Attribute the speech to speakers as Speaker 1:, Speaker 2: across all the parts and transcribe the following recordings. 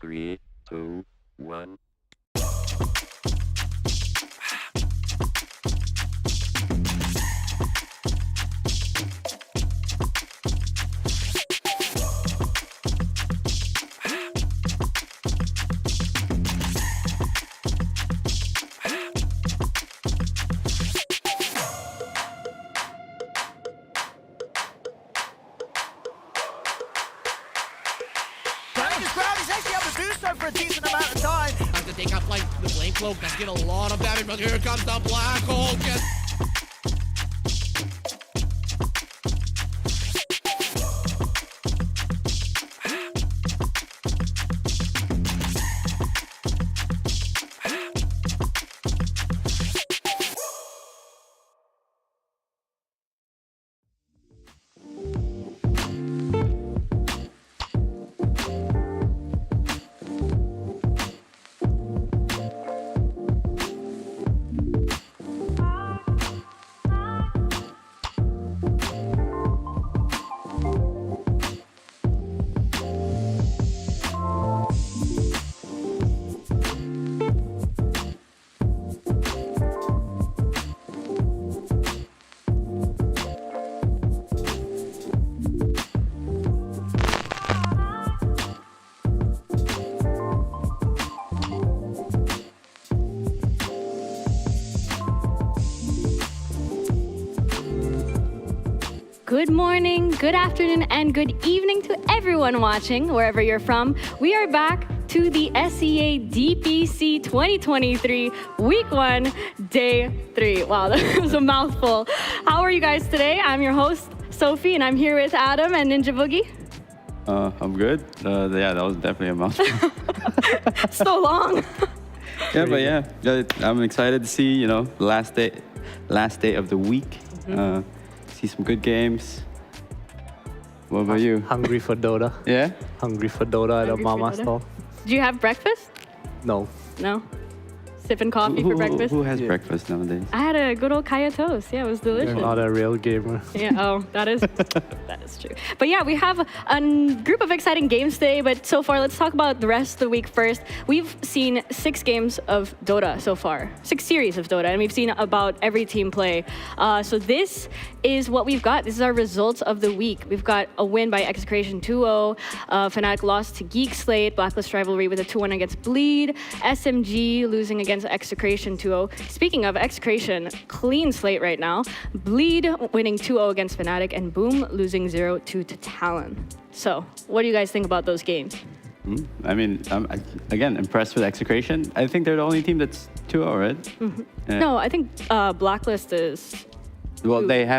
Speaker 1: 3, 2, 1.
Speaker 2: Take out like the Blame Cloak does get a lot of damage, but here comes the Black Hole.
Speaker 3: Good morning, good afternoon, and good evening to everyone watching, wherever you're from. We are back to the SEA DPC 2023 Week 1, Day 3. Wow, that was a mouthful. How are you guys today? I'm your host, Sophie, and I'm here with Adam and Ninja Boogie.
Speaker 4: I'm good. Yeah, that was definitely a mouthful.
Speaker 3: So long.
Speaker 4: I'm excited to see, last day of the week. See some good games. What about you?
Speaker 5: Hungry for Dota.
Speaker 4: Yeah?
Speaker 5: Hungry for Dota at a
Speaker 3: Hungry for
Speaker 5: mama
Speaker 3: Dota?
Speaker 5: stall.
Speaker 3: Do you have breakfast?
Speaker 5: No.
Speaker 3: No? Sipping coffee for breakfast?
Speaker 4: Who has breakfast nowadays?
Speaker 3: I had a good old kaya toast. Yeah, it was
Speaker 5: You're
Speaker 3: delicious.
Speaker 5: not a real gamer.
Speaker 3: Yeah, that is true. But yeah, we have a group of exciting games today, but so far, let's talk about the rest of the week first. We've seen 6 games of Dota so far, 6 series of Dota, and we've seen about every team play. So this is what we've got. This is our results of the week. We've got a win by Execration 2-0. Fnatic lost to Geek, Slate. Blacklist Rivalry with a 2-1 against Bleed. SMG losing against Execration 2-0. Speaking of Execration, clean slate right now. Bleed winning 2-0 against Fnatic, and Boom losing 0-2 to Talon. So, what do you guys think about those games?
Speaker 4: I mean, I'm again impressed with Execration. I think they're the only team that's 2-0, right?
Speaker 3: No, I think Blacklist is.
Speaker 4: Well, they've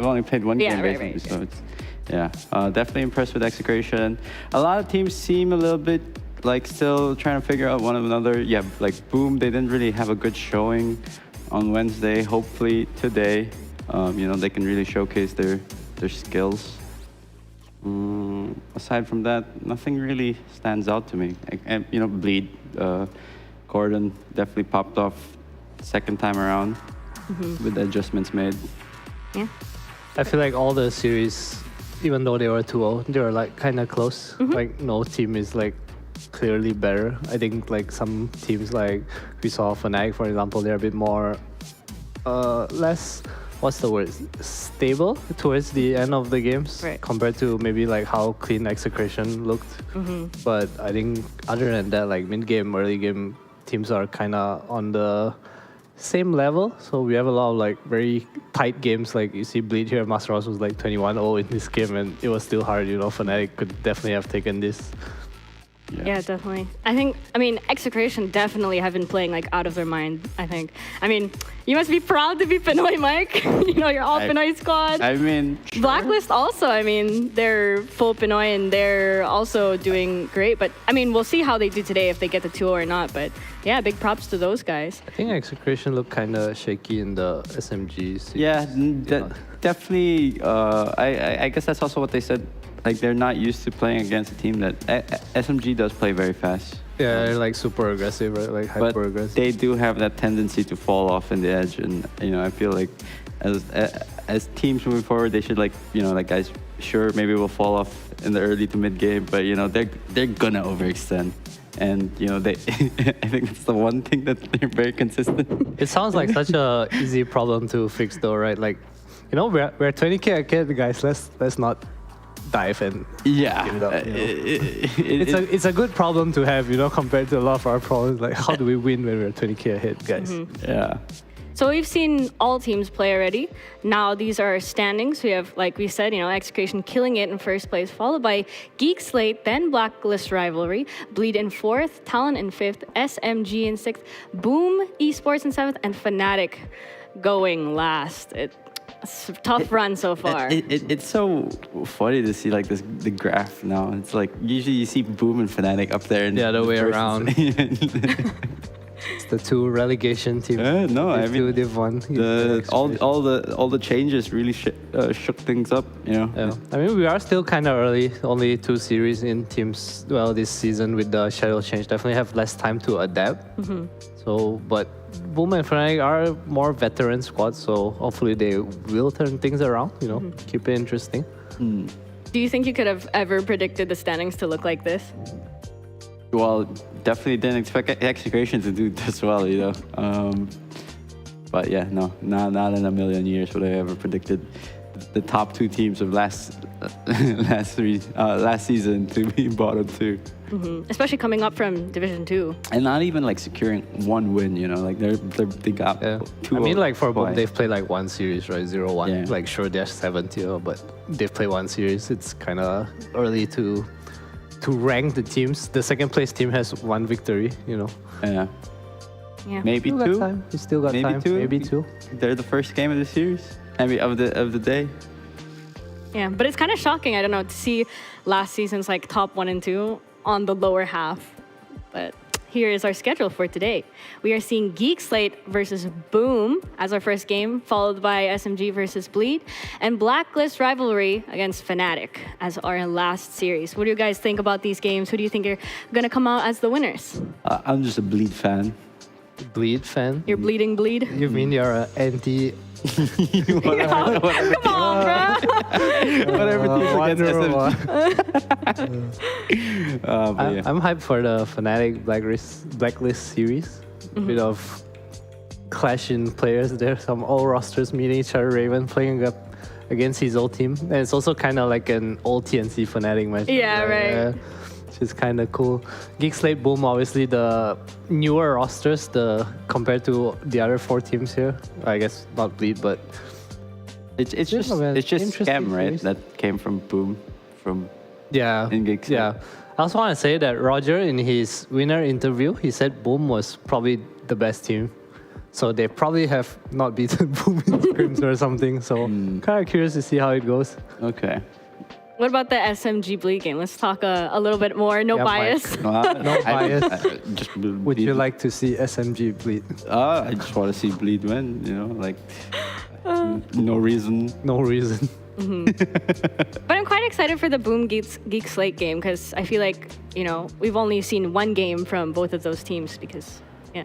Speaker 4: only played one
Speaker 3: Yeah,
Speaker 4: game
Speaker 3: right,
Speaker 4: basically, so it's definitely impressed with Execration. A lot of teams seem a little bit like still trying to figure out one another. Yeah, like Boom, they didn't really have a good showing on Wednesday. Hopefully today, they can really showcase their skills. Aside from that, nothing really stands out to me. And Bleed, Gordon definitely popped off second time around with the adjustments made.
Speaker 3: Yeah.
Speaker 5: I feel like all the series, even though they were 2-0, they were like kind of close. Like no team is like clearly better. I think like some teams like we saw Fnatic, for example, they're a bit more less, what's the word, stable towards the end of the games,
Speaker 3: right,
Speaker 5: compared to maybe like how clean Execration looked. But I think other than that, like mid game, early game, teams are kind of on the same level. So we have a lot of like very tight games. Like you see Bleed here, Master House was like 21-0 in this game, and it was still hard. Fnatic could definitely have taken this.
Speaker 3: Yeah, definitely. I mean, Execration definitely have been playing like out of their mind, I think. I mean, you must be proud to be Pinoy, Mike. You're all Pinoy squad.
Speaker 4: I mean, sure.
Speaker 3: Blacklist also, I mean, they're full Pinoy and they're also doing great. But I mean, we'll see how they do today if they get the 2 or not. But yeah, big props to those guys.
Speaker 5: I think Execration looked kind of shaky in the SMGs.
Speaker 4: Yeah, definitely. I guess that's also what they said. Like they're not used to playing against a team that SMG does play very fast.
Speaker 5: Yeah, they're like super aggressive, right? Like hyper
Speaker 4: But
Speaker 5: aggressive.
Speaker 4: they do have that tendency to fall off in the edge, and I feel like as teams moving forward, they should guys, sure, maybe we'll fall off in the early to mid game, but they're gonna overextend. And they, I think it's the one thing that they're very consistent.
Speaker 5: It sounds like such a easy problem to fix, though, right? Like, we're 20k ahead, guys. Let's not dive and give it up. It's a good problem to have, compared to a lot of our problems. Like, how do we win when we're 20k ahead, guys?
Speaker 4: Yeah.
Speaker 3: So we've seen all teams play already. Now these are standings. We have, like we said, Execration killing it in first place, followed by Geek, Slate, then Blacklist Rivalry, Bleed in 4th, Talon in 5th, SMG in 6th, Boom Esports in 7th, and Fnatic going last. It's a tough run so far.
Speaker 4: It's so funny to see like the graph now. It's like usually you see Boom and Fnatic up there. And
Speaker 5: the other way around. It's the 2 relegation teams.
Speaker 4: No, I mean
Speaker 5: they've won.
Speaker 4: all the changes really shook things up.
Speaker 5: Yeah, I mean we are still kind of early. Only 2 series in teams. Well, this season with the shadow change, definitely have less time to adapt. So, but Boom and Fnatic are more veteran squads, so hopefully they will turn things around. Keep it interesting.
Speaker 3: Do you think you could have ever predicted the standings to look like this?
Speaker 4: Well, definitely didn't expect Execration to do this well, But yeah, no, not in a million years would I ever predicted the top 2 teams of last season to be bottom 2.
Speaker 3: Especially coming up from Division 2.
Speaker 4: And not even like securing 1 win, like they got 2.
Speaker 5: I mean, like for Boom, they've played like 1 series, right? 0-1.
Speaker 4: Yeah.
Speaker 5: Like sure, they're 7th, but they've played 1 series. It's kind of early to to rank the teams, the second place team has 1 victory. You know.
Speaker 4: Yeah.
Speaker 3: Yeah.
Speaker 4: Maybe
Speaker 5: Still got
Speaker 4: two.
Speaker 5: time. You still got
Speaker 4: Maybe
Speaker 5: time.
Speaker 4: two.
Speaker 5: Maybe 2.
Speaker 4: They're the first game of the series. I mean, of the day.
Speaker 3: Yeah, but it's kind of shocking, I don't know, to see last season's like top 1 and 2 on the lower half. But here is our schedule for today. We are seeing Geek Slate versus Boom as our first game, followed by SMG versus Bleed, and Blacklist Rivalry against Fnatic as our last series. What do you guys think about these games? Who do you think are going to come out as the winners?
Speaker 4: I'm just a Bleed fan.
Speaker 5: Bleed fan.
Speaker 3: You're bleeding Bleed?
Speaker 5: You mean you're an anti?
Speaker 3: Come on, bro.
Speaker 4: Whatever team against
Speaker 5: Wonder
Speaker 4: SMG. But yeah.
Speaker 5: I'm hyped for the Fnatic Blacklist series. Bit of clash in players there. Some all rosters meeting each other. Raven playing up against his old team, and it's also kind of like an old TNC Fnatic match.
Speaker 3: Yeah, right.
Speaker 5: Which is kind of cool. Geek Slate Boom, obviously the newer rosters, compared to the other 4 teams here. I guess not Bleed, but
Speaker 4: It's just
Speaker 5: Interesting
Speaker 4: Scam, right?
Speaker 5: series.
Speaker 4: That came from Boom, from
Speaker 5: yeah,
Speaker 4: in Geek Slate.
Speaker 5: yeah. I also want to say that Roger, in his winner interview, he said Boom was probably the best team. So they probably have not beaten Boom in scrims or something. So kind of curious to see how it goes.
Speaker 4: Okay.
Speaker 3: What about the SMG Bleed game? Let's talk a little bit more. No
Speaker 5: Yeah,
Speaker 3: bias.
Speaker 5: No bias.
Speaker 4: Just
Speaker 5: Would you like to see SMG bleed?
Speaker 4: I just want to see Bleed win. You know, like no reason.
Speaker 5: No reason.
Speaker 3: But I'm quite excited for the Boom Geek Slate game because I feel like, you know, we've only seen 1 game from both of those teams because, yeah.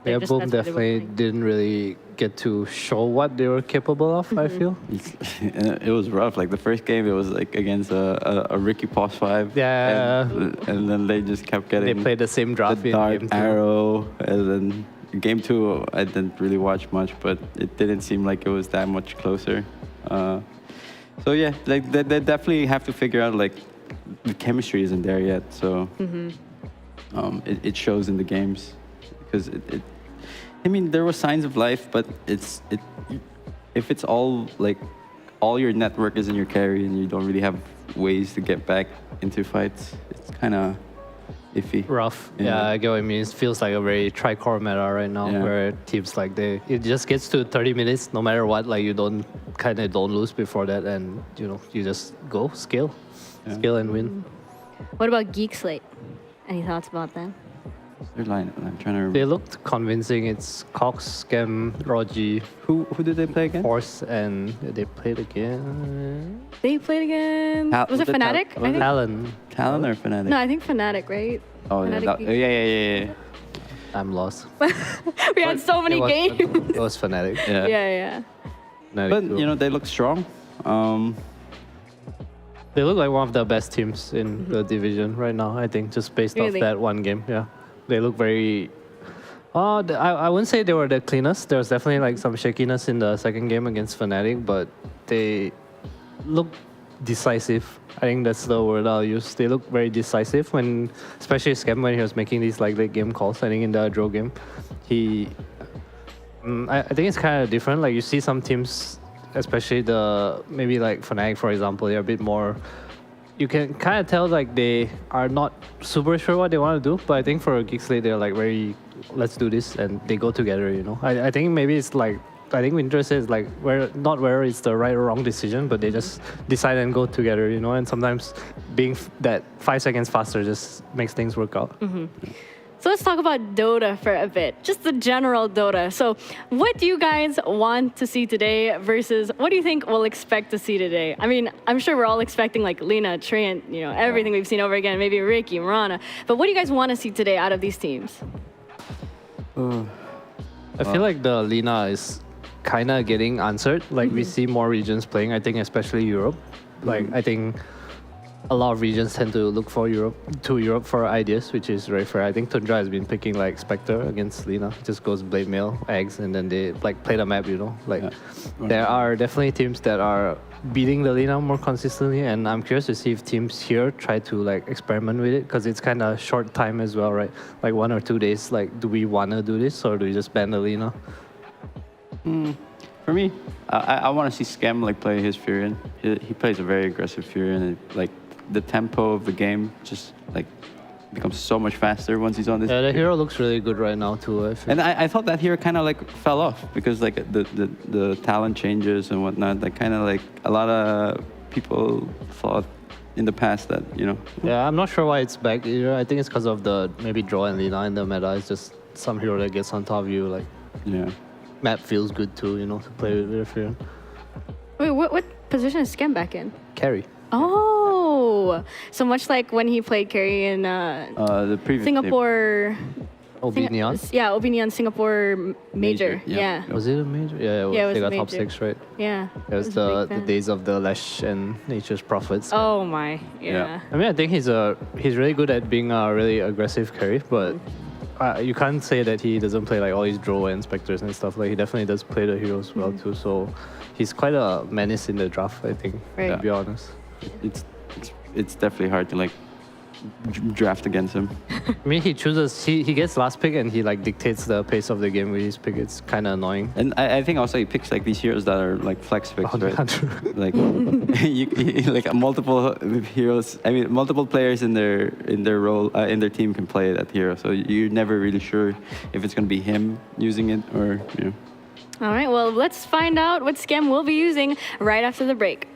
Speaker 5: Yeah, Boom
Speaker 3: that's what they were
Speaker 5: definitely
Speaker 3: playing.
Speaker 5: didn't really get to show what they were capable of, I feel.
Speaker 4: It was rough. Like the first game, it was like against a Ricky Pos 5.
Speaker 5: Yeah.
Speaker 4: And then they just kept
Speaker 5: They
Speaker 4: getting
Speaker 5: played the same draft
Speaker 4: the
Speaker 5: in
Speaker 4: dark
Speaker 5: game 2.
Speaker 4: arrow, and then game 2 I didn't really watch much, but it didn't seem like it was that much closer. So yeah, like they definitely have to figure out like the chemistry isn't there yet. So it shows in the games because it I mean, there were signs of life, but if it's all like all your network is in your carry and you don't really have ways to get back into fights, it's kind of iffy.
Speaker 5: Rough.
Speaker 4: Yeah.
Speaker 5: Yeah, I get what you mean. It feels like a very tri-core meta right now,
Speaker 4: Yeah.
Speaker 5: where teams like it just gets to 30 minutes no matter what. Like you don't lose before that, and you just go scale and win.
Speaker 3: What about Geek Slate? Any thoughts about that?
Speaker 4: Their line, I'm trying to remember.
Speaker 5: They looked convincing. It's Cox, Scam, Rogi,
Speaker 4: Who did they play again?
Speaker 5: Horse, and they played again.
Speaker 3: They played again. Was it
Speaker 4: was it
Speaker 3: Fnatic?
Speaker 4: Tal-
Speaker 3: I think.
Speaker 5: Talon.
Speaker 4: Talon or Fnatic?
Speaker 3: No, I think Fnatic, right?
Speaker 4: Oh yeah,
Speaker 3: Fnatic Geek.
Speaker 4: yeah.
Speaker 5: I'm lost.
Speaker 3: We had so many
Speaker 5: It was-
Speaker 3: games.
Speaker 5: It was Fnatic.
Speaker 4: Yeah.
Speaker 3: Yeah.
Speaker 5: Fnatic
Speaker 4: But
Speaker 5: too.
Speaker 4: they look strong.
Speaker 5: They look like one of the best teams in the division right now, I think, just based
Speaker 3: Really?
Speaker 5: off that one game. Yeah. They look very. I wouldn't say they were the cleanest. There was definitely like some shakiness in the second game against Fnatic, but they look decisive. I think that's the word I'll use. They look very decisive especially Scam when he was making these like late game calls. I think in the draw game, I think it's kind of different. Like you see some teams, especially maybe like Fnatic, for example, they're a bit more. You can kind of tell like they are not super sure what they want to do, but I think for Geek Slate, they're like very, let's do this, and they go together. I think maybe it's like, I think Winter says like not where it's the right or wrong decision, but they just decide and go together. And sometimes being that 5 seconds faster just makes things work out.
Speaker 3: So let's talk about Dota for a bit, just the general Dota. So what do you guys want to see today versus what do you think we'll expect to see today? I mean, I'm sure we're all expecting like Lina, Trent, everything we've seen over again, maybe Ricky, Marana. But what do you guys want to see today out of these teams?
Speaker 5: I feel like the Lina is kind of getting answered. Like we see more regions playing, I think especially Europe. Like I think a lot of regions tend to look to Europe for ideas, which is very fair. I think Tundra has been picking like Spectre against Lina. Just goes Blade Mail, eggs, and then they like play the map, There are definitely teams that are beating the Lina more consistently, and I'm curious to see if teams here try to like experiment with it, because it's kind of short time as well, right? Like 1 or 2 days, like do we want to do this or do we just ban the Lina?
Speaker 4: For me, I want to see Scam like play his Furion. He plays a very aggressive Furion. Like the tempo of the game just like becomes so much faster once he's on this.
Speaker 5: Yeah, the hero looks really good right now too. I feel.
Speaker 4: And I thought that hero kind of like fell off because like the talent changes and whatnot. Like kind of like a lot of people thought in the past that, you know.
Speaker 5: Yeah, I'm not sure why it's back either. I think it's because of the maybe draw and Lina in the meta. It's just some hero that gets on top of you. Like,
Speaker 4: Yeah.
Speaker 5: map feels good too, you know, to play with a hero.
Speaker 3: Wait, what position is Scam back in?
Speaker 5: Carry.
Speaker 3: Oh, so much like when he played carry in
Speaker 4: The previous
Speaker 3: Singapore.
Speaker 5: OB Neon.
Speaker 3: Yeah, Obinion Singapore major.
Speaker 4: Major, yeah.
Speaker 3: Yeah.
Speaker 5: Was it a major? Yeah, it was.
Speaker 3: Yeah, it was
Speaker 5: They
Speaker 3: a
Speaker 5: got top
Speaker 3: major.
Speaker 5: 6, right?
Speaker 3: Yeah.
Speaker 5: It was
Speaker 3: a
Speaker 5: the
Speaker 3: big fan.
Speaker 5: days of the Lash and Nature's Prophets.
Speaker 3: Oh my. Yeah.
Speaker 4: Yeah.
Speaker 5: I mean, I think he's really good at being a really aggressive carry, but you can't say that he doesn't play like all these draw and specters and stuff. Like he definitely does play the heroes well too. So he's quite a menace in the draft, I think.
Speaker 3: Right.
Speaker 5: To be honest.
Speaker 4: It's definitely hard to like draft against him.
Speaker 5: I mean, he gets last pick and he like dictates the pace of the game with his pick. It's kind of annoying.
Speaker 4: And I think also he picks like these heroes that are like flex picks,
Speaker 5: Oh,
Speaker 4: right?
Speaker 5: yeah.
Speaker 4: Like like multiple heroes. I mean, multiple players in their role in their team can play that hero. So you're never really sure if it's gonna be him using it or you know.
Speaker 3: All right. Well, let's find out what Scam will be using right after the break.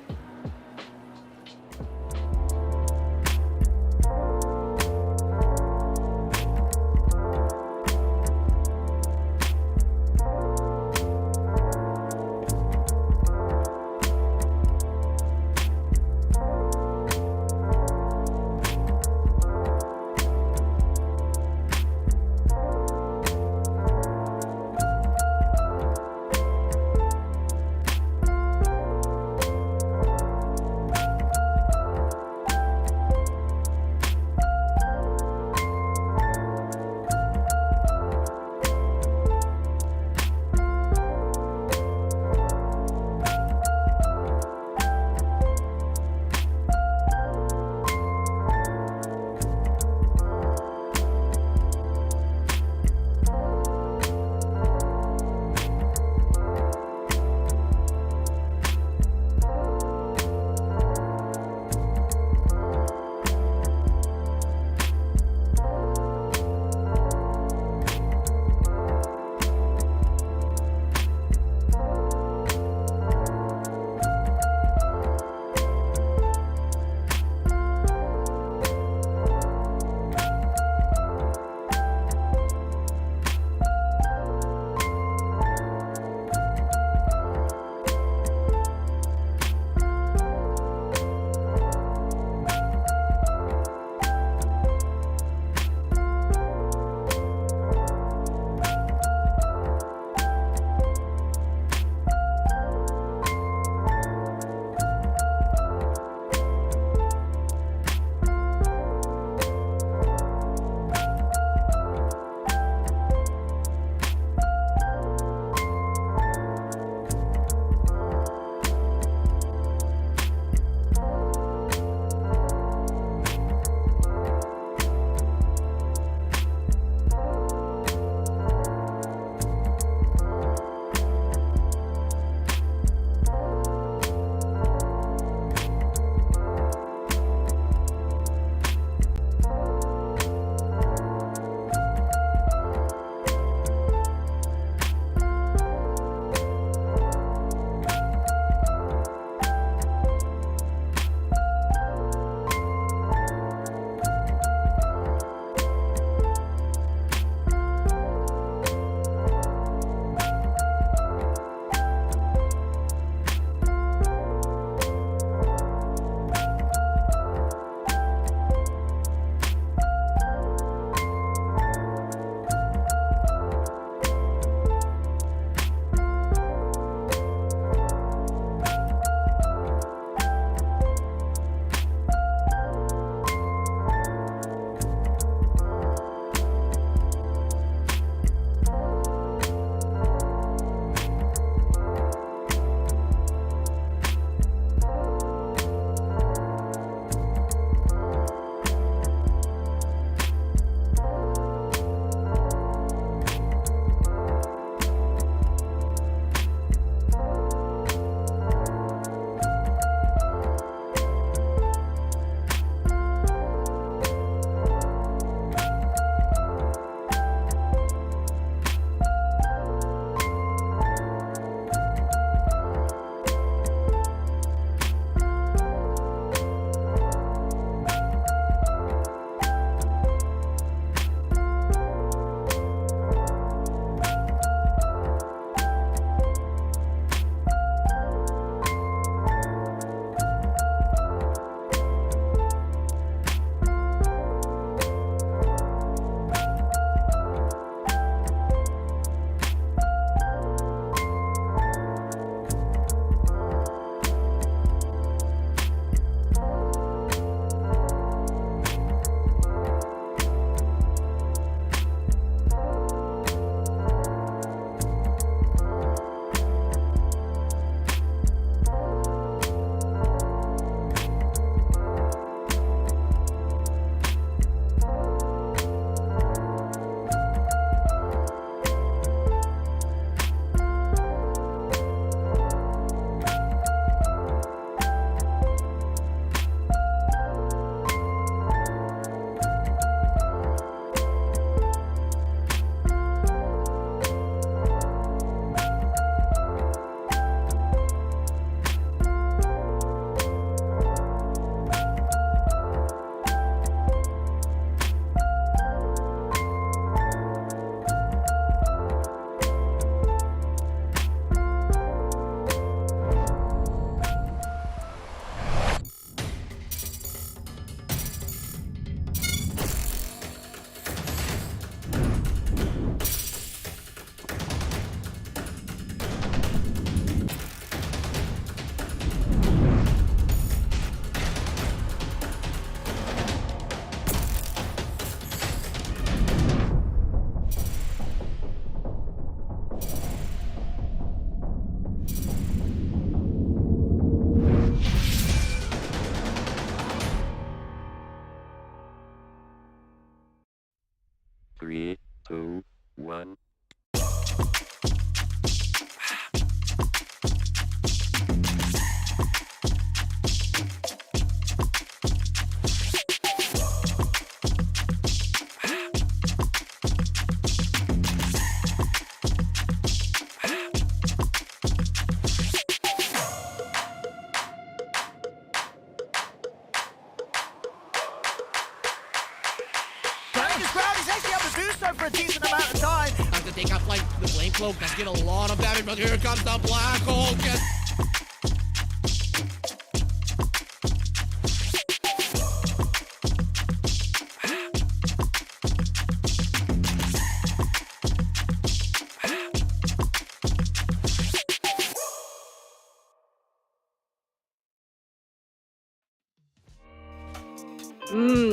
Speaker 6: so for a decent amount of time.
Speaker 2: Time to take out flight. The flame cloak does get a lot of damage, but here comes the Black Hole.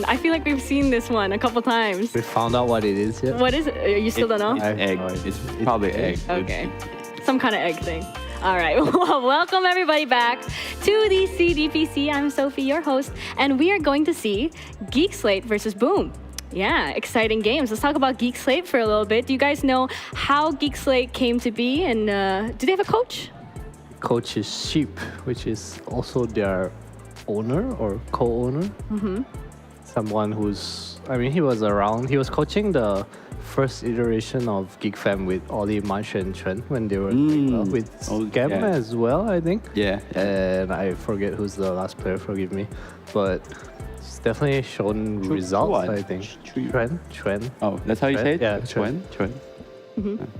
Speaker 3: I feel like we've seen this one a couple times.
Speaker 5: We found out what it is yet.
Speaker 3: What is it? You still don't know?
Speaker 4: Egg. It's probably egg.
Speaker 3: Okay. Some kind of egg thing. All right. Well, welcome everybody back to the CDPC. I'm Sophie, your host, and we are going to see Geek Slate versus Boom. Yeah, exciting games. Let's talk about Geek Slate for a little bit. Do you guys know how Geek Slate came to be, and do they have a coach?
Speaker 5: Coach is Sheep, which is also their owner or co-owner. Someone who's, I mean, he was around. He was coaching the first iteration of Geek Fam with Ollie, Marsh, and Chen when they were with Scam as well, I think.
Speaker 4: Yeah.
Speaker 5: And I forget who's the last player, forgive me. But it's definitely shown results, I think. Chuan.
Speaker 4: Oh, that's how you say it?
Speaker 5: Yeah,
Speaker 4: Chuan.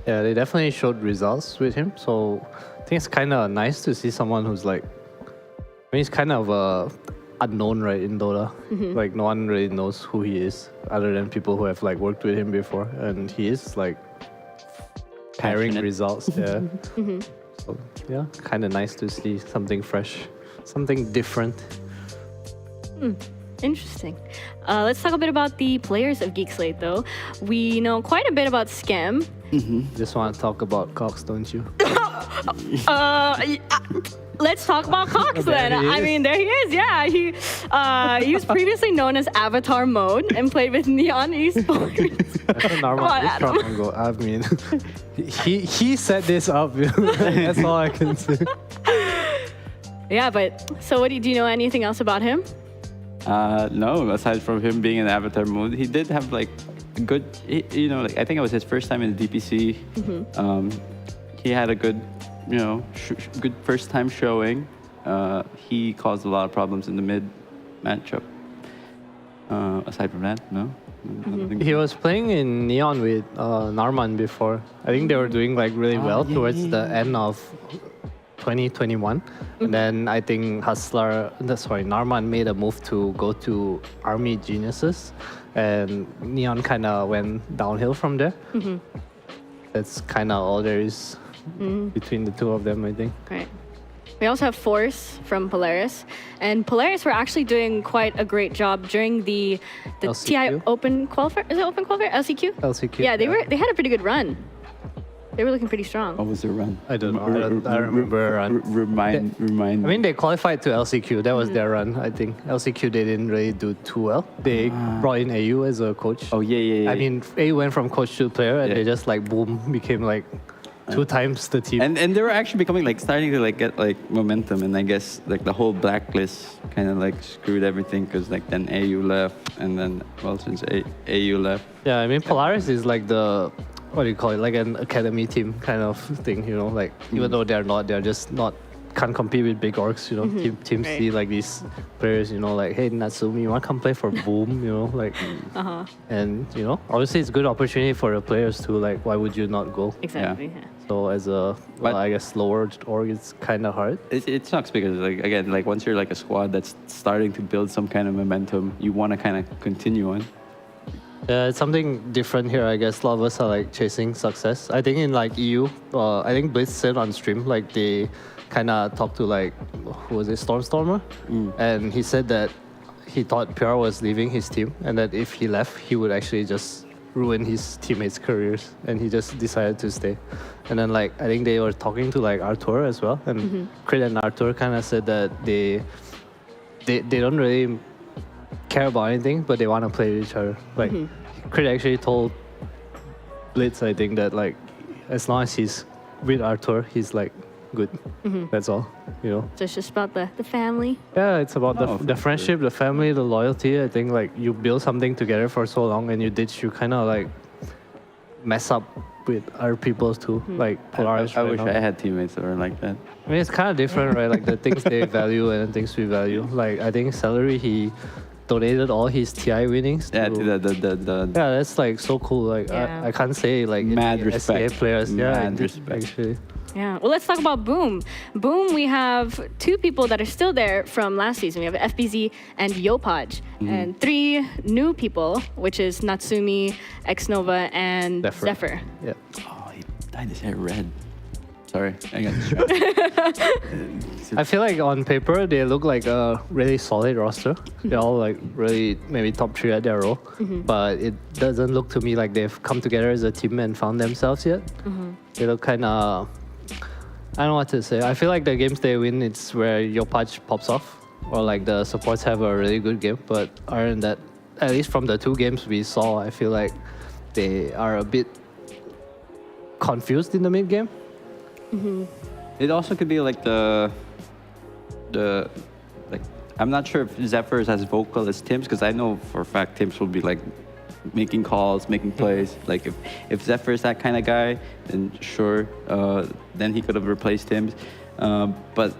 Speaker 5: Yeah, they definitely showed results with him. So I think it's kind of nice to see someone who's like, I mean, he's kind of unknown, right, in Dota. Like, no one really knows who he is other than people who have like worked with him before. And he is like pairing results. Yeah. So, yeah, kind of nice to see something fresh, something different.
Speaker 3: Interesting. Let's talk a bit about the players of Geek Slate, though. We know quite a bit about Scam.
Speaker 5: Just want to talk about Cox, don't you?
Speaker 3: Let's talk about Cox then. I mean, there he is. Yeah, he was previously known as Avatar Mode and played with Neon Esports.
Speaker 5: That's a normal go. I mean, he set this up. That's all I can say.
Speaker 3: Yeah, but so what do you know anything else about him?
Speaker 4: No, aside from him being in Avatar mode, he did have like a good, like I think it was his first time in the DPC. He had a good, good first time showing. He caused a lot of problems in the mid matchup. Aside from that, no.
Speaker 5: He was playing in Neon with Narman before. I think they were doing like really well towards the end of 2021. And then I think Narman made a move to go to Army Geniuses, and Neon kind of went downhill from there. That's kind of all there is between the two of them, I think.
Speaker 3: Right. We also have Force from Polaris, and Polaris were actually doing quite a great job during the TI Open Qualifier. Is it Open Qualifier? LCQ?
Speaker 5: LCQ.
Speaker 3: Yeah, they had a pretty good run. They were looking pretty strong.
Speaker 4: What was their run?
Speaker 5: I don't know. I don't remember a run.
Speaker 4: Remind
Speaker 5: I mean, they qualified to LCQ. That was their run, I think. LCQ, they didn't really do too well. They brought in AU as a coach.
Speaker 4: Oh, yeah.
Speaker 5: I mean, AU went from coach to player, and they just like, boom, became like 2 times the team.
Speaker 4: And they were actually becoming like starting to like get like momentum, and I guess like the whole blacklist kind of like screwed everything because like then AU left, and then since AU left.
Speaker 5: Yeah, I mean, Polaris is like the, what do you call it, like an academy team kind of thing, like even though they're just not, can't compete with big orgs, teams
Speaker 3: Right.
Speaker 5: see like these players, like, hey, Natsumi, you want to come play for Boom, like, and obviously it's a good opportunity for the players too, like, why would you not go?
Speaker 3: Exactly. Yeah.
Speaker 5: So as a, I guess lower org, it's kind of hard.
Speaker 4: It sucks because like again, like once you're like a squad that's starting to build some kind of momentum, you want to kind of continue on.
Speaker 5: Yeah, it's something different here, I guess. A lot of us are like chasing success. I think in like EU, I think Blitz said on stream, like they kind of talked to like, who was it, Stormstormer? And he said that he thought PR was leaving his team, and that if he left, he would actually just ruin his teammates' careers, and he just decided to stay. And then like, I think they were talking to like Arthur as well, and Crit and Arthur kind of said that they don't really care about anything, but they want to play with each other. Like, Crit actually told Blitz, I think, that like, as long as he's with Arthur, he's like good. That's all,
Speaker 3: So it's just about the family.
Speaker 5: Yeah, it's about the friendship, the family, the loyalty. I think like you build something together for so long, and you kind of like mess up with other people too. Like Polaris.
Speaker 4: I wish I had teammates that were like that.
Speaker 5: I mean, it's kind of different, right? Like the things they value and the things we value. Like I think Celery, he donated all his TI winnings.
Speaker 4: Yeah, to the
Speaker 5: Yeah, that's like so cool. Like
Speaker 3: Yeah.
Speaker 5: I can't say like
Speaker 4: Mad
Speaker 5: any SCA
Speaker 4: respect.
Speaker 5: players. Yeah,
Speaker 4: Mad
Speaker 5: indeed,
Speaker 4: respect.
Speaker 5: actually.
Speaker 3: Yeah. Well, let's talk about Boom. Boom, we have 2 people that are still there from last season. We have FBZ and Yopaj. And 3 new people, which is Natsumi, Xnova, and Zephyr.
Speaker 5: Yeah.
Speaker 4: Oh, he dyed his hair red. Sorry, I got distracted.
Speaker 5: I feel like on paper they look like a really solid roster. They're all like really maybe top 3 at their role, but it doesn't look to me like they've come together as a team and found themselves yet. They look kind of, I don't know what to say. I feel like the games they win, it's where Yopaj pops off, or like the supports have a really good game. But other than that, at least from the 2 games we saw, I feel like they are a bit confused in the mid game.
Speaker 4: It also could be like the like, I'm not sure if Zephyr is as vocal as Tim's, because I know for a fact Tim's will be like making calls, making plays. Like if Zephyr is that kind of guy, then sure, then he could have replaced Tim's. But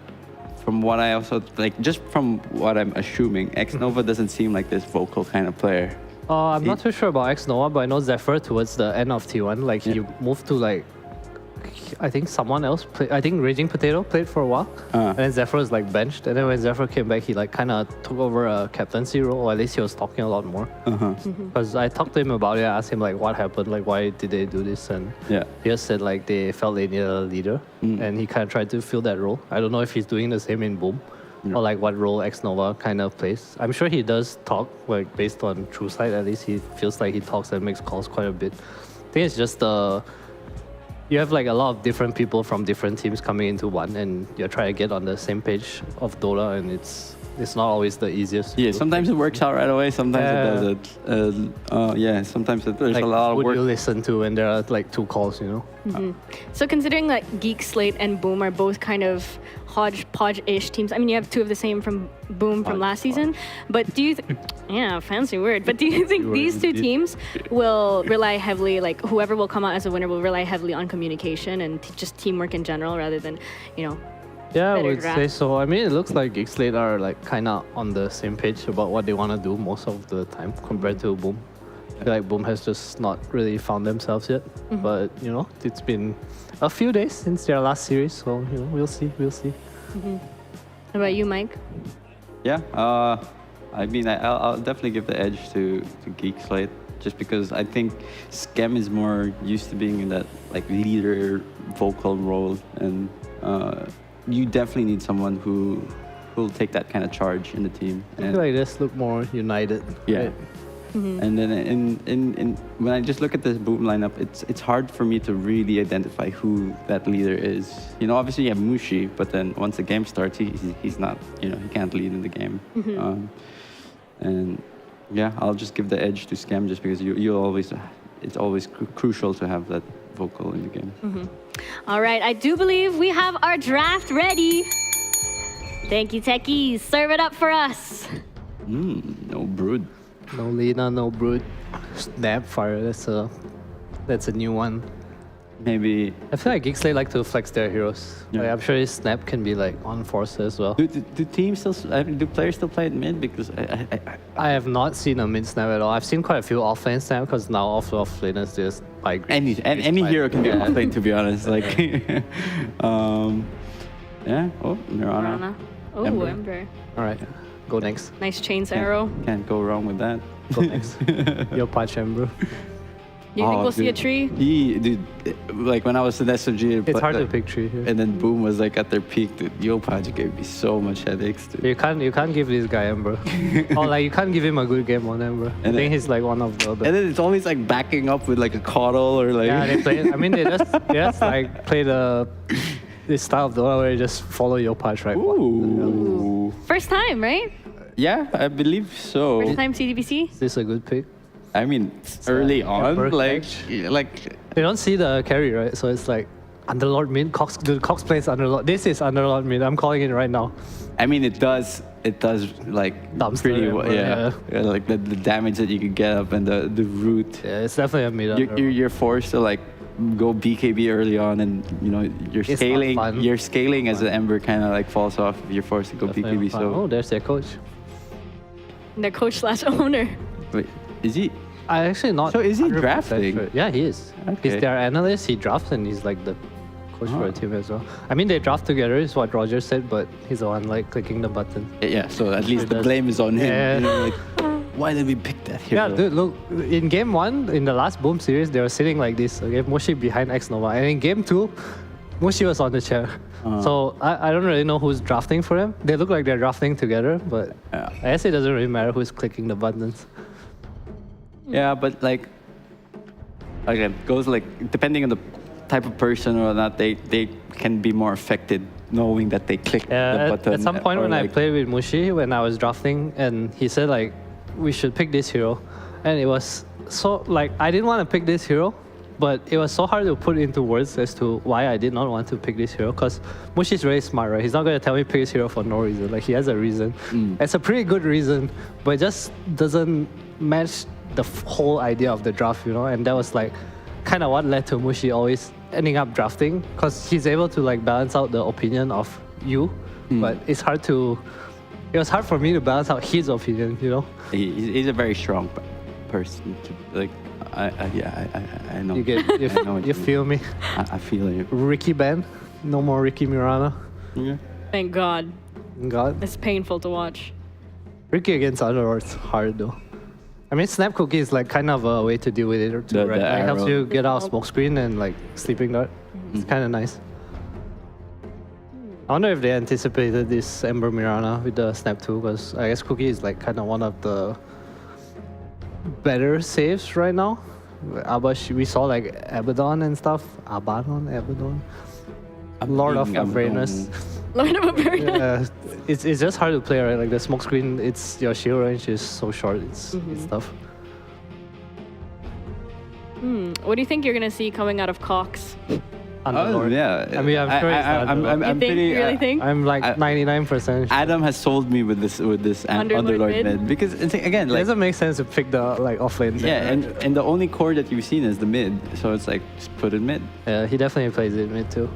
Speaker 4: from what I also like, just from what I'm assuming, Xnova doesn't seem like this vocal kind of player.
Speaker 5: I'm not too sure about Xnova, but I know Zephyr towards the end of T1, like he moved to like, I think someone else played. I think Raging Potato played for a while, and then Zephyr was like benched. And then when Zephyr came back, he like kind of took over a captaincy role, or at least he was talking a lot more. Because I talked to him about it, I asked him like what happened, like why did they do this, and he just said like they felt they needed a leader, and he kind of tried to fill that role. I don't know if he's doing the same in Boom, or like what role Xnova kind of plays. I'm sure he does talk, like based on True Sight at least, he feels like he talks and makes calls quite a bit. I think it's just you have like a lot of different people from different teams coming into one, and you're trying to get on the same page of Dota, and it's not always the easiest.
Speaker 4: Yeah, sometimes it works out right away, sometimes it doesn't. Sometimes there's
Speaker 5: Like,
Speaker 4: a lot of
Speaker 5: would
Speaker 4: work.
Speaker 5: you listen to when there are like 2 calls, you know?
Speaker 3: So considering that Geek, Slate, and Boom are both kind of hodgepodge-ish teams. I mean, you have 2 of the same from Boom from last season. But do you yeah, fancy word. But do you think these 2 teams will rely heavily, like whoever will come out as a winner will rely heavily on communication and just teamwork in general rather than, you know,
Speaker 5: Yeah, I
Speaker 3: better
Speaker 5: would
Speaker 3: draft?
Speaker 5: say so. I mean, it looks like Geek Slate are like kind of on the same page about what they want to do most of the time compared to Boom. I feel like Boom has just not really found themselves yet. But, you know, it's been a few days since their last series, so, you know, we'll see.
Speaker 3: How about you, Mike?
Speaker 4: Yeah, I mean, I'll definitely give the edge to Geek Slate, just because I think Skem is more used to being in that like leader vocal role, and you definitely need someone who will take that kind of charge in the team.
Speaker 5: I feel like they just look more united.
Speaker 4: Yeah.
Speaker 5: Right?
Speaker 4: And then in when I just look at this Boom lineup, it's hard for me to really identify who that leader is. You know, obviously you have Mushi, but then once the game starts, he's not, you know, he can't lead in the game. And yeah, I'll just give the edge to Scam, just because it's always crucial to have that vocal in the game.
Speaker 3: All right, I do believe we have our draft ready. Thank you, techies. Serve it up for us.
Speaker 4: No brood.
Speaker 5: No Lina, no Brood. Snapfire, that's a new one.
Speaker 4: Maybe.
Speaker 5: I feel like Geek Slate like to flex their heroes.
Speaker 4: Yeah.
Speaker 5: Like, I'm sure his Snap can be like on Force as well.
Speaker 4: Do teams still? Do players still play at mid? Because
Speaker 5: I have not seen a mid Snap at all. I've seen quite a few offlane Snap because now offlaners just buy
Speaker 4: any hero can be offlane, to be honest. Like, yeah. Oh, Mirana.
Speaker 3: Rana. Oh,
Speaker 4: Ember.
Speaker 3: Ember.
Speaker 5: All right, go next.
Speaker 3: Nice chains arrow.
Speaker 4: Can't go wrong with that.
Speaker 5: Go next. Your patch, bro.
Speaker 3: You think we'll see a
Speaker 4: dude.
Speaker 3: tree?
Speaker 4: Dude, like when I was in SMG,
Speaker 5: It's hard to pick tree here.
Speaker 4: and then Boom was like at their peak. Dude, Yopaj gave me so much headaches, dude.
Speaker 5: You can't give this guy Ember. Or like you can't give him a good game on Ember. I think he's like one of the
Speaker 4: And then it's always like backing up with like a coddle or like.
Speaker 5: Yeah, they play. I mean, they just like play this style of Dota where you just follow your patch, right?
Speaker 4: Ooh.
Speaker 3: First time, right?
Speaker 4: Yeah, I believe so.
Speaker 3: First time CDPC?
Speaker 5: Is this a good pick?
Speaker 4: I mean, early on,
Speaker 5: Ember
Speaker 4: like
Speaker 5: catch. They don't see the carry, right? So it's like Underlord mid. Cox plays Underlord. This is Underlord mid. I'm calling it right now.
Speaker 4: I mean, it does like
Speaker 5: Dumpster
Speaker 4: pretty
Speaker 5: Ember,
Speaker 4: well, yeah. Like the damage that you could get up and the root.
Speaker 5: Yeah, it's definitely a mid.
Speaker 4: You're forced to like go BKB early on, and you know you're
Speaker 5: It's not
Speaker 4: scaling.
Speaker 5: fun.
Speaker 4: You're scaling as the Ember kind of like falls off. You're forced to go
Speaker 5: Definitely
Speaker 4: BKB.
Speaker 5: fun.
Speaker 4: So
Speaker 5: Oh, there's their coach.
Speaker 3: Their coach slash owner.
Speaker 4: Wait, is he?
Speaker 5: I actually not.
Speaker 4: So is he
Speaker 5: 100%
Speaker 4: drafting?
Speaker 5: sure. Yeah, he is.
Speaker 4: Okay.
Speaker 5: He's their analyst. He drafts and he's like the coach for
Speaker 4: Oh.
Speaker 5: a team as well. I mean, they draft together is what Roger said, but he's the one like clicking the button.
Speaker 4: Yeah, so at least the
Speaker 5: does.
Speaker 4: blame is on him.
Speaker 5: Yeah.
Speaker 4: You know, like, why did we pick that hero?
Speaker 5: Yeah, dude, look, in game 1, in the last Boom series, they were sitting like this, okay? Mushi behind X Nova. And in game 2, Mushi was on the chair. So I don't really know who's drafting for him. They look like they're drafting together, but
Speaker 4: Yeah.
Speaker 5: I guess it doesn't really matter who's clicking the buttons.
Speaker 4: Yeah, but like, again, goes like, depending on the type of person or not, they can be more affected knowing that they click the button.
Speaker 5: At some point
Speaker 4: or
Speaker 5: when I
Speaker 4: like-
Speaker 5: played with Mushi, when I was drafting, and he said like, we should pick this hero. And it was so, like, I didn't want to pick this hero, but it was so hard to put into words as to why I did not want to pick this hero, because Mushi's very smart, right? He's not going to tell me pick this hero for no reason. Like, he has a reason. It's a pretty good reason, but it just doesn't match the whole idea of the draft, you know? And that was like kind of what led to Mushi always ending up drafting, because he's able to like balance out the opinion of you, but it was hard for me to balance out his opinion, you know?
Speaker 4: He's a very strong person. Like, I know.
Speaker 5: You get,
Speaker 4: I know what
Speaker 5: you
Speaker 4: mean.
Speaker 5: feel me?
Speaker 4: I feel you.
Speaker 5: Ricky Ben, no more Ricky Mirana.
Speaker 4: Yeah.
Speaker 3: Thank God.
Speaker 5: God,
Speaker 3: It's painful to watch.
Speaker 5: Ricky against Underlord's hard though. I mean, Snap Cookie is like kind of a way to deal with it too,
Speaker 4: The
Speaker 5: right? Like, it helps
Speaker 4: arrow.
Speaker 5: you get out of smoke screen and like sleeping dart. It's kind of nice. I wonder if they anticipated this Ember Mirana with the Snap 2, because I guess Cookie is like kind of one of the better saves right now. Abash, we saw like Abaddon and stuff. Abaddon. Lord of Awareness.
Speaker 3: Lord of Awareness.
Speaker 5: Yeah, it's just hard to play, right? Like the smoke screen, it's your shield range is so short. It's tough.
Speaker 3: What do you think you're gonna see coming out of Cox?
Speaker 4: Oh,
Speaker 5: Underlord.
Speaker 4: yeah.
Speaker 5: I mean, I'm sure it's Underlord.
Speaker 3: You think?
Speaker 4: pretty.
Speaker 3: You really think?
Speaker 5: I'm like
Speaker 4: I-
Speaker 5: 99%.
Speaker 4: Adam has sold me with this Underlord
Speaker 3: mid?
Speaker 4: mid, because it's, again,
Speaker 5: It
Speaker 4: like,
Speaker 5: doesn't make sense to pick the like offlane.
Speaker 4: yeah, and the only core that you've seen is the mid, so it's like just put it mid.
Speaker 5: Yeah, he definitely plays it mid too.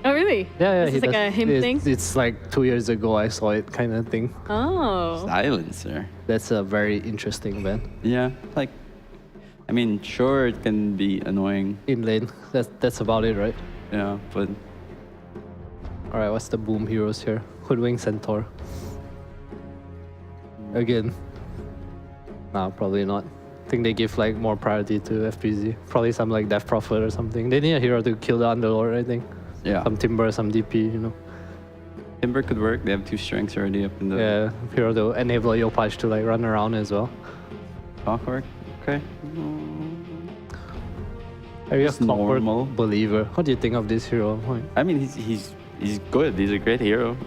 Speaker 3: Oh, really?
Speaker 5: Yeah,
Speaker 3: This
Speaker 5: he
Speaker 3: is like
Speaker 5: does.
Speaker 3: a him thing?
Speaker 5: It's like 2 years ago I saw it kind of thing.
Speaker 3: Oh.
Speaker 4: Silencer.
Speaker 5: That's a very interesting ban.
Speaker 4: Yeah, like, I mean, sure, it can be annoying,
Speaker 5: In lane, that's about it, right?
Speaker 4: yeah, but
Speaker 5: All right, what's the boom heroes here? Hoodwink Centaur. Again. Nah, probably not. I think they give like more priority to FPZ. Probably some like Death Prophet or something. They need a hero to kill the Underlord, I think.
Speaker 4: yeah,
Speaker 5: Some Timber, some DP, you know.
Speaker 4: Timber could work. They have 2 strengths already up in the
Speaker 5: Yeah, hero to enable Yopaj to like run around as well.
Speaker 4: clockwork. Okay.
Speaker 5: Are you a
Speaker 4: It's
Speaker 5: Clockwork
Speaker 4: normal.
Speaker 5: believer? What do you think of this hero? Like,
Speaker 4: I mean, he's good. He's a great hero.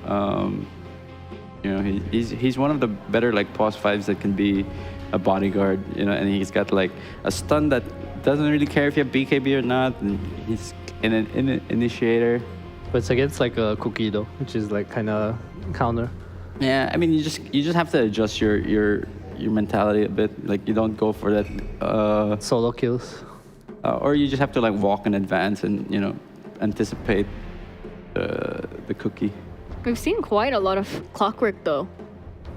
Speaker 4: You know, he's one of the better like pause 5s that can be a bodyguard. You know, and he's got like a stun that doesn't really care if you have BKB or not. And he's an initiator.
Speaker 5: But it's against like a Cookie though, which is like kind of counter.
Speaker 4: Yeah, I mean, you just have to adjust your mentality a bit. Like, you don't go for that.
Speaker 5: Solo kills.
Speaker 4: Or you just have to like walk in advance and, you know, anticipate the cookie.
Speaker 3: We've seen quite a lot of Clockwork though.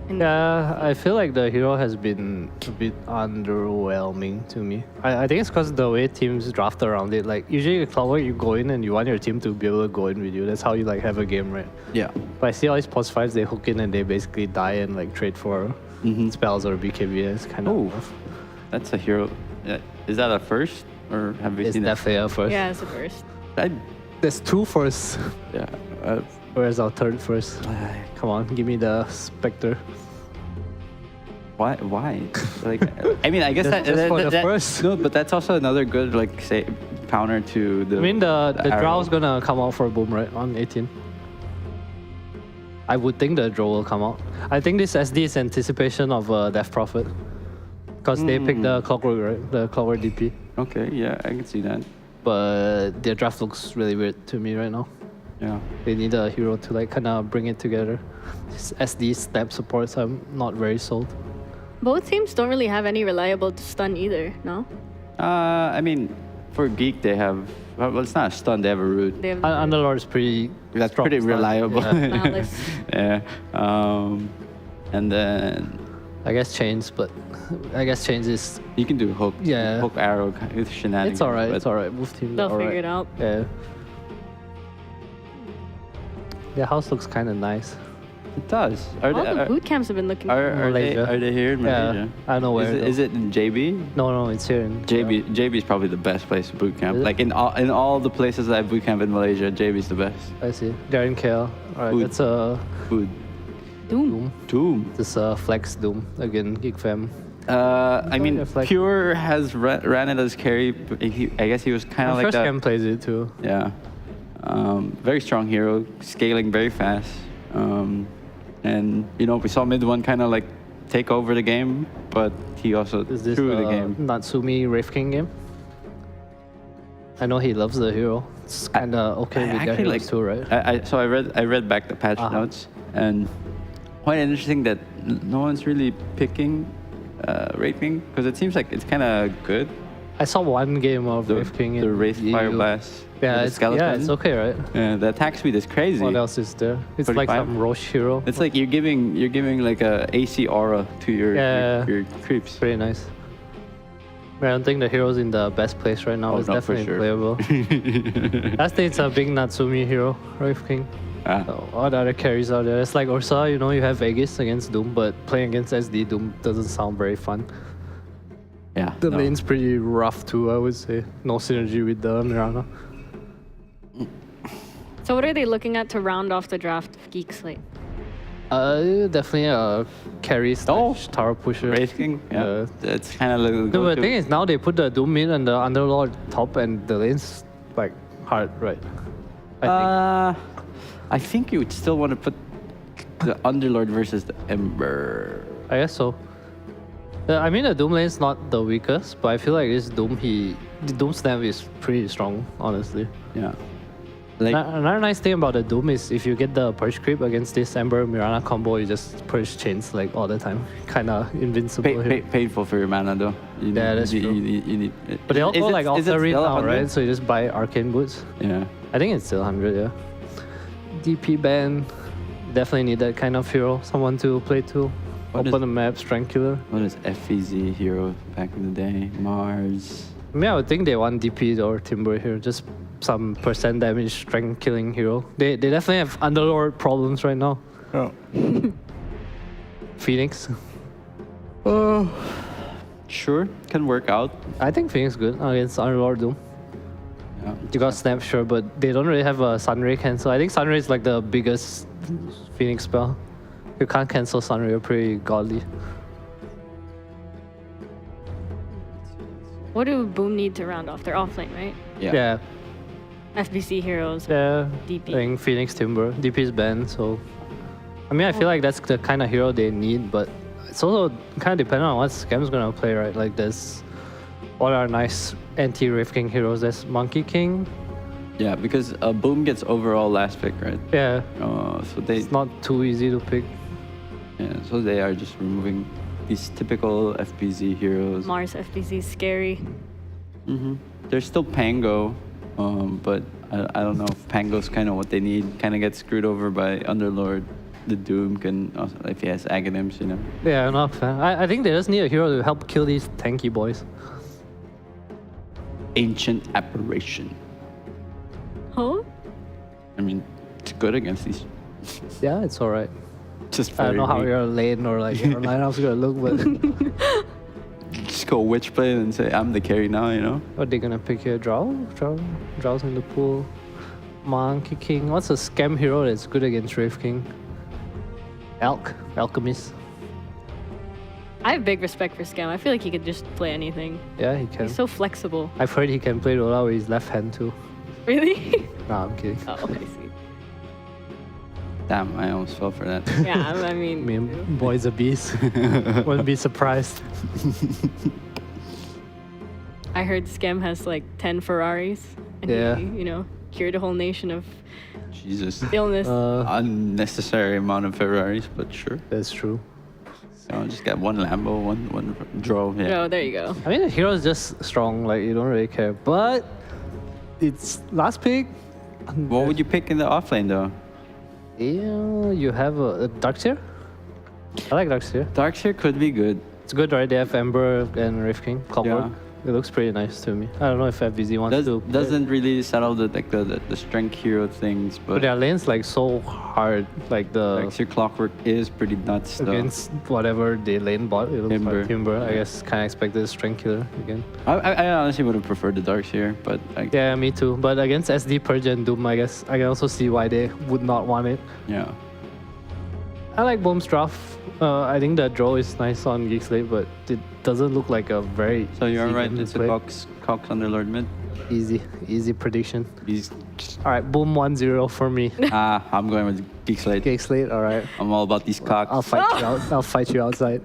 Speaker 5: Yeah, I feel like the hero has been a bit underwhelming to me. I think it's because the way teams draft around it. Like, usually with Clockwork, you go in and you want your team to be able to go in with you. That's how you like have a game, right?
Speaker 4: Yeah.
Speaker 5: But I see all these post 5s, they hook in and they basically die and like trade for spells or BKB. It's kind of
Speaker 4: Oh, that's a hero. Is that a first, or have we
Speaker 5: It's
Speaker 4: seen
Speaker 5: definitely a first.
Speaker 3: Yeah, it's the first.
Speaker 4: that?
Speaker 5: There's 2 firsts.
Speaker 4: Yeah.
Speaker 5: Where's our 3rd first? Come on, give me the Spectre.
Speaker 4: Why? Like, I mean, I guess
Speaker 5: Just for the first.
Speaker 4: No, but that's also another good like say counter to the.
Speaker 5: I mean, the
Speaker 4: arrow.
Speaker 5: Drow's gonna come out for boom, right? On 18. I would think the Drow will come out. I think this SD is anticipation of Death Prophet. Because they picked the Clockwork, right? The Clockwork DP.
Speaker 4: Okay, yeah, I can see that.
Speaker 5: But their draft looks really weird to me right now.
Speaker 4: Yeah.
Speaker 5: They need a hero to like kind of bring it together. This SD step supports, I'm not very sold.
Speaker 3: Both teams don't really have any reliable stun either, no?
Speaker 4: I mean, for Geek they have. Well, it's not a stun. They have a root.
Speaker 3: They have
Speaker 5: Underlord's pretty.
Speaker 4: That's
Speaker 5: strong
Speaker 4: pretty
Speaker 5: start.
Speaker 4: reliable.
Speaker 5: Yeah.
Speaker 3: Malice.
Speaker 4: Yeah. And then
Speaker 5: I guess chains, but I guess chains is
Speaker 4: You can do hook,
Speaker 5: Yeah.
Speaker 4: hook arrow with shenanigans.
Speaker 5: it's alright.
Speaker 4: but
Speaker 5: It's alright. Both teams
Speaker 3: They'll
Speaker 5: are alright.
Speaker 3: figure it out.
Speaker 5: Yeah. Their house looks kind of nice.
Speaker 4: It does.
Speaker 3: All the boot camps have been looking.
Speaker 4: Are they
Speaker 5: Malaysia.
Speaker 4: here in Malaysia?
Speaker 5: Yeah, I know where.
Speaker 4: Is it in JB?
Speaker 5: No, it's here in
Speaker 4: JB is probably the best place to boot camp.
Speaker 5: Is it?
Speaker 4: Like in all the places that I boot camp in Malaysia, JB's the best.
Speaker 5: I see. They're in KL. Alright,
Speaker 4: Food.
Speaker 5: that's a
Speaker 4: Food.
Speaker 3: Doom.
Speaker 4: Doom.
Speaker 5: this flex Doom again. Geek fam.
Speaker 4: I mean,
Speaker 5: It's like-
Speaker 4: Pure has ran it as carry. But I guess he was kind of like
Speaker 5: First
Speaker 4: that.
Speaker 5: game plays it too.
Speaker 4: Yeah. Very strong hero, scaling very fast. And we saw mid one kind of like take over the game, but he also
Speaker 5: Is this
Speaker 4: threw the game.
Speaker 5: Natsumi Wraith King game? I know he loves the hero. It's kind of okay with their heroes too, right?
Speaker 4: So I read back the patch notes, and quite interesting that no one's really picking Wraith King because it seems like it's kind of good.
Speaker 5: I saw one game of Wraith King.
Speaker 4: The
Speaker 5: in
Speaker 4: Wraith
Speaker 5: EU.
Speaker 4: Fire Blast.
Speaker 5: Yeah,
Speaker 4: with the
Speaker 5: it's okay, right?
Speaker 4: Yeah, the attack speed is crazy.
Speaker 5: What else is there? It's like
Speaker 4: 45?
Speaker 5: some Roche hero.
Speaker 4: It's like you're giving like a AC aura to your creeps.
Speaker 5: Pretty nice. I don't think the hero's in the best place right now.
Speaker 4: Oh,
Speaker 5: It's
Speaker 4: not for
Speaker 5: definitely
Speaker 4: sure.
Speaker 5: playable. I think it's a big Natsumi hero, Wraith King.
Speaker 4: Ah.
Speaker 5: So all the other carries out there. It's like Ursa, you have Aegis against Doom, but playing against SD Doom doesn't sound very fun.
Speaker 4: Yeah.
Speaker 5: The
Speaker 4: no.
Speaker 5: lane's pretty rough too, I would say. No synergy with the Mirana.
Speaker 3: So what are they looking at to round off the draft of Geek Slate?
Speaker 5: Definitely a carry slash tower pusher.
Speaker 4: Wraith King? Yeah. It's kind of like
Speaker 5: No, but the thing is now they put the Doom mid and the Underlord top and the lane's like hard, right?
Speaker 4: I think you would still want to put the Underlord versus the Ember.
Speaker 5: I guess so. I mean the Doom lane's not the weakest, but I feel like this Doom the Doom snap is pretty strong, honestly.
Speaker 4: Yeah. Like,
Speaker 5: Another nice thing about the Doom is if you get the purge creep against this Ember Mirana combo, you just purge chains like all the time. Kinda invincible here.
Speaker 4: painful for your mana though.
Speaker 5: That's true.
Speaker 4: You need,
Speaker 5: But they all go like
Speaker 4: is it
Speaker 5: off the read
Speaker 4: still
Speaker 5: now,
Speaker 4: 100?
Speaker 5: right? So you just buy arcane boots.
Speaker 4: Yeah.
Speaker 5: I think it's still 100, yeah. DP ban, definitely need that kind of hero, someone to play to.
Speaker 4: What
Speaker 5: Open
Speaker 4: is-
Speaker 5: the map, strength killer.
Speaker 4: What is FEZ hero back in the day? Mars.
Speaker 5: I mean, I would think they want DP or Timber here, just some percent damage strength killing hero. They definitely have Underlord problems right now.
Speaker 4: Oh.
Speaker 5: Phoenix.
Speaker 4: Sure, can work out.
Speaker 5: I think Phoenix good against Underlord Doom.
Speaker 4: Yeah.
Speaker 5: You got Snap, sure, but they don't really have a Sunray cancel. I think Sunray is like the biggest Phoenix spell. You can't cancel Sunray, you're pretty godly.
Speaker 3: What do Boom need to round off? They're offlane, right?
Speaker 5: Yeah.
Speaker 3: FBC heroes.
Speaker 5: Yeah.
Speaker 3: DP.
Speaker 5: I think Phoenix Timber. DP is banned, so. I mean, I feel like that's the kind of hero they need, but it's also kind of dependent on what Scam's gonna play, right? Like, there's. What are nice anti-Wraith King heroes? There's Monkey King.
Speaker 4: Yeah, because Boom gets overall last pick, right?
Speaker 5: Yeah.
Speaker 4: So they
Speaker 5: It's not too easy to pick.
Speaker 4: so they are just removing these typical FPZ heroes.
Speaker 3: Mars FBC is scary.
Speaker 4: There's still Pango, but I don't know if Pango's kind of what they need. Kind of gets screwed over by Underlord. The Doom can also, if he has Aghanims,
Speaker 5: Yeah, I'm not a fan. I think they just need a hero to help kill these tanky boys.
Speaker 4: Ancient Apparition.
Speaker 3: Huh?
Speaker 4: I mean, it's good against these.
Speaker 5: Yeah, it's alright.
Speaker 4: Just
Speaker 5: I don't know how
Speaker 4: weak.
Speaker 5: your lane or like your lineup's gonna look, but
Speaker 4: Just go witch play and say I'm the carry now.
Speaker 5: what they gonna pick here? Drow's in the pool. Monkey King. What's a scam hero that's good against Wraith King? Alchemist.
Speaker 3: I have big respect for Scam. I feel like he could just play anything.
Speaker 5: Yeah, he can.
Speaker 3: He's so flexible.
Speaker 5: I've heard he can play Lola with his left hand too.
Speaker 3: Really?
Speaker 5: Nah, I'm kidding.
Speaker 3: Oh, I see.
Speaker 4: Damn, I almost fell for that.
Speaker 3: Yeah, I
Speaker 5: I
Speaker 3: mean,
Speaker 5: mean, boy's a beast. Wouldn't be surprised.
Speaker 3: I heard Scam has like 10 Ferraris. And
Speaker 5: Yeah.
Speaker 3: he, cured a whole nation of
Speaker 4: Jesus.
Speaker 3: illness.
Speaker 4: Unnecessary amount of Ferraris, but sure.
Speaker 5: That's true.
Speaker 4: So just got one Lambo, one draw. Yeah.
Speaker 3: Oh, there you go.
Speaker 5: I mean, the hero is just strong. Like, you don't really care. But it's last pick.
Speaker 4: What would you pick in the offlane though?
Speaker 5: Yeah, you have a Dark Tier? I like Darkseer.
Speaker 4: Darkseer could be good.
Speaker 5: It's good, right? They have Ember and Rift King. Clockwork.
Speaker 4: Yeah.
Speaker 5: It looks pretty nice to me. I don't know if FBZ wants to.
Speaker 4: Doesn't really settle the strength hero things,
Speaker 5: But their lane's like so hard. Like the
Speaker 4: Darkseer Clockwork is pretty nuts though.
Speaker 5: against whatever they lane bot. It looks
Speaker 4: Timber.
Speaker 5: like Timber. I guess kind of expected a strength killer again.
Speaker 4: I honestly would have preferred the Darkseer, but
Speaker 5: Yeah, me too. But against SD, Purge, and Doom, I guess I can also see why they would not want it.
Speaker 4: yeah.
Speaker 5: I like Boom's draft. I think the draw is nice on Geek Slate, but it doesn't look like a very
Speaker 4: So you're
Speaker 5: easy
Speaker 4: right.
Speaker 5: game to
Speaker 4: It's a
Speaker 5: play.
Speaker 4: Cox Underlord mid.
Speaker 5: Easy prediction.
Speaker 4: He's
Speaker 5: All right, Boom 1-0 for me.
Speaker 4: I'm going with Geek Slate.
Speaker 5: Geek Slate, all right.
Speaker 4: I'm all about these cocks.
Speaker 5: I'll fight you out. I'll fight you outside.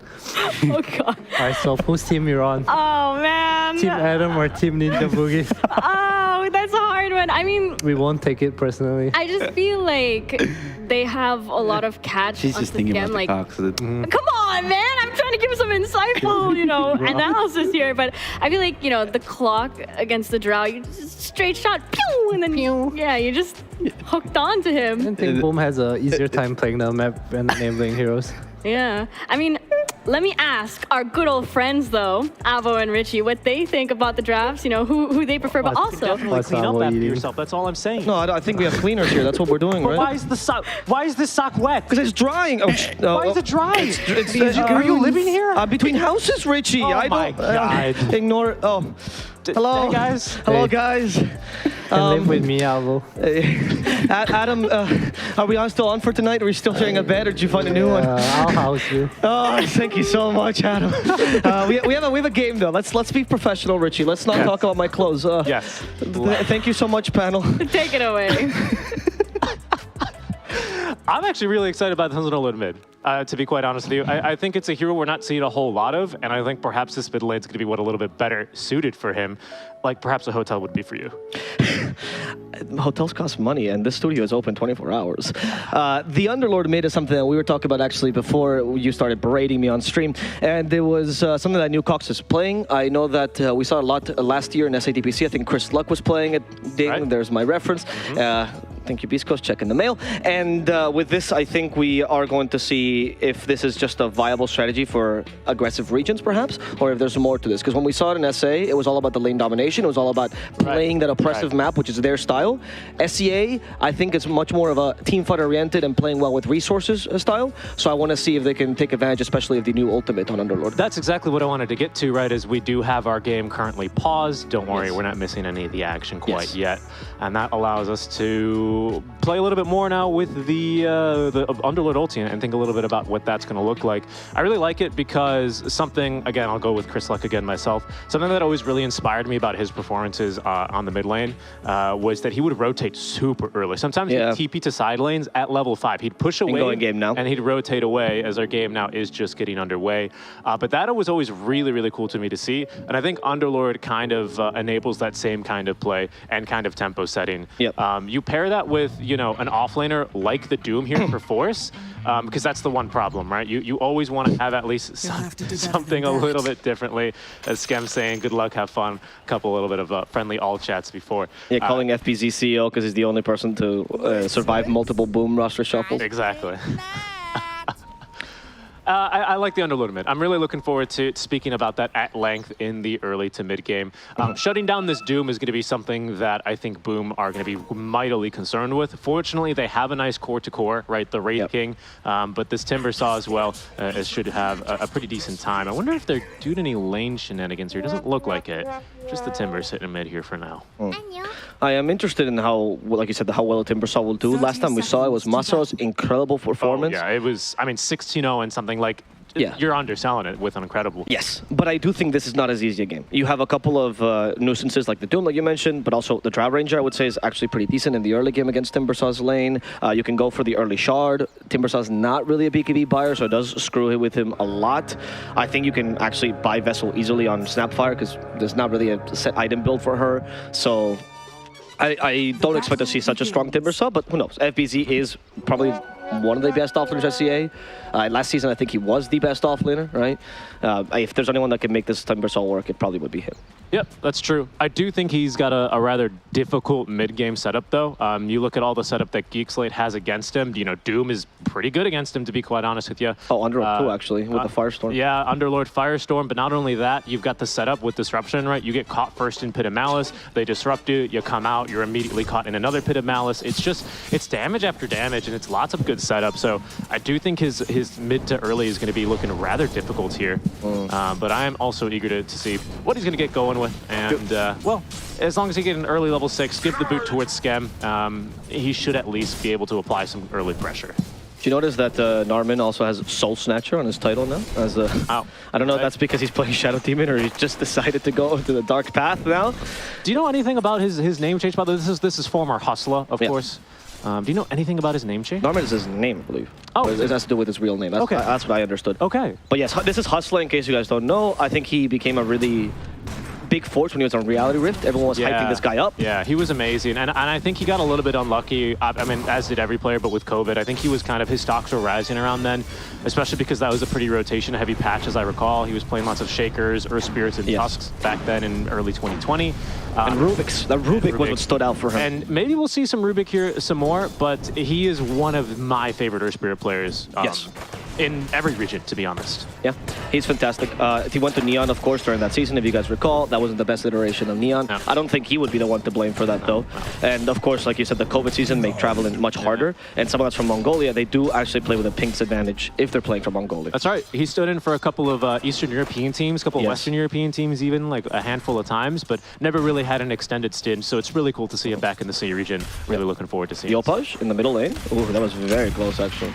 Speaker 3: Oh god.
Speaker 5: All right, so whose team you're on?
Speaker 3: Oh man.
Speaker 5: Team Adam or Team Ninja Boogie?
Speaker 3: Oh, that's a hard one. I mean,
Speaker 5: We won't take it personally.
Speaker 3: I just feel like they have a lot of catch
Speaker 4: She's
Speaker 3: on
Speaker 4: just
Speaker 3: the
Speaker 4: thinking
Speaker 3: game.
Speaker 4: about
Speaker 3: Like,
Speaker 4: the cocks.
Speaker 3: come on, man! I'm trying to give some insightful, analysis here. But I feel like, the clock against the Drow, you just straight shot, pew, and then yeah, you just hooked on to
Speaker 5: I
Speaker 3: him.
Speaker 5: think Boom has a easier time playing the map and enabling heroes.
Speaker 3: Yeah. I mean, let me ask our good old friends though, Avo and Richie, what they think about the drafts. Who they prefer, but also.
Speaker 7: Definitely
Speaker 5: What's
Speaker 7: clean up
Speaker 5: Avo
Speaker 7: after
Speaker 5: eating?
Speaker 7: yourself. That's all I'm saying.
Speaker 8: No, I think we have cleaners here. That's what we're doing,
Speaker 7: But
Speaker 8: right?
Speaker 7: why is the sock? Why is this sock wet?
Speaker 8: Because it's drying.
Speaker 7: Why is it dry? Are you living here?
Speaker 8: Between houses, Richie.
Speaker 7: Oh
Speaker 8: I
Speaker 7: my
Speaker 8: don't,
Speaker 7: God.
Speaker 8: Ignore. Oh, hello,
Speaker 7: Hey guys.
Speaker 8: Hello,
Speaker 5: Hey.
Speaker 8: guys.
Speaker 5: Can live with me, Avo.
Speaker 8: Adam, are we still on for tonight? Are we still sharing a bed, or did you find a new one?
Speaker 5: I'll house you.
Speaker 8: Oh, thank you so much, Adam. We have a game though. Let's be professional, Richie. Let's not talk about my clothes.
Speaker 7: Yes.
Speaker 8: Thank you so much, panel.
Speaker 3: Take it away.
Speaker 7: I'm actually really excited about the Underlord mid, to be quite honest with you. I think it's a hero we're not seeing a whole lot of, and I think perhaps this mid lane's going to be a little bit better suited for him, like perhaps a hotel would be for you.
Speaker 8: Hotels cost money, and this studio is open 24 hours. The Underlord mid is something that we were talking about actually before you started berating me on stream, and there was something that I knew Cox is playing. I know that we saw a lot last year in SATPC. I think Chris Luck was playing it. Ding,
Speaker 7: Right.
Speaker 8: There's my reference. Thank you, Beast Coast. Check in the mail. And with this, I think we are going to see if this is just a viable strategy for aggressive regions, perhaps, or if there's more to this. Because when we saw it in SA, it was all about the lane domination. It was all about playing that oppressive map, which is their style. SEA, I think, is much more of a team fight-oriented and playing well with resources style. So I want to see if they can take advantage, especially of the new ultimate on Underlord.
Speaker 7: That's exactly what I wanted to get to, right, is we do have our game currently paused. Don't worry, we're not missing any of the action quite yet. And that allows us to play a little bit more now with the Underlord ulti and think a little bit about what that's going to look like. I really like it because something, again, I'll go with Chris Luck again myself, something that always really inspired me about his performances on the mid lane was that he would rotate super early. Sometimes he'd TP to side lanes at level 5. He'd push away
Speaker 8: going game now.
Speaker 7: and he'd rotate away as our game now is just getting underway. But that was always really, really cool to me to see. And I think Underlord kind of enables that same kind of play and kind of tempo setting.
Speaker 8: Yep.
Speaker 7: You pair that with, an offlaner like the Doom here for Force, because that's the one problem, right? You always want to have at least something a little bit differently. As Skem's saying, good luck, have fun. A couple little bit of friendly all chats before.
Speaker 8: Yeah, calling FPZ CEO because he's the only person to survive multiple Boom roster shuffles.
Speaker 7: Exactly. I like the Underlord mid. I'm really looking forward to speaking about that at length in the early to mid game. Shutting down this Doom is going to be something that I think Boom are going to be mightily concerned with. Fortunately, they have a nice core to core, right? The Wraith King, but this Timber Saw as well should have a pretty decent time. I wonder if they're doing any lane shenanigans here. It doesn't look like it. Just the Timber sitting mid here for now.
Speaker 8: I am interested in how, like you said, how well Timber Saw will do. Last time we saw it was Masao's incredible performance.
Speaker 7: Oh, yeah, it was, 16-0 and something like, you're underselling it with an incredible.
Speaker 8: Yes, but I do think this is not as easy a game. You have a couple of nuisances like the Doom, like you mentioned, but also the Drow Ranger, I would say, is actually pretty decent in the early game against Timbersaw's lane. You can go for the early Shard. Timbersaw's not really a BKB buyer, so it does screw with him a lot. I think you can actually buy Vessel easily on Snapfire because there's not really a set item build for her. So I don't expect to see such a strong Timbersaw, but who knows? FBZ is probably one of the best offlaners at CA. Last season, I think he was the best offlaner, right? If there's anyone that can make this Timbersaw work, it probably would be him.
Speaker 7: Yep, that's true. I do think he's got a rather difficult mid-game setup, though. You look at all the setup that Geek Slate has against him. You know, Doom is pretty good against him, to be quite honest with you.
Speaker 8: Oh, Underlord too, actually, with the Firestorm.
Speaker 7: Yeah, Underlord Firestorm, but not only that, you've got the setup with Disruption, right? You get caught first in Pit of Malice, they disrupt you, you come out, you're immediately caught in another Pit of Malice. It's damage after damage, and it's lots of good setup. So I do think his mid to early is going to be looking rather difficult here. But I am also eager to see what he's going to get going with. And, well, as long as he get an early level 6, give the boot towards Skem, he should at least be able to apply some early pressure.
Speaker 8: Do you notice that Narman also has Soul Snatcher on his title now? As I don't know if that's because he's playing Shadow Demon or he just decided to go to the dark path now.
Speaker 7: Do you know anything about his name change? By the way, this is former Hustler, of course. Do you know anything about his name change?
Speaker 8: Narman is his name, I believe.
Speaker 7: Oh.
Speaker 8: It has to do with his real name. That's,
Speaker 7: okay.
Speaker 8: That's what I understood.
Speaker 7: Okay.
Speaker 8: But yes, this is Hustler, in case you guys don't know. I think he became a really big force when he was on Reality Rift. Everyone was hyping this guy up.
Speaker 7: Yeah, he was amazing. And I think he got a little bit unlucky. I mean, as did every player, but with COVID, I think he was kind of, his stocks were rising around then, especially because that was a pretty rotation-heavy patch, as I recall. He was playing lots of Shakers, Earth Spirits, and Tusks back then in early 2020.
Speaker 8: And Rubik's. That Rubik was what stood out for him.
Speaker 7: And maybe we'll see some Rubik here some more, but he is one of my favorite Earth Spirit players. In every region, to be honest.
Speaker 8: Yeah, he's fantastic. He went to Neon, of course, during that season. If you guys recall, that wasn't the best iteration of Neon. I don't think he would be the one to blame for that, though. And of course, like you said, the COVID season made traveling much harder. And someone that's from Mongolia, they do actually play with a pinks advantage if they're playing from Mongolia.
Speaker 7: That's right. He stood in for a couple of Eastern European teams, a couple of Western European teams, even like a handful of times, but never really had an extended stint. So it's really cool to see him back in the C region. Really looking forward to seeing it.
Speaker 8: Yopaj in the middle lane. Ooh, that was very close, actually.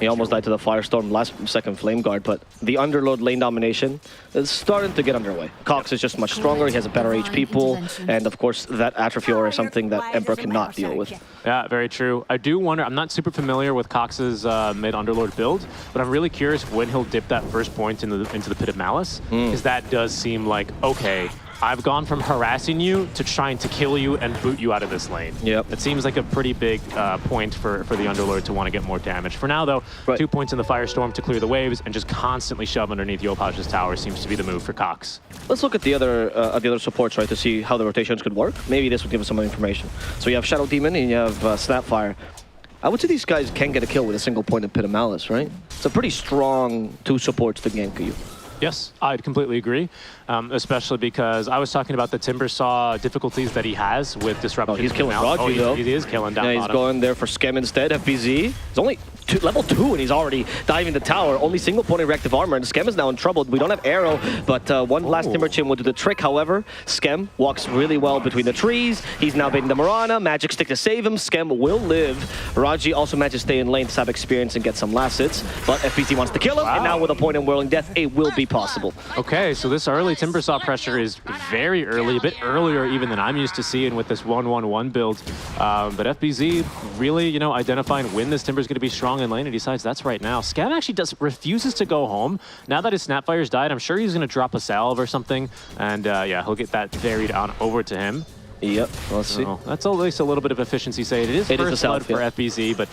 Speaker 8: He almost died to the Firestorm last second Flame Guard, but the Underlord lane domination is starting to get underway. Cox is just much stronger, he has a better HP pool, and of course that Atrophy Aura is something that Emperor cannot deal with.
Speaker 7: Yeah, very true. I do wonder, I'm not super familiar with Cox's mid-Underlord build, but I'm really curious when he'll dip that first point into the Pit of Malice, because that does seem like, okay, I've gone from harassing you to trying to kill you and boot you out of this lane.
Speaker 8: Yep.
Speaker 7: It seems like a pretty big point for the Underlord to want to get more damage. For now, though, 2 points in the Firestorm to clear the waves and just constantly shove underneath Yopaj's tower seems to be the move for Cox.
Speaker 8: Let's look at the other supports, right, to see how the rotations could work. Maybe this would give us some information. So you have Shadow Demon and you have Snapfire. I would say these guys can get a kill with a single point in Pit of Malice, right? It's a pretty strong 2 supports to gank you.
Speaker 7: Yes, I'd completely agree, especially because I was talking about the Timbersaw difficulties that he has with Disruption.
Speaker 8: Oh, he's killing Raji, though.
Speaker 7: He is killing down
Speaker 8: bottom. He's going there for Skem instead, FBZ. It's only level 2 and he's already diving the tower. Only single point in reactive armor, and Skem is now in trouble. We don't have arrow, but one last Timberchin will do the trick. However, Skem walks really well between the trees. He's now baiting the Mirana. Magic Stick to save him. Skem will live. Raji also manages to stay in lane to have experience and get some last hits, but FBZ wants to kill him, and now with a point in Whirling Death, it will be possible.
Speaker 7: Okay, so this early Timbersaw pressure is very early, a bit earlier even than I'm used to seeing with this 1-1-1 build. But FBZ really, you know, identifying when this Timber's going to be strong in lane, and decides that's right now. Skem actually refuses to go home. Now that his Snapfire's died, I'm sure he's going to drop a salve or something, and yeah, he'll get that varied on over to him.
Speaker 8: Yep, let's see.
Speaker 7: That's at least a little bit of efficiency save. It is first blood for FBZ, but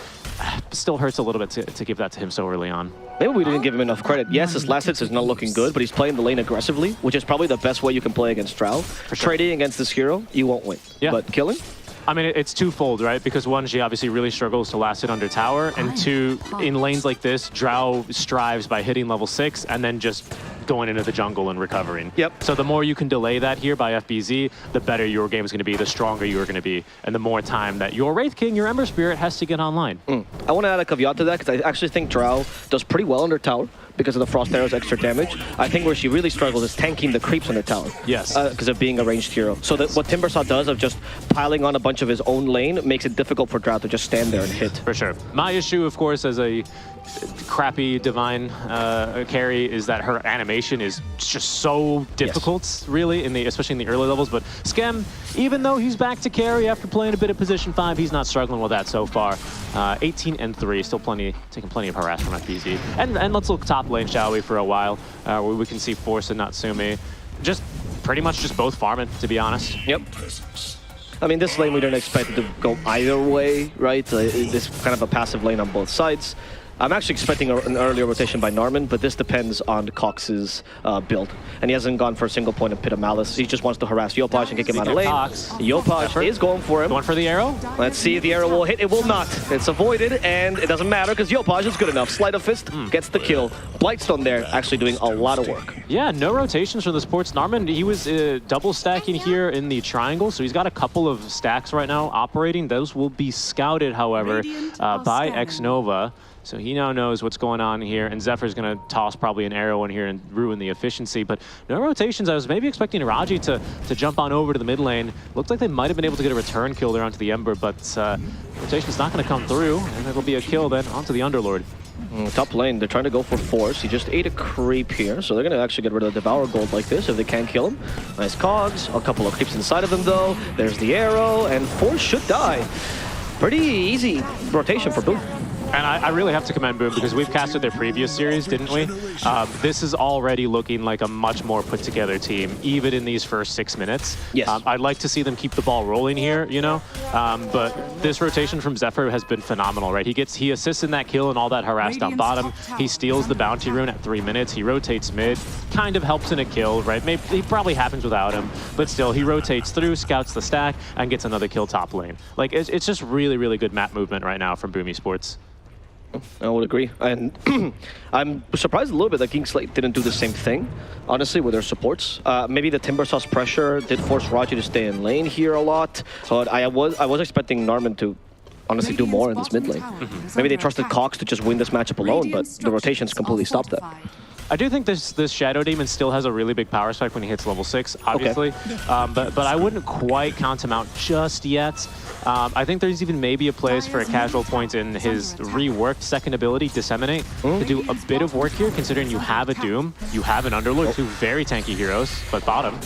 Speaker 7: still hurts a little bit to give that to him so early on.
Speaker 8: Maybe we didn't give him enough credit. Yes, his last hits is not looking good, but he's playing the lane aggressively, which is probably the best way you can play against Drow. Trading against this hero, you won't win.
Speaker 7: Yeah.
Speaker 8: But killing?
Speaker 7: I mean, it's twofold, right? Because one, she obviously really struggles to last hit under tower, and two, in lanes like this, Drow strives by hitting level 6 and then just going into the jungle and recovering.
Speaker 8: Yep.
Speaker 7: So the more you can delay that here by FBZ, the better your game is going to be, the stronger you're going to be, and the more time that your Wraith King, your Ember Spirit, has to get online.
Speaker 8: I want to add a caveat to that, because I actually think Drow does pretty well under tower because of the Frost Arrow's extra damage. I think where she really struggles is tanking the creeps on the tower.
Speaker 7: Yes.
Speaker 8: Because of being a ranged hero. So what Timbersaw does of just piling on a bunch of his own lane makes it difficult for Drow to just stand there and hit.
Speaker 7: For sure. My issue, of course, as a crappy divine carry is that her animation is just so difficult, really, especially in the early levels. But Skem, even though he's back to carry after playing a bit of position 5, he's not struggling with that so far. 18-3, still taking plenty of harass from FBZ. And let's look top lane, shall we, for a while, where we can see Force and Natsumi just pretty much just both farming, to be honest.
Speaker 8: Yep. I mean, this lane we don't expect it to go either way, right? This kind of a passive lane on both sides. I'm actually expecting an earlier rotation by Narman, but this depends on Cox's build. And he hasn't gone for a single point of Pit of Malice. He just wants to harass Yopaj and kick him out of lane. Yopaj is going for him.
Speaker 7: Going for the arrow?
Speaker 8: Let's see if the arrow will hit. It will not. It's avoided, and it doesn't matter because Yopaj is good enough. Sleight of Fist gets the kill. Blightstone there actually doing a lot of work.
Speaker 7: Yeah, no rotations for the Sports. Narman, he was double stacking here in the triangle, so he's got a couple of stacks right now operating. Those will be scouted, however, by Xnova. So he now knows what's going on here, and Zephyr's going to toss probably an arrow in here and ruin the efficiency. But no rotations. I was maybe expecting Raji to jump on over to the mid lane. Looked like they might have been able to get a return kill there onto the Ember, but rotation's not going to come through, and it'll be a kill then onto the Underlord.
Speaker 8: Top lane, they're trying to go for Force. He just ate a creep here, so they're going to actually get rid of the Devour Gold like this if they can't kill him. Nice cogs, a couple of creeps inside of them though. There's the arrow, and Force should die. Pretty easy rotation for Boom.
Speaker 7: And I really have to commend Boom because we've casted their previous series, didn't we? This is already looking like a much more put together team, even in these first 6 minutes.
Speaker 8: Yes.
Speaker 7: I'd like to see them keep the ball rolling here, you know? But this rotation from Zephyr has been phenomenal, right? He assists in that kill and all that harass down bottom. He steals the bounty rune at 3 minutes. He rotates mid, kind of helps in a kill, right? Maybe he probably happens without him, but still, he rotates through, scouts the stack, and gets another kill top lane. Like, it's just really, really good map movement right now from Boom Esports.
Speaker 8: I would agree. And I'm surprised a little bit that Geek Slate didn't do the same thing, honestly, with their supports. Maybe the Timber Sauce pressure did force Raji to stay in lane here a lot, but I was expecting Narman to honestly do more in this mid lane. Maybe they trusted Cox to just win this matchup alone, but the rotations completely stopped that.
Speaker 7: I do think this Shadow Demon still has a really big power spike when he hits level 6, obviously.
Speaker 8: Okay.
Speaker 7: But I wouldn't quite count him out just yet. I think there's even maybe a place for a casual point in his reworked second ability, Disseminate, to do a bit of work here, considering you have a Doom, you have an Underlord, two very tanky heroes, but bottom.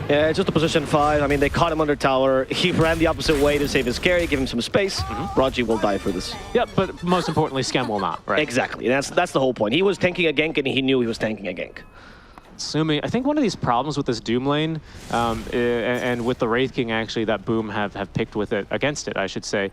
Speaker 8: Yeah, it's just a position 5. I mean, they caught him under tower. He ran the opposite way to save his carry, give him some space. Raji will die for this.
Speaker 7: Yeah, but most importantly, Skem will not, right?
Speaker 8: Exactly. That's the whole point. He was tanking a gank, and he knew he was tanking a gank.
Speaker 7: Assuming, I think one of these problems with this Doom lane, and with the Wraith King actually that Boom have picked with it, against it, I should say,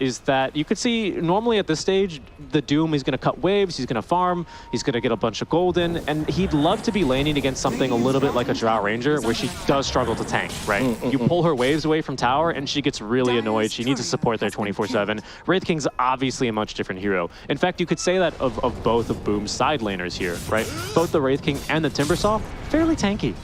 Speaker 7: is that you could see normally at this stage, the Doom is going to cut waves, he's going to farm, he's going to get a bunch of gold in, and he'd love to be laning against something a little bit like a Drow Ranger, where she does struggle to tank, right? You pull her waves away from tower, and she gets really annoyed. She needs to support there 24/7. Wraith King's obviously a much different hero. In fact, you could say that of both of Boom's side laners here, right? Both the Wraith King and the Timber fairly tanky.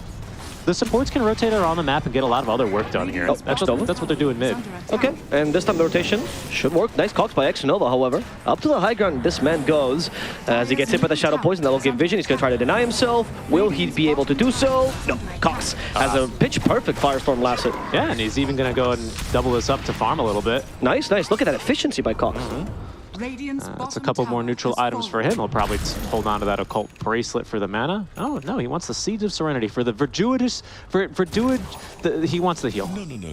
Speaker 7: The supports can rotate around the map and get a lot of other work done here. That's what they're doing mid.
Speaker 8: Okay, and this time the rotation should work. Nice cox by Xnova, however. Up to the high ground this man goes. As he gets hit by the Shadow Poison, that will give vision. He's going to try to deny himself. Will he be able to do so? No. Cox has a pitch-perfect Firestorm last hit.
Speaker 7: Yeah, and he's even going to go and double this up to farm a little bit.
Speaker 8: Nice, nice. Look at that efficiency by Cox.
Speaker 7: That's a couple more neutral items for him. He'll probably hold on to that occult bracelet for the mana. Oh, no, he wants the Seeds of Serenity for the Verduidus. He wants the heal. No.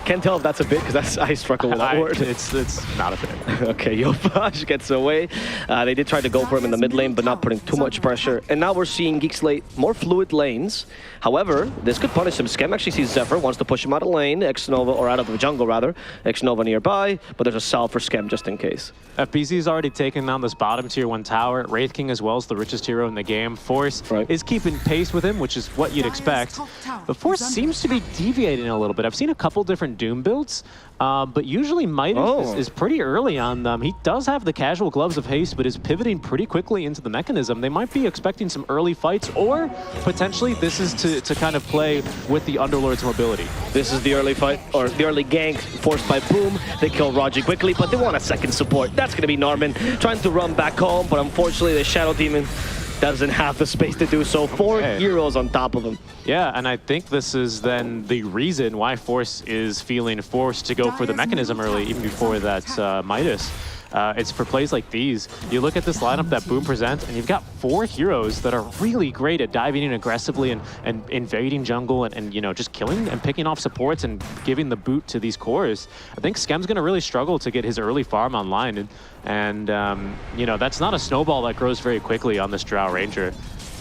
Speaker 8: Can't tell if that's a bit, because I struggle with that word.
Speaker 7: It's not a bit.
Speaker 8: Okay, Yopaj gets away. They did try to go for him in the mid lane, but not putting too much pressure. And now we're seeing Geek Slate more fluid lanes. However, this could punish him. Skem actually sees Zephyr, wants to push him out of lane, Xnova, or out of the jungle rather. Xnova nearby, but there's a salve for Skem just in case.
Speaker 7: FBZ's already taken down this bottom tier 1 tower. Wraith King as well is the richest hero in the game. Force is keeping pace with him, which is what you'd expect. But Force seems to be deviating a little bit. I've seen a couple different Doom builds, but usually Midas is pretty early on them. He does have the casual gloves of haste, but is pivoting pretty quickly into the mechanism. They might be expecting some early fights, or potentially this is to kind of play with the Underlord's mobility.
Speaker 8: This is the early fight, or the early gank forced by Boom. They kill Raji quickly, but they want a second support. That's going to be Narman trying to run back home, but unfortunately the Shadow Demon doesn't have the space to do so. 4 heroes on top of him.
Speaker 7: Yeah, and I think this is then the reason why Force is feeling forced to go for the mechanism early, even before that Midas. It's for plays like these. You look at this lineup that Boom presents, and you've got 4 heroes that are really great at diving in aggressively and invading jungle and you know, just killing and picking off supports and giving the boot to these cores. I think Skem's going to really struggle to get his early farm online, and you know, that's not a snowball that grows very quickly on this Drow Ranger.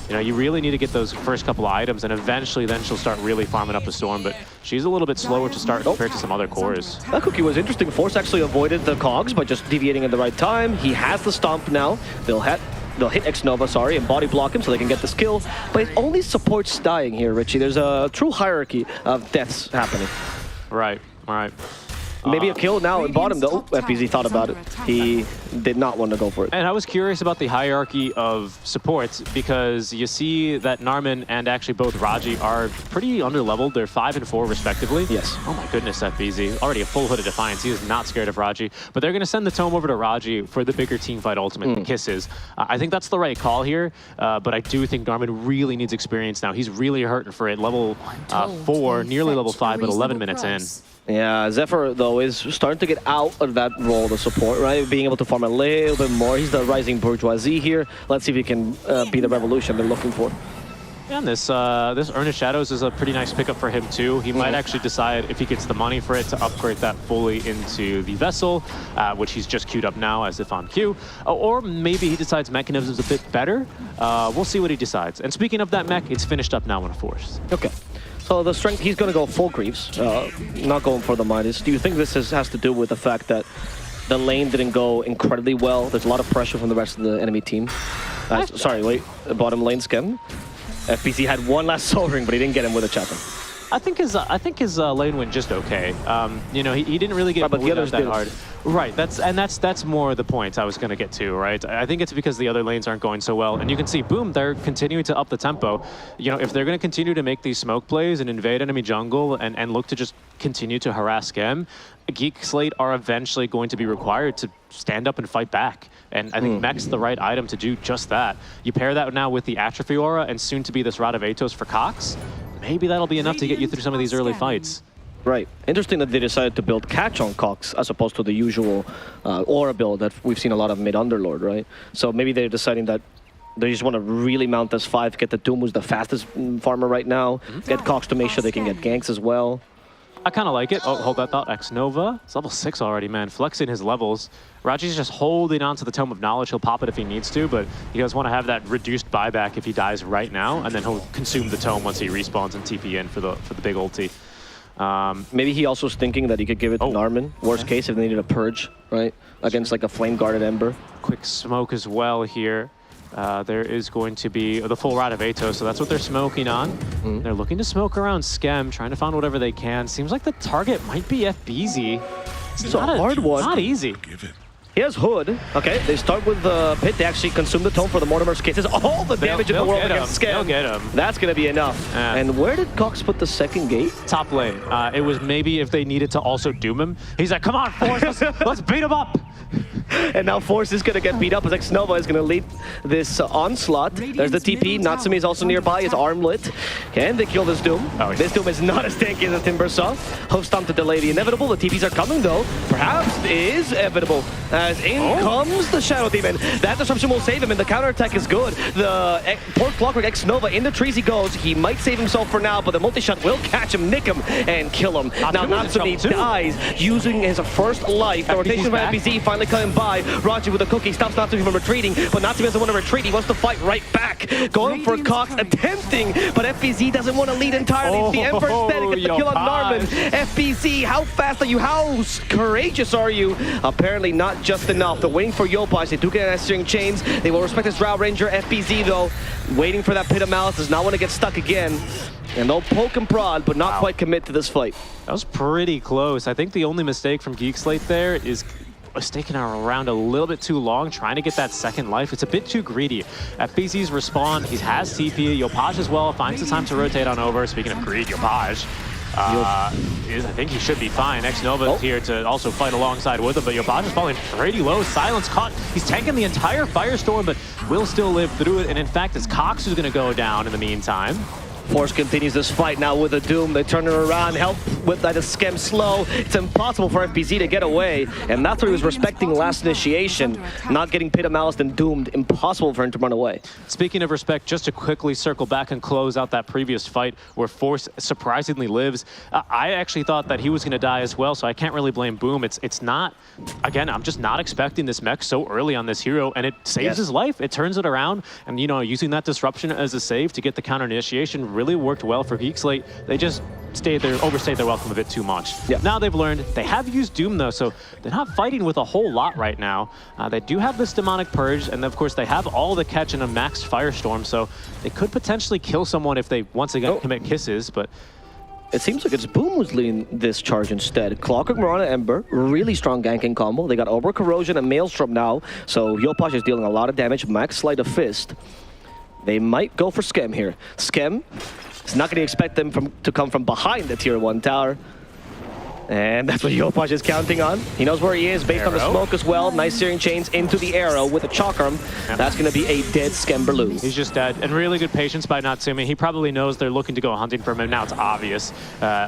Speaker 7: You know, you really need to get those first couple of items, and eventually then she'll start really farming up the Storm, but she's a little bit slower to start compared to some other cores.
Speaker 8: That cookie was interesting. Force actually avoided the cogs by just deviating at the right time. He has the stomp now. They'll hit X-Nova, sorry, and body block him so they can get this kill. But it only supports dying here, Richie. There's a true hierarchy of deaths happening.
Speaker 7: Right, all right.
Speaker 8: Maybe a kill now at bottom, though. FBZ thought about it. He did not want to go for it.
Speaker 7: And I was curious about the hierarchy of supports because you see that Narman and actually both Raji are pretty underleveled. They're 5 and 4 respectively.
Speaker 8: Yes.
Speaker 7: Oh my goodness, FBZ. Already a full hooded Defiance. He is not scared of Raji. But they're going to send the tome over to Raji for the bigger teamfight ultimate, the Kisses. I think that's the right call here. But I do think Narman really needs experience now. He's really hurting for it. Level 4, nearly level 5, but 11 minutes in.
Speaker 8: Yeah, Zephyr, though, is starting to get out of that role of support, right? Being able to farm a little bit more. He's the rising bourgeoisie here. Let's see if he can be the revolution they're looking for.
Speaker 7: And this Earnest Shadows is a pretty nice pickup for him, too. He might actually decide, if he gets the money for it, to upgrade that fully into the Vessel, which he's just queued up now as if on queue. Or maybe he decides Mechanism's a bit better. We'll see what he decides. And speaking of that mech, it's finished up now on a Force.
Speaker 8: Okay. So the strength, he's going to go full Greaves, not going for the Midas. Do you think this has to do with the fact that the lane didn't go incredibly well? There's a lot of pressure from the rest of the enemy team. Sorry, wait, bottom lane Skem. FPC had one last Soul Ring, but he didn't get him with a Chatham.
Speaker 7: I think his lane went just okay. You know, he didn't really get bullied out that hard. Right, that's more the point I was going to get to, right? I think it's because the other lanes aren't going so well, and you can see, boom, they're continuing to up the tempo. You know, if they're going to continue to make these smoke plays and invade enemy jungle and look to just continue to harass Skem, Geek Slate are eventually going to be required to stand up and fight back. And I think Mech's the right item to do just that. You pair that now with the Atrophy Aura and soon to be this Rod of Atos for Cox, maybe that'll be enough to get you through some of these early fights.
Speaker 8: Right. Interesting that they decided to build catch on Cox as opposed to the usual Aura build that we've seen a lot of mid-Underlord, right? So maybe they're deciding that they just want to really mount this 5, get the Doom, who's the fastest farmer right now, get Cox to make sure they can get ganks as well.
Speaker 7: I kind of like it. Oh, hold that thought. X-Nova. It's level 6 already, man. Flexing his levels. Raji's just holding on to the Tome of Knowledge. He'll pop it if he needs to, but he does want to have that reduced buyback if he dies right now, and then he'll consume the Tome once he respawns and TP in for the big ulti.
Speaker 8: Maybe he also is thinking that he could give it to Narman. Worst case, if they needed a purge, right? Against like a flame-guarded Ember.
Speaker 7: Quick smoke as well here. There is going to be the full Rod of Atos, so that's what they're smoking on. They're looking to smoke around Skem, trying to find whatever they can. Seems like the target might be FBZ.
Speaker 8: It's a hard one.
Speaker 7: Not easy.
Speaker 8: He has Hood. Okay, they start with the Pit. They actually consume the Tome for the Mortimer's Kisses. All the damage in the world against Skem.
Speaker 7: They'll get him.
Speaker 8: That's going to be enough.
Speaker 7: Yeah.
Speaker 8: And where did Cox put the second gate?
Speaker 7: Top lane. It was maybe if they needed to also doom him. He's like, come on, Force, let's beat him up.
Speaker 8: And now Force is going to get beat up as X-Nova is going to lead this onslaught. There's the TP. Natsumi is also nearby. His arm lit. Can they kill this Doom? This Doom is not as tanky as Timber saw. Hoof stomp to delay the inevitable. The TPs are coming though. Perhaps is inevitable. As in comes the Shadow Demon. That disruption will save him and the counterattack is good. The Port Clockwork X-Nova in the trees he goes. He might save himself for now, but the multi-shot will catch him, nick him, and kill him. Now Natsumi dies using his first life. The rotation by FBZ finally coming by. Raji with a cookie stops Natsumi from retreating, but Natsumi doesn't want to retreat. He wants to fight right back. Going for Cox, attempting, but FBZ doesn't want to lead entirely. It's the Emperor's dead. He gets the kill on Narman. FBZ, how fast are you? How courageous are you? Apparently not just enough. They're waiting for Yopaj. They do get answering chains. They will respect this Drow Ranger. FBZ, though, waiting for that Pit of Malice, does not want to get stuck again. And they'll poke and prod, but not quite commit to this fight.
Speaker 7: That was pretty close. I think the only mistake from Geek Slate there is sticking around a little bit too long, trying to get that second life. It's a bit too greedy. FBZ's respawn, he has TP. Yopaj as well finds the time to rotate on over. Speaking of greed, Yopaj, I think he should be fine. X-Nova is here to also fight alongside with him, but Yopaj is falling pretty low. Silence caught. He's tanking the entire Firestorm, but will still live through it. And in fact, it's Cox who's going to go down in the meantime.
Speaker 8: Force continues this fight now with a Doom. They turn it around, help with that Schem slow. It's impossible for FBZ to get away. And that's where he was respecting last initiation. Not getting Pit of Malice and doomed. Impossible for him to run away.
Speaker 7: Speaking of respect, just to quickly circle back and close out that previous fight where Force surprisingly lives, I actually thought that he was going to die as well, so I can't really blame Boom. It's not, again, I'm just not expecting this mech so early on this hero, and it saves his life. It turns it around, and you know, using that disruption as a save to get the counter initiation really worked well for Geek Slate. They just overstayed their welcome a bit too much. Now they've learned. They have used Doom though, so they're not fighting with a whole lot right now. They do have this Demonic Purge, and of course they have all the catch in a maxed Firestorm, so they could potentially kill someone if they once again commit kisses, but
Speaker 8: it seems like it's Boom who's leading this charge instead. Clockwork Mirana Ember, really strong ganking combo. They got Over Corrosion and Maelstrom now, so Yopaj is dealing a lot of damage. Max Sleight of Fist. They might go for Schem here. Schem is not going to expect them to come from behind the Tier 1 tower. And that's what Yopaj is counting on. He knows where he is based on the smoke as well. Nice Searing Chains into the arrow with a Chalk Arm. That's going to be a dead Skemberloo.
Speaker 7: He's just dead. And really good patience by Natsumi. He probably knows they're looking to go hunting for him. Now it's obvious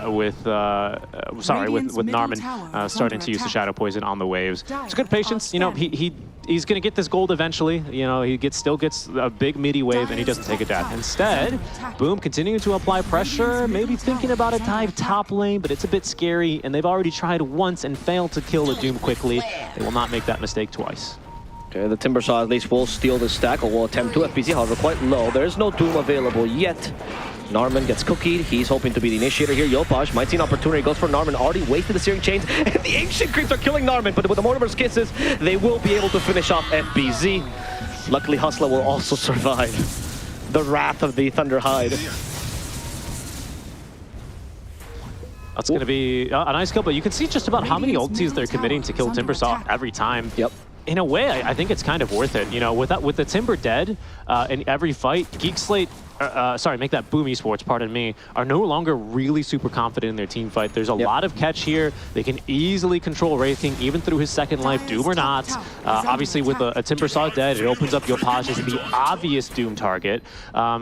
Speaker 7: with Narman starting to use the Shadow Poison on the waves. It's good patience. You know, he's going to get this gold eventually. You know, he still gets a big meaty wave and he doesn't take a death. Instead, Boom continuing to apply pressure, maybe thinking about a dive top lane, but it's a bit scary. And they've already tried once and failed to kill the Doom quickly. They will not make that mistake twice.
Speaker 8: Okay, the Timbersaw at least will steal this stack, or will attempt to. FBZ, however, quite low. There's no Doom available yet. Narman gets cookied. He's hoping to be the initiator here. Yopaj might see an opportunity. Goes for Narman. Already wasted the Searing Chains. And the Ancient Creeps are killing Narman. But with the Mortimer's Kisses, they will be able to finish off FBZ. Luckily, Hustler will also survive the wrath of the Thunderhide.
Speaker 7: That's going to be a nice kill, but you can see just about how many ultis they're committing to kill Timbersaw every time. In a way, I think it's kind of worth it. You know, with the Timber dead in every fight, Geek Slate, make that Boom Esports, pardon me, are no longer really super confident in their team fight. There's a lot of catch here. They can easily control Wraith King even through his second life, Doom or not. Obviously, with a Timbersaw dead, it opens up Yopaj as the obvious Doom target.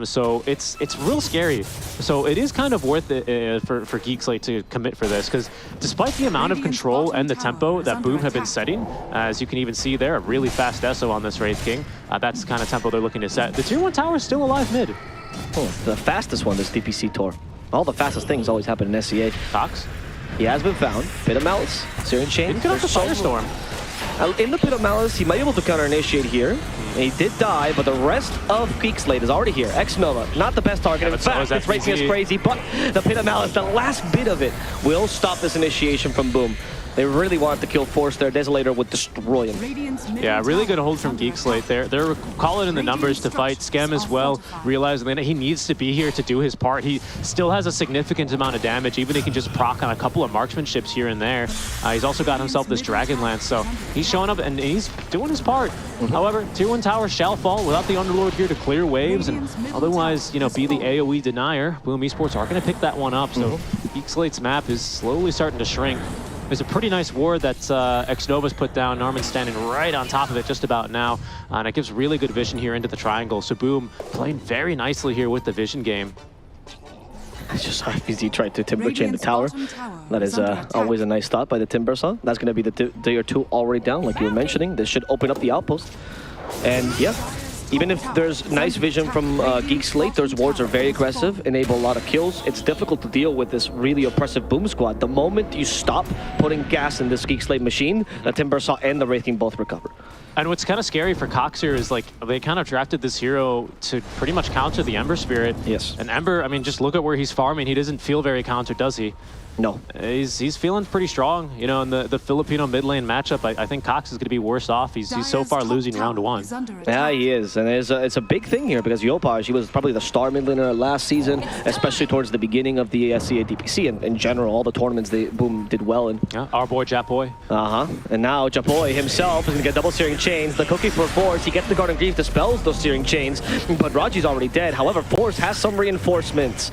Speaker 7: So it's real scary. So it is kind of worth it for Geek Slate to commit for this, because despite the amount of control and the tempo that Boom have been setting, as you can even see there, a really fast Esso on this Wraith King. That's the kind of tempo they're looking to set. The Tier 1 tower is still alive mid.
Speaker 8: Oh, the fastest one, this DPC tour. All the fastest things always happen in SCA.
Speaker 7: Cox?
Speaker 8: He has been found. Pit of Malice, Searing Chain.
Speaker 7: Didn't get off the Firestorm.
Speaker 8: In the Pit of Malice, he might be able to counter-initiate here. He did die, but the rest of Geek Slate is already here. X-Nova, not the best target. In fact, it's racing is crazy, but the Pit of Malice, the last bit of it, will stop this initiation from Boom. They really wanted to kill Force there. Desolator would destroy him.
Speaker 7: Yeah, really good hold from Geek Slate. They're calling in the numbers to fight Schem as well, realizing that he needs to be here to do his part. He still has a significant amount of damage, even if he can just proc on a couple of marksmanships here and there. He's also got himself this Dragon Lance, so he's showing up and he's doing his part. However, Tier 1 tower shall fall without the Underlord here to clear waves, and otherwise, you know, be the AoE denier. Boom Esports are going to pick that one up, so Geek Slate's map is slowly starting to shrink. There's a pretty nice ward that X-Nova's put down. Narman's standing right on top of it just about now. And it gives really good vision here into the triangle. So Boom playing very nicely here with the vision game.
Speaker 8: It's just FBZ tried to Timber Chain the tower. That is always a nice thought by the Timbersaw. That's going to be the Tier 2 already down, like you were mentioning. This should open up the outpost. And yeah, even if there's nice vision from Geek Slate, those wards are very aggressive, enable a lot of kills. It's difficult to deal with this really oppressive Boom squad. The moment you stop putting gas in this Geek Slate machine, the Timbersaw and the Wraith King both recover.
Speaker 7: And what's kind of scary for Cox here is, like, they kind of drafted this hero to pretty much counter the Ember Spirit.
Speaker 8: Yes.
Speaker 7: And Ember, I mean, just look at where he's farming. He doesn't feel very countered, does he?
Speaker 8: No.
Speaker 7: He's feeling pretty strong. You know, in the Filipino mid lane matchup, I think Cox is going to be worse off. He's so far losing round 1.
Speaker 8: Yeah, he is. And it's a big thing here because Yopaj, he was probably the star mid laner last season, especially towards the beginning of the SCA DPC. And in general, all the tournaments Boom did well in.
Speaker 7: Yeah, our boy Japoy.
Speaker 8: And now Japoy himself is going to get double Searing Chains. The cookie for Force, he gets the Garden Grief, dispels those Searing Chains, but Raji's already dead. However, Force has some reinforcements.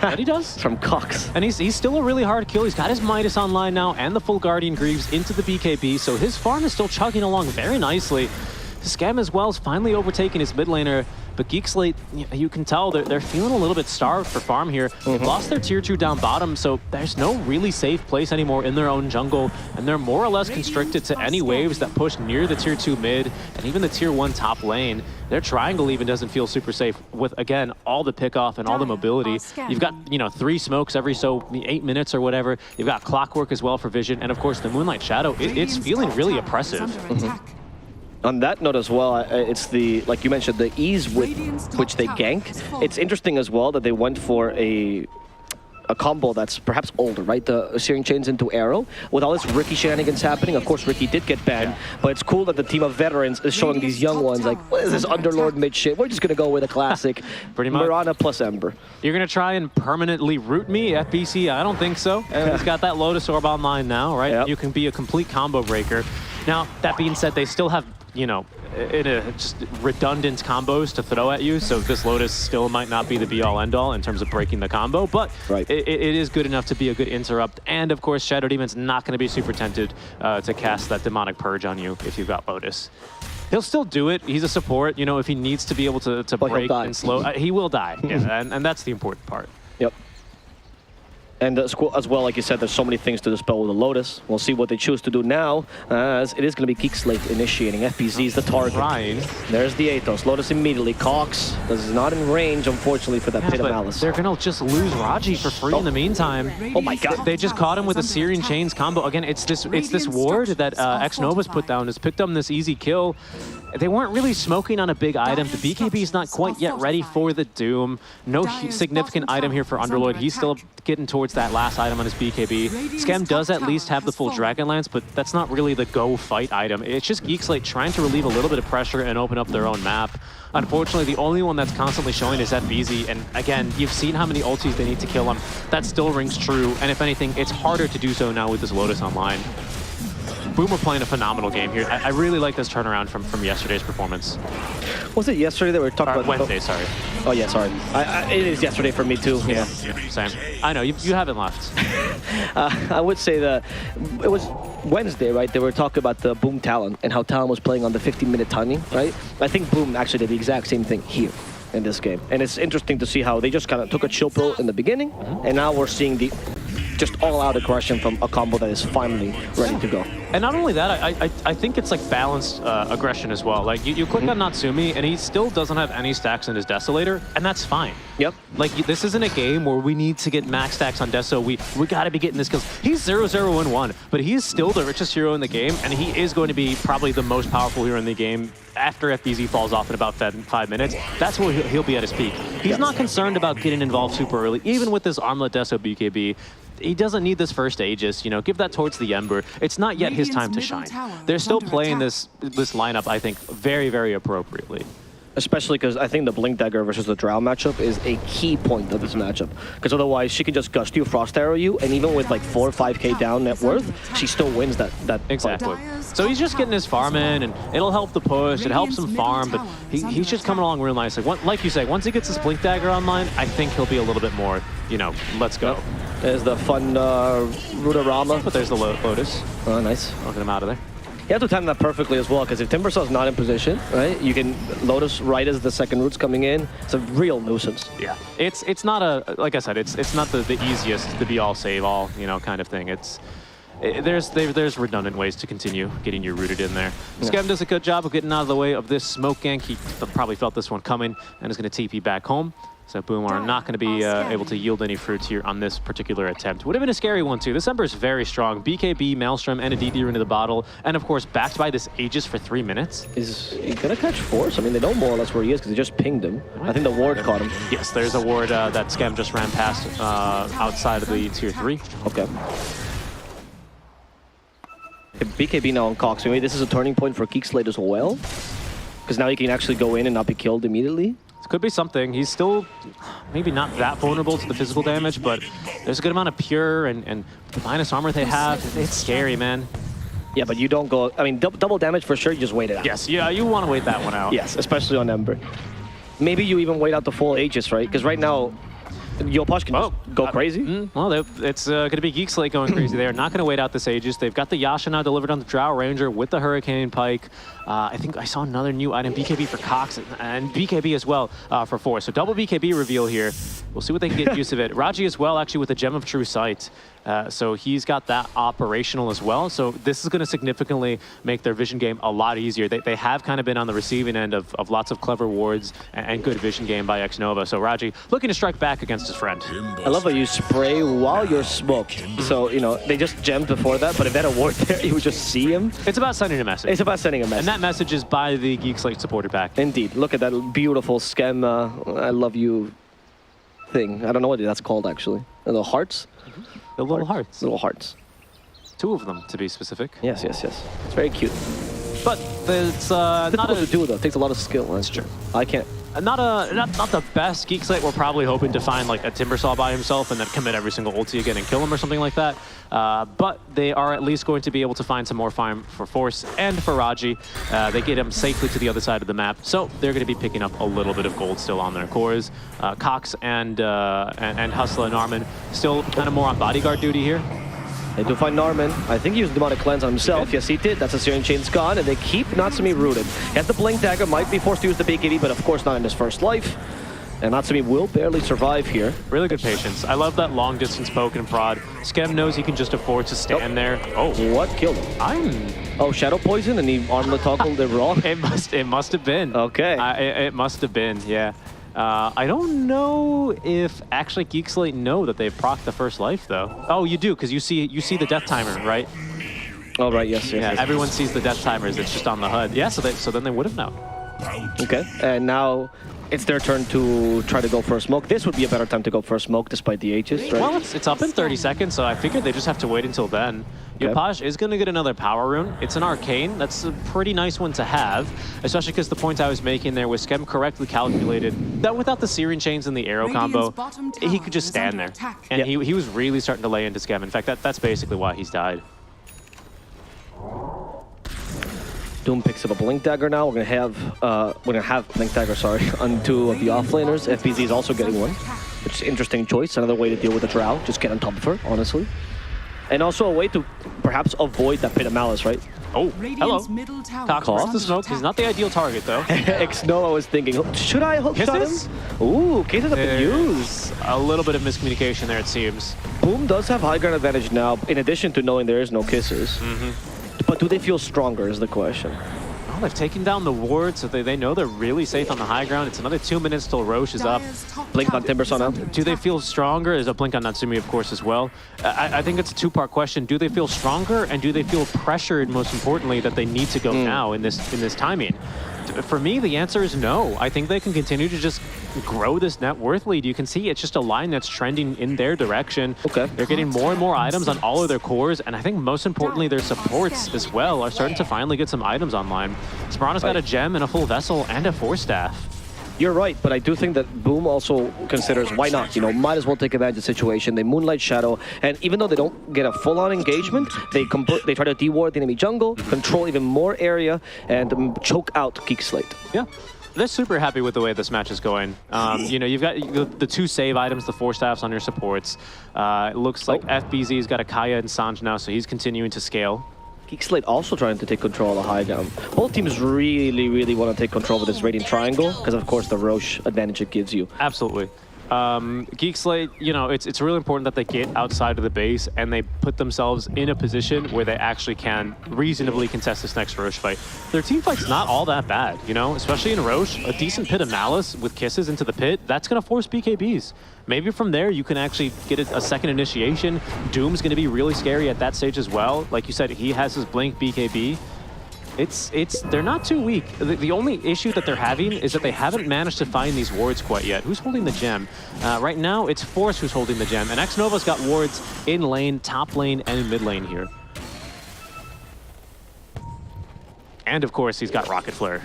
Speaker 7: And he does.
Speaker 8: From Cox.
Speaker 7: And he's still a really hard kill. He's got his Midas online now and the full Guardian Greaves into the BKB, so his farm is still chugging along very nicely. Scam as well is finally overtaking his mid laner, but Geek Slate, you can tell they're feeling a little bit starved for farm here. They've lost their tier 2 down bottom, so there's no really safe place anymore in their own jungle, and they're more or less constricted to any waves that push near the tier 2 mid and even the tier 1 top lane. Their triangle even doesn't feel super safe with, again, all the pickoff and all the mobility. You've got, 3 smokes every 8 minutes or whatever. You've got Clockwork as well for vision, and of course the Moonlight Shadow. It's feeling really oppressive.
Speaker 8: On that note as well, it's the, like you mentioned, the ease with which they gank. It's interesting as well that they went for a combo that's perhaps older, right? The Searing Chains into Arrow. With all this Ricky shenanigans happening, of course Ricky did get banned, but it's cool that the team of veterans is showing these young ones like, what is this Underlord mid shit? We're just gonna go with a classic
Speaker 7: Pretty much.
Speaker 8: Mirana plus Ember.
Speaker 7: You're gonna try and permanently root me, FBC? I don't think so. He's got that Lotus Orb online now, right?
Speaker 8: Yep.
Speaker 7: You can be a complete combo breaker. Now, that being said, they still have, just redundant combos to throw at you, so this Lotus still might not be the be-all, end-all in terms of breaking the combo, but it is good enough to be a good interrupt, and of course, Shadow Demon's not going to be super tempted to cast that Demonic Purge on you if you've got Lotus. He'll still do it. He's a support, if he needs to be able to break and slow, he will die, and that's the important part.
Speaker 8: Yep. And as well, like you said, there's so many things to dispel with the Lotus. We'll see what they choose to do now, as it is going to be Geek Slate initiating. FBZ is the target.
Speaker 7: Ryan.
Speaker 8: There's the Athos. Lotus immediately. Cox is not in range, unfortunately, for that Pit of Malice.
Speaker 7: They're going to just lose Raji for free in the meantime.
Speaker 8: Oh my god.
Speaker 7: They just caught him with a Searing Chains combo. Again, it's this ward that X-Nova's put down, has picked up this easy kill. They weren't really smoking on a big item. The BKB is not quite yet ready for the Doom. No significant item here for Underlord. He's still getting towards that last item on his BKB. Scam does at least have the full Dragon Lance, but that's not really the go fight item. It's just Geek Slate trying to relieve a little bit of pressure and open up their own map. Unfortunately, the only one that's constantly showing is FBZ, and again, you've seen how many ultis they need to kill him. That still rings true, and if anything, it's harder to do so now with this Lotus online. Boom are playing a phenomenal game here. I really like this turnaround from yesterday's performance.
Speaker 8: Was it yesterday that we were talking about?
Speaker 7: Wednesday, sorry.
Speaker 8: Oh yeah, sorry. It is yesterday for me too.
Speaker 7: Yeah, same. I know, you haven't left.
Speaker 8: I would say that it was Wednesday, right? They were talking about the Boom Talon and how Talon was playing on the 15-minute timing, right? I think Boom actually did the exact same thing here in this game. And it's interesting to see how they just kind of took a chill pill in the beginning, and now we're seeing the just all-out aggression from a combo that is finally ready to go.
Speaker 7: And not only that, I think it's like balanced aggression as well. Like you click on Natsumi and he still doesn't have any stacks in his Desolator, and that's fine.
Speaker 8: Yep.
Speaker 7: Like this isn't a game where we need to get max stacks on Deso. We gotta be getting this kills. He's 0-0-1-1, but he is still the richest hero in the game, and he is going to be probably the most powerful hero in the game after FBZ falls off in about 5 minutes. That's where he'll be at his peak. He's not concerned about getting involved super early, even with this Armlet Deso BKB. He doesn't need this first Aegis, give that towards the Ember. It's not yet his time to shine. They're still playing this lineup, I think, very, very appropriately.
Speaker 8: Especially because I think the Blink Dagger versus the Drow matchup is a key point of this matchup. Because otherwise, she can just Gust you, Frost Arrow you, and even with like 4 or 5k down net worth, she still wins that
Speaker 7: Exactly.
Speaker 8: fight.
Speaker 7: So he's just getting his farm in, and it'll help the push, it helps him farm, but he's just coming along real nicely. Like you say, once he gets his Blink Dagger online, I think he'll be a little bit more, let's go.
Speaker 8: There's the fun Rudorama.
Speaker 7: But there's the Lotus.
Speaker 8: Oh, nice.
Speaker 7: I'll get him out of there.
Speaker 8: You have to time that perfectly as well, because if Timbersaw's not in position, right, you can Lotus right as the second root's coming in. It's a real nuisance.
Speaker 7: Yeah, it's not like I said, it's not the easiest, the be all save all, kind of thing. There's redundant ways to continue getting you rooted in there. Yeah. Scam does a good job of getting out of the way of this smoke gank. He probably felt this one coming and is going to TP back home. So Boom are not going to be able to yield any fruits here on this particular attempt. Would have been a scary one too. This Ember is very strong. BKB, Maelstrom, and a DD into the bottle. And of course, backed by this Aegis for 3 minutes.
Speaker 8: Is he going to catch Force? I mean, they know more or less where he is because they just pinged him. I think the ward caught him.
Speaker 7: Yes, there's a ward that Scam just ran past outside of the tier 3.
Speaker 8: Okay. BKB now on Cox. Maybe this is a turning point for Geek Slate as well. Because now he can actually go in and not be killed immediately.
Speaker 7: Could be something. He's still maybe not that vulnerable to the physical damage, but there's a good amount of pure and the minus armor they have. It's scary, man.
Speaker 8: Yeah, but you don't go... I mean, double damage for sure, you just wait it out.
Speaker 7: Yes, yeah, you want to wait that one out.
Speaker 8: Yes, especially on Ember. Maybe you even wait out the full Aegis, right? Because right now, Yopaj can just go crazy.
Speaker 7: Well, it's going to be Geek Slate going crazy. They're not going to wait out this Aegis. They've got the Yasha now delivered on the Drow Ranger with the Hurricane Pike. I think I saw another new item, BKB for Cox, and BKB as well for Force. So double BKB reveal here. We'll see what they can get use of it. Raji as well, actually, with the Gem of True Sight. So he's got that operational as well. So this is going to significantly make their vision game a lot easier. They have kind of been on the receiving end of lots of clever wards and good vision game by Xnova. So Raji looking to strike back against his friend.
Speaker 8: I love how you spray while you're smoked. So, you know, they just gemmed before that, but if they had a ward there, you would just see him.
Speaker 7: It's about sending a message.
Speaker 8: It's about sending a message.
Speaker 7: And that message is by the Geek Slate supporter pack.
Speaker 8: Indeed. Look at that beautiful Schem, I love you thing. I don't know what that's called, actually. The little hearts?
Speaker 7: The little hearts.
Speaker 8: Little hearts.
Speaker 7: 2 of them, to be specific.
Speaker 8: Yes, yes, yes. It's very cute.
Speaker 7: But it's not
Speaker 8: difficult to do, though. It takes a lot of skill. That's true. I can't.
Speaker 7: Not the best. Geek Slate, we're probably hoping to find like a Timbersaw by himself and then commit every single ulti again and kill him or something like that. But they are at least going to be able to find some more farm for Force and for Raji. They get him safely to the other side of the map, so they're going to be picking up a little bit of gold still on their cores. Cox and Hustler and Armin still kind of more on bodyguard duty here.
Speaker 8: They do find Narman. I think he used Demonic Cleanse on himself. Yes, he did. That's a Syrian Chain's gone, and they keep Natsumi rooted. He has the Blink Dagger, might be forced to use the BKB, but of course not in his first life. And Natsumi will barely survive here.
Speaker 7: Really good patience. I love that long distance poke and prod. Schem knows he can just afford to stand there. Oh,
Speaker 8: what killed him? Oh, Shadow Poison, and he armlet toggled it wrong?
Speaker 7: It must have been.
Speaker 8: Okay.
Speaker 7: It must have been, yeah. I don't know if actually Geek Slate know that they've procced the first life though. Oh, you do, because you see the death timer, right?
Speaker 8: Oh, right, yes,
Speaker 7: yes. Everyone sees the death timers. It's just on the HUD. Yeah, so then they would have known.
Speaker 8: Okay, and now it's their turn to try to go for a smoke. This would be a better time to go for a smoke despite the H's, right?
Speaker 7: Well, it's up in 30 seconds, so I figured they just have to wait until then. Yopaj is going to get another power rune. It's an arcane. That's a pretty nice one to have, especially because the point I was making there was Schem correctly calculated that without the Syrian Chains and the arrow combo, he could just stand there. And he was really starting to lay into Schem. In fact, that's basically why he's died.
Speaker 8: Doom picks up a Blink Dagger now. We're gonna have Blink Dagger, sorry, on 2 of the offlaners. FBZ is also getting one, which is an interesting choice. Another way to deal with the Drow. Just get on top of her, honestly. And also a way to perhaps avoid that Pit of Malice, right?
Speaker 7: Oh, hello. Cox versus the smoke. He's not the ideal target, though.
Speaker 8: Xnova was thinking, should I hook shot him? Ooh, Kisses have been used.
Speaker 7: A little bit of miscommunication there, it seems.
Speaker 8: Boom does have high ground advantage now, in addition to knowing there is no Kisses. But do they feel stronger is the question.
Speaker 7: Well, they've taken down the ward, so they know they're really safe on the high ground. It's another 2 minutes till Roche is up.
Speaker 8: Blink on Timbersaw now.
Speaker 7: Do they feel stronger? There's a blink on Natsumi, of course, as well. I think it's a 2-part question. Do they feel stronger, and do they feel pressured, most importantly, that they need to go now in this timing? For me, the answer is no. I think they can continue to just grow this net worth lead. You can see it's just a line that's trending in their direction.
Speaker 8: Okay.
Speaker 7: They're getting more and more items on all of their cores, and I think most importantly, their supports as well are starting to finally get some items online. Smarana's got a gem and a full vessel and a 4-staff.
Speaker 8: You're right, but I do think that Boom also considers, why not? You know, might as well take advantage of the situation. They Moonlight Shadow, and even though they don't get a full-on engagement, they try to deward the enemy jungle, control even more area, and choke out Geek Slate.
Speaker 7: Yeah. They're super happy with the way this match is going. You know, you've got the 2 save items, the 4-staffs on your supports. It looks like FBZ's got a Kaya and Sanj now, so he's continuing to scale.
Speaker 8: Geek Slate also trying to take control of the high ground. Both teams really, really want to take control of this Radiant Triangle, because of course the Roche advantage it gives you.
Speaker 7: Absolutely. Geek Slate, you know, it's really important that they get outside of the base and they put themselves in a position where they actually can reasonably contest this next Roche fight. Their team fight's not all that bad, you know, especially in Roche. A decent Pit of Malice with Kisses into the pit, that's going to force BKBs. Maybe from there you can actually get a second initiation. Doom's going to be really scary at that stage as well. Like you said, he has his Blink BKB. They're not too weak. The only issue that they're having is that they haven't managed to find these wards quite yet. Who's holding the gem? Right now, it's Force who's holding the gem, and Xnova's got wards in lane, top lane, and mid lane here. And of course, he's got Rocket Flare.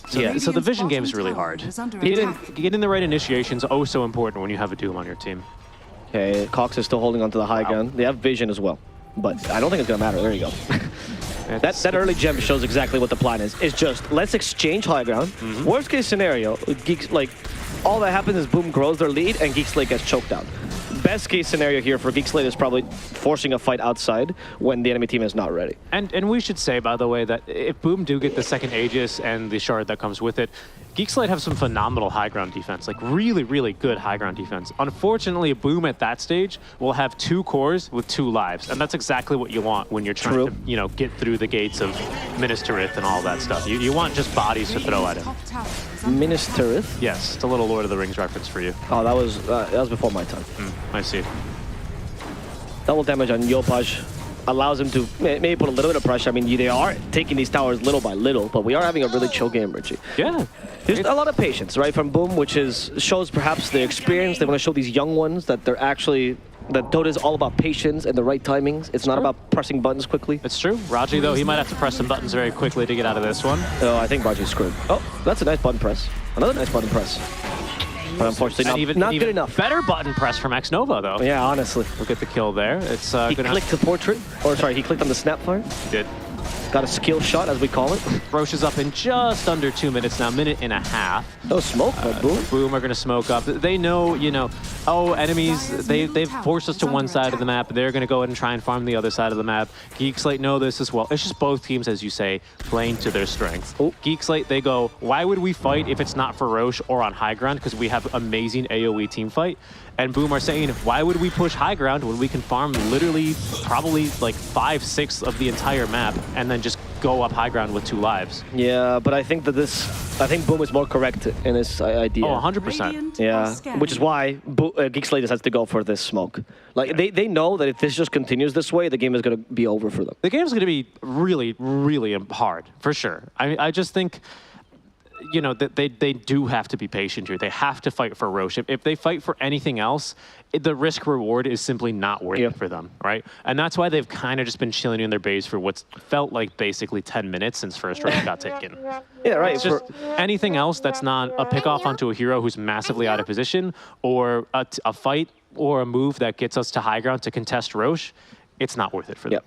Speaker 7: So the vision game is really hard. Getting the right initiation is oh so important when you have a Doom on your team.
Speaker 8: Okay, Cox is still holding onto the high ground. They have vision as well, but I don't think it's gonna matter. There you go. That early gem shows exactly what the plan is. It's just, let's exchange high ground. Worst case scenario, Geeks, like, all that happens is Boom grows their lead and Geek Slate gets choked down. Best case scenario here for Geek Slate is probably forcing a fight outside when the enemy team is not ready.
Speaker 7: And we should say, by the way, that if Boom do get the second Aegis and the shard that comes with it, Geek Slate have some phenomenal high ground defense, like really, really good high ground defense. Unfortunately, Boom at that stage will have 2 cores with 2 lives, and that's exactly what you want when you're trying to, you know, get through the gates of Ministerith and all that stuff. You want just bodies to throw at him.
Speaker 8: Ministerith?
Speaker 7: Yes, it's a little Lord of the Rings reference for you.
Speaker 8: Oh, that was before my time.
Speaker 7: I see.
Speaker 8: Double damage on Yopaj allows him to maybe put a little bit of pressure. I mean, they are taking these towers little by little, but we are having a really chill game, Richie.
Speaker 7: Yeah.
Speaker 8: There's a lot of patience, right, from Boom, which shows perhaps their experience. They want to show these young ones that they're actually, that Dota is all about patience and the right timings. It's not about pressing buttons quickly.
Speaker 7: It's true. Raji, though, he might have to press some buttons very quickly to get out of this one.
Speaker 8: Oh, I think Raji's screwed. Oh, that's a nice button press. Another nice button press. But unfortunately, not good enough.
Speaker 7: Better button press from X-Nova, though.
Speaker 8: Yeah, honestly.
Speaker 7: Look at the kill there. It's
Speaker 8: he clicked the portrait, or sorry, he clicked on the snapfire.
Speaker 7: He did.
Speaker 8: Got a skill shot, as we call it.
Speaker 7: Roche is up in just under 2 minutes now, minute and a half.
Speaker 8: No smoke, but Boom.
Speaker 7: Boom are going to smoke up. They know, you know, oh, enemies, they've forced us to one side of the map. They're going to go ahead and try and farm the other side of the map. Geek Slate know this as well. It's just both teams, as you say, playing to their strengths.
Speaker 8: Oh.
Speaker 7: Geek Slate, they go, why would we fight if it's not for Roche or on high ground? Because we have amazing AoE team fight. And Boom are saying, why would we push high ground when we can farm literally probably like 5/6 of the entire map and then just go up high ground with 2 lives?
Speaker 8: Yeah, but I think that I think Boom is more correct in this idea.
Speaker 7: Oh, 100%.
Speaker 8: Yeah, which is why Geek Slate has to go for this smoke. Like, they know that if this just continues this way, the game is going to be over for them.
Speaker 7: The game's going to be really, really hard, for sure. I just think, you know, that they do have to be patient here. They have to fight for Roche. If they fight for anything else, the risk reward is simply not worth it for them, right? And that's why they've kind of just been chilling in their base for what's felt like basically 10 minutes since first round got taken.
Speaker 8: Yeah, right.
Speaker 7: It's just anything else that's not a pick off onto a hero who's massively out of position, or a fight or a move that gets us to high ground to contest Roche, it's not worth it for them.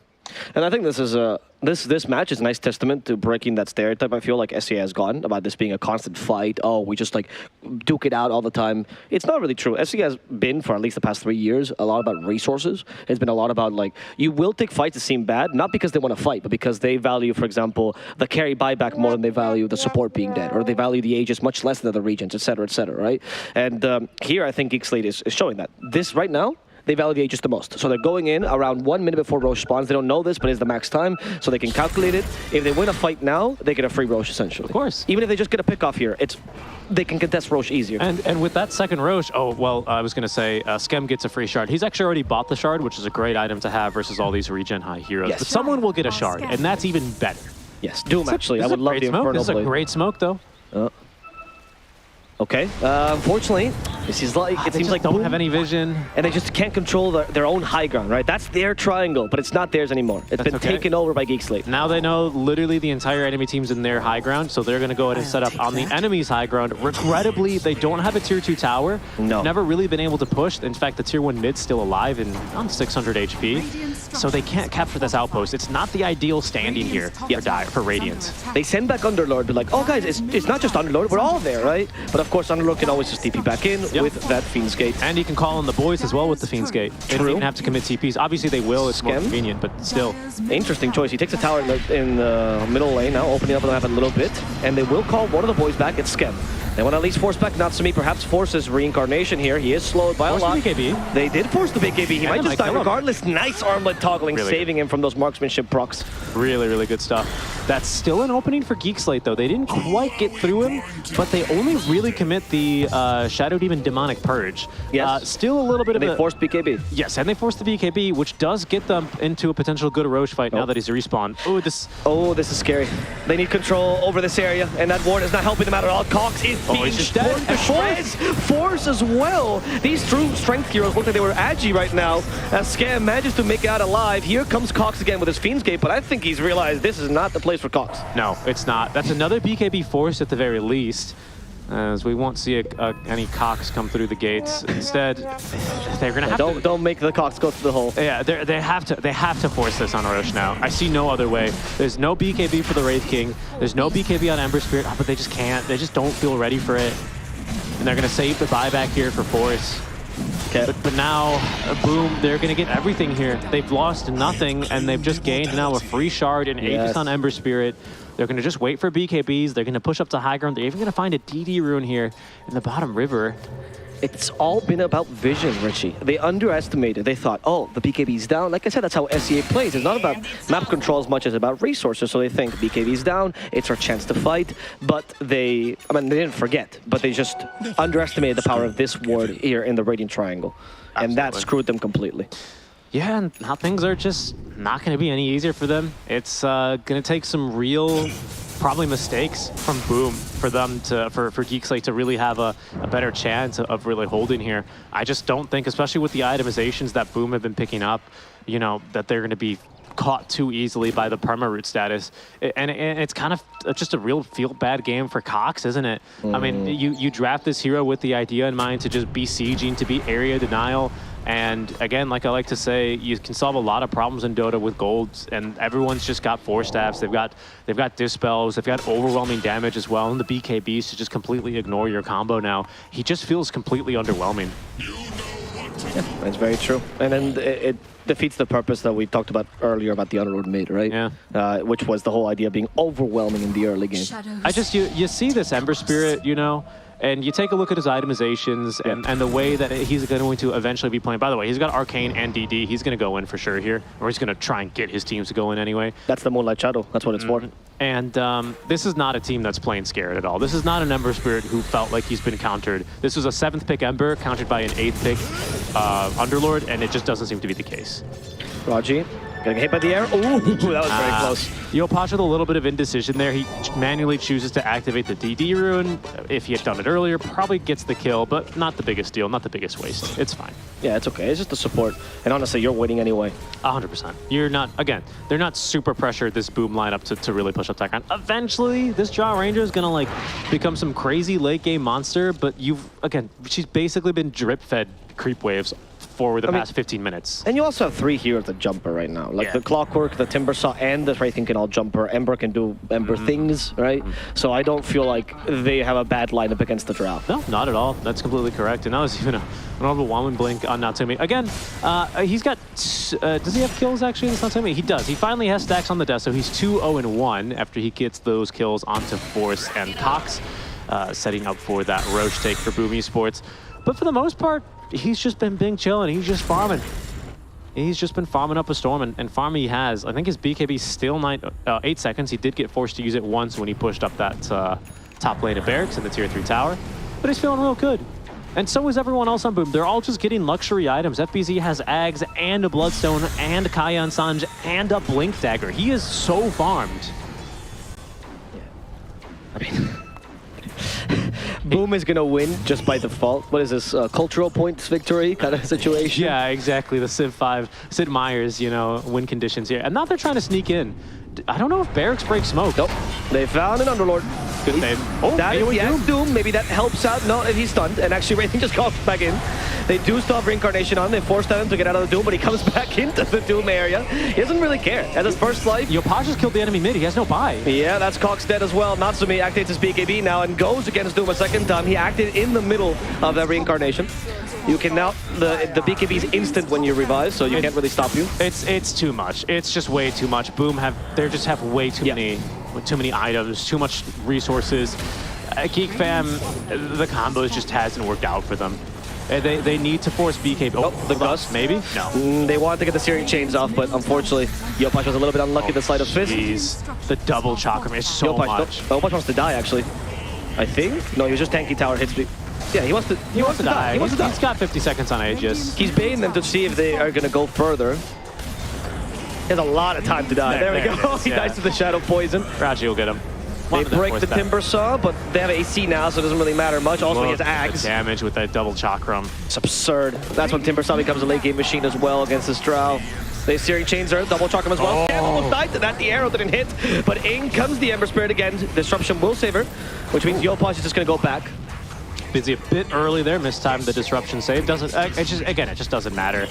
Speaker 8: And I think this is this match is a nice testament to breaking that stereotype I feel like SCA has gotten about this being a constant fight. Oh, we just like duke it out all the time. It's not really true. SCA has been, for at least the past 3 years, a lot about resources. It's been a lot about, like, you will take fights that seem bad, not because they want to fight, but because they value, for example, the carry buyback more than they value the support being dead, or they value the Aegis much less than the regions, etc., right? And here I think Geek Slate is showing that. This right now, they value the Aegis the most. So they're going in around 1 minute before Roche spawns. They don't know this, but it's the max time, so they can calculate it. If they win a fight now, they get a free Roche, essentially.
Speaker 7: Of course.
Speaker 8: Even if they just get a pick off here, they can contest Roche easier.
Speaker 7: And with that second Roche, oh, well, I was going to say, Skem gets a free shard. He's actually already bought the shard, which is a great item to have versus all these regen high heroes.
Speaker 8: Yes.
Speaker 7: But someone will get a shard, and that's even better.
Speaker 8: Yes, Doom, actually. I would love the Infernal Blade.
Speaker 7: This is a great smoke, though.
Speaker 8: Okay. Unfortunately, it seems like
Speaker 7: don't have any vision,
Speaker 8: and they just can't control their own high ground. Right? That's their triangle, but it's not theirs anymore. It's been taken over by Geek Slate.
Speaker 7: Now they know literally the entire enemy team's in their high ground, so they're going to go ahead and set up on the enemy's high ground. Regrettably, they don't have a tier 2 tower.
Speaker 8: No.
Speaker 7: Never really been able to push. In fact, the tier 1 mid's still alive and on 600 HP, so they can't capture this outpost. It's not the ideal standing here for Radiant.
Speaker 8: They send back Underlord, but like, oh guys, it's not just Underlord, we're all there, right? But of course, Underlord can always just TP back in with that Fiend's Gate.
Speaker 7: And he can call in the boys as well with the Fiend's Gate. They don't even have to commit TPs. Obviously they will, it's more convenient, but still.
Speaker 8: Interesting choice. He takes a tower in the middle lane now, opening up the map a little bit, and they will call one of the boys back. It's Skem. They want to at least force back Natsumi, perhaps force his reincarnation here. He is slowed by a lot. They did force the BKB. He might just die regardless. Nice armlet toggling, saving him from those marksmanship procs.
Speaker 7: Really, really good stuff. That's still an opening for Geek Slate, though. They didn't quite get through him, but they only really commit the Shadow Demon Demonic Purge.
Speaker 8: Yes.
Speaker 7: Still a little bit of
Speaker 8: They forced BKB.
Speaker 7: Yes, and they forced the BKB, which does get them into a potential good Roche fight now that he's respawned.
Speaker 8: Oh, this is scary. They need control over this area, and that ward is not helping them out at all. Cox is being torn to shreds. Force as well. These true strength heroes look like they were agi right now, as Scam manages to make it out alive. Here comes Cox again with his Fiend's Gate, but I think he's realized this is not the place for Cox.
Speaker 7: No, it's not. That's another BKB force at the very least, as we won't see any Cox come through the gates. Instead, they're gonna have to.
Speaker 8: Don't make the Cox go through the hole.
Speaker 7: Yeah, they have to force this on Roche now. I see no other way. There's no BKB for the Wraith King. There's no BKB on Ember Spirit, but they just can't. They just don't feel ready for it. and they're going to save the buyback here for Force.
Speaker 8: Okay.
Speaker 7: But now, Boom, they're going to get everything here. They've lost nothing, and they've just gained now a free shard and Aegis on Ember Spirit. They're going to just wait for BKBs. They're going to push up to high ground. They're even going to find a DD rune here in the bottom river.
Speaker 8: It's all been about vision, Richie. They underestimated. They thought, oh, the BKB's down. Like I said, that's how SEA plays. It's not about map control as much as about resources. So they think BKB's down, it's our chance to fight. But they didn't forget, but they just underestimated the power of this ward here in the Radiant Triangle.
Speaker 7: Absolutely.
Speaker 8: And that screwed them completely.
Speaker 7: Yeah, and now things are just not going to be any easier for them. It's going to take some real, probably mistakes from Boom for them to, for Geek Slate to really have a better chance of really holding here. I just don't think, especially with the itemizations that Boom have been picking up, you know, that they're going to be caught too easily by the perma-root status. And it's kind of just a real feel-bad game for Cox, isn't it? I mean, you draft this hero with the idea in mind to just be sieging, to be area denial. And again, like I like to say, you can solve a lot of problems in Dota with golds, and everyone's just got force staffs. They've got dispels. They've got overwhelming damage as well, and the BKBs to just completely ignore your combo now. He just feels completely underwhelming.
Speaker 8: Yeah, that's very true. And then it defeats the purpose that we talked about earlier about the Underlord mid, right?
Speaker 7: Yeah.
Speaker 8: Which was the whole idea of being overwhelming in the early game.
Speaker 7: I just, you see this Ember Spirit, you know, and you take a look at his itemizations and the way that he's going to eventually be playing. By the way, he's got Arcane and DD. He's going to go in for sure here, or he's going to try and get his teams to go in anyway.
Speaker 8: That's the Moonlight Shadow. That's what it's for.
Speaker 7: And this is not a team that's playing scared at all. This is not an Ember Spirit who felt like he's been countered. This was a 7th pick Ember countered by an 8th pick Underlord, and it just doesn't seem to be the case.
Speaker 8: Raji, getting hit by the air. Ooh, that was very close.
Speaker 7: Yopaj with a little bit of indecision there. He manually chooses to activate the DD rune. If he had done it earlier, probably gets the kill, but not the biggest deal, not the biggest waste. It's fine.
Speaker 8: Yeah, it's okay. It's just the support. And honestly, you're winning anyway.
Speaker 7: 100%. You're not, again, they're not super pressured this Boom lineup to really push up that ground. Eventually, this Jaw Ranger is going to like become some crazy late game monster, but she's basically been drip fed creep waves for the past 15 minutes.
Speaker 8: And you also have 3 heroes that jump her right now. Like the Clockwork, the Timbersaw, and the Wraithing can all jump her. Ember can do Ember things, right? So I don't feel like they have a bad lineup against the Drow.
Speaker 7: No, not at all. That's completely correct. And that was even an overwhelming blink on Natsumi. Again, he's got, does he have kills actually in this Natsumi? He does. He finally has stacks on the death, so he's 2-0-1 after he gets those kills onto Force and Cox, setting up for that Roche take for Boom Esports. But for the most part, he's just been being chill and he's just farming. He's just been farming up a storm, and farm he has. I think his BKB still 8 seconds. He did get forced to use it once when he pushed up that top lane of Barracks in the tier 3 tower, but he's feeling real good. And so is everyone else on Boom. They're all just getting luxury items. FBZ has Ags and a Bloodstone and Kayan Sanj and a Blink Dagger. He is so farmed.
Speaker 8: Yeah. I mean... Boom is going to win just by default. What is this, cultural points victory kind of situation?
Speaker 7: Yeah, exactly. The Civ 5, Sid Meier's, you know, win conditions here. And now they're trying to sneak in. I don't know if Barracks break smoke.
Speaker 8: Nope. They found an Underlord.
Speaker 7: Good save. Oh,
Speaker 8: that is the Axe Doom. Maybe that helps out. No, he's stunned. And actually, Wraithing just goes back in. They do still have Reincarnation on. They forced him to get out of the Doom, but he comes back into the Doom area. He doesn't really care. At his first life.
Speaker 7: Yopaj just killed the enemy mid. He has no buy.
Speaker 8: Yeah, that's Cox dead as well. Natsumi activates his BKB now and goes against Doom a second time. He acted in the middle of that Reincarnation. You can now, the BKB is instant when you revive, so you can't really stop you.
Speaker 7: It's too much. It's just way too much. Boom they just have way too many items, too much resources. Geek fam, the combos just hasn't worked out for them. They need to force BKB.
Speaker 8: Oh, the Gust.
Speaker 7: Maybe? No.
Speaker 8: They wanted to get the Searing Chains off, but unfortunately, Yopaj was a little bit unlucky the Sleight of Fist.
Speaker 7: Jeez. The double chakra is so much.
Speaker 8: Yopaj wants to die, actually. I think? No, he was just tanky tower hits. Yeah, he wants to die.
Speaker 7: He's got 50 seconds on Aegis.
Speaker 8: He's baiting them to see if they are going to go further. He has a lot of time to die. There we go. He dies to the Shadow Poison.
Speaker 7: Raji will get him.
Speaker 8: They break the Timbersaw, but they have AC now, so it doesn't really matter much. Also, he has Ags.
Speaker 7: Damage with that double chakram.
Speaker 8: It's absurd. That's when Timbersaw becomes a late game machine as well against this Drow. They Searing Chains her, double chakram as well. Almost died to that. The arrow didn't hit, but in comes the Ember Spirit again. Disruption will save her, which means Yopaj is just going to go back.
Speaker 7: Busy a bit early there, mistimed the disruption save. It just doesn't matter.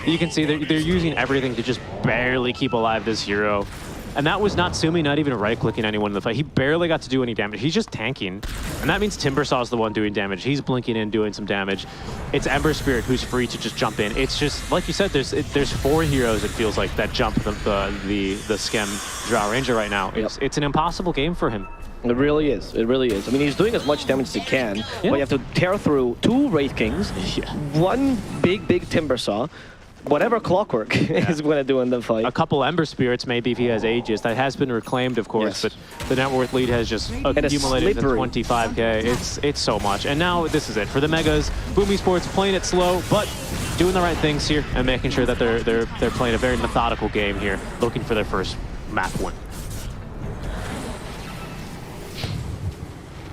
Speaker 7: You can see they're using everything to just barely keep alive this hero. And that was not Sumi not even right-clicking anyone in the fight. He barely got to do any damage. He's just tanking. And that means Timbersaw's the one doing damage. He's blinking in, doing some damage. It's Ember Spirit who's free to just jump in. It's just, like you said, there's 4 heroes, it feels like, that jump the Schem Drow Ranger right now. It's an impossible game for him.
Speaker 8: It really is. It really is. I mean, he's doing as much damage as he can, but you have to tear through 2 Wraith Kings, 1 big Timbersaw, whatever Clockwork is going to do in the fight.
Speaker 7: A couple Ember Spirits, maybe, if he has Aegis. That has been reclaimed, of course, but the net worth lead has just accumulated to 25k. It's so much. And now this is it. For the Megas, Boom Esports playing it slow, but doing the right things here and making sure that they're playing a very methodical game here, looking for their first map win.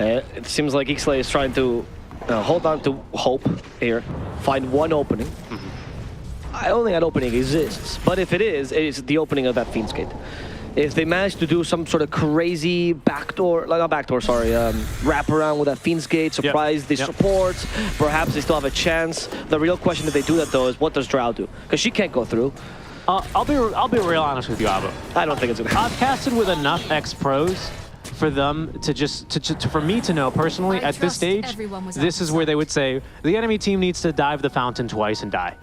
Speaker 8: It seems like Ixlay is trying to hold on to hope here, find one opening. I don't think that opening exists, but if it is, it's the opening of that Fiend's Gate. If they manage to do some sort of crazy backdoor, wrap around with that Fiend's Gate, surprise the supports, perhaps they still have a chance. The real question if they do that though is what does Drow do? Because she can't go through.
Speaker 7: I'll be real honest with you, Abo.
Speaker 8: I don't think it's gonna happen.
Speaker 7: I've casted with enough ex-pros for them to for me to know personally at this stage, this is where they would say the enemy team needs to dive the fountain twice and die.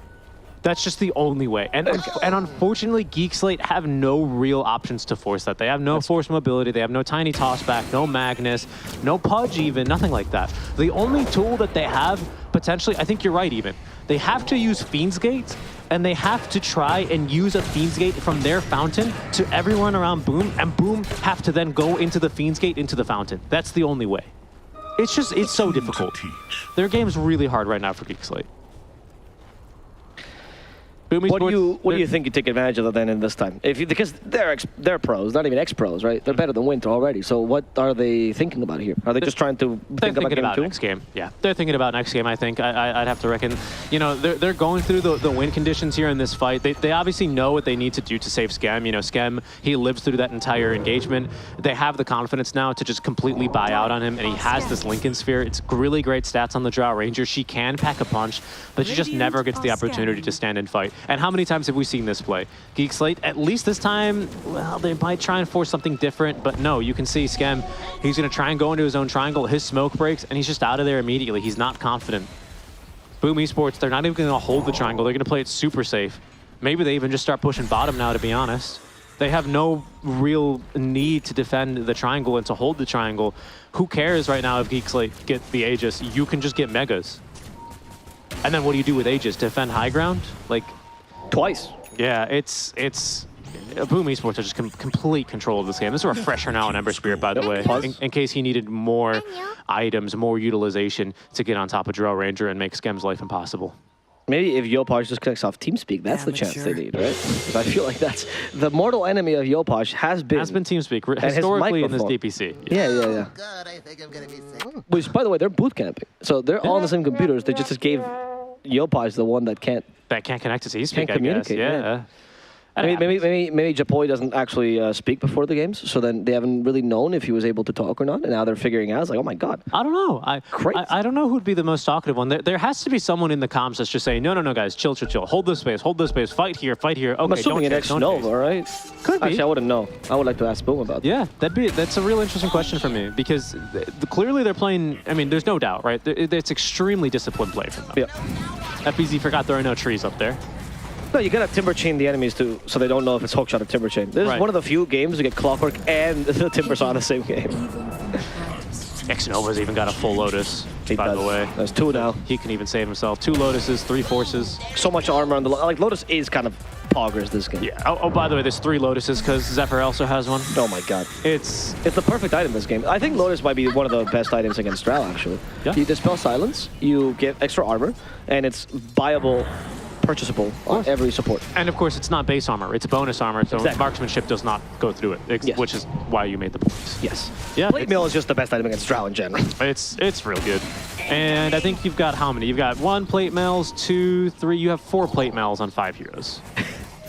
Speaker 7: That's just the only way. And unfortunately, Geek Slate have no real options to force that. They have no force mobility. They have no tiny tossback, no Magnus, no Pudge even, nothing like that. The only tool that they have, potentially, I think you're right even, they have to use Fiend's Gate, and they have to try and use a Fiend's Gate from their fountain to everyone around Boom, and Boom have to then go into the Fiend's Gate into the fountain. That's the only way. It's so difficult. Their game's really hard right now for Geek Slate.
Speaker 8: What do you think you take advantage of then in this time? Because they're pros, not even ex-pros, right? They're better than Winter already. So what are they thinking about here? Are they just trying to think about
Speaker 7: next game? Yeah, they're thinking about next game. I think I'd have to reckon. You know, they're going through the win conditions here in this fight. They obviously know what they need to do to save Schem. You know, Schem, he lives through that entire engagement. They have the confidence now to just completely buy out on him, and he has this Lincoln Sphere. It's really great stats on the Drow Ranger. She can pack a punch, but she just never gets the opportunity to stand and fight. And how many times have we seen this play? Geek Slate, at least this time, well, they might try and force something different, but no, you can see Schem, he's going to try and go into his own triangle, his smoke breaks, and he's just out of there immediately. He's not confident. Boom Esports, they're not even going to hold the triangle. They're going to play it super safe. Maybe they even just start pushing bottom now, to be honest. They have no real need to defend the triangle and to hold the triangle. Who cares right now if Geek Slate get the Aegis? You can just get Megas. And then what do you do with Aegis? Defend high ground? Like,
Speaker 8: twice.
Speaker 7: Yeah, it's Boom Esports are just complete control of this game. This is a refresher now on Ember Spirit, by the way, in case he needed more items, more utilization to get on top of Drow Ranger and make Schem's life impossible.
Speaker 8: Maybe if Yopaj just connects off TeamSpeak, that's the chance they need, right? Because I feel like that's the mortal enemy of Yopaj has been
Speaker 7: TeamSpeak historically in this DPC.
Speaker 8: Yeah.
Speaker 6: God, I think I'm gonna be sick.
Speaker 8: Which, by the way, they're boot camping, so they're all on the same computers. They just gave Yopaj the one that can't
Speaker 7: connect to TeamSpeak.
Speaker 8: Can't communicate.
Speaker 7: Yeah.
Speaker 8: Maybe Japoy doesn't actually speak before the games, so then they haven't really known if he was able to talk or not, and now they're figuring out. It's like, oh my god.
Speaker 7: I don't know. I don't know who'd be the most talkative one. There has to be someone in the comms that's just saying, no, guys, chill. Hold this space, fight here. Okay,
Speaker 8: I'm assuming it X Nova, right?
Speaker 7: Could be.
Speaker 8: Actually, I wouldn't know. I would like to ask Boom about that.
Speaker 7: Yeah, that's a real interesting question for me, because clearly they're playing, I mean, there's no doubt, right? It's extremely disciplined play from them.
Speaker 8: Yeah.
Speaker 7: FBZ forgot there are no trees up there.
Speaker 8: No, you gotta timber chain the enemies too, so they don't know if it's hookshot or timber chain. This is one of the few games you get Clockwork and the Timbersaw in the same game.
Speaker 7: X-Nova's even got a full Lotus, by the way.
Speaker 8: There's 2 now.
Speaker 7: He can even save himself. 2 Lotuses, 3 Forces.
Speaker 8: So much armor on the like Lotus is kind of poggers this game.
Speaker 7: Yeah. Oh, by the way, there's 3 Lotuses because Zephyr also has one.
Speaker 8: Oh my god.
Speaker 7: It's
Speaker 8: the perfect item this game. I think Lotus might be one of the best items against Drow, actually.
Speaker 7: Yeah.
Speaker 8: You dispel silence, you get extra armor, and it's viable, purchasable on every support.
Speaker 7: And of course, it's not base armor, it's bonus armor, so marksmanship does not go through it, which is why you made the points.
Speaker 8: Yes.
Speaker 7: Yeah.
Speaker 8: Plate Mill is just the best item against Drow in general.
Speaker 7: It's real good. And I think you've got how many? You've got 1 plate mails, 2, 3, you have 4 plate mails on 5 heroes.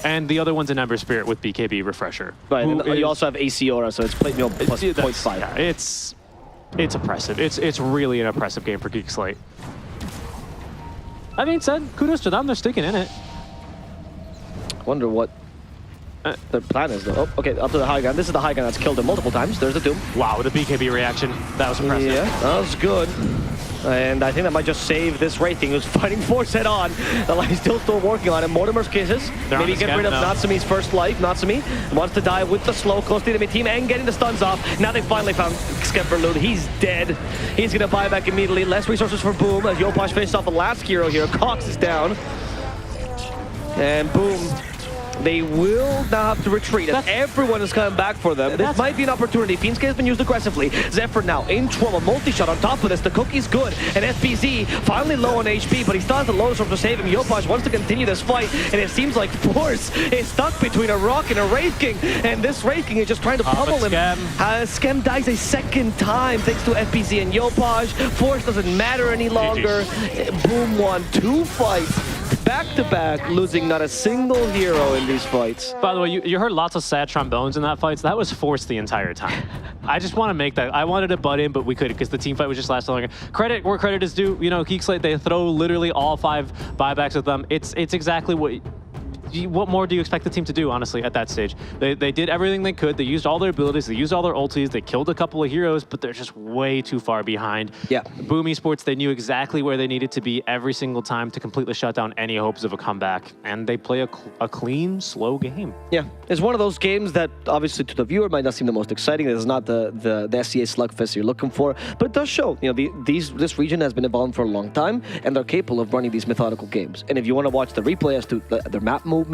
Speaker 7: And the other one's an Ember Spirit with BKB Refresher.
Speaker 8: Right, and you also have AC Aura, so it's plate mill plus 0.5.
Speaker 7: Yeah, it's oppressive. It's really an oppressive game for Geek Slate. That being said, kudos to them, they're sticking in it.
Speaker 8: Wonder what The plan is, though. Oh, okay, up to the high ground. This is the high ground that's killed him multiple times. There's the Doom.
Speaker 7: Wow, the BKB reaction. That was impressive.
Speaker 8: Yeah, that was good. And I think that might just save this Wraith King who's fighting force head on. The line's still working on him. Mortimer's kisses.
Speaker 7: They're
Speaker 8: Maybe get rid of Natsumi's first life. Natsumi wants to die with the slow close to the enemy team and getting the stuns off. Now they finally found Skemperloon. He's dead. He's going to buy back immediately. Less resources for Boom as Yopaj finished off the last hero here. Cox is down. And Boom. They will now have to retreat as everyone is coming back for them. This might be an opportunity. Fiend's K has been used aggressively. Zephyr now in trouble. Multi-shot on top of this. The cookie's good. And FBZ finally low on HP, but he still has the Lotus Orb to save him. Yopaj wants to continue this fight, and it seems like Force is stuck between a Rock and a Wraith King. And this Wraith King is just trying to pummel him. Skem dies a second time thanks to FBZ and Yopaj. Force doesn't matter any longer. Boom won 2 fights. Back-to-back, losing not a single hero in these fights.
Speaker 7: By the way, you heard lots of sad trombones in that fight, so that was forced the entire time. I just want to make that. I wanted to butt in, but we couldn't because the team fight was just lasting longer. Credit where credit is due. You know, Geek Slate, they throw literally all 5 buybacks at them. It's exactly what more do you expect the team to do, honestly, at that stage? They did everything they could. They used all their abilities. They used all their ultis. They killed a couple of heroes, but they're just way too far behind.
Speaker 8: Yeah.
Speaker 7: Boom Esports, they knew exactly where they needed to be every single time to completely shut down any hopes of a comeback. And they play a clean, slow game.
Speaker 8: Yeah, it's one of those games that obviously to the viewer might not seem the most exciting. It's not the SCA slugfest you're looking for, but it does show, you know, this region has been evolving for a long time, and they're capable of running these methodical games. And if you want to watch the replay as to their map movements,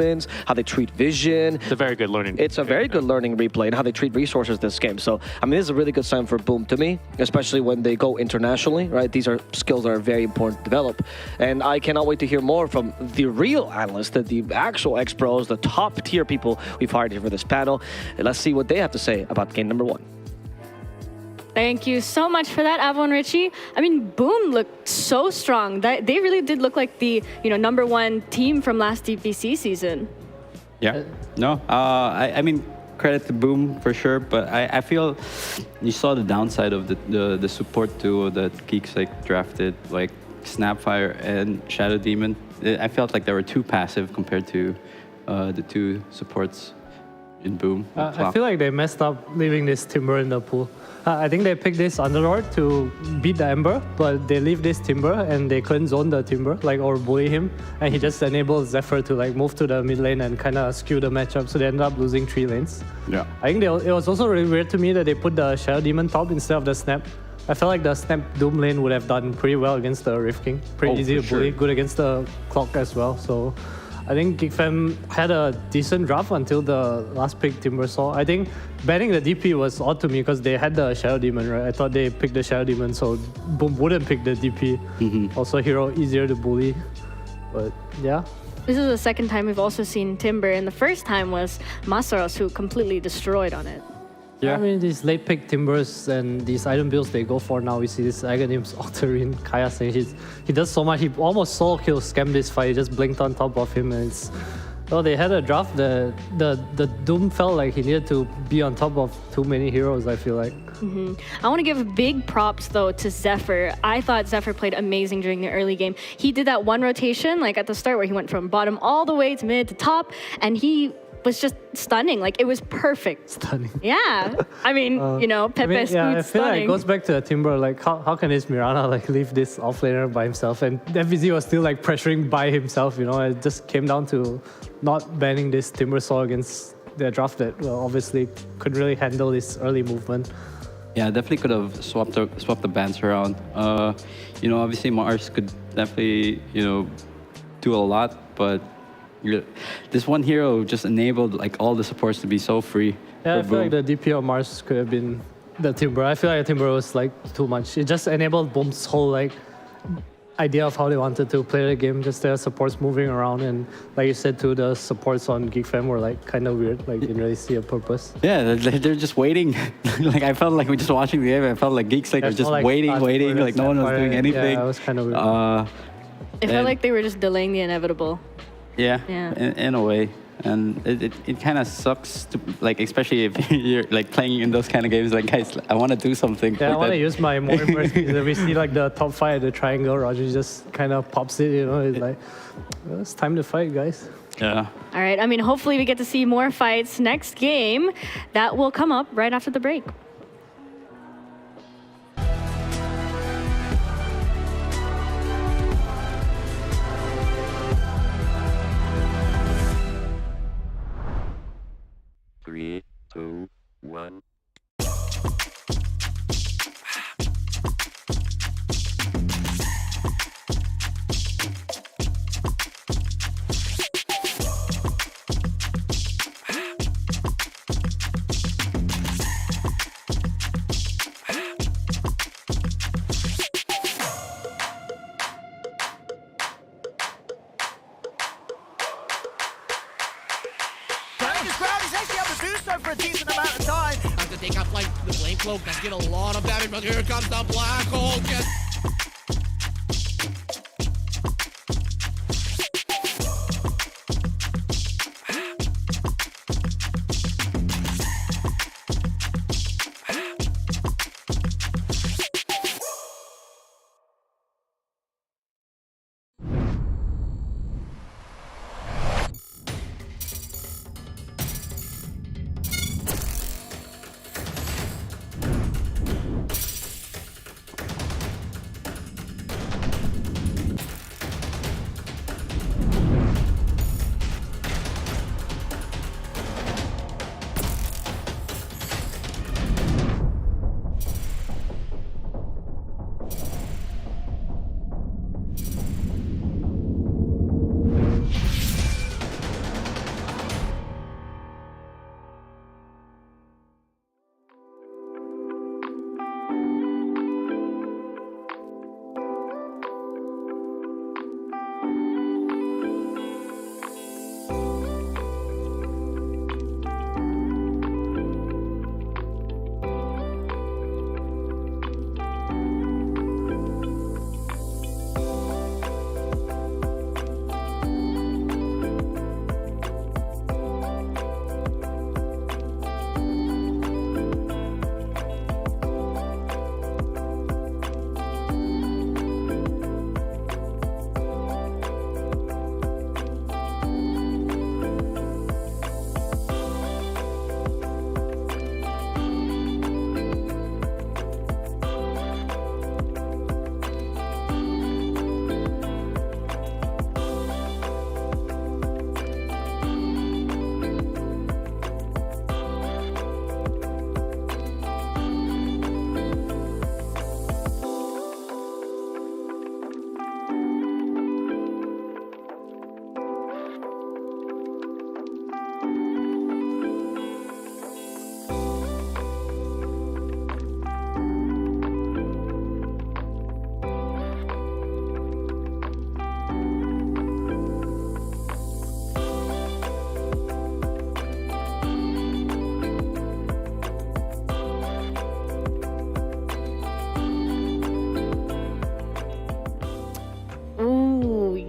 Speaker 8: how they treat vision.
Speaker 7: It's a very good learning.
Speaker 8: It's a very good learning replay and how they treat resources this game. So, I mean, this is a really good sign for Boom to me, especially when they go internationally, right? These are skills that are very important to develop. And I cannot wait to hear more from the real analysts, the actual ex-pros, the top tier people we've hired here for this panel. And let's see what they have to say about game number 1.
Speaker 3: Thank you so much for that, Avo and Richie. I mean, Boom looked so strong. They really did look like the #1 team from last DPC season.
Speaker 4: Yeah. No. I mean, credit to Boom for sure, but I feel you saw the downside of the support duo that Geeks drafted, like Snapfire and Shadow Demon. I felt like they were too passive compared to the 2 supports in Boom.
Speaker 5: I feel like they messed up leaving this Timber in the pool. I think they picked this Underlord to beat the Ember, but they leave this Timber and they couldn't zone the Timber, or bully him, and he just enabled Zephyr to move to the mid lane and kind of skew the matchup, so they ended up losing 3 lanes.
Speaker 4: Yeah.
Speaker 5: I think it was also really weird to me that they put the Shadow Demon top instead of the Snap. I felt like the Snap Doom lane would have done pretty well against the Rift King. Pretty easy to bully, good against the Clock as well, so I think GeekFam had a decent draft until the last pick Timbersaw. I think banning the DP was odd to me because they had the Shadow Demon, right? I thought they picked the Shadow Demon, so Boom wouldn't pick the DP. Also, hero easier to bully, but yeah.
Speaker 3: This is the second time we've also seen Timber, and the first time was Masaros who completely destroyed on it.
Speaker 5: Yeah, I mean, these late pick Timbers and these item builds they go for now. We see this Aghanims, Octarine, Kaya saying he does so much. He almost solo kill Scam this fight. He just blinked on top of him, and they had a draft. The Doom felt like he needed to be on top of too many heroes, I feel like.
Speaker 3: I want to give big props though to Zephyr. I thought Zephyr played amazing during the early game. He did that one rotation at the start where he went from bottom all the way to mid to top, and he was just stunning. It was perfect.
Speaker 5: Stunning.
Speaker 3: Yeah. I mean, Pepe speed
Speaker 5: I feel
Speaker 3: stunning.
Speaker 5: like it goes back to the Timber. How can this Mirana leave this offlaner by himself? And FVZ was still pressuring by himself. It just came down to not banning this Timbersaw against their draft that obviously couldn't really handle this early movement.
Speaker 4: Yeah, definitely could have swapped the bans around. Obviously Mars could definitely do a lot, but this one hero just enabled all the supports to be so free.
Speaker 5: Yeah, I feel like the DP of Mars could have been the Timber. I feel like the Timber was too much. It just enabled Boom's whole idea of how they wanted to play the game. Just their supports moving around, and like you said too, the supports on GeekFam were kind of weird. Didn't really see a purpose.
Speaker 4: Yeah, they're just waiting. I felt like we're just watching the game. I felt like Geeks were just waiting. No one was doing anything.
Speaker 5: Yeah, it was kind of weird.
Speaker 3: It felt like they were just delaying the inevitable.
Speaker 4: Yeah. In a way. And it kind of sucks to especially if you're playing in those kind of games. Guys, I want to do something.
Speaker 5: Yeah, I want to use my more immersive. We see the top 5 at the triangle. Roger just kind of pops it. It's it's time to fight, guys.
Speaker 4: Yeah.
Speaker 3: All right. I mean, hopefully we get to see more fights next game. That will come up right after the break.
Speaker 1: Three, two, one.
Speaker 6: This crowd is actually able to do so for a decent amount of time.
Speaker 2: Have to take up like the flame cloak does get a lot of damage, but here comes the black hole. Just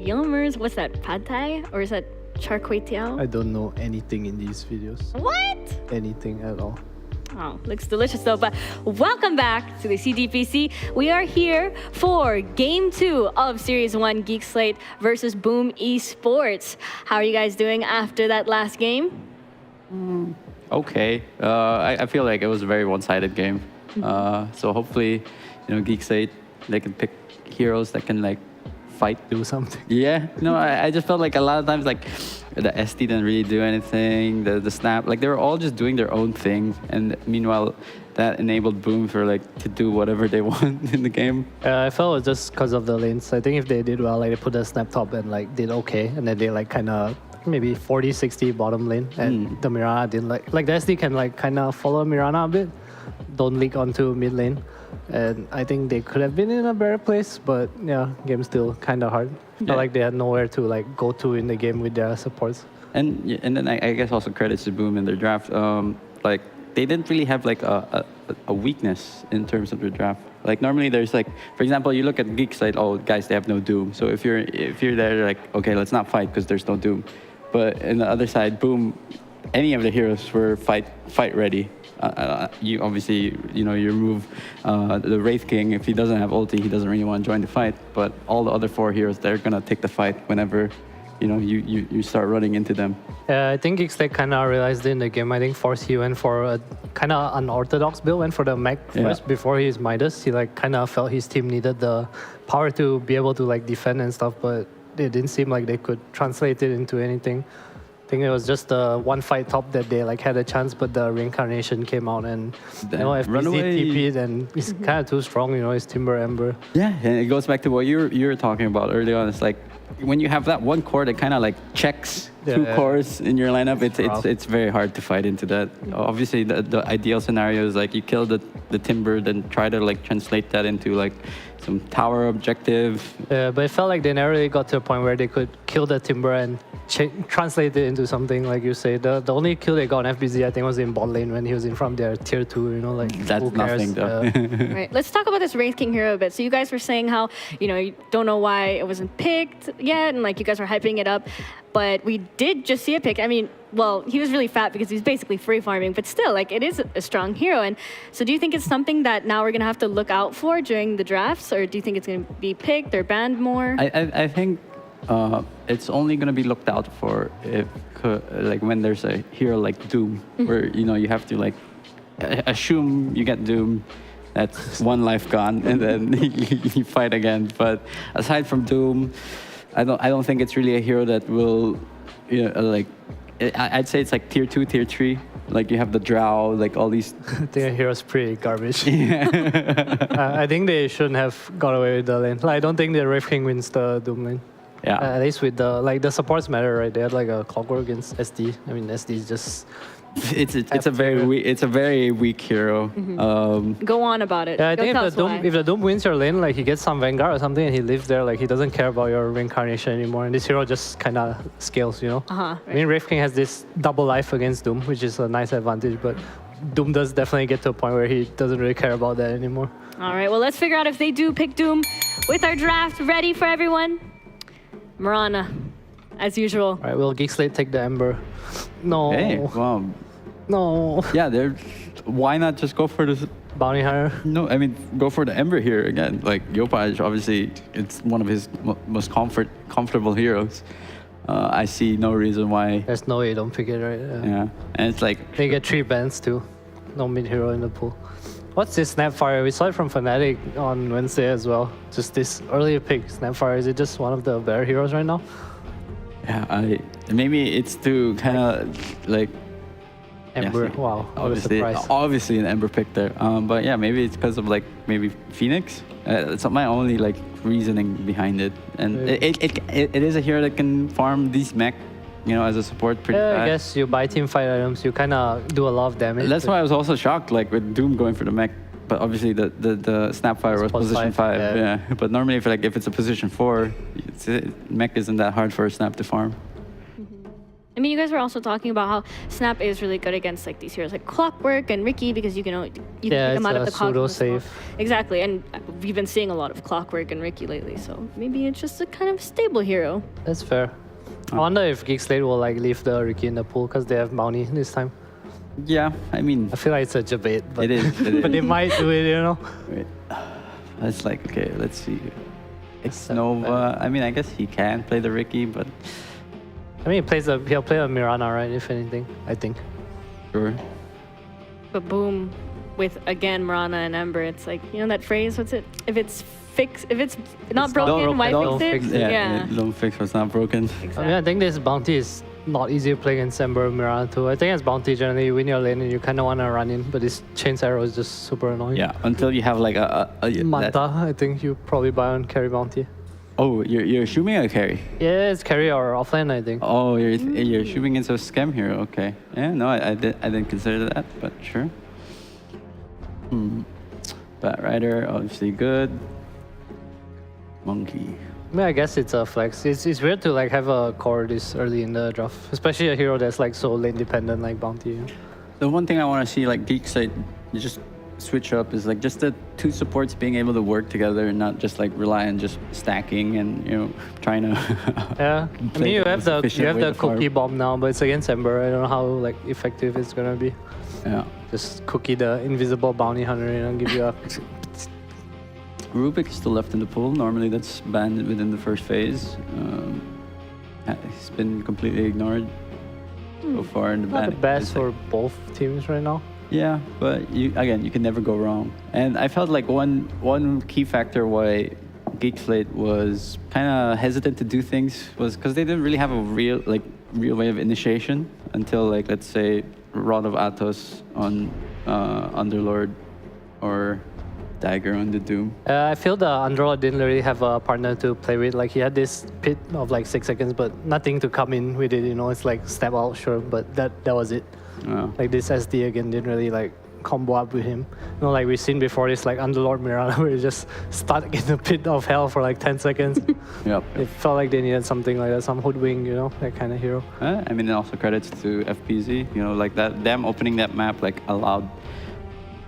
Speaker 3: Yummers, what's that? Pad Thai? Or is that char kway teow?
Speaker 5: I don't know anything in these videos.
Speaker 3: What?
Speaker 5: Anything at all.
Speaker 3: Oh, looks delicious though. But welcome back to the CDPC. We are here for Game 2 of Series 1 Geek Slate versus Boom Esports. How are you guys doing after that last game?
Speaker 4: Okay. I feel like it was a very one-sided game. So hopefully, Geek Slate, they can pick heroes that can fight.
Speaker 5: Do something.
Speaker 4: Yeah. No, I just felt like a lot of times the ST didn't really do anything. The snap, they were all just doing their own thing. And meanwhile, that enabled Boom for to do whatever they want in the game.
Speaker 5: I felt it was just because of the lanes. I think if they did well, they put a snap top and did okay, and then they kind of maybe 40-60 bottom lane, and the Mirana didn't the SD can kind of follow Mirana a bit, don't leak onto mid lane, and I think they could have been in a better place, but yeah, game's still kind of hard. Felt like they had nowhere to go to in the game with their supports.
Speaker 4: And then I guess also credits to Boom in their draft. They didn't really have a weakness in terms of their draft. Normally there's for example, you look at Geek's oh guys, they have no Doom. So if you're there, okay, let's not fight because there's no Doom. But in the other side, Boom, any of the heroes were fight ready. You obviously, you remove the Wraith King. If he doesn't have ulti, he doesn't really want to join the fight. But all the other 4 heroes, they're gonna take the fight whenever you start running into them.
Speaker 5: I think Geek kind of realized it in the game. I think Force, he went for a kind of unorthodox build, went for the mech first before his Midas. He like kind of felt his team needed the power to be able to like defend and stuff, but it didn't seem like they could translate it into anything. I think it was just the one fight top that they like had a chance, but the reincarnation came out and FBC TP'd and he's kind of too strong, it's Timber Ember.
Speaker 4: Yeah, and it goes back to what you were talking about earlier on. It's like when you have that one core that kind of like checks two cores in your lineup, it's very hard to fight into that. Obviously, the ideal scenario is like you kill the Timber, then try to like translate that into like some tower objective.
Speaker 5: Yeah, but it felt like they never really got to a point where they could kill the Timber and translate it into something, like you say. The only kill they got on FBZ, I think, was in bot lane when he was in from their tier 2, like
Speaker 4: that's nothing though.
Speaker 3: Right. Let's talk about this Wraith King hero a bit. So you guys were saying how, you don't know why it wasn't picked yet, and like you guys were hyping it up. But we did just see it picked. I mean, well, he was really fat because he's basically free farming, but still, like, it is a strong hero. And so do you think it's something that now we're going to have to look out for during the drafts, or do you think it's going to be picked or banned more?
Speaker 4: I think it's only going to be looked out for if, like, when there's a hero like Doom, where, you have to, like, assume you get Doom. That's one life gone, and then you fight again. But aside from Doom, I don't think it's really a hero that will, like, I'd say it's like tier 2, tier 3. Like you have the Drow, like all these.
Speaker 5: I think a hero's pretty garbage. I think they shouldn't have got away with the lane. Like, I don't think the Wraith King wins the Doom lane.
Speaker 4: Yeah.
Speaker 5: At least with the supports matter, right? They had like a clockwork against SD. I mean, SD is just.
Speaker 4: It's a very weak hero.
Speaker 3: Go on about it.
Speaker 5: Yeah, I think if the Doom wins your lane, like he gets some Vanguard or something, and he lives there, like he doesn't care about your reincarnation anymore. And this hero just kind of scales,
Speaker 3: Right.
Speaker 5: I mean, Wraith King has this double life against Doom, which is a nice advantage, but Doom does definitely get to a point where he doesn't really care about that anymore.
Speaker 3: All right, well, let's figure out if they do pick Doom with our draft ready for everyone. Mirana, as usual.
Speaker 5: All right, will Geek Slate take the Ember? No.
Speaker 4: Hey, well.
Speaker 5: No.
Speaker 4: Yeah, why not just go for the
Speaker 5: Bounty Hunter?
Speaker 4: No, I mean, go for the Ember here again. Like, Yopaj, obviously, it's one of his most comfortable heroes. I see no reason why.
Speaker 5: There's no way you don't pick it, right?
Speaker 4: Yeah, and it's like...
Speaker 5: They get 3 bans too. No mid-hero in the pool. What's this Snapfire? We saw it from Fnatic on Wednesday as well. Just this earlier pick, Snapfire. Is it just one of the better heroes right now?
Speaker 4: Yeah, maybe it's to kind of like...
Speaker 5: Ember,
Speaker 4: yeah,
Speaker 5: wow, what a surprise.
Speaker 4: Obviously an Ember pick there. But yeah, maybe it's because of like maybe Phoenix. It's my only like reasoning behind it. And it is a hero that can farm these mech, as a support pretty fast.
Speaker 5: I guess you buy team fight items, you kind of do a lot of damage.
Speaker 4: That's why I was also shocked, like with Doom going for the mech. But obviously the Snapfire was position 5. Yeah. But normally if it's a position 4, mech isn't that hard for a Snap to farm.
Speaker 3: I mean, you guys were also talking about how Snap is really good against like these heroes like Clockwork and Ricky because you can pick them out of the
Speaker 5: pseudo safe.
Speaker 3: Exactly, and we've been seeing a lot of Clockwork and Ricky lately, so maybe it's just a kind of stable hero.
Speaker 5: That's fair. I wonder if Geek Slate will like leave the Ricky in the pool because they have Bounty this time.
Speaker 4: Yeah, I mean...
Speaker 5: I feel like it's a debate, but...
Speaker 4: It is.
Speaker 5: But they might do it,
Speaker 4: Wait. It's like, okay, let's see. Nova, I mean, I guess he can play the Ricky, but...
Speaker 5: I mean, he'll play a Mirana, right? If anything, I think.
Speaker 4: Sure.
Speaker 3: But boom, with again Mirana and Ember, it's like that phrase. What's it? If it's not broken, why fix it?
Speaker 4: Yeah. Don't fix what's not broken.
Speaker 5: Exactly. I mean, I think this Bounty is not easy to play against Ember Mirana too. I think as Bounty generally you win your lane and you kind of want to run in, but this Chain's Arrow is just super annoying.
Speaker 4: Yeah, until you have like a
Speaker 5: Manta, I think you probably buy on carry Bounty.
Speaker 4: Oh, you're assuming a carry?
Speaker 5: Yeah, it's carry or offlane, I think.
Speaker 4: Oh, you're assuming it's a scam hero. Okay. Yeah, no, I didn't consider that, but sure. Bat Rider, obviously good. Monkey.
Speaker 5: I mean, I guess it's a flex. It's weird to like have a core this early in the draft, especially a hero that's like so lane dependent like Bounty.
Speaker 4: The one thing I want to see like Geek Slate just switch up is like just the 2 supports being able to work together and not just like rely on just stacking and trying to
Speaker 5: yeah. I mean you have the cookie bomb now, but it's against Ember. I don't know how like effective it's gonna be.
Speaker 4: Yeah.
Speaker 5: Just cookie the invisible bounty hunter and give you a
Speaker 4: Rubik is still left in the pool. Normally that's banned within the first phase. He's been completely ignored so far in the
Speaker 5: Not the
Speaker 4: Fnatic.
Speaker 5: best
Speaker 4: It's
Speaker 5: for
Speaker 4: like-
Speaker 5: both teams right now.
Speaker 4: Yeah, but you can never go wrong. And I felt like one key factor why Geek Slate was kind of hesitant to do things was because they didn't really have a real way of initiation until, like, let's say Rod of Atos on Underlord or Dagger on the Doom.
Speaker 5: I feel the Underlord didn't really have a partner to play with. Like he had this pit of like 6 seconds, but nothing to come in with it. You know, it's like step out, sure, but that was it.
Speaker 4: Oh.
Speaker 5: Like this SD again didn't really like combo up with him. You know, like we've seen before this like Underlord Mirana where he just stuck in the pit of hell for like 10 seconds.
Speaker 4: Yep.
Speaker 5: It felt like they needed something like that, some hoodwing, you know, that kind of hero.
Speaker 4: I mean, and also credits to FPZ. You know, like that them opening that map like allowed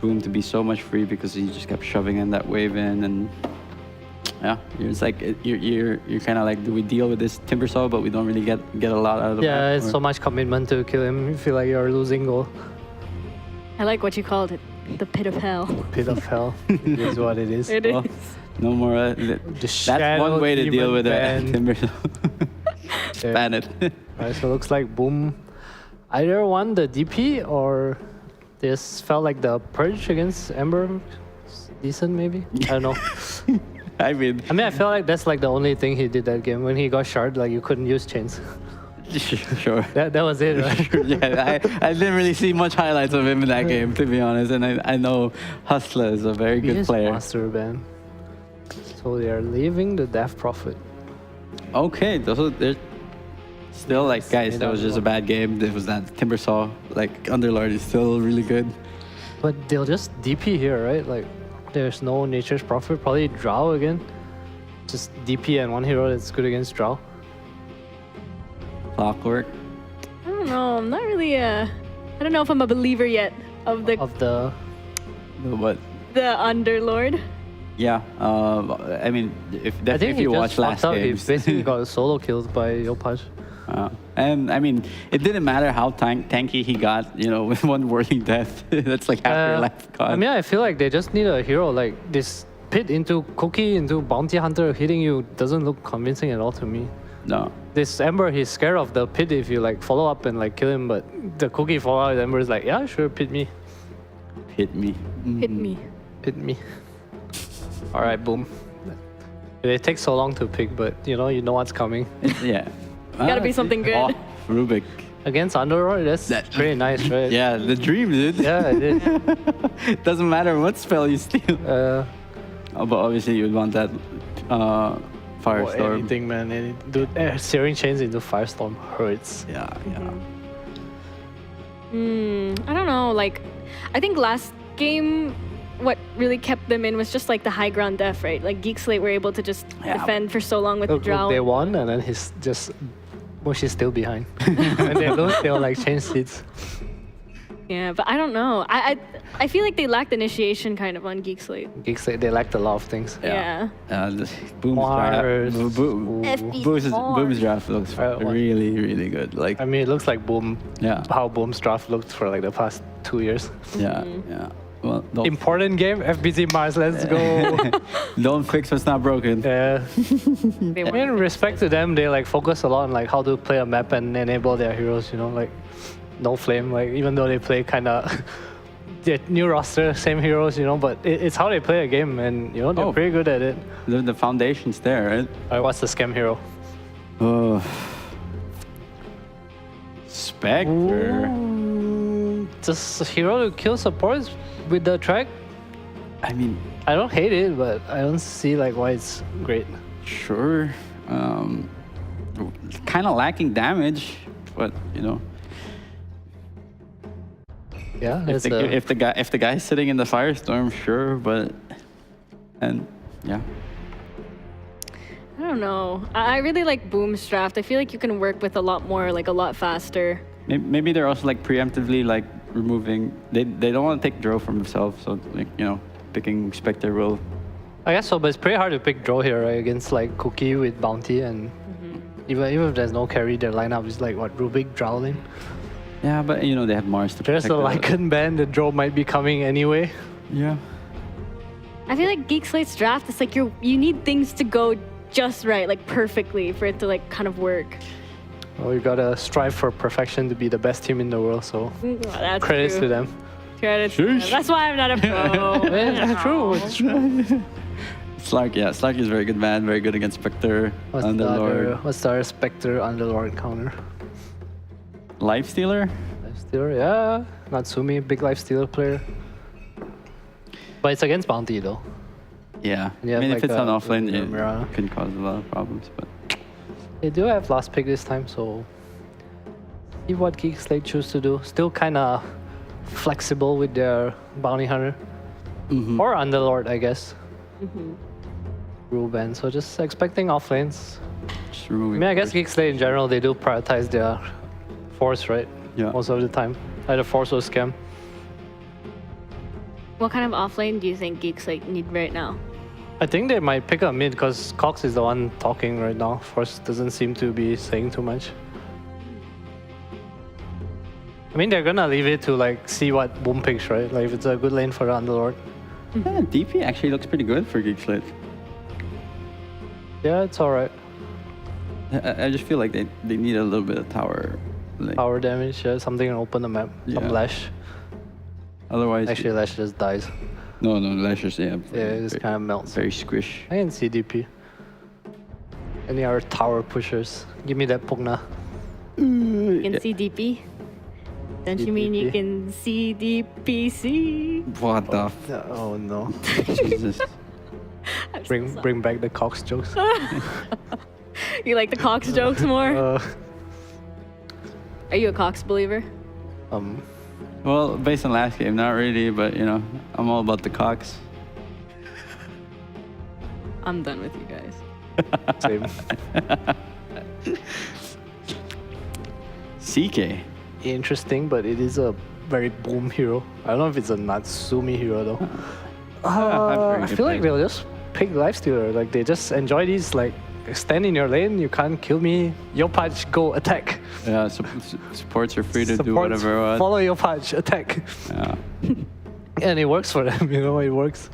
Speaker 4: Boom to be so much free because he just kept shoving in that wave in, and yeah, it's like you're kind of like, do we deal with this Timbersaw, but we don't really get a lot out of the
Speaker 5: Yeah,
Speaker 4: map,
Speaker 5: it's
Speaker 4: or-
Speaker 5: so much commitment to kill him. You feel like you're losing goal.
Speaker 3: I like what you called it, the pit of hell.
Speaker 5: Pit of hell is what it is.
Speaker 3: It is.
Speaker 4: Well, no more. That's
Speaker 5: shadow
Speaker 4: one way to deal
Speaker 5: demon
Speaker 4: with a
Speaker 5: ban.
Speaker 4: Timbersaw. Ban it.
Speaker 5: Alright, so it looks like Boom either won the DP or this felt like the Purge against Ember. Decent, maybe? I don't know.
Speaker 4: I mean,
Speaker 5: I feel like that's like the only thing he did that game. When he got shard, like you couldn't use chains.
Speaker 4: sure.
Speaker 5: That was it, right?
Speaker 4: Yeah, I didn't really see much highlights of him in that game, to be honest. And I know Hustler is a very
Speaker 5: He
Speaker 4: good
Speaker 5: is
Speaker 4: player.
Speaker 5: Master ban. So they are leaving the Death Prophet.
Speaker 4: Okay, they're still like, guys, that was just a bad game. It was that Timbersaw. Like, Underlord is still really good.
Speaker 5: But they'll just DP here, right? Like, there's no Nature's Prophet. Probably Drow again. Just DP and one hero that's good against Drow.
Speaker 4: Clockwork.
Speaker 3: I don't know. I'm not really I don't know if I'm a believer yet of the
Speaker 4: What?
Speaker 3: Underlord.
Speaker 4: Yeah, I mean,
Speaker 5: I
Speaker 4: if
Speaker 5: think he
Speaker 4: you
Speaker 5: just
Speaker 4: watch last
Speaker 5: fucked up.
Speaker 4: games.
Speaker 5: He basically got solo killed by Yopaj.
Speaker 4: And I mean, it didn't matter how tanky he got, you know, with one whirling death. That's like half your life gone.
Speaker 5: I feel like they just need a hero like this. Pit into Cookie into Bounty Hunter hitting you doesn't look convincing at all to me.
Speaker 4: No.
Speaker 5: This Ember, he's scared of the pit if you like follow up and like kill him, but the Cookie follow up, Ember is like, yeah, sure, pit me.
Speaker 4: Hit me.
Speaker 3: Hit me.
Speaker 5: Pit me. Alright, Boom. It takes so long to pick, but you know what's coming.
Speaker 4: Yeah.
Speaker 3: Gotta be something good.
Speaker 4: Oh, Rubik.
Speaker 5: Against Underlord, that's pretty nice, right?
Speaker 4: Yeah, the dream, dude.
Speaker 5: Yeah, it is.
Speaker 4: Doesn't matter what spell you steal.
Speaker 5: Uh,
Speaker 4: But obviously you'd want that Firestorm.
Speaker 5: anything, man. Dude, searing chains into Firestorm hurts.
Speaker 4: Yeah, yeah.
Speaker 3: I don't know. Like, I think last game, what really kept them in was just like the high ground def, right? Like Geek Slate were able to just defend for so long with the
Speaker 5: Look,
Speaker 3: Drow.
Speaker 5: they won, and then he's just Mushi's still behind. When they lose, they'll like change seats.
Speaker 3: Yeah, but I don't know. I feel like they lacked initiation kind of on Geek Slate.
Speaker 5: Geeks, they lacked a lot of things.
Speaker 3: Yeah.
Speaker 4: Boom's
Speaker 5: Wires.
Speaker 4: draft.
Speaker 3: FB
Speaker 4: Boom's draft looks
Speaker 5: What?
Speaker 4: really, really good. Like,
Speaker 5: I mean, it looks like Boom.
Speaker 4: Yeah.
Speaker 5: How Boom's draft looked for like the past 2 years.
Speaker 4: yeah, yeah. Well, don't,
Speaker 5: Important game, FBZ Mars, let's go.
Speaker 4: don't fix what's not broken.
Speaker 5: Yeah.
Speaker 3: They
Speaker 5: I
Speaker 3: won.
Speaker 5: mean, respect to them, they like focus a lot on like how to play a map and enable their heroes, you know, like no flame, like even though they play kind of new roster, same heroes, you know, but it's how they play a game, and you know they're pretty good at it.
Speaker 4: The foundation's there, right?
Speaker 5: Alright, what's the scam hero?
Speaker 4: Oh. Spectre.
Speaker 5: Just a hero to kill supports with the track.
Speaker 4: I mean,
Speaker 5: I don't hate it, but I don't see like why it's great.
Speaker 4: sure. Kind of lacking damage, but you know,
Speaker 5: Yeah,
Speaker 4: if
Speaker 5: it's
Speaker 4: the guy's sitting in the firestorm, sure, but yeah.
Speaker 3: I don't know. I really like Boom's draft. I feel like you can work with a lot more, like a lot faster.
Speaker 4: Maybe they're also like preemptively like removing. They don't want to take Dro from themselves, so like, you know, picking Spectre will.
Speaker 5: I guess so, but it's pretty hard to pick draw here, right? Against like Cookie with Bounty, and even if there's no carry, their lineup is like what, Rubik, Drowling.
Speaker 4: Yeah, but you know they have Mars to
Speaker 5: There's
Speaker 4: protect.
Speaker 5: a Lycan ban, the draw might be coming anyway.
Speaker 4: Yeah.
Speaker 3: I feel like Geek Slate's draft is like you need things to go just right, like perfectly for it to like kind of work.
Speaker 5: Well, you gotta strive for perfection to be the best team in the world. So
Speaker 3: That's
Speaker 5: credits
Speaker 3: true.
Speaker 5: to them.
Speaker 3: Credits to them. That's why I'm not a pro.
Speaker 5: It's true. It's true.
Speaker 4: Slark, yeah, Slark is very good man, very good against Spectre, Underlord.
Speaker 5: What's the other Spectre Underlord counter?
Speaker 4: Lifestealer?
Speaker 5: Lifestealer, yeah. Natsumi, big Lifestealer player. But it's against Bounty though.
Speaker 4: Yeah,
Speaker 5: And you
Speaker 4: I mean,
Speaker 5: have
Speaker 4: if
Speaker 5: like
Speaker 4: it's on
Speaker 5: a
Speaker 4: offlane,
Speaker 5: Mirana.
Speaker 4: it can cause a lot of problems, but...
Speaker 5: They do have last pick this time, so see what Geek Slate choose to do. Still kind of flexible with their Bounty Hunter. Or Underlord, I guess. Rule ban, so just expecting offlanes. I mean, I guess Geek Slate in general, they do prioritize their force, right?
Speaker 4: Yeah.
Speaker 5: Most of the time. Either force or scam.
Speaker 3: What kind of offlane do you think Geeks like need right now?
Speaker 5: I think they might pick up mid because Cox is the one talking right now. Force doesn't seem to be saying too much. I mean, they're gonna leave it to like see what Boom picks, right? Like if it's a good lane for the Underlord.
Speaker 4: Yeah, DP actually looks pretty good for Geek Slate.
Speaker 5: Yeah, it's alright.
Speaker 4: I just feel like they need a little bit of tower. Like,
Speaker 5: Power damage, yeah, something to open the map.
Speaker 4: Yeah.
Speaker 5: Some Lash.
Speaker 4: otherwise...
Speaker 5: Actually, Lash just dies.
Speaker 4: No, Lashers, yeah.
Speaker 5: Yeah, it just kind of melts.
Speaker 4: Very squish.
Speaker 5: I can see DP. Any other tower pushers? Give me that Pugna.
Speaker 3: You can see DP? Don't you mean you
Speaker 5: DP.
Speaker 3: can see DPC?
Speaker 4: What the f...
Speaker 5: Oh no.
Speaker 4: Jesus.
Speaker 5: Bring back the Cox jokes.
Speaker 3: You like the Cox jokes more?
Speaker 5: Uh,
Speaker 3: Are you a Cox believer?
Speaker 4: Well, based on last game, not really, but you know, I'm all about the Cox.
Speaker 3: I'm done with you guys.
Speaker 5: same.
Speaker 4: CK.
Speaker 5: Interesting, but it is a very boom hero. I don't know if it's a Natsumi hero though. I feel like they'll just pick Lifestealer. Like they just enjoy these like stand in your lane, you can't kill me. Yo patch, go attack.
Speaker 4: Yeah, supports are free to do
Speaker 5: Supports,
Speaker 4: whatever. What.
Speaker 5: Follow your patch, attack.
Speaker 4: Yeah.
Speaker 5: And it works for them, you know, it works.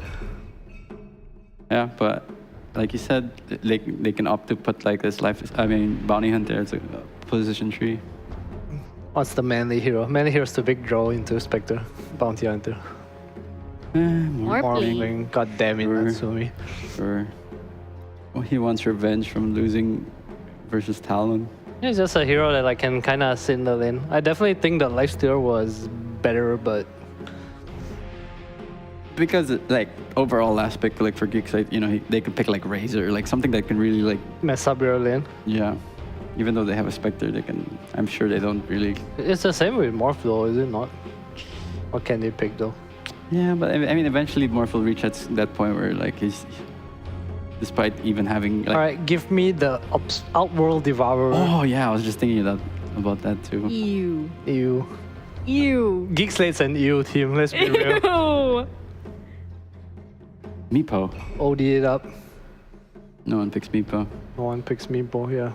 Speaker 4: Yeah, but like you said, they can opt to put like this bounty hunter as a position tree.
Speaker 5: What's the manly hero? Manly hero's the big draw into Spectre, Bounty Hunter.
Speaker 3: Morphling.
Speaker 5: God damn it,
Speaker 4: Sure.
Speaker 5: Natsumi.
Speaker 4: Or well, he wants revenge from losing versus Talon.
Speaker 5: He's just a hero that I can kind of sit in the lane. I definitely think the Lifestealer was better, but
Speaker 4: Because like overall last pick, like for Geeks, like, you know, they could pick like Razor, like something that can really like,
Speaker 5: mess up your lane.
Speaker 4: yeah. Even though they have a Spectre, they can. I'm sure they don't really.
Speaker 5: It's the same with Morph though, is it not? What can they pick though?
Speaker 4: Yeah, but I mean, eventually Morph will reach that point where like he's, despite even having like.
Speaker 5: All right, give me the Outworld Devourer.
Speaker 4: Oh yeah, I was just thinking about that too.
Speaker 3: Ew.
Speaker 5: Ew.
Speaker 3: Ew.
Speaker 5: Geek Slate's an ew team, let's be real.
Speaker 3: Ew.
Speaker 4: Meepo.
Speaker 5: OD it up.
Speaker 4: No one picks Meepo.
Speaker 5: No one picks Meepo, yeah.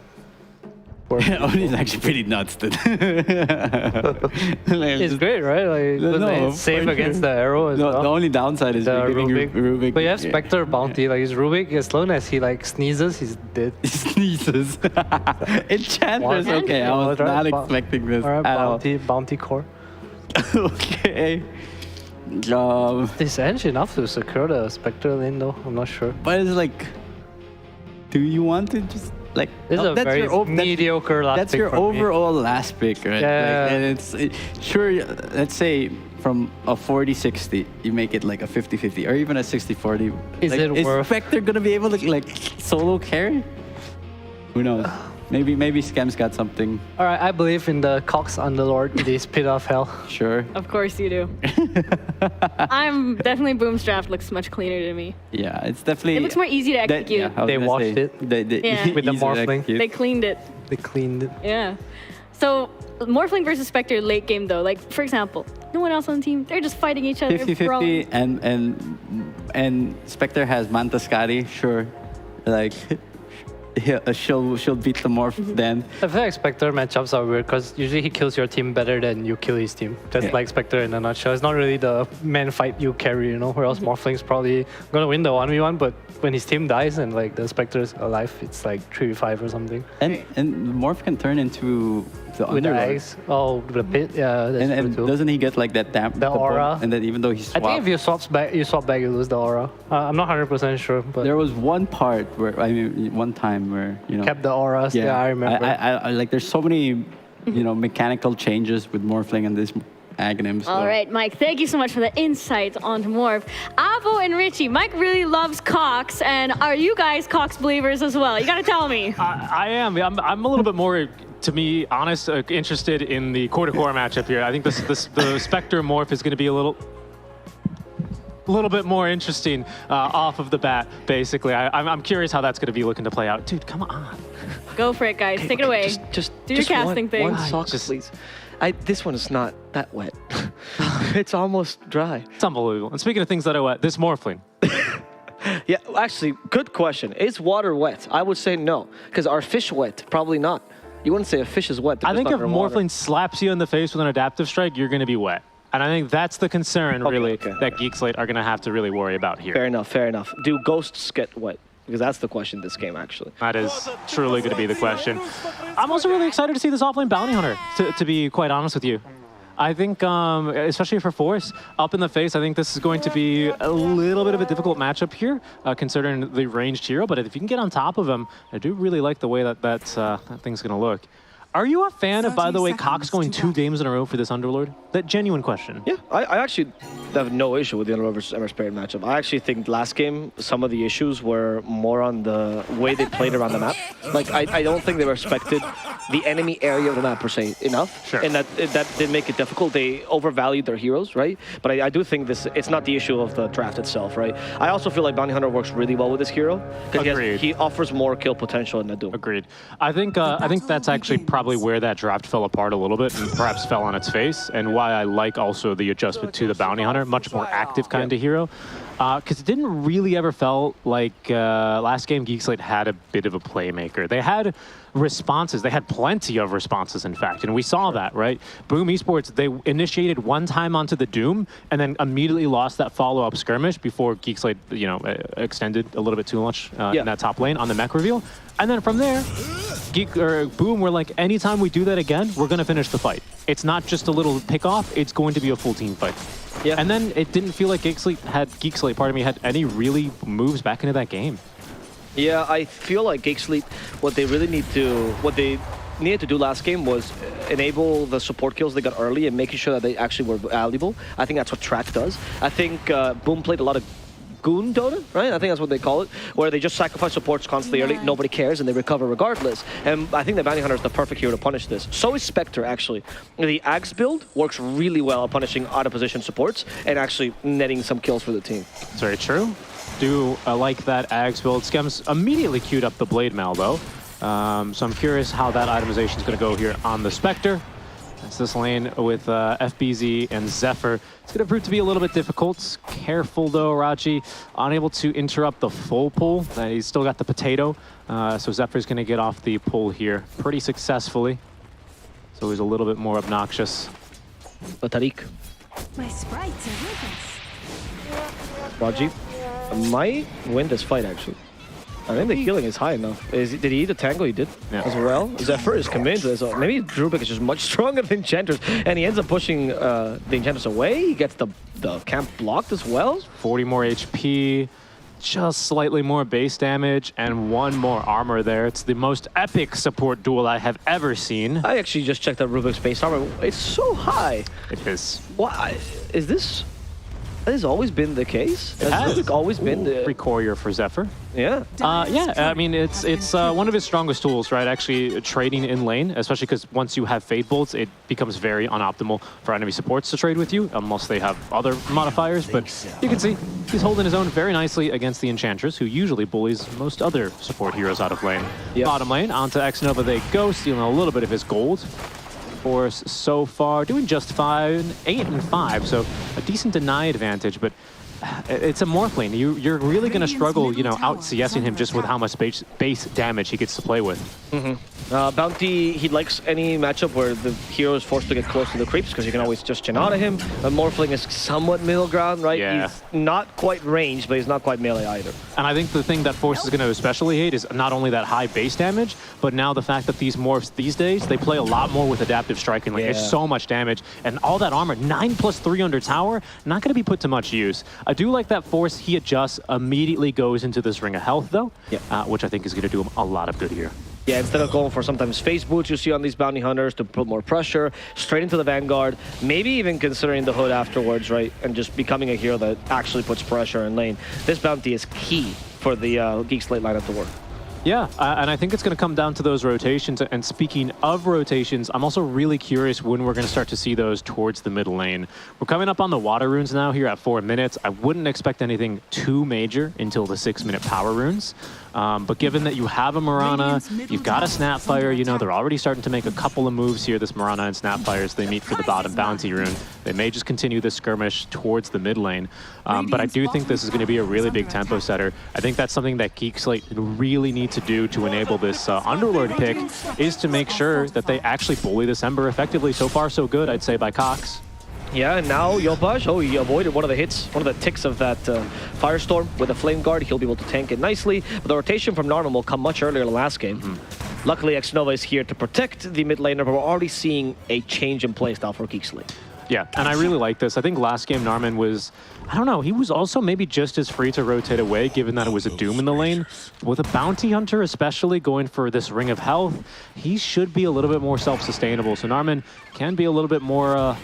Speaker 4: Odin's actually pretty nuts, dude.
Speaker 5: It's great, right? Like,
Speaker 4: No,
Speaker 5: it's safe
Speaker 4: for
Speaker 5: against
Speaker 4: sure.
Speaker 5: the arrow as
Speaker 4: No,
Speaker 5: well.
Speaker 4: the only downside is
Speaker 5: The
Speaker 4: you're giving
Speaker 5: Rubik.
Speaker 4: Rubik.
Speaker 5: But you have Spectre Bounty, like his Rubik, as long as he like sneezes, he's dead.
Speaker 4: He sneezes. Enchantress. Okay, I was not expecting this
Speaker 5: Alright,
Speaker 4: at all.
Speaker 5: bounty core.
Speaker 4: Okay.
Speaker 5: This ENG enough to secure the Spectre lane though? I'm not sure.
Speaker 4: But it's like, do you want to just like?
Speaker 5: This is a
Speaker 4: that's
Speaker 5: very
Speaker 4: your
Speaker 5: mediocre last
Speaker 4: That's
Speaker 5: pick
Speaker 4: your
Speaker 5: from me.
Speaker 4: overall last pick, right?
Speaker 5: Yeah.
Speaker 4: Like, and sure. Let's say from a 40-60, you make it like a 50-50, or even a 60-40.
Speaker 5: Is
Speaker 4: like,
Speaker 5: it worth?
Speaker 4: Spectre gonna be able to like solo carry? Who knows? Maybe Scam's got something.
Speaker 5: Alright, I believe in the Cox Underlord, the Pit of Hell.
Speaker 4: Sure.
Speaker 3: Of course you do. I'm definitely Boom's draft looks much cleaner to me.
Speaker 4: Yeah, it's definitely.
Speaker 3: It looks more easy to execute.
Speaker 4: I was
Speaker 5: They
Speaker 4: gonna
Speaker 5: washed
Speaker 4: say,
Speaker 5: it.
Speaker 3: Yeah.
Speaker 5: With the
Speaker 4: easy to
Speaker 5: Morphling.
Speaker 4: execute.
Speaker 3: They cleaned it.
Speaker 5: They cleaned it.
Speaker 3: Yeah. So Morphling versus Spectre late game though, like for example, no one else on the team, they're just fighting each other.
Speaker 4: 50-50, and Spectre has Mantascari, sure. Like, she'll beat the Morph then.
Speaker 5: I feel like Spectre matchups are weird because usually he kills your team better than you kill his team. That's like Spectre in a nutshell. It's not really the man fight you carry, you know, whereas Morphling's probably gonna win the 1v1, but when his team dies and like the Spectre's alive, it's like 3v5 or something.
Speaker 4: And Morph can turn into the
Speaker 5: With the
Speaker 4: Underlord.
Speaker 5: eggs. Oh, the pit, yeah, that's
Speaker 4: And
Speaker 5: true too.
Speaker 4: doesn't he get like that
Speaker 5: The aura.
Speaker 4: And then even though he
Speaker 5: I
Speaker 4: swaps,
Speaker 5: think if you swap back, you lose the aura. I'm not 100% sure, but
Speaker 4: there was one part where one time where
Speaker 5: kept the auras. Yeah, I remember.
Speaker 4: I like there's so many mechanical changes with Morphling and this Aghanim. So.
Speaker 3: All right, Mike, thank you so much for the insight onto Morph. Avo and Richie, Mike really loves Cox, and are you guys Cox believers as well? You gotta tell me.
Speaker 7: I am. I'm a little bit more, to be honest, interested in the core-to-core matchup here. I think the Spectre Morph is going to be a little bit more interesting off of the bat, basically. I'm curious how that's going to be looking to play out. Dude, come on.
Speaker 3: Go for it, guys. Take it away.
Speaker 8: Just
Speaker 3: do your casting thing.
Speaker 8: One sock, please. This one is not that wet. It's almost dry.
Speaker 7: It's unbelievable. And speaking of things that are wet, this Morphling.
Speaker 8: Yeah, actually, good question. Is water wet? I would say no, because are fish wet? Probably not. You wouldn't say a fish is wet.
Speaker 7: I think if Morphling slaps you in the face with an adaptive strike, you're going to be wet. And I think that's the concern, that Geek Slate are going to have to really worry about here.
Speaker 8: Fair enough, fair enough. Do ghosts get wet? Because that's the question this game, actually.
Speaker 7: That is truly going to be the question. I'm also really excited to see this offlane Bounty Hunter, to be quite honest with you. I think, especially for Force, up in the face, I think this is going to be a little bit of a difficult matchup here, considering the ranged hero. But if you can get on top of him, I do really like the way that thing's going to look. Are you a fan of, by the way, Cox going 2 games in a row for this Underlord? That genuine question.
Speaker 8: Yeah, I actually have no issue with the Underlord versus Ember Spirit matchup. I actually think last game, some of the issues were more on the way they played around the map. Like, I don't think they respected the enemy area of the map per se enough.
Speaker 7: Sure.
Speaker 8: And that did make it difficult. They overvalued their heroes, right? But I do think it's not the issue of the draft itself, right? I also feel like Bounty Hunter works really well with this hero because he offers more kill potential in the Doom.
Speaker 7: Agreed. I think that's actually probably where that draft fell apart a little bit and perhaps fell on its face, and why I like also the adjustment to the Bounty Hunter, much more active kind of hero. Because it didn't really ever felt like last game Geek Slate had a bit of a playmaker. They had responses. They had plenty of responses, in fact, and we saw that, right? Boom Esports, they initiated one time onto the Doom and then immediately lost that follow-up skirmish before Geek Slate, extended a little bit too much in that top lane on the mech reveal. And then from there, Boom were like, anytime we do that again, we're going to finish the fight. It's not just a little pick-off, it's going to be a full team fight. Yeah. And then it didn't feel like Geek Slate had any really moves back into that game.
Speaker 8: Yeah, I feel like Geek Slate, what they needed to do last game was enable the support kills they got early and making sure that they actually were valuable. I think that's what Track does. I think Boom played a lot of Goon Dota, right? I think that's what they call it, where they just sacrifice supports constantly early, nobody cares, and they recover regardless. And I think the Bounty Hunter is the perfect hero to punish this. So is Spectre, actually. The Axe build works really well at punishing out-of-position supports and actually netting some kills for the team.
Speaker 7: That's very true. Do like that Axe build. Skems immediately queued up the Blade Mail, though. So I'm curious how that itemization is going to go here on the Spectre. It's this lane with FBZ and Zephyr. It's going to prove to be a little bit difficult. Careful, though, Raji. Unable to interrupt the full pull. He's still got the potato. So Zephyr's going to get off the pull here pretty successfully. So he's a little bit more obnoxious.
Speaker 8: But Tariq.
Speaker 9: My sprites are with us.
Speaker 8: Raji might win this fight, actually. I think the healing is high enough. Did he eat a tango? He did as well. Zephyr is committed to this. So maybe Drubik is just much stronger than Enchantress, and he ends up pushing the Enchantress away. He gets the camp blocked as well.
Speaker 7: 40 more HP, just slightly more base damage, and 1 more armor there. It's the most epic support duel I have ever seen.
Speaker 8: I actually just checked out Rubik's base armor. It's so high.
Speaker 7: It is.
Speaker 8: Why is this? Has always been the case?
Speaker 7: It has
Speaker 8: always been the
Speaker 7: free courier for Zephyr.
Speaker 8: Yeah.
Speaker 7: Yeah. I mean, it's one of his strongest tools, right? Actually, trading in lane, especially because once you have Fade Bolts, it becomes very unoptimal for enemy supports to trade with you, unless they have other modifiers. But you can see he's holding his own very nicely against the Enchantress, who usually bullies most other support heroes out of lane. Yep. Bottom lane, onto Xnova they go, stealing a little bit of his gold. Force so far doing just fine, 8 and 5, so a decent deny advantage, but it's a Morphling. You're really going to struggle, out CSing him just with how much base damage he gets to play with.
Speaker 8: Bounty, he likes any matchup where the hero is forced to get close to the creeps because you can always just Janata him. But Morphling is somewhat middle ground, right?
Speaker 7: Yeah.
Speaker 8: He's not quite ranged, but he's not quite melee either.
Speaker 7: And I think the thing that Force is going to especially hate is not only that high base damage, but now the fact that these morphs these days, they play a lot more with adaptive striking. Like, it's so much damage. And all that armor, 9+3 under tower, not going to be put to much use. I do like that Force, he adjusts, immediately goes into this Ring of Health, though, which I think is going to do him a lot of good here.
Speaker 8: Yeah, instead of going for sometimes face boots you see on these bounty hunters to put more pressure, straight into the Vanguard, maybe even considering the hood afterwards, right? And just becoming a hero that actually puts pressure in lane. This bounty is key for the Geek Slate lineup to work.
Speaker 7: Yeah, and I think it's going to come down to those rotations. And speaking of rotations, I'm also really curious when we're going to start to see those towards the mid lane. We're coming up on the water runes now here at 4 minutes. I wouldn't expect anything too major until the 6-minute power runes. But given that you have a Mirana, you've got a Snapfire, they're already starting to make a couple of moves here, this Mirana and Snapfire, as they meet for the bottom bounty rune. They may just continue this skirmish towards the mid lane. But I do think this is going to be a really big tempo setter. I think that's something that Geek Slate really need to do to enable this Underlord pick, is to make sure that they actually bully this Ember effectively. So far, so good, I'd say, by Cox.
Speaker 8: Yeah, and now Yopaj, he avoided one of the hits, one of the ticks of that Firestorm with a Flame Guard. He'll be able to tank it nicely. But the rotation from Narman will come much earlier in the last game. Luckily, Xnova is here to protect the mid laner, but we're already seeing a change in playstyle for Geek Slate.
Speaker 7: Yeah, and I really like this. I think last game Narman was, I don't know, he was also maybe just as free to rotate away, given that it was a Doom in the lane. With a Bounty Hunter especially going for this Ring of Health, he should be a little bit more self-sustainable. So Narman can be a little bit more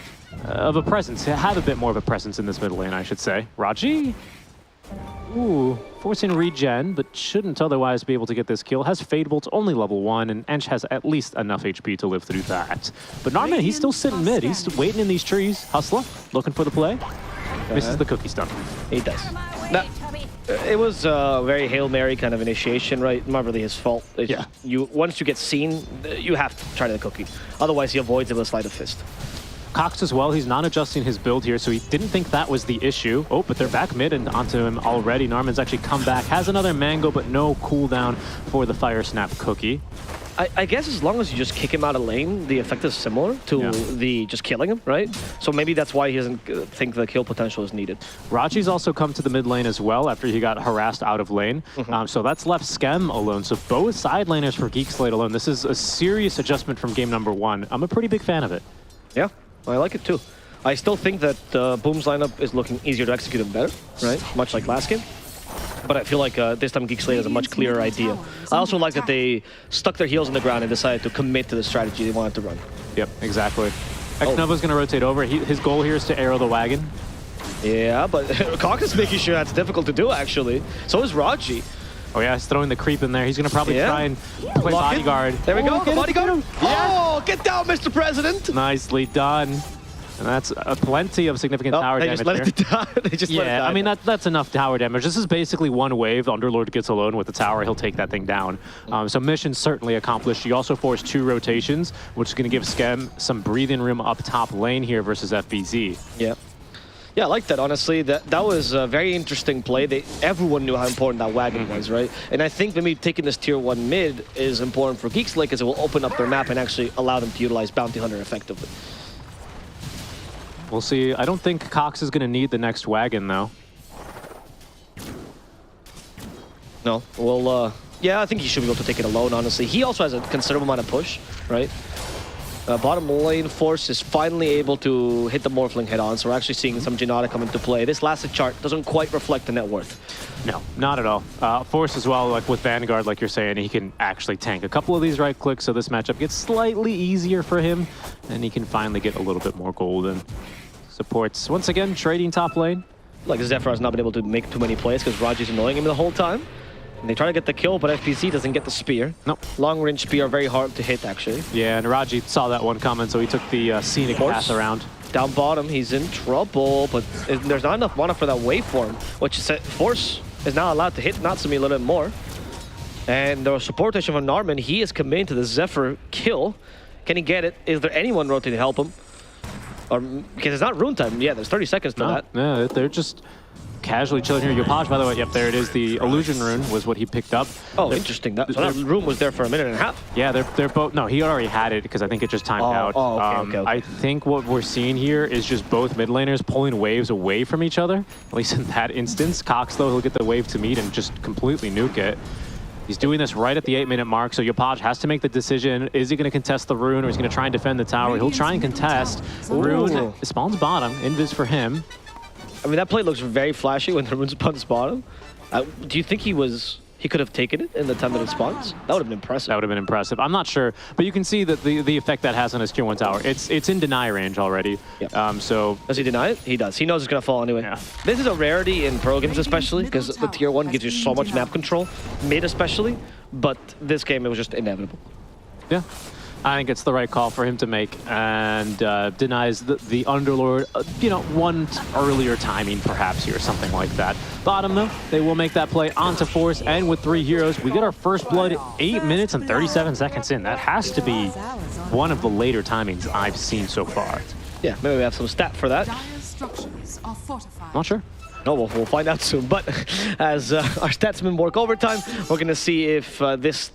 Speaker 7: of a presence, have a bit more of a presence in this mid lane, I should say. Raji? Ooh, forcing regen, but shouldn't otherwise be able to get this kill. Has Fade Bolt, only level 1, and Ench has at least enough HP to live through that. But Narman, he's still sitting mid. He's waiting in these trees. Hustler, looking for the play. Misses the cookie stun.
Speaker 8: He does. Now, it was a very Hail Mary kind of initiation, right? Not really his fault. It's once you get seen, you have to try the cookie. Otherwise, he avoids it with a sleight of fist.
Speaker 7: Cox as well, he's not adjusting his build here, so he didn't think that was the issue. Oh, but they're back mid and onto him already. Narman's actually come back, has another Mango, but no cooldown for the Fire Snap cookie.
Speaker 8: I guess as long as you just kick him out of lane, the effect is similar to the just killing him, right? So maybe that's why he doesn't think the kill potential is needed.
Speaker 7: Raji's also come to the mid lane as well after he got harassed out of lane. So that's left Skem alone. So both side laners for Geek Slate alone. This is a serious adjustment from game number 1. I'm a pretty big fan of it.
Speaker 8: Yeah. I like it too. I still think that Boom's lineup is looking easier to execute and better, right? Much like last game. But I feel like this time Geek Slate has a much clearer idea. I also like that they stuck their heels in the ground and decided to commit to the strategy they wanted to run.
Speaker 7: Yep, exactly. Xnova's going to rotate over. His goal here is to arrow the wagon.
Speaker 8: Yeah, but Cox is making sure that's difficult to do, actually. So is Raji.
Speaker 7: Oh yeah, he's throwing the creep in there. He's going to probably try and play bodyguard.
Speaker 8: There we go, the bodyguard.
Speaker 7: Yeah.
Speaker 8: Oh, get down, Mr. President.
Speaker 7: Nicely done. And that's plenty of significant tower damage
Speaker 8: just let
Speaker 7: there.
Speaker 8: It die. They just let it die.
Speaker 7: I mean, that's enough tower damage. This is basically one wave. Underlord gets alone with the tower. He'll take that thing down. So mission certainly accomplished. You also forced 2 rotations, which is going to give Skem some breathing room up top lane here versus FBZ.
Speaker 8: Yeah. Yeah, I like that, honestly. That was a very interesting play. Everyone knew how important that wagon was, right? And I think maybe taking this tier 1 mid is important for Geek Slate because it will open up their map and actually allow them to utilize Bounty Hunter effectively.
Speaker 7: We'll see. I don't think Cox is going to need the next wagon, though.
Speaker 8: No. Well, yeah, I think he should be able to take it alone, honestly. He also has a considerable amount of push, right? Bottom lane Force is finally able to hit the Morphling head-on, so we're actually seeing some Janata come into play. This last chart doesn't quite reflect the net worth.
Speaker 7: No, not at all. Force as well, like with Vanguard, like you're saying, he can actually tank a couple of these right clicks, so this matchup gets slightly easier for him, and he can finally get a little bit more golden. Supports, once again, trading top lane.
Speaker 8: Like Zephyr has not been able to make too many plays because Raji's annoying him the whole time. And they try to get the kill, but FPC doesn't get the spear.
Speaker 7: Nope.
Speaker 8: Long-range spear, very hard to hit, actually.
Speaker 7: Yeah, and Raji saw that one coming, so he took the scenic path around.
Speaker 8: Down bottom, he's in trouble, but there's not enough mana for that waveform, which Force is now allowed to hit Natsumi a little bit more. And the support rotation from Narman, he is committing to the Zephyr kill. Can he get it? Is there anyone rotating to help him? Or because it's not rune time. Yeah, there's 30 seconds to that.
Speaker 7: Yeah, they're just casually chilling here. Yopaj, by the way, yep, there it is. The illusion rune was what he picked up.
Speaker 8: Oh, interesting. So that rune was there for a minute and a half.
Speaker 7: Yeah, they're both. No, he already had it because I think it just timed out.
Speaker 8: Oh, okay.
Speaker 7: I think what we're seeing here is just both mid laners pulling waves away from each other. At least in that instance, Cox though he'll get the wave to meet and just completely nuke it. He's doing this right at the 8-minute mark, so Yopaj has to make the decision. Is he going to contest the rune or is he going to try and defend the tower? He'll try and contest. Rune spawns bottom. Invis for him.
Speaker 8: I mean, that play looks very flashy when the rune spawns bottom. Do you think he could have taken it in the time that it spawns? That would have been impressive.
Speaker 7: That would have been impressive. I'm not sure, but you can see that the effect that has on his tier 1 tower. It's in deny range already.
Speaker 8: Yep.
Speaker 7: So
Speaker 8: does he deny it? He does. He knows it's going to fall anyway.
Speaker 7: Yeah.
Speaker 8: This is a rarity in pro games especially, because the tier 1 gives you so much map control, mid especially, but this game it was just inevitable.
Speaker 7: Yeah. I think it's the right call for him to make, and denies the Underlord, one earlier timing perhaps here, something like that. Bottom though, they will make that play onto Force, and with 3 heroes, we get our first blood 8 minutes and 37 seconds in. That has to be one of the later timings I've seen so far.
Speaker 8: Yeah, maybe we have some stat for that.
Speaker 7: Not sure.
Speaker 8: No, we'll find out soon. But as our statsmen work overtime, we're going to see if this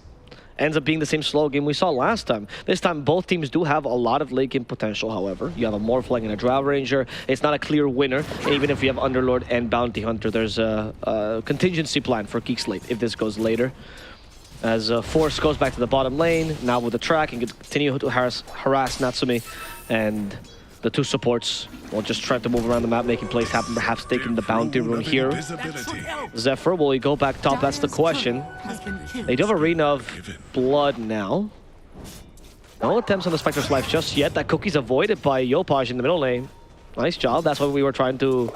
Speaker 8: ends up being the same slow game we saw last time. This time, both teams do have a lot of late game potential, however. You have a Morphling and a Drow Ranger. It's not a clear winner. Even if you have Underlord and Bounty Hunter, there's a contingency plan for Geek Slate if this goes later. As Force goes back to the bottom lane, now with the track, and continue to harass Natsumi. And the two supports will just try to move around the map, making plays happen, perhaps taking the bounty rune here. Zephyr, will he go back top? That's the question. They do have Arena of Blood now. No attempts on the Spectre's life just yet. That cookie's avoided by Yopaj in the middle lane. Nice job. That's why we were trying to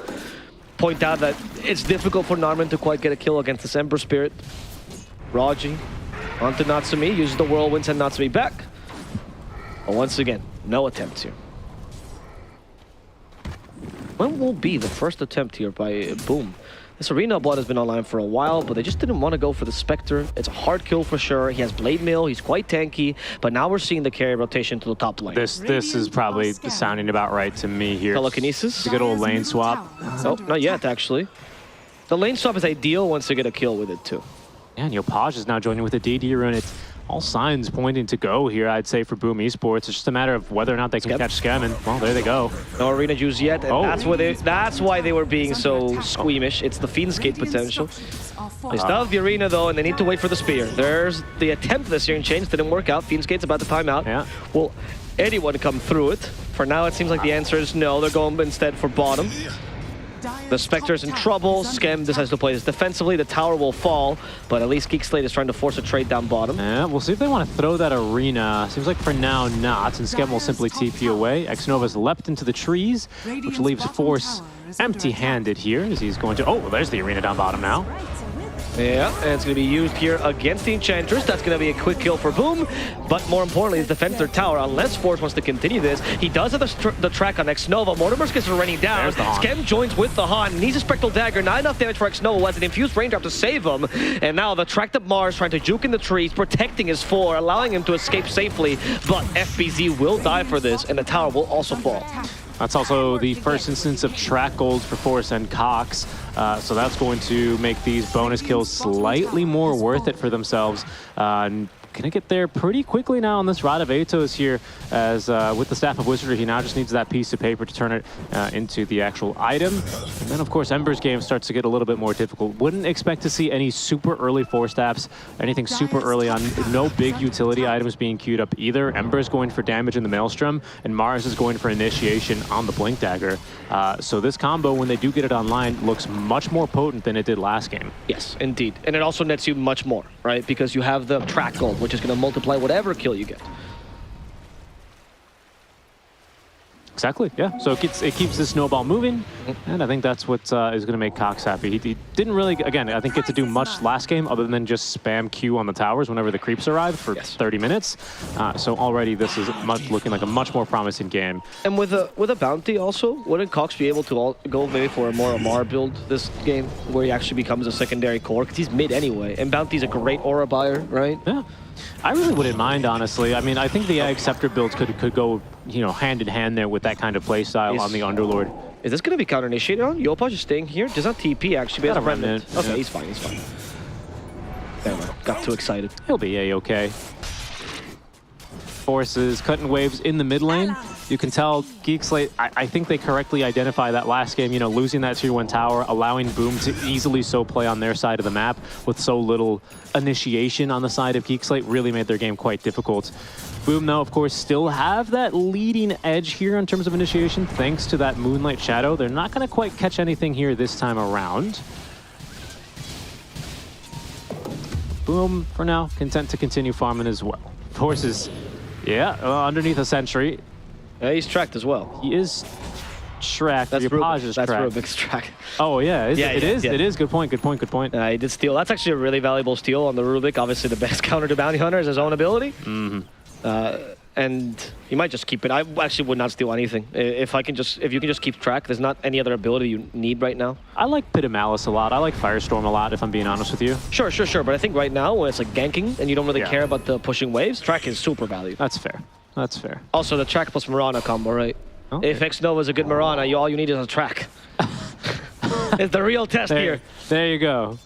Speaker 8: point out that it's difficult for Narman to quite get a kill against this Ember Spirit. Raji onto Natsumi, uses the whirlwind, send Natsumi back. But once again, no attempts here. When will be the first attempt here by Boom? This Arena of Blood has been online for a while, but they just didn't want to go for the Spectre. It's a hard kill for sure. He has Blade Mail, he's quite tanky, but now we're seeing the carry rotation to the top lane.
Speaker 7: This is probably sounding about right to me here.
Speaker 8: Telekinesis?
Speaker 7: A good old lane swap.
Speaker 8: Oh, not yet, actually. The lane swap is ideal once they get a kill with it, too.
Speaker 7: Yeah, and Yopaj is now joining with a DD rune. It's all signs pointing to go here, I'd say, for Boom Esports. It's just a matter of whether or not they can catch Scam, and well, there they go.
Speaker 8: No Arena juice yet, and that's why they were being so squeamish. It's the Fiend's Gate potential. They still have the Arena, though, and they need to wait for the Spear. There's the attempt this year in Change, didn't work out. Fiend's Gate's about to time out.
Speaker 7: Yeah.
Speaker 8: Will anyone come through it? For now, it seems like the answer is no. They're going instead for bottom. The Spectre's in trouble. Skem decides to play this defensively. The tower will fall, but at least Geek Slate is trying to force a trade down bottom.
Speaker 7: Yeah, we'll see if they want to throw that Arena. Seems like for now not, and Skem will simply TP away. Xnova's leapt into the trees, which leaves Force empty-handed here as he's going to... Oh, there's the Arena down bottom now.
Speaker 8: Yeah, and it's going to be used here against the Enchantress. That's going to be a quick kill for Boom. But more importantly, it's defend their tower. Unless Force wants to continue this, he does have the track on Xnova. Mortimer's gets running down. Skem joins with the Han. Needs a Spectral Dagger. Not enough damage for Xnova. Has an infused raindrop to save him. And now the tracked up Mars trying to juke in the trees, protecting his floor, allowing him to escape safely. But FBZ will die for this, and the tower will also fall.
Speaker 7: That's also the first instance of track golds for Force and Cox. So that's going to make these bonus kills slightly more worth it for themselves. Gonna get there pretty quickly now on this Rod of Atos here, as with the Staff of Wizardry, he now just needs that piece of paper to turn it into the actual item. And then, of course, Ember's game starts to get a little bit more difficult. Wouldn't expect to see any super early Force Staffs, anything super early on. No big utility items being queued up either. Ember's going for damage in the Maelstrom, and Mars is going for initiation on the Blink Dagger. So this combo, when they do get it online, looks much more potent than it did last game.
Speaker 8: Yes, indeed. And it also nets you much more, right? Because you have the track gold, which is going to multiply whatever kill you get.
Speaker 7: Exactly, yeah. So it keeps the snowball moving, and I think that's what is going to make Cox happy. He didn't really, again, I think, get to do much last game other than just spam Q on the towers whenever the creeps arrive for 30 minutes. So already this is looking like a much more promising game.
Speaker 8: And with a bounty also, wouldn't Cox be able to go maybe for a more Amar build this game, where he actually becomes a secondary core? Because he's mid anyway, and bounty's a great aura buyer, right?
Speaker 7: Yeah. I really wouldn't mind, honestly. I mean, I think the Ag Scepter builds could go, hand in hand there with that kind of play style on the Underlord.
Speaker 8: Is this going to be counter-initiated on? Yopaj is staying here. Does not TP actually.
Speaker 7: Got a
Speaker 8: remnant.
Speaker 7: remnant.
Speaker 8: Okay,
Speaker 7: Yeah.
Speaker 8: he's fine. He's fine. There we go. Got too excited.
Speaker 7: He'll be A-okay. Forces cutting waves in the mid lane. You can tell Geek Slate, I think they correctly identify that last game, you know, losing that tier 1 tower, allowing Boom to easily so play on their side of the map with so little initiation on the side of Geek Slate really made their game quite difficult. Boom, though, of course, still have that leading edge here in terms of initiation thanks to that Moonlight Shadow. They're not going to quite catch anything here this time around. Boom, for now, content to continue farming as well. Forces, yeah, underneath a sentry.
Speaker 8: Yeah, he's tracked as well.
Speaker 7: He is tracked.
Speaker 8: That's
Speaker 7: Rubik's
Speaker 8: Rubik's track.
Speaker 7: Oh, yeah. It is.
Speaker 8: Yeah.
Speaker 7: It is. Good point. Good point. Good point.
Speaker 8: He did steal. That's actually a really valuable steal on the Rubik. Obviously, the best counter to Bounty Hunter is his own ability.
Speaker 7: Mm-hmm.
Speaker 8: And you might just keep it. I actually would not steal anything. If you can just keep track, there's not any other ability you need right now.
Speaker 7: I like Pit of Malice a lot. I like Firestorm a lot, if I'm being honest with you.
Speaker 8: Sure. But I think right now, when it's like ganking and you don't really care about the pushing waves, track is super valued.
Speaker 7: That's fair. That's fair.
Speaker 8: Also, the track plus Mirana combo, right?
Speaker 7: Okay.
Speaker 8: If X-Nova is a good Mirana, all you need is a track. It's the real test here.
Speaker 7: There you go.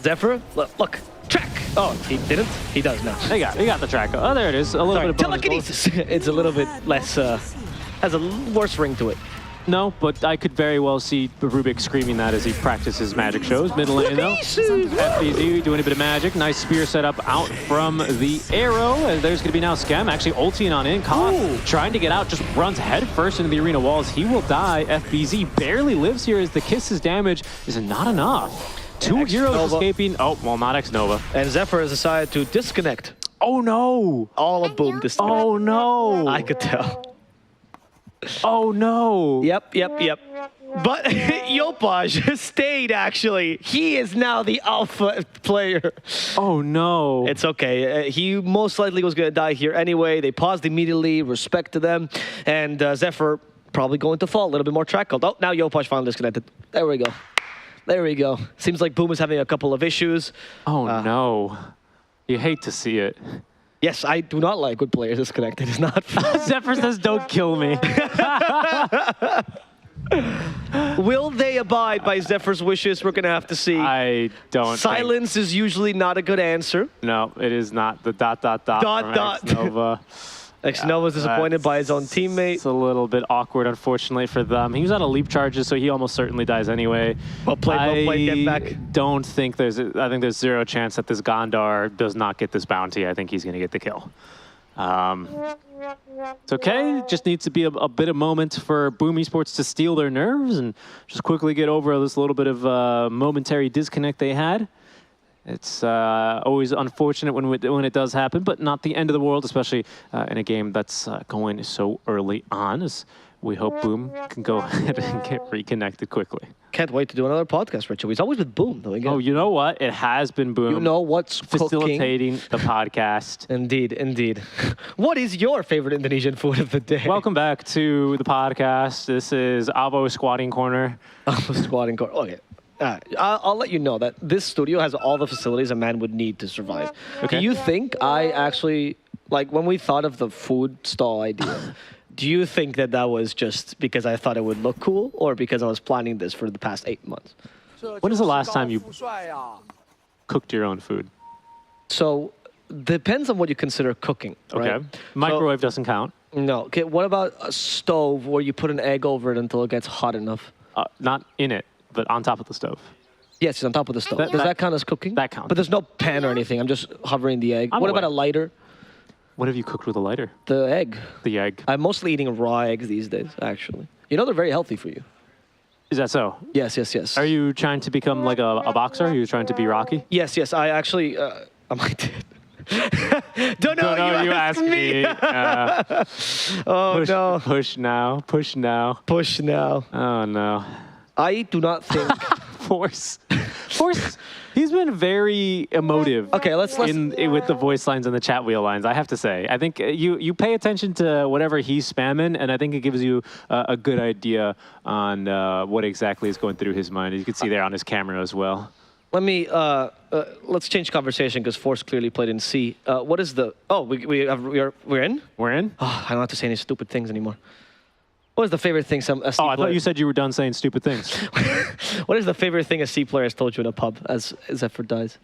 Speaker 8: Zephyr, look, track. Oh, he didn't? He does now.
Speaker 7: He got the track. Oh, there it is. A little bit of bonus.
Speaker 8: Telekinesis. It's a little bit less, has a worse ring to it.
Speaker 7: No, but I could very well see Rubik screaming that as he practices magic shows. Middle lane, though. FBZ doing a bit of magic. Nice spear setup out from the arrow. And there's going to be now Scam actually ulting on in. Koth trying to get out, just runs head first into the arena walls. He will die. FBZ barely lives here as the Kiss's damage is not enough. Two heroes escaping. Oh, well, not X-Nova.
Speaker 8: And Zephyr has decided to disconnect.
Speaker 7: Oh, no.
Speaker 8: All of Boom disconnect.
Speaker 7: Oh, no.
Speaker 8: I could tell.
Speaker 7: Oh, no.
Speaker 8: Yep. But Yopaj stayed, actually. He is now the alpha player.
Speaker 7: Oh, no.
Speaker 8: It's okay. He most likely was going to die here anyway. They paused immediately, respect to them. And Zephyr probably going to fall. A little bit more track called. Oh, now Yopaj finally disconnected. There we go. Seems like Boom is having a couple of issues.
Speaker 7: Oh, no. You hate to see it.
Speaker 8: Yes, I do not like when players disconnected. It's not fun.
Speaker 7: Zephyr says, don't kill me.
Speaker 8: Will they abide by Zephyr's wishes? We're going to have to see.
Speaker 7: I don't
Speaker 8: Silence is usually not a good answer.
Speaker 7: No, it is not. The ... from X-Nova.
Speaker 8: X-Nova's disappointed by his own teammate.
Speaker 7: It's a little bit awkward, unfortunately, for them. He was out of leap charges, so he almost certainly dies anyway.
Speaker 8: Well played, get back.
Speaker 7: I think there's zero chance that this Gondar does not get this bounty. I think he's going to get the kill. It's okay. Just needs to be a bit of moment for Boom Esports to steal their nerves and just quickly get over this little bit of momentary disconnect they had. It's always unfortunate when it does happen, but not the end of the world, especially in a game that's going so early on. As we hope Boom can go ahead and get reconnected quickly.
Speaker 8: Can't wait to do another podcast, Richard. He's always with Boom, though.
Speaker 7: Oh, you know what? It has been Boom.
Speaker 8: You know what's
Speaker 7: facilitating the podcast.
Speaker 8: Indeed. What is your favorite Indonesian food of the day?
Speaker 7: Welcome back to the podcast. This is Avo Squatting Corner.
Speaker 8: Avo Squatting Corner. Okay. I'll let you know that this studio has all the facilities a man would need to survive.
Speaker 7: Okay.
Speaker 8: Do you think I actually, like when we thought of the food stall idea, do you think that was just because I thought it would look cool or because I was planning this for the past 8 months?
Speaker 7: When is the last time you cooked your own food?
Speaker 8: So, depends on what you consider cooking, right?
Speaker 7: Okay. Microwave doesn't count.
Speaker 8: No. Okay, what about a stove where you put an egg over it until it gets hot enough?
Speaker 7: Not in it, but on top of the stove.
Speaker 8: Yes, it's on top of the stove. Does that count as cooking?
Speaker 7: That counts.
Speaker 8: But there's no pan or anything. I'm just hovering the egg. What about a lighter?
Speaker 7: What have you cooked with a lighter?
Speaker 8: The egg.
Speaker 7: The egg.
Speaker 8: I'm mostly eating raw eggs these days, actually. You know they're very healthy for you.
Speaker 7: Is that so?
Speaker 8: Yes.
Speaker 7: Are you trying to become like a boxer? Are you trying to be Rocky?
Speaker 8: Yes. I actually, I might did. Don't know.
Speaker 7: You ask me.
Speaker 8: Oh, no.
Speaker 7: Push now.
Speaker 8: Oh,
Speaker 7: no.
Speaker 8: I do not think...
Speaker 7: Force. He's been very emotive.
Speaker 8: Okay, let's
Speaker 7: with the voice lines and the chat wheel lines. I have to say, I think you pay attention to whatever he's spamming, and I think it gives you a good idea on what exactly is going through his mind. You can see there on his camera as well.
Speaker 8: Let me let's change conversation because Force clearly played in C. What is the? Oh, we're in.
Speaker 7: We're in.
Speaker 8: Oh, I don't have to say any stupid things anymore. What is the favorite thing a C
Speaker 7: Oh, I
Speaker 8: player...
Speaker 7: thought you said you were done saying stupid things.
Speaker 8: What is the favorite thing a C player has told you in a pub as Zephyr dies?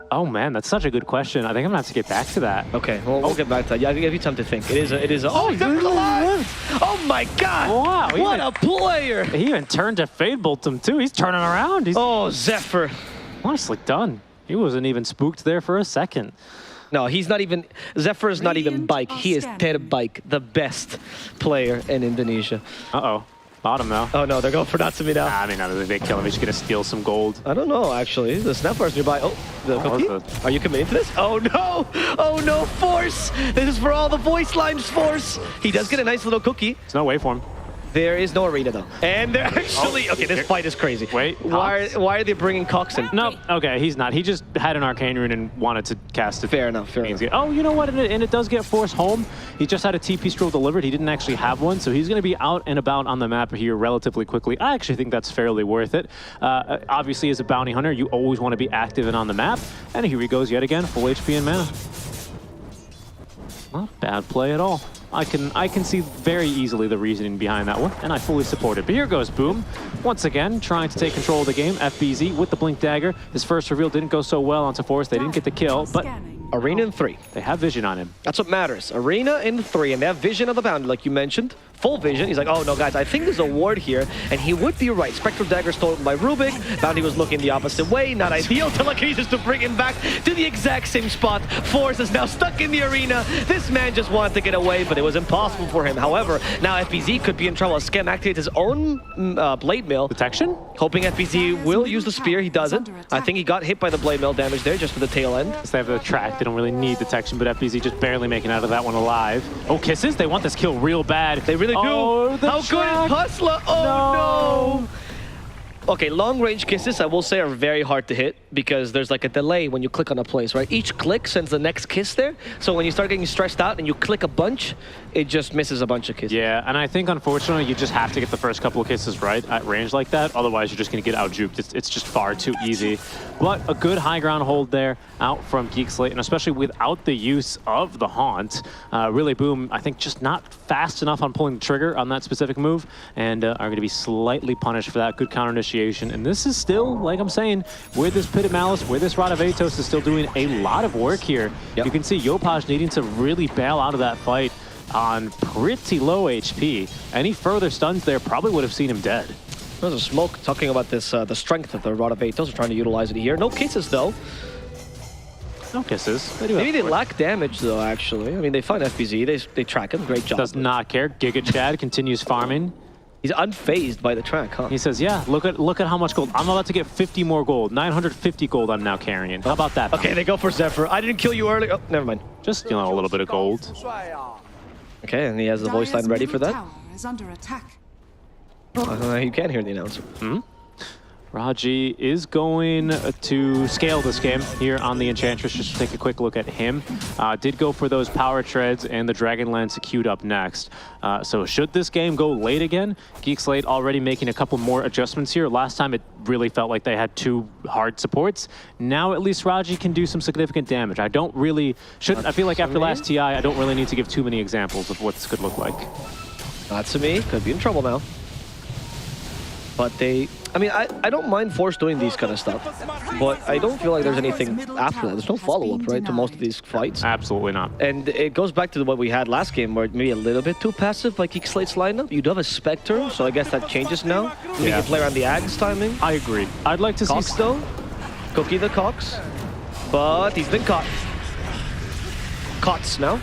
Speaker 7: Oh man, that's such a good question. I think I'm gonna have to get back to that.
Speaker 8: Okay, well, we'll get back to that. Yeah, I'll give you time to think. It is a... Oh, Zephyr's alive! Oh my God!
Speaker 7: Wow,
Speaker 8: What a player!
Speaker 7: He even turned to Fade Bolt him too. He's turning around. He's
Speaker 8: Oh, Zephyr.
Speaker 7: nicely done. He wasn't even spooked there for a second.
Speaker 8: No, he's not even... Zephyr is not even Bike. He is Terbike, the best player in Indonesia.
Speaker 7: Uh-oh. Bottom now.
Speaker 8: Oh no, they're going for Natsumi now.
Speaker 7: I mean, they kill him. He's gonna steal some gold.
Speaker 8: I don't know, actually. The Snapfire's nearby. Oh, the cookie? Are you committing to this? Oh no! Oh no, Force! This is for all the voice lines, Force! He does get a nice little cookie.
Speaker 7: There's no way for him.
Speaker 8: There is no arena though. And they're actually... Okay, this fight is crazy.
Speaker 7: Wait,
Speaker 8: Why are they bringing Cox in?
Speaker 7: No, okay, he's not. He just had an Arcane Rune and wanted to cast it.
Speaker 8: Fair enough, fair enough.
Speaker 7: Oh, you know what? And it does get forced home. He just had a TP scroll delivered. He didn't actually have one, so he's going to be out and about on the map here relatively quickly. I actually think that's fairly worth it. Obviously, as a bounty hunter, you always want to be active and on the map. And here he goes yet again, full HP and mana. Not bad play at all. I can see very easily the reasoning behind that one, and I fully support it. But here goes Boom, once again trying to take control of the game. FBZ with the Blink Dagger. His first reveal didn't go so well onto Force. They didn't get the kill, but
Speaker 8: Arena in 3.
Speaker 7: They have vision on him.
Speaker 8: That's what matters. Arena in 3, and they have vision of the bounty, like you mentioned. Full vision. He's like, oh no, guys, I think there's a ward here, and he would be right. Spectral Dagger stolen by Rubik. Bounty was looking the opposite way. Not ideal. Telekinesis to bring him back to the exact same spot. Force is now stuck in the arena. This man just wanted to get away, but it was impossible for him. However, now FBZ could be in trouble. Skem activates his own Blade Mill.
Speaker 7: Detection?
Speaker 8: Hoping FBZ will use the spear. He doesn't. I think he got hit by the Blade Mill damage there just for the tail end.
Speaker 7: They have the track. They don't really need detection, but FBZ just barely making out of that one alive. Oh, kisses? They want this kill real bad.
Speaker 8: They really do.
Speaker 7: Oh,
Speaker 8: How good is Hustler? Oh no! Okay, long-range kisses, I will say, are very hard to hit because there's like a delay when you click on a place, right? Each click sends the next kiss there. So when you start getting stressed out and you click a bunch, it just misses a bunch of kisses.
Speaker 7: Yeah, and I think, unfortunately, you just have to get the first couple of kisses right at range like that. Otherwise, you're just going to get out-juked. It's just far too easy. But a good high ground hold there out from Geek, Slate, and especially without the use of the Haunt. Really, Boom, I think, just not fast enough on pulling the trigger on that specific move and are going to be slightly punished for that. Good counter initiation. And this is still, like I'm saying, with this Pit of Malice, where this Rod of Atos is still doing a lot of work here. Yep. You can see Yopaj needing to really bail out of that fight on pretty low HP. Any further stuns there probably would have seen him dead.
Speaker 8: There's a smoke talking about this, the strength of the Rod of Atos. We're trying to utilize it here. No kisses, though.
Speaker 7: No kisses.
Speaker 8: Maybe they lack damage, though, actually. I mean, they find FBZ. They track him. Great job.
Speaker 7: Does not care. Giga Chad continues farming.
Speaker 8: He's unfazed by the track, huh?
Speaker 7: He says, yeah, look at how much gold. I'm about to get 50 more gold. 950 gold I'm now carrying. How about that?
Speaker 8: Okay, they go for Zephyr. I didn't kill you earlier. Oh, never mind.
Speaker 7: Just, you know, a little bit of gold.
Speaker 8: Okay, and he has the voice line ready for that.
Speaker 9: Is under attack.
Speaker 8: You can hear the announcer.
Speaker 7: Hmm? Raji is going to scale this game here on the Enchantress. Just to take a quick look at him. Did go for those power treads and the Dragon Lance queued up next. So should this game go late again, Geek Slate already making a couple more adjustments here. Last time it really felt like they had two hard supports. Now at least Raji can do some significant damage. I don't really, I feel like after last TI, I don't really need to give too many examples of what this could look like.
Speaker 8: Natsumi could be in trouble now. But I mean, I don't mind Force doing these kind of stuff, but I don't feel like there's anything after that. There's no follow-up, right, to most of these fights.
Speaker 7: Absolutely not.
Speaker 8: And it goes back to what we had last game, where maybe a little bit too passive by Geek Slate's lineup. You do have a Spectre, so I guess that changes now. You can play around the Ag's timing.
Speaker 7: I agree. I'd like to
Speaker 8: Cox,
Speaker 7: see...
Speaker 8: though. Cookie the Cox. But he's been caught. Caught now.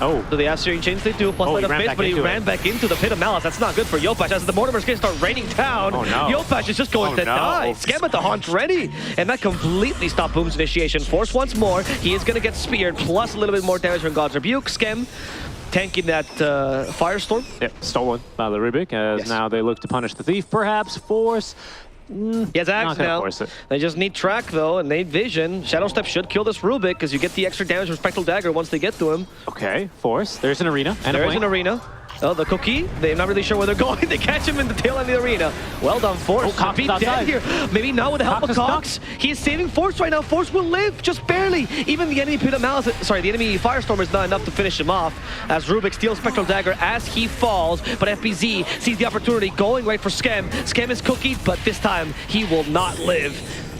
Speaker 7: Oh.
Speaker 8: So the Assyrian chains they do, plus light of base, but he ran back into the Pit of Malice. That's not good for Yopaj. As the Mortimer's going to start raining down, Yopaj is just going to die. Scam at the Haunt ready. And that completely stopped Boom's initiation. Force once more. He is going to get speared, plus a little bit more damage from God's Rebuke. Scam tanking that Firestorm.
Speaker 7: Yep, stolen by the Rubik, as now they look to punish the Thief. Perhaps Force...
Speaker 8: He has Axe now. They just need track, though, and they vision. Shadow Step should kill this Rubik, because you get the extra damage from Spectral Dagger once they get to him.
Speaker 7: Okay, Force. There's an arena. And
Speaker 8: there is an arena. Oh, the cookie. They're not really sure where they're going. They catch him in the tail end of the arena. Well done, Force.
Speaker 7: Cox
Speaker 8: Be
Speaker 7: is outside.
Speaker 8: dead here. Maybe not with the help
Speaker 7: Cox
Speaker 8: of
Speaker 7: is
Speaker 8: Cox. He is saving Force right now. Force will live, just barely. Even the enemy pit of Malice, sorry, the enemy Firestorm is not enough to finish him off as Rubik steals Spectral Dagger as he falls. But FBZ sees the opportunity, going right for Skem. Skem is cookied, but this time he will not live.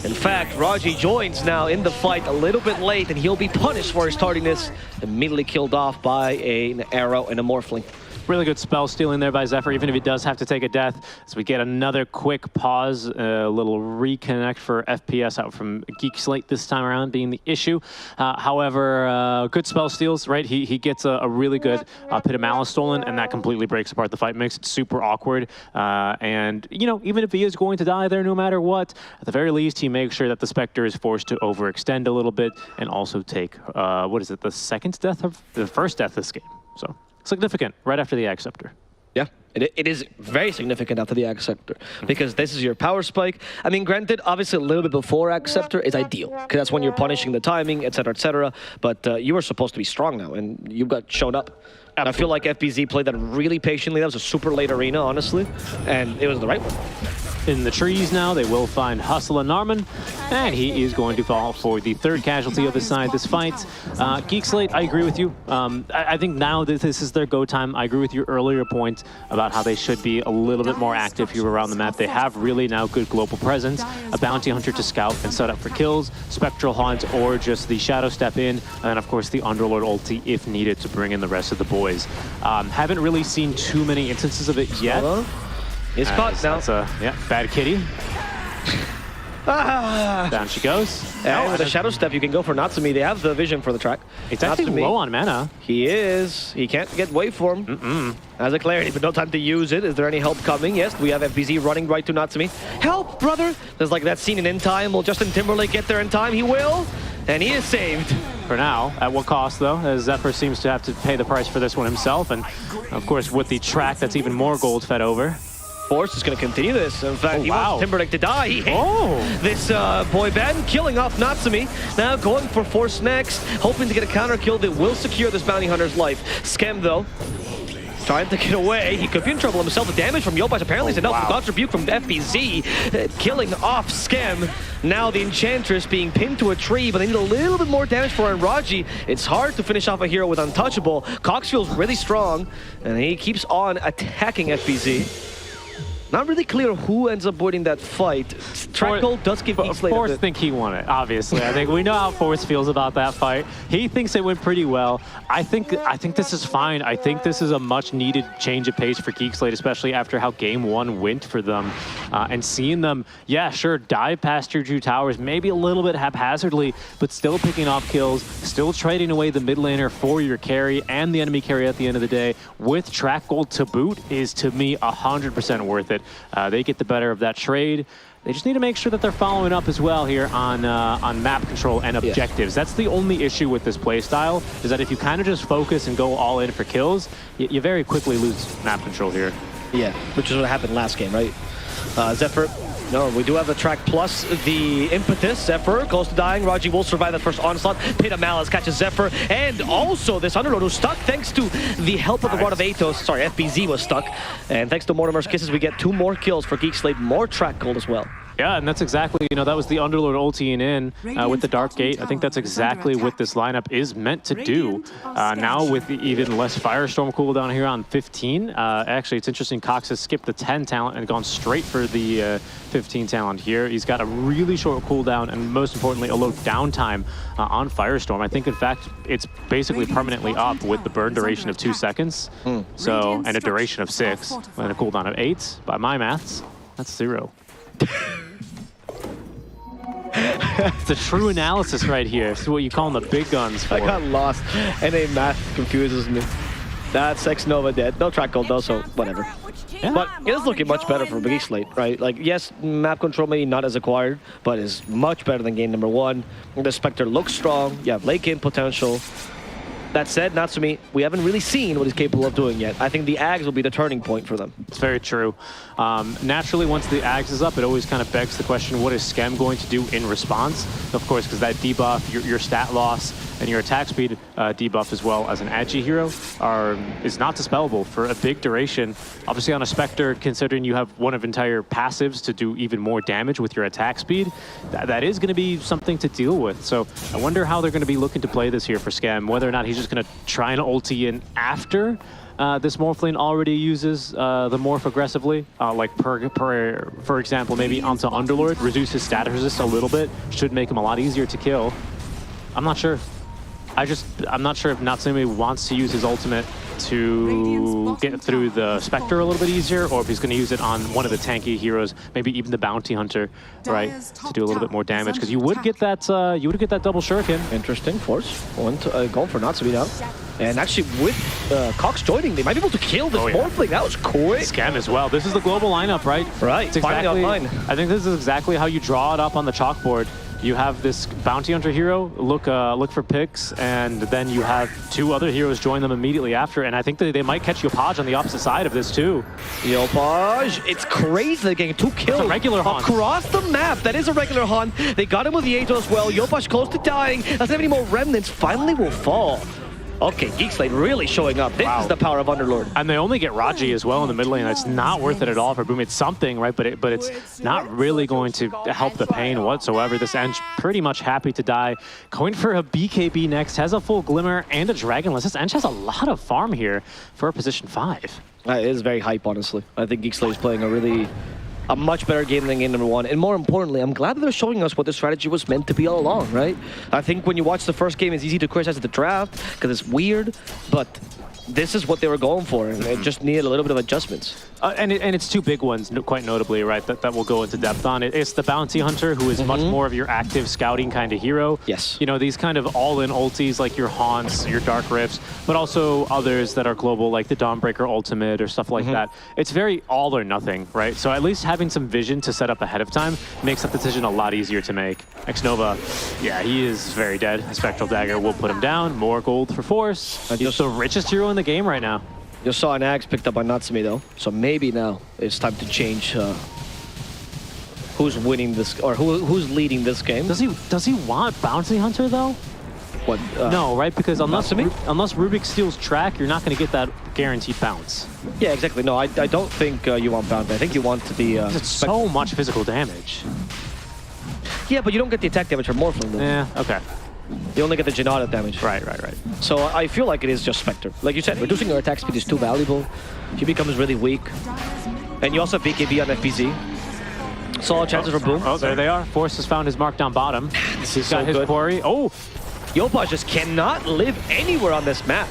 Speaker 8: In fact, Raji joins now in the fight a little bit late, and he'll be punished for his tardiness. Immediately killed off by an arrow and a Morphling.
Speaker 7: Really good spell stealing there by Zephyr, even if he does have to take a death. As we get another quick pause, a little reconnect for FPS out from Geek Slate this time around being the issue. However, good spell steals, right? He gets a really good Pit of Malice stolen, and that completely breaks apart the fight mix. It's super awkward. And, you know, even if he is going to die there no matter what, at the very least, he makes sure that the Spectre is forced to overextend a little bit and also take, what is it, the second death of the first death this game. So significant right after the Ag Scepter.
Speaker 8: Yeah, it is very significant after the Ag Scepter because this is your power spike. I mean, granted, obviously a little bit before Ag Scepter is ideal because that's when you're punishing the timing, etc., etc. But you were supposed to be strong now, and you got shown up. And I feel like FBZ played that really patiently. That was a super late arena, honestly, and it was the right one.
Speaker 7: In the trees now, they will find Hustle and Narman, and he is going to fall for the third casualty of his side this fight. Geek Slate, I agree with you. I think now that this is their go time. I agree with your earlier point about how they should be a little bit more active here around the map. They have really now good global presence, a bounty hunter to scout and set up for kills, spectral hunt, or just the shadow step in, and then of course the Underlord ulti if needed to bring in the rest of the boys. Haven't really seen too many instances of it yet.
Speaker 8: It's caught now.
Speaker 7: That's a bad kitty. Down she goes.
Speaker 8: And with a Shadow Step, you can go for Natsumi. They have the vision for the track.
Speaker 7: It's actually
Speaker 8: Natsumi,
Speaker 7: low on mana.
Speaker 8: He is. He can't get waveform. Has a clarity, but no time to use it. Is there any help coming? Yes, we have FBZ running right to Natsumi. Help, brother! There's like that scene in Time. Will Justin Timberlake get there in time? He will. And he is saved.
Speaker 7: For now. At what cost, though? As Zephyr seems to have to pay the price for this one himself. And, of course, with the track, that's even more gold fed over.
Speaker 8: Force is going to continue this. In fact, he wants Timberlake to die. He hates this boy band, killing off Natsumi. Now going for Force next, hoping to get a counter kill that will secure this bounty hunter's life. Skem, though, trying to get away. He could be in trouble himself. The damage from Yobaz apparently is enough to contribute from FBZ, killing off Skem. Now the Enchantress being pinned to a tree, but they need a little bit more damage for Enraji. It's hard to finish off a hero with Untouchable. Cox feels really strong, and he keeps on attacking FBZ. Not really clear who ends up winning that fight. Track Gold does give Geek Slate.
Speaker 7: Force think he won it, obviously. I think we know how Force feels about that fight. He thinks it went pretty well. I think this is fine. I think this is a much-needed change of pace for Geek Slate, especially after how Game 1 went for them. And seeing them, yeah, sure, dive past your two towers, maybe a little bit haphazardly, but still picking off kills, still trading away the mid laner for your carry and the enemy carry at the end of the day, with Track Gold to boot, is, to me, 100% worth it. They get the better of that trade. They just need to make sure that they're following up as well here on map control and objectives. That's the only issue with this play style, is that if you kind of just focus and go all in for kills, you very quickly lose map control here.
Speaker 8: Yeah, which is what happened last game, right? Zephyr, no, we do have the track plus the impetus. Zephyr close to dying. Raji will survive that first onslaught. Pit of Malice catches Zephyr, and also this Underlord who's stuck thanks to the help of the Rod of Athos. Sorry, FBZ was stuck. And thanks to Mortimer's Kisses, we get 2 more kills for Geek Slate, more track gold as well.
Speaker 7: Yeah, and that's exactly, you know, that was the Underlord ultiing in with the Dark Gate. I think that's exactly what this lineup is meant to do. Now with the even less Firestorm cooldown here on 15. Actually, it's interesting, Cox has skipped the 10 talent and gone straight for the 15 talent here. He's got a really short cooldown and most importantly, a low downtime on Firestorm. I think, in fact, it's basically permanently up with the burn duration of 2 seconds. So, and a duration of 6 and a cooldown of 8. By my maths, that's 0. It's a true analysis right here. This is what you call the big guns for.
Speaker 8: I got lost. NA math confuses me. That's X Nova dead. No track gold though, so whatever. Yeah. But it is looking much better for Geek Slate, right? Like, yes, map control maybe not as acquired, but is much better than game number 1. The Spectre looks strong. You have late game potential. That said, Natsumi, we haven't really seen what he's capable of doing yet. I think the Ags will be the turning point for them.
Speaker 7: It's very true. Naturally, once the Ags is up, it always kind of begs the question, what is Skem going to do in response? Of course, because that debuff, your stat loss, and your attack speed debuff as well as an edgy hero is not dispellable for a big duration. Obviously on a Spectre, considering you have one of entire passives to do even more damage with your attack speed, that is going to be something to deal with. So I wonder how they're going to be looking to play this here for Scam, whether or not he's just going to try and ulti in after this Morph lane already uses the Morph aggressively, like for example, maybe onto Underlord, reduce his status resist a little bit, should make him a lot easier to kill. I'm not sure. I'm not sure if Natsumi wants to use his ultimate to get through the Spectre a little bit easier, or if he's going to use it on one of the tanky heroes, maybe even the Bounty Hunter, right, to do a little bit more damage. Because you would get that double shuriken.
Speaker 8: Interesting. Force going for Natsumi now. And actually, with Cox joining, they might be able to kill this Morphling. That was quick.
Speaker 7: Scam as well. This is the global lineup, right?
Speaker 8: Right.
Speaker 7: It's exactly,
Speaker 8: finally online.
Speaker 7: I think this is exactly how you draw it up on the chalkboard. You have this Bounty Hunter hero look for picks, and then you have two other heroes join them immediately after. And I think that they might catch Yopaj on the opposite side of this too.
Speaker 8: Yopaj, it's crazy. They're getting 2 kills.
Speaker 7: It's a regular Haunt.
Speaker 8: Across the map. That is a regular Haunt. They got him with the Angel as well. Yopaj close to dying. Doesn't have any more remnants. Finally will fall. Okay, Geek Slate really showing up. This is the power of Underlord.
Speaker 7: And they only get Raji as well in the mid lane. It's not worth it at all for Boom. It's something, right? But it's not really going to help the pain whatsoever. This ENG pretty much happy to die. Going for a BKB next, has a full Glimmer and a Dragonless. This ENG has a lot of farm here for position 5.
Speaker 8: It is very hype, honestly. I think Geek Slate is playing a much better game than game number 1. And more importantly, I'm glad that they're showing us what the strategy was meant to be all along, right? I think when you watch the first game, it's easy to criticize the draft because it's weird, but this is what they were going for, and it just needed a little bit of adjustments.
Speaker 7: And it's 2 big ones, quite notably, right, that we'll go into depth on. It's the Bounty Hunter, who is much more of your active scouting kind of hero.
Speaker 8: Yes.
Speaker 7: You know, these kind of all-in ultis like your Haunts, your Dark Rifts, but also others that are global, like the Dawnbreaker Ultimate or stuff like that. It's very all or nothing, right? So at least having some vision to set up ahead of time makes that decision a lot easier to make. Xnova, yeah, he is very dead. A Spectral Dagger will put him down. More gold for Force. He's the richest hero in the game right now.
Speaker 8: You saw an axe picked up by Natsumi though, so maybe now it's time to change who's winning this or who's leading this game.
Speaker 7: Does he want Bounty Hunter though?
Speaker 8: What?
Speaker 7: No, right? Because unless Rubik steals track, you're not going to get that guaranteed bounce.
Speaker 8: Yeah, exactly. No, I don't think you want Bounty. I think you want to be.
Speaker 7: It's so much physical damage.
Speaker 8: Yeah, but you don't get the attack damage from Morphling though.
Speaker 7: Yeah. Okay.
Speaker 8: You only get the Janata damage.
Speaker 7: Right.
Speaker 8: So I feel like it is just Spectre. Like you said, reducing your attack speed is too valuable. He becomes really weak. And you also have BKB on FBZ. Solid chances for Boom.
Speaker 7: Oh, there they are. Force has found his mark down bottom. He's got his quarry. Oh!
Speaker 8: Yopaj just cannot live anywhere on this map.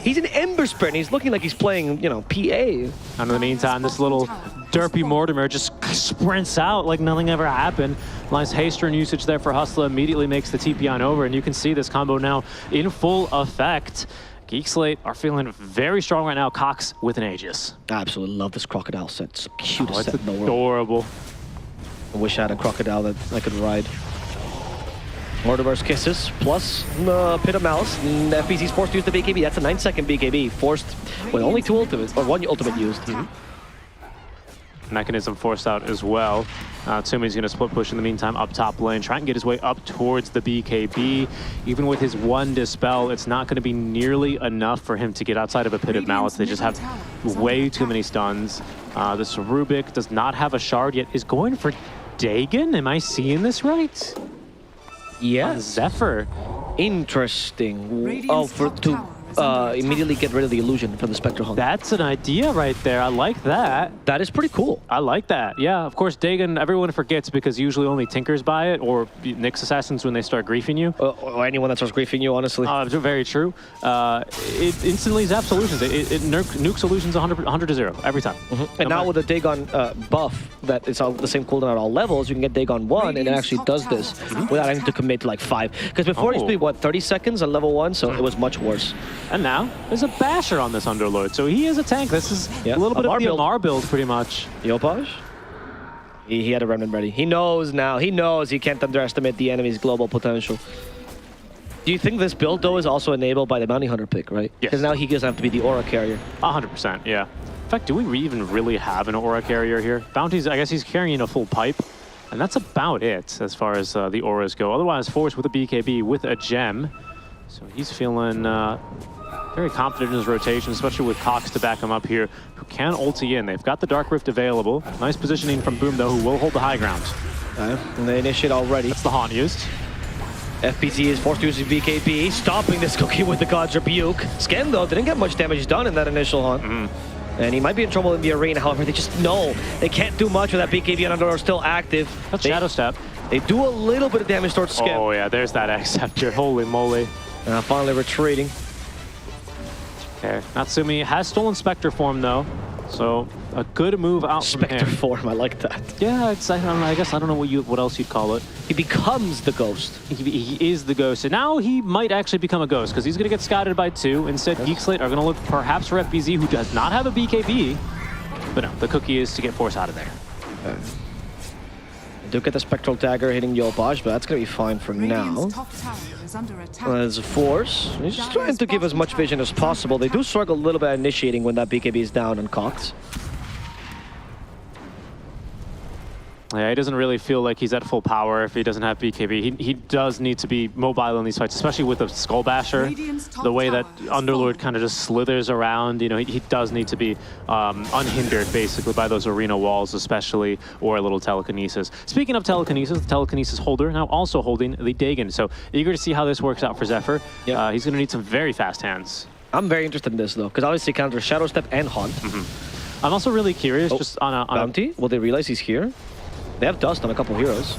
Speaker 8: He's an Ember Spirit, and he's looking like he's playing, you know, PA. And
Speaker 7: in the meantime, this little derpy Mortimer just sprints out like nothing ever happened. Nice haste turn usage there for Hustler, immediately makes the TP on over, and you can see this combo now in full effect. Geek Slate are feeling very strong right now. Cox with an Aegis.
Speaker 8: I absolutely love this crocodile set. It's the cutest set in the world.
Speaker 7: Adorable.
Speaker 8: I wish I had a crocodile that I could ride. Mortimer's Kisses plus Pit of Malice. And FBC's forced to use the BKB. That's a 9-second BKB. Forced with only 2 ultimates, or 1 ultimate used.
Speaker 7: Mechanism forced out as well. Tsumi's going to split push in the meantime up top lane, try and get his way up towards the BKB. Even with his 1 Dispel, it's not going to be nearly enough for him to get outside of a Pit of Malice. They just have way too many stuns. This Rubik does not have a shard yet. Is going for Dagon? Am I seeing this right?
Speaker 8: Yes.
Speaker 7: Zephyr.
Speaker 8: Interesting. Immediately get rid of the illusion from the Spectre Hunt.
Speaker 7: That's an idea right there. I like that.
Speaker 8: That is pretty cool.
Speaker 7: I like that. Yeah, of course, Dagon, everyone forgets because usually only Tinkers buy it, or Nyx Assassins when they start griefing you.
Speaker 8: Or anyone that starts griefing you, honestly.
Speaker 7: Very true. It instantly zaps solutions. It nukes solutions 100 to 0 every time.
Speaker 8: And now with the Dagon buff, that it's all the same cooldown at all levels, you can get Dagon 1, and it actually does this without having to commit to like 5. Because before it used to be, what, 30 seconds on level 1, so it was much worse.
Speaker 7: And now, there's a Basher on this Underlord, so he is a tank. This is a little bit of the Amar build, pretty much.
Speaker 8: Yopaj? He had a Remnant ready. He knows now. He knows he can't underestimate the enemy's global potential. Do you think this build, though, is also enabled by the Bounty Hunter pick, right?
Speaker 7: Yes.
Speaker 8: Because now he doesn't have to be the Aura carrier.
Speaker 7: 100%, yeah. In fact, do we even really have an Aura carrier here? Bounty's, I guess he's carrying a full pipe, and that's about it as far as the Auras go. Otherwise, Force with a BKB, with a gem. So he's feeling very confident in his rotation, especially with Cox to back him up here, who can ulti in. They've got the Dark Rift available. Nice positioning from Boom, though, who will hold the high ground.
Speaker 8: And they initiate already.
Speaker 7: That's the Haunt used.
Speaker 8: FPZ is forced to use BKB, stopping this cookie with the God's Rebuke. Sken, though, didn't get much damage done in that initial hunt. And he might be in trouble in the arena. However, they just know they can't do much with that BKB and Underlord still active.
Speaker 7: That's Shadow Step.
Speaker 8: They do a little bit of damage towards Sken.
Speaker 7: Oh, yeah, there's that Acceptor. Holy moly.
Speaker 8: Finally retreating.
Speaker 7: Okay, Natsumi has stolen Spectre form, though. So a good move out
Speaker 8: Spectre
Speaker 7: from him.
Speaker 8: form, I like that.
Speaker 7: Yeah, it's, I don't know, I guess I don't know what else you'd call it.
Speaker 8: He becomes the ghost.
Speaker 7: He is the ghost, and now he might actually become a ghost because he's going to get scouted by 2. Instead, Geek Slate are going to look perhaps for FBZ, who does not have a BKB. But no, the cookie is to get Force out of there.
Speaker 8: Do get the Spectral Dagger hitting Yopaj, but that's going to be fine for now. As Force, he's just trying to give as much vision as possible. They do struggle a little bit initiating when that BKB is down and cocked.
Speaker 7: Yeah, he doesn't really feel like he's at full power if he doesn't have BKB. He does need to be mobile in these fights, especially with the Skull Basher. The way that Underlord kind of just slithers around, you know, he does need to be unhindered, basically, by those arena walls, especially, or a little telekinesis. Speaking of telekinesis, the telekinesis holder now also holding the Dagon. So eager to see how this works out for Zephyr. Yep. He's going to need some very fast hands. I'm very interested in this, though, because obviously counters Shadow Step and Haunt. I'm also really curious, just on a Bounty? Will they realize he's here? They have dust on a couple heroes.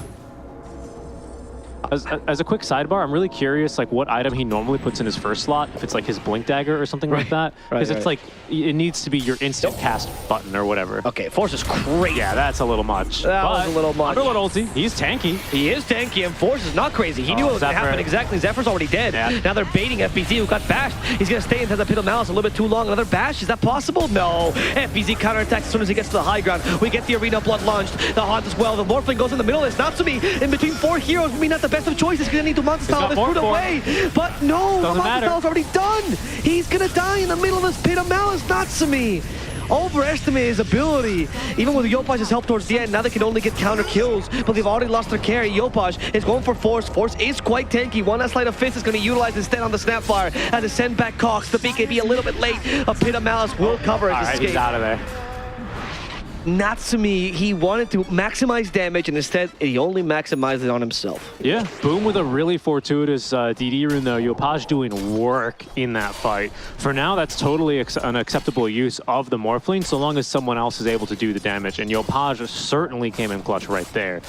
Speaker 7: As a quick sidebar, I'm really curious, like, what item he normally puts in his first slot, if it's like his Blink Dagger or something like that. Because it's like, it needs to be your instant cast button or whatever. Okay, Force is crazy. Yeah, that's a little much. That was a little much. Underlord ulti, he's tanky. He is tanky, and Force is not crazy. He knew what was going to happen exactly. Zephyr's already dead. Yeah. Now they're baiting FBZ, who got bashed. He's going to stay into the Pit of Malice a little bit too long. Another bash, is that possible? No. FBZ counterattacks as soon as he gets to the high ground. We get the arena blood launched. The Haunt as well. The Morphling goes in the middle. It's Natsumi in between 4 heroes. Maybe not the best of choices. He's going to need to Monster Style this fruit away. But no, the Monster Style's already done. He's going to die in the middle of this Pit of Malice. Natsumi overestimate his ability. Even with Yopaj's help towards the end, now they can only get counter kills, but they've already lost their carry. Yopaj is going for Force. Force is quite tanky. One last Light of Fist is going to utilize instead on the Snapfire as it send back Cox. The BKB a little bit late. A Pit of Malice will cover it. All right, he's out of there. Natsumi, he wanted to maximize damage, and instead, he only maximized it on himself. Yeah, Boom with a really fortuitous DD rune, though. Yopaj doing work in that fight. For now, that's totally an acceptable use of the Morphling, so long as someone else is able to do the damage, and Yopaj certainly came in clutch right there.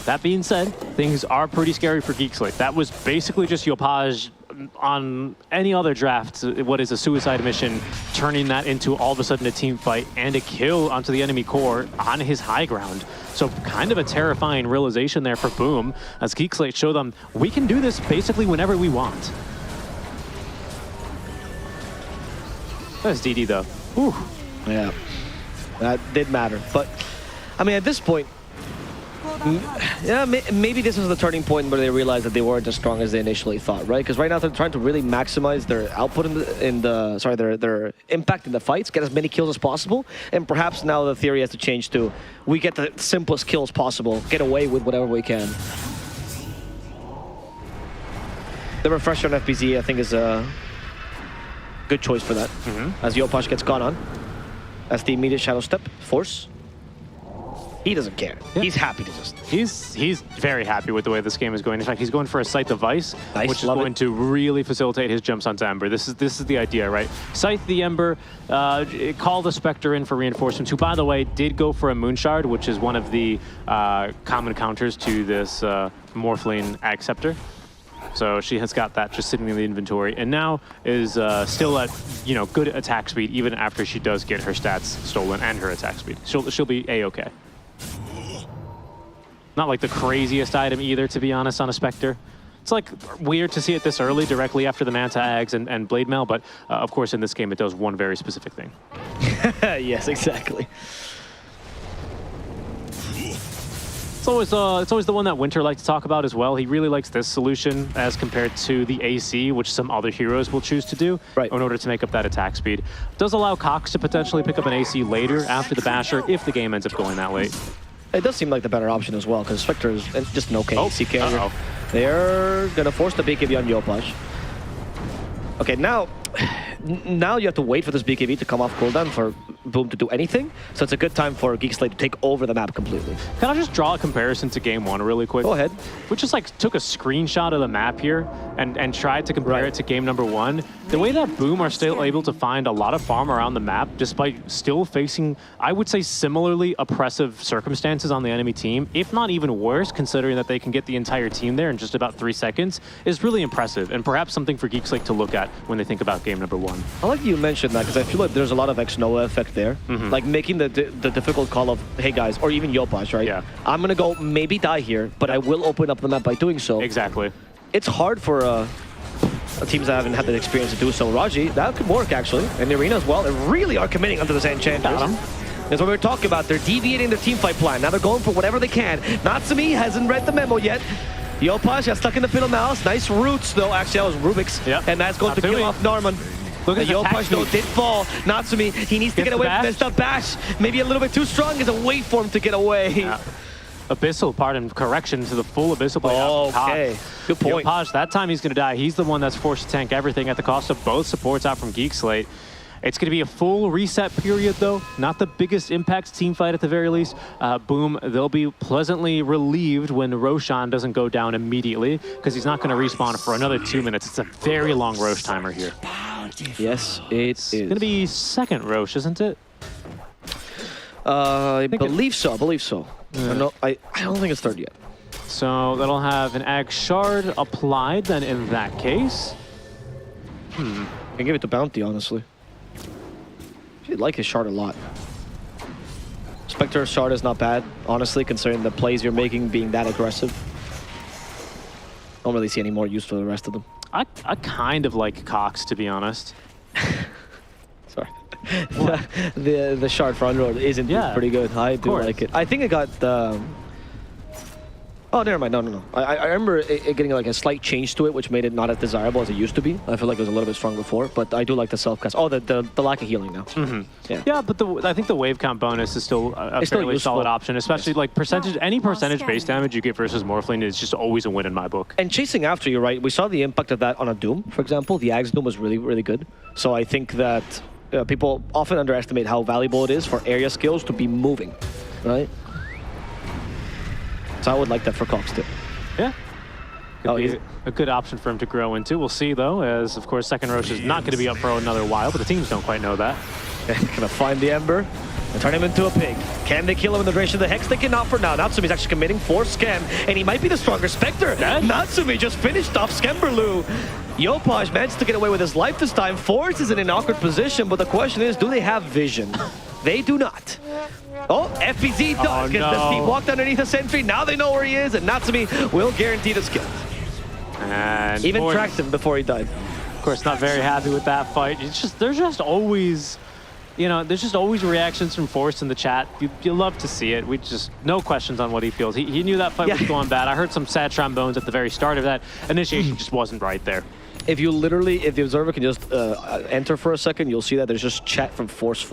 Speaker 7: That being said, things are pretty scary for Geek Slate. That was basically just Yopaj on any other draft, what is a suicide mission, turning that into all of a sudden a team fight and a kill onto the enemy core on his high ground. So kind of a terrifying realization there for Boom, as Geek Slate show them we can do this basically whenever we want. That's DD though. Whew. Yeah, that did matter. But I mean, at this point, yeah, maybe this was the turning point where they realized that they weren't as strong as they initially thought, right? Because right now they're trying to really maximize their output their impact in the fights, get as many kills as possible, and perhaps now the theory has to change to we get the simplest kills possible, get away with whatever we can. The refresher on FBZ, I think, is a good choice for that. As Yopaj gets gone on, as the immediate Shadow Step, Force. He doesn't care. Yeah. He's happy to just... He's very happy with the way this game is going. In fact, he's going for a Scythe device, which is going to really facilitate his jumps onto Ember. This is the idea, right? Scythe the Ember, call the Spectre in for reinforcements, who, by the way, did go for a Moonshard, which is one of the common counters to this Morphling Acceptor. So she has got that just sitting in the inventory, and now is still at, you know, good attack speed, even after she does get her stats stolen and her attack speed. She'll be A-okay. Not like the craziest item either, to be honest, on a Spectre. It's like weird to see it this early, directly after the Manta Ags and Blade Mail, but of course in this game it does one very specific thing. Yes, exactly. It's always the one that Winter likes to talk about as well. He really likes this solution as compared to the AC, which some other heroes will choose to do in order to make up that attack speed. Does allow Cox to potentially pick up an AC later after the Basher if the game ends up going that late. It does seem like the better option as well, because Spectre is just an okay AC carrier. They're going to force the BKB on Yopaj.
Speaker 8: Okay, now you have to wait for this BKB to come off cooldown for Boom to do anything. So it's a good time for Geek Slate to take over the map completely.
Speaker 7: Can I just draw a comparison to Game 1 really quick?
Speaker 8: Go ahead.
Speaker 7: We just like took a screenshot of the map here and tried to compare it to game number 1. The way that Boom are still able to find a lot of farm around the map despite still facing, I would say, similarly oppressive circumstances on the enemy team, if not even worse, considering that they can get the entire team there in just about 3 seconds, is really impressive and perhaps something for Geek Slate to look at when they think about game number 1.
Speaker 8: I like you mentioned that because I feel like there's a lot of X-Nova effect there. Like making the difficult call of, hey guys, or even Yopash, right?
Speaker 7: Yeah.
Speaker 8: I'm going to go maybe die here, but I will open up the map by doing so.
Speaker 7: Exactly.
Speaker 8: It's hard for teams that haven't had the experience to do so. Raji, that could work actually. And the arena as well. They really are committing onto this Enchanters. That's what we were talking about. They're deviating their team fight plan. Now they're going for whatever they can. Natsumi hasn't read the memo yet. Yopash got stuck in the fiddle mouse. Nice roots though. Actually, that was Rubik's.
Speaker 7: Yep.
Speaker 8: And that's going to kill off Narman.
Speaker 7: Look at
Speaker 8: Yopash though did fall. Natsumi, he needs to get away from this stuff. Bash, maybe a little bit too strong. Is a wait for him to get away.
Speaker 7: Yeah. Abyssal, pardon, correction to the full Abyssal play.
Speaker 8: Okay, good point.
Speaker 7: Yopash, that time he's going to die. He's the one that's forced to tank everything at the cost of both supports out from Geek Slate. It's going to be a full reset period, though. Not the biggest impact team fight at the very least. Boom, they'll be pleasantly relieved when Roshan doesn't go down immediately because he's not going to respawn for another 2 minutes. It's a very long Rosh timer here.
Speaker 8: Yes, it's
Speaker 7: going to be second Rosh, isn't it?
Speaker 8: I believe so. I believe so. No, I don't think it's third yet.
Speaker 7: So that'll have an Ag Shard applied then in that case.
Speaker 8: I can give it to Bounty, honestly. I like his Shard a lot. Spectre's Shard is not bad, honestly, considering the plays you're making being that aggressive. Don't really see any more use for the rest of them.
Speaker 7: I kind of like Cox, to be honest.
Speaker 8: Sorry. the Shard for Underworld isn't pretty good. I do like it. I think it got... Oh, never mind. No. I remember it getting like a slight change to it, which made it not as desirable as it used to be. I feel like it was a little bit strong before, but I do like the self-cast. Oh, the lack of healing now.
Speaker 7: Yeah, but I think the wave count bonus is still a fairly solid option, especially like any percentage base damage you get versus Morphling is just always a win in my book.
Speaker 8: And chasing after you, right? We saw the impact of that on a Doom, for example. The Axe Doom was really, really good. So I think that people often underestimate how valuable it is for area skills to be moving, right? So I would like that for Cox too.
Speaker 7: Yeah. Could be a good option for him to grow into. We'll see though, as of course second Rosh is not going to be up for another while, but the teams don't quite know that.
Speaker 8: They're gonna find the Ember and turn him into a pig. Can they kill him in the duration of the Hex? They cannot for now. Natsumi's actually committing for Skem, and he might be the stronger Spectre. Natsumi just finished off Skemberlu. Yopash managed to get away with his life this time. Force is in an awkward position, but the question is, do they have vision? They do not. Oh, FPZ does get the Steve walked underneath a sentry. Now they know where he is, and Natsumi will guarantee the kill.
Speaker 7: And
Speaker 8: even tracked him before he died.
Speaker 7: Of course, not very happy with that fight. There's just always, there's just always reactions from Force in the chat. You love to see it. No questions on what he feels. He knew that fight was going bad. I heard some sad trombones at the very start of that. Initiation just wasn't right there.
Speaker 8: If the observer can just enter for a second, you'll see that there's just chat from Force.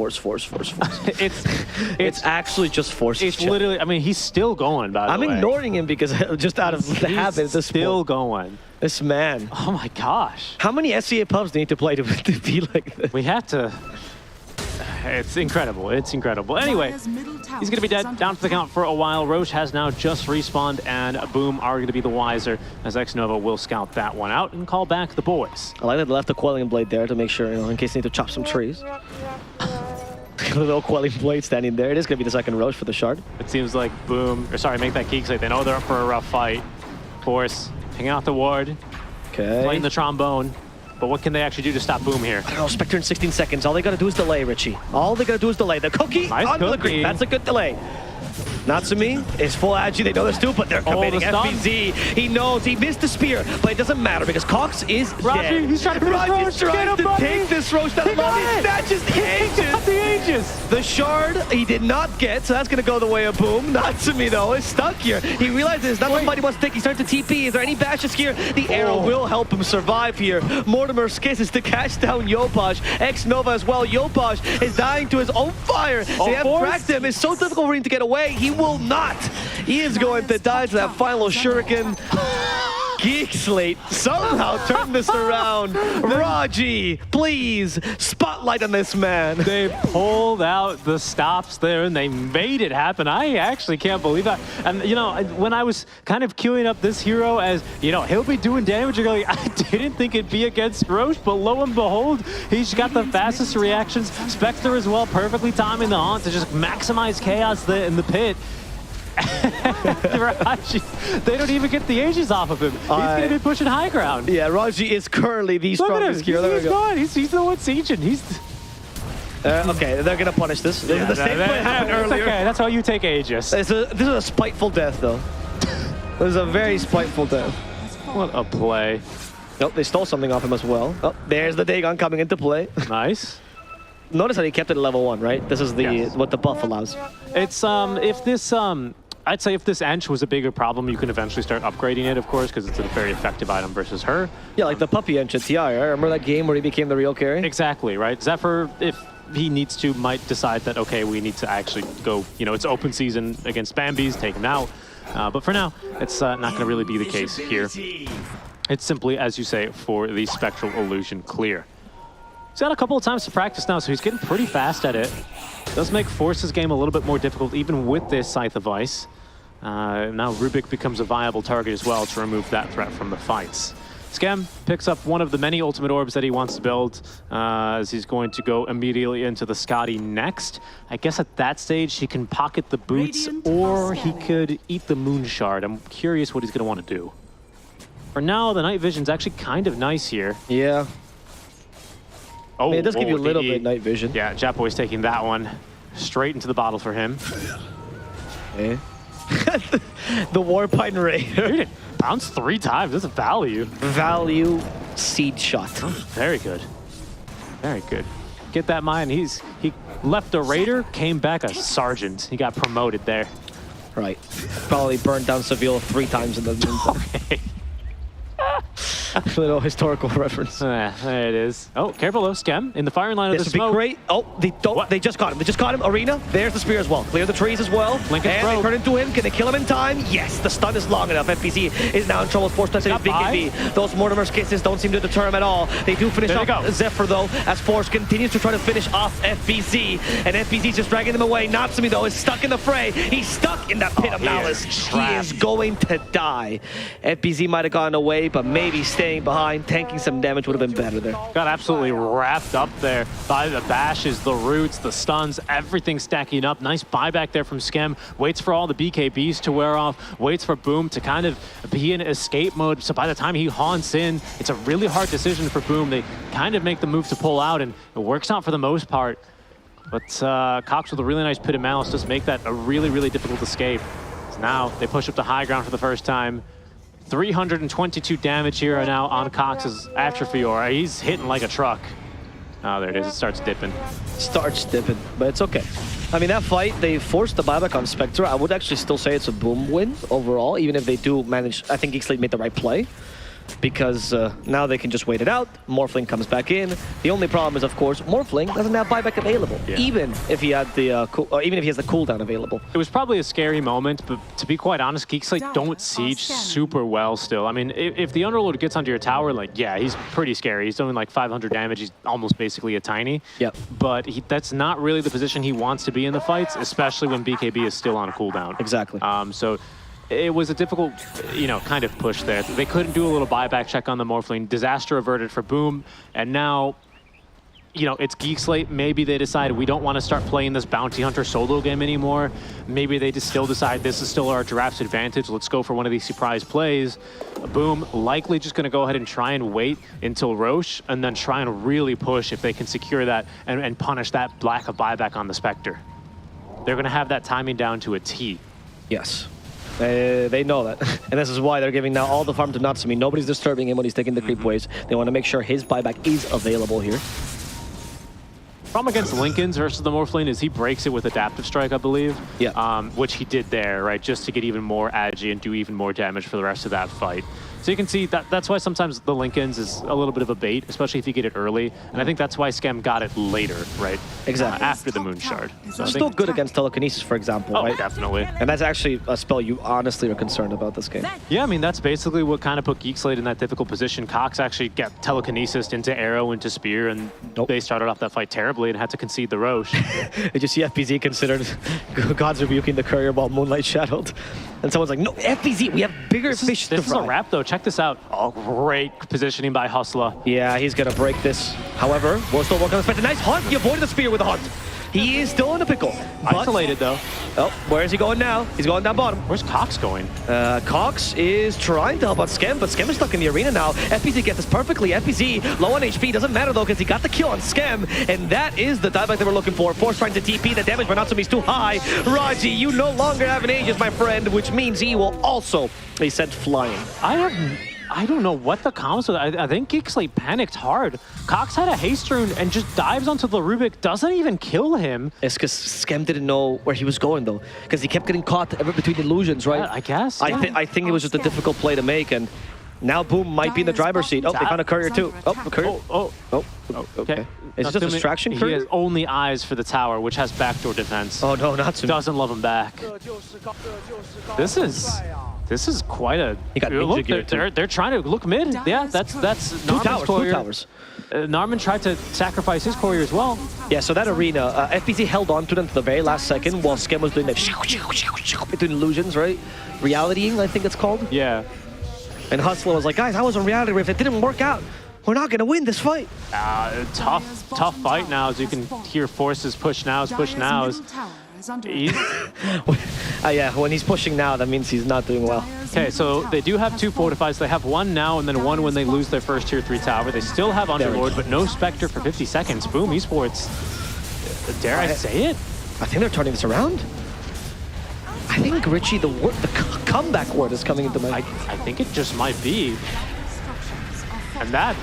Speaker 8: It's actually just Force.
Speaker 7: It's literally, I mean, he's still going, by the way.
Speaker 8: I'm ignoring him because just out of the habit. He's
Speaker 7: still going.
Speaker 8: This man.
Speaker 7: Oh my gosh.
Speaker 8: How many SCA pubs do you need to play to be like this?
Speaker 7: We have to. It's incredible. It's incredible. Anyway, he's going to be dead, down for the count for a while. Roche has now just respawned, and Boom are going to be the wiser, as X-Nova will scout that one out and call back the boys.
Speaker 8: I like that they left the Quelling Blade there to make sure, in case they need to chop some trees. A little Quelling Blade standing there. It is going to be the second Roche for the Shard.
Speaker 7: It seems like make that Geek Slate. They know they're up for a rough fight. Force, hanging out the ward, playing the trombone. But what can they actually do to stop Boom here?
Speaker 8: I don't know, Spectre in 16 seconds. All they gotta do is delay, Richie. All they gotta do is delay. The cookie onto the green. That's a good delay. Natsumi is full agi. They know this too, but they're committing. FBZ, he knows he missed the spear, but it doesn't matter because Cox is dead.
Speaker 7: He's trying to
Speaker 8: take this Roche down. He snatches the Aegis. The Shard he did not get, so that's gonna go the way of Boom. Natsumi though is stuck here. He realizes not somebody wants to take. He starts to TP. Is there any bashes here? The arrow will help him survive here. Mortimer's kiss is to catch down Yopash. X-Nova as well. Yopash is dying to his own fire. They have tracked him. It's so difficult for him to get away. He will not. He is going to die to that final shuriken. Geek Slate somehow turned this around. Raji, please, spotlight on this man.
Speaker 7: They pulled out the stops there and they made it happen. I actually can't believe that. And, you know, when I was kind of queuing up this hero as, you know, he'll be doing damage, you're going, I didn't think it'd be against Roche, but lo and behold, he's got the fastest reactions. Spectre as well, perfectly timing the haunt to just maximize chaos in the pit. Raji, they don't even get the ages off of him. He's going to be pushing high ground.
Speaker 8: Yeah, Raji is currently the strongest hero.
Speaker 7: He's gone. He's the one sieging.
Speaker 8: Okay, they're going to punish this.
Speaker 7: Yeah,
Speaker 8: the same play happened earlier.
Speaker 7: Okay, that's how you take Aegis.
Speaker 8: This is a spiteful death, though. This is a very spiteful death.
Speaker 7: What a play.
Speaker 8: Nope, they stole something off him as well. Oh, there's the Dagon coming into play.
Speaker 7: Nice.
Speaker 8: Notice that he kept it at level 1, right? This is the what the buff allows.
Speaker 7: It's if this I'd say if this Ench was a bigger problem, you can eventually start upgrading it, of course, because it's a very effective item versus her.
Speaker 8: Yeah, like the puppy Ench at TI, right? Remember that game where he became the real carry?
Speaker 7: Exactly, right? Zephyr, if he needs to, might decide that, okay, we need to actually go, you know, it's open season against Bambis, take him out. But for now, it's not going to really be the case here. It's simply, as you say, for the Spectral Illusion clear. He's got a couple of times to practice now, so he's getting pretty fast at it. Does make Force's game a little bit more difficult, even with this Scythe of Ice. Now Rubik becomes a viable target as well to remove that threat from the fights. Skem picks up one of the many ultimate orbs that he wants to build, as he's going to go immediately into the Scotty next. I guess at that stage he can pocket the boots, or he could eat the Moon Shard. I'm curious what he's going to want to do. For now, the Night Vision's actually kind of nice here.
Speaker 8: Yeah.
Speaker 7: Oh,
Speaker 8: I mean, it does give you a little bit night vision.
Speaker 7: Yeah, Japboy's taking that one straight into the bottle for him.
Speaker 8: Okay. The Warpine Raider.
Speaker 7: Dude, it bounced 3 times. That's a value.
Speaker 8: Value seed shot.
Speaker 7: Oh, very good. Very good. Get that mine. He left a Raider, came back a Sergeant. He got promoted there.
Speaker 8: Right. Probably burned down Seville 3 times in the meantime.
Speaker 7: Okay.
Speaker 8: Little historical reference.
Speaker 7: There it is. Oh, careful though, Skem in the firing line of the
Speaker 8: This would
Speaker 7: smoke.
Speaker 8: be great. Oh, they just got him. They just got him. Arena, there's the spear as well. Clear the trees as well.
Speaker 7: Lincoln's
Speaker 8: and they turn into him. Can they kill him in time? Yes, the stun is long enough. FPC is now in trouble. Force touches BKB. Those Mortimer's kisses don't seem to deter him at all. They do finish off Zephyr though, as Force continues to try to finish off FPC. And FPC's just dragging them away. Natsumi though is stuck in the fray. He's stuck in that pit of malice. He is going to die. FPC might have gotten away, but maybe staying behind, tanking some damage would have been better there.
Speaker 7: Got absolutely wrapped up there by the bashes, the roots, the stuns, everything stacking up. Nice buyback there from Skem. Waits for all the BKBs to wear off. Waits for Boom to kind of be in escape mode. So by the time he haunts in, it's a really hard decision for Boom. They kind of make the move to pull out, and it works out for the most part. But Cox with a really nice pit of malice does make that a really, really difficult escape. So now they push up to high ground for the first time. 322 damage here now on Cox's after Fiora. He's hitting like a truck. Oh, there it is. It starts dipping.
Speaker 8: Starts dipping, but it's okay. I mean, that fight, they forced the buyback on Spectre. I would actually still say it's a Boom win overall, even if they do manage. I think Geek Slate made the right play, because now they can just wait it out. Morphling comes back in. The only problem is, of course, Morphling doesn't have buyback available, even if he had the even if he has the cooldown available.
Speaker 7: It was probably a scary moment, but to be quite honest, Geek Slate don't siege super well still. I mean, if the Underlord gets onto your tower, like, yeah, he's pretty scary. He's doing like 500 damage. He's almost basically a tiny.
Speaker 8: Yep.
Speaker 7: But that's not really the position he wants to be in the fights, especially when BKB is still on cooldown.
Speaker 8: Exactly.
Speaker 7: So it was a difficult, you know, kind of push there. They couldn't do a little buyback check on the Morphling. Disaster averted for Boom. And now, you know, it's Geek Slate. Maybe they decide we don't want to start playing this Bounty Hunter solo game anymore. Maybe they just still decide this is still our draft's advantage. Let's go for one of these surprise plays. Boom, likely just going to go ahead and try and wait until Roche and then try and really push if they can secure that and punish that lack of buyback on the Spectre. They're going to have that timing down to a T.
Speaker 8: Yes. They know that. And this is why they're giving now all the farm to Natsumi. Nobody's disturbing him when he's taking the creep waves. They want to make sure his buyback is available here.
Speaker 7: Problem against Lincoln's versus the Morphling is he breaks it with Adaptive Strike, I believe.
Speaker 8: Yeah.
Speaker 7: Which he did there, right? Just to get even more agi and do even more damage for the rest of that fight. So you can see that's why sometimes the Lincolns is a little bit of a bait, especially if you get it early. And I think that's why Skem got it later, right?
Speaker 8: Exactly.
Speaker 7: After the Moon Shard. So
Speaker 8: Still good against telekinesis, for example,
Speaker 7: oh,
Speaker 8: right?
Speaker 7: definitely.
Speaker 8: And that's actually a spell you honestly are concerned about this game.
Speaker 7: Yeah, I mean, that's basically what kind of put Geek Slate in that difficult position. Cox actually got telekinesis into Arrow, into Spear, and they started off that fight terribly and had to concede the Roche.
Speaker 8: Did you see FPZ considered God's rebuking the courier while Moonlight shadowed? And someone's like, no, FPZ, we have bigger fish to
Speaker 7: This is
Speaker 8: fry.
Speaker 7: a wrap, though. Check this out. Oh, great positioning by Hustler.
Speaker 8: Yeah, he's going to break this. However, we're still working on the spec. Nice hunt. He avoided the spear with a hunt. He is still in a pickle.
Speaker 7: Isolated, though.
Speaker 8: Oh, where is he going now? He's going down bottom.
Speaker 7: Where's Cox going?
Speaker 8: Cox is trying to help out Skem, but Skem is stuck in the arena now. FPZ gets this perfectly. FPZ low on HP. Doesn't matter, though, because he got the kill on Skem, and that is the dieback they were looking for. Force trying to TP. The damage by Natsumi is too high. Raji, you no longer have an Aegis, my friend, which means he will also be sent flying.
Speaker 7: I don't know what the comms were. I think Geek Slate panicked hard. Cox had a haste rune and just dives onto the Rubik, doesn't even kill him.
Speaker 8: It's because Skem didn't know where he was going, though, because he kept getting caught ever between illusions, right?
Speaker 7: Yeah, I guess.
Speaker 8: I think it was just a difficult play to make, and now Boom might be in the driver's seat. Oh, they found a courier too. Oh, a courier. Okay. Is it just a distraction courier?
Speaker 7: He has only eyes for the tower, which has backdoor defense.
Speaker 8: Oh no, not to.
Speaker 7: Doesn't love him back. This is quite a.
Speaker 8: He got
Speaker 7: look, they're trying to look mid. Yeah, that's
Speaker 8: two towers.
Speaker 7: Narman tried to sacrifice his courier as well.
Speaker 8: Yeah, so that arena, FPZ held on to them to the very last second while Skem was doing that between illusions, right? Realitying, I think it's called.
Speaker 7: Yeah.
Speaker 8: And Hustler was like, guys, I was on Reality Rift. It didn't work out. We're not going to win this fight.
Speaker 7: Tough fight now, as you can hear forces push nows.
Speaker 8: Yeah, when he's pushing now, that means he's not doing well.
Speaker 7: Okay, so they do have two fortifies. They have one now and then one when they lose their first tier 3 tower. They still have Underlord, but no Spectre for 50 seconds. Boom, Esports. Dare I say it?
Speaker 8: I think they're turning this around. I think, Richie, the comeback word is coming into my...
Speaker 7: I think it just might be. And that...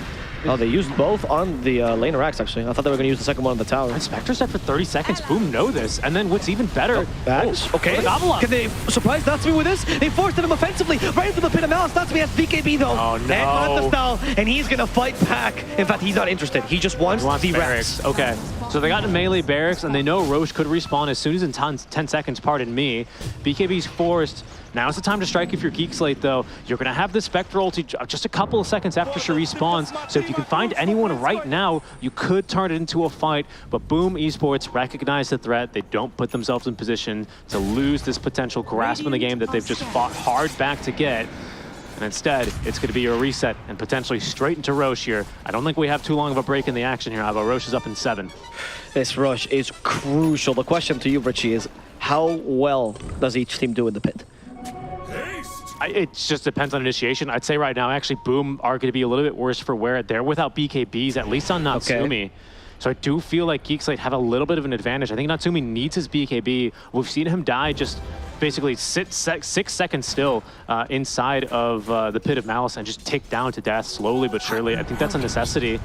Speaker 8: Oh, they used both on the laner Axe, actually. I thought they were going to use the second one on the tower.
Speaker 7: And Spectre set for 30 seconds. Boom, know this. And then what's even better...
Speaker 8: Axe, okay. Can they surprise Natsumi with this? They forced him offensively right into the pit of malice. Natsumi has BKB, though.
Speaker 7: Oh, no.
Speaker 8: And not the style, and he's going to fight back. In fact, he's not interested. He just wants the barracks.
Speaker 7: Okay. So they got in melee barracks, and they know Roche could respawn as soon as in 10 seconds, pardon me. BKB's forced. Now's the time to strike if you're Geek Slate, though. You're going to have the Spectral ulti just a couple of seconds after she respawns. So if you can find anyone right now, you could turn it into a fight. But Boom Esports recognize the threat. They don't put themselves in position to lose this potential grasp in the game that they've just fought hard back to get. And instead, it's going to be a reset and potentially straight into Roche here. I don't think we have too long of a break in the action here, Avo. Roche is up in 7.
Speaker 8: This rush is crucial. The question to you, Richie, is how well does each team do in the pit?
Speaker 7: It just depends on initiation. I'd say right now, actually, Boom are going to be a little bit worse for wear. They're without BKBs, at least on Natsumi. Okay. So I do feel like Geek Slate have a little bit of an advantage. I think Natsumi needs his BKB. We've seen him die just basically 6 seconds still inside of the Pit of Malice and just tick down to death slowly but surely. I think that's a necessity.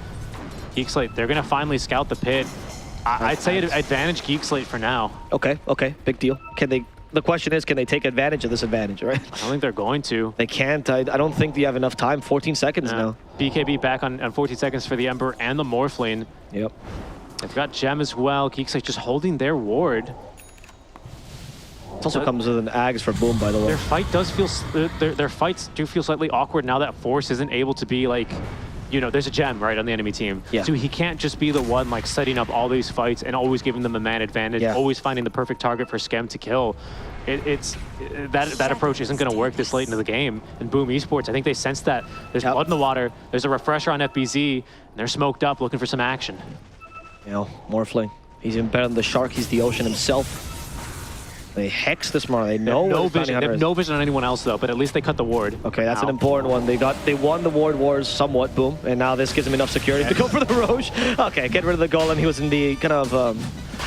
Speaker 7: Geek Slate, they're going to finally scout the pit. I'd say advantage Geek Slate for now.
Speaker 8: Okay, big deal. Can they? The question is, can they take advantage of this advantage, right?
Speaker 7: I don't think they're going to.
Speaker 8: They can't. I don't think you have enough time. 14 seconds now.
Speaker 7: BKB back on 14 seconds for the Ember and the Morphling.
Speaker 8: Yep.
Speaker 7: They've got Gem as well. Geek Slate just holding their ward.
Speaker 8: It also comes with an Ags for Boom, by the way.
Speaker 7: Their fight does feel... Their fights do feel slightly awkward now that Force isn't able to be like... You know, there's a Gem, right, on the enemy team.
Speaker 8: Yeah.
Speaker 7: So he can't just be the one, like, setting up all these fights and always giving them a man advantage, always finding the perfect target for Skem to kill. That approach isn't going to work this late into the game. And Boom Esports, I think they sense that. There's blood in the water. There's a refresher on FBZ, and they're smoked up looking for some action.
Speaker 8: You know, Morphling. He's even better than the Shark. He's the Ocean himself. They hex this Mara. They know
Speaker 7: no vision. They have no vision on anyone else, though, but at least they cut the ward.
Speaker 8: Okay, that's an important one. They won the ward wars somewhat, Boom, and now this gives them enough security to go for the Roche. Okay, get rid of the Golem. He was in the kind of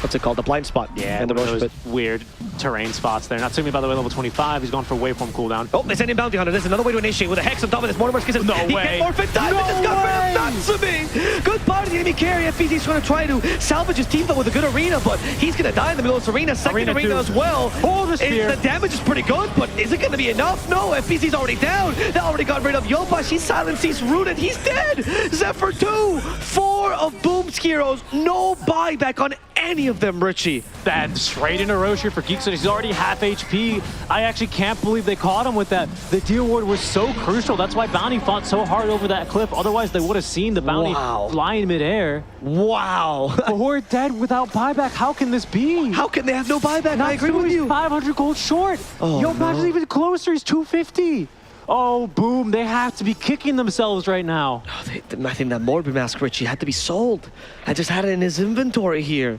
Speaker 8: what's it called? The blind spot.
Speaker 7: Yeah,
Speaker 8: and the
Speaker 7: those
Speaker 8: rush pit.
Speaker 7: weird terrain spots there. Natsumi, by the way, level 25. He's gone for waveform cooldown.
Speaker 8: Oh, they send in Bounty Hunter. This is another way to initiate with a Hex on top of this. Mortimer's kisses.
Speaker 7: No
Speaker 8: He
Speaker 7: way.
Speaker 8: can't forfeit time.
Speaker 7: No
Speaker 8: They just got rid
Speaker 7: way.
Speaker 8: of Natsumi. Good part of the enemy carry. FBZ's trying to try to salvage his team with a good arena, but he's going to die in the middle of this arena. Second arena
Speaker 7: too.
Speaker 8: as well.
Speaker 7: Oh, the spear.
Speaker 8: The damage is pretty good, but is it going to be enough? No, FBZ's already down. They already got rid of Yopash. He's silenced. He's rooted. He's dead. Zephyr 2. 4 of Boom's heroes. No buyback on any of them, Richie.
Speaker 7: That straight into Rocher for Geek, so he's already half HP. I actually can't believe they caught him with that. The deal ward was so crucial. That's why Bounty fought so hard over that cliff. Otherwise, they would have seen the Bounty fly in midair.
Speaker 8: Wow.
Speaker 7: But we're dead without buyback. How can this be?
Speaker 8: How can they have no buyback? I agree with
Speaker 7: Natsumi's
Speaker 8: you.
Speaker 7: 500 gold short.
Speaker 8: Oh,
Speaker 7: Yopash is even closer. He's 250. Oh, Boom. They have to be kicking themselves right now.
Speaker 8: Oh, I think that Morbid Mask, Richie, had to be sold. I just had it in his inventory here.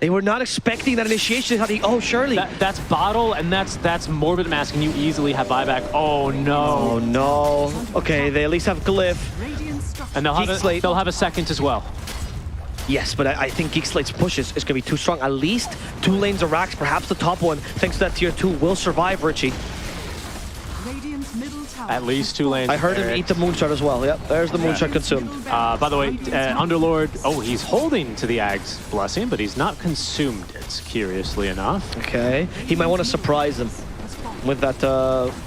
Speaker 8: They were not expecting that initiation. Oh, surely.
Speaker 7: That's Bottle, and that's Morbid Mask, and you easily have buyback. Oh, no.
Speaker 8: Oh, no. Okay, they at least have Glyph.
Speaker 7: And they'll have a second as well.
Speaker 8: Yes, but I think Geek Slate's push is going to be too strong. At least 2 lanes of racks, perhaps the top one, thanks to that tier 2, will survive, Richie.
Speaker 7: At least 2 lanes.
Speaker 8: I heard him eat the Moonshot as well. Yep, there's the Moonshot consumed.
Speaker 7: By the way, Underlord, he's holding to the Ag's Blessing, but he's not consumed it, curiously enough.
Speaker 8: Okay, he might want to surprise him with that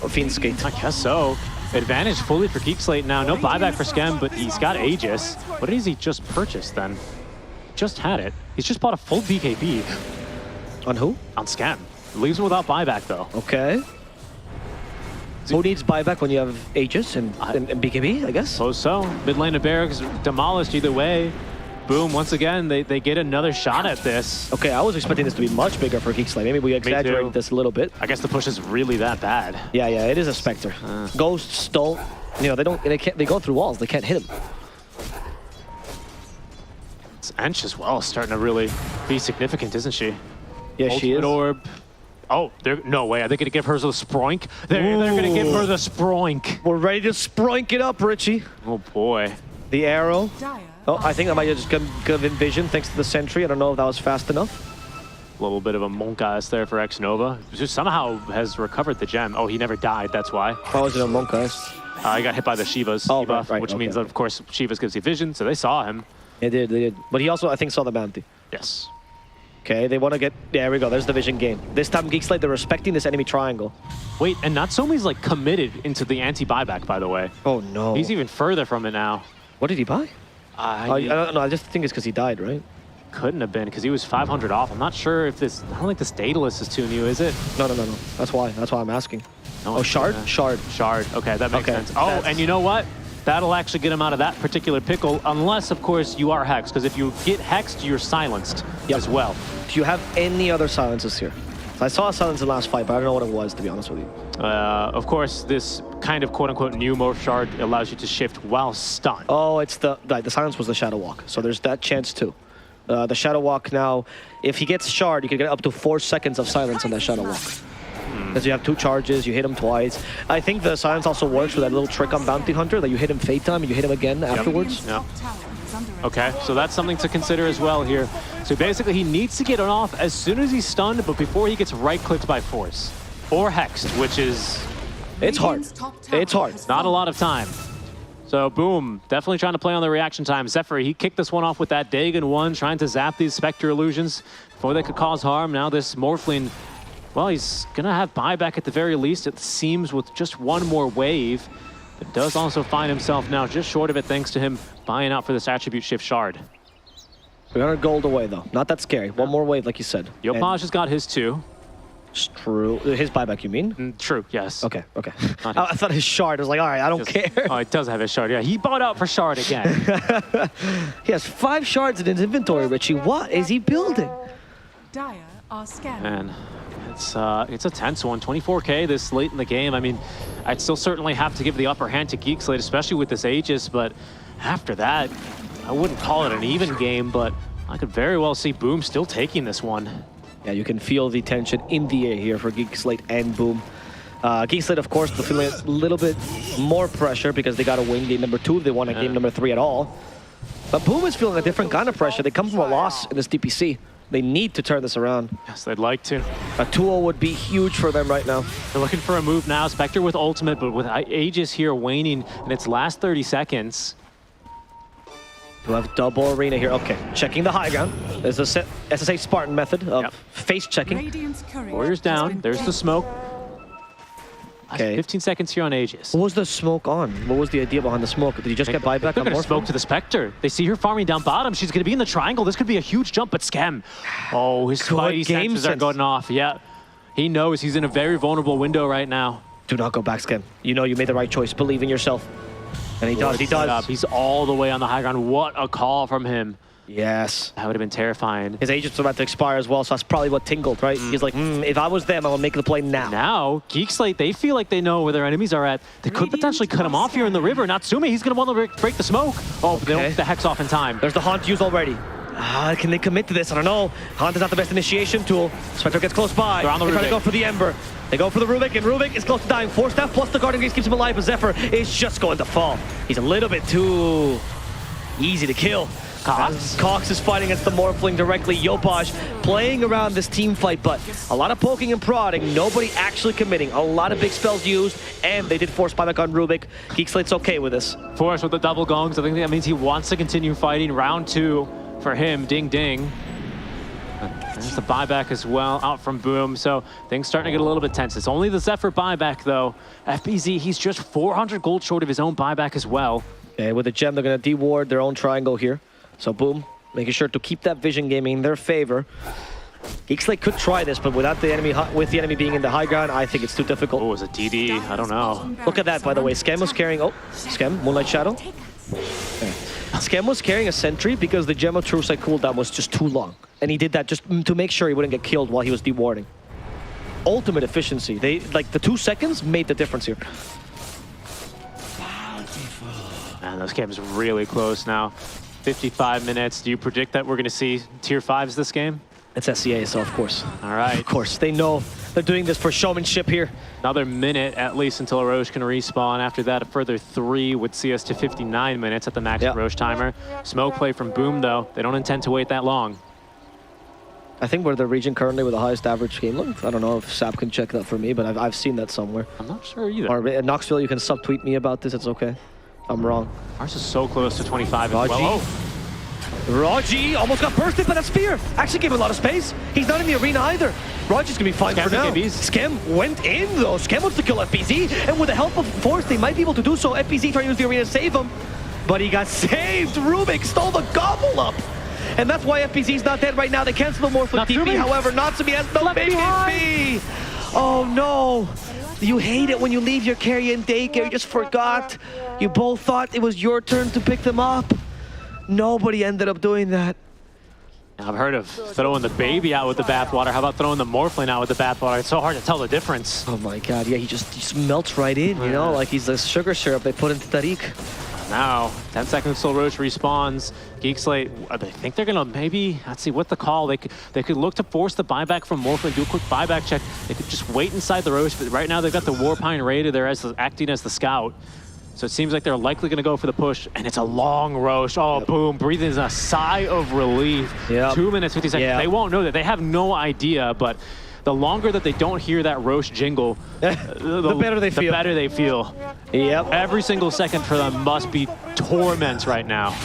Speaker 8: Fiend Skate.
Speaker 7: I guess so. Advantage fully for Geek Slate now. No buyback for Skem, but he's got Aegis. What has he just purchased then? Just had it. He's just bought a full BKB.
Speaker 8: On who?
Speaker 7: On Skem. Leaves him without buyback, though.
Speaker 8: Okay. Who needs buyback when you have Aegis and BKB, I guess?
Speaker 7: Suppose so. Mid lane of Barracks demolished either way. Boom, once again, they get another shot at this.
Speaker 8: Okay, I was expecting this to be much bigger for Geek Slate. Maybe we exaggerated this a little bit.
Speaker 7: I guess the push is really that bad.
Speaker 8: Yeah, it is a Spectre. Ghost, Stole, you know, they go through walls. They can't hit him.
Speaker 7: It's Ench as well, starting to really be significant, isn't she?
Speaker 8: Yeah, she is.
Speaker 7: Ultimate Orb. Oh, no way. Are they going to give her the Sproink? They're going to give her the Sproink.
Speaker 8: We're ready to Sproink it up, Richie.
Speaker 7: Oh, boy.
Speaker 8: The arrow. Oh, I think I might have just got Envision thanks to the Sentry. I don't know if that was fast enough.
Speaker 7: A little bit of a Monkas there for X-Nova. Just somehow has recovered the gem. Oh, he never died, that's why.
Speaker 8: How was it a Monkas?
Speaker 7: He got hit by the Shiva's debuff, which means that, of course, Shiva's gives you vision, so they saw him.
Speaker 8: They did. But he also, I think, saw the bounty.
Speaker 7: Yes.
Speaker 8: Okay, they want to get... There we go, there's the vision gain. This time, Geek Slate, they're respecting this enemy triangle.
Speaker 7: Wait, and Natsumi's, like, committed into the anti-buyback, by the way.
Speaker 8: Oh, no.
Speaker 7: He's even further from it now.
Speaker 8: What did he buy? I don't know, I just think it's because he died, right?
Speaker 7: Couldn't have been, because he was 500 off. I'm not sure if this... I don't think this Daedalus is too new, is it?
Speaker 8: No. That's why I'm asking.
Speaker 7: No,
Speaker 8: oh, Shard? Shard.
Speaker 7: Okay, that makes sense. Oh, and you know what? That'll actually get him out of that particular pickle, unless, of course, you are hexed. Because if you get hexed, you're silenced as well.
Speaker 8: Do you have any other silences here? I saw a silence in the last fight, but I don't know what it was, to be honest with you.
Speaker 7: Of course, this kind of quote-unquote new Morph Shard allows you to shift while stunned.
Speaker 8: Oh, it's the silence was the Shadow Walk, so there's that chance too. The Shadow Walk now, if he gets Shard, you can get up to 4 seconds of silence on that Shadow Walk. Because you have 2 charges, you hit him twice. I think the silence also works with that little trick on Bounty Hunter, that you hit him Fate Time and you hit him again afterwards.
Speaker 7: Yep. Okay, so that's something to consider as well here. So basically, he needs to get it off as soon as he's stunned, but before he gets right-clicked by force. Or hexed, which is...
Speaker 8: It's hard. It's hard.
Speaker 7: Not a lot of time. So, Boom, definitely trying to play on the reaction time. Zephyr, he kicked this one off with that Dagon 1, trying to zap these Spectre illusions before they could cause harm. Now this Morphling, well, he's going to have buyback at the very least, it seems, with just 1 more wave. But does also find himself now just short of it, thanks to him buying out for this Attribute Shift Shard.
Speaker 8: 300 gold away, though. Not that scary. 1 more wave, like you said.
Speaker 7: Yopaj has got his too.
Speaker 8: True. His buyback, you mean?
Speaker 7: True, yes.
Speaker 8: Okay. I thought his Shard. I was like, all right, I don't care.
Speaker 7: Oh, it does have his Shard. Yeah, he bought out for Shard again.
Speaker 8: He has 5 Shards in his inventory, Richie. What is he building?
Speaker 9: Dire are scared.
Speaker 7: Man, it's a tense one. 24K this late in the game. I mean, I'd still certainly have to give the upper hand to Geek Slate, especially with this Aegis, but after that, I wouldn't call it an even game, but I could very well see Boom still taking this one.
Speaker 8: Yeah, you can feel the tension in the air here for Geek Slate and Boom. Geek Slate, of course, feeling a little bit more pressure because they got to win game number 2 if they want game number 3 at all. But Boom is feeling a different kind of pressure. They come from a loss in this DPC. They need to turn this around.
Speaker 7: Yes, they'd like to.
Speaker 8: A 2-0 would be huge for them right now.
Speaker 7: They're looking for a move now. Spectre with ultimate, but with Aegis here waning in its last 30 seconds.
Speaker 8: You have double arena here. Okay, checking the high ground. There's a SSA Spartan method of face checking.
Speaker 9: Radiant's courier
Speaker 7: Warriors
Speaker 9: has
Speaker 7: down.
Speaker 9: been
Speaker 7: There's the
Speaker 9: dead.
Speaker 7: smoke.
Speaker 8: Okay.
Speaker 7: 15 seconds here on Aegis.
Speaker 8: What was the smoke on? What was the idea behind the smoke? Did you just get buyback
Speaker 7: They're
Speaker 8: on
Speaker 7: going to
Speaker 8: more?
Speaker 7: smoke to the Spectre. They see her farming down bottom. She's going to be in the triangle. This could be a huge jump, but Schem. Oh, his
Speaker 8: Good
Speaker 7: spidey
Speaker 8: game
Speaker 7: senses are
Speaker 8: sense.
Speaker 7: going off. Yeah, he knows he's in a very vulnerable window right now.
Speaker 8: Do not go back, Skem. You know you made the right choice. Believe in yourself. And he does. He does.
Speaker 7: He's all the way on the high ground. What a call from him.
Speaker 8: Yes.
Speaker 7: That would have been terrifying.
Speaker 8: His agent's about to expire as well, so that's probably what tingled, right? He's like, if I was them, I would make the play now.
Speaker 7: Now, Geek Slate, they feel like they know where their enemies are at. They could potentially cut him off here in the river. Natsumi, he's going to want to break the smoke. Oh, but they don't get the Hex off in time.
Speaker 8: There's the Haunt used already. Can they commit to this? I don't know. Haunt is not the best initiation tool. Spectre gets close by.
Speaker 7: They're on the
Speaker 8: They try to
Speaker 7: Rubik.
Speaker 8: go for the Ember. They go for the Rubik, and Rubik is close to dying. 4 staff plus the Guardian Gaze keeps him alive, but Zephyr is just going to fall. He's a little bit too easy to kill. Cox is fighting against the Morphling directly. Yopaj playing around this team fight, but a lot of poking and prodding, nobody actually committing. A lot of big spells used, and they did force buyback on Rubik. Geek Slate's okay with this.
Speaker 7: Force with the double gongs. I think that means he wants to continue fighting. Round 2 for him. Ding, ding. There's the buyback as well out from Boom, so things starting to get a little bit tense. It's only the Zephyr buyback, though. FBZ, he's just 400 gold short of his own buyback as well.
Speaker 8: Okay, with the gem, they're going to deward their own triangle here. So Boom, making sure to keep that vision game in their favor. Geek Slate could try this, but without the enemy, being in the high ground, I think it's too difficult.
Speaker 7: Oh, it was a DD. I don't know.
Speaker 8: Look at that, by the way. Skem was carrying... Oh, Skem, Moonlight Shadow. Okay. Skem was carrying a sentry because the Gem of True Sight cooldown was just too long. And he did that just to make sure he wouldn't get killed while he was dewarding. Ultimate efficiency. They, like, the 2 seconds made the difference here.
Speaker 7: Man, this game's really close now. 55 minutes. Do you predict that we're going to see tier 5s this game?
Speaker 8: It's SCA, so of course.
Speaker 7: All right.
Speaker 8: Of course. They know they're doing this for showmanship here.
Speaker 7: Another minute at least until Roche can respawn. After that, a further 3 would see us to 59 minutes at the max Roche timer. Smoke play from Boom, though. They don't intend to wait that long.
Speaker 8: I think we're the region currently with the highest average game length. I don't know if Sap can check that for me, but I've seen that somewhere.
Speaker 7: I'm not sure either.
Speaker 8: Or at Knoxville, you can subtweet me about this. It's okay. I'm wrong.
Speaker 7: Ours is so close to 25 as well. Oh.
Speaker 8: Raji almost got bursted by that spear. Actually gave him a lot of space. He's not in the arena either. Raji's gonna be fine for now. Skem went in though. Skem wants to kill FBZ, and with the help of Force, they might be able to do so. FBZ trying to use the arena to save him, but he got saved. Rubik stole the gobble up. And that's why FBZ's not dead right now. They cancel the Morphling TP. However, Natsumi has no big HP. Oh no. You hate it when you leave your carry in daycare. You just forgot. You both thought it was your turn to pick them up. Nobody ended up doing that.
Speaker 7: I've heard of throwing the baby out with the bathwater. How about throwing the Morphling out with the bathwater? It's so hard to tell the difference.
Speaker 8: Oh my god, yeah, he just melts right in, you know, like he's the sugar syrup they put into Tariq.
Speaker 7: Now, 10 seconds till Roche respawns. Geek Slate, I think they're gonna maybe, let's see, what the call? They could look to force the buyback from Morphling, do a quick buyback check. They could just wait inside the Roche, but right now they've got the Warpine Raider there acting as the scout. So it seems like they're likely going to go for the push, and it's a long Roche. Oh, Boom, breathing a sigh of relief. 2 minutes, 50 seconds. They won't know that. They have no idea, but the longer that they don't hear that Roche jingle,
Speaker 8: the better they feel.
Speaker 7: The better they feel.
Speaker 8: Yep.
Speaker 7: Every single second for them must be torment right now.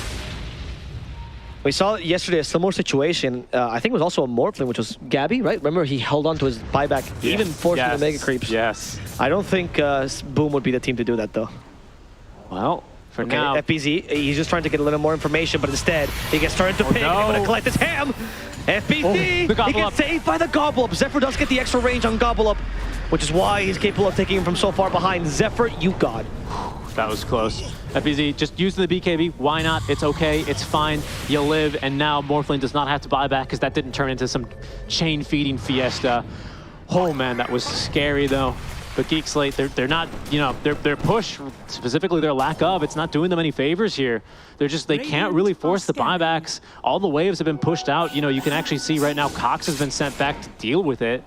Speaker 8: We saw yesterday a similar situation. I think it was also a Morphling, which was Gabby, right? Remember, he held on to his buyback, even forcing the Mega Creeps.
Speaker 7: Yes.
Speaker 8: I don't think Boom would be the team to do that, though.
Speaker 7: Well, for now...
Speaker 8: FBZ, he's just trying to get a little more information, but instead, he gets started to ping. I'm going to collect his ham. FBZ, he gets saved by the Gobble Up. Zephyr does get the extra range on Gobble Up, which is why he's capable of taking him from so far behind. Zephyr, you god.
Speaker 7: That was close. FBZ just using the BKB. Why not? It's okay. It's fine. You live. And now Morphling does not have to buy back because that didn't turn into some chain feeding fiesta. Oh man, that was scary though. But Geek Slate, they're not, you know, their push, specifically their lack of, it's not doing them any favors here. They can't really force the buybacks. All the waves have been pushed out. You know, you can actually see right now Cox has been sent back to deal with it.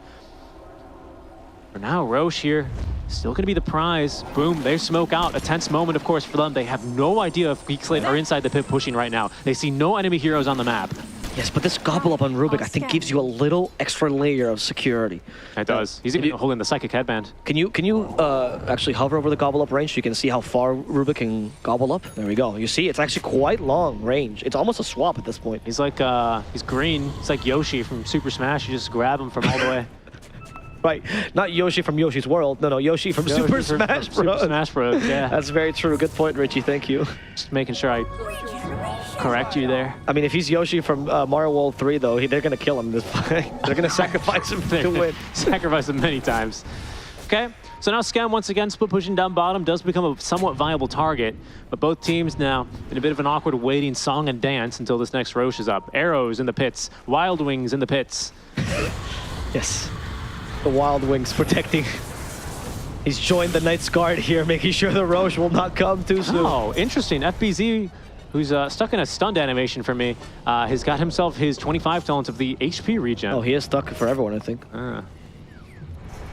Speaker 7: For now, Roche here, still going to be the prize. Boom, they smoke out. A tense moment, of course, for them. They have no idea if Geek Slate are inside the pit pushing right now. They see no enemy heroes on the map.
Speaker 8: Yes, but this gobble up on Rubik, I think, gives you a little extra layer of security.
Speaker 7: It does. He's even holding the psychic headband.
Speaker 8: Can you actually hover over the gobble up range so you can see how far Rubik can gobble up? There we go. You see, it's actually quite long range. It's almost a swap at this point.
Speaker 7: He's like, he's green. He's like Yoshi from Super Smash. You just grab him from all the way.
Speaker 8: Right, not Yoshi from Yoshi's World. No, Yoshi from Super Smash Bros.
Speaker 7: Super Smash Bros, yeah.
Speaker 8: That's very true. Good point, Richie. Thank you.
Speaker 7: Just making sure I correct you there.
Speaker 8: I mean, if he's Yoshi from Mario World 3, though, they're going to kill him this fight. They're going to sacrifice him to win.
Speaker 7: Sacrifice him many times. Okay, so now Scam once again split pushing down bottom does become a somewhat viable target, but both teams now in a bit of an awkward waiting song and dance until this next Roche is up. Arrows in the pits, Wild Wings in the pits.
Speaker 8: Yes. The Wild Wings protecting. He's joined the Knight's Guard here, making sure the Roche will not come too soon.
Speaker 7: Oh, interesting. FBZ, who's stuck in a stunned animation for me, has got himself his 25 talents of the HP regen.
Speaker 8: Oh, he is stuck for everyone, I think.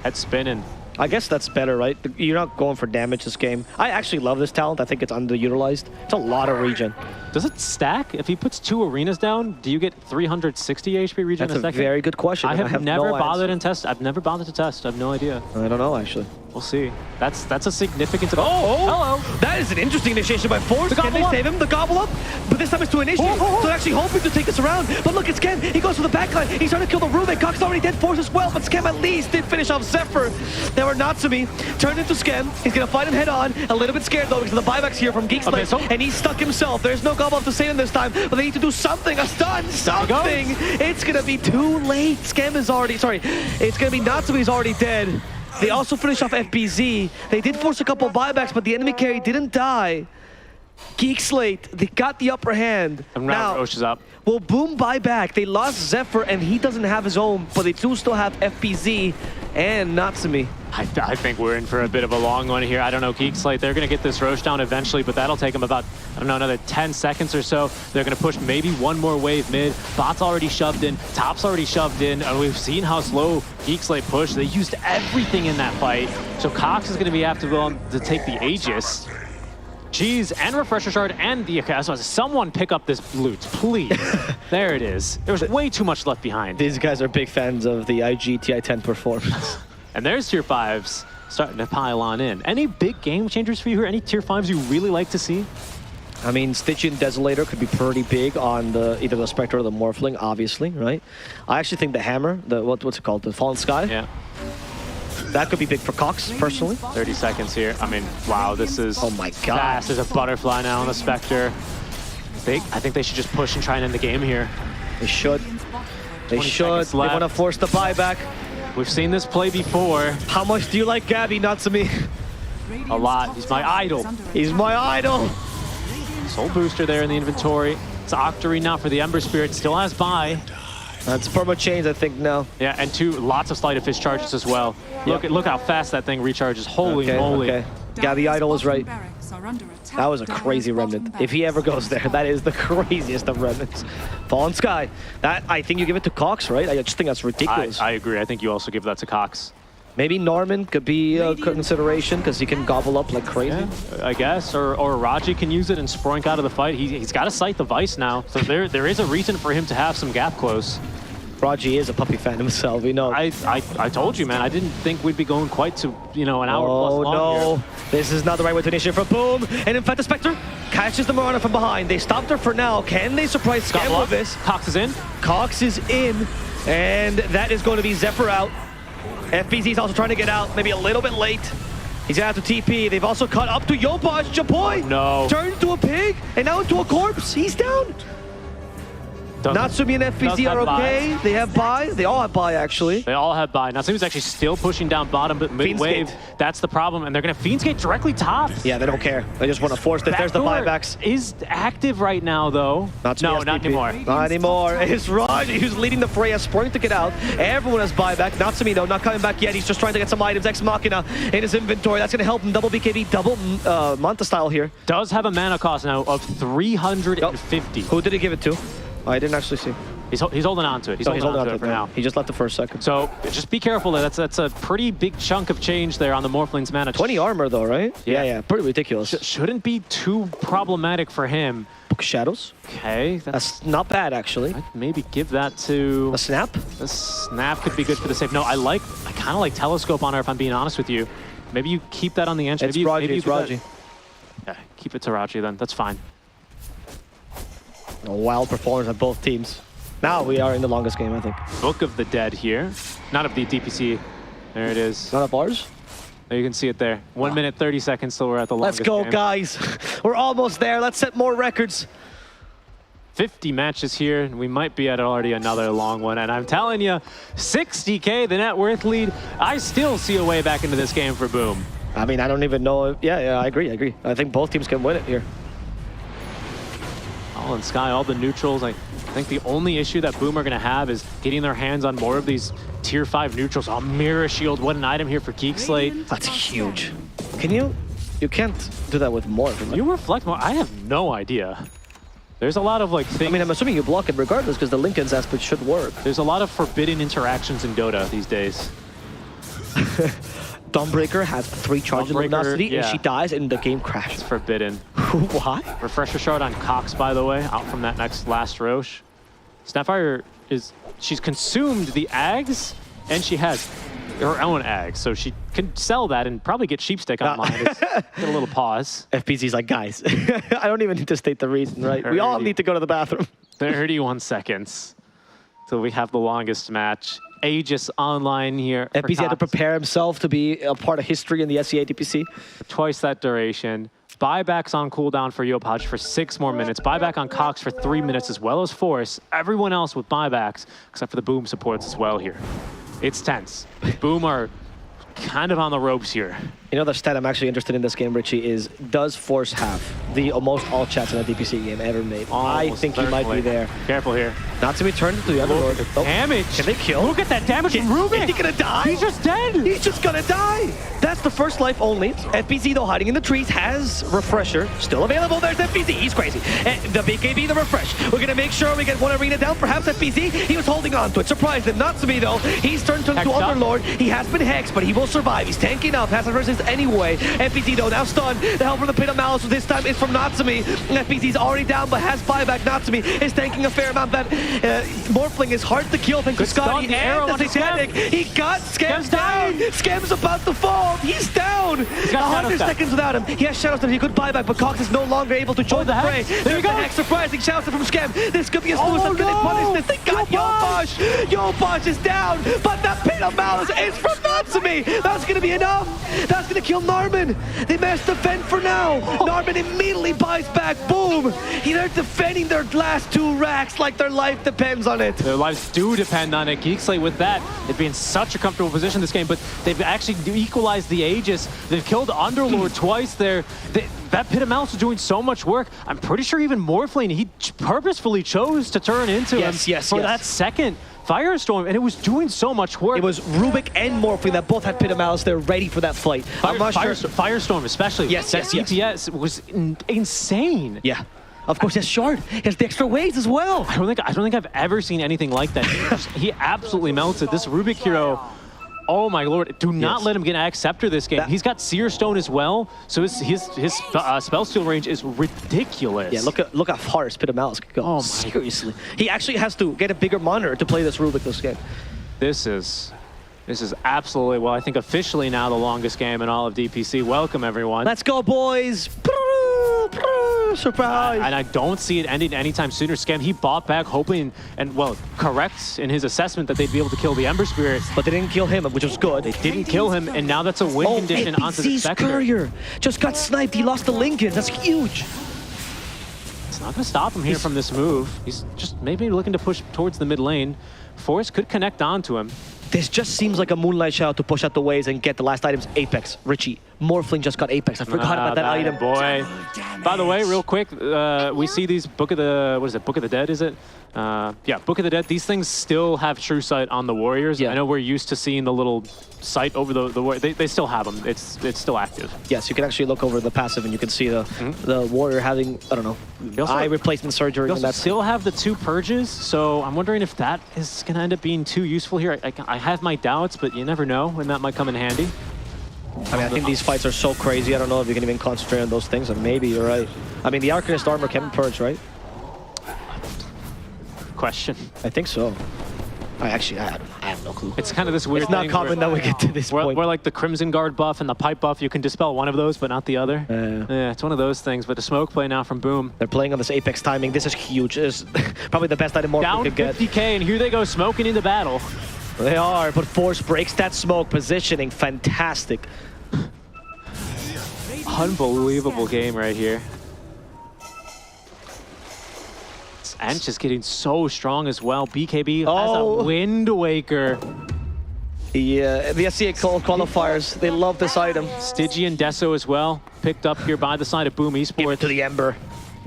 Speaker 7: Head spinning.
Speaker 8: I guess that's better, right? You're not going for damage this game. I actually love this talent. I think it's underutilized. It's a lot of regen.
Speaker 7: Does it stack? If he puts 2 arenas down, do you get 360 HP regen
Speaker 8: That's
Speaker 7: a second?
Speaker 8: a very good question.
Speaker 7: I have never
Speaker 8: no
Speaker 7: bothered
Speaker 8: answer.
Speaker 7: and test. I've never bothered to test. I have no idea.
Speaker 8: I don't know, actually.
Speaker 7: We'll see. That's a significant...
Speaker 8: Oh,
Speaker 7: hello.
Speaker 8: That is an interesting initiation by Force. Can they save him? The gobble up? But this time it's to initiate. So they're actually hoping to take this around. But look, it's Skem. He goes for the backline. He's trying to kill the Rubik. Cox already dead. Force as well. But Skem at least did finish off Zephyr. Now we're Natsumi. Turned into Skem. He's going to fight him head on. A little bit scared though because of the buybacks here from Geek, and he's stuck himself. There's no gobble up to save him this time. But they need to do something. A stun. Something. It's going to be too late. Skem is already... Sorry. It's going to be Natsumi's already dead. They also finished off FBZ. They did force a couple of buybacks, but the enemy carry didn't die. Geek Slate, they got the upper hand.
Speaker 7: And now Roche is up.
Speaker 8: Well, Boom buy back. They lost Zephyr, and he doesn't have his own, but they do still have FBZ and Natsumi.
Speaker 7: I think we're in for a bit of a long one here. I don't know, Geek Slate, they're going to get this Roche down eventually, but that'll take them about, I don't know, another 10 seconds or so. They're going to push maybe one more wave mid. Bot's already shoved in. Top's already shoved in. And we've seen how slow Geek Slate push. They used everything in that fight. So Cox is going to be have to go on to take the Aegis. Cheese and Refresher Shard and the so someone pick up this loot, please. There it is. There was way too much left behind.
Speaker 8: These guys are big fans of the IG TI-10 performance.
Speaker 7: And there's tier 5s starting to pile on in. Any big game changers for you here? Any tier 5s you really like to see?
Speaker 8: I mean, Stitch and Desolator could be pretty big on either the Spectre or the Morphling, obviously, right? I actually think the Hammer, what's it called, the Fallen Sky?
Speaker 7: Yeah.
Speaker 8: That could be big for Cox, personally.
Speaker 7: 30 seconds here. I mean, wow, this is
Speaker 8: oh my God.
Speaker 7: Fast. There's a Butterfly now on the Spectre. I think they should just push and try and end the game here.
Speaker 8: They should. They should. They want to force the buyback.
Speaker 7: We've seen this play before.
Speaker 8: How much do you like Gabby, Natsumi?
Speaker 7: A lot. He's my idol.
Speaker 8: He's my idol.
Speaker 7: Soul Booster there in the inventory. It's Octarine now for the Ember Spirit. Still has buy.
Speaker 8: That's perma chains, I think, now.
Speaker 7: Yeah, and lots of Sleight of Fist charges as well. Yep. Look how fast that thing recharges. Holy moly.
Speaker 8: Okay. Gabby Idol was right. That was a crazy remnant. If he ever goes there, that is the craziest of remnants. Fallen Sky. That, I think you give it to Cox, right? I just think that's ridiculous.
Speaker 7: I agree. I think you also give that to Cox.
Speaker 8: Maybe Norman could be a consideration because he can gobble up like crazy.
Speaker 7: Yeah, I guess. Or Raji can use it and Sproink out of the fight. He's got to sight the Vice now. So there is a reason for him to have some gap close.
Speaker 8: Raji is a puppy fan himself, we know.
Speaker 7: I told you, man. I didn't think we'd be going quite to, an hour plus long
Speaker 8: no.
Speaker 7: here.
Speaker 8: This is not the right way to initiate for Boom. And in fact, the Spectre catches the Marana from behind. They stopped her for now. Can they surprise Scam with this?
Speaker 7: Cox is in.
Speaker 8: Cox is in. And that is going to be Zephyr out. FBZ is also trying to get out, maybe a little bit late. He's gonna have to TP. They've also cut up to Yopaj. Japoy turned into a pig and now into a corpse. He's down. Natsumi and FBZ are okay. They have buy. They all have buy, actually.
Speaker 7: They all have buy. Natsumi's actually still pushing down bottom, but mid-wave, that's the problem. And they're going to Fiendskate directly top.
Speaker 8: Yeah, they don't care. They just want to force it. There's the buybacks.
Speaker 7: Is active right now, though.
Speaker 8: No,
Speaker 7: not anymore.
Speaker 8: Not anymore. It's Raji who's leading the fray. Has Sproink to get out. Everyone has buyback. Natsumi, though, not coming back yet. He's just trying to get some items. Ex Machina in his inventory. That's going to help him. Double BKB, double Manta style here.
Speaker 7: Does have a mana cost now of 350.
Speaker 8: Who did he give it to? I didn't actually see.
Speaker 7: He's holding on to it. He's holding on to it for now.
Speaker 8: He just left the first second.
Speaker 7: So just be careful. That's a pretty big chunk of change there on the Morphling's mana.
Speaker 8: 20 armor though, right? Yeah. Pretty ridiculous.
Speaker 7: Shouldn't be too problematic for him.
Speaker 8: Book of Shadows.
Speaker 7: Okay,
Speaker 8: That's not bad, actually.
Speaker 7: I'd maybe give that to...
Speaker 8: A snap?
Speaker 7: The snap could be good for the save. No, I kind of like Telescope on her, if I'm being honest with you. Maybe you keep that on the edge.
Speaker 8: It's Raji, it's Raji.
Speaker 7: Yeah, keep it to Raji then. That's fine.
Speaker 8: A wild performance at both teams. Now we are in the longest game, I think.
Speaker 7: Book of the Dead here. Not of the DPC. There it is.
Speaker 8: Not of ours?
Speaker 7: There you can see it there. 1 minute, 30 seconds till we're at the longest
Speaker 8: Let's go,
Speaker 7: game.
Speaker 8: guys. We're almost there. Let's set more records.
Speaker 7: 50 matches here, and we might be at already another long one. And I'm telling you, 60K, the net worth lead. I still see a way back into this game for Boom.
Speaker 8: I mean, I don't even know. Yeah, I agree. I think both teams can win it here.
Speaker 7: All in Sky, all the neutrals. I think the only issue that Boom are going to have is getting their hands on more of these tier 5 neutrals. Oh, Mirror Shield, what an item here for Geek Slate.
Speaker 8: That's huge. Can you? You can't do that with more.
Speaker 7: You reflect more? I have no idea. There's a lot of like things.
Speaker 8: I mean, I'm assuming you block it regardless because the Lincoln's aspect should work.
Speaker 7: There's a lot of forbidden interactions in Dota these days.
Speaker 8: Dawnbreaker has 3 charges of luminosity and she dies and the game crashes.
Speaker 7: It's forbidden.
Speaker 8: Why?
Speaker 7: Refresher shard on Cox, by the way, out from that next last Roche. Snapfire she's consumed the Ags and she has her own Ags, so she can sell that and probably get Sheepstick online. Get a little pause.
Speaker 8: FPZ's like, guys, I don't even need to state the reason, right? We all need to go to the bathroom.
Speaker 7: 31 seconds till we have the longest match. Aegis online here.
Speaker 8: FPZ had to prepare himself to be a part of history in the SEA DPC.
Speaker 7: Twice that duration. Buybacks on cooldown for Yopaj for 6 more minutes. Buyback on Cox for 3 minutes, as well as Force. Everyone else with buybacks, except for the Boom supports as well here. It's tense. Boom are kind of on the ropes here.
Speaker 8: You know the stat I'm actually interested in this game, Richie, is does Force have the almost all chats in a DPC game ever made? I think he might be there.
Speaker 7: Careful here.
Speaker 8: Not to be turned into the Underlord.
Speaker 7: Oh, damage.
Speaker 8: Can they kill?
Speaker 7: Look at that damage from Rubik.
Speaker 8: Is he gonna die?
Speaker 7: He's just dead.
Speaker 8: He's just gonna die. That's the first life only. FPZ, though, hiding in the trees, has Refresher still available. There's FPZ. He's crazy. And the BKB, the Refresh. We're gonna make sure we get one arena down. Perhaps FPZ, he was holding on to it. Surprised him. Natsumi, though, he's turned into Underlord. He has been hexed, but he will survive. He's tanking up. Has a resistance anyway. FPZ, though, now stunned. The help from the Pit of Malice this time is from Natsumi. FPZ's already down, but has buyback. Natsumi is tanking a fair amount. That Morphling is hard to kill thanks to Scotty and the Satanic. He got Scams down. Scams about to fall. He's down. 100 seconds without him. He has Shadows that he could buy back, but Cox is no longer able to join the fray. There you go. The surprising shout from Scam. This could be a suicide. Can they punish this? They got Yopaj. Yopaj is down, but that Pit of Malice is from Natsumi. That's going to be enough. That's going to kill Narman. They managed to defend for now. Narman immediately buys back. Boom. They're defending their last 2 racks like their life depends on it.
Speaker 7: Their lives do depend on it. Geek Slate with that, they'd be in such a comfortable position this game, but they've actually equalized the Aegis. They've killed Underlord twice there. That Pit of Malice was doing so much work. I'm pretty sure even Morphling, he purposefully chose to turn into him for that second Firestorm, and it was doing so much work.
Speaker 8: It was Rubik and Morphling that both had Pit of Malice. They're ready for that fight.
Speaker 7: Firestorm especially.
Speaker 8: Yes.
Speaker 7: DPS was insane.
Speaker 8: Yeah. Of course, he has Shard. He has the extra waves as well.
Speaker 7: I don't think I've ever seen anything like that. He absolutely melted. This Rubik hero, oh my lord, do not let him get Axe Scepter this game. He's got Seer Stone as well, so his spell steal range is ridiculous.
Speaker 8: Yeah, look how far his Pit of Malice could go. Oh, seriously. He actually has to get a bigger monitor to play this Rubik this game.
Speaker 7: This is absolutely, well, I think officially now the longest game in all of DPC. Welcome, everyone.
Speaker 8: Let's go, boys. Surprise.
Speaker 7: And I don't see it ending anytime sooner. Scam, he bought back hoping, and well, correct in his assessment that they'd be able to kill the Ember Spirit.
Speaker 8: But they didn't kill him, which was good.
Speaker 7: They didn't kill him, and now that's a win condition onto the Spectre.
Speaker 8: Courier just got sniped. He lost the Lincoln. That's huge.
Speaker 7: It's not going to stop him here from this move. He's just maybe looking to push towards the mid lane. Force could connect onto him.
Speaker 8: This just seems like a Moonlight Shadow to push out the waves and get the last items. Apex, Richie. Morphling just got Apex. I forgot about that item.
Speaker 7: Boy. By the way, real quick, we see these Book of the, what is it, Book of the Dead, is it? Yeah, Book of the Dead. These things still have True Sight on the Warriors. Yeah. I know we're used to seeing the little sight over the Warrior. They still have them. It's still active.
Speaker 8: Yes, you can actually look over the passive and you can see the Warrior having, I don't know, eye replacement surgery.
Speaker 7: They also still have the 2 purges, so I'm wondering if that is going to end up being too useful here. I have my doubts, but you never know when that might come in handy.
Speaker 8: I mean, I think these fights are so crazy. I don't know if you can even concentrate on those things, and maybe you're right. I mean, the Arcanist armor can purge, right?
Speaker 7: Question.
Speaker 8: I think so. I have no clue.
Speaker 7: It's kind of this weird
Speaker 8: It's not
Speaker 7: thing
Speaker 8: common that we get to this point.
Speaker 7: where like the Crimson Guard buff and the pipe buff, you can dispel one of those, but not the other. Yeah, it's one of those things. But the smoke play now from Boom.
Speaker 8: They're playing on this Apex timing. This is huge. This is probably the best item Morph
Speaker 7: Down
Speaker 8: could get.
Speaker 7: 50k, and here they go smoking into battle.
Speaker 8: They are, but Force breaks that smoke. Positioning, fantastic.
Speaker 7: Unbelievable game right here. Ench is getting so strong as well. BKB has a Wind Waker.
Speaker 8: Yeah, the SCA qualifiers, they love this item.
Speaker 7: Stygian and Deso as well, picked up here by the side of Boom Esports.
Speaker 8: Give it to the Ember.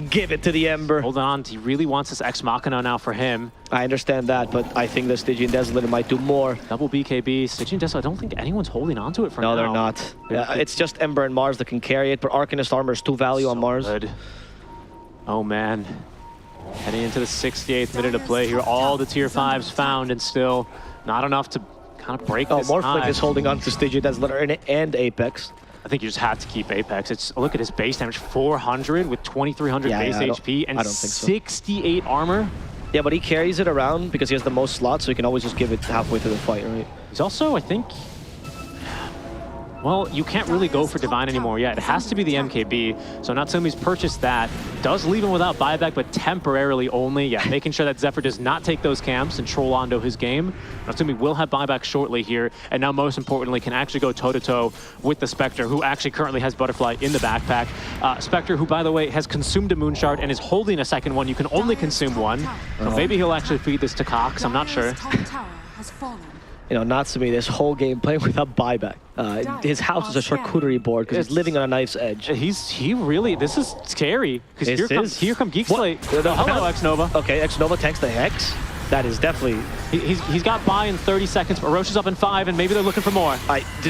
Speaker 8: Give it to the Ember.
Speaker 7: Hold on, he really wants this Ex Machina now for him.
Speaker 8: I understand that, but I think the Stygian Desolator might do more.
Speaker 7: Double BKB, Stygian Deso, I don't think anyone's holding onto it for now.
Speaker 8: No, they're not. Yeah, it's just Ember and Mars that can carry it, but Arcanist armor is 2 value on Mars.
Speaker 7: Good. Oh man. Heading into the 68th minute of play here, all the tier 5s found and still not enough to kind of break this
Speaker 8: Morphling is holding on to Stygian Desolator and Apex.
Speaker 7: I think you just have to keep Apex. Look at his base damage, 400 with 2,300 base HP and 68 armor.
Speaker 8: Yeah, but he carries it around because he has the most slots, so he can always just give it halfway through the fight, right?
Speaker 7: He's also, I think, well, you can't really go for Divine anymore yet. It has to be the MKB. So Natsumi's purchased that. Does leave him without buyback, but temporarily only. Yeah, making sure that Zephyr does not take those camps and troll onto his game. Natsumi will have buyback shortly here. And now, most importantly, can actually go toe-to-toe with the Spectre, who actually currently has Butterfly in the backpack. Spectre, who, by the way, has consumed a Moon Shard and is holding a second one. You can only consume one. So maybe he'll actually feed this to Cox. I'm not sure.
Speaker 8: You know, Natsumi, this whole game playing without buyback. His house is a charcuterie board because he's living on a knife's edge.
Speaker 7: He really, this is scary. Because here come Geek Slate. Hello, X-Nova.
Speaker 8: Okay, X-Nova tanks the Hex. That is definitely...
Speaker 7: He's got buy in 30 seconds, but Roche is up in 5, and maybe they're looking for more.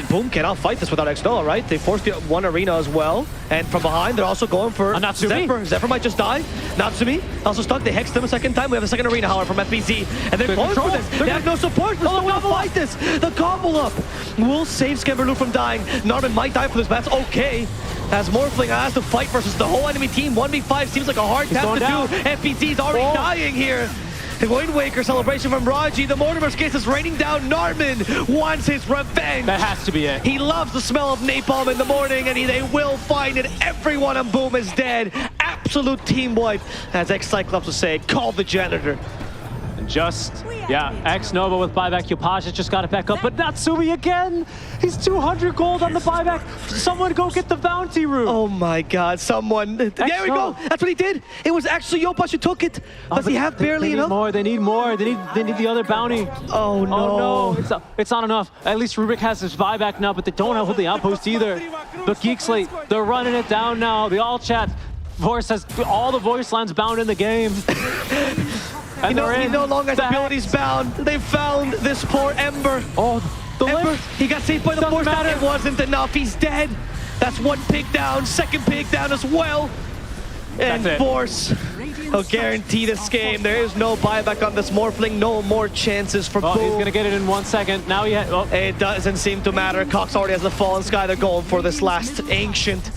Speaker 8: Boom cannot fight this without X-Nova, right? They forced the one arena as well. And from behind, they're also going for Zephyr. Zephyr might just die. Natsumi also stuck. They hexed him a second time. We have a second arena, however, from FBZ. And they're going for this. They have no support. They're still going to fight this. The gobble up will save Skemberloo from dying. Narman might die for this, but that's okay. As Morphling has to fight versus the whole enemy team. 1v5 seems like a hard task to do. FBZ's already dying here. The Wind Waker celebration from Raji. The Mortimer's case is raining down. Narman wants his revenge.
Speaker 7: That has to be it.
Speaker 8: He loves the smell of napalm in the morning, and they will find it. Everyone on Boom is dead. Absolute team wipe. As X-Cyclops would say, call the janitor.
Speaker 7: X-Nova with buyback. Yopaj just got it back up, but Natsumi again. He's 200 gold on the buyback. Someone go get the bounty room.
Speaker 8: Oh my God, someone. There we go. That's what he did. It was actually Yopaj who took it. Does he have barely enough?
Speaker 7: They need more. They need the other bounty.
Speaker 8: Oh no.
Speaker 7: It's not enough. At least Rubik has his buyback now, but they don't have the outpost either. But Geek Slate, they're running it down now. The all chat voice has all the voice lines bound in the game.
Speaker 8: And he no longer has abilities bound. They found this poor Ember.
Speaker 7: Oh, the
Speaker 8: Ember,
Speaker 7: lift.
Speaker 8: he got saved by the force. It wasn't enough. He's dead. That's one pig down. Second pig down as well. And Force will guarantee this game. There is no buyback on this Morphling. No more chances for Boom.
Speaker 7: He's going to get it in 1 second. Now
Speaker 8: it doesn't seem to matter. Cox already has the Fallen Sky. They're going for this last Ancient.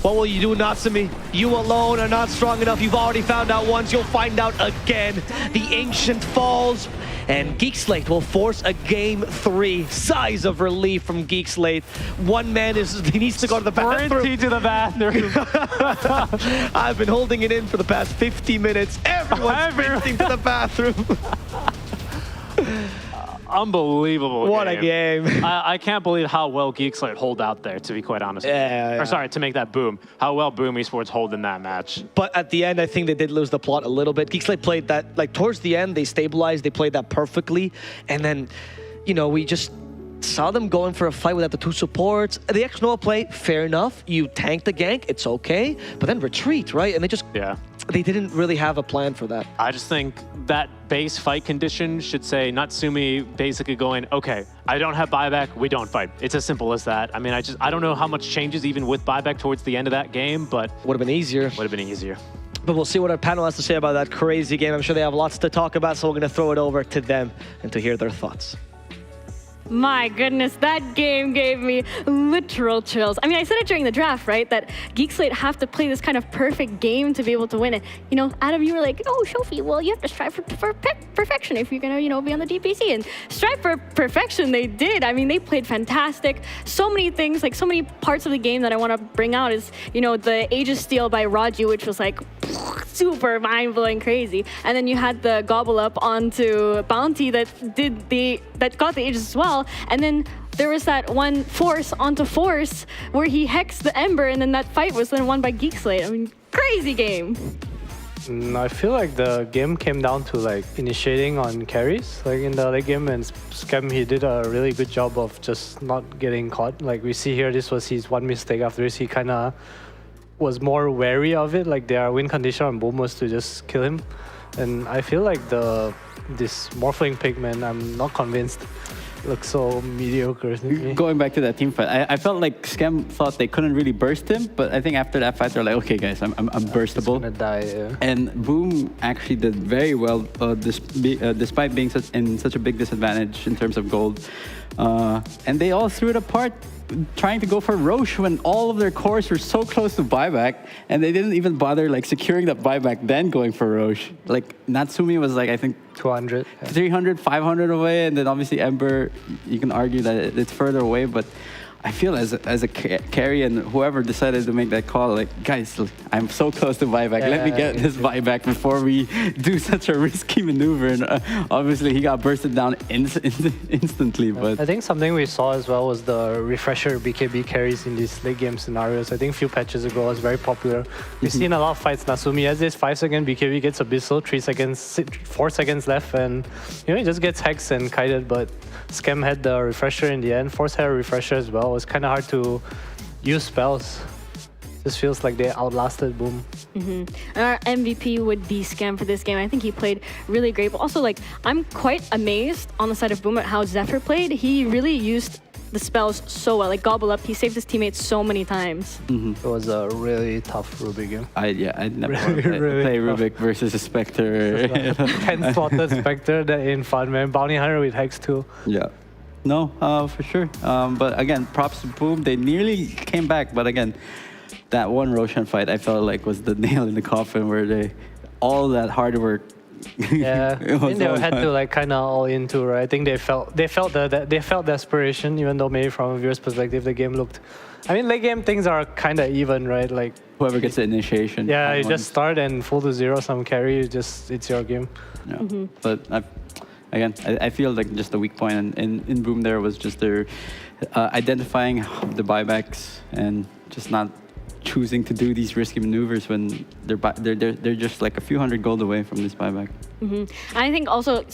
Speaker 8: What will you do, Natsumi? You alone are not strong enough. You've already found out once. You'll find out again. The Ancient falls, and Geek Slate will force a game 3. Sighs of relief from Geek Slate. One man he needs to go to the bathroom.
Speaker 7: To the bathroom.
Speaker 8: I've been holding it in for the past 50 minutes. Everyone's sprinting to the bathroom.
Speaker 7: Unbelievable
Speaker 8: What a game.
Speaker 7: I can't believe how well Geek Slate hold out there, to be quite honest.
Speaker 8: Yeah.
Speaker 7: Or sorry, to make that Boom. How well Boom Esports hold in that match.
Speaker 8: But at the end, I think they did lose the plot a little bit. Geek Slate played that, like towards the end, they stabilized, they played that perfectly. And then, you know, we just saw them going for a fight without the 2 supports. The X-Nova play, fair enough. You tank the gank, it's okay. But then retreat, right? And they didn't really have a plan for that.
Speaker 7: I just think that base fight condition should say Natsumi basically going, okay, I don't have buyback, we don't fight. It's as simple as that. I mean, I don't know how much changes even with buyback towards the end of that game, but...
Speaker 8: Would have been easier. But we'll see what our panel has to say about that crazy game. I'm sure they have lots to talk about, so we're going to throw it over to them and to hear their thoughts.
Speaker 3: My goodness, that game gave me literal chills. I mean, I said it during the draft, right? That Geek Slate have to play this kind of perfect game to be able to win it. You know, Adam, you were like, oh, Shofi, well, you have to strive for perfection if you're gonna, you know, be on the DPC. And strive for perfection, they did. I mean, they played fantastic. So many things, like so many parts of the game that I want to bring out is, you know, the Aegis steal by Raju, which was like super mind-blowing crazy. And then you had the gobble up onto Bounty that got the Aegis as well. And then there was that one force onto force where he hexed the Ember, and then that fight was then won by Geek Slate. I mean, crazy game.
Speaker 5: I feel like the game came down to like initiating on carries. Like in the late game, and Scam, he did a really good job of just not getting caught. Like we see here, this was his one mistake. After this, he kind of was more wary of it. Like their win condition on Boom was to just kill him. And I feel like this Morphling pick, man, I'm not convinced. Looks so mediocre to me.
Speaker 4: Going back to that team fight, I felt like Scam thought they couldn't really burst him, but I think after that fight they're like, okay guys, I'm burstable.
Speaker 5: He's gonna die, yeah.
Speaker 4: And Boom actually did very well, despite being in such a big disadvantage in terms of gold. And they all threw it apart, trying to go for Roche when all of their cores were so close to buyback, and they didn't even bother like securing that buyback, then going for Roche. Like Natsumi was like, I think
Speaker 5: 200,
Speaker 4: 300, 500 away, and then obviously Ember, you can argue that it's further away, but I feel as a carry and whoever decided to make that call, like, guys, I'm so close to buyback. Let me get this buyback before we do such a risky maneuver. And obviously, he got bursted down instantly. But
Speaker 5: I think something we saw as well was the refresher BKB carries in these late game scenarios. I think a few patches ago was very popular. We've seen a lot of fights. Nasumi has this 5-second BKB, gets Abyssal, 4 seconds left, and you know, he just gets hexed and kited. But Scam had the refresher in the end. Force had a refresher as well. It was kind of hard to use spells. Just feels like they outlasted Boom.
Speaker 3: And our MVP would be Scam for this game. I think he played really great. But also, like, I'm quite amazed on the side of Boom at how Zephyr played. He really used the spells so well. Like Gobble Up, he saved his teammates so many times.
Speaker 5: It was a really tough Rubik game.
Speaker 4: I'd never play Rubik versus a Spectre.
Speaker 5: 10 slotted Spectre that in fun, man. Bounty Hunter with Hex too.
Speaker 4: Yeah. No, for sure. But again, props to Boom. They nearly came back, but again, that one Roshan fight I felt like was the nail in the coffin, where all that hard work.
Speaker 5: Yeah, I think they had to like kind of all into, right? I think they felt desperation, even though maybe from a viewer's perspective the game looked. I mean, late game things are kind of even, right? Like
Speaker 4: whoever gets the initiation.
Speaker 5: Yeah, you just start and full to zero some carry. It's your game.
Speaker 4: Yeah, but again, I feel like just the weak point in Boom there was just their identifying the buybacks and just not choosing to do these risky maneuvers when they're just like a few hundred gold away from this buyback.
Speaker 3: And I think also,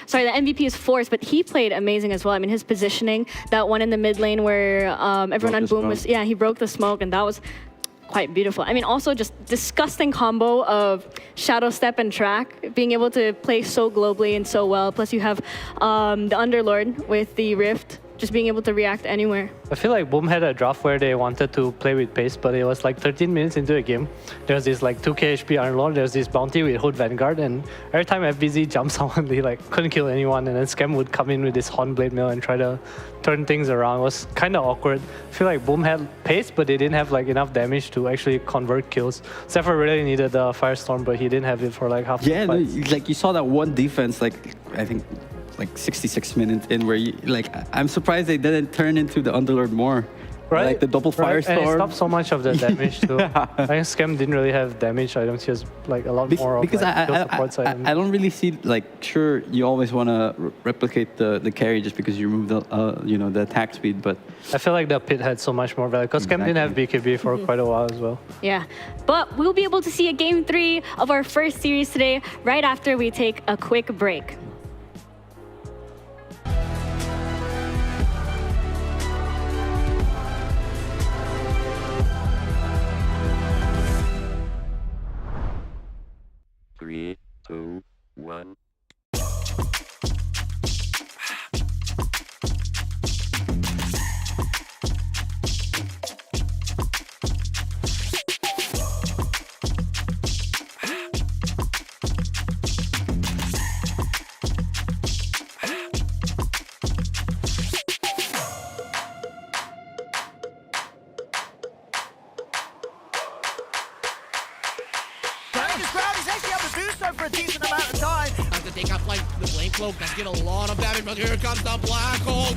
Speaker 3: sorry, the MVP is Force, but he played amazing as well. I mean, his positioning, that one in the mid lane where everyone on Boom was, he broke the smoke, and that was quite beautiful. I mean, also just disgusting combo of Shadow Step and Track, being able to play so globally and so well. Plus you have the Underlord with the Rift, just being able to react anywhere.
Speaker 5: I feel like Boom had a draft where they wanted to play with pace, but it was like 13 minutes into the game. There's this like 2k HP Underlord, there's this Bounty with Hood Vanguard, and every time FBZ jumped someone, they like couldn't kill anyone, and then Scam would come in with this Hornblade Mill and try to turn things around. It was kind of awkward. I feel like Boom had pace, but they didn't have like enough damage to actually convert kills. Zephyr really needed the Firestorm, but he didn't have it for like half the fight.
Speaker 4: Yeah, like you saw that one defense, like I think like 66 minutes in, where I'm surprised they didn't turn into the Underlord more.
Speaker 5: Right?
Speaker 4: Like the double Firestorm.
Speaker 5: And it stopped so much of the damage too. I think Scam didn't really have damage items. He has like a lot more
Speaker 4: because
Speaker 5: of like, support items.
Speaker 4: I don't really see, like, sure, you always want to replicate the carry just because you remove the the attack speed, but
Speaker 5: I feel like the pit had so much more value because Scam didn't have BKB for quite a while as well.
Speaker 3: Yeah, but we'll be able to see a game 3 of our first series today right after we take a quick break.
Speaker 1: Three, two, one.
Speaker 2: Cloak does get a lot of damage, but here comes the Black Hole.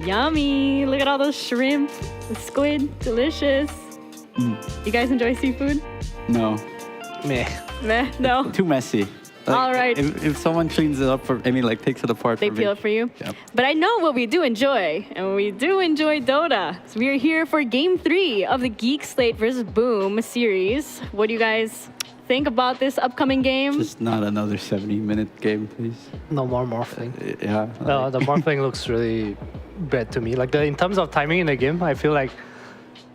Speaker 3: Yummy. Look at all those shrimp, the squid, delicious. You guys enjoy seafood?
Speaker 4: No,
Speaker 5: Meh.
Speaker 3: Meh, no.
Speaker 4: too messy. Like,
Speaker 3: All right.
Speaker 4: If someone cleans it up for, I mean, like takes it apart
Speaker 3: They
Speaker 4: for
Speaker 3: peel
Speaker 4: me.
Speaker 3: it for you.
Speaker 4: Yep.
Speaker 3: But I know what we do enjoy, and we do enjoy Dota. So we are here for Game 3 of the Geek Slate versus Boom series. What do you guys think about this upcoming game?
Speaker 4: Just not another 70-minute game, please.
Speaker 5: No more morphling.
Speaker 4: Yeah.
Speaker 5: The morphling looks really bad to me. Like in terms of timing in the game, I feel like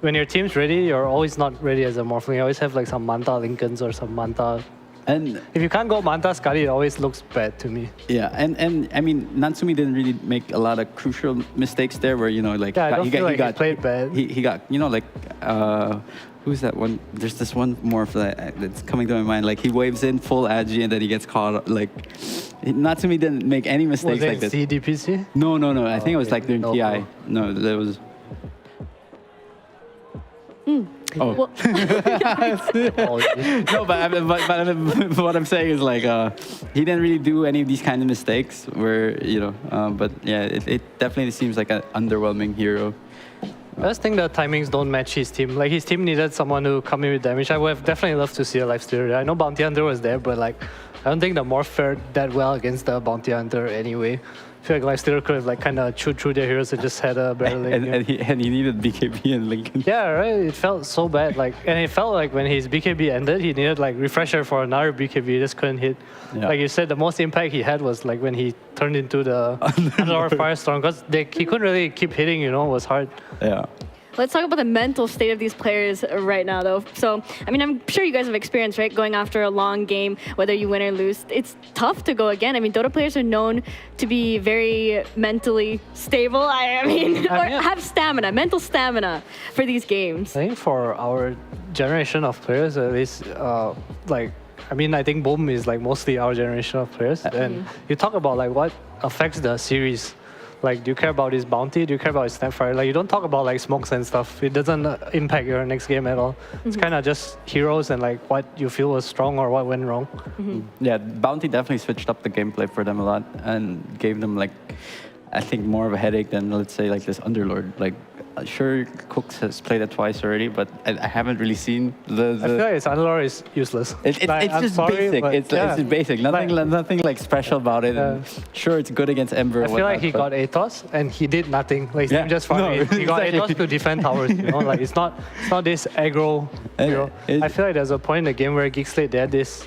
Speaker 5: when your team's ready, you're always not ready as a morphling. You always have like some Manta Lincolns or some Manta.
Speaker 4: And
Speaker 5: If you can't go Manta Skadi, it always looks bad to me.
Speaker 4: yeah, and I mean, Natsumi didn't really make a lot of crucial mistakes there, where like
Speaker 5: Yeah, I don't feel like he played bad.
Speaker 4: He got like who's that one? There's this one morph that's coming to my mind. Like he waves in full agi and then he gets caught. Like Natsumi didn't make any mistakes
Speaker 5: Was
Speaker 4: like
Speaker 5: it
Speaker 4: this.
Speaker 5: DPC?
Speaker 4: No. I think it was
Speaker 5: okay.
Speaker 4: like during
Speaker 5: No,
Speaker 4: TI.
Speaker 5: no.
Speaker 4: No, there was. Oh.
Speaker 3: Well,
Speaker 5: Oh, yeah.
Speaker 4: No, but what I'm saying is like he didn't really do any of these kind of mistakes. Where but yeah, it definitely seems like an underwhelming hero.
Speaker 5: I just think the timings don't match his team. Like his team needed someone to come in with damage. I would have definitely loved to see a lifestealer. I know Bounty Hunter was there, but like I don't think the morph fared that well against the Bounty Hunter anyway. I feel like lifestealer could have like kind of chewed through their heroes and just had a better lane.
Speaker 4: And he needed BKB and Lincoln.
Speaker 5: Yeah, right. It felt so bad. Like, and it felt like when his BKB ended, he needed like refresher for another BKB. He just couldn't hit.
Speaker 4: Yeah.
Speaker 5: Like you said, the most impact he had was like when he turned into the Underlord Firestorm, because he couldn't really keep hitting. It was hard.
Speaker 4: Yeah.
Speaker 3: let's talk about the mental state of these players right now, though. So, I mean, I'm sure you guys have experience, right? Going after a long game, whether you win or lose, it's tough to go again. I mean, Dota players are known to be very mentally stable. I mean, or have stamina, mental stamina for these games.
Speaker 5: I think for our generation of players, at least, I think Boom is like mostly our generation of players. And you talk about like what affects the series. Like, do you care about his bounty? Do you care about his snapfire? Like, you don't talk about like smokes and stuff. It doesn't impact your next game at all. It's kind of just heroes and like what you feel was strong or what went wrong.
Speaker 4: Yeah, bounty definitely switched up the gameplay for them a lot and gave them like, I think more of a headache than let's say like this Underlord. Like, sure, Cooks has played it twice already, but I haven't really seen the.
Speaker 5: I feel like his Underlord is useless.
Speaker 4: It's
Speaker 5: I'm
Speaker 4: just
Speaker 5: sorry,
Speaker 4: basic.
Speaker 5: but
Speaker 4: It's
Speaker 5: yeah.
Speaker 4: just basic. Nothing like special about it. And sure, it's good against Ember.
Speaker 5: I feel like he got Atos and he did nothing. Like, he just farmed. He got
Speaker 4: exactly.
Speaker 5: Atos to defend towers. Like, it's not this aggro hero. I feel like there's a point in the game where Geek Slate, they had this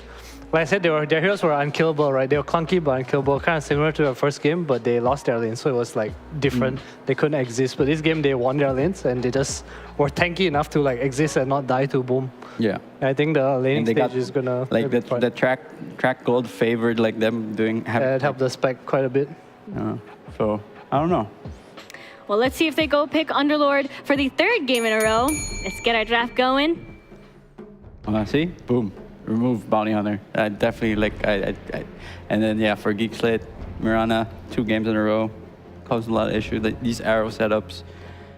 Speaker 5: Like I said, their heroes were unkillable, right? They were clunky but unkillable, kind of similar to the first game, but they lost their lanes, so it was like different. They couldn't exist. But this game, they won their lanes, and they just were tanky enough to like exist and not die to Boom.
Speaker 4: Yeah.
Speaker 5: I think the laning stage is gonna
Speaker 4: like the track gold favored like them doing.
Speaker 5: It helped the spec quite a bit.
Speaker 4: So I don't know.
Speaker 3: Well, let's see if they go pick Underlord for the third game in a row. Let's get our draft going.
Speaker 4: See, boom, remove bounty hunter. Definitely like and then yeah, for Geek Slate, Mirana 2 games in a row caused a lot of issues. Like these arrow setups.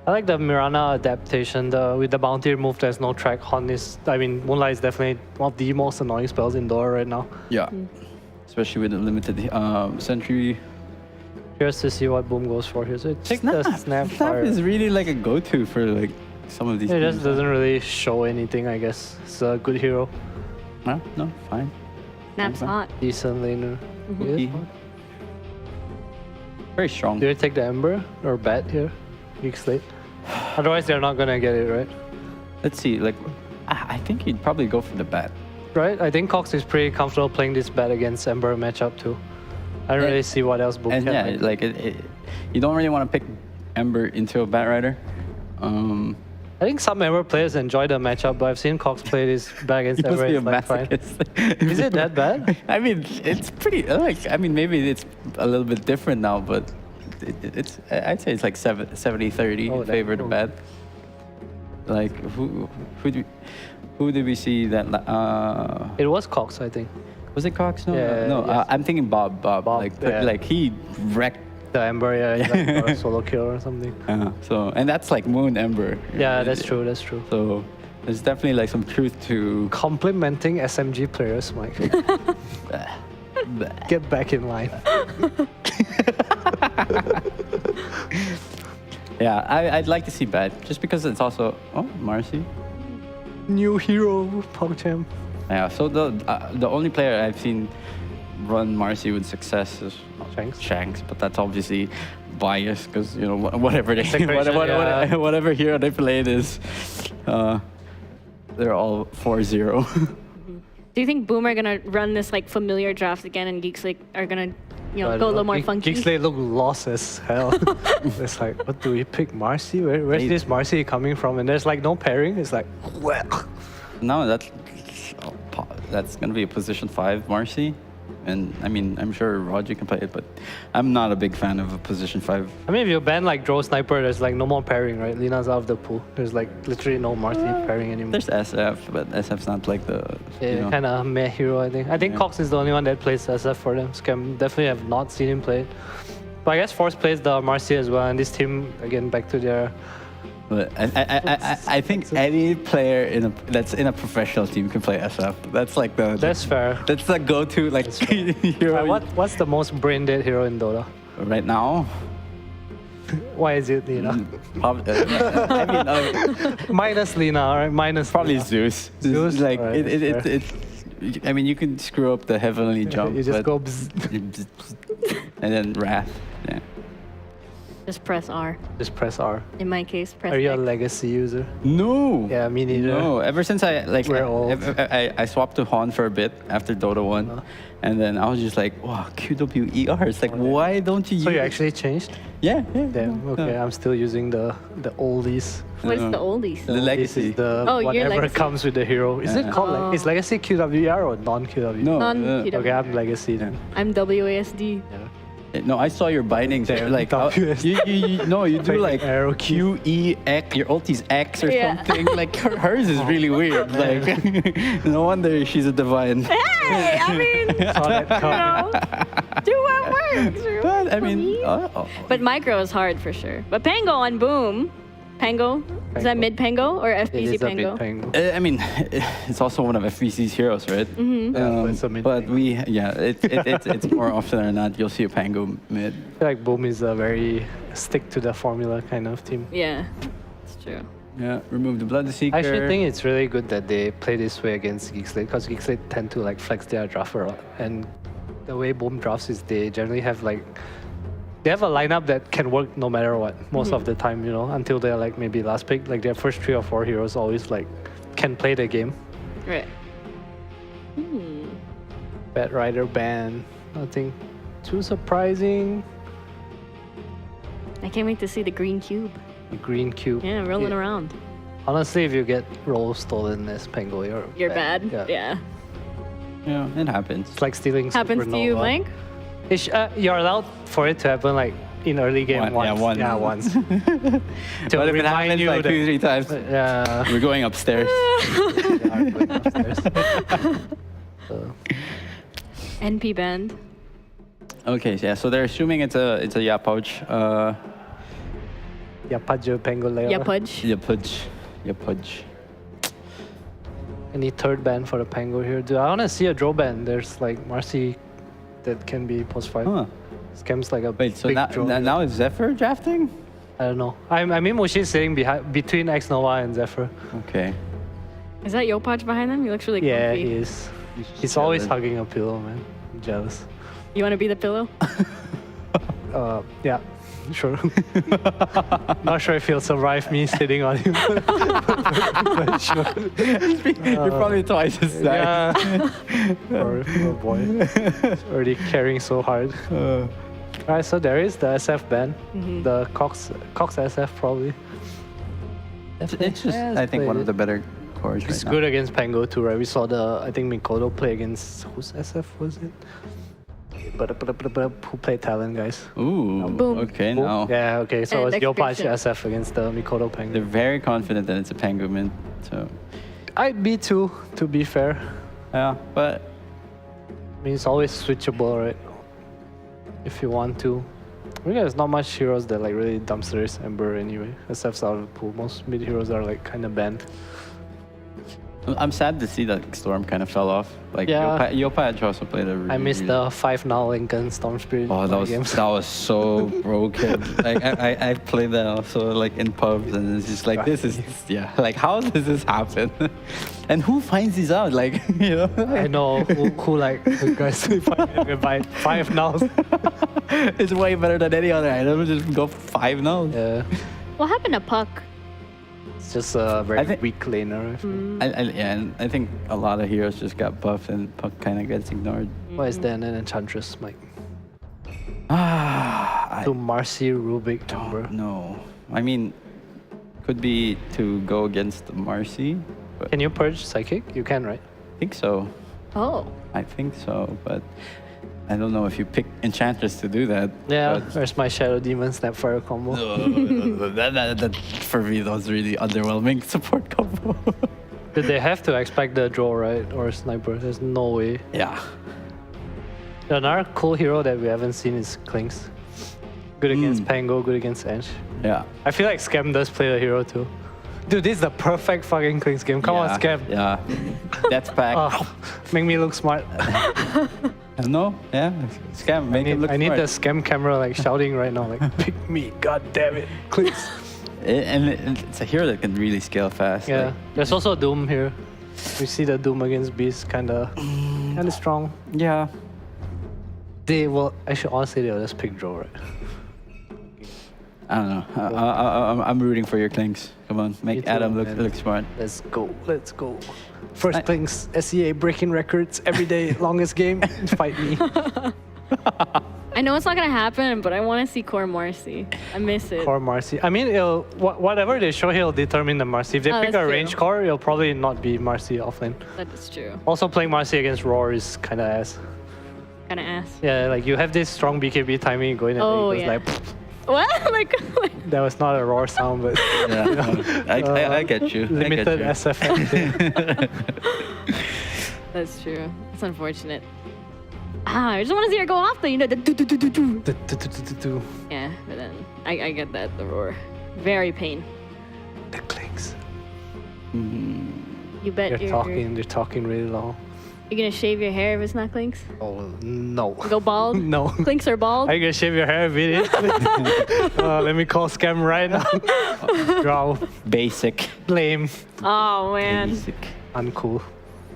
Speaker 5: I like the Mirana adaptation. With the bounty removed, there's no track. Moonlight is definitely one of the most annoying spells in Dora right now.
Speaker 4: Yeah, especially with the limited sentry.
Speaker 5: Curious to see what Boom goes for here. So take the snap fire.
Speaker 4: Is really like a go-to for like some of these.
Speaker 5: It just doesn't really show anything, I guess. It's a good hero.
Speaker 4: No, fine.
Speaker 3: Snap's hot.
Speaker 5: Decent laner. Yeah.
Speaker 4: Very strong.
Speaker 5: Do you take the Ember or Bat here? Geek Slate? Otherwise, they're not gonna get it, right?
Speaker 4: Let's see. Like, I think he'd probably go for the bat.
Speaker 5: Right? I think Cox is pretty comfortable playing this Bat against Ember matchup too. I don't really see what else Boom
Speaker 4: and
Speaker 5: can
Speaker 4: yeah,
Speaker 5: make.
Speaker 4: like you don't really want to pick Ember into a bat rider.
Speaker 5: I think some Ember players enjoy the matchup, but I've seen Cox play this Bat against
Speaker 4: He must
Speaker 5: Ember.
Speaker 4: be a
Speaker 5: It's like fine.
Speaker 4: masochist.
Speaker 5: Is it that bad?
Speaker 4: I mean, it's pretty. Like, I mean, maybe it's a little bit different now, but it's. I'd say it's like 70-30 in favor of the bat. Like who did we see that?
Speaker 5: It was Cox, I think.
Speaker 4: Was it Cox? No,
Speaker 5: Yeah,
Speaker 4: no.
Speaker 5: yes.
Speaker 4: I'm thinking Bob. Like he wrecked.
Speaker 5: The Ember, yeah, he's like a solo kill or something.
Speaker 4: So and that's like Moon Ember.
Speaker 5: Yeah, that's true. That's true.
Speaker 4: So there's definitely like some truth to
Speaker 5: Complimenting SMG players, Mike. Get back in line.
Speaker 4: Yeah, I'd like to see Bad just because it's also Marcy.
Speaker 5: New hero, PogChamp.
Speaker 4: Yeah, so the only player I've seen run Marcy with success is Shanks, but that's obviously biased because you know whatever whatever hero they played is, they're all 4-0.
Speaker 3: Do you think Boom are gonna run this like familiar draft again, and Geeks like are gonna, go a little more funky?
Speaker 5: Geek Slate look lost as hell. It's like, what do we pick? Marcy? Where's this Marcy coming from? And there's like no pairing. It's like, well.
Speaker 4: No, that's gonna be a position 5 Marcy. And I mean, I'm sure Roger can play it, but I'm not a big fan of a position 5.
Speaker 5: I mean, if you ban like Draw Sniper, there's like no more pairing, right? Lina's out of the pool. There's like literally no Marcy pairing anymore.
Speaker 4: There's SF, but SF's not like the
Speaker 5: kind of meh hero, I think. I think Cox is the only one that plays SF for them. Scam definitely have not seen him play it. But I guess Force plays the Marcy as well, and this team again back to their.
Speaker 4: But I think any player that's in a professional team can play SF. That's like the.
Speaker 5: That's fair.
Speaker 4: That's the go-to like hero.
Speaker 5: What's the most brain dead hero in Dota?
Speaker 4: Right now?
Speaker 5: Why is it Lina?
Speaker 4: I mean,
Speaker 5: minus Lina, alright? Minus
Speaker 4: probably
Speaker 5: Lina.
Speaker 4: Zeus.
Speaker 5: Zeus?
Speaker 4: Like
Speaker 5: Right,
Speaker 4: I mean, you can screw up the heavenly jump.
Speaker 5: You just go
Speaker 4: and then Wrath. Yeah.
Speaker 3: Just press R.
Speaker 5: Just press R.
Speaker 3: In my case, press
Speaker 5: Are you a
Speaker 3: X.
Speaker 5: legacy user?
Speaker 4: No.
Speaker 5: Yeah, me neither.
Speaker 4: No. Ever since
Speaker 5: We're old.
Speaker 4: I swapped to Han for a bit after Dota 1, and then I was just like, wow, QWER. It's like, why don't you use?
Speaker 5: So you actually changed?
Speaker 4: Yeah.
Speaker 5: Damn. Okay, I'm still using the oldies.
Speaker 3: What is the oldies?
Speaker 4: The
Speaker 5: This
Speaker 4: legacy.
Speaker 5: is the
Speaker 3: Oh, your
Speaker 5: whatever
Speaker 3: legacy.
Speaker 5: comes with the hero. Is it called like? Is legacy QWER or non-QWER?
Speaker 4: No.
Speaker 3: Non-QWER.
Speaker 5: Okay, I'm legacy then.
Speaker 3: I'm WASD.
Speaker 4: No, I saw your bindings. Like
Speaker 5: WSD.
Speaker 4: you do like
Speaker 5: arrow
Speaker 4: QEX. Your ulti's X or
Speaker 3: Yeah.
Speaker 4: something. Like hers is really weird. Like no wonder she's a divine.
Speaker 3: Hey, I mean,
Speaker 5: Saw that coming.
Speaker 3: do what works.
Speaker 4: But I
Speaker 3: for
Speaker 4: mean,
Speaker 3: me. But micro is hard for sure. But Pango on Boom. Pango? Is that mid Pango or
Speaker 5: It
Speaker 3: FPC
Speaker 5: is a
Speaker 3: Pango?
Speaker 5: big Pango.
Speaker 4: I mean, it's also one of FVC's heroes, right?
Speaker 3: Mm-hmm.
Speaker 5: Yeah, it's a mid
Speaker 4: but
Speaker 5: Pango.
Speaker 4: it's more often than not you'll see a Pango mid.
Speaker 5: I feel like Boom is a very stick to the formula kind of team.
Speaker 3: Yeah, it's true.
Speaker 4: Yeah, remove the Blood Seeker.
Speaker 5: I actually think it's really good that they play this way against Geek Slate because Geek Slate tend to like flex their draft a lot. And the way Boom drafts is they generally have like they have a lineup that can work no matter what most of the time, until they're like maybe last pick. Like their first 3 or 4 heroes always like can play the game.
Speaker 3: Right.
Speaker 5: Bad Rider ban. Nothing too surprising.
Speaker 3: I can't wait to see the green cube.
Speaker 5: The green cube.
Speaker 3: Yeah, rolling around.
Speaker 5: Honestly, if you get roll stolen as Pango,
Speaker 3: You're bad. Yeah.
Speaker 4: Yeah, it happens.
Speaker 5: It's like stealing
Speaker 3: Happens to you,
Speaker 5: Supernova.
Speaker 3: Mike?
Speaker 5: You're allowed for it to happen like in early game once.
Speaker 4: Yeah, once.
Speaker 5: To
Speaker 4: But if it
Speaker 5: remind
Speaker 4: happens
Speaker 5: you
Speaker 4: like
Speaker 5: that-
Speaker 4: 2-3 times,
Speaker 5: Yeah.
Speaker 4: we're going upstairs.
Speaker 5: So,
Speaker 3: NP band.
Speaker 4: Okay, yeah. So they're assuming it's a Yapouch.
Speaker 5: Yapajo Pangoleo.
Speaker 3: Yeah, Pudge.
Speaker 4: Yapouch.
Speaker 5: Any third ban for the Pango here? I want to see a draw ban. There's like Marcy that can be post 5.
Speaker 4: Huh.
Speaker 5: Scam's like a
Speaker 4: Wait, so
Speaker 5: big
Speaker 4: now,
Speaker 5: draw.
Speaker 4: now is Zephyr drafting?
Speaker 5: I don't know. I mean, Mushi's sitting between X Nova and Zephyr.
Speaker 4: Okay.
Speaker 3: Is that Yopaj behind them? He looks really
Speaker 5: Yeah,
Speaker 3: comfy.
Speaker 5: he is. He's always
Speaker 4: jealous.
Speaker 5: hugging a pillow, man. I'm jealous.
Speaker 3: You want to be the pillow?
Speaker 5: Yeah, sure. Not sure if he'll survive me sitting on him. But sure.
Speaker 4: You're probably twice as size.
Speaker 5: Yeah. Poor boy. Already carrying so hard. Alright, so there is the SF ban. The Cox SF probably.
Speaker 4: It's just,
Speaker 5: Yeah,
Speaker 4: I think,
Speaker 5: played
Speaker 4: one of
Speaker 5: it.
Speaker 4: the better cores
Speaker 5: It's
Speaker 4: right
Speaker 5: good against Pango too, right? We saw I think Mikoto play against, whose SF was it? Who played Talon, guys?
Speaker 4: now. Ooh,
Speaker 3: Boom.
Speaker 4: okay, now.
Speaker 5: Yeah, okay, so
Speaker 3: And
Speaker 5: it's Yopaj
Speaker 3: Expedition.
Speaker 5: SF against the Mikoto Pango.
Speaker 4: They're very confident that it's a Penguin, so...
Speaker 5: I'd be too, to be fair.
Speaker 4: Yeah, but...
Speaker 5: I mean, it's always switchable, right? If you want to. I mean, there's not much heroes that like really dumpsters Ember anyway. SF's out of the pool. Most mid heroes are like kind of banned.
Speaker 4: I'm sad to see that Storm kind of fell off. Like,
Speaker 5: Yeah.
Speaker 4: Yopaj also played a really...
Speaker 5: I missed the 5 now Lincoln Storm Spirit
Speaker 4: Oh,
Speaker 5: games.
Speaker 4: that was so broken. Like I played that also like in pubs, and it's just like this is like how does this happen? And who finds these out? Like
Speaker 5: I know who like the guys if I can buy 5 now.
Speaker 4: it's way better than any other item. Just go 5 now.
Speaker 5: Yeah,
Speaker 3: What happened to Puck?
Speaker 5: it's just a very
Speaker 4: I think-
Speaker 5: weak laner. I feel.
Speaker 4: And I think a lot of heroes just got buffed and Puck kind of gets ignored.
Speaker 5: Why is Dan and Enchantress Mike?
Speaker 4: I
Speaker 5: To Marcy Rubik Ember.
Speaker 4: don't know. I mean, could be to go against Marcy, but
Speaker 5: Can you purge Psychic? You can, right?
Speaker 4: I think so.
Speaker 3: Oh.
Speaker 4: I think so, but I don't know if you pick Enchantress to do that.
Speaker 5: Yeah,
Speaker 4: but-
Speaker 5: there's my Shadow Demon Snapfire combo.
Speaker 4: that for me that was really underwhelming support combo.
Speaker 5: Did they have to expect the draw, right? Or a sniper? There's no way.
Speaker 4: Yeah.
Speaker 5: Another cool hero that we haven't seen is Klinks. Good against Pango, good against Ench.
Speaker 4: Yeah.
Speaker 5: I feel like Scam does play a hero too. Dude, this is the perfect fucking Klinks game. Come on, Scam.
Speaker 4: Yeah. That's back.
Speaker 5: Oh, make me look smart.
Speaker 4: No, yeah. Scam, make it look
Speaker 5: I need
Speaker 4: smart.
Speaker 5: the Scam camera like shouting right now, like, pick me, god damn it, Klinks.
Speaker 4: And it's a hero that can really scale fast.
Speaker 5: Yeah,
Speaker 4: like-
Speaker 5: there's also Doom here. We see the Doom against Beast kinda strong.
Speaker 4: yeah.
Speaker 5: They will, actually honestly, they'll just pick draw, right?
Speaker 4: I don't know. I'm rooting for your Clinks. Come on,
Speaker 5: Me
Speaker 4: make
Speaker 5: too,
Speaker 4: Adam
Speaker 5: man.
Speaker 4: look smart.
Speaker 5: Let's go, let's go. First Klinks, SEA breaking records every day, longest game, fight me.
Speaker 3: I know it's not gonna happen, but I want to see Core Marcy. I miss it.
Speaker 5: Core Marcy. I mean, it'll, whatever they show, he'll determine the Marcy. If they
Speaker 3: Oh,
Speaker 5: pick
Speaker 3: that's
Speaker 5: a
Speaker 3: true.
Speaker 5: range core, it'll probably not be Marcy offlane.
Speaker 3: That is true.
Speaker 5: Also, playing Marcy against Roar is kind of ass.
Speaker 3: Kind of ass.
Speaker 5: Yeah, like you have this strong BKB timing going at
Speaker 3: Oh,
Speaker 5: it was
Speaker 3: yeah.
Speaker 5: like,
Speaker 3: What? like
Speaker 5: that was not a Roar sound, but
Speaker 4: Yeah. I get you.
Speaker 5: limited
Speaker 4: I get you.
Speaker 5: SFM.
Speaker 3: That's true. It's unfortunate. I just want to see her go off though. You know the do do do do do. Yeah, but then I get that the roar, very pain.
Speaker 5: The clicks.
Speaker 3: You bet
Speaker 5: They're talking really long.
Speaker 3: You're gonna shave your hair if it's not Clinks?
Speaker 5: Oh no.
Speaker 3: Go bald?
Speaker 5: No.
Speaker 3: Clinks are bald?
Speaker 5: Are you gonna shave your hair immediately? Let me call Scam right now. Draw.
Speaker 4: Basic.
Speaker 5: Blame.
Speaker 3: Oh man.
Speaker 4: Basic.
Speaker 5: Uncool.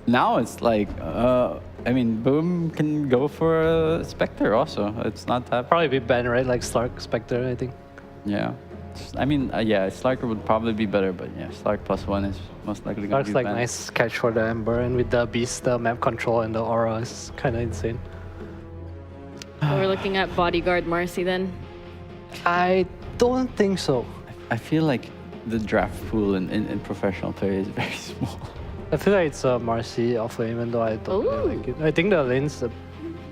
Speaker 4: Now it's like, I mean, Boom can go for a Spectre also. It's not that.
Speaker 5: Probably be banned, right? Like Slark, Spectre, I think.
Speaker 4: Yeah. I mean, yeah, Slarker would probably be better, but yeah, Slark +1 is most likely going to
Speaker 5: Slark's
Speaker 4: be
Speaker 5: like
Speaker 4: banned.
Speaker 5: nice catch for the Ember, and with the Beast, the map control and the aura is kind of insane.
Speaker 3: So we're looking at Bodyguard Marcy then.
Speaker 5: I don't think so.
Speaker 4: I feel like the draft pool in professional play is very small.
Speaker 5: I feel like it's a Marcy offlane, even though I don't really like it. I think the lanes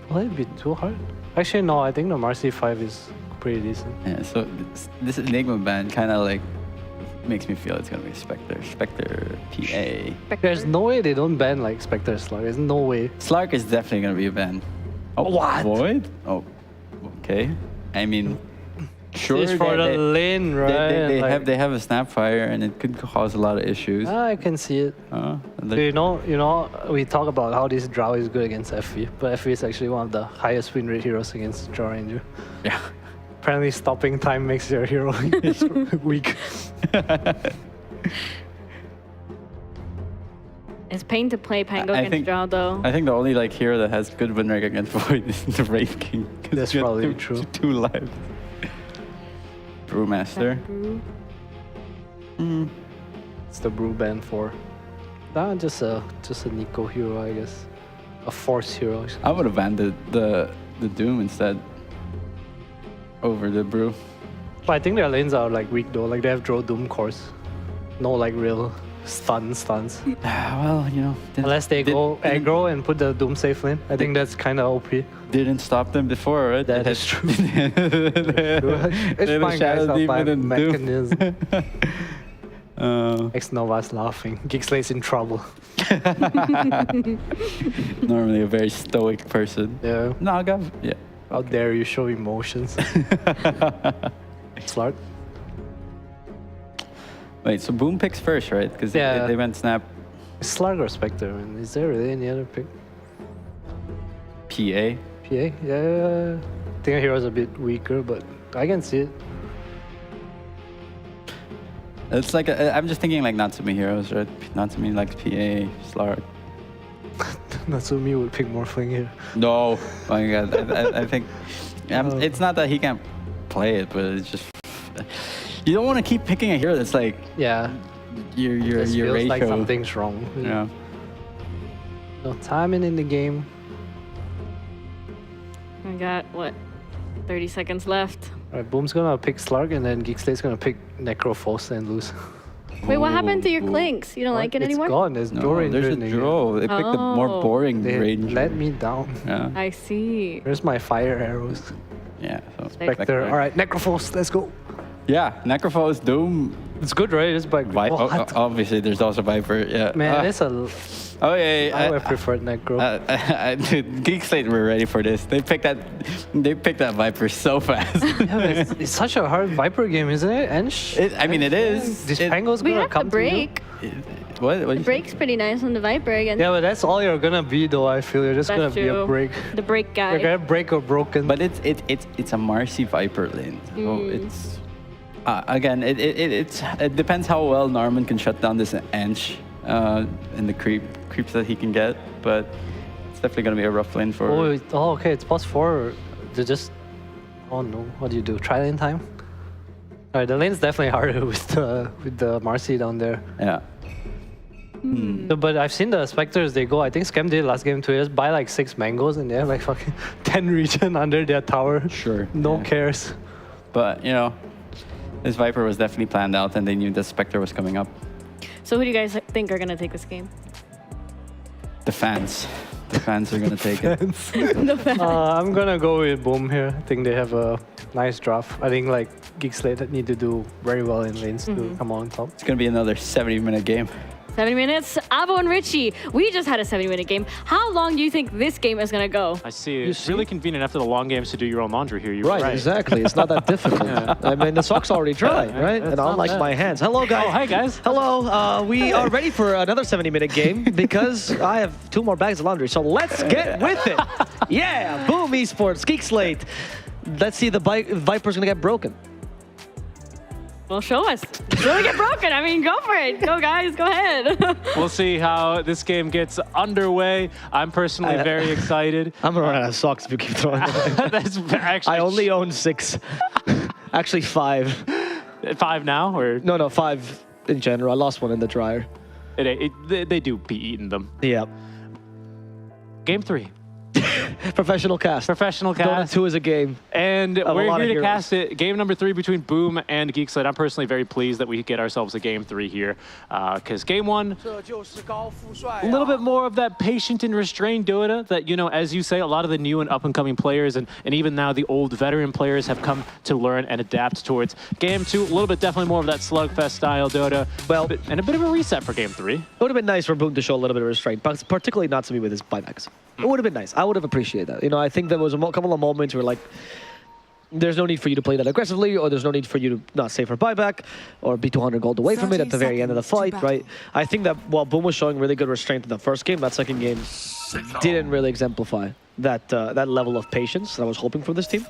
Speaker 5: will it be too hard? Actually, no. I think the Marcy 5 is pretty decent.
Speaker 4: Yeah, so this Enigma ban kind of like makes me feel it's gonna be Spectre, PA.
Speaker 5: There's no way they don't ban like Spectre Slug. There's no way.
Speaker 4: Slark is definitely gonna be a ban. Oh,
Speaker 5: What?
Speaker 4: Void? Oh, okay. I mean, sure.
Speaker 5: It's for the lane, right?
Speaker 4: They have a Snapfire, and it could cause a lot of issues.
Speaker 5: I can see it. You know, we talk about how this Drow is good against FV, but FV is actually one of the highest win rate heroes against Drow Ranger.
Speaker 4: Yeah.
Speaker 5: Apparently, stopping time makes your hero weak.
Speaker 3: It's pain to play Pango against Drow though.
Speaker 4: I think the only like hero that has good win rate against Void is the Wraith King.
Speaker 5: That's probably true.
Speaker 4: Two lives. Brewmaster.
Speaker 5: It's the Brew ban 4. Nah, just a Nico hero, I guess. A Force hero.
Speaker 4: I would have banned the Doom instead over the Brew.
Speaker 5: But I think their lanes are like weak though. Like they have Drow Doom cores. No like real stuns.
Speaker 4: Well, you know.
Speaker 5: Unless they go aggro and put the Doom safe lane. I think that's kind of OP.
Speaker 4: Didn't stop them before, right?
Speaker 5: That is true.
Speaker 4: It's
Speaker 5: fine, guys. I'll buy mechanism. X Nova's laughing. Geek Slate's in trouble.
Speaker 4: Normally a very stoic person.
Speaker 5: Yeah.
Speaker 4: Naga. Yeah.
Speaker 5: How dare you show emotions? Slark.
Speaker 4: Wait, so Boom picks first, right? Because they went Snap.
Speaker 5: Slark or Spectre, man. Is there really any other pick?
Speaker 4: PA.
Speaker 5: PA? Yeah. I think hero's a bit weaker, but I can see it.
Speaker 4: It's like I'm just thinking like Natsumi heroes, right? Natsumi likes PA, Slark.
Speaker 5: Natsumi would pick Morphling here.
Speaker 4: No, my God, I think it's not that he can't play it, but it's just you don't want to keep picking a hero that's like
Speaker 5: your
Speaker 4: ratio.
Speaker 5: Like something's wrong.
Speaker 4: Yeah.
Speaker 5: No timing in the game.
Speaker 3: We got what, 30 seconds left.
Speaker 5: Alright, Boom's gonna pick Slark, and then Geek Slate's gonna pick Necrophos and lose.
Speaker 3: Wait, what happened to your Clinks? You don't like it anymore?
Speaker 5: It's gone. There's Drow Ranger.
Speaker 4: There's a Drow. They picked the more boring Ranger.
Speaker 5: Let me down.
Speaker 4: Yeah.
Speaker 3: I see.
Speaker 5: Where's my fire arrows?
Speaker 4: Yeah. So
Speaker 5: Spectre. Alright, Necrophos, let's go.
Speaker 4: Yeah, Necrophos, Doom.
Speaker 5: It's good, right? It's like
Speaker 4: obviously, there's also Viper. Yeah.
Speaker 5: Man, it's a.
Speaker 4: Oh yeah.
Speaker 5: I would prefer Necro.
Speaker 4: Dude, Geek Slate were ready for this. They picked that Viper so fast.
Speaker 5: Yeah, it's such a hard Viper game, isn't it?
Speaker 4: I mean, it is.
Speaker 5: This Pango's gonna come
Speaker 3: to break.
Speaker 4: What
Speaker 3: The break's pretty nice on the Viper again.
Speaker 5: Yeah, but that's all you're gonna be, though. I feel you're just gonna be a break.
Speaker 3: The break guy.
Speaker 5: You're gonna break or broken.
Speaker 4: But it's a Marcy Viper lane. So it's again it depends how well Norman can shut down this ENG and the creeps that he can get. But it's definitely gonna be a rough lane for.
Speaker 5: Oh, okay. It's +4. They just. Oh no! What do you do? Try lane time. Alright, the lane's definitely harder with the Marcy down there.
Speaker 4: Yeah.
Speaker 5: So, but I've seen the Spectres, they go, I think Scam did last game too, they just buy like 6 mangoes and they have like fucking 10 regen under their tower.
Speaker 4: Sure.
Speaker 5: No cares.
Speaker 4: But, you know, this Viper was definitely planned out and they knew the Spectre was coming up.
Speaker 3: So who do you guys think are going to take this game?
Speaker 4: The fans. The fans are going to take it.
Speaker 3: The fans.
Speaker 5: I'm going to go with Boom here. I think they have a nice draft. I think like Geek Slate need to do very well in lanes to come on top.
Speaker 4: It's going to be another 70-minute game.
Speaker 3: 70 minutes. Avo and Richie, we just had a 70-minute game. How long do you think this game is going to go?
Speaker 7: I see. It's really convenient after the long games to do your own laundry here.
Speaker 8: Right, exactly. It's not that difficult. I mean, the sock's already dry, right? And unlike my hands. Hello, guys.
Speaker 7: Oh, hi, guys.
Speaker 8: Hello. We are ready for another 70-minute game because I have 2 more bags of laundry. So let's get with it. Yeah, Boom Esports, Geek Slate. Let's see the Viper's going to get broken.
Speaker 3: Well, show us. Really get broken. I mean, go for it. Go, guys. Go ahead.
Speaker 7: We'll see how this game gets underway. I'm personally very excited.
Speaker 8: I'm going to run out of socks if you keep throwing them.
Speaker 7: That's actually...
Speaker 8: I only own 6. Actually, 5.
Speaker 7: 5 now, or
Speaker 8: No, 5 in general. I lost one in the dryer.
Speaker 7: they do be eating them.
Speaker 8: Yeah.
Speaker 7: Game 3.
Speaker 8: Professional cast.
Speaker 7: Professional
Speaker 8: Dota
Speaker 7: cast.
Speaker 8: 2 is a game.
Speaker 7: And
Speaker 8: of a
Speaker 7: we're
Speaker 8: lot
Speaker 7: here
Speaker 8: of
Speaker 7: to
Speaker 8: heroes.
Speaker 7: cast it. Game number 3 between Boom and Geek Slate. I'm personally very pleased that we get ourselves a game 3 here. Because game 1, a little bit more of that patient and restrained Dota that, you know, as you say, a lot of the new and up-and-coming players and even now the old veteran players have come to learn and adapt towards. Game 2, a little bit definitely more of that slugfest style Dota.
Speaker 8: Well,
Speaker 7: and a bit of a reset for game 3.
Speaker 8: It would have been nice for Boom to show a little bit of restraint, but particularly not to me with his buybacks. It would have been nice. I would have appreciated that. You know, I think there was a couple of moments where, like, there's no need for you to play that aggressively, or there's no need for you to not save for buyback, or be 200 gold away from it at the very end of the fight, right? I think that while Boom was showing really good restraint in the first game, that second game didn't really exemplify that that level of patience that I was hoping for this team.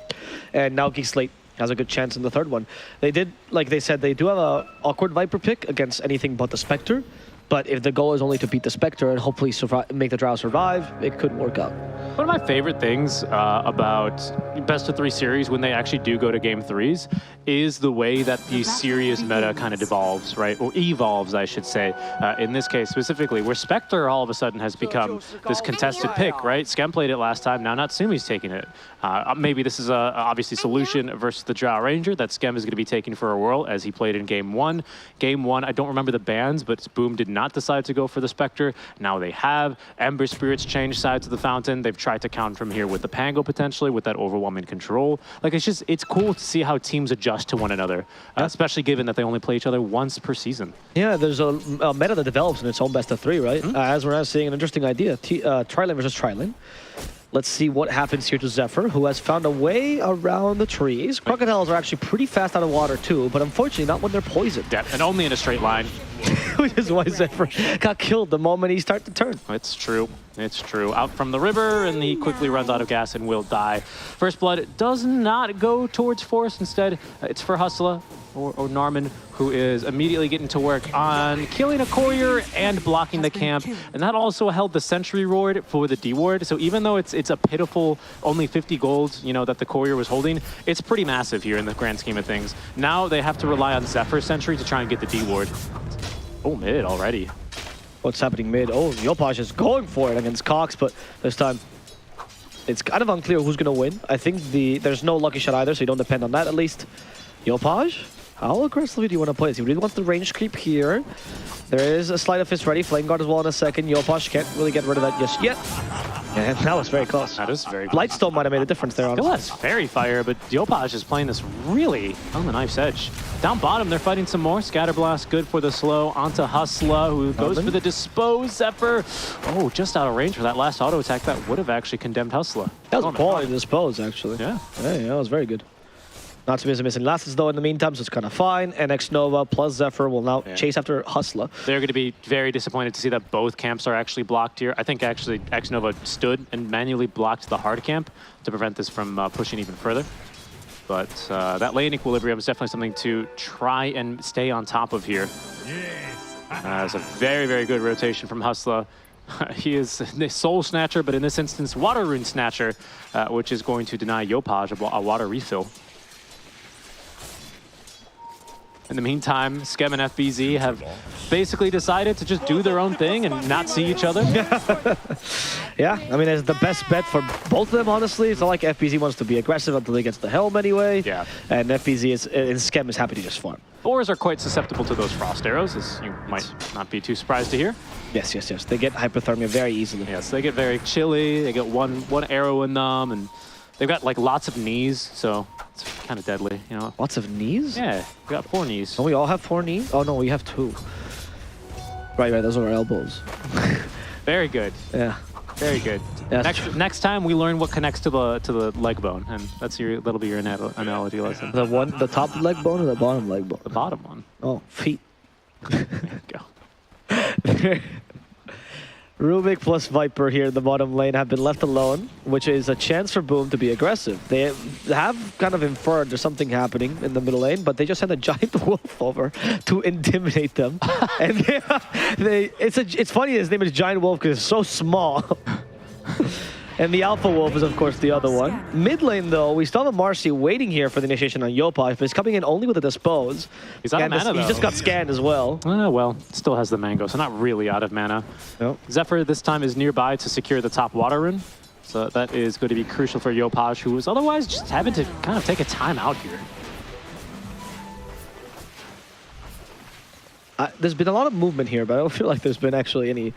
Speaker 8: And now Geek Slate has a good chance in the third one. They did, like they said, they do have a awkward Viper pick against anything but the Spectre. But if the goal is only to beat the Spectre and hopefully make the Drow survive, it could work out.
Speaker 7: One of my favorite things about best of 3 series when they actually do go to game 3s is the way that the serious meta kind of devolves, right? Or evolves, I should say, in this case specifically, where Spectre all of a sudden has become this contested pick, right? Skem played it last time, now Natsumi's taking it. Maybe this is obviously Solution versus the Drow Ranger that Skem is going to be taking for a whirl as he played in game 1. Game 1, I don't remember the bans, but Boom did not decide to go for the Spectre. Now they have. Ember Spirits changed sides of the fountain. They've tried to counter from here with the Pango potentially, with that overwhelming control. Like, it's cool to see how teams adjust to one another, especially given that they only play each other once per season.
Speaker 8: Yeah, there's a meta that develops in its own best of 3, right? As we're now seeing an interesting idea, Trilane versus Trilane. Let's see what happens here to Zephyr, who has found a way around the trees. Crocodiles are actually pretty fast out of water too, but unfortunately not when they're poisoned.
Speaker 7: Yeah, and only in a straight line.
Speaker 8: Which is why Zephyr got killed the moment he started to turn.
Speaker 7: It's true. It's true. Out from the river, and he quickly runs out of gas and will die. First Blood does not go towards Forest. Instead, it's for Hustler or Norman, who is immediately getting to work on killing a courier and blocking the camp. And that also held the sentry ward for the D ward. So even though it's a pitiful only 50 gold, you know, that the courier was holding, it's pretty massive here in the grand scheme of things. Now they have to rely on Zephyr sentry to try and get the D ward. Oh, mid already.
Speaker 8: What's happening mid? Oh, Yopaj is going for it against Cox, but this time it's kind of unclear who's going to win. I think there's no lucky shot either, so you don't depend on that at least. Yopaj, how aggressively do you want to play this? He really wants the range creep here. There is a Sleight of Fist ready. Flame Guard as well in a second. Yopaj can't really get rid of that just yet. And that was very close.
Speaker 7: That is very close.
Speaker 8: Lightstone might have made a difference there.
Speaker 7: Still has Fairy Fire, but Yopaj is playing this really on the knife's edge. Down bottom, they're fighting some more. Scatterblast, good for the slow. Onto Hustler, who goes for the Dispose. Zephyr, oh, just out of range for that last auto attack. That would have actually condemned Hustler.
Speaker 8: That was a quality Dispose, actually.
Speaker 7: Yeah.
Speaker 8: Yeah, that was very good. Not to miss missing Lasses though in the meantime, so it's kind of fine. And X-Nova plus Zephyr will now chase after Hustler.
Speaker 7: They're going to be very disappointed to see that both camps are actually blocked here. I think actually X-Nova stood and manually blocked the hard camp to prevent this from pushing even further. But that lane equilibrium is definitely something to try and stay on top of here. It's a very, very good rotation from Hustler. He is the Soul Snatcher, but in this instance, Water Rune Snatcher, which is going to deny Yopaj a water refill. In the meantime, Skem and FBZ have basically decided to just do their own thing and not see each other.
Speaker 8: Yeah, I mean, it's the best bet for both of them, honestly. It's not like FBZ wants to be aggressive until he gets the helm anyway.
Speaker 7: Yeah.
Speaker 8: And FBZ and Skem is happy to just farm.
Speaker 7: Boars are quite susceptible to those frost arrows, as you might not be too surprised to hear.
Speaker 8: Yes, yes, yes. They get hypothermia very easily.
Speaker 7: Yes, they get very chilly. They get one arrow in them, and they've got like lots of knees, so it's kind of deadly, you know.
Speaker 8: Lots of knees?
Speaker 7: Yeah, we got 4 knees.
Speaker 8: Don't we all have 4 knees? Oh no, we have 2. Right, those are our elbows.
Speaker 7: Very good.
Speaker 8: Yeah.
Speaker 7: Very good.
Speaker 8: Yeah,
Speaker 7: next time we learn what connects to the leg bone, and that'll be your analogy lesson.
Speaker 8: The top leg bone or the bottom leg bone?
Speaker 7: The bottom one.
Speaker 8: Oh, feet.
Speaker 7: There you go.
Speaker 8: Rubik plus Viper here in the bottom lane have been left alone, which is a chance for Boom to be aggressive. They have kind of inferred there's something happening in the middle lane, but they just sent a giant wolf over to intimidate them. And it's funny his name is Giant Wolf because it's so small. And the Alpha Wolf is, of course, the other one. Mid lane, though, we still have a Marcy waiting here for the initiation on Yopaj, but he's coming in only with a Dispose.
Speaker 7: He's out of mana, though.
Speaker 8: He just got scanned as well.
Speaker 7: Well, still has the Mango, so not really out of mana.
Speaker 8: Nope.
Speaker 7: Zephyr this time is nearby to secure the top water rune. So that is going to be crucial for Yopaj, who was otherwise just having to kind of take a time out here.
Speaker 8: There's been a lot of movement here, but I don't feel like there's been actually any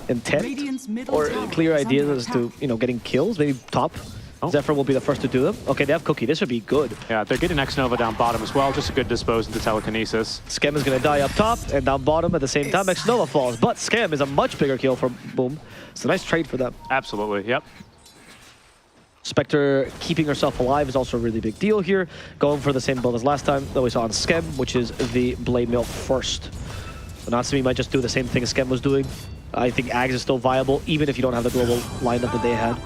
Speaker 8: intent or clear ideas as to, you know, getting kills. Maybe top. Zephyr will be the first to do them. Okay, they have Cookie. This should be good.
Speaker 7: Yeah, they're getting X-Nova down bottom as well. Just a good dispose into telekinesis.
Speaker 8: Skem is going to die up top and down bottom at the same time. X-Nova falls, but Skem is a much bigger kill for Boom. It's a nice trade for them.
Speaker 7: Absolutely, yep.
Speaker 8: Spectre keeping herself alive is also a really big deal here. Going for the same build as last time that we saw on Skem, which is the Blade Mill first. So Natsumi might just do the same thing Skem was doing. I think Ags is still viable, even if you don't have the global lineup that they had.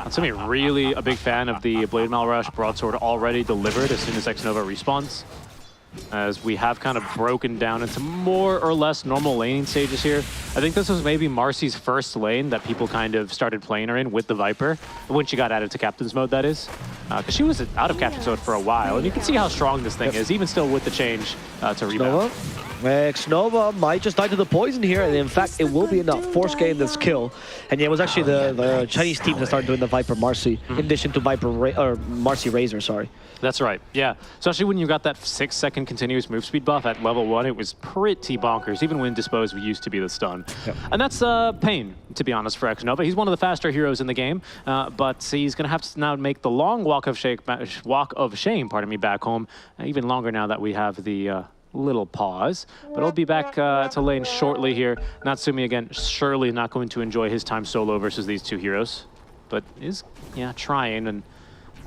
Speaker 7: Natsumi really a big fan of the Blade Mail Rush broadsword already delivered as soon as X-Nova respawns. As we have kind of broken down into more or less normal laning stages here. I think this was maybe Marcy's first lane that people kind of started playing her in with the Viper, when she got added to Captain's Mode, that is. Because she was out of Captain's Mode for a while, and you can see how strong this thing is, even still with the change to rebound.
Speaker 8: X-Nova might just die to the poison here, and in fact, it will be enough. Force gain this kill. And yeah, it was actually the Chinese team that started doing the Viper Marcy, in addition to Marcy Razor, sorry.
Speaker 7: That's right, yeah. Especially when you got that 6-second continuous move speed buff at level 1, it was pretty bonkers. Even when Dispose used to be the stun. Yep. And that's pain, to be honest, for X-Nova. He's one of the faster heroes in the game, but he's going to have to now make the long walk of shame, pardon me, back home. Even longer now that we have the little pause, but I'll be back to lane shortly here. Natsumi, again, surely not going to enjoy his time solo versus these two heroes, but is, yeah, trying and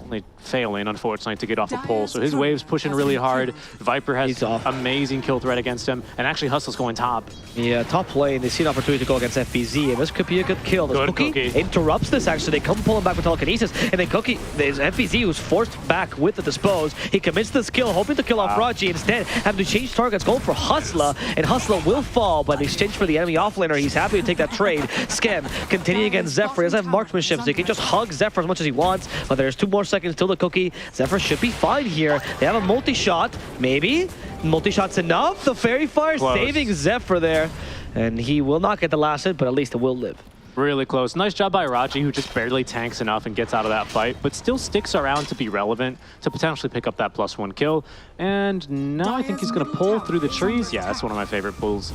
Speaker 7: only failing, unfortunately, to get off the pole. So his wave's pushing really hard. Viper has amazing kill threat against him, and actually Hustle's going top. Yeah,
Speaker 8: top lane, they see an opportunity to go against FBZ, and this could be a good kill. This Cookie interrupts this, actually. They come pull him back with telekinesis, and then Cookie, there's FBZ who's forced back with the Dispose. He commits this kill, hoping to kill off Raji. Instead, having to change targets, going for Hustler, and Hustler will fall, but in exchange for the enemy offlaner, he's happy to take that trade. Skem continuing against Zephyr. He doesn't have marksmanship, so he can just hug Zephyr as much as he wants, but there's 2 more seconds till the Cookie. Zephyr should be fine here. They have a multi-shot, maybe. Multi-shot's enough. The Fairy Fire saving Zephyr there. And he will not get the last hit, but at least it will live.
Speaker 7: Really close. Nice job by Raji, who just barely tanks enough and gets out of that fight, but still sticks around to be relevant, to potentially pick up that +1 kill. And now I think he's going to pull through the trees. Yeah, that's one of my favorite pulls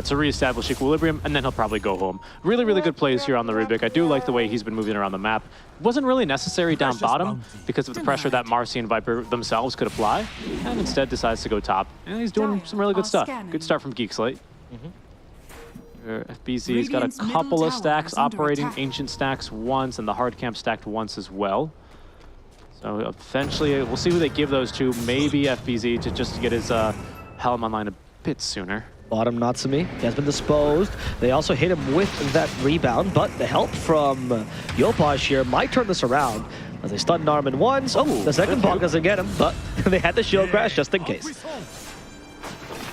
Speaker 7: to reestablish equilibrium, and then he'll probably go home. Really, really good plays here on the Rubik. I do like the way he's been moving around the map. Wasn't really necessary down bottom because of the pressure that Marcy and Viper themselves could apply, and instead decides to go top. And he's doing some really good stuff. Good start from Geek, Slate. FBZ's got a couple of stacks operating, Ancient stacks once, and the Hard Camp stacked once as well. So eventually, we'll see who they give those to. Maybe FBZ to just get his Helm online a bit sooner.
Speaker 8: Bottom Natsumi, he has been disposed. They also hit him with that rebound, but the help from Yopaj here might turn this around. As they stun Narman once. Oh, the second ball doesn't get him, but they had the shield crash just in case.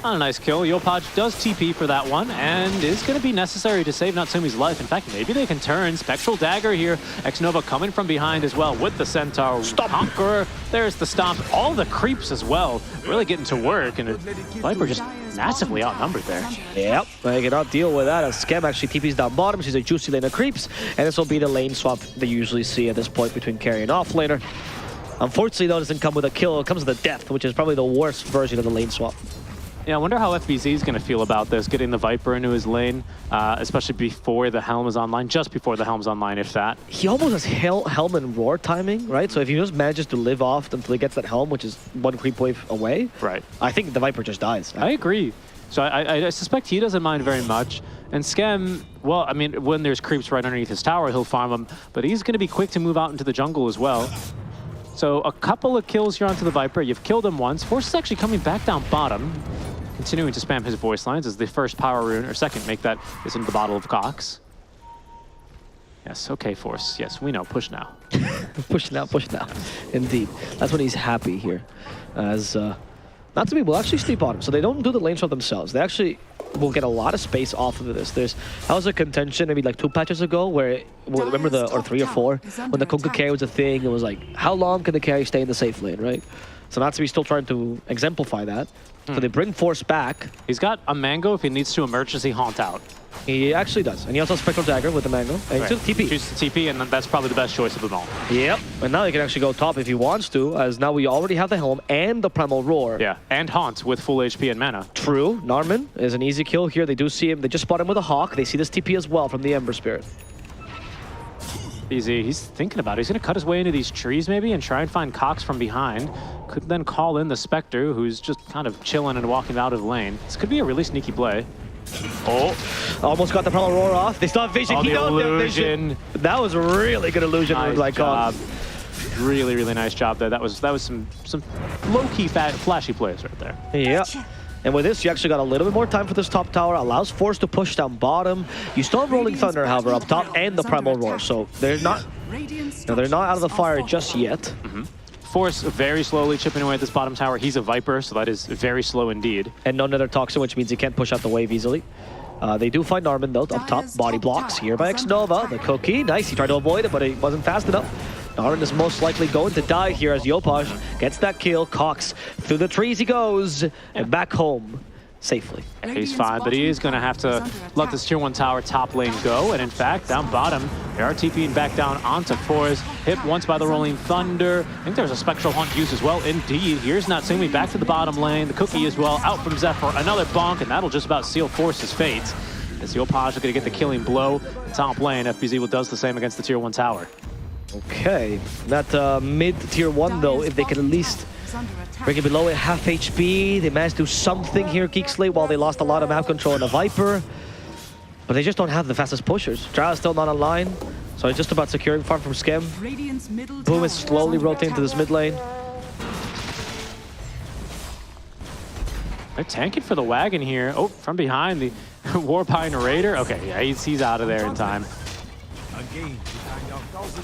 Speaker 7: A nice kill. Yopaj does TP for that one, and is going to be necessary to save Natsumi's life. In fact, maybe they can turn. Spectral Dagger here. X-Nova coming from behind as well with the Centaur. Conqueror. There's the Stomp. All the creeps as well. Really getting to work, and Viper just massively outnumbered there.
Speaker 8: Yep, they cannot deal with that as Skem actually TP's down bottom. She's a juicy lane of creeps, and this will be the lane swap they usually see at this point between carry and offlaner. Unfortunately, though, it doesn't come with a kill. It comes with a death, which is probably the worst version of the lane swap.
Speaker 7: Yeah, I wonder how FBZ is going to feel about this, getting the Viper into his lane, especially before the Helm is online, just before the Helm's online, if that.
Speaker 8: He almost has Helm and Roar timing, right? So if he just manages to live off until he gets that Helm, which is 1 creep wave away,
Speaker 7: right?
Speaker 8: I think the Viper just dies.
Speaker 7: I agree. So I suspect he doesn't mind very much. And Skem, well, I mean, when there's creeps right underneath his tower, he'll farm them, but he's going to be quick to move out into the jungle as well. So a couple of kills here onto the Viper. You've killed him once. Force is actually coming back down bottom, continuing to spam his voice lines as the first power rune, or second, make that is into the bottle of Cox. Yes, okay, Force. Yes, we know. Push now.
Speaker 8: Push now, push now. Indeed. That's when he's happy here. As Natsumi will actually sleep on him, so they don't do the lane swap themselves. They actually will get a lot of space off of this. That was a contention maybe like 2 patches ago where, remember or 3 or 4, when the Kunkka carry was a thing, it was like, how long can the carry stay in the safe lane, right? So Natsumi still trying to exemplify that. So they bring Force back.
Speaker 7: He's got a Mango if he needs to emergency haunt out.
Speaker 8: He actually does. And he also has Spectral Dagger with the Mango. And he took TP.
Speaker 7: Chooses the TP, and that's probably the best choice of them all.
Speaker 8: Yep. And now he can actually go top if he wants to, as now we already have the Helm and the Primal Roar.
Speaker 7: Yeah, and Haunt with full HP and mana.
Speaker 8: True. Narman is an easy kill here. They do see him. They just spot him with a Hawk. They see this TP as well from the Ember Spirit.
Speaker 7: Easy. He's thinking about it. He's going to cut his way into these trees maybe and try and find Cox from behind. Could then call in the Spectre, who's just kind of chilling and walking out of the lane. This could be a really sneaky play. Oh,
Speaker 8: almost got the Primal Roar off. They still have vision. He don't have vision. That was a really good illusion.
Speaker 7: Nice job. Really, really nice job there. That was some low-key flashy plays right there.
Speaker 8: Yeah. And with this, you actually got a little bit more time for this top tower. Allows Force to push down bottom. You still have Rolling Thunder, however, up top, and the Primal Roar. So they're not out of the fire just yet.
Speaker 7: Force very slowly chipping away at this bottom tower. He's a Viper, so that is very slow indeed.
Speaker 8: And no Nether Toxin, which means he can't push out the wave easily. They do find Narman, though, up top. Body blocks here by Xnova. The cookie, nice. He tried to avoid it, but it wasn't fast enough. Narman is most likely going to die here as Yopaj gets that kill. Cox, through the trees he goes, and back home safely.
Speaker 7: He's fine, but he is going to have to let this tier 1 tower top lane go. And in fact, down bottom, they are TPing back down onto Force. Hit once by the Rolling Thunder. I think there's a Spectral Hunt used as well. Indeed, here's Natsumi back to the bottom lane. The cookie as well, out from Zephyr. Another bonk, and that'll just about seal Force's fate. As Yopaj is going to get the killing blow. Top lane, FBZ will does the same against the tier 1 tower.
Speaker 8: Okay, that mid-tier 1, though, if they can at least bring it below at half HP. They managed to do something here, Geek Slate, while they lost a lot of map control in a Viper. But they just don't have the fastest pushers. Drow is still not online, so it's just about securing farm from Skem. Boom is slowly rotating to this mid lane.
Speaker 7: They're tanking for the wagon here. Oh, from behind, the Warpine Raider. Okay, yeah, he's out of there in time.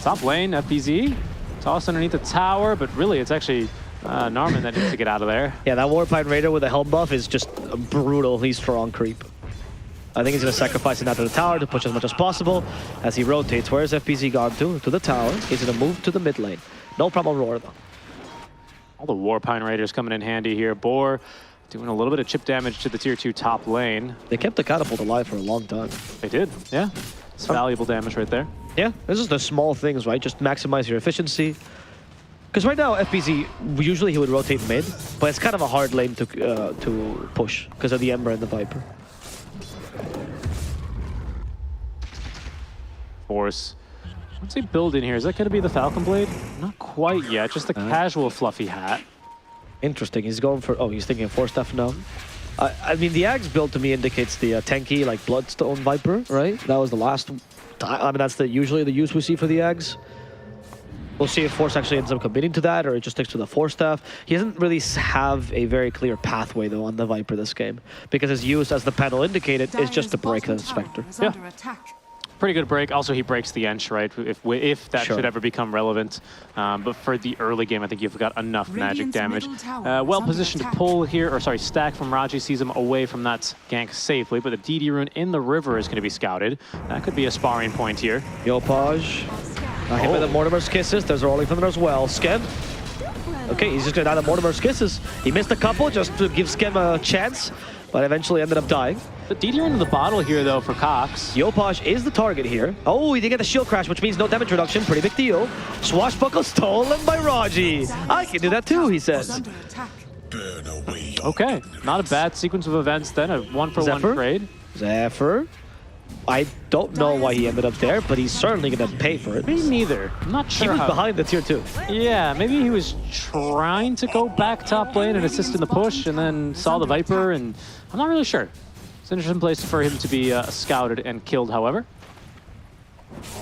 Speaker 7: Top lane, FBZ. Toss underneath the tower, but really it's actually Narman that needs to get out of there.
Speaker 8: Yeah, that Warpine Raider with a helm buff is just a brutal, he's strong creep. I think he's going to sacrifice it out to the tower to push as much as possible as he rotates. Where's FBZ gone to? To the tower. He's going to move to the mid lane. No Primal Roar, though.
Speaker 7: All the Warpine Raiders coming in handy here. Boar doing a little bit of chip damage to the tier 2 top lane.
Speaker 8: They kept the catapult alive for a long time.
Speaker 7: They did, yeah. It's valuable damage right there.
Speaker 8: Yeah, this is the small things, right? Just maximize your efficiency. Because right now, FBZ, usually he would rotate mid, but it's kind of a hard lane to push because of the Ember and the Viper.
Speaker 7: Force. What's he building here? Is that going to be the Falcon Blade? Not quite yet, just the casual fluffy hat.
Speaker 8: Interesting, he's going for, oh, he's thinking of Force stuff now. I mean, the Axe build to me indicates the tanky, like Bloodstone Viper, right? That was the last time. I mean, that's usually the use we see for the Axe. We'll see if Force actually ends up committing to that or it just sticks to the Force staff. He doesn't really have a very clear pathway, though, on the Viper this game. Because his use, as the panel indicated, is just to break the Spectre.
Speaker 7: Yeah. Pretty good break. Also, he breaks the Ench, right? If that should ever become relevant. But for the early game, I think you've got enough magic damage. Well positioned to pull here, or sorry, stack from Raji, sees him away from that gank safely. But the DD rune in the river is going to be scouted. That could be a sparring point here.
Speaker 8: Yopaj. Hit by the Mortimer's Kisses. There's a Rolling Thunder as well. Skem. Okay, he's just going to die the Mortimer's Kisses. He missed a couple just to give Skem a chance, but eventually ended up dying.
Speaker 7: The DD rune in the bottle here, though, for Cox.
Speaker 8: Yopaj is the target here. Oh, he did get the shield crash, which means no damage reduction. Pretty big deal. Swashbuckle stolen by Raji. I can do that too, he says.
Speaker 7: Okay, not a bad sequence of events then. A 1-for-1 trade.
Speaker 8: Zephyr. I don't know why he ended up there, but he's certainly going to pay for it.
Speaker 7: Me neither. I'm not sure.
Speaker 8: He was behind the tier 2.
Speaker 7: Yeah, maybe he was trying to go back top lane and assist in the push and then saw the Viper, and I'm not really sure. It's an interesting place for him to be scouted and killed, however.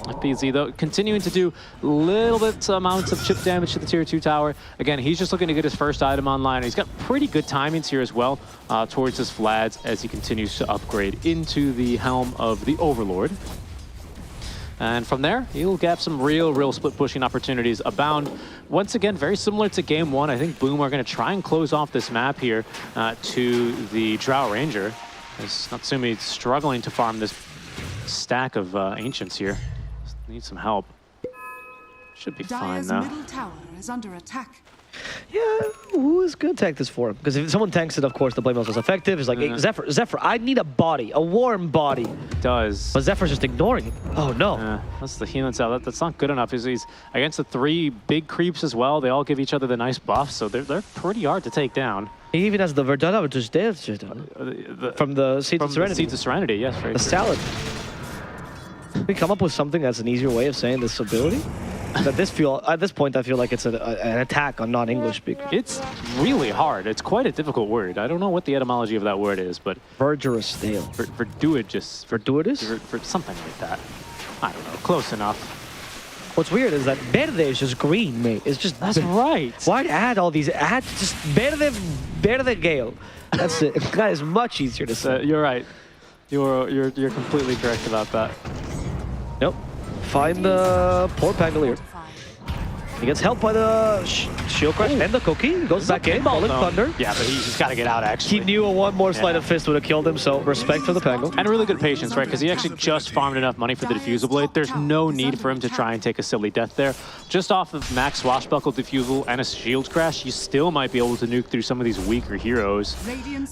Speaker 7: FBZ, though, continuing to do little bit amounts of chip damage to the tier 2 tower. Again, he's just looking to get his first item online. He's got pretty good timings here as well towards his Vlads as he continues to upgrade into the helm of the Overlord. And from there, he'll get some real split pushing opportunities abound. Once again, very similar to game 1. I think Boom are going to try and close off this map here to the Drow Ranger. As Natsumi struggling to farm this stack of Ancients here. Just need some help. Should be fine
Speaker 9: Dire's
Speaker 7: though.
Speaker 9: middle tower is under attack.
Speaker 8: Yeah, who is going to tank this for him? Because if someone tanks it, of course, the blade mail is effective. It's like, hey, Zephyr, I need a body, a warm body.
Speaker 7: Does.
Speaker 8: But Zephyr's just ignoring it. Oh, no.
Speaker 7: That's the healing cell. That's not good enough. He's against the 3 big creeps as well. They all give each other the nice buffs, so they're pretty hard to take down.
Speaker 8: He even has the Verdana, which is there. From the Seeds of Serenity.
Speaker 7: Seeds of Serenity, yes. Right.
Speaker 8: The salad. We come up with something that's an easier way of saying this ability. At this point, I feel like it's an attack on non-English speakers.
Speaker 7: It's really hard. It's quite a difficult word. I don't know what the etymology of that word is, but
Speaker 8: Verdurous Dale.
Speaker 7: Verduitous.
Speaker 8: Verduitous?
Speaker 7: For something like that. I don't know. Close enough.
Speaker 8: What's weird is that verde is just green, mate. It's just
Speaker 7: That's right.
Speaker 8: Why add all these? Add just verde gale. That's it. That is much easier to say.
Speaker 7: You're right. You're completely correct about that.
Speaker 8: Nope. Find the poor Pangolier. He gets helped by the shield crash and the cookie. He goes back in, Falling Thunder.
Speaker 7: Yeah, but he's got to get out, actually.
Speaker 8: He knew one more sleight of fist would have killed him, so respect for the Pango.
Speaker 7: And really good patience, right? Because he actually just farmed enough money for the Diffusal Blade. There's no need for him to try and take a silly death there. Just off of max Swashbuckle Diffusal and a shield crash, you still might be able to nuke through some of these weaker heroes.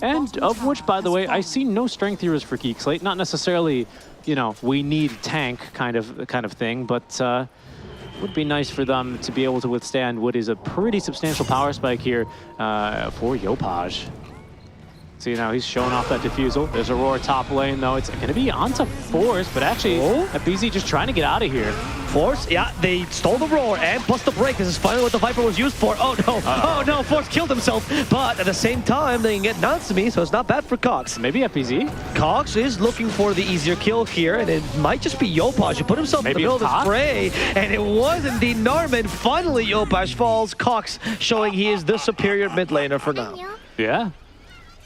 Speaker 7: And of which, by the way, I see no strength heroes for Geek Slate. Not necessarily, you know, we need tank kind of thing, but would be nice for them to be able to withstand what is a pretty substantial power spike here for Yopaj. See, now he's showing off that Diffusal. There's Aurora top lane, though. It's going to be onto Force, but actually, BZ just trying to get out of here.
Speaker 8: Force, yeah, they stole the roar and plus the break. This is finally what the Viper was used for. Oh, no. Oh, no, Force killed himself. But at the same time, they can get Natsumi, so it's not bad for Cox.
Speaker 7: Maybe FPZ.
Speaker 8: Cox is looking for the easier kill here, and it might just be Yopaj who put himself in the middle of the fray. And it was indeed Narman. Finally, Yopaj falls. Cox showing he is the superior mid laner for now.
Speaker 7: Yeah.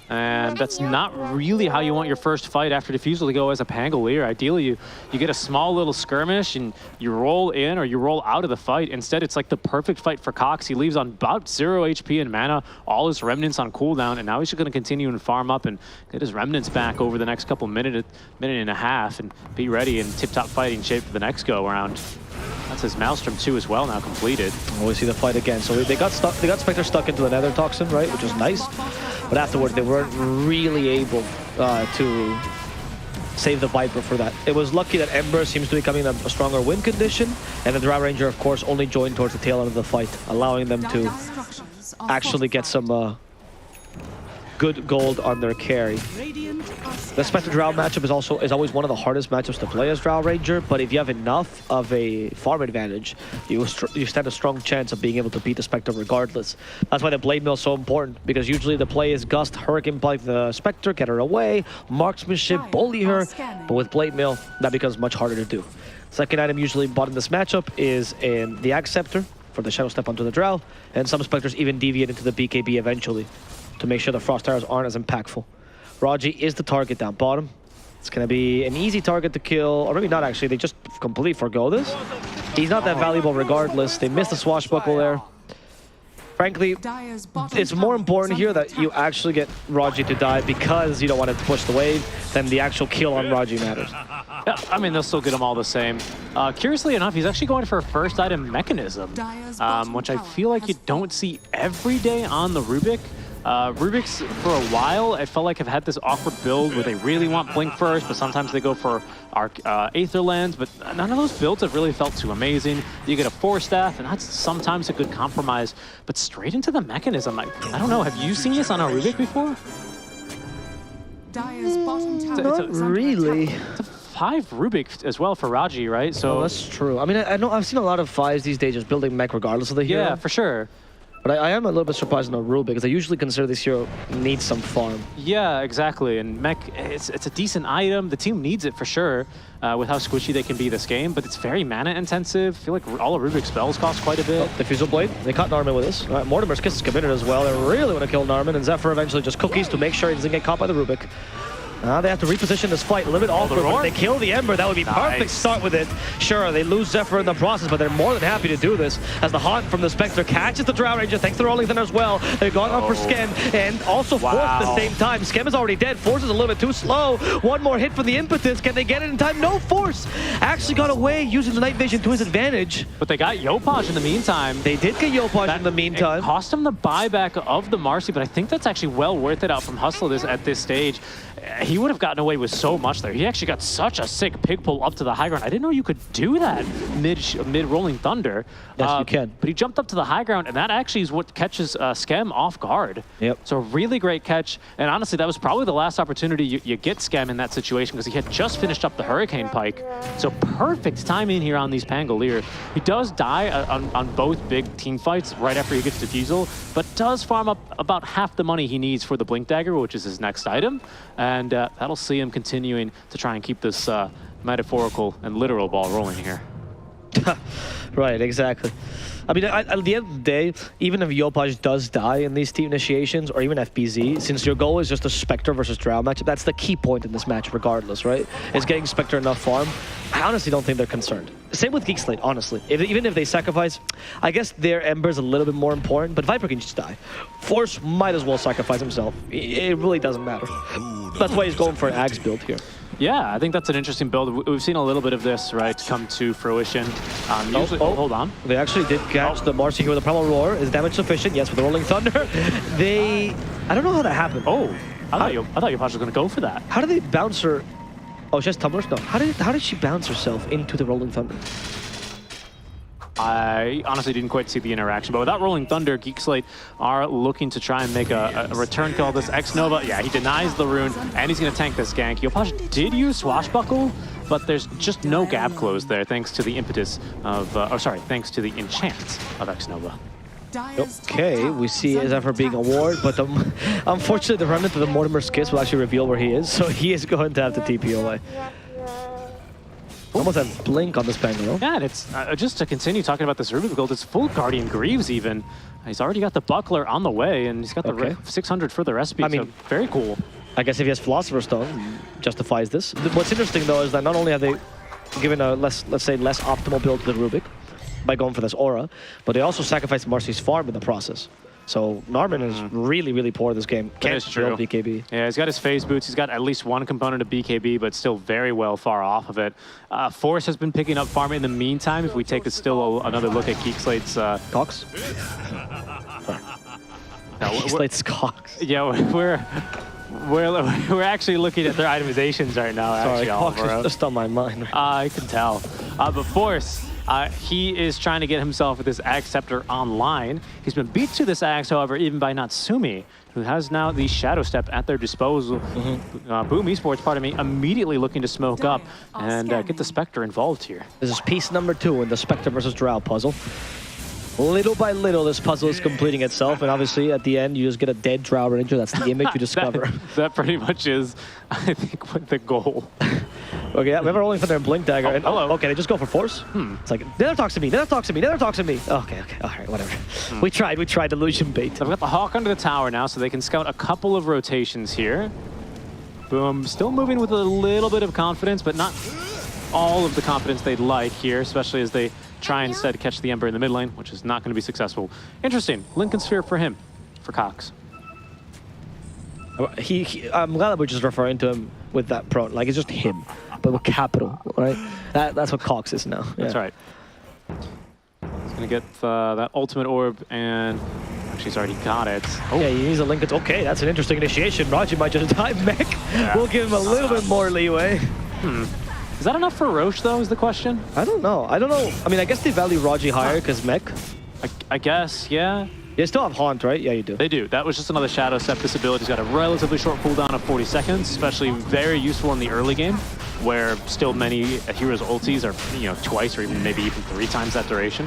Speaker 7: And that's not really how you want your first fight after Diffusal to go as a Pangolier. Ideally, you get a small little skirmish and you roll in or you roll out of the fight. Instead, it's like the perfect fight for Cox. He leaves on about 0 HP and mana, all his remnants on cooldown, and now he's just going to continue and farm up and get his remnants back over the next couple minute and a half and be ready in tip-top fighting shape for the next go-around. That's his Maelstrom 2 as well now completed.
Speaker 8: Oh, we see the fight again. So they got Spectre stuck into the Nether Toxin, right, which was nice. But afterwards, they weren't really able to save the Viper for that. It was lucky that Ember seems to be coming in a stronger win condition, and the Drow Ranger, of course, only joined towards the tail end of the fight, allowing them to actually get some good gold on their carry. The Spectre Drow matchup is always one of the hardest matchups to play as Drow Ranger, but if you have enough of a farm advantage, you stand a strong chance of being able to beat the Spectre regardless. That's why the Blade Mill is so important, because usually the play is Gust, Hurricane Pike the Spectre, get her away, marksmanship, bully her, but with Blade Mill, that becomes much harder to do. Second item usually bought in this matchup is in the Axe Scepter for the Shadow Step onto the Drow, and some Spectres even deviate into the BKB eventually to make sure the Frost Arrows aren't as impactful. Raji is the target down bottom. It's going to be an easy target to kill, or maybe not actually, they just completely forgo this. He's not that valuable regardless. They missed the Swashbuckle there. Frankly, it's more important here that you actually get Raji to die because you don't want to push the wave than the actual kill on Raji matters.
Speaker 7: Yeah, I mean, they'll still get them all the same. Curiously enough, he's actually going for a first item mechanism, which I feel like you don't see every day on the Rubik. Rubik's, for a while, I felt like have had this awkward build where they really want Blink first, but sometimes they go for Aether Lens, but none of those builds have really felt too amazing. You get a 4-staff, and that's sometimes a good compromise, but straight into the mechanism. I don't know, have you seen this on a Rubik before?
Speaker 9: Not
Speaker 8: really.
Speaker 7: It's a 5 Rubik as well for Raji, right? So
Speaker 8: that's true. I mean, I know I've seen a lot of 5s these days just building mech regardless of the hero.
Speaker 7: Yeah, for sure.
Speaker 8: But I am a little bit surprised on the rule because I usually consider this hero needs some farm.
Speaker 7: Yeah, exactly. And mech, it's a decent item. The team needs it for sure with how squishy they can be this game, but it's very mana intensive. I feel like all of Rubik's spells cost quite a bit.
Speaker 8: Oh, Diffusal Blade. They caught Narman with this. All right, Mortimer's Kiss is committed as well. They really want to kill Narman, and Zephyr eventually just cookies to make sure he doesn't get caught by the Rubik. They have to reposition this fight a little bit awkward, but if they kill the Ember, that would be perfect start with it. Sure, they lose Zephyr in the process, but they're more than happy to do this as the Haunt from the Spectre catches the Drow Ranger, thanks to the Rolling Thunder as well. They're going on for Skem, and also Force at the same time. Skem is already dead, Force is a little bit too slow. One more hit from the Impetus, can they get it in time? No, Force actually got away using the night vision to his advantage.
Speaker 7: But they got Yopaj in the meantime.
Speaker 8: They did get Yopaj in the meantime.
Speaker 7: It cost him the buyback of the Marcy, but I think that's actually well worth it out from Hustle at this stage. He would have gotten away with so much there. He actually got such a sick pig pull up to the high ground. I didn't know you could do that mid Rolling Thunder.
Speaker 8: Yes, you can.
Speaker 7: But he jumped up to the high ground, and that actually is what catches Skem off guard.
Speaker 8: Yep.
Speaker 7: So a really great catch. And honestly, that was probably the last opportunity you get Skem in that situation because he had just finished up the Hurricane Pike. So perfect timing here on these Pangolier. He does die on both big team fights right after he gets Diffusal, but does farm up about half the money he needs for the Blink Dagger, which is his next item. And that'll see him continuing to try and keep this metaphorical and literal ball rolling here.
Speaker 8: Right, exactly. I mean, at the end of the day, even if Yopaj does die in these team initiations, or even FBZ, since your goal is just a Spectre versus Drow matchup, that's the key point in this match regardless, right? Is getting Spectre enough farm. I honestly don't think they're concerned. Same with Geek Slate, honestly. Even if they sacrifice, I guess their Ember's a little bit more important, but Viper can just die. Force might as well sacrifice himself. It really doesn't matter. That's why he's going for an Axe build here.
Speaker 7: Yeah, I think that's an interesting build. We've seen a little bit of this, right, come to fruition. Hold on.
Speaker 8: They actually did catch the Marcy here with a Primal Roar. Is damage sufficient? Yes, with the Rolling Thunder. I don't know how that happened.
Speaker 7: Oh, I thought Yopaj was going to go for that.
Speaker 8: How did they bounce her? Oh, she has tumblers? No. How did she bounce herself into the Rolling Thunder?
Speaker 7: I honestly didn't quite see the interaction, but without Rolling Thunder, Geek Slate are looking to try and make a return kill. This X-Nova, yeah, he denies the rune, and he's going to tank this gank. Yopaj did use Swashbuckle, but there's just no gap close there thanks to the impetus of, thanks to the enchant of X-Nova.
Speaker 8: Okay, we see Zephyr being a ward, but unfortunately the remnant of the Mortimer's Kiss will actually reveal where he is, so he is going to have to TP away. Almost have Blink on this Pangolin.
Speaker 7: Yeah, and it's just to continue talking about this Rubik build, it's full Guardian Greaves even. He's already got the Buckler on the way, and he's got the 600 for the recipe, I mean, so very cool.
Speaker 8: I guess if he has Philosopher's Stone, justifies this. What's interesting though is that not only have they given a let's say less optimal build to the Rubik by going for this Aura, but they also sacrificed Marcy's farm in the process. So Narman is really, really poor this game.
Speaker 7: That is true.
Speaker 8: BKB.
Speaker 7: Yeah, he's got his phase boots. He's got at least one component of BKB, but still very well far off of it. Force has been picking up farm in the meantime. If we take another look at Geek Slate's...
Speaker 8: Cox? Geek Slate's Cox.
Speaker 7: Yeah, we're actually looking at their itemizations right now.
Speaker 8: Sorry,
Speaker 7: actually,
Speaker 8: Cox is just on my mind.
Speaker 7: I can tell. But Force... he is trying to get himself with this Axe Scepter online. He's been beat to this Axe, however, even by Natsumi, who has now the Shadow Step at their disposal. Boom Esports, pardon me, immediately looking to smoke up and get the Spectre involved here.
Speaker 8: This is piece number 2 in the Spectre versus Drow puzzle. Little by little, this puzzle is completing itself, and obviously, at the end, you just get a dead Drow Ranger. That's the image you discover.
Speaker 7: that pretty much is, I think, what the goal.
Speaker 8: Okay, yeah, we have a Rolling Thunder and Blink Dagger. And,
Speaker 7: hello.
Speaker 8: Okay, they just go for Force. It's like, never talks to me, never talks to me, never talks to me. Okay, all right, whatever. We tried illusion bait.
Speaker 7: I've got the Hawk under the tower now, so they can scout a couple of rotations here. Boom, still moving with a little bit of confidence, but not all of the confidence they'd like here, especially as they try instead to catch the Ember in the mid lane, which is not going to be successful. Interesting, Lincoln Sphere for him, for Cox.
Speaker 8: I'm glad that we're just referring to him with that prone. Like, it's just him, but with capital, right? That's what Cox is now.
Speaker 7: That's right. He's going to get that ultimate orb, and actually he's already got it.
Speaker 8: Oh. Yeah, he needs a Lincoln. Okay, that's an interesting initiation. Raji might just die mech. Yeah. We'll give him a little bit more leeway.
Speaker 7: Is that enough for Roche, though, is the question?
Speaker 8: I don't know. I mean, I guess they value Raji higher because mech.
Speaker 7: I guess, yeah.
Speaker 8: You still have Haunt, right? Yeah, you do.
Speaker 7: They do. That was just another Shadow Step. This ability's got a relatively short cooldown of 40 seconds, especially very useful in the early game, where still many heroes' ultis are, twice or maybe even 3 times that duration.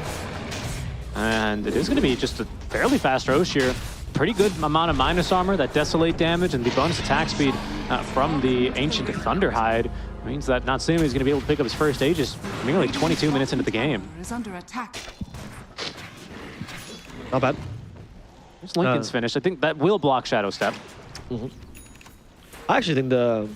Speaker 7: And it is going to be just a fairly fast Roche here. Pretty good amount of minus armor, that Desolate damage, and the bonus attack speed from the Ancient Thunderhide means that Natsumi is going to be able to pick up his first Aegis nearly 22 minutes into the game.
Speaker 9: Is under attack.
Speaker 8: Not bad.
Speaker 7: There's Lincoln's finished. I think that will block Shadow Step.
Speaker 8: I actually think the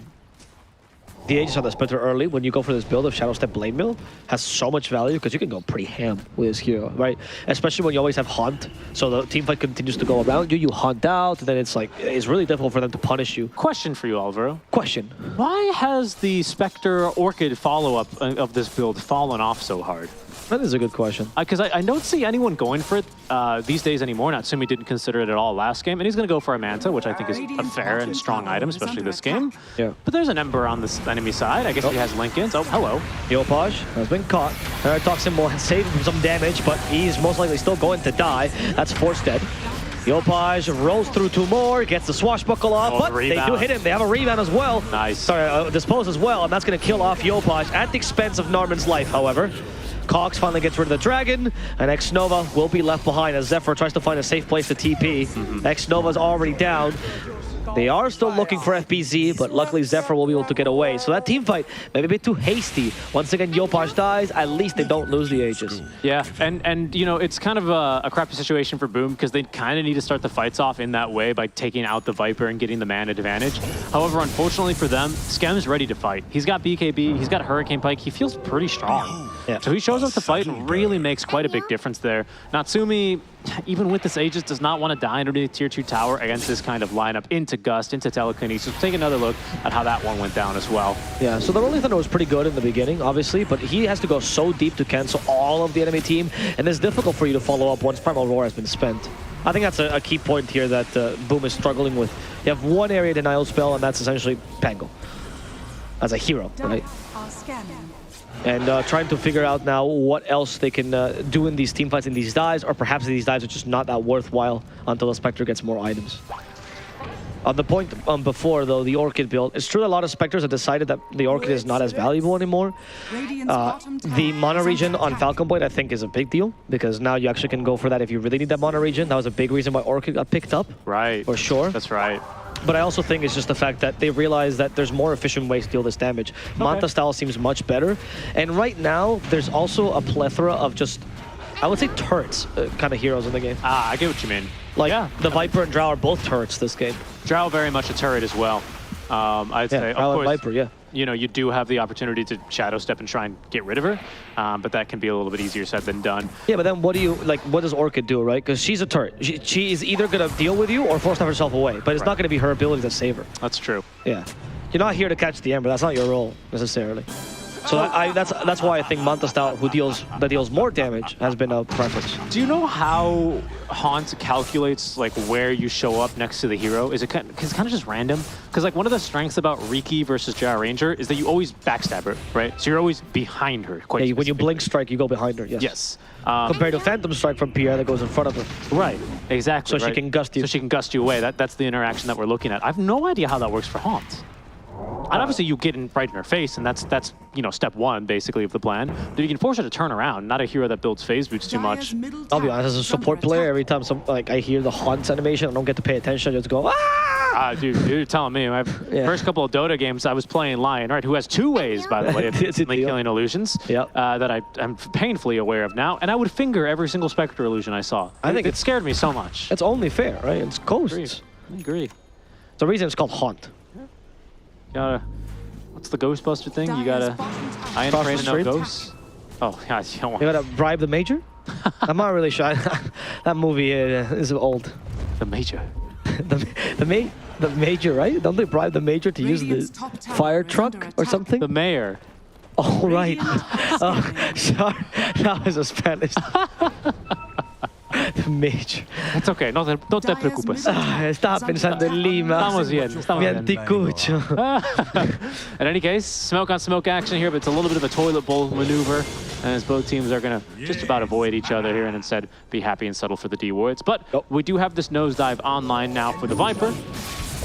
Speaker 8: the Aegis on the Spectre early, when you go for this build of Shadow Step Blade Mill, has so much value because you can go pretty ham with this hero, right? Especially when you always have Haunt, so the teamfight continues to go around you, you Haunt out, and then it's like, it's really difficult for them to punish you.
Speaker 7: Question for you, Alvaro.
Speaker 8: Question.
Speaker 7: Why has the Spectre Orchid follow-up of this build fallen off so hard?
Speaker 8: That is a good question.
Speaker 7: Because I don't see anyone going for it these days anymore. Natsumi didn't consider it at all last game, and he's going to go for a Manta, which I think is a fair and strong item, especially this game.
Speaker 8: Yeah.
Speaker 7: But there's an Ember on the enemy side. I guess he has Lincolns. Oh, hello.
Speaker 8: Yopaj has been caught. Toxin will save him some damage, but he's most likely still going to die. That's forced dead. Yopaj rolls through 2 more, gets the swashbuckle off, but they do hit him. They have a rebound as well.
Speaker 7: Nice.
Speaker 8: Sorry, dispose as well, and that's going to kill off Yopaj at the expense of Norman's life, however. Cox finally gets rid of the dragon, and X-Nova will be left behind as Zephyr tries to find a safe place to TP. X-Nova's already down. They are still looking for FBZ, but luckily Zephyr will be able to get away. So that team fight may be a bit too hasty. Once again, Yopaj dies. At least they don't lose the Aegis.
Speaker 7: Yeah, and you know, it's kind of a crappy situation for Boom because they kind of need to start the fights off in that way by taking out the Viper and getting the man advantage. However, unfortunately for them, Skem's ready to fight. He's got BKB, he's got Hurricane Pike. He feels pretty strong.
Speaker 8: Yeah.
Speaker 7: So he shows up to fight and really makes quite a big difference there. Natsumi, even with this Aegis, does not want to die under the tier 2 tower against this kind of lineup into Gust, into Telekinesis. Take another look at how that one went down as well.
Speaker 8: Yeah, so the Rolling Thunder was pretty good in the beginning, obviously, but he has to go so deep to cancel all of the enemy team, and it's difficult for you to follow up once Primal Roar has been spent. I think that's a key point here that Boom is struggling with. You have one area denial spell, and that's essentially Pango as a hero, right? And trying to figure out now what else they can do in these team fights in these dives, or perhaps these dives are just not that worthwhile until the Spectre gets more items. On the point before, though, the Orchid build, it's true that a lot of Spectres have decided that the Orchid is not as valuable anymore. The Mono Region on Falcon Blade, I think, is a big deal, because now you actually can go for that if you really need that Mono Region. That was a big reason why Orchid got picked up.
Speaker 7: Right.
Speaker 8: For sure.
Speaker 7: That's right.
Speaker 8: But I also think it's just the fact that they realize that there's more efficient ways to deal this damage. Manta style seems much better. And right now, there's also a plethora of just, I would say, turrets kind of heroes in the game.
Speaker 7: Ah, I get what you mean.
Speaker 8: Like, the Viper and Drow are both turrets this game.
Speaker 7: Drow very much a turret as well. I'd say, of
Speaker 8: Drow
Speaker 7: course,
Speaker 8: and Viper,
Speaker 7: you know, you do have the opportunity to shadow step and try and get rid of her, but that can be a little bit easier said than done.
Speaker 8: Yeah, but then what do you, like, what does Orchid do, right? Because she's a turret. She is either going to deal with you or force herself away, but it's not going to be her ability to save her.
Speaker 7: That's true.
Speaker 8: Yeah. You're not here to catch the Ember. That's not your role, necessarily. So that's why I think Manta style, that deals more damage, has been a preference.
Speaker 7: Do you know how Haunt calculates like where you show up next to the hero? Is it kind of just random? Because like one of the strengths about Riki versus Jara Ranger is that you always backstab her, right? So you're always behind her.
Speaker 8: Yeah, when you blink strike, you go behind her. Yes.
Speaker 7: Yes.
Speaker 8: Compared to Phantom Strike from Pierre that goes in front of her.
Speaker 7: Right. Exactly.
Speaker 8: So she can gust you.
Speaker 7: So she can gust you away. That's the interaction that we're looking at. I have no idea how that works for Haunt. And obviously you get right in her face, and that's you know, step one basically of the plan. But you can force her to turn around. Not a hero that builds phase boots too much.
Speaker 8: I'll be honest, as a support player, every time I hear the Haunt animation, I don't get to pay attention. I just go, ah!
Speaker 7: Dude, you're telling me. My first couple of Dota games, I was playing Lion, right? Who has 2 ways, by the way, of killing illusions. That I'm painfully aware of now. And I would finger every single Spectre illusion I saw. I think it scared me so much.
Speaker 8: It's only fair, right? It's ghosts.
Speaker 7: I agree.
Speaker 8: The reason it's called Haunt.
Speaker 7: What's the Ghostbuster thing? You gotta I ain't afraid of no ghosts. Oh, yeah, you don't want.
Speaker 8: You gotta bribe the Major? I'm not really sure. That movie is old.
Speaker 7: The Major.
Speaker 8: the Major, right? Don't they bribe the Major to use the fire truck or something?
Speaker 7: The mayor.
Speaker 8: Oh, right. Oh, sorry. That was a Spanish. The Major.
Speaker 7: That's okay. No te preocupes.
Speaker 8: Estaba pensando en Lima.
Speaker 7: Estamos bien.
Speaker 8: Mi anticucho.
Speaker 7: In any case, smoke on smoke action here, but it's a little bit of a toilet bowl maneuver, and as both teams are going to just about avoid each other here and instead be happy and settle for the D-wards. But we do have this nosedive online now for the Viper.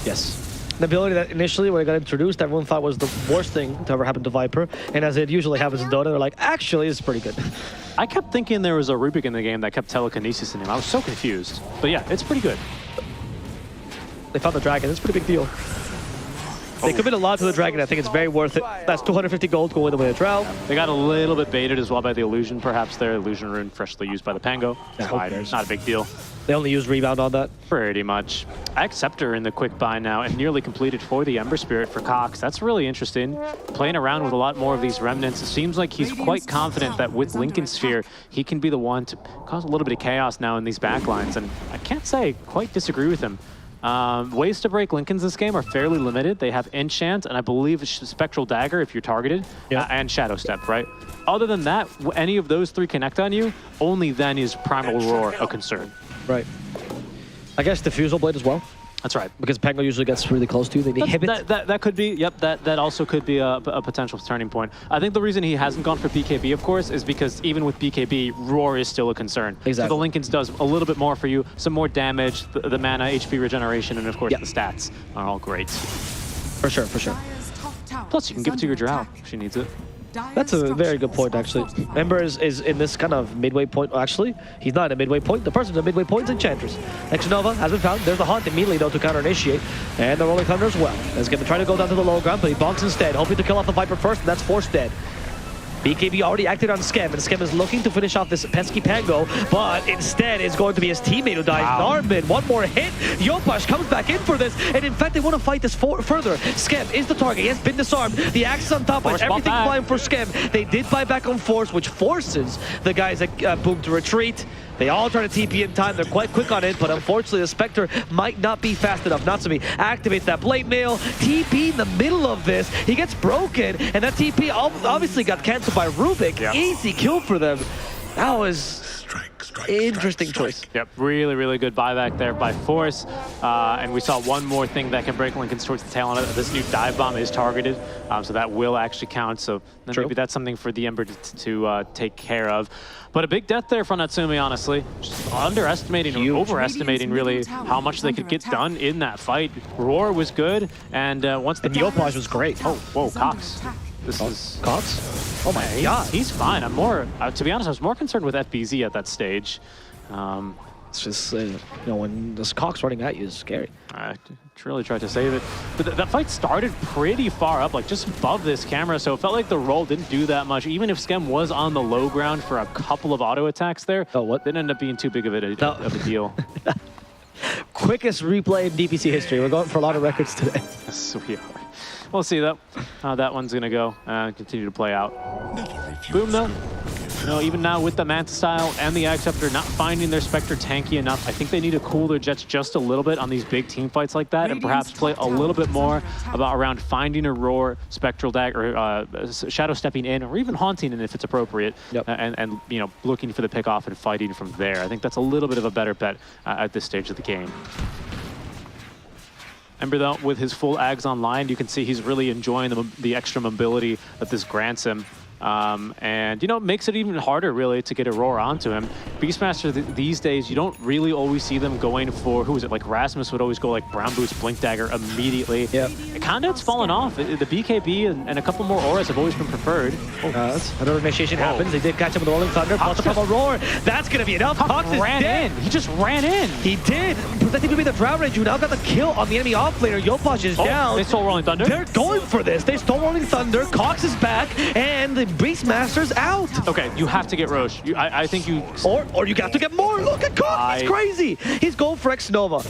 Speaker 8: Yes. An ability that initially, when it got introduced, everyone thought was the worst thing to ever happen to Viper. And as it usually happens in Dota, they're like, actually, it's pretty good.
Speaker 7: I kept thinking there was a Rubik in the game that kept telekinesis in him. I was so confused. But yeah, it's pretty good.
Speaker 8: They found the dragon. It's a pretty big deal. They commit a lot to the Dragon. I think it's very worth it. That's 250 gold going away the Drow.
Speaker 7: They got a little bit baited as well by the Illusion, perhaps there. Illusion Rune freshly used by the Pango.
Speaker 8: Yeah,
Speaker 7: It's not a big deal.
Speaker 8: They only use Rebound on that.
Speaker 7: Pretty much. Acceptor in the quick buy now and nearly completed for the Ember Spirit for Cox. That's really interesting. Playing around with a lot more of these remnants. It seems like he's quite confident that with Lincoln Sphere, he can be the one to cause a little bit of chaos now in these backlines. And I can't say I quite disagree with him. Ways to break Lincolns this game are fairly limited. They have Enchant, and I believe Spectral Dagger if you're targeted, and Shadow Step, right? Other than that, any of those three connect on you, only then is Primal Roar a concern.
Speaker 8: Right. I guess Diffusal Blade as well.
Speaker 7: That's right.
Speaker 8: Because Pango usually gets really close to you. They inhibit.
Speaker 7: That could be, yep, that also could be a potential turning point. I think the reason he hasn't gone for BKB, of course, is because even with BKB, Roar is still a concern.
Speaker 8: Exactly.
Speaker 7: So the Lincolns does a little bit more for you, some more damage, the mana, HP regeneration, and of course the stats are all great.
Speaker 8: For sure, for sure.
Speaker 7: Plus, you can give it to your Drow if she needs it.
Speaker 8: That's a very good point, actually. Ember is in this kind of midway point. Actually, he's not in a midway point. The person's in a midway point is Enchantress. Exnova has been found. There's the Haunt immediately, though, to counter-initiate. And the Rolling Thunder as well. He's going to try to go down to the low ground, but he bonks instead, hoping to kill off the Viper first, and that's forced dead. BKB already acted on Skem, and Skem is looking to finish off this pesky Pango, but instead it's going to be his teammate who dies.
Speaker 7: Wow.
Speaker 8: Narmin, one more hit. Yopash comes back in for this, and in fact they want to fight this further. Skem is the target. He has been disarmed. The axe is on top of everything flying for Skem. They did buy back on Force, which forces the guys at Boom to retreat. They all try to TP in time. They're quite quick on it, but unfortunately the Spectre might not be fast enough. Natsumi activates that Blade Mail. TP in the middle of this. He gets broken, and that TP obviously got canceled by Rubik.
Speaker 7: Yep.
Speaker 8: Easy kill for them. That was interesting choice.
Speaker 7: Yep, really, really good buyback there by Force. And we saw one more thing that can break Lincolns towards the tail end of it. This new dive bomb is targeted, so that will actually count. So then maybe that's something for the Ember to take care of. But a big death there from Natsumi, honestly. Just underestimating or overestimating, really, how much they could get done in that fight. Roar was good, and once the
Speaker 8: Yopash was great.
Speaker 7: Oh, whoa, Cox. This is
Speaker 8: Cox? Oh my god.
Speaker 7: He's fine. I'm more, to be honest, I was more concerned with FBZ at that stage.
Speaker 8: It's just, you know, when this Cox running at you is scary.
Speaker 7: I really tried to save it. But that fight started pretty far up, like just above this camera, so it felt like the roll didn't do that much. Even if Skem was on the low ground for a couple of auto attacks there, didn't end up being too big of a deal.
Speaker 8: Quickest replay in DPC history. We're going for a lot of records today.
Speaker 7: Yes, we are. We'll see though how that one's gonna go and continue to play out. Boom though. You know, even now with the Manta Style and the Acceptor not finding their Spectre tanky enough, I think they need to cool their jets just a little bit on these big team fights like that, and perhaps play a little bit more around finding a Roar, Spectral Dagger, Shadow Stepping in, or even Haunting in if it's appropriate, and you know, looking for the pick off and fighting from there. I think that's a little bit of a better bet at this stage of the game. Ember, though, with his full Ags online, you can see he's really enjoying the extra mobility that this grants him. And, you know, it makes it even harder, really, to get a Roar onto him. Beastmaster, these days, you don't really always see them going for, who is it? Like, Rasmus would always go, like, Brown Boots, Blink Dagger immediately.
Speaker 8: Yep.
Speaker 7: Kinda it's fallen off. The BKB and a couple more auras have always been preferred.
Speaker 8: Another initiation happens. They did catch him with the Rolling Thunder, plus a Roar. That's going to be enough. Cox is dead.
Speaker 7: He just ran in.
Speaker 8: He did. Protecting be the Drow Rage. You now got the kill on the enemy offlaner. Yopash is down.
Speaker 7: They stole Rolling Thunder.
Speaker 8: They're going for this. They stole Rolling Thunder. Cox is back, and the Beastmaster's out.
Speaker 7: Okay, you have to get Roche. I think you...
Speaker 8: Or you got to get more. Look at Cox. He's crazy. He's going for Exnova.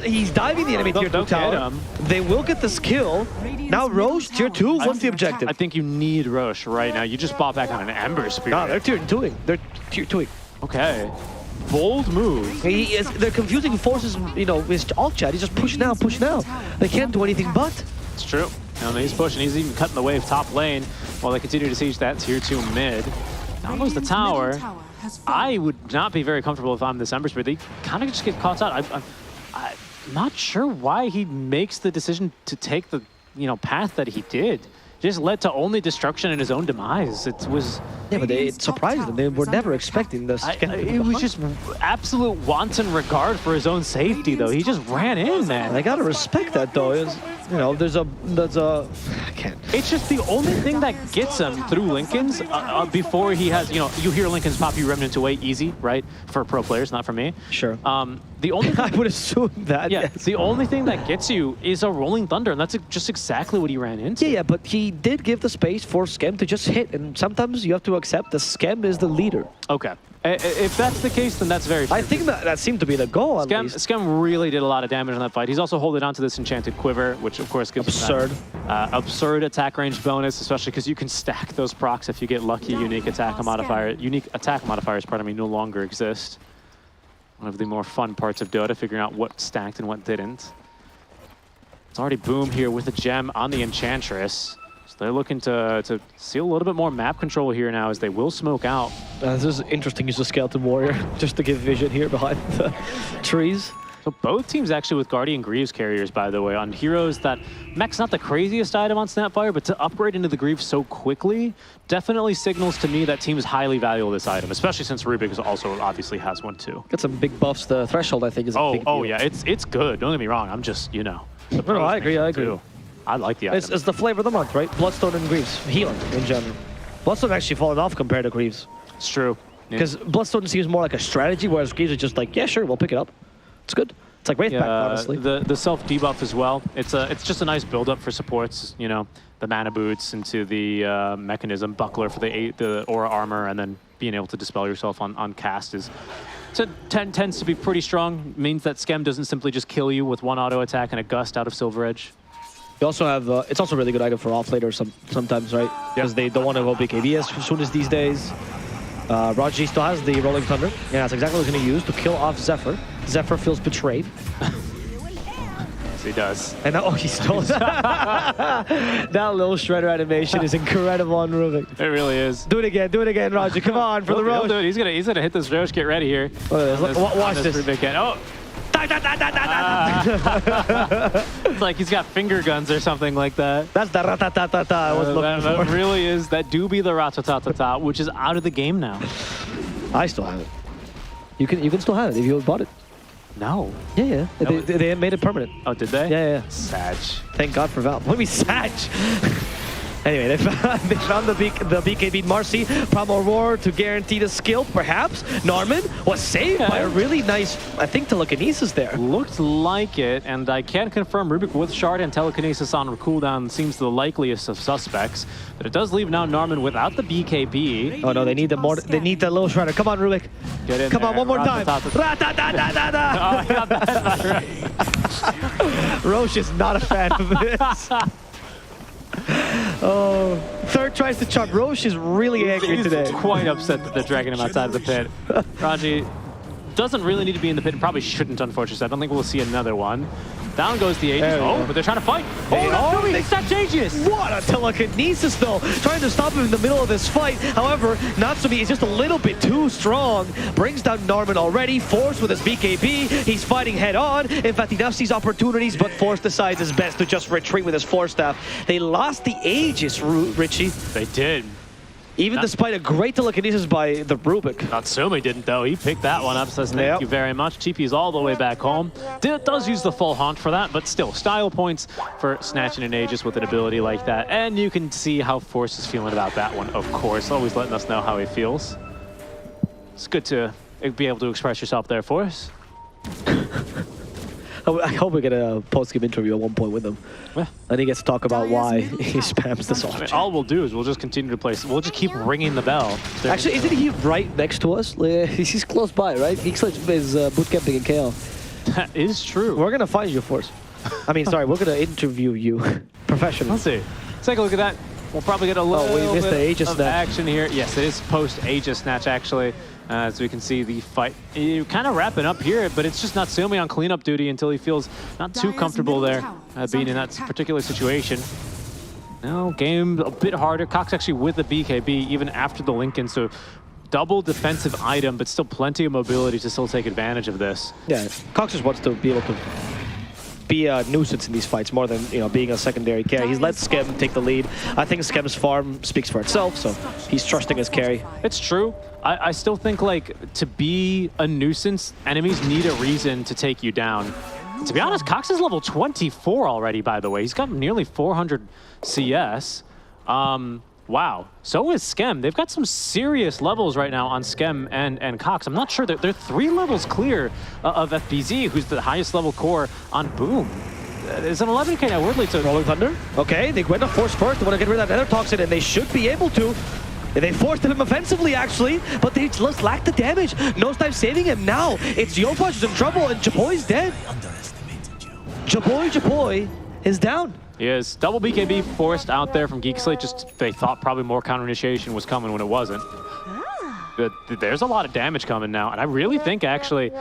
Speaker 8: He's diving the enemy tier 2 tower. They will get this kill. Now Roche, tier 2. What's the objective?
Speaker 7: I think you need Roche right now. You just bought back on an Ember Spirit.
Speaker 8: No, they're tier 2ing. They're tier 2ing.
Speaker 7: Okay. Bold move.
Speaker 8: They're confusing Forces, you know, his alt chat. He's just push now, push now. They can't do anything but.
Speaker 7: It's true. And he's pushing. He's even cutting the wave top lane while they continue to siege that tier 2 mid. Down goes the tower. I would not be very comfortable if I'm this Ember Spirit. They kind of just get caught out. I'm not sure why he makes the decision to take the, you know, path that he did. Just led to only destruction and his own demise. It was...
Speaker 8: Yeah, but it surprised them. They were never expecting this.
Speaker 7: It was just absolute wanton regard for his own safety, though. He just ran in, man.
Speaker 8: I gotta respect that, though. You know, there's a can.
Speaker 7: It's just the only thing that gets him through Lincoln's before he has, you hear Lincoln's pop you Remnant away easy, right? For pro players, not for me.
Speaker 8: Sure.
Speaker 7: The only
Speaker 8: I would assume that.
Speaker 7: yeah,
Speaker 8: yes.
Speaker 7: the only thing that gets you is a Rolling Thunder, and that's just exactly what he ran into.
Speaker 8: Yeah, but he did give the space for Skem to just hit, and sometimes you have to accept that Skem is the leader.
Speaker 7: Okay. If that's the case, then that's very true.
Speaker 8: I think that seemed to be the goal, at least.
Speaker 7: Skem really did a lot of damage in that fight. He's also holding on to this Enchanted Quiver, which of course gives
Speaker 8: Absurd.
Speaker 7: him that, absurd attack range bonus, especially because you can stack those procs if you get lucky. Unique attack modifiers, pardon me, no longer exist. One of the more fun parts of Dota, figuring out what stacked and what didn't. It's already Boom here with a gem on the Enchantress. So they're looking to see a little bit more map control here now as they will smoke out.
Speaker 8: This is interesting use of Skeleton Warrior, just to give vision here behind the trees.
Speaker 7: So both teams actually with Guardian Greaves carriers, by the way, on heroes that mech's not the craziest item on Snapfire, but to upgrade into the Greaves so quickly definitely signals to me that teams highly value this item, especially since Rubik also obviously has one too.
Speaker 8: Got some big buffs. The threshold, I think, is a big deal.
Speaker 7: Yeah, it's good. Don't get me wrong. I'm just,
Speaker 8: No, I agree.
Speaker 7: Too. I like the item.
Speaker 8: It's the flavor of the month, right? Bloodstone and Greaves. Healing in general. Bloodstone actually fallen off compared to Greaves.
Speaker 7: It's true.
Speaker 8: Because Bloodstone seems more like a strategy, whereas Greaves is just like, yeah, sure, we'll pick it up. It's good. It's like Wraith Pact, honestly.
Speaker 7: The self debuff as well. It's just a nice build up for supports. The mana boots into the mechanism buckler for the aura armor, and then being able to dispel yourself on cast tends to be pretty strong. Means that Skem doesn't simply just kill you with one auto attack and a gust out of Silver Edge.
Speaker 8: You also have, it's also a really good item for offlaters sometimes, right? Because they don't want to go BKB as soon as these days. Raji still has the Rolling Thunder. Yeah, that's exactly what he's going to use to kill off Zephyr. Zephyr feels betrayed.
Speaker 7: Yes, he does.
Speaker 8: And now, he stole that. That little shredder animation is incredible on Rubik.
Speaker 7: It really is.
Speaker 8: Do it again, Raji. Come on, for the Roche.
Speaker 7: He's gonna hit this Roche. Get ready here.
Speaker 8: Watch this.
Speaker 7: Oh. It's like he's got finger guns or something like that.
Speaker 8: That's the ratatatata I was looking for.
Speaker 7: That really is. That do be the ratatatata, which is out of the game now.
Speaker 8: I still have it. You can still have it if you bought it.
Speaker 7: No.
Speaker 8: Yeah. They made it permanent.
Speaker 7: Oh, did they?
Speaker 8: Yeah.
Speaker 7: Sag.
Speaker 8: Thank God for Valve. What do you mean Sag? Anyway, they found the BKB Marcy, Promo Roar to guarantee the skill, perhaps. Norman was saved by a really nice, I think, telekinesis there.
Speaker 7: Looked like it, and I can confirm Rubik with Shard and telekinesis on cooldown seems the likeliest of suspects. But it does leave now Norman without the BKB.
Speaker 8: Oh no, they need the little Shredder. Come on, Rubik.
Speaker 7: Get in
Speaker 8: Come
Speaker 7: there.
Speaker 8: on, one more time. Roche is not a fan of this. Oh, Third tries to chop. Roche is really angry today.
Speaker 7: He's quite upset that they're dragging him outside of the pit. Raji doesn't really need to be in the pit and probably shouldn't, unfortunately. I don't think we'll see another one. Down goes the Aegis. Oh, but they're trying to fight. It's not Aegis.
Speaker 8: What a telekinesis, though. Trying to stop him in the middle of this fight. However, Natsumi is just a little bit too strong. Brings down Norman already. Force with his BKB. He's fighting head on. In fact, he does seize opportunities, but Force decides his best to just retreat with his Force Staff. They lost the Aegis, Richie.
Speaker 7: They did.
Speaker 8: Even despite a great telekinesis by the Rubik.
Speaker 7: Natsumi didn't, though. He picked that one up, says thank you very much. TP's all the way back home. Does use the full haunt for that, but still, style points for snatching an Aegis with an ability like that. And you can see how Force is feeling about that one, of course. Always letting us know how he feels. It's good to be able to express yourself there, Force.
Speaker 8: I hope we get a post-game interview at one point with him.
Speaker 7: Yeah.
Speaker 8: And he gets to talk about why he spams this all.
Speaker 7: All we'll do is we'll just continue to play. We'll just keep ringing the bell.
Speaker 8: Actually, isn't he right next to us? He's close by, right? He's boot camping in KL.
Speaker 7: That is true.
Speaker 8: We're going to find you, Force. I mean, sorry, we're going to interview you professionally.
Speaker 7: Let's see. Let's take a look at that. We'll probably get a little
Speaker 8: we missed the Aegis
Speaker 7: of
Speaker 8: snatch.
Speaker 7: action here. Yes, it is post-Aegis snatch, actually. As we can see the fight kind of wrapping up here, but it's just Natsumi on cleanup duty until he feels not too comfortable there being in that particular situation. Now, game a bit harder. Cox actually with the BKB even after the Lincoln, so double defensive item, but still plenty of mobility to still take advantage of this.
Speaker 8: Yeah, Cox just wants to be able to be a nuisance in these fights more than being a secondary carry. He's let Skem take the lead. I think Skem's farm speaks for itself, so he's trusting his carry.
Speaker 7: It's true. I still think, like, to be a nuisance, enemies need a reason to take you down. To be honest, Cox is level 24 already, by the way. He's got nearly 400 CS. Wow. So is Skem. They've got some serious levels right now on Skem and Cox. I'm not sure. They're 3 levels clear of FBZ, who's the highest level core on Boom. It's an 11K now. Weirdly, to
Speaker 8: Rolling Thunder. Okay, they went to force first. They want to get rid of that Nether Toxin, and they should be able to. They forced him offensively, actually, but they just lack the damage. Nosedive saving him now. It's Yopash who's in trouble, and Jaboy's dead. Jaboy is down.
Speaker 7: He is. Double BKB forced out there from Geek Slate. Just they thought probably more counter initiation was coming when it wasn't. But there's a lot of damage coming now, and I really think actually,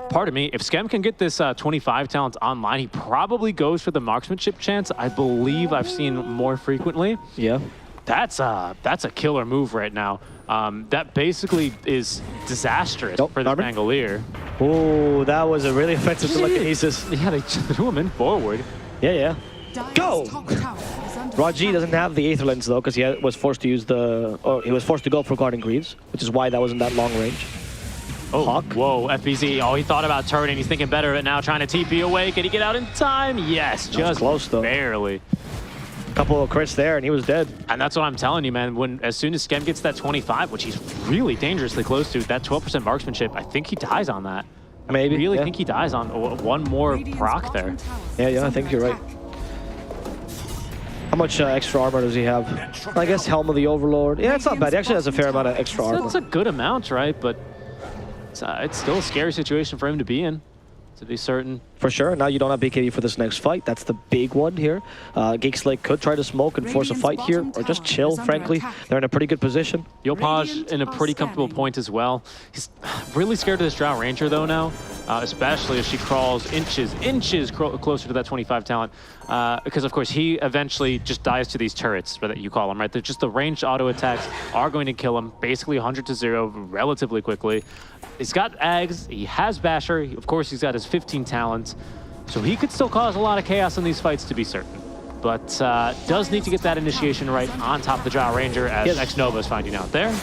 Speaker 7: pardon me, if Skem can get this 25 talent online, he probably goes for the marksmanship chance. I believe I've seen more frequently.
Speaker 8: Yeah.
Speaker 7: That's a killer move right now. That basically is disastrous for the Pangolier.
Speaker 8: Oh, that was a really offensive telekinesis.
Speaker 7: Yeah, they threw him in forward.
Speaker 8: Yeah. Go!
Speaker 9: Top tower is under
Speaker 8: Raji doesn't have the Aether Lens though, because he was forced to use he was forced to go for Guarding Greaves, which is why that wasn't that long range.
Speaker 7: Oh,
Speaker 8: Hawk.
Speaker 7: Whoa, FBZ. Oh, he thought about turning. He's thinking better of it now, trying to TP away. Can he get out in time? Yes, just
Speaker 8: close though.
Speaker 7: Barely.
Speaker 8: Couple of crits there, and he was dead.
Speaker 7: And that's what I'm telling you, man. As soon as Skem gets that 25, which he's really dangerously close to, that 12% marksmanship, I think he dies on that.
Speaker 8: Maybe.
Speaker 7: I really think he dies on one more proc there.
Speaker 8: Yeah, I think you're right. How much extra armor does he have? I guess Helm of the Overlord. Yeah, it's not bad. He actually has a fair amount of extra armor.
Speaker 7: That's a good amount, right? But it's still a scary situation for him to be in, to be certain.
Speaker 8: For sure. Now you don't have BKB for this next fight. That's the big one here. Geek Slate could try to smoke and force a fight here, or just chill, frankly. They're in a pretty good position.
Speaker 7: Yopaj in a pretty comfortable point as well. He's really scared of this Drow Ranger, though, now. Especially as she crawls inches closer to that 25 talent. Because, of course, he eventually just dies to these turrets, that you call them, right? They're just the ranged auto attacks are going to kill him, basically 100-0 relatively quickly. He's got Ags, he has Basher, of course he's got his 15 talents, so he could still cause a lot of chaos in these fights, to be certain. But does need to get that initiation right on top of the Drow Ranger, as X Nova is finding out there.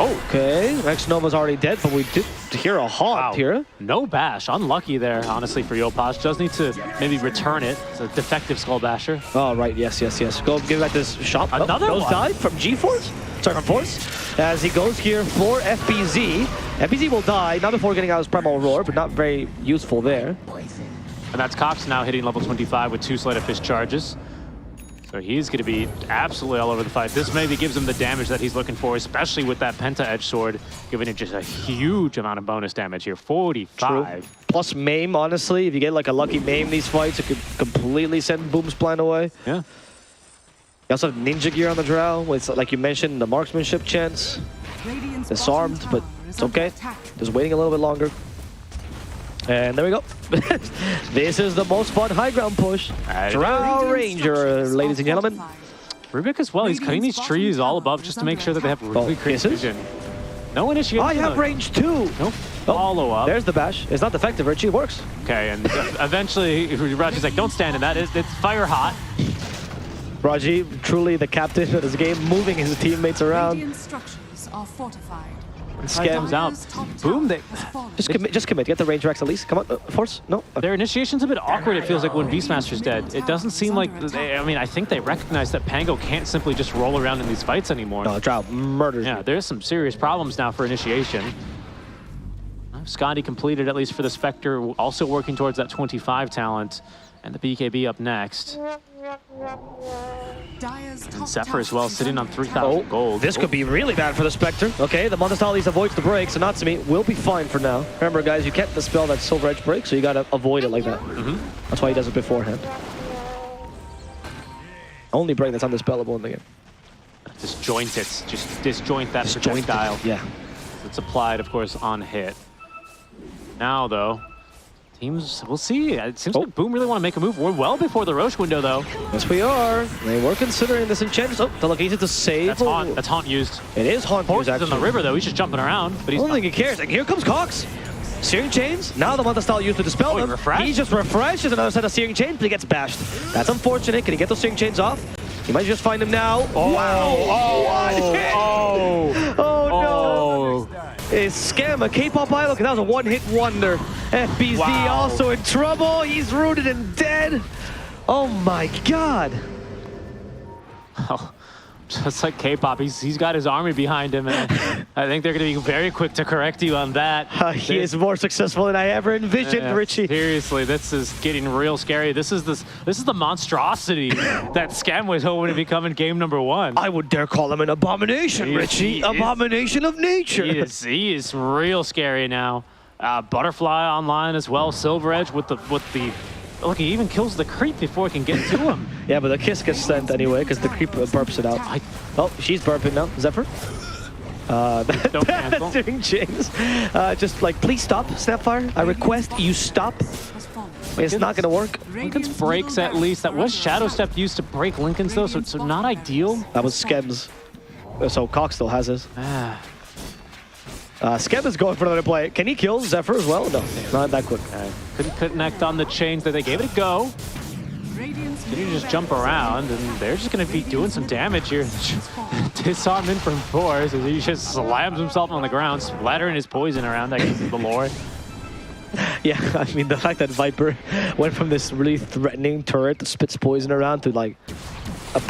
Speaker 8: Okay, X Nova's already dead, but we did hear a haunt here.
Speaker 7: No bash. Unlucky there, honestly, for Yopaj. Does need to maybe return it. It's a defective Skull Basher.
Speaker 8: Oh, right. Yes. Go give back this shot.
Speaker 7: Another one.
Speaker 8: Dive from G-Force? Sorry, from Force. As he goes here for FBZ. FBZ will die, not before getting out his Primal Roar, but not very useful there.
Speaker 7: And that's Cox now hitting level 25 with 2 Slate of Fish charges. So he's going to be absolutely all over the fight. This maybe gives him the damage that he's looking for, especially with that Penta Edge Sword, giving it just a huge amount of bonus damage here. 45.
Speaker 8: True. Plus Maim, honestly. If you get like a lucky Maim these fights, it could completely send Boom's plan away.
Speaker 7: Yeah.
Speaker 8: You also have Ninja Gear on the Drow, with, like you mentioned, the marksmanship chance. Disarmed, but it's okay. Just waiting a little bit longer. And there we go. This is the most fun high ground push. Drow Ranger, ladies and gentlemen.
Speaker 7: Rubik as well, he's cutting these trees all above just to make sure that they have really great vision. No initiation.
Speaker 8: I have range 2.
Speaker 7: No follow-up.
Speaker 8: There's the bash. It's not defective, Richie. It works.
Speaker 7: Okay, and eventually Raji's like, don't stand in that. It's fire hot.
Speaker 8: Raji, truly the captain of this game, moving his teammates around.
Speaker 9: Radiant structures are fortified.
Speaker 7: Scams out. Boom.
Speaker 8: Just commit. Get the range racks at least. Come on, Force. No.
Speaker 7: Their initiation's a bit awkward, it feels like, when Beastmaster's dead. It doesn't seem like I think they recognize that Pango can't simply just roll around in these fights anymore.
Speaker 8: No, Drow murders.
Speaker 7: Yeah, there's some serious problems now for initiation. Scotty completed, at least for the Spectre, also working towards that 25 talent. And the BKB up next. And Zephyr as well, sitting on 3,000 gold.
Speaker 8: This could be really bad for the Spectre. Okay, the Montestal at least avoids the break, so Natsumi will be fine for now. Remember, guys, you can't dispel that Silver Edge break, so you gotta avoid it like that. That's why he does it beforehand. Only break that's undispellable in the game.
Speaker 7: Disjoint it. Just disjoint that projectile.
Speaker 8: Yeah.
Speaker 7: It's applied, of course, on hit. Now, though, teams, we'll see. It seems like Boom really want to make a move. We're well before the Roche window, though.
Speaker 8: Yes, we are. They were considering this enchant. Oh, the location to save.
Speaker 7: That's Haunt. That's Haunt used.
Speaker 8: It is Haunt used, actually.
Speaker 7: In the river, though. He's just jumping around. But he's
Speaker 8: I don't think he cares. Like, here comes Cox. Searing Chains. Now the Montestal used to dispel them. He just refreshes another set of Searing Chains, but he gets bashed. That's unfortunate. Can he get those Searing Chains off? He might just find him now. Oh, wow. Oh, no. is Scam, a K-pop idol. That was a one-hit wonder. FBZ also in trouble. He's rooted and dead. Oh my god.
Speaker 7: Oh, just like K-pop, he's got his army behind him, and I think they're going to be very quick to correct you on that.
Speaker 8: He is more successful than I ever envisioned, Richie.
Speaker 7: Seriously, this is getting real scary. This is the monstrosity that Scam was hoping to become in game number 1.
Speaker 8: I would dare call him an abomination, Richie. Abomination of nature.
Speaker 7: He is real scary now. Butterfly online as well. Silver Edge with the look, he even kills the creep before he can get to him.
Speaker 8: Yeah, but the kiss gets sent anyway because the creep burps it out. Oh, she's burping now. Zephyr. That's doing James. Just like, please stop, Snapfire. I request you stop. It's not going to work.
Speaker 7: Lincoln's breaks at least. That was Shadow Step used to break Lincoln's though, so not ideal.
Speaker 8: That was Skem's. So Cox still has his. Skem is going for another play. Can he kill Zephyr as well? No, not that quick.
Speaker 7: Couldn't connect on the chains that they gave it a go. Can you just jump around, and they're just going to be doing some damage here. Disarm in from 4, so he just slams himself on the ground, splattering his poison around, I guess is the lore.
Speaker 8: Yeah, I mean, the fact that Viper went from this really threatening turret that spits poison around to like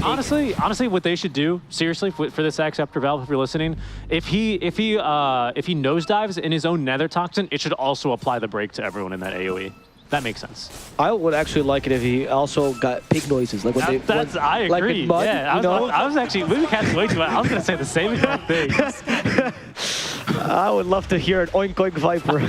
Speaker 7: Honestly, what they should do, seriously, for this Acceptor Valve, if you're listening, if he nosedives in his own Nether Toxin, it should also apply the break to everyone in that AoE. That makes sense.
Speaker 8: I would actually like it if he also got pig noises, like when
Speaker 7: I agree.
Speaker 8: like in mud,
Speaker 7: yeah, I was actually maybe catching way too much. I was gonna say the same exact thing.
Speaker 8: I would love to hear it. Oink oink Viper.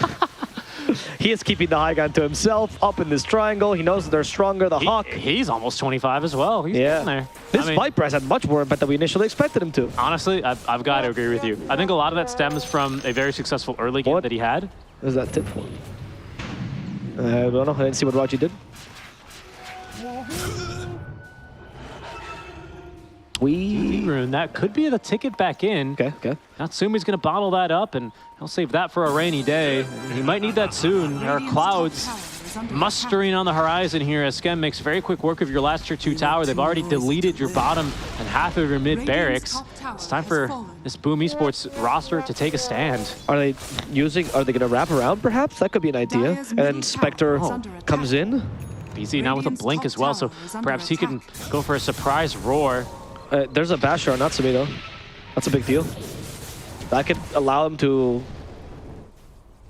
Speaker 8: He is keeping the high ground to himself up in this triangle. He knows that they're stronger. The Hawk.
Speaker 7: He's almost 25 as well. He's down there.
Speaker 8: This Viper has had much more impact than we initially expected him to.
Speaker 7: Honestly, I've got to agree with you. I think a lot of that stems from a very successful early game that he had.
Speaker 8: What is that tip for? I don't know. I didn't see what Raji did.
Speaker 7: Rune, that could be the ticket back in.
Speaker 8: Okay.
Speaker 7: Natsumi's going to bottle that up, and he'll save that for a rainy day. He might need that soon. There are clouds mustering on the horizon here as Skem makes very quick work of your last tier 2 tower. They've already deleted your bottom and half of your mid barracks. It's time for this Boom Esports roster to take a stand.
Speaker 8: Are they going to wrap around perhaps? That could be an idea. And then Spectre comes in.
Speaker 7: BZ now with a blink as well, so perhaps he can go for a surprise roar.
Speaker 8: There's a basher on Natsumi though. That's a big deal. That could allow him to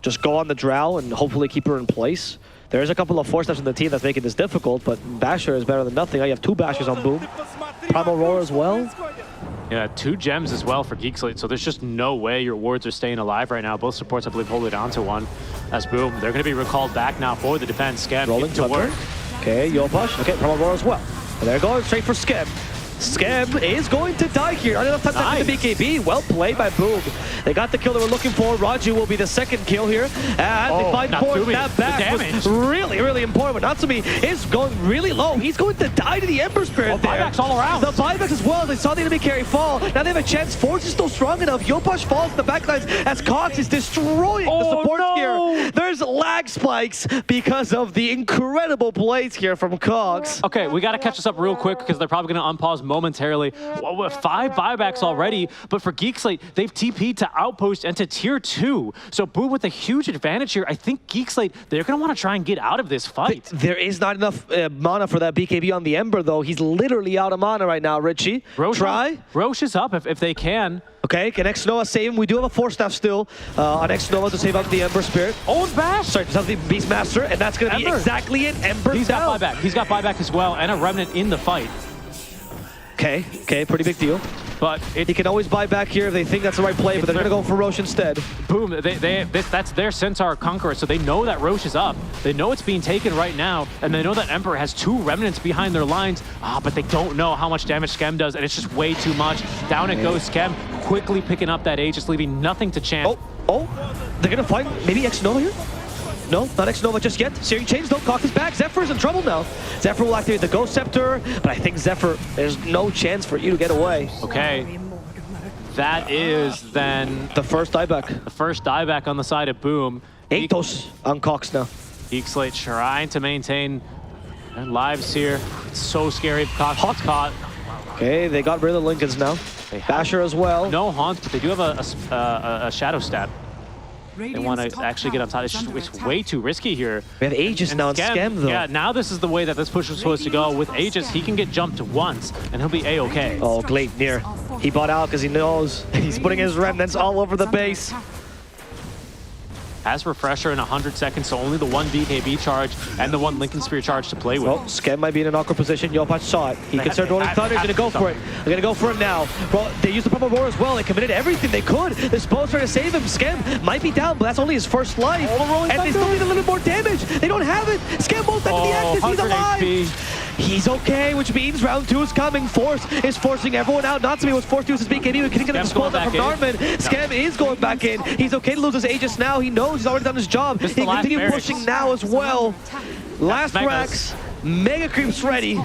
Speaker 8: just go on the drow and hopefully keep her in place. There's a couple of 4-steps in the team that's making this difficult, but Basher is better than nothing. I have 2 Bashers on Boom. Primal Roar as well.
Speaker 7: Yeah, 2 gems as well for Geek Slate, so there's just no way your wards are staying alive right now. Both supports, I believe, hold it onto one. As Boom, they're going to be recalled back now for the defense. Skem
Speaker 8: rolling to work. Okay, Yopash. Okay, Primal Roar as well. And they're going straight for Skem. Skem is going to die here. Not enough time to the BKB. Well played by Boom. They got the kill they were looking for. Raju will be the second kill here. And they find for that back was really, really important. But Natsumi is going really low. He's going to die to the Ember Spirit there.
Speaker 7: Buybacks all around.
Speaker 8: The buybacks as well. They saw the enemy carry fall. Now they have a chance. Force is still strong enough. Yopash falls in the backlines as Cox is destroying the support here. There's lag spikes because of the incredible plays here from Cox.
Speaker 7: Okay, we got to catch this up real quick because they're probably going to unpause momentarily. 5 buybacks already, but for Geek Slate, they've TP'd to Outpost and to Tier 2. So Boom with a huge advantage here. I think Geek Slate, they're going to want to try and get out of this fight.
Speaker 8: There is not enough mana for that BKB on the Ember, though. He's literally out of mana right now, Richie.
Speaker 7: Roche is up if they can.
Speaker 8: Okay, can X-Nova save him? We do have a 4-staff still on X-Nova to save up the Ember Spirit.
Speaker 7: Oh, Bash!
Speaker 8: Sorry, to the Beastmaster, and that's going to be exactly it. Ember
Speaker 7: He's got buyback. He's got buyback as well, and a Remnant in the fight.
Speaker 8: Okay, pretty big deal.
Speaker 7: But
Speaker 8: he can always buy back here if they think that's the right play, but they're going to go for Roche instead.
Speaker 7: Boom, that's their Centaur Conqueror, so they know that Roche is up. They know it's being taken right now, and they know that Emperor has 2 Remnants behind their lines, but they don't know how much damage Skem does, and it's just way too much. Down it goes Skem, quickly picking up that Aegis, leaving nothing to chance.
Speaker 8: Oh, they're going to find maybe X-Nova here? No, not X-Nova just yet. Searing Chains, don't cock his back. Zephyr's in trouble now. Zephyr will activate the Ghost Scepter, but I think Zephyr, there's no chance for you to get away.
Speaker 7: Okay. That is then
Speaker 8: the first dieback.
Speaker 7: The first dieback on the side of Boom.
Speaker 8: Atos on Cox now.
Speaker 7: Geek Slate trying to maintain their lives here. It's so scary if Cox gets caught.
Speaker 8: Okay, they got rid of the Lincolns now. Basher as well.
Speaker 7: No Haunt, but they do have a Shadow Step. They want to actually get on top. It's way too risky here.
Speaker 8: We have Aegis now on Scam, though.
Speaker 7: Yeah, now this is the way that this push was supposed to go. With Aegis, he can get jumped once, and he'll be A-okay.
Speaker 8: Oh, Glade near. He bought out because he knows he's putting his remnants all over the base.
Speaker 7: Has Refresher in 100 seconds, so only the one BKB charge and the one Lincoln Spear charge to play with.
Speaker 8: Oh, Scam might be in an awkward position. Yopach saw it. He can start rolling thunder. He's going to go for it. They're going to go for it now. Well, they used the promo roar as well. They committed everything they could. They're supposed to save him. Scam might be down, but that's only his first life. And they still need a little bit more damage. They don't have it. Scam won't back to the Axis. He's alive. HP. He's okay, which means round 2 is coming. Force is forcing everyone out. Natsumi was forced to use his BKB. We couldn't get the spoil from Narman. Scam is going back in. He's okay to lose his Aegis now. He knows he's already done his job. He can continue pushing now as well. Last racks. Mega Creep's ready.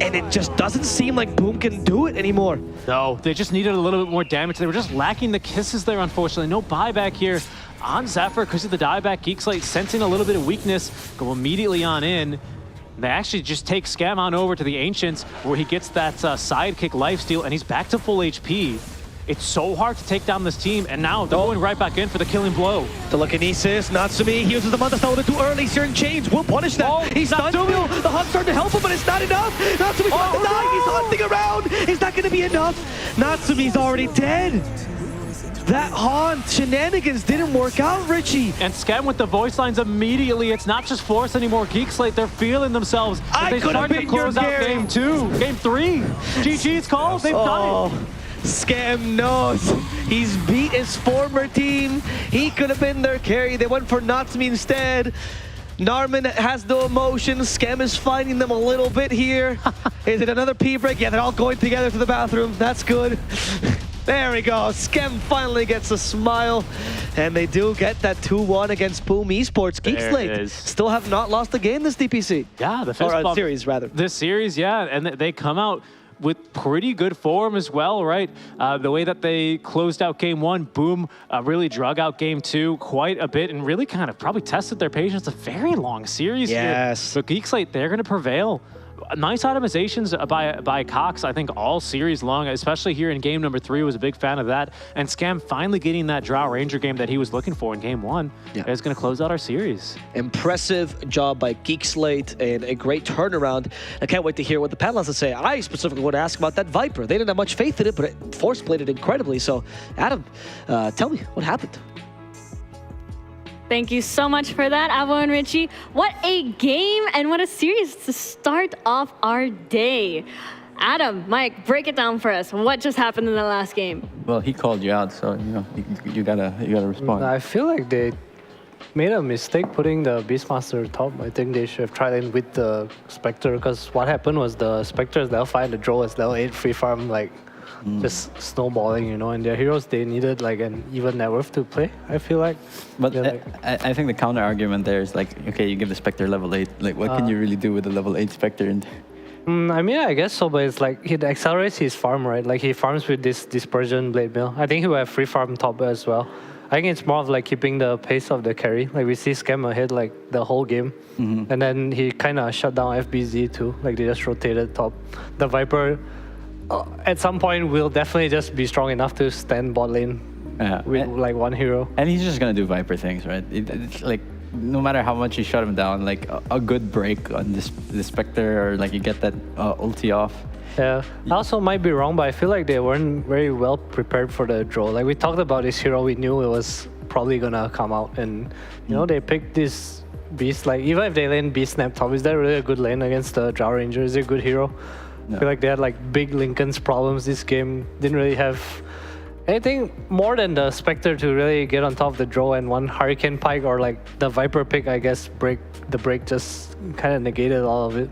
Speaker 8: And it just doesn't seem like Boom can do it anymore.
Speaker 7: No, they just needed a little bit more damage. They were just lacking the kisses there, unfortunately. No buyback here on Zephyr because of the dieback. Geek Slate sensing a little bit of weakness. Go immediately on in. They actually just take Scam on over to the Ancients where he gets that sidekick lifesteal and he's back to full HP. It's so hard to take down this team, and now they're going right back in for the killing blow.
Speaker 8: Telekinesis, Natsumi, he uses the Manta Stone too early. Searing Chains will punish that. He's stunned still. The Hunt's starting to help him, but it's not enough. Natsumi's about to die. He's hunting around. It's not going to be enough. Natsumi's already dead. That haunt shenanigans didn't work out, Richie.
Speaker 7: And Scam with the voice lines immediately. It's not just Force anymore. Geek Slate, they're feeling themselves. They start to close out game 2, game 3. GG's called. They've done it.
Speaker 8: Scam knows. He's beat his former team. He could have been their carry. They went for Natsumi instead. Narman has no emotion. Scam is finding them a little bit here. Is it another P break? Yeah, they're all going together to the bathroom. That's good. There we go. Scam finally gets a smile. And they do get that 2-1 against Boom Esports. Geek Slate still have not lost a game this DPC.
Speaker 7: Yeah, the
Speaker 8: series, rather.
Speaker 7: This series, yeah. And they come out with pretty good form as well, right? The way that they closed out game 1, Boom really drug out game 2 quite a bit and really kind of probably tested their patience. A very long series here. But Geek Slate, they're going to prevail. Nice itemizations by Cox, I think, all series long, especially here in game number 3, was a big fan of that. And Scam finally getting that Drow Ranger game that he was looking for in game 1 is going to close out our series.
Speaker 8: Impressive job by Geek Slate and a great turnaround. I can't wait to hear what the panel has to say. I specifically want to ask about that Viper. They didn't have much faith in it, but it force played it incredibly. So, Adam, tell me what happened.
Speaker 3: Thank you so much for that, Avo and Richie. What a game and what a series to start off our day. Adam, Mike, break it down for us. What just happened in the last game?
Speaker 4: Well, he called you out, so you gotta respond.
Speaker 5: I feel like they made a mistake putting the Beastmaster top. I think they should have tried in with the Spectre, because what happened was the Spectre's level 5 and the Drow was level 8 free farm, like just snowballing, and their heroes, they needed like an even net worth to play, I feel like.
Speaker 4: But I think the counter argument there is like, okay, you give the Spectre level 8, like what can you really do with the level 8 Spectre?
Speaker 5: I mean, I guess so, but it's like it accelerates his farm, right? Like he farms with this Dispersion Blade Mill. I think he will have free farm top as well. I think it's more of like keeping the pace of the carry. Like we see Scam ahead like the whole game. And then he kind of shut down FBZ too. Like they just rotated top. The Viper at some point will definitely just be strong enough to stand bot lane with like one hero.
Speaker 4: And he's just gonna do Viper things, right? It's like no matter how much you shut him down, like a good break on this Spectre, or like you get that ulti off.
Speaker 5: Yeah, I also might be wrong, but I feel like they weren't very well prepared for the draw. Like we talked about this hero, we knew it was probably gonna come out, and they picked this Beast. Like even if they lane Beast Snap top, is that really a good lane against the Drow Ranger? Is it a good hero? No. I feel like they had like big Lincoln's problems this game. Didn't really have anything more than the Spectre to really get on top of the draw, and one Hurricane Pike or like the Viper pick, I guess, break just kind of negated all of it.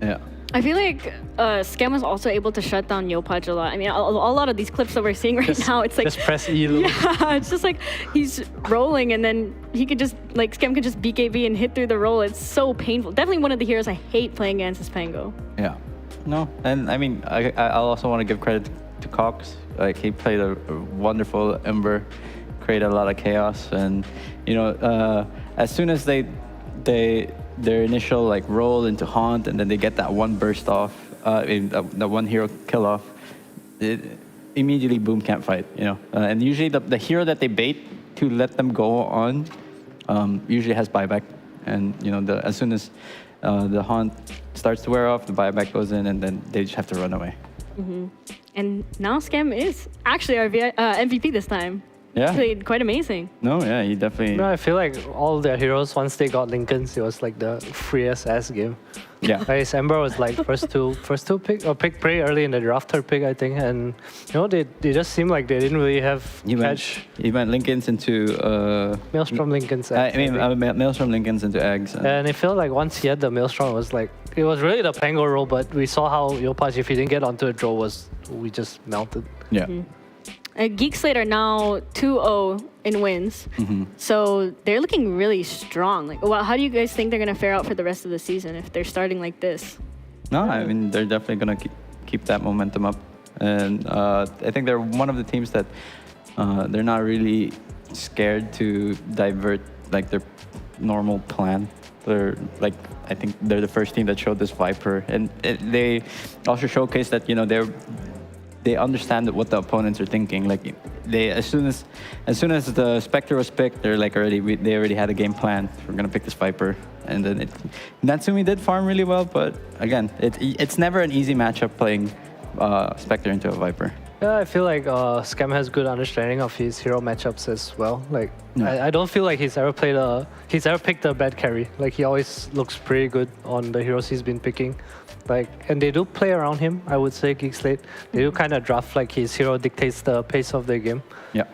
Speaker 4: Yeah.
Speaker 3: I feel like Scam was also able to shut down Yopaj a lot. I mean, a lot of these clips that we're seeing right now, it's like...
Speaker 5: Just press E.
Speaker 3: Yeah, it's just like he's rolling and then he could just, like, Scam could just BKB and hit through the roll. It's so painful. Definitely one of the heroes I hate playing against is Pango.
Speaker 4: Yeah. No, and I mean, I also want to give credit to Cox. Like, he played a wonderful Ember, created a lot of chaos, and, as soon as their initial like roll into Haunt, and then they get that one burst off, the one hero kill off, immediately Boom can't fight, and usually the hero that they bait to let them go on usually has buyback, and as soon as the haunt starts to wear off, the buyback goes in, and then they just have to run away.
Speaker 3: And now Scam is actually our MVP this time.
Speaker 4: Yeah.
Speaker 3: Played quite amazing.
Speaker 4: No, yeah, he definitely.
Speaker 5: No, I feel like all their heroes, once they got Lincolns, it was like the freest ass game.
Speaker 4: Yeah.
Speaker 5: Like, Ember was like first two pick, or picked pretty early in the draft, third pick, I think. And, they just seemed like they didn't really have
Speaker 4: He went Lincolns into.
Speaker 5: Maelstrom Lincolns.
Speaker 4: Maelstrom Lincolns into eggs.
Speaker 5: And it felt like once he had the Maelstrom, it was really the Pango role, but we saw how Yopaj, if he didn't get onto a draw, we just melted.
Speaker 4: Yeah.
Speaker 3: Geek Slate are now 2-0 in wins, so they're looking really strong. How do you guys think they're gonna fare out for the rest of the season if they're starting like this?
Speaker 4: No, I mean they're definitely gonna keep that momentum up, and I think they're one of the teams that they're not really scared to divert their normal plan. I think they're the first team that showed this Viper, and they also showcased that they understand what the opponents are thinking. They as soon as the Spectre was picked, they're they already had a game plan. We're gonna pick this Viper, and then Natsumi did farm really well, but again, it's never an easy matchup playing Spectre into a Viper.
Speaker 5: Yeah, I feel like Scam has good understanding of his hero matchups as well. I don't feel like he's ever picked a bad carry. He always looks pretty good on the heroes he's been picking. And they do play around him, I would say, Geek Slate. They do kind of draft his hero dictates the pace of the game.
Speaker 4: Yeah.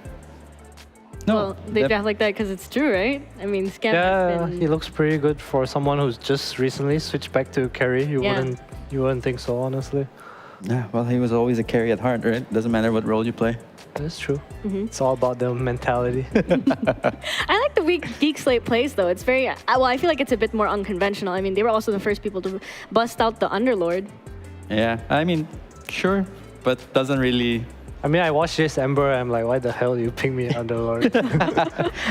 Speaker 3: Well, they draft like that because it's true, right? I mean, Scam has been...
Speaker 5: he looks pretty good for someone who's just recently switched back to carry. You wouldn't think so, honestly.
Speaker 4: Yeah, well, he was always a carry at heart, right? Doesn't matter what role you play.
Speaker 5: That's true. It's all about the mentality.
Speaker 3: I like the way Geek Slate plays, though. It's very... I feel like it's a bit more unconventional. I mean, they were also the first people to bust out the Underlord.
Speaker 4: Yeah, I mean, sure, but doesn't really...
Speaker 5: I mean, I watched this Ember, I'm like, why the hell you pick me Underlord?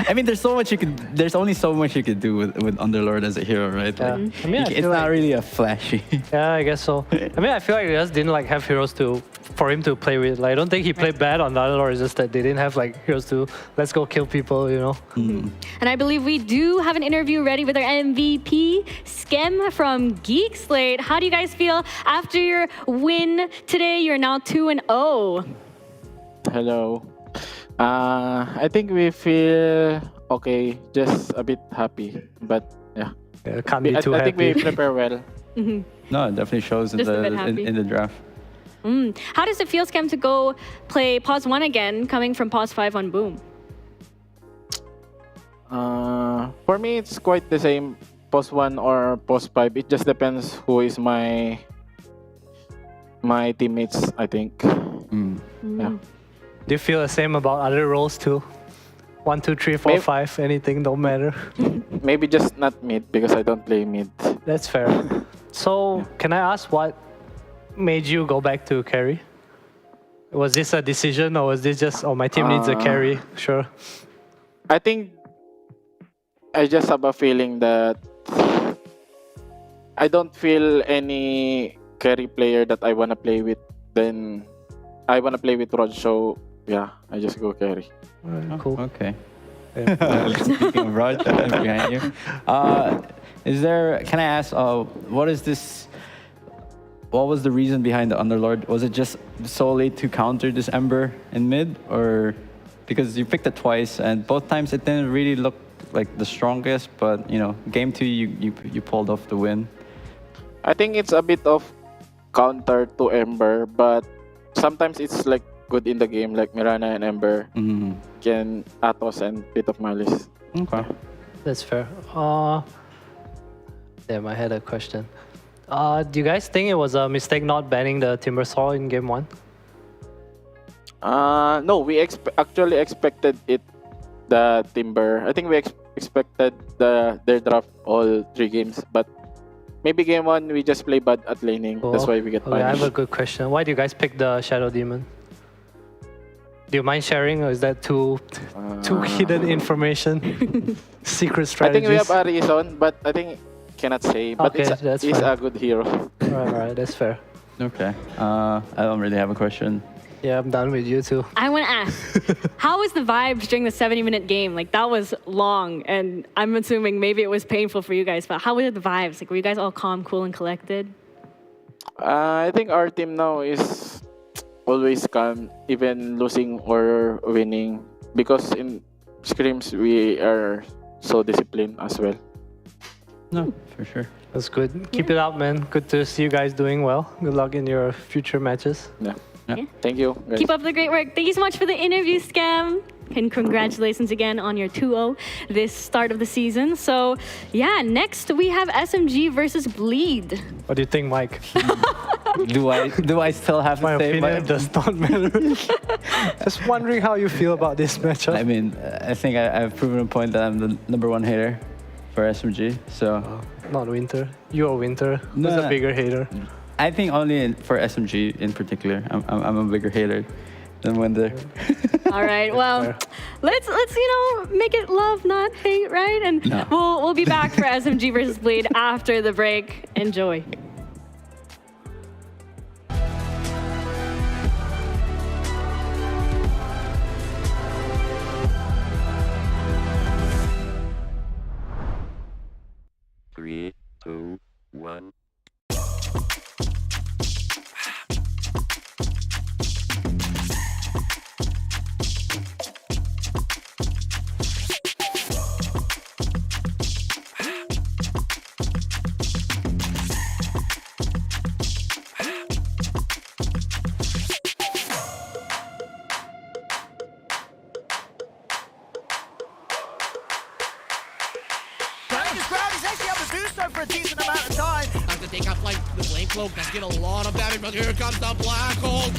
Speaker 4: I mean, there's only so much you could do with Underlord as a hero, right?
Speaker 5: Yeah. I mean,
Speaker 4: it's not really a flashy.
Speaker 5: Yeah, I guess so. I mean, I feel like they just didn't have heroes for him to play with. I don't think he played bad on the Underlord, it's just that they didn't have heroes to let's go kill people,
Speaker 3: And I believe we do have an interview ready with our MVP, Skem from Geek Slate. How do you guys feel after your win today? You're now 2-0.
Speaker 10: Hello. I think we feel okay, just a bit happy, but yeah.
Speaker 5: Can't be too happy.
Speaker 10: I think we prepare well.
Speaker 4: No, it definitely shows in the draft.
Speaker 3: How does it feel, Skem, to go play Pause 1 again, coming from Pause 5 on Boom?
Speaker 10: For me, it's quite the same, Pause 1 or Pause 5. It just depends who is my teammates, I think. Yeah.
Speaker 5: Do you feel the same about other roles too? 1, 2, 3, 4, 5, anything, don't matter.
Speaker 10: Maybe just not mid because I don't play mid.
Speaker 5: That's fair. So, can I ask what made you go back to carry? Was this a decision or was this just, my team needs a carry? Sure.
Speaker 10: I think I just have a feeling that I don't feel any carry player that I want to play with. Then I want to play with Rod, so yeah, I just go carry.
Speaker 5: Cool.
Speaker 4: Okay. Speaking of Rod, behind you. Can I ask, what was the reason behind the Underlord? Was it just solely to counter this Ember in mid? Or because you picked it twice and both times it didn't really look like the strongest, but game 2 you pulled off the win?
Speaker 10: I think it's a bit of counter to Ember, but sometimes it's good in the game, like Mirana and Ember can Atos and bit of Malice.
Speaker 4: Okay.
Speaker 5: That's fair. Damn, I had a question. Do you guys think it was a mistake not banning the Timbersaw in game 1?
Speaker 10: No, we actually expected it, the Timber. I think we expected their draft all 3 games, but maybe game 1 we just play bad at laning.
Speaker 5: Cool.
Speaker 10: That's why we get punished.
Speaker 5: I have a good question. Why do you guys pick the Shadow Demon? Do you mind sharing, or is that too hidden information? Secret strategies?
Speaker 10: I think we have a reason, but I think cannot say. But
Speaker 5: okay,
Speaker 10: it's a good hero.
Speaker 5: Alright, that's fair.
Speaker 4: Okay. I don't really have a question.
Speaker 5: Yeah, I'm done with you too.
Speaker 3: I want to ask, how was the vibes during the 70-minute game? Like, that was long, and I'm assuming maybe it was painful for you guys, but how were the vibes? Like, were you guys all calm, cool, and collected?
Speaker 10: I think our team now is always calm, even losing or winning, because in scrims we are so disciplined as well.
Speaker 4: No, for sure.
Speaker 5: That's good. Keep it up, man. Good to see you guys doing well. Good luck in your future matches.
Speaker 10: Yeah.
Speaker 4: Yeah.
Speaker 10: Thank you, guys.
Speaker 3: Keep up the great work. Thank you so much for the interview, Scam. And congratulations again on your 2-0 this start of the season. So, yeah, next we have SMG versus Bleed.
Speaker 5: What do you think, Mike?
Speaker 4: Do I still have
Speaker 5: My
Speaker 4: to say
Speaker 5: opinion does not matter. Just wondering how you feel about this matchup.
Speaker 4: I mean, I think I've proven a point that I'm the #1 hater for SMG. So
Speaker 5: Not Winter. You're Winter.
Speaker 4: No,
Speaker 5: Who's
Speaker 4: no.
Speaker 5: a bigger hater?
Speaker 4: I think only for SMG in particular, I'm a bigger hater than Winder.
Speaker 3: All right, well, let's make it love, not hate, right? And
Speaker 4: No.
Speaker 3: we'll be back for SMG versus Bleed after the break. Enjoy.
Speaker 1: Three, two, one.
Speaker 6: This crowd is actually able to do so for a decent amount of time.
Speaker 2: Has to take out like the flame cloak. Does get a lot of damage, but here comes the Black Hole.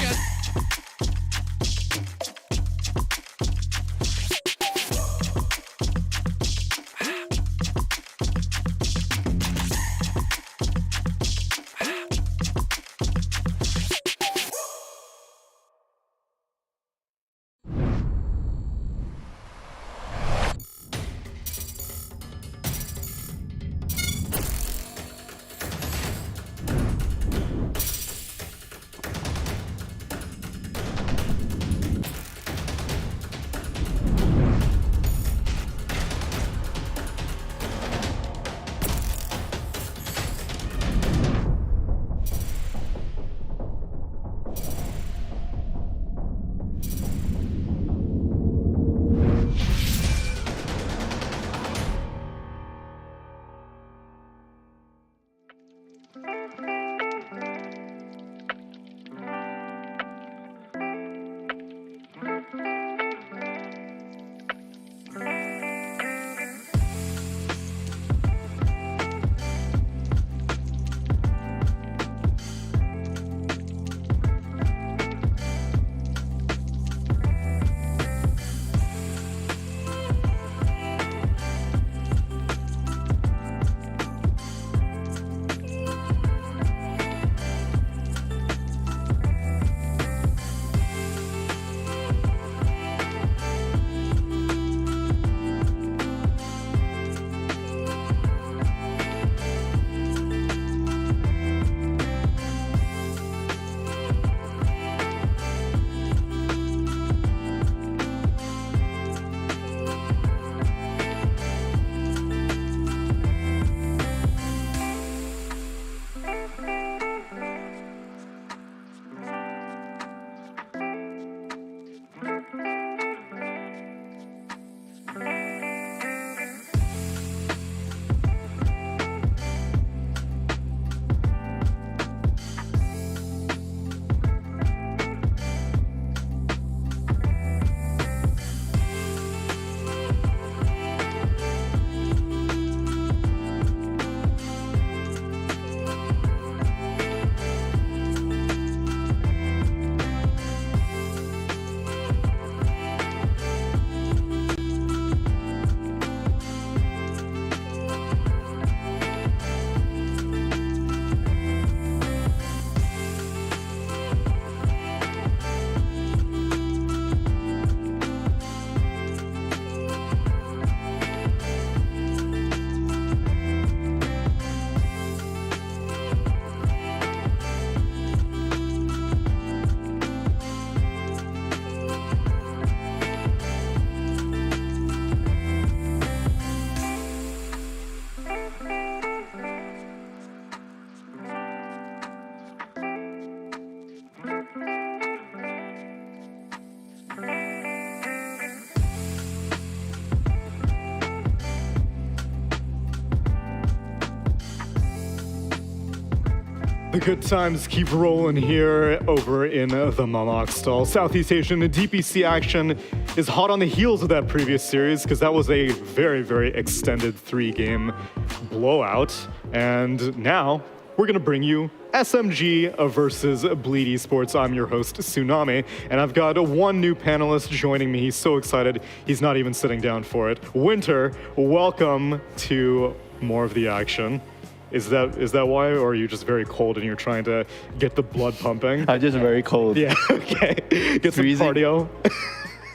Speaker 11: The good times keep rolling here over in the Mammoth stall. Southeast Asian DPC action is hot on the heels of that previous series because that was a very, very extended 3-game blowout. And now we're going to bring you SMG versus Bleed Esports. I'm your host, Tsunami, and I've got one new panelist joining me. He's so excited, he's not even sitting down for it. Winter, welcome to more of the action. Is that why, or are you just very cold and you're trying to get the blood pumping?
Speaker 12: I'm just very cold.
Speaker 11: Yeah, okay. Get some
Speaker 12: freezing.
Speaker 11: cardio.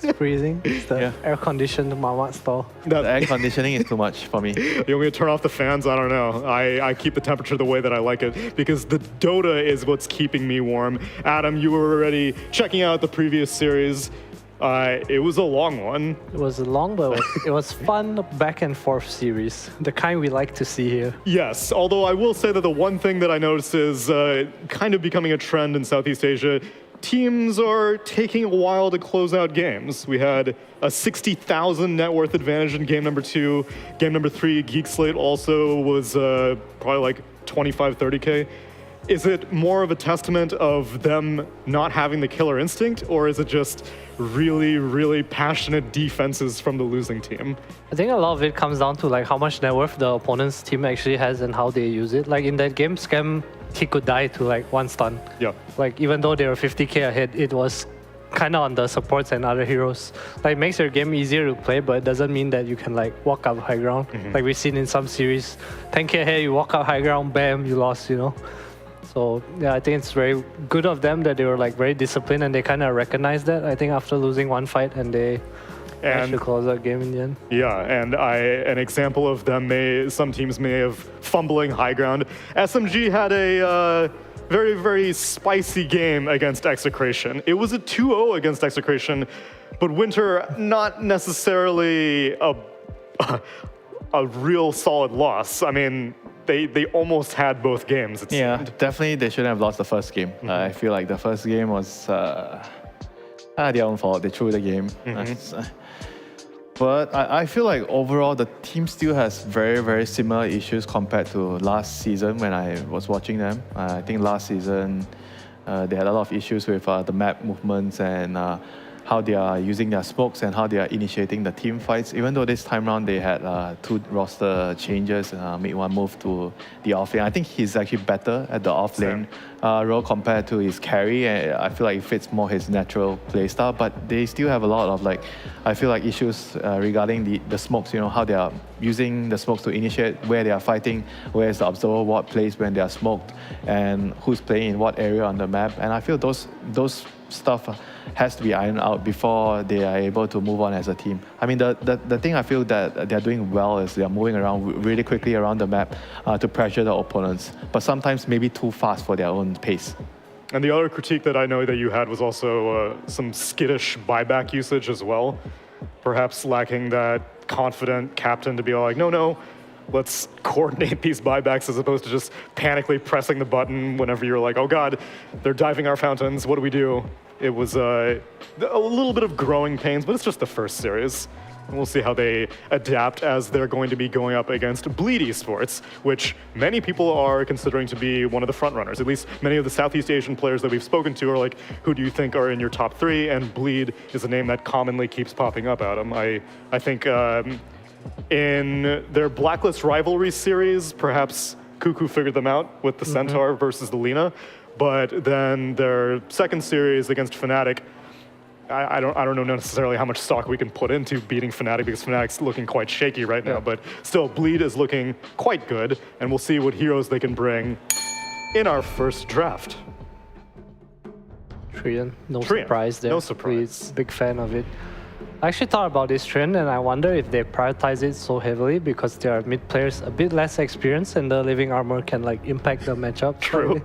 Speaker 5: It's freezing. It's the air-conditioned Mammoth stall.
Speaker 12: The air conditioning is too much for me.
Speaker 11: You want me to turn off the fans? I don't know. I keep the temperature the way that I like it because the Dota is what's keeping me warm. Adam, you were already checking out the previous series. It was a long one.
Speaker 5: It was long, but it was fun back and forth series. The kind we like to see here.
Speaker 11: Yes, although I will say that the one thing that I noticed is kind of becoming a trend in Southeast Asia. Teams are taking a while to close out games. We had a 60,000 net worth advantage in game number 2. Game number 3, Geek Slate also was probably like 25, 30K. Is it more of a testament of them not having the killer instinct, or is it just really, really passionate defenses from the losing team?
Speaker 5: I think a lot of it comes down to like how much net worth the opponent's team actually has and how they use it. Like in that game, Scam, he could die to like one stun.
Speaker 11: Yeah.
Speaker 5: Like even though they were 50k ahead, it was kind of on the supports and other heroes. Like makes your game easier to play, but it doesn't mean that you can like walk up high ground. Like we've seen in some series, 10k ahead, you walk up high ground, bam, you lost, you know. So yeah, I think it's very good of them that they were like very disciplined and they kind of recognized that. I think after losing one fight and they managed to close that game in the end.
Speaker 11: Yeah, and an example of them some teams may have fumbling high ground. SMG had a very, very spicy game against Execration. It was a 2-0 against Execration, but Winter not necessarily a real solid loss. I mean, they almost had both games.
Speaker 12: Yeah, definitely they shouldn't have lost the first game. I feel like the first game was their own fault. They threw the game. But I feel like overall the team still has very, very similar issues compared to last season when I was watching them. I think last season they had a lot of issues with the map movements and how they are using their smokes and how they are initiating the team fights. Even though this time around they had 2 roster changes, made one move to the offlane. I think he's actually better at the offlane role compared to his carry. I feel like it fits more his natural playstyle, but they still have a lot of like, I feel like issues regarding the smokes, you know, how they are using the smokes to initiate where they are fighting, where is the observer, what plays when they are smoked, and who's playing in what area on the map. And I feel those stuff has to be ironed out before they are able to move on as a team. I mean, the thing I feel that they're doing well is they're moving around really quickly around the map to pressure the opponents, but sometimes maybe too fast for their own pace.
Speaker 11: And the other critique that I know that you had was also some skittish buyback usage as well. Perhaps lacking that confident captain to be like, no, let's coordinate these buybacks as opposed to just panically pressing the button whenever you're like, oh God, they're diving our fountains, what do we do? It was a little bit of growing pains, but it's just the first series. And we'll see how they adapt as they're going to be going up against Bleed Esports, which many people are considering to be one of the front runners. At least many of the Southeast Asian players that we've spoken to are like, who do you think are in your top 3? And Bleed is a name that commonly keeps popping up, Adam. I think in their Blacklist Rivalry series, perhaps Cuckoo figured them out with the Centaur versus the Lina. But then their second series against Fnatic, I don't know necessarily how much stock we can put into beating Fnatic because Fnatic's looking quite shaky right now. But still, Bleed is looking quite good, and we'll see what heroes they can bring in our first draft.
Speaker 5: Trian, no surprise there.
Speaker 11: No surprise.
Speaker 5: Please, big fan of it. I actually thought about this trend, and I wonder if they prioritize it so heavily because their mid players a bit less experienced, and the living armor can like impact the matchup.
Speaker 11: True.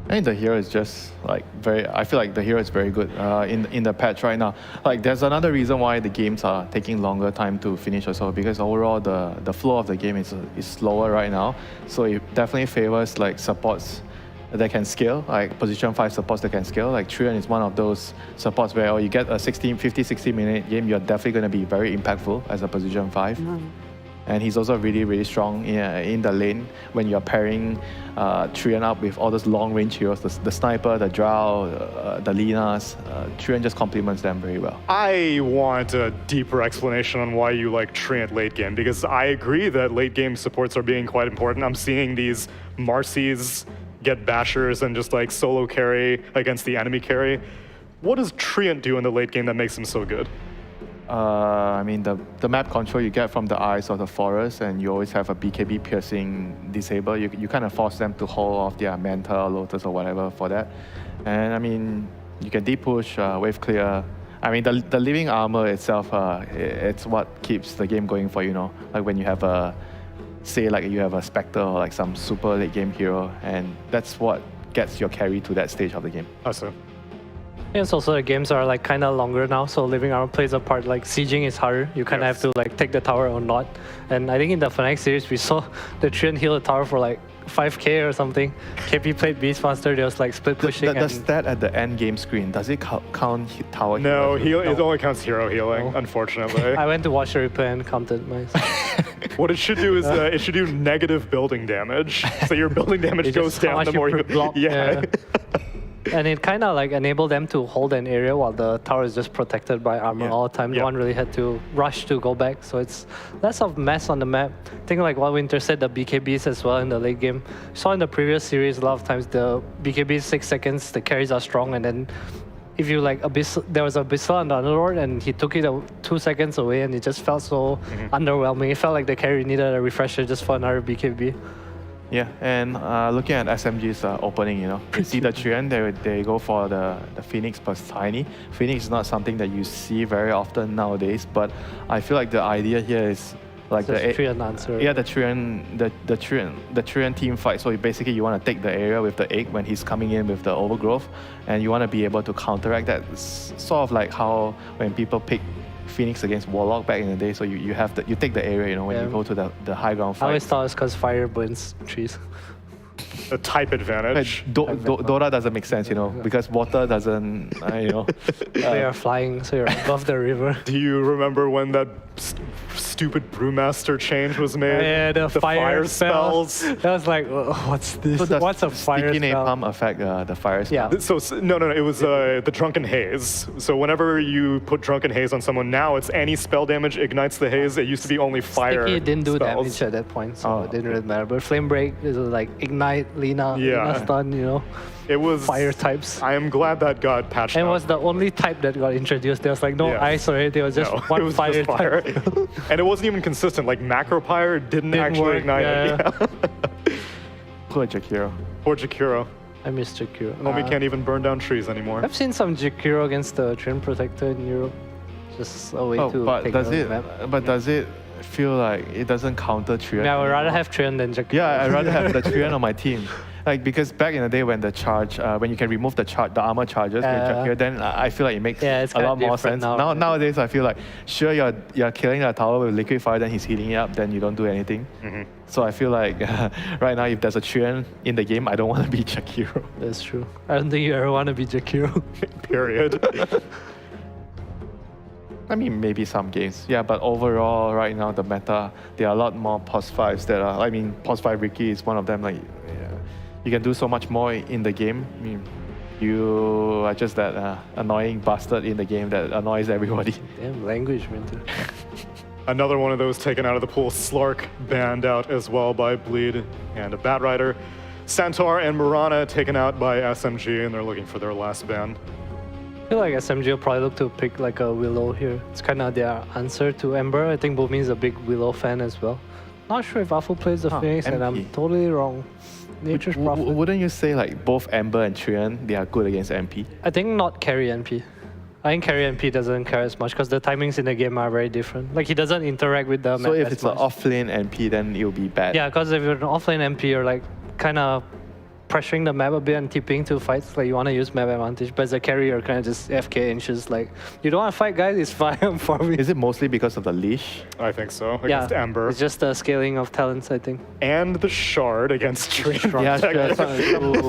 Speaker 12: I think the hero is just like I feel like the hero is very good in the patch right now. Like there's another reason why the games are taking longer time to finish also, because overall the flow of the game is slower right now. So it definitely favors like supports that can scale, like position 5 supports that can scale. Like Trian is one of those supports where you get a 50, 60 minute game, you're definitely going to be very impactful as a position 5. And he's also really, really strong in the lane when you're pairing Trian up with all those long-range heroes, the sniper, the Drow, the Linas. Trian just complements them very well.
Speaker 11: I want a deeper explanation on why you like Treant late game, because I agree that late game supports are being quite important. I'm seeing these Marcies get bashers and just like solo carry against the enemy carry. What does Treant do in the late game that makes him so good?
Speaker 12: I mean, the map control you get from the eyes of the forest, and you always have a BKB piercing disable. You kind of force them to hold off their Manta or Lotus or whatever for that. And I mean, you can deep push, wave clear. I mean, the living armor itself, it's what keeps the game going for, you know. Like when you have say like you have a Spectre or like some super late game hero, and that's what gets your carry to that stage of the game.
Speaker 11: Awesome.
Speaker 5: It's also the games are like kind of longer now, so living armor plays a part. Like sieging is harder. You kind of have to like take the tower or not. And I think in the Fnatic series we saw the Treant heal the tower for like 5k or something. KP played Beastmaster. There was like split pushing.
Speaker 12: The stat at the end game screen, does it count tower?
Speaker 11: No, it only counts hero healing, unfortunately.
Speaker 5: I went to watch the replay and counted my.
Speaker 11: What it should do is it should do negative building damage. So your building damage goes down the more you
Speaker 5: block. Yeah. And it kind of like enabled them to hold an area while the tower is just protected by armor all the time. No one really had to rush to go back, so it's less of mess on the map. I think like what Winter said, the BKBs as well in the late game. Saw in the previous series a lot of times the BKBs 6 seconds, the carries are strong, and then if you like there was Abyssal on the Underlord and he took it 2 seconds away, and it just felt so underwhelming. It felt like the carry needed a refresher just for another BKB.
Speaker 12: Yeah, and looking at SMG's opening, you know, you see the Treant, they go for the Phoenix plus Tiny. Phoenix is not something that you see very often nowadays, but I feel like the idea here is like the
Speaker 5: Treant answer.
Speaker 12: Yeah, the Treant team fight. So basically, you want to take the area with the egg when he's coming in with the overgrowth, and you want to be able to counteract that. It's sort of like how when people pick Phoenix against Warlock back in the day, so you take the area, you know, when you go to the high ground fight.
Speaker 5: I always thought it's because fire burns trees.
Speaker 11: A type advantage.
Speaker 12: Dota doesn't make sense, you know, because water doesn't, you know.
Speaker 5: They are flying, so you're above the river.
Speaker 11: Do you remember when that stupid Brewmaster change was made?
Speaker 5: Yeah, the fire spells. That was like, what's this?
Speaker 12: So
Speaker 5: what's a fire
Speaker 12: sticky
Speaker 5: spell?
Speaker 12: napalm affect the fire spell?
Speaker 5: Yeah.
Speaker 11: So no, it was the Drunken Haze. So whenever you put Drunken Haze on someone, now it's any spell damage ignites the haze. It used to be only fire.
Speaker 5: Sticky didn't do
Speaker 11: spells.
Speaker 5: damage at that point, so it didn't really matter. But Flame Break is like ignite, Lina stun, you know.
Speaker 11: It was
Speaker 5: fire types.
Speaker 11: I am glad that got patched
Speaker 5: and
Speaker 11: up.
Speaker 5: it was the only type that got introduced. There was like no ice or anything. It was just one
Speaker 11: it was
Speaker 5: fire
Speaker 11: just fire.
Speaker 5: type.
Speaker 11: And it wasn't even consistent. Like Macro Pyre didn't actually
Speaker 5: work,
Speaker 11: ignite it. Yeah.
Speaker 12: Poor Jakiro.
Speaker 11: Poor Jakiro.
Speaker 5: I miss Jakiro.
Speaker 11: Homie can't even burn down trees anymore.
Speaker 5: I've seen some Jakiro against the Treant Protector in Europe. Just a way to take the map.
Speaker 12: But does it feel like it doesn't counter Treant?
Speaker 5: Yeah, I would rather have Treant than Jakiro.
Speaker 12: Yeah, I'd rather have the Treant on my team. Like, because back in the day when the charge, when you can remove the armor charges with Jakiro, then I feel like it makes a lot more sense. Nowadays, I feel like, sure, you're killing a tower with liquid fire, then he's healing it up, then you don't do anything. So I feel like right now, if there's a Treant in the game, I don't want to be Jakiro.
Speaker 5: That's true. I don't think you ever want to be Jakiro.
Speaker 11: Period.
Speaker 12: I mean, maybe some games. Yeah, but overall, right now, the meta, there are a lot more POS 5s that are, I mean, POS 5 Ricky is one of them. Like, you can do so much more in the game. I mean, you are just that annoying bastard in the game that annoys everybody.
Speaker 5: Damn, language, man.
Speaker 11: Another one of those taken out of the pool. Slark banned out as well by Bleed and a Batrider. Centaur and Murana taken out by SMG, and they're looking for their last ban.
Speaker 5: I feel like SMG will probably look to pick like a Willow here. It's kind of their answer to Ember. I think Boomin is a big Willow fan as well. Not sure if Afu plays the Phoenix, and I'm totally wrong. Nature's Prophet.
Speaker 12: Wouldn't you say like both Ember and Treant, they are good against MP?
Speaker 5: I think not carry MP. I think carry MP doesn't care as much because the timings in the game are very different. Like he doesn't interact with the map.
Speaker 12: So if it's an offlane MP, then it'll be bad.
Speaker 5: Yeah, because if you're an offlane MP, you're like kind of pressuring the map a bit and tipping to fights. Like you want to use map advantage, but as a carry, you're kind of just FK inches. Like you don't want to fight, guys. It's fine for me.
Speaker 12: Is it mostly because of the leash?
Speaker 11: I think so. Against Ember.
Speaker 5: It's just the scaling of talents, I think.
Speaker 11: And the shard against Treant.
Speaker 12: Yeah,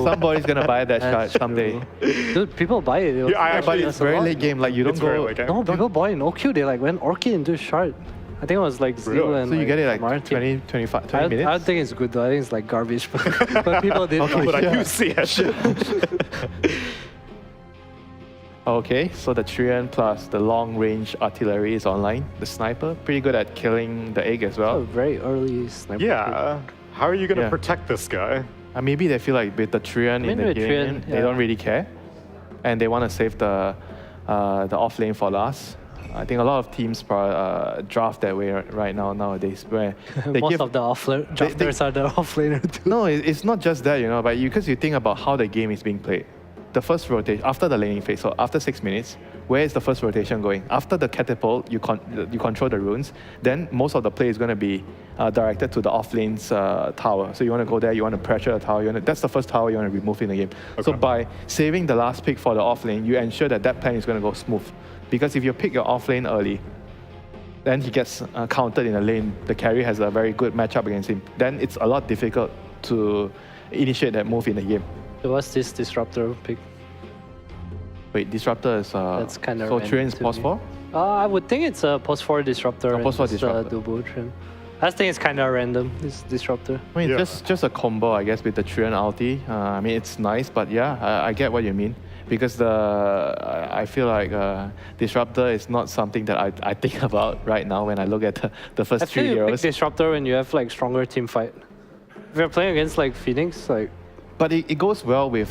Speaker 12: somebody's gonna buy that shard someday.
Speaker 5: Dude, people buy it.
Speaker 12: But it's very late game. Like you don't go.
Speaker 5: No, people buy it in OQ. They like went Orchid into shard. I think it was like
Speaker 11: Really?
Speaker 5: Zeal and
Speaker 12: So you get it like
Speaker 5: Martin.
Speaker 12: 20, 25, 20 minutes?
Speaker 5: I don't think it's good though. I think it's like garbage. But people did.
Speaker 12: Okay,
Speaker 11: But I
Speaker 12: yeah.
Speaker 11: do see it.
Speaker 12: Okay, so the Trian plus the long-range artillery is online. The sniper, pretty good at killing the egg as
Speaker 5: A
Speaker 12: well.
Speaker 5: very early sniper.
Speaker 11: Yeah. How are you going to
Speaker 12: Yeah.
Speaker 11: protect this guy?
Speaker 12: Maybe they feel like with the Trian in the
Speaker 5: with
Speaker 12: game,
Speaker 5: Trian,
Speaker 12: they
Speaker 5: yeah.
Speaker 12: don't really care. And they want to save the off lane for last. I think a lot of teams draft that way right now nowadays, where they
Speaker 5: Most
Speaker 12: give
Speaker 5: of the drafters are the offlaner too.
Speaker 12: No, it's not just that, but because you think about how the game is being played. The first rotation, after the laning phase, so after 6 minutes, where is the first rotation going? After the catapult, you control the runes, then most of the play is going to be directed to the off-lane's tower. So you want to go there, you want to pressure the tower, that's the first tower you want to remove in the game. So by saving the last pick for the off-lane, you ensure that plan is going to go smooth. Because if you pick your off-lane early, then he gets countered in the lane, the carry has a very good matchup against him. Then it's a lot difficult to initiate that move in the game.
Speaker 5: So what's this disruptor pick?
Speaker 12: Wait, disruptor is
Speaker 5: That's kind of
Speaker 12: so Trian's pos 4?
Speaker 5: I would think it's a post 4 disruptor.
Speaker 12: A post 4
Speaker 5: and just,
Speaker 12: disruptor.
Speaker 5: Dubo Trian. I just think it's kind of random. This disruptor.
Speaker 12: I mean, just a combo, I guess, with the Trian ulti. I mean, it's nice, but yeah, I get what you mean. Because I feel like disruptor is not something that I think about right now when I look at the first
Speaker 5: I feel
Speaker 12: three
Speaker 5: you pick
Speaker 12: heroes.
Speaker 5: disruptor when you have like stronger team fight. If you're playing against like Phoenix, like.
Speaker 12: But it goes well with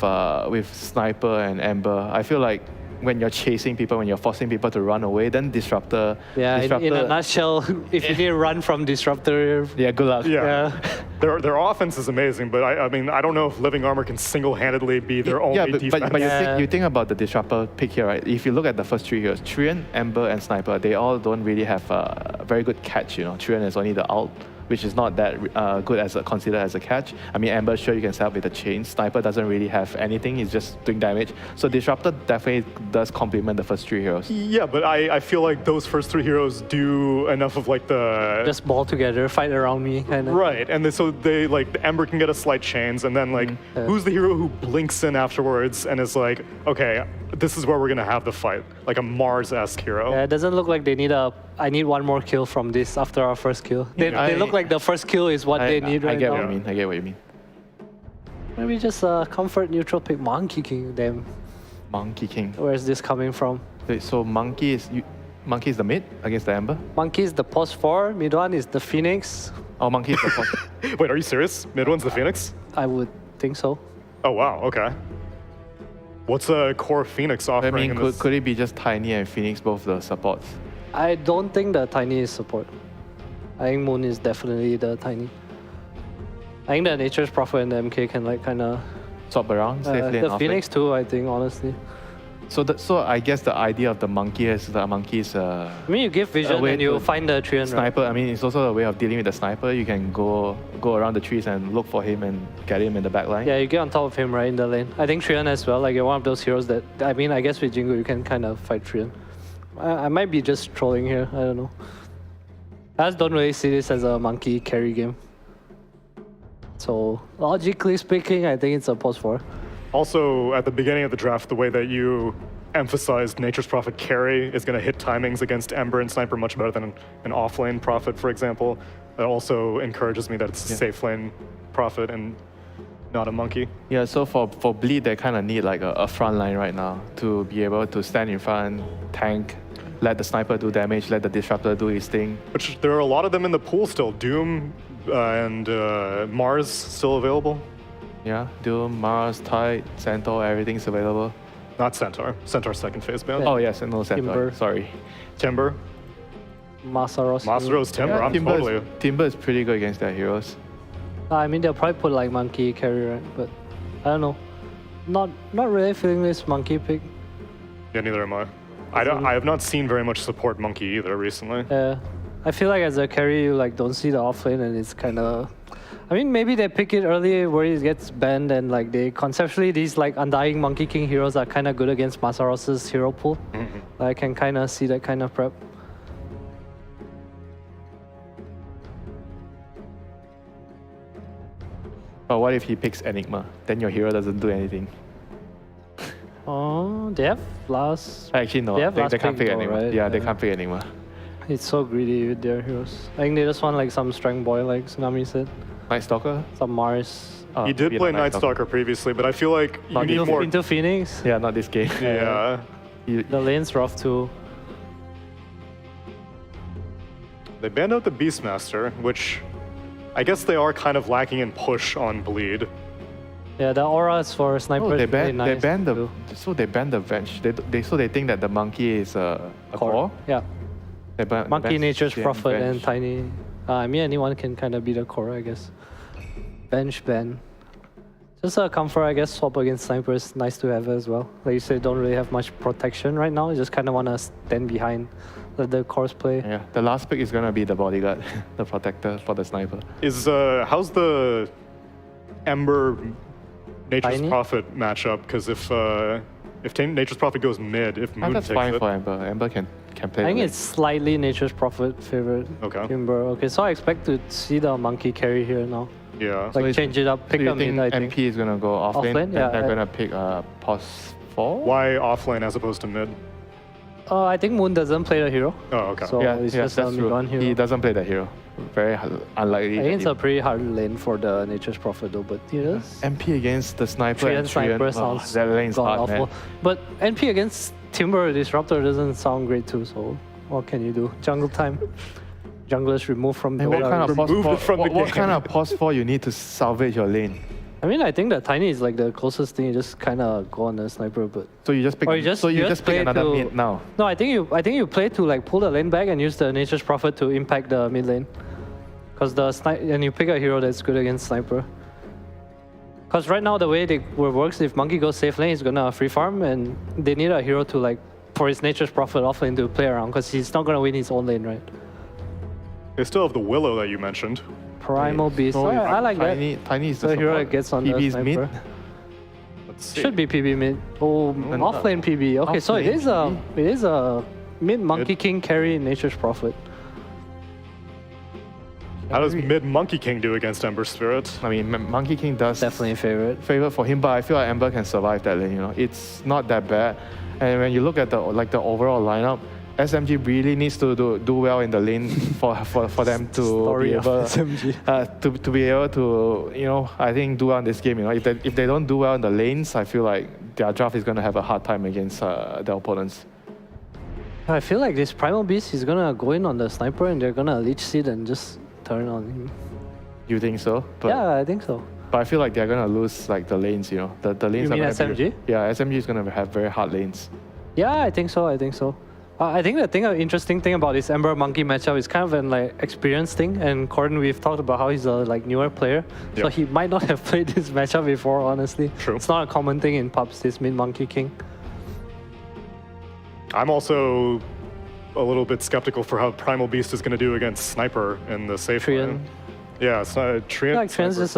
Speaker 12: Sniper and Ember. I feel like when you're chasing people, when you're forcing people to run away, then Disruptor...
Speaker 5: Yeah, in a nutshell, if you need to run from Disruptor...
Speaker 12: Yeah, good luck.
Speaker 11: Yeah. Their offense is amazing, but I mean, I don't know if Living Armor can single-handedly be their only defense.
Speaker 12: But you think about the Disruptor pick here, right? If you look at the first three heroes, Trian, Ember, and Sniper, they all don't really have a very good catch, Trian is only the ult, which is not that good considered as a catch. I mean, Ember, sure, you can set up with the chain. Sniper doesn't really have anything. He's just doing damage. So Disruptor definitely does complement the first three heroes.
Speaker 11: Yeah, but I feel like those first three heroes do enough of like the...
Speaker 5: Just ball together, fight around me, kind of.
Speaker 11: Right, and so they, like, the Ember can get a slight chains, and then, like, who's the hero who blinks in afterwards and is like, okay, this is where we're going to have the fight. Like a Mars-esque hero.
Speaker 5: Yeah, it doesn't look like they need I need one more kill from this after our first kill. They look like the first kill is what they need right now.
Speaker 12: I get what you mean. I get what you mean.
Speaker 5: Maybe just a comfort neutral pick Monkey King. Damn.
Speaker 12: Monkey King.
Speaker 5: Where is this coming from?
Speaker 12: Wait, so Monkey is the mid against the Ember?
Speaker 5: Monkey is the post 4. Mid one is the Phoenix.
Speaker 12: Oh, Monkey is the post.
Speaker 11: Wait, are you serious? Mid one's the Phoenix?
Speaker 5: I would think so.
Speaker 11: Oh, wow, okay. What's a core Phoenix offering?
Speaker 12: I mean, could it be just Tiny and Phoenix, both the supports?
Speaker 5: I don't think the Tiny is support. I think Moon is definitely the Tiny. I think the Nature's Prophet and the MK can like kind of
Speaker 12: swap around safely.
Speaker 5: The Phoenix too, I think, honestly.
Speaker 12: So I guess the idea of the monkey is
Speaker 5: I mean, you give vision and you find the Trian.
Speaker 12: Sniper. Right? I mean, it's also a way of dealing with the sniper. You can go around the trees and look for him and get him in the back line.
Speaker 5: Yeah, you get on top of him right in the lane. I think Trian as well. Like you're one of those heroes that I mean, I guess with Jingu you can kind of fight Trian. I might be just trolling here. I don't know. I just don't really see this as a monkey carry game. So logically speaking, I think it's a post 4.
Speaker 11: Also, at the beginning of the draft, the way that you emphasized Nature's Prophet carry is going to hit timings against Ember and Sniper much better than an off-lane Prophet, for example. That also encourages me that it's a safe lane Prophet and not a monkey.
Speaker 12: Yeah, so for Bleed, they kind of need like a front line right now to be able to stand in front, tank, let the Sniper do damage, let the Disruptor do his thing.
Speaker 11: Which there are a lot of them in the pool still. Doom and Mars still available.
Speaker 12: Yeah, Doom, Mars, Tide, Centaur, everything's available.
Speaker 11: Not Centaur. Centaur's second phase ban.
Speaker 12: Oh yes, no Centaur.
Speaker 5: Timber.
Speaker 12: Sorry.
Speaker 11: Timber.
Speaker 5: Masaros.
Speaker 11: Timber.
Speaker 12: Yeah,
Speaker 11: I'm totally.
Speaker 12: Timber is pretty good against their heroes.
Speaker 5: I mean, they'll probably put like monkey carry, right? But I don't know. Not really feeling this monkey pick.
Speaker 11: Yeah, neither am I. I have not seen very much support monkey either recently.
Speaker 5: Yeah, I feel like as a carry, you like don't see the offlane, and it's kind of. I mean, maybe they pick it early where it gets banned, and like they conceptually these like Undying Monkey King heroes are kind of good against Masaros's hero pool. I can kind of see that kind of prep.
Speaker 12: But what if he picks Enigma? Then your hero doesn't do anything.
Speaker 5: Oh, they have last.
Speaker 12: Actually, no.
Speaker 5: They have
Speaker 12: They
Speaker 5: last
Speaker 12: can't
Speaker 5: pick
Speaker 12: pick
Speaker 5: though,
Speaker 12: Enigma.
Speaker 5: right?
Speaker 12: Yeah, they can't pick Enigma.
Speaker 5: it's so greedy with their heroes. I think they just want like some strength boy, like Tsunami said.
Speaker 12: Night Stalker?
Speaker 5: Some Mars.
Speaker 11: He did play Night Stalker previously, but I feel like you need more.
Speaker 5: Into Phoenix?
Speaker 12: Yeah, not this game.
Speaker 11: Yeah.
Speaker 5: The lane's rough too.
Speaker 11: They banned out the Beastmaster, which I guess they are kind of lacking in push on bleed.
Speaker 5: Yeah, the auras for snipers.
Speaker 12: Oh, they
Speaker 5: really
Speaker 12: banned
Speaker 5: nice
Speaker 12: the
Speaker 5: too.
Speaker 12: so they banned the Venge. So they think that the monkey is a core.
Speaker 5: Yeah.
Speaker 12: They
Speaker 5: Monkey Nature's
Speaker 12: ban
Speaker 5: Prophet and
Speaker 12: Venge.
Speaker 5: Tiny. I mean, anyone can kind of be the core, I guess. Bench ban. Just a comfort, I guess. Swap against snipers. Nice to have as well. Like you said, don't really have much protection right now. You just kind of want to stand behind, let the cores play.
Speaker 12: Yeah, the last pick is gonna be the bodyguard, the protector for the sniper.
Speaker 11: Is how's the Ember Nature's
Speaker 5: Tiny?
Speaker 11: Prophet matchup? Because if Nature's Prophet goes mid, if Moon
Speaker 12: That's
Speaker 11: takes
Speaker 12: fine
Speaker 11: it,
Speaker 12: for Ember. Ember can play.
Speaker 5: I think
Speaker 12: the
Speaker 5: it's slightly Nature's Prophet favorite.
Speaker 11: Okay.
Speaker 5: Timber. Okay, so I expect to see the monkey carry here now.
Speaker 11: yeah.
Speaker 5: Like change it up, pick
Speaker 12: so you
Speaker 5: a mid,
Speaker 12: think
Speaker 5: I think.
Speaker 12: MP is gonna go off lane?
Speaker 5: Offlane?
Speaker 12: And
Speaker 5: Yeah,
Speaker 12: they're gonna pick pos 4.
Speaker 11: Why offlane as opposed to mid?
Speaker 5: I think Moon doesn't play the hero.
Speaker 11: Oh, okay.
Speaker 5: So
Speaker 12: Yeah,
Speaker 5: it's
Speaker 12: yeah,
Speaker 5: just a
Speaker 12: that's true.
Speaker 5: mid-on hero.
Speaker 12: He doesn't play the hero. Very unlikely.
Speaker 5: I think it's a pretty hard lane for the Nature's Prophet though, but it is.
Speaker 12: MP against the sniper
Speaker 5: Treant
Speaker 12: and
Speaker 5: Sniper
Speaker 12: Treant.
Speaker 5: sounds
Speaker 12: That lane's
Speaker 5: god
Speaker 12: hard,
Speaker 5: awful.
Speaker 12: man.
Speaker 5: But NP against Timber Disruptor doesn't sound great too, so what can you do? Jungle time. Junglers removed from the
Speaker 12: And what kind of pos
Speaker 11: Removed
Speaker 12: 4?
Speaker 11: from the
Speaker 12: What
Speaker 11: game.
Speaker 12: kind of pos 4 you need to salvage your lane?
Speaker 5: I mean, I think that Tiny is like the closest thing. You just kind of go on the sniper, but
Speaker 12: So you just pick.
Speaker 5: Or you just-
Speaker 12: so you
Speaker 5: you
Speaker 12: just
Speaker 5: just
Speaker 12: pick
Speaker 5: play
Speaker 12: another
Speaker 5: to-
Speaker 12: mid now.
Speaker 5: no, I think you play to like pull the lane back and use the Nature's Prophet to impact the mid lane, because and you pick a hero that's good against sniper. Because right now the way it works, if Monkey goes safe lane, he's gonna free farm, and they need a hero to like for his Nature's Prophet off lane to play around, because he's not gonna win his own lane, right?
Speaker 11: They still have the Willow that you mentioned.
Speaker 5: Primal Beast.
Speaker 12: So
Speaker 5: I like that.
Speaker 12: Tiny is the
Speaker 5: The hero
Speaker 12: support.
Speaker 5: that gets on the
Speaker 12: PB's mid.
Speaker 5: sniper.
Speaker 11: Let's see.
Speaker 5: Should be PB mid. Oh, offlane PB. Okay, so it is a mid Monkey King carry Nature's Prophet.
Speaker 11: How does mid Monkey King do against Ember Spirit?
Speaker 12: I mean, Monkey King does
Speaker 5: Definitely a favorite.
Speaker 12: favor for him, but I feel like Ember can survive that lane. You know, it's not that bad. And when you look at the overall lineup, SMG really needs to do well in the lane for them to
Speaker 5: Story
Speaker 12: be
Speaker 5: of
Speaker 12: able
Speaker 5: SMG.
Speaker 12: to be able to I think do well in this game. You know, if they don't do well in the lanes, I feel like their draft is gonna have a hard time against their opponents.
Speaker 5: I feel like this Primal Beast is gonna go in on the sniper and they're gonna leech seed and just turn on him.
Speaker 12: You think so? But,
Speaker 5: Yeah, I think so.
Speaker 12: But I feel like they're gonna lose like the lanes. You know, the lanes.
Speaker 5: You mean
Speaker 12: are gonna
Speaker 5: SMG?
Speaker 12: Yeah, SMG is gonna have very hard lanes.
Speaker 5: Yeah, I think so. I think the interesting thing about this Ember Monkey matchup is kind of an like experience thing. And Corden, we've talked about how he's a like newer player, so
Speaker 11: Yeah.
Speaker 5: he might not have played this matchup before. Honestly,
Speaker 11: True.
Speaker 5: It's not a common thing in pubs. This mid Monkey King.
Speaker 11: I'm also a little bit skeptical for how Primal Beast is going to do against Sniper in the safe
Speaker 5: Treant.
Speaker 11: lane. Yeah, it's not
Speaker 5: I feel like Trans is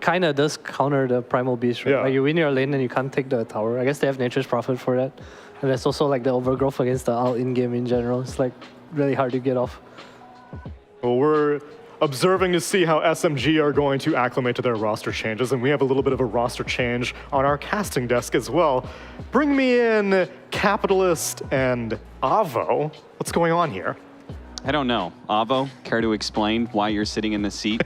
Speaker 5: kind of does counter the Primal Beast, right?
Speaker 11: Yeah.
Speaker 5: Like you win your lane and you can't take the tower. I guess they have Nature's Prophet for that. And there's also like the overgrowth against the ult in game in general. It's like really hard to get off.
Speaker 11: Well, we're observing to see how SMG are going to acclimate to their roster changes, and we have a little bit of a roster change on our casting desk as well. Bring me in Capitalist and Avo. What's going on here?
Speaker 13: I don't know. Avo, care to explain why you're sitting in this seat?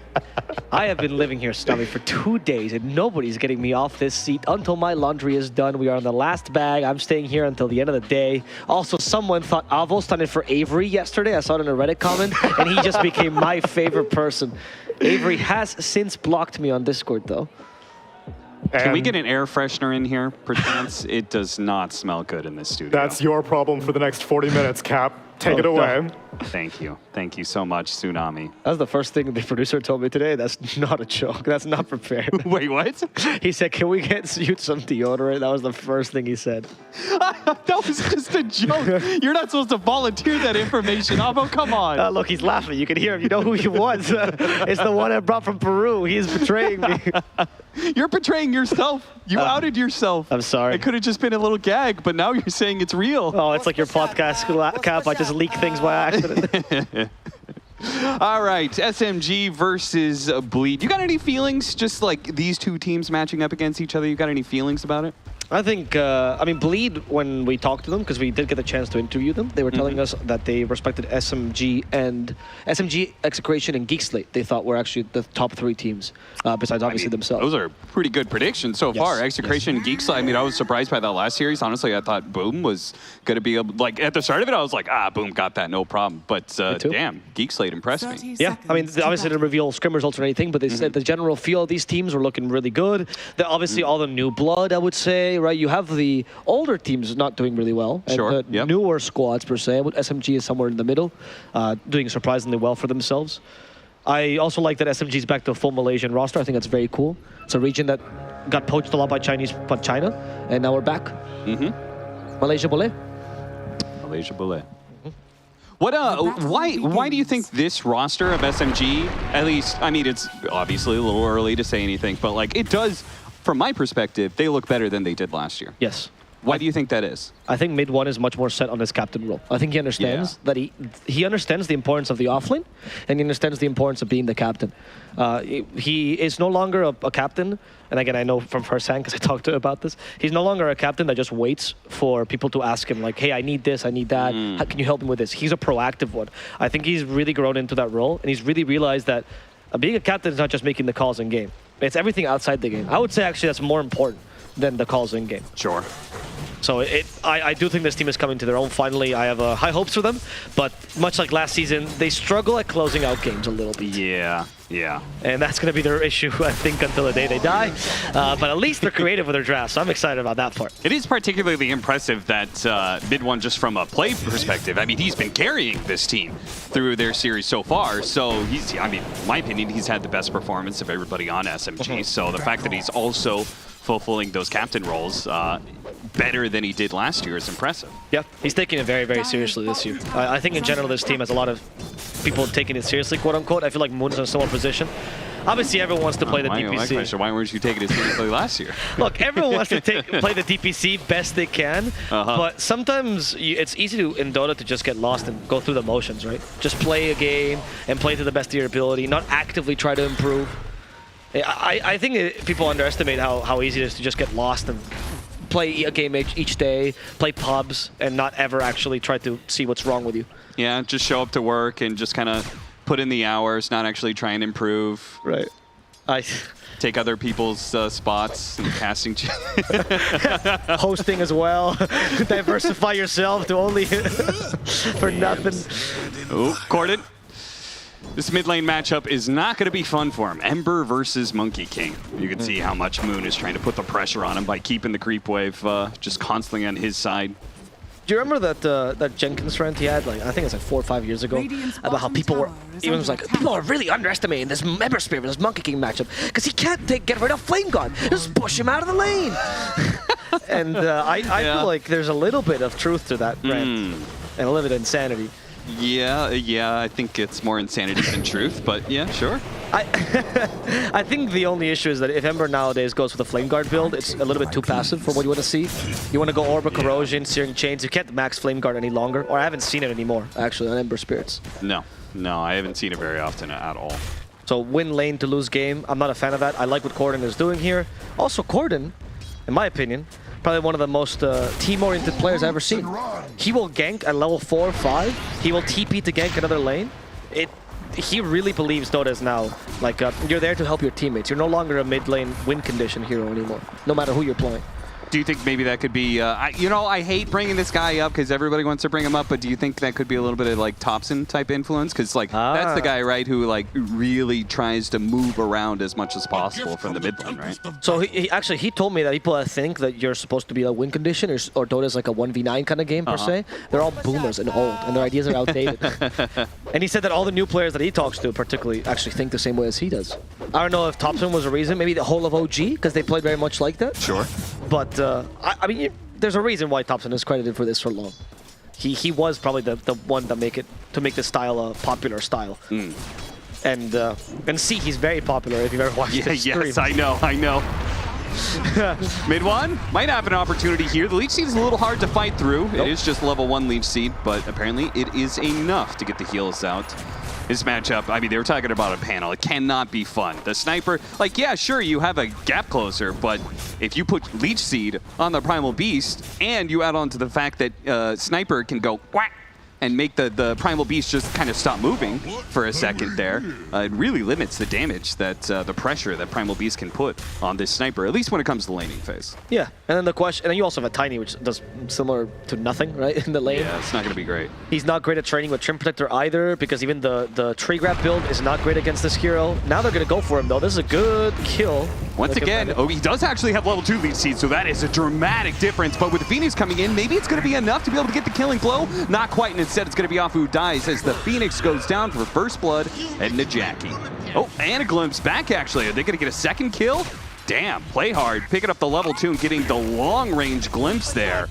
Speaker 8: I have been living here, Snubby, for 2 days, and nobody's getting me off this seat until my laundry is done. We are on the last bag. I'm staying here until the end of the day. Also, someone thought Avo stood for Avery yesterday. I saw it in a Reddit comment, and he just became my favorite person. Avery has since blocked me on Discord, though.
Speaker 13: Can we get an air freshener in here, perchance? It does not smell good in this studio.
Speaker 11: That's your problem for the next 40 minutes, Cap. Take it away.
Speaker 13: Thank you. Thank you so much, Tsunami.
Speaker 8: That's the first thing the producer told me today. That's not a joke. That's not prepared.
Speaker 13: Wait, what?
Speaker 8: He said, can we get you some deodorant? That was the first thing he said.
Speaker 13: That was just a joke. You're not supposed to volunteer that information, Avo. Come on.
Speaker 8: Look, he's laughing. You can hear him. You know who he was. It's the one I brought from Peru. He's betraying me.
Speaker 13: You're betraying yourself. You outed yourself.
Speaker 8: I'm sorry.
Speaker 13: It could have just been a little gag, but now you're saying it's real.
Speaker 8: Oh, it's like your podcast, Cap. I just leak things by accident.
Speaker 13: All right, SMG versus Bleed. You got any feelings, just like these two teams matching up against each other? You got any feelings about it?
Speaker 8: I think, Bleed, when we talked to them, because we did get a chance to interview them, they were telling us that they respected SMG and SMG, Execration, and Geek Slate. They thought were actually the top 3 teams, besides obviously themselves.
Speaker 13: Those are pretty good predictions so far. Execration, Geek Slate. I was surprised by that last series. Honestly, I thought Boom was going to be able, at the start of it, I was like, Boom got that, no problem. But damn, Geek Slate impressed me.
Speaker 8: Yeah, obviously didn't reveal scrim results or anything, but they said the general feel of these teams were looking really good. Obviously, all the new blood, I would say, right? You have the older teams not doing really well. And the newer squads, per se. SMG is somewhere in the middle, doing surprisingly well for themselves. I also like that SMG is back to a full Malaysian roster. I think that's very cool. It's a region that got poached a lot by China, and now we're back. Malaysia Boleh.
Speaker 13: Malaysia Boleh. What? Why do you think this roster of SMG, at least, it's obviously a little early to say anything, but it does, from my perspective, they look better than they did last year.
Speaker 8: Yes.
Speaker 13: Why do you think that is? I
Speaker 8: think mid one is much more set on his captain role. I think he understands that he understands the importance of the offlane, and he understands the importance of being the captain. He is no longer a captain, and again, I know from firsthand because I talked to him about this. He's no longer a captain that just waits for people to ask him, hey, I need this, I need that. How can you help me with this? He's a proactive one. I think he's really grown into that role, and he's really realized that being a captain is not just making the calls in game. It's everything outside the game. I would say actually that's more important than the calls in game.
Speaker 13: Sure.
Speaker 8: So I do think this team is coming to their own finally. I have high hopes for them, but much like last season, they struggle at closing out games a little bit.
Speaker 13: Yeah.
Speaker 8: And that's going to be their issue, I think, until the day they die. But at least they're creative with their draft, so I'm excited about that part.
Speaker 13: It is particularly impressive that mid one, just from a play perspective, he's been carrying this team through their series so far. So he's, in my opinion, he's had the best performance of everybody on SMG. So the fact that he's also fulfilling those captain roles better than he did last year is impressive.
Speaker 8: Yeah, he's taking it very, very seriously this year. I think in general this team has a lot of people taking it seriously, quote unquote. I feel like Moon's in a similar position. Obviously, everyone wants to play the DPC.
Speaker 13: Why weren't you taking it seriously last year?
Speaker 8: Look, everyone wants to play the DPC best they can, but sometimes it's easy in Dota to just get lost and go through the motions, right? Just play a game and play to the best of your ability, not actively try to improve. I think people underestimate how easy it is to just get lost and play a game each day, play pubs, and not ever actually try to see what's wrong with you.
Speaker 13: Yeah, just show up to work and just kind of put in the hours, not actually try and improve.
Speaker 8: Right.
Speaker 13: Take other people's spots in the casting.
Speaker 8: Hosting as well. Diversify yourself to only for nothing.
Speaker 13: Oh, Corden. This mid lane matchup is not going to be fun for him. Ember versus Monkey King. You can see how much Moon is trying to put the pressure on him by keeping the creep wave just constantly on his side.
Speaker 8: Do you remember that Jenkins rant he had, I think it's 4 or 5 years ago, about how people were, people are really underestimating this Ember Spirit, this Monkey King matchup, because he can't get rid of Flame God. Just push him out of the lane. And I feel like there's a little bit of truth to that rant, and a little bit of insanity.
Speaker 13: Yeah, I think it's more insanity than truth, but yeah, sure.
Speaker 8: I think the only issue is that if Ember nowadays goes with a Flame Guard build, it's a little bit too passive for what you want to see. You want to go Orb of Corrosion, Searing Chains. You can't max Flame Guard any longer, or I haven't seen it anymore, actually, on Ember Spirits.
Speaker 13: No, I haven't seen it very often at all.
Speaker 8: So win lane to lose game, I'm not a fan of that. I like what Corden is doing here. Also, Corden, in my opinion, probably one of the most team-oriented players I've ever seen. He will gank at level 4 or 5. He will TP to gank another lane. He really believes Dota is now, you're there to help your teammates. You're no longer a mid-lane win condition hero anymore, no matter who you're playing.
Speaker 13: Do you think maybe that could be, I hate bringing this guy up because everybody wants to bring him up, but do you think that could be a little bit of Thompson type influence? Because that's the guy, right, who really tries to move around as much as possible from the mid lane, right?
Speaker 8: So he told me that people think that you're supposed to be a win condition or Dota's like a 1v9 kind of game per se. They're all boomers and old, and their ideas are outdated. And he said that all the new players that he talks to particularly actually think the same way as he does. I don't know if Thompson was a reason, maybe the whole of OG, because they played very much like that.
Speaker 13: Sure.
Speaker 8: But there's a reason why Thompson is credited for this for long. He was probably the one to make this style a popular style. And see, he's very popular if you've ever watched his stream.
Speaker 13: Yes, I know. Mid one might have an opportunity here. The Leech Seed is a little hard to fight through. It is just level 1 Leech Seed, but apparently it is enough to get the heals out. This matchup, I mean, they were talking about a panel. It cannot be fun. The sniper, like, yeah, sure, you have a gap closer, but if you put Leech Seed on the Primal Beast and you add on to the fact that sniper can go quack and make the Primal Beast just kind of stop moving for a second there, it really limits the damage that the pressure that Primal Beast can put on this sniper, at least when it comes to the laning phase.
Speaker 8: Yeah, and then the question, and then you also have a Tiny, which does similar to nothing, right, in the lane.
Speaker 13: Yeah, it's not going to be great.
Speaker 8: He's not great at training with Trim Protector either, because even the tree grab build is not great against this hero. Now they're going to go for him, though. This is a good kill.
Speaker 13: Once again, he does actually have level 2 Leech Seed, so that is a dramatic difference. But with the Phoenix coming in, maybe it's going to be enough to be able to get the killing blow. Not quite, and instead it's going to be Afu who dies as the Phoenix goes down for first blood, heading to Jackie. Oh, and a glimpse back, actually. Are they going to get a second kill? Damn, play hard, picking up the level 2 and getting the long-range glimpse there.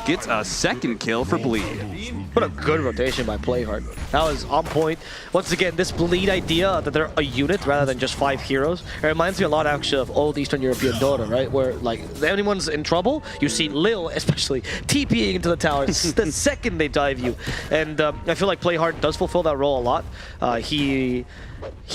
Speaker 13: Gets a second kill for Bleed.
Speaker 8: What a good rotation by Playhard. That was on point. Once again, this Bleed idea that they're a unit rather than just 5 heroes, it reminds me a lot actually of old Eastern European Dota, right? Where like if anyone's in trouble, you see Lil especially TPing into the tower the second they dive you. And I feel like Playhard does fulfill that role a lot. He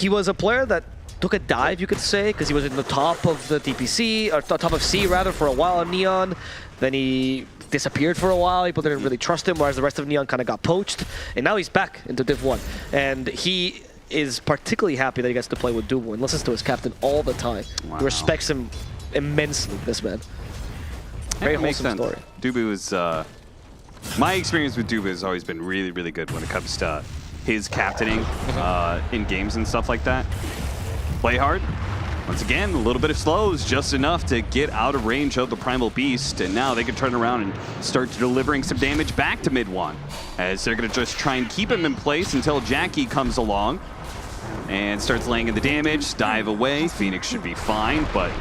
Speaker 8: was a player that took a dive, you could say, because he was in the top of the DPC, or top of C rather, for a while on Neon. Then he disappeared for a while. People didn't really trust him, whereas the rest of Neon kind of got poached. And now he's back into Div 1. And he is particularly happy that he gets to play with Dubu and listens to his captain all the time.
Speaker 13: Wow.
Speaker 8: He respects him immensely, this man. Very wholesome story.
Speaker 13: Dubu is, my experience with Dubu has always been really, really good when it comes to his captaining in games and stuff like that. Play hard. Once again, a little bit of slows, just enough to get out of range of the Primal Beast, and now they can turn around and start delivering some damage back to mid one, as they're going to just try and keep him in place until Jackie comes along and starts laying in the damage, dive away. Phoenix should be fine, but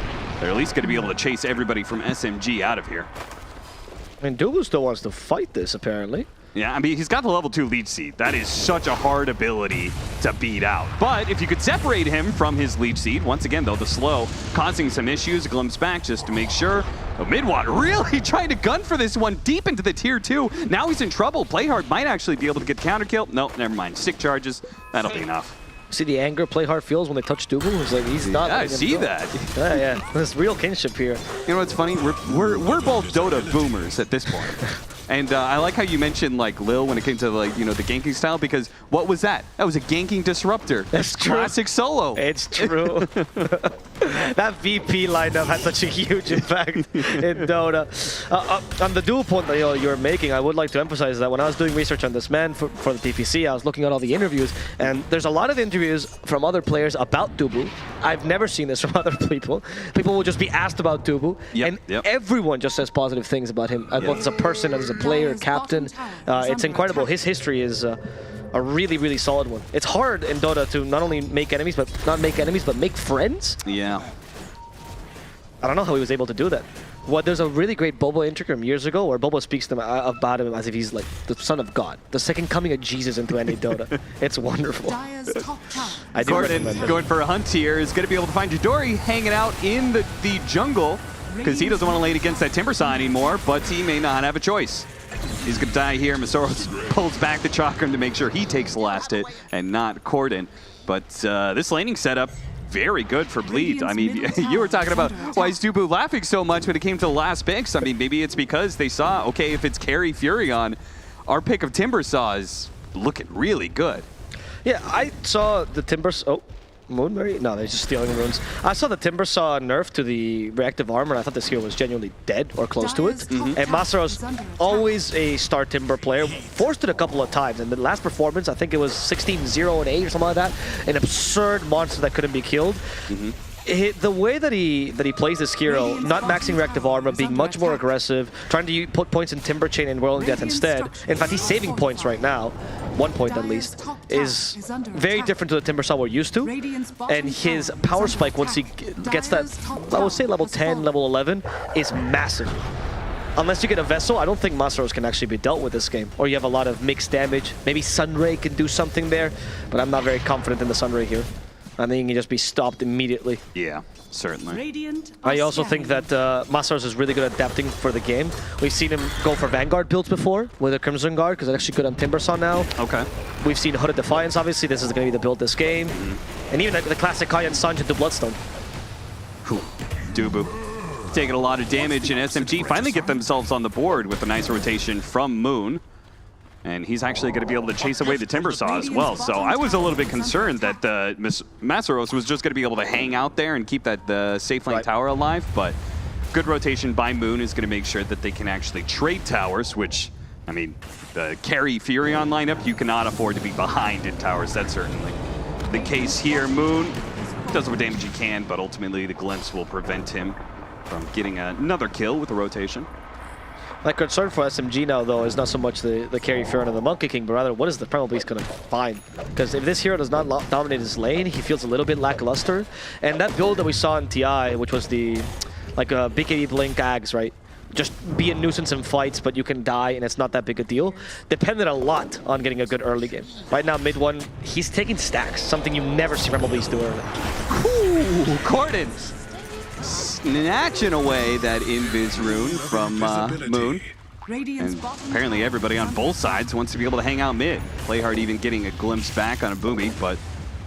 Speaker 13: they're at least going to be able to chase everybody from SMG out of here.
Speaker 8: And Dubu still wants to fight this, apparently.
Speaker 13: Yeah, I mean, he's got the level 2 Leech Seed. That is such a hard ability to beat out. But if you could separate him from his Leech Seed, once again, though, the slow causing some issues, a glimpse back just to make sure. Oh, Midwan really trying to gun for this one deep into the tier 2. Now he's in trouble. Playhard might actually be able to get counter kill. Nope, never mind. Stick charges. That'll be enough.
Speaker 8: See the anger Playhard feels when they touch Dubu? It's like he's not.
Speaker 13: Yeah, I see that.
Speaker 8: Yeah, yeah. There's real kinship here.
Speaker 13: You know what's funny? We're both Dota boomers at this point. And I like how you mentioned like Lil when it came to like, you know, the ganking style, because what was that? That was a ganking disruptor.
Speaker 8: That's true.
Speaker 13: Classic solo.
Speaker 8: It's true. That VP lineup had such a huge impact in Dota. On the dual point that you're making, I would like to emphasize that when I was doing research on this man for the DPC, I was looking at all the interviews, and there's a lot of interviews from other players about Dubu. I've never seen this from other people. People will just be asked about Dubu, and everyone just says positive things about him, both as a person and as a player, captain. It's incredible. His history is a really, really solid one. It's hard in Dota to not only make enemies, but make friends.
Speaker 13: Yeah.
Speaker 8: I don't know how he was able to do that. There's a really great Bobo interview from years ago where Bobo speaks to him about him as if he's like the son of God, the second coming of Jesus into any Dota. It's wonderful. I do recommend it.
Speaker 13: Going for a hunt here is going to be able to find Jadori hanging out in the jungle, because he doesn't want to lay against that Timbersaw anymore, but he may not have a choice. He's going to die here. Masoros pulls back the Chakram to make sure he takes the last hit and not Corden. But this laning setup, very good for Bleed. I mean, you were talking about why is Dubu laughing so much when it came to the last picks. I mean, maybe it's because they saw, okay, if it's Carry Furion, our pick of Timbersaw is looking really good.
Speaker 8: Yeah, I saw the Timbersaw. Oh, Moonberry? No, they're just stealing runes. I saw the Timbersaw nerf to the reactive armor. I thought this hero was genuinely dead or close to it. And Masaro's always a star Timber player. Forced it a couple of times. And the last performance, I think it was 16-0 and 8 or something like that. An absurd monster that couldn't be killed. The way that he plays this hero, not maxing reactive armor, being much more aggressive, trying to put points in Timber Chain and Whirling Death instead. In fact, he's saving points right now, 1 point at least, is very different to the Timbersaw we're used to. And his power spike, once he gets that, I would say level 10, level 11, is massive. Unless you get a Vessel, I don't think Masaros can actually be dealt with this game. Or you have a lot of mixed damage. Maybe Sunray can do something there, but I'm not very confident in the Sunray here. I think he can just be stopped immediately.
Speaker 13: Yeah, certainly.
Speaker 8: I also think that Masaros is really good at adapting for the game. We've seen him go for Vanguard builds before with a Crimson Guard because it's actually good on Timbersaw now.
Speaker 13: Okay.
Speaker 8: We've seen Hooded Defiance, obviously. This is going to be the build this game. And even the classic Kayan Sanj into Bloodstone.
Speaker 13: Dubu taking a lot of damage, and SMG finally get themselves on the board with a nice rotation from Moon. And he's actually going to be able to chase away the Timbersaw as well. So I was a little bit concerned that Masaros was just going to be able to hang out there and keep that safe lane tower alive. But good rotation by Moon is going to make sure that they can actually trade towers, which, I mean, the carry Furion lineup, you cannot afford to be behind in towers. That's certainly the case here. Moon does what damage he can, but ultimately the glimpse will prevent him from getting another kill with the rotation.
Speaker 8: My concern for SMG now, though, is not so much the carry Furion and the Monkey King, but rather what is the Primal Beast going to find? Because if this hero does not dominate his lane, he feels a little bit lackluster. And that build that we saw in TI, which was the BKB Blink Ags, right? Just be a nuisance in fights, but you can die, and it's not that big a deal. Depended a lot on getting a good early game. Right now, mid one, he's taking stacks, something you never see Primal Beast do early.
Speaker 13: Ooh, Corden snatching away that Invis rune from Moon. And apparently everybody on both sides wants to be able to hang out mid. Playhard even getting a glimpse back on a Boomy, but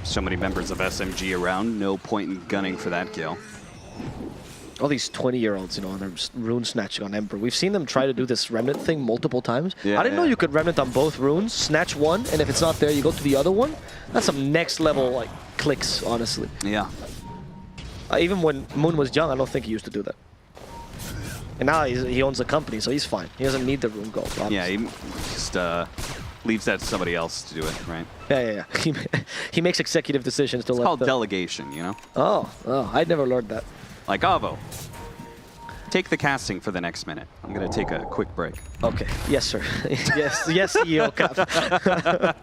Speaker 13: so many members of SMG around, no point in gunning for that kill.
Speaker 8: All these 20-year-olds, you know, and they're rune snatching on Emperor. We've seen them try to do this remnant thing multiple times.
Speaker 13: Yeah,
Speaker 8: I didn't know you could remnant on both runes, snatch one, and if it's not there, you go to the other one. That's some next level like clicks, honestly.
Speaker 13: Yeah.
Speaker 8: Even when Moon was young, I don't think he used to do that. And now he owns a company, so he's fine. He doesn't need the rune gold. Obviously.
Speaker 13: Yeah, he just leaves that to somebody else to do it, right?
Speaker 8: Yeah. He makes executive decisions to
Speaker 13: It's called delegation, you know?
Speaker 8: Oh, I'd never learned that.
Speaker 13: Like Avo. Take the casting for the next minute. I'm going to take a quick break.
Speaker 8: Okay. Yes, sir. yes, CEO Cap.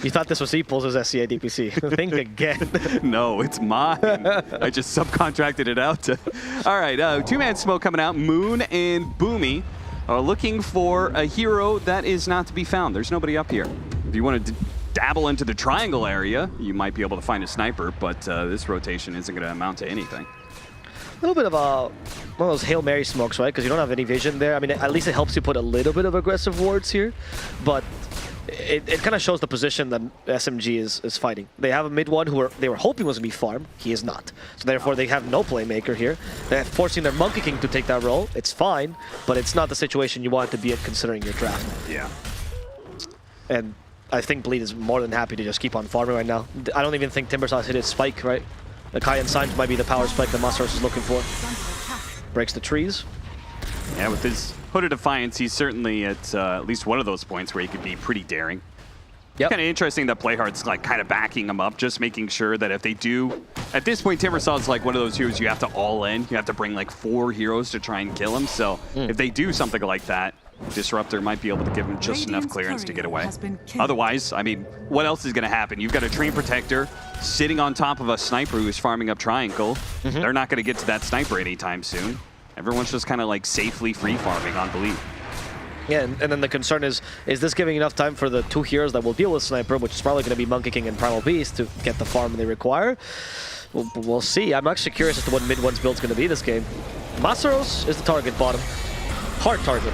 Speaker 8: You thought this was Esports as SCA DPC. Think again.
Speaker 13: No, it's mine. I just subcontracted it out to... All right, two-man smoke coming out. Moon and Boomy are looking for a hero that is not to be found. There's nobody up here. If you want to dabble into the triangle area, you might be able to find a sniper, but this rotation isn't going to amount to anything.
Speaker 8: A little bit of one of those Hail Mary smokes, right? Because you don't have any vision there. I mean, at least it helps you put a little bit of aggressive wards here, but it kind of shows the position that SMG is fighting. They have a mid one who they were hoping was going to be farm. He is not. So therefore, they have no playmaker here. They're forcing their Monkey King to take that role. It's fine, but it's not the situation you want to be in considering your draft.
Speaker 13: Yeah.
Speaker 8: And I think Bleed is more than happy to just keep on farming right now. I don't even think Timbersaw's hit his spike, right? The Kayan Sanj might be the power spike that Masaros is looking for. Breaks the trees.
Speaker 13: Yeah, with his Hooded Defiance, he's certainly at least one of those points where he could be pretty daring.
Speaker 8: Yep.
Speaker 13: Kind of interesting that Playhard's like kind of backing him up, just making sure that if they do... At this point, Timbersaw's like one of those heroes you have to all in. You have to bring like 4 heroes to try and kill him. So if they do something like that, Disruptor might be able to give him just enough clearance to get away. Otherwise, I mean, what else is going to happen? You've got a Train Protector sitting on top of a Sniper who's farming up Triangle. They're not going to get to that Sniper anytime soon. Everyone's just kind of like safely free farming on Bleed.
Speaker 8: Yeah, and then the concern is this giving enough time for the 2 heroes that will deal with Sniper, which is probably going to be Monkey King and Primal Beast, to get the farm they require? We'll see. I'm actually curious as to what mid one's build's going to be this game. Masaros is the target bottom. Hard target.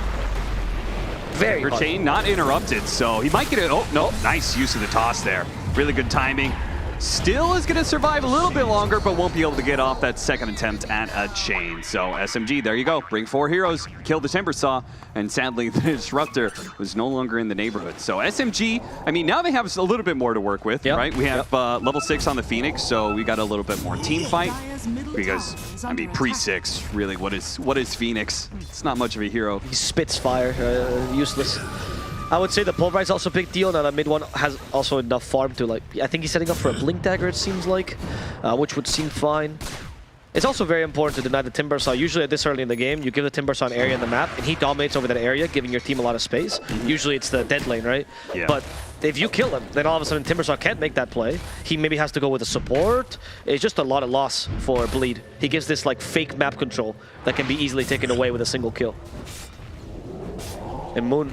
Speaker 8: Very hard.
Speaker 13: Chain not interrupted, so he might get it. Oh, no, nice use of the toss there. Really good timing. Still is going to survive a little bit longer, but won't be able to get off that second attempt at a chain. So SMG, there you go. Bring 4 heroes, kill the Timbersaw, and sadly the Disruptor was no longer in the neighborhood. So SMG, I mean, now they have a little bit more to work with, right? We have level 6 on the Phoenix, so we got a little bit more team fight. Because, I mean, pre-6, really, what is Phoenix? It's not much of a hero.
Speaker 8: He spits fire, useless. I would say the Pulverize also a big deal. Now the mid one has also enough farm to, like, I think he's setting up for a Blink Dagger, it seems like, which would seem fine. It's also very important to deny the Timbersaw. Usually at this early in the game, you give the Timbersaw an area in the map, and he dominates over that area, giving your team a lot of space. Usually it's the dead lane, right?
Speaker 13: Yeah.
Speaker 8: But if you kill him, then all of a sudden Timbersaw can't make that play. He maybe has to go with a support. It's just a lot of loss for Bleed. He gives this like fake map control that can be easily taken away with a single kill. And Moon,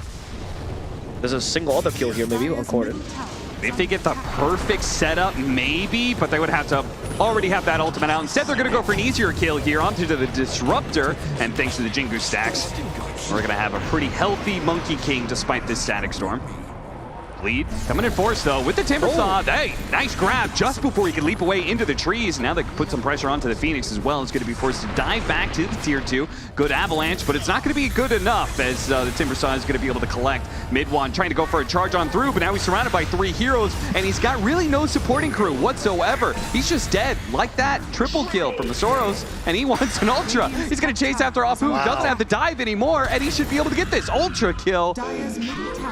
Speaker 8: there's a single other kill here maybe on Corden.
Speaker 13: If they get the perfect setup, maybe, but they would have to already have that ultimate out. Instead, they're going to go for an easier kill here onto the Disruptor, and thanks to the Jingu stacks, we're going to have a pretty healthy Monkey King despite this Static Storm. Lead coming in force though with the Timber Saw. Hey, nice grab just before he could leap away into the trees. Now they can put some pressure onto the Phoenix as well. It's going to be forced to dive back to the tier 2. Good avalanche, but it's not going to be good enough as the Timber Saw is going to be able to collect. Mid1 trying to go for a charge on through, but now he's surrounded by 3 heroes and he's got really no supporting crew whatsoever. He's just dead like that. Triple kill from the Soros, and he wants an Ultra. He's going to chase after Apu, doesn't have to dive anymore, and he should be able to get this Ultra kill.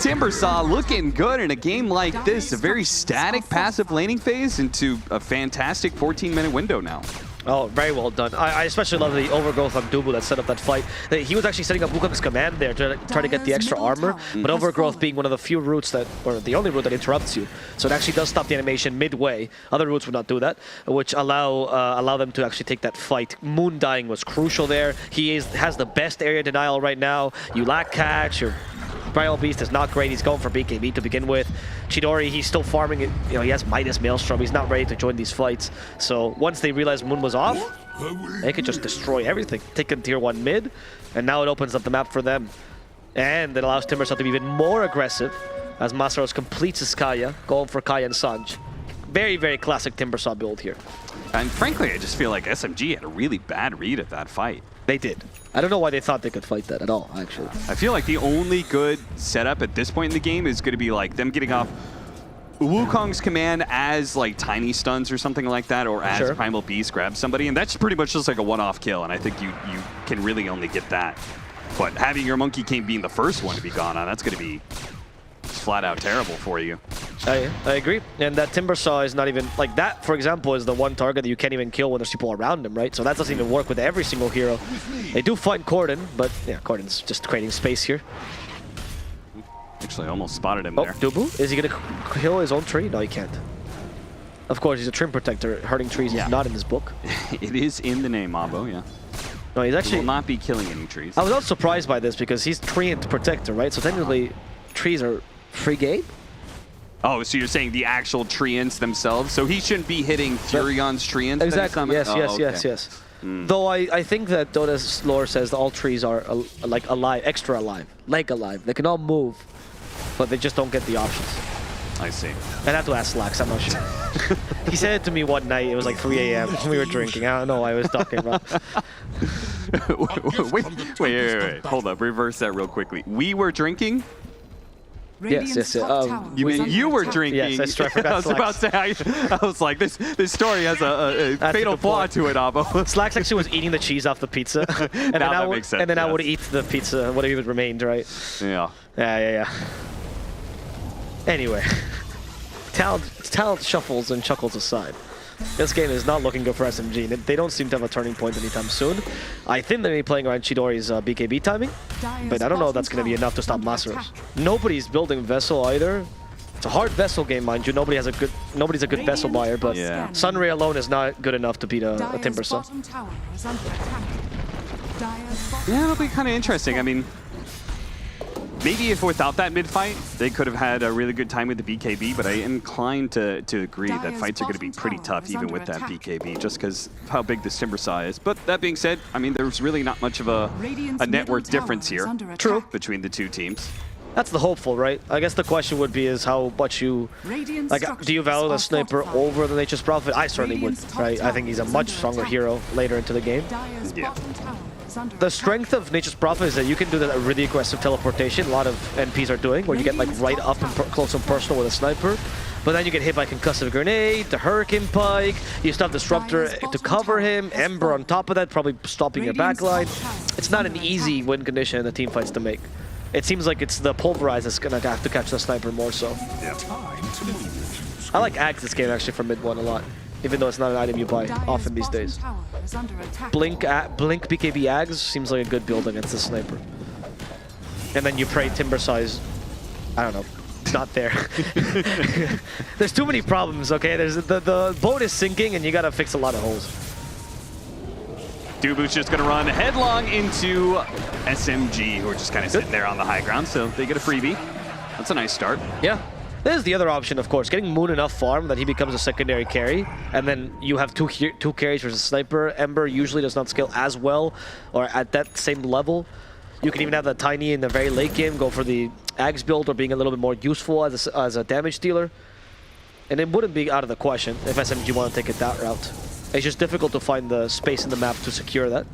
Speaker 13: Timber Saw looking good in a game like this, a very static passive laning phase into a fantastic 14-minute window now.
Speaker 8: Oh, very well done. I especially love the overgrowth on Dubu that set up that fight. He was actually setting up Wukong's command there to try to get the extra armor, but overgrowth being one of the few routes that, or the only route that interrupts you. So it actually does stop the animation midway. Other routes would not do that, which allow them to actually take that fight. Moon dying was crucial there. He has the best area denial right now. You lack catch, your Primal Beast is not great. He's going for BKB to begin with. Chidori, he's still farming it. You know, he has Midas Maelstrom. He's not ready to join these fights. So once they realized Moon was off, they could just destroy everything. Take in tier 1 mid, and now it opens up the map for them. And it allows Timbersaw to be even more aggressive as Masaros completes his Kaya, going for Kaya and Sanj. Very, very classic Timbersaw build here.
Speaker 13: And frankly, I just feel like SMG had a really bad read at that fight.
Speaker 8: They did. I don't know why they thought they could fight that at all, actually.
Speaker 13: I feel like the only good setup at this point in the game is going to be like them getting off Wukong's command as like tiny stuns or something like that, or as Primal Beast grabs somebody, and that's pretty much just like a one-off kill, and I think you can really only get that. But having your Monkey King being the first one to be gone on, that's going to be flat out terrible for you.
Speaker 8: I agree. And that Timbersaw is not even, like that, for example, is the one target that you can't even kill when there's people around him, right? So that doesn't even work with every single hero. They do find Corden, but yeah, Corden's just creating space here.
Speaker 13: Actually, almost spotted him there.
Speaker 8: Dubu? Is he going to kill his own tree? No, he can't. Of course, he's a trim protector. Hurting trees is not in his book.
Speaker 13: It is in the name, Abo, yeah.
Speaker 8: No, he's actually...
Speaker 13: He will not be killing any trees.
Speaker 8: I was not surprised by this because he's treant protector, right? So technically, trees are free game?
Speaker 13: Oh, so you're saying the actual treants themselves? So he shouldn't be hitting Furion's treants?
Speaker 8: Exactly, yes. Though I think that Dota's lore says that all trees are like alive, extra alive, like alive. They can all move, but they just don't get the options.
Speaker 13: I see.
Speaker 8: I'd have to ask Slax, I'm not sure. He said it to me one night, it was like 3 a.m. We were drinking. I don't know what I was talking about.
Speaker 13: wait. Hold up, reverse that real quickly. We were drinking?
Speaker 8: Yes.
Speaker 13: You mean you were drinking?
Speaker 8: Yes, that's true.
Speaker 13: I was about to say, I was like, this story has a fatal flaw to it, Abo.
Speaker 8: Slax actually was eating the cheese off the pizza. And then I would, I would eat the pizza, whatever even remained, right? Yeah. Anyway, talent shuffles and chuckles aside. This game is not looking good for SMG. They don't seem to have a turning point anytime soon. I think they may be playing around Chidori's BKB timing, but I don't know if that's going to be enough to stop Masaros. Nobody's building Vessel either. It's a hard Vessel game, mind you. Nobody's a good Vessel buyer, but Sunray alone is not good enough to beat a Timbersaw.
Speaker 13: Yeah, it'll be kind of interesting. I mean, maybe if without that mid-fight, they could have had a really good time with the BKB, but I am inclined to agree that fights are going to be pretty tough even with that BKB, just because of how big this Timbersaw is. But that being said, I mean, there's really not much of a net worth difference here between the two teams.
Speaker 8: That's the hopeful, right? I guess the question would be is how much you, like, do you value the Sniper over the Nature's Prophet? I certainly would, right? I think he's a much stronger hero later into the game.
Speaker 13: Yeah.
Speaker 8: The strength of Nature's Prophet is that you can do that really aggressive teleportation. A lot of NPs are doing, where you get like right up and close and personal with a sniper, but then you get hit by concussive grenade, the Hurricane Pike. You still have Disruptor to cover him. Ember on top of that, probably stopping your backline. It's not an easy win condition in the team fights to make. It seems like it's the Pulverize that's gonna have to catch the sniper more so.
Speaker 13: Yeah.
Speaker 8: I like Ags this game actually for mid one a lot, even though it's not an item you buy often these days. Blink BKB Ags seems like a good build against the sniper. And then you pray Timbersaw is, I don't know, not there. There's too many problems, okay? There's the boat is sinking and you gotta fix a lot of holes.
Speaker 13: Dubu's just gonna run headlong into SMG, who are just kind of sitting there on the high ground, so they get a freebie. That's a nice start.
Speaker 8: Yeah. There's the other option, of course, getting Moon enough farm that he becomes a secondary carry, and then you have two carries versus Sniper. Ember usually does not scale as well or at that same level. You can even have the Tiny in the very late game go for the Axe build or being a little bit more useful as a damage dealer. And it wouldn't be out of the question if SMG want to take it that route. It's just difficult to find the space in the map to secure that.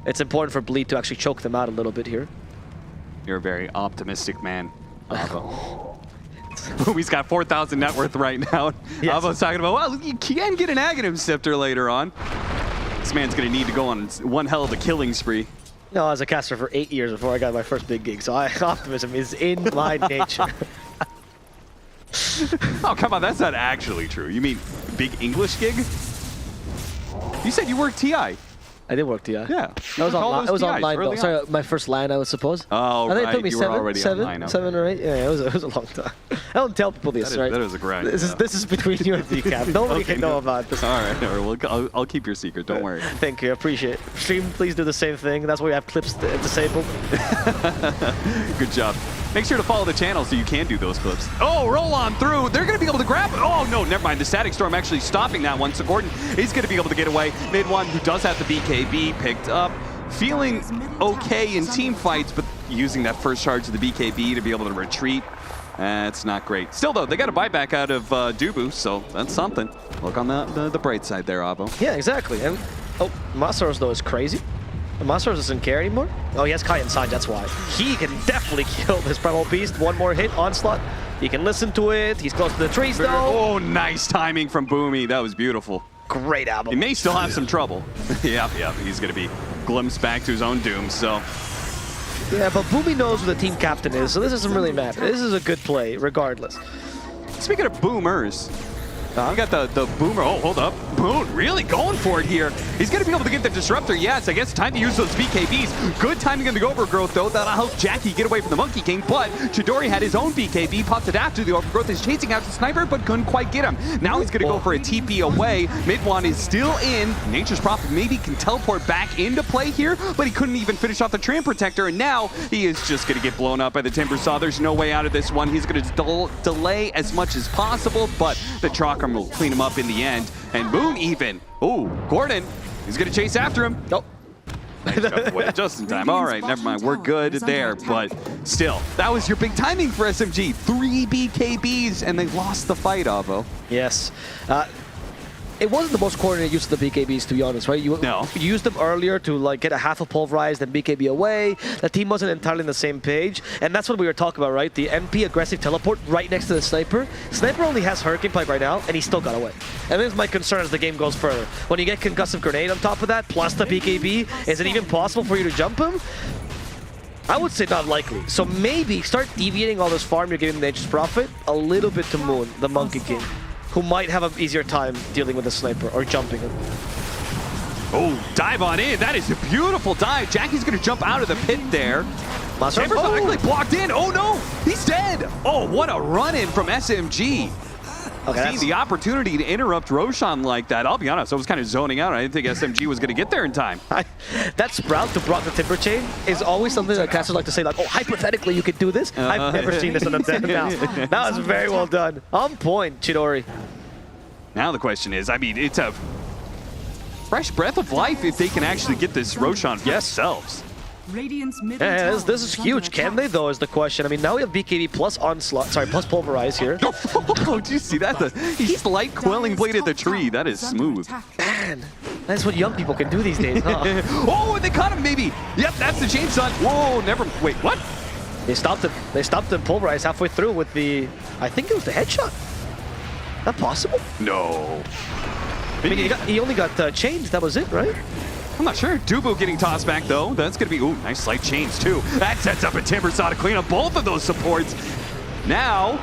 Speaker 8: It's important for Bleed to actually choke them out a little bit here.
Speaker 13: You're a very optimistic man, Avo. He's got 4,000 net worth right now.
Speaker 8: Yes.
Speaker 13: Avo's talking about, well, you can get an Aghanim Scepter later on. This man's going to need to go on one hell of a killing spree.
Speaker 8: No, I was a caster for 8 years before I got my first big gig, so optimism is in my nature.
Speaker 13: Oh, come on, that's not actually true. You mean big English gig? You said you worked TI.
Speaker 8: I did work TI.
Speaker 13: Yeah.
Speaker 8: It was online though. Sorry, my first LAN, I would suppose.
Speaker 13: Oh,
Speaker 8: I think
Speaker 13: right.
Speaker 8: it took me
Speaker 13: You were already online.
Speaker 8: seven or 8. Yeah, it was a long time. I don't tell people this, right?
Speaker 13: That is a grind.
Speaker 8: This is between you and DCAP. Nobody can know about this.
Speaker 13: All right, well, I'll keep your secret. Don't worry.
Speaker 8: Thank you. I appreciate it. Stream, please do the same thing. That's why we have clips disabled.
Speaker 13: Good job. Make sure to follow the channel so you can do those clips. Oh, roll on through. They're going to be able to grab it. Oh, no, never mind. The Static Storm actually stopping that one. So Gordon is going to be able to get away. Mid one, who does have the BKB picked up. Feeling okay in team fights, but using that first charge of the BKB to be able to retreat, it's not great. Still, though, they got a buyback out of Dubu, so that's something. Look on the bright side there, Avo.
Speaker 8: Yeah, exactly. And Masaros, though, is crazy. Masaros doesn't care anymore. Oh, he has Kai inside, that's why. He can definitely kill this Primal Beast. One more hit, Onslaught. He can listen to it. He's close to the trees, though.
Speaker 13: Oh, nice timing from Boomy. That was beautiful.
Speaker 8: Great album.
Speaker 13: He may still have some trouble. Yep. He's going to be glimpsed back to his own doom, so.
Speaker 8: Yeah, but Boomy knows who the team captain is, so this doesn't really matter. This is a good play, regardless.
Speaker 13: Speaking of boomers, we got the boomer. Oh, hold up. Boone really going for it here. He's going to be able to get the disruptor. Yes, I guess time to use those BKBs. Good timing in the overgrowth, though. That'll help Jackie get away from the Monkey King, but Chidori had his own BKB, popped it after the overgrowth, is chasing after Sniper, but couldn't quite get him. Now he's going to go for a TP away. Mid-one is still in. Nature's Prophet maybe can teleport back into play here, but he couldn't even finish off the Tram Protector, and now he is just going to get blown up by the Timber Saw. There's no way out of this one. He's going to delay as much as possible, but the Chakram will clean him up in the end. And boom, even. Oh, Gordon, he's going to chase after him. Oh. Nice got away just in time. All right, never mind. We're good there, but still, that was your big timing for SMG. 3 BKBs, and they lost the fight, Avo.
Speaker 8: Yes. It wasn't the most coordinated use of the BKBs, to be honest, right? You used them earlier to like get a half a pulverized and BKB away. The team wasn't entirely on the same page, and that's what we were talking about, right? The MP aggressive teleport right next to the Sniper. Sniper only has Hurricane Pipe right now, and he still got away. And this is my concern as the game goes further. When you get Concussive Grenade on top of that, plus the BKB, is it even possible for you to jump him? I would say not likely. So maybe start deviating all this farm you're giving the Nature's Prophet a little bit to Moon, the Monkey King, who might have an easier time dealing with the Sniper or jumping him.
Speaker 13: Oh, dive on in. That is a beautiful dive. Jackie's going to jump out of the pit there.
Speaker 8: Master
Speaker 13: actually blocked in. Oh, no. He's dead. Oh, what a run-in from SMG. Okay, see the opportunity to interrupt Roshan like that. I'll be honest, I was kind of zoning out. I didn't think SMG was going to get there in time.
Speaker 8: That Sprout to block the Timber Chain is always something that casters like to say, like, oh, hypothetically, you could do this. I've never seen this on the deck now. That was very well done. On point, Chidori.
Speaker 13: Now the question is, I mean, it's a fresh breath of life if they can actually get this Roshan for themselves.
Speaker 8: This is huge. Can they, though, is the question. I mean, now we have BKB plus Onslaught, sorry, plus Pulverize here.
Speaker 13: Oh, do you see that? He's light Quelling Blade at the tree. That is smooth.
Speaker 8: Man, that's what young people can do these days, huh?
Speaker 13: Oh, and they caught him, maybe. Yep, that's the chainsaw. Whoa, never. Wait, what?
Speaker 8: They stopped him. They stopped him Pulverize halfway through with the, I think it was the headshot. Not possible?
Speaker 13: No.
Speaker 8: I mean, he only got chains. That was it, right?
Speaker 13: I'm not sure. Dubu getting tossed back, though. That's going to be, ooh, nice light chains, too. That sets up a Timber Saw to clean up both of those supports. Now,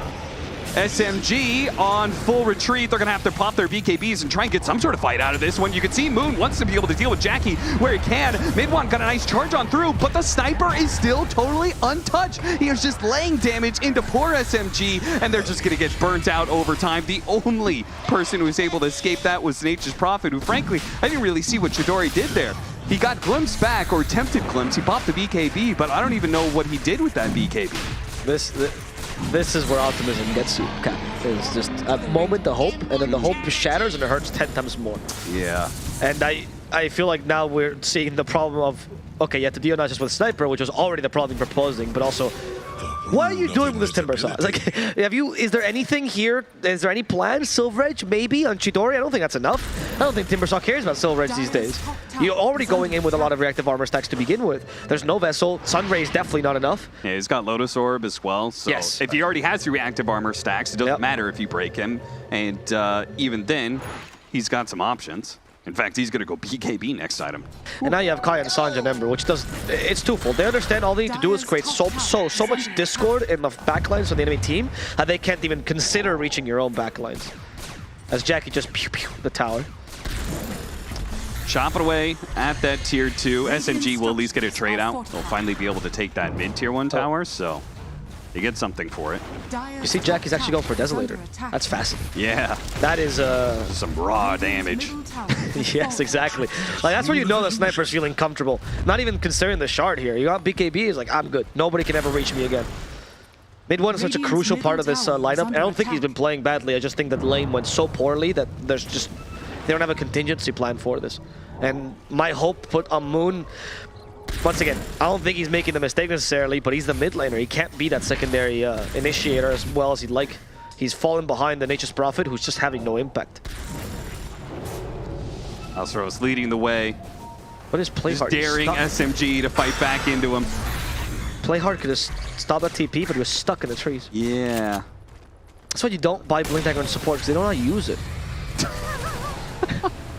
Speaker 13: SMG on full retreat. They're going to have to pop their BKBs and try and get some sort of fight out of this one. You can see Moon wants to be able to deal with Jackie where he can. Mid-one got a nice charge on through, but the Sniper is still totally untouched. He is just laying damage into poor SMG, and they're just going to get burnt out over time. The only person who was able to escape that was Nature's Prophet, who frankly, I didn't really see what Chidori did there. He got glimpsed back, or attempted glimpse. He popped the BKB, but I don't even know what he did with that BKB.
Speaker 8: This is where optimism gets you, Cap. It's just a moment of hope, and then the hope shatters and it hurts 10 times more.
Speaker 13: Yeah.
Speaker 8: And I feel like now we're seeing the problem of, okay, you have to deal not just with Sniper, which was already the problem you're proposing, but also, what are you doing with this Timber Saw? Like, is there anything here? Is there any plan? Silver Edge, maybe, on Chidori? I don't think that's enough. I don't think Timber Saw cares about Silver Edge these days. You're already going in with a lot of reactive armor stacks to begin with. There's no Vessel. Sunray is definitely not enough.
Speaker 13: Yeah, he's got Lotus Orb as well, so
Speaker 8: yes.
Speaker 13: If he already has the reactive armor stacks, it doesn't matter if you break him. And even then, he's got some options. In fact, he's going to go BKB next item.
Speaker 8: And now you have Kai and Sanj and Ember, which does, it's twofold. They understand all they need to do is create so much discord in the backlines of the enemy team that they can't even consider reaching your own backlines. As Jackie just pew pew the tower.
Speaker 13: Chop it away at that tier 2. SMG will at least get a trade out. They'll finally be able to take that mid tier 1 tower, so you get something for it.
Speaker 8: You see Jackie's actually going for Desolator. That's fascinating.
Speaker 13: Yeah.
Speaker 8: That is
Speaker 13: some raw damage.
Speaker 8: Yes, exactly. Like, that's where you know the Sniper's feeling comfortable. Not even considering the shard here. You got BKB, he's like, I'm good. Nobody can ever reach me again. Mid 1 is such a crucial part of this lineup. I don't think he's been playing badly. I just think that the lane went so poorly that there's just, they don't have a contingency plan for this. And my hope put on Moon, once again, I don't think he's making the mistake necessarily, but he's the mid laner. He can't be that secondary initiator as well as he'd like. He's fallen behind the Nature's Prophet, who's just having no impact.
Speaker 13: Alcero's leading the way.
Speaker 8: What is Playhard?
Speaker 13: Daring SMG to fight back into him.
Speaker 8: Playhard could have stopped that TP, but he was stuck in the trees.
Speaker 13: Yeah.
Speaker 8: That's why you don't buy Blink Dagger on support, because they don't know how to use it.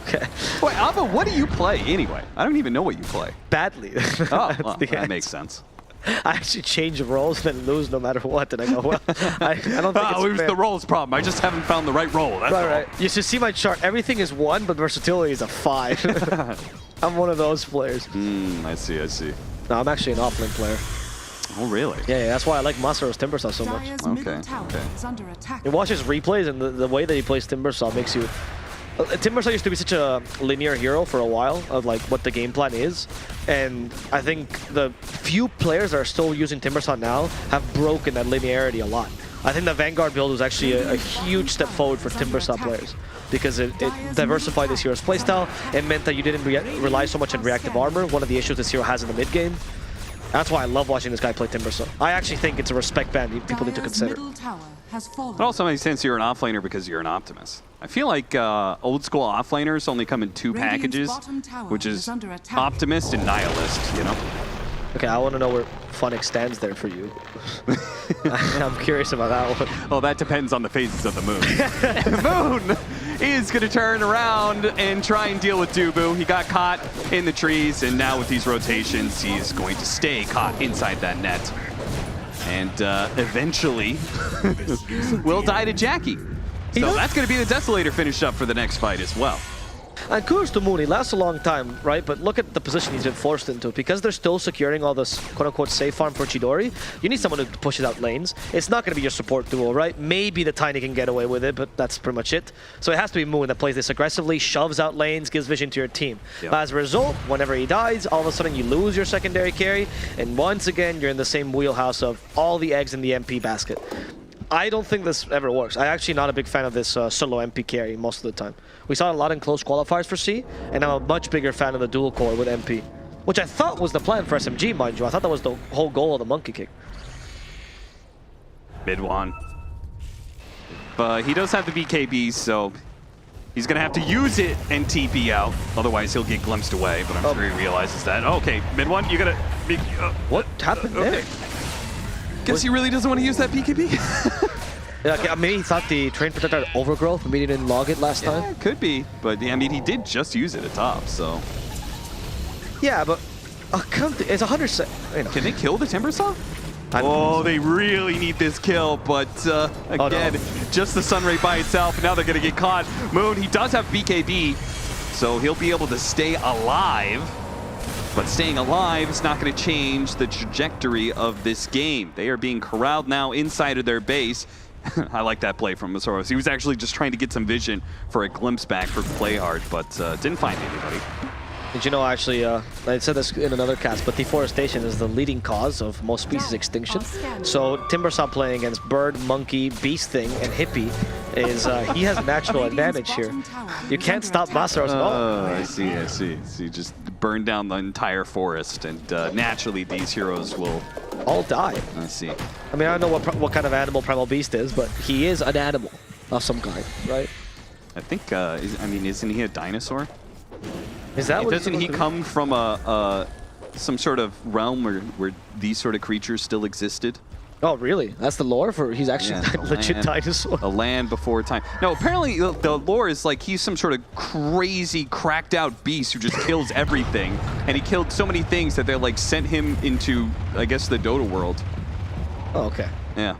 Speaker 8: Okay.
Speaker 13: Wait, Ava, what do you play anyway? I don't even know what you play.
Speaker 8: Badly.
Speaker 13: Oh, well, that makes sense.
Speaker 8: I actually change roles and then lose no matter what, and I go, well, I don't think it's
Speaker 13: it was
Speaker 8: fair.
Speaker 13: the roles problem. I just haven't found the right role. That's all.
Speaker 8: Right. You should see my chart. Everything is 1, but versatility is a 5. I'm one of those players.
Speaker 13: I see.
Speaker 8: No, I'm actually an offlane player.
Speaker 13: Oh, really?
Speaker 8: Yeah, that's why I like Masaro's Timbersaw so much.
Speaker 13: Okay.
Speaker 8: You watch his replays, and the way that he plays Timbersaw makes you... Timbersaw used to be such a linear hero for a while of like what the game plan is, and I think the few players that are still using Timbersaw now have broken that linearity a lot. I think the Vanguard build was actually a huge step forward for Timbersaw players because it diversified this hero's playstyle. It meant that you didn't rely so much on reactive armor, one of the issues this hero has in the mid game. That's why I love watching this guy play Timbersaw. I actually think it's a respect band people need to consider.
Speaker 13: It also makes sense you're an offlaner because you're an Optimist. I feel like old school offlaners only come in 2 packages, which is Optimist and Nihilist, you know?
Speaker 8: Okay, I want to know where Funix stands there for you. I'm curious about that one.
Speaker 13: Well, that depends on the phases of the moon. The moon is going to turn around and try and deal with Dubu. He got caught in the trees, and now with these rotations, he is going to stay caught inside that net. And eventually will die to Jackie. So that's going to be the Desolator finish up for the next fight as well.
Speaker 8: And kudos to Moon, he lasts a long time, right? But look at the position he's been forced into. Because they're still securing all this quote-unquote safe farm for Chidori, you need someone who pushes out lanes. It's not going to be your support duo, right? Maybe the Tiny can get away with it, but that's pretty much it. So it has to be Moon that plays this aggressively, shoves out lanes, gives vision to your team.
Speaker 13: Yep.
Speaker 8: But as a result, whenever he dies, all of a sudden you lose your secondary carry, and once again, you're in the same wheelhouse of all the eggs in the MP basket. I don't think this ever works. I'm actually not a big fan of this solo MP carry most of the time. We saw it a lot in close qualifiers for C, and I'm a much bigger fan of the dual core with MP, which I thought was the plan for SMG, mind you. I thought that was the whole goal of the monkey kick.
Speaker 13: Mid 1. But he does have the BKB, so he's going to have to use it and TP out. Otherwise, he'll get glimpsed away, but I'm sure he realizes that. Okay, mid 1, you got to...
Speaker 8: What happened there?
Speaker 13: Guess he really doesn't want to use that BKB.
Speaker 8: Yeah, maybe he thought the Train Protector had overgrowth, maybe he didn't log it last time.
Speaker 13: It could be, but I mean, he did just use it at top, so...
Speaker 8: Yeah, but it's 100. You know.
Speaker 13: Can they kill the Timbersaw? Oh, they really need this kill, but again, just the Sunray by itself. Now they're going to get caught. Moon, he does have BKB, so he'll be able to stay alive. But staying alive is not going to change the trajectory of this game. They are being corralled now inside of their base. I like that play from Masoros. He was actually just trying to get some vision for a glimpse back for Playhard, but didn't find anybody.
Speaker 8: Did you know, actually, I said this in another cast, but deforestation is the leading cause of most species extinction. So Timbersaw playing against Bird, Monkey, Beast Thing, and Hippie is, he has natural advantage here. You can't stop Masaros at all.
Speaker 13: Oh, I see. So you just burn down the entire forest, and naturally these heroes will
Speaker 8: all die.
Speaker 13: I see.
Speaker 8: I mean, I don't know what kind of animal Primal Beast is, but he is an animal of some kind, right?
Speaker 13: I think, isn't he a dinosaur?
Speaker 8: Is that what
Speaker 13: Doesn't he come from some sort of realm where these sort of creatures still existed?
Speaker 8: Oh, really? That's the lore for he's actually a legit dinosaur.
Speaker 13: A land before time. No, apparently the lore is like he's some sort of crazy, cracked out beast who just kills everything. And he killed so many things that they like sent him into, I guess, the Dota world.
Speaker 8: Oh, okay.
Speaker 13: Yeah.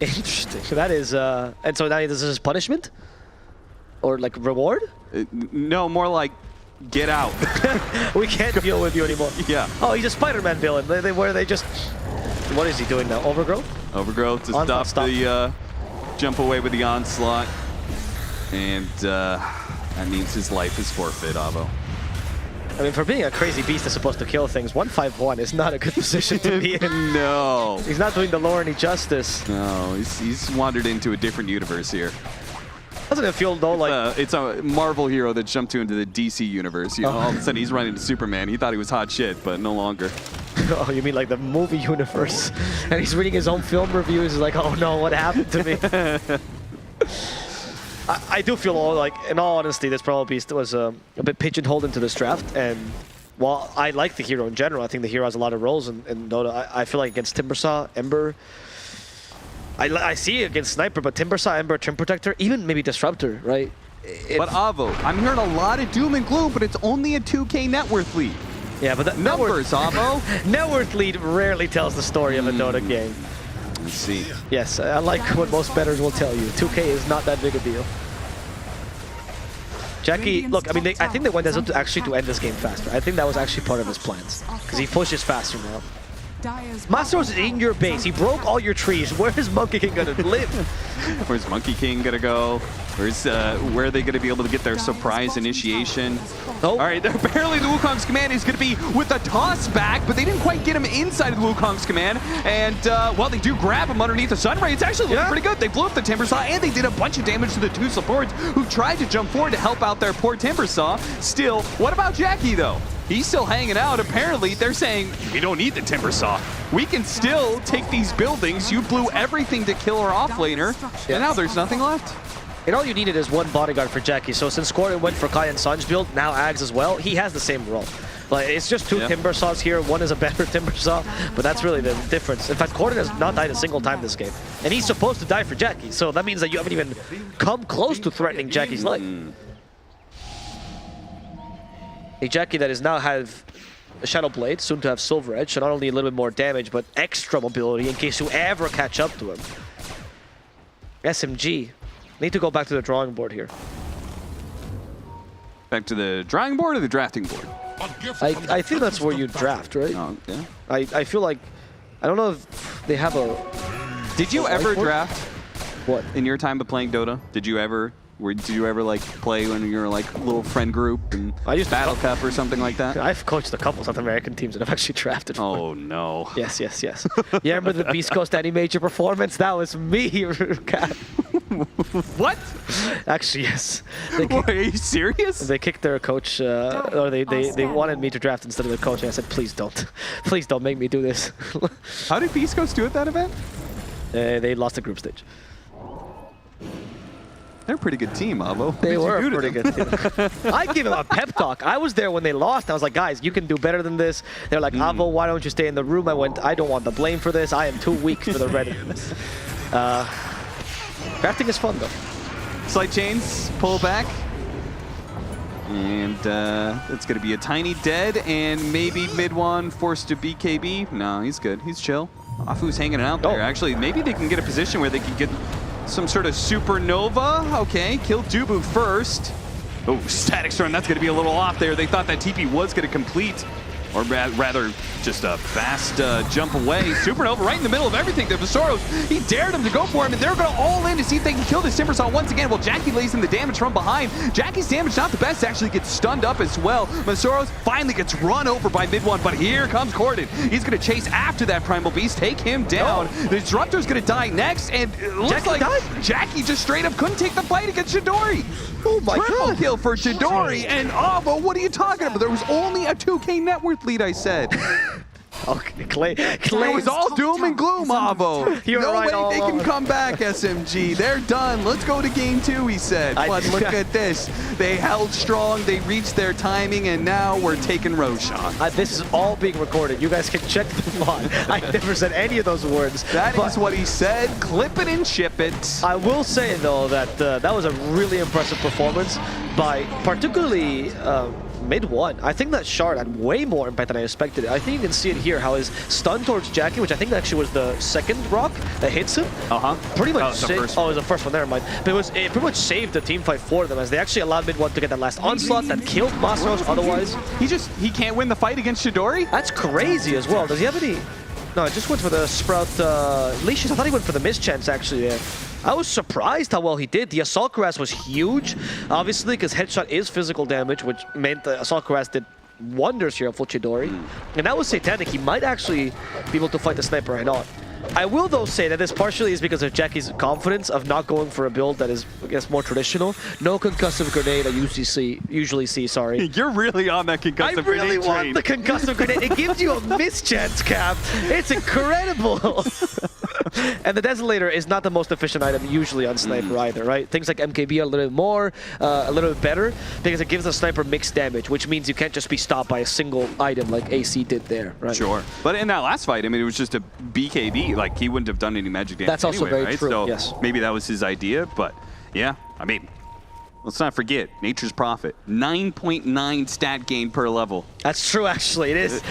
Speaker 8: Interesting. So that is, and so now this is his punishment? Or like reward?
Speaker 13: No, more like get out.
Speaker 8: We can't deal with you anymore.
Speaker 13: Yeah.
Speaker 8: Oh, he's a Spider-Man villain. Where they just... What is he doing now? Overgrowth?
Speaker 13: Overgrowth to stop the jump away with the onslaught. And that means his life is forfeit, Avo.
Speaker 8: I mean, for being a crazy beast that's supposed to kill things, 151 is not a good position to be in.
Speaker 13: No.
Speaker 8: He's not doing the lore any justice.
Speaker 13: No, he's wandered into a different universe here.
Speaker 8: Doesn't it feel, though, like...
Speaker 13: it's a Marvel hero that jumped into the DC universe. You know, all of a sudden he's running to Superman. He thought he was hot shit, but no longer.
Speaker 8: Oh, you mean like the movie universe? And he's reading his own film reviews. He's like, oh no, what happened to me? I do feel, like, in all honesty, this Primal Beast was a bit pigeonholed into this draft. And while I like the hero in general, I think the hero has a lot of roles in Dota. I feel like against Timbersaw, Ember... I see it against Sniper, but Timbersaw, Ember, Trim Protector, even maybe Disruptor, right?
Speaker 13: But Avo, I'm hearing a lot of doom and gloom, but it's only a 2K net worth lead.
Speaker 8: Yeah, but that
Speaker 13: numbers, Avo.
Speaker 8: Net worth lead rarely tells the story of a Dota game.
Speaker 13: Let's see.
Speaker 8: Yes, I like what most bettors will tell you. 2K is not that big a deal. Jackie, look, I mean, I think they went as to actually to end this game faster. I think that was actually part of his plans, because he pushes faster now. Masaros is in your base. He broke all your trees. Where is Monkey King gonna live?
Speaker 13: Where's Monkey King gonna go? Where are they gonna be able to get their surprise initiation?
Speaker 8: Oh.
Speaker 13: All right, apparently the Wukong's command is gonna be with the toss back, but they didn't quite get him inside of the Wukong's command. And while they do grab him underneath the Sunray, it's actually looking pretty good. They blew up the Timbersaw, and they did a bunch of damage to the two supports who tried to jump forward to help out their poor Timbersaw. Still, what about Jackie though? He's still hanging out. Apparently, they're saying, we don't need the Timbersaw. We can still take these buildings. You blew everything to kill our offlaner, and now there's nothing left.
Speaker 8: And all you needed is one bodyguard for Jackie. So since Squirtin went for Kai and Sanj build, now Ags as well, he has the same role. Like, it's just two Timbersaws here. One is a better Timbersaw, but that's really the difference. In fact, Corden has not died a single time this game. And he's supposed to die for Jackie, so that means that you haven't even come close to threatening Jackie's life. A Jackie that is now have a Shadow Blade, soon to have Silver Edge, so not only a little bit more damage, but extra mobility in case you ever catch up to him. SMG. Need to go back to the drawing board here.
Speaker 13: Back to the drawing board or the drafting board?
Speaker 8: I think that's where you draft, right?
Speaker 13: Oh, yeah.
Speaker 8: I feel like, I don't know if they have a...
Speaker 13: Did you ever draft?
Speaker 8: What?
Speaker 13: In your time of playing Dota? Did you ever like play when you were like a little friend group and
Speaker 8: I used
Speaker 13: Battle Cup or something like that?
Speaker 8: I've coached a couple South American teams that I've actually drafted.
Speaker 13: Oh no.
Speaker 8: Yes. You remember the Beast Coast any major performance? That was me, Kat.
Speaker 13: What?
Speaker 8: Actually, yes.
Speaker 13: Are you serious?
Speaker 8: They kicked their coach, or they wanted me to draft instead of the coach, and I said, please don't. Please don't make me do this.
Speaker 13: How did Beast Coast do at that event?
Speaker 8: They lost the group stage.
Speaker 13: They're a pretty good team, Avo.
Speaker 8: They were a pretty good team. I give them a pep talk. I was there when they lost. I was like, guys, you can do better than this. They're like, Avo, why don't you stay in the room? I went, I don't want the blame for this. I am too weak for the Reddit. Drafting is fun, though.
Speaker 13: Slight chains, pull back. And it's going to be a tiny dead, and maybe mid one forced to BKB. No, he's good. He's chill. Afu's hanging out there. Actually, maybe they can get a position where they can get some sort of supernova. Okay, kill Dubu first. Oh, Static Storm, that's going to be a little off there. They thought that TP was going to complete. or rather just a fast jump away. Supernova right in the middle of everything. The Vasoros, he dared him to go for him, and they're going to all in to see if they can kill this Timbersaw once again. Well, Jackie lays in the damage from behind. Jackie's damage not the best, actually gets stunned up as well. Vasoros finally gets run over by mid-1, but here comes Corden. He's going to chase after that Primal Beast, take him down. The Disruptor's going to die next, and it looks like Jackie just straight up couldn't take the fight against Chidori.
Speaker 8: Oh my
Speaker 13: Triple kill for Chidori, and Avo, what are you talking about? There was only a 2K net worth lead, I said.
Speaker 8: Okay, Clay
Speaker 13: It was all doom and gloom, Avo.
Speaker 8: You're
Speaker 13: no
Speaker 8: right
Speaker 13: way they can come back, SMG. They're done. Let's go to game 2, he said. But look at this. They held strong. They reached their timing, and now we're taking Roshan.
Speaker 8: This is all being recorded. You guys can check the VOD. I never said any of those words.
Speaker 13: That is what he said. Clip it and ship it.
Speaker 8: I will say, though, that that was a really impressive performance by particularly mid-1. I think that shard had way more impact than I expected. I think you can see it here, how his stun towards Jackie, which I think actually was the second rock that hits him. Pretty much saved. Oh, it was the first one, never mind. But it pretty much saved the team fight for them, as they actually allowed mid-1 to get that last onslaught that killed Masaros otherwise.
Speaker 13: He can't win the fight against Chidori?
Speaker 8: That's crazy as well. Does he have any... No, I just went for the Sprout leashes. I thought he went for the mischance actually there. I was surprised how well he did. The Assault Cuirass was huge, obviously, because headshot is physical damage, which meant the Assault Cuirass did wonders here for Chidori. And that was satanic. He might actually be able to fight the sniper head on. I will, though, say that this partially is because of Jackie's confidence of not going for a build that is, I guess, more traditional. No concussive grenade I usually see, sorry.
Speaker 13: You're really on that concussive grenade
Speaker 8: I really want
Speaker 13: train.
Speaker 8: the concussive grenade. It gives you a mischance, Cap. It's incredible. And the Desolator is not the most efficient item usually on Sniper either, right? Things like MKB are a little bit more, a little bit better, because it gives the Sniper mixed damage, which means you can't just be stopped by a single item like AC did there, right?
Speaker 13: Sure. But in that last fight, I mean, it was just a BKB. Like, he wouldn't have done any magic damage.
Speaker 8: That's also
Speaker 13: anyway,
Speaker 8: very
Speaker 13: right?
Speaker 8: true,
Speaker 13: So
Speaker 8: yes.
Speaker 13: maybe that was his idea, but yeah, I mean, let's not forget, Nature's Prophet, 9.9 stat gain per level.
Speaker 8: That's true, actually. It is.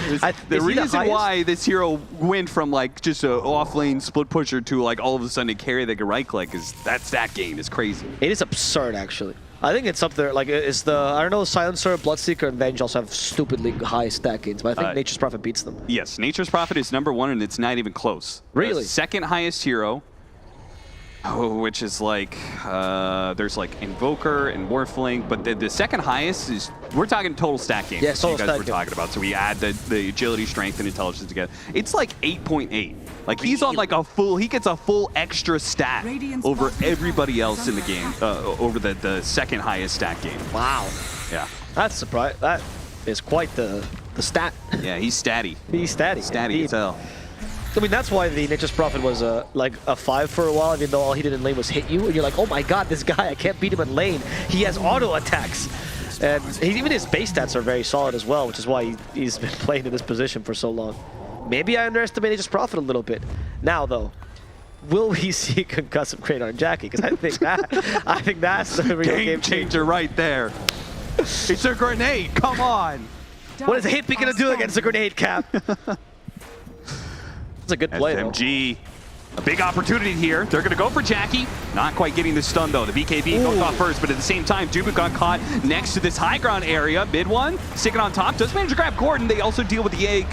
Speaker 13: The reason why this hero went from like just a off-lane split pusher to like all of a sudden a carry that can right-click is that stat gain is crazy.
Speaker 8: It is absurd, actually. I think it's up there. Like, it's the, I don't know, Silencer, Bloodseeker, and Venge also have stupidly high stat gains, but I think Nature's Prophet beats them.
Speaker 13: Yes, Nature's Prophet is #1, and it's not even close.
Speaker 8: Really?
Speaker 13: The second highest hero, which is like, there's like Invoker and Morphling, but the second highest is, we're talking total stat gain.
Speaker 8: Yes, total
Speaker 13: you guys
Speaker 8: stat
Speaker 13: were
Speaker 8: gain.
Speaker 13: talking about. So we add the agility, strength, and intelligence together. It's like 8.8. Like, he's on like a full, he gets a full extra stat over everybody else in the game, over the second highest stat gain.
Speaker 8: Wow.
Speaker 13: Yeah.
Speaker 8: That's surprising. That is quite the stat.
Speaker 13: Yeah, he's statty.
Speaker 8: He's statty.
Speaker 13: Statty as hell.
Speaker 8: I mean, that's why the Nature's Prophet was like a 5 for a while, even though all he did in lane was hit you. And you're like, oh my god, this guy, I can't beat him in lane. He has auto attacks. And even his base stats are very solid as well, which is why he's been playing in this position for so long. Maybe I underestimated Nature's Prophet a little bit. Now, though, will we see concussive grenade on Jackie? Because I think that's the real
Speaker 13: game changer right there. It's a grenade, come on.
Speaker 8: What is Hippie going to do against a grenade, Cap? It's a good play,
Speaker 13: SMG, a big opportunity here. They're going to go for Jackie. Not quite getting the stun, though. The BKB goes off first, but at the same time, Dubu got caught next to this high ground area. Mid-1, sticking on top, does manage to grab Gordon. They also deal with the egg.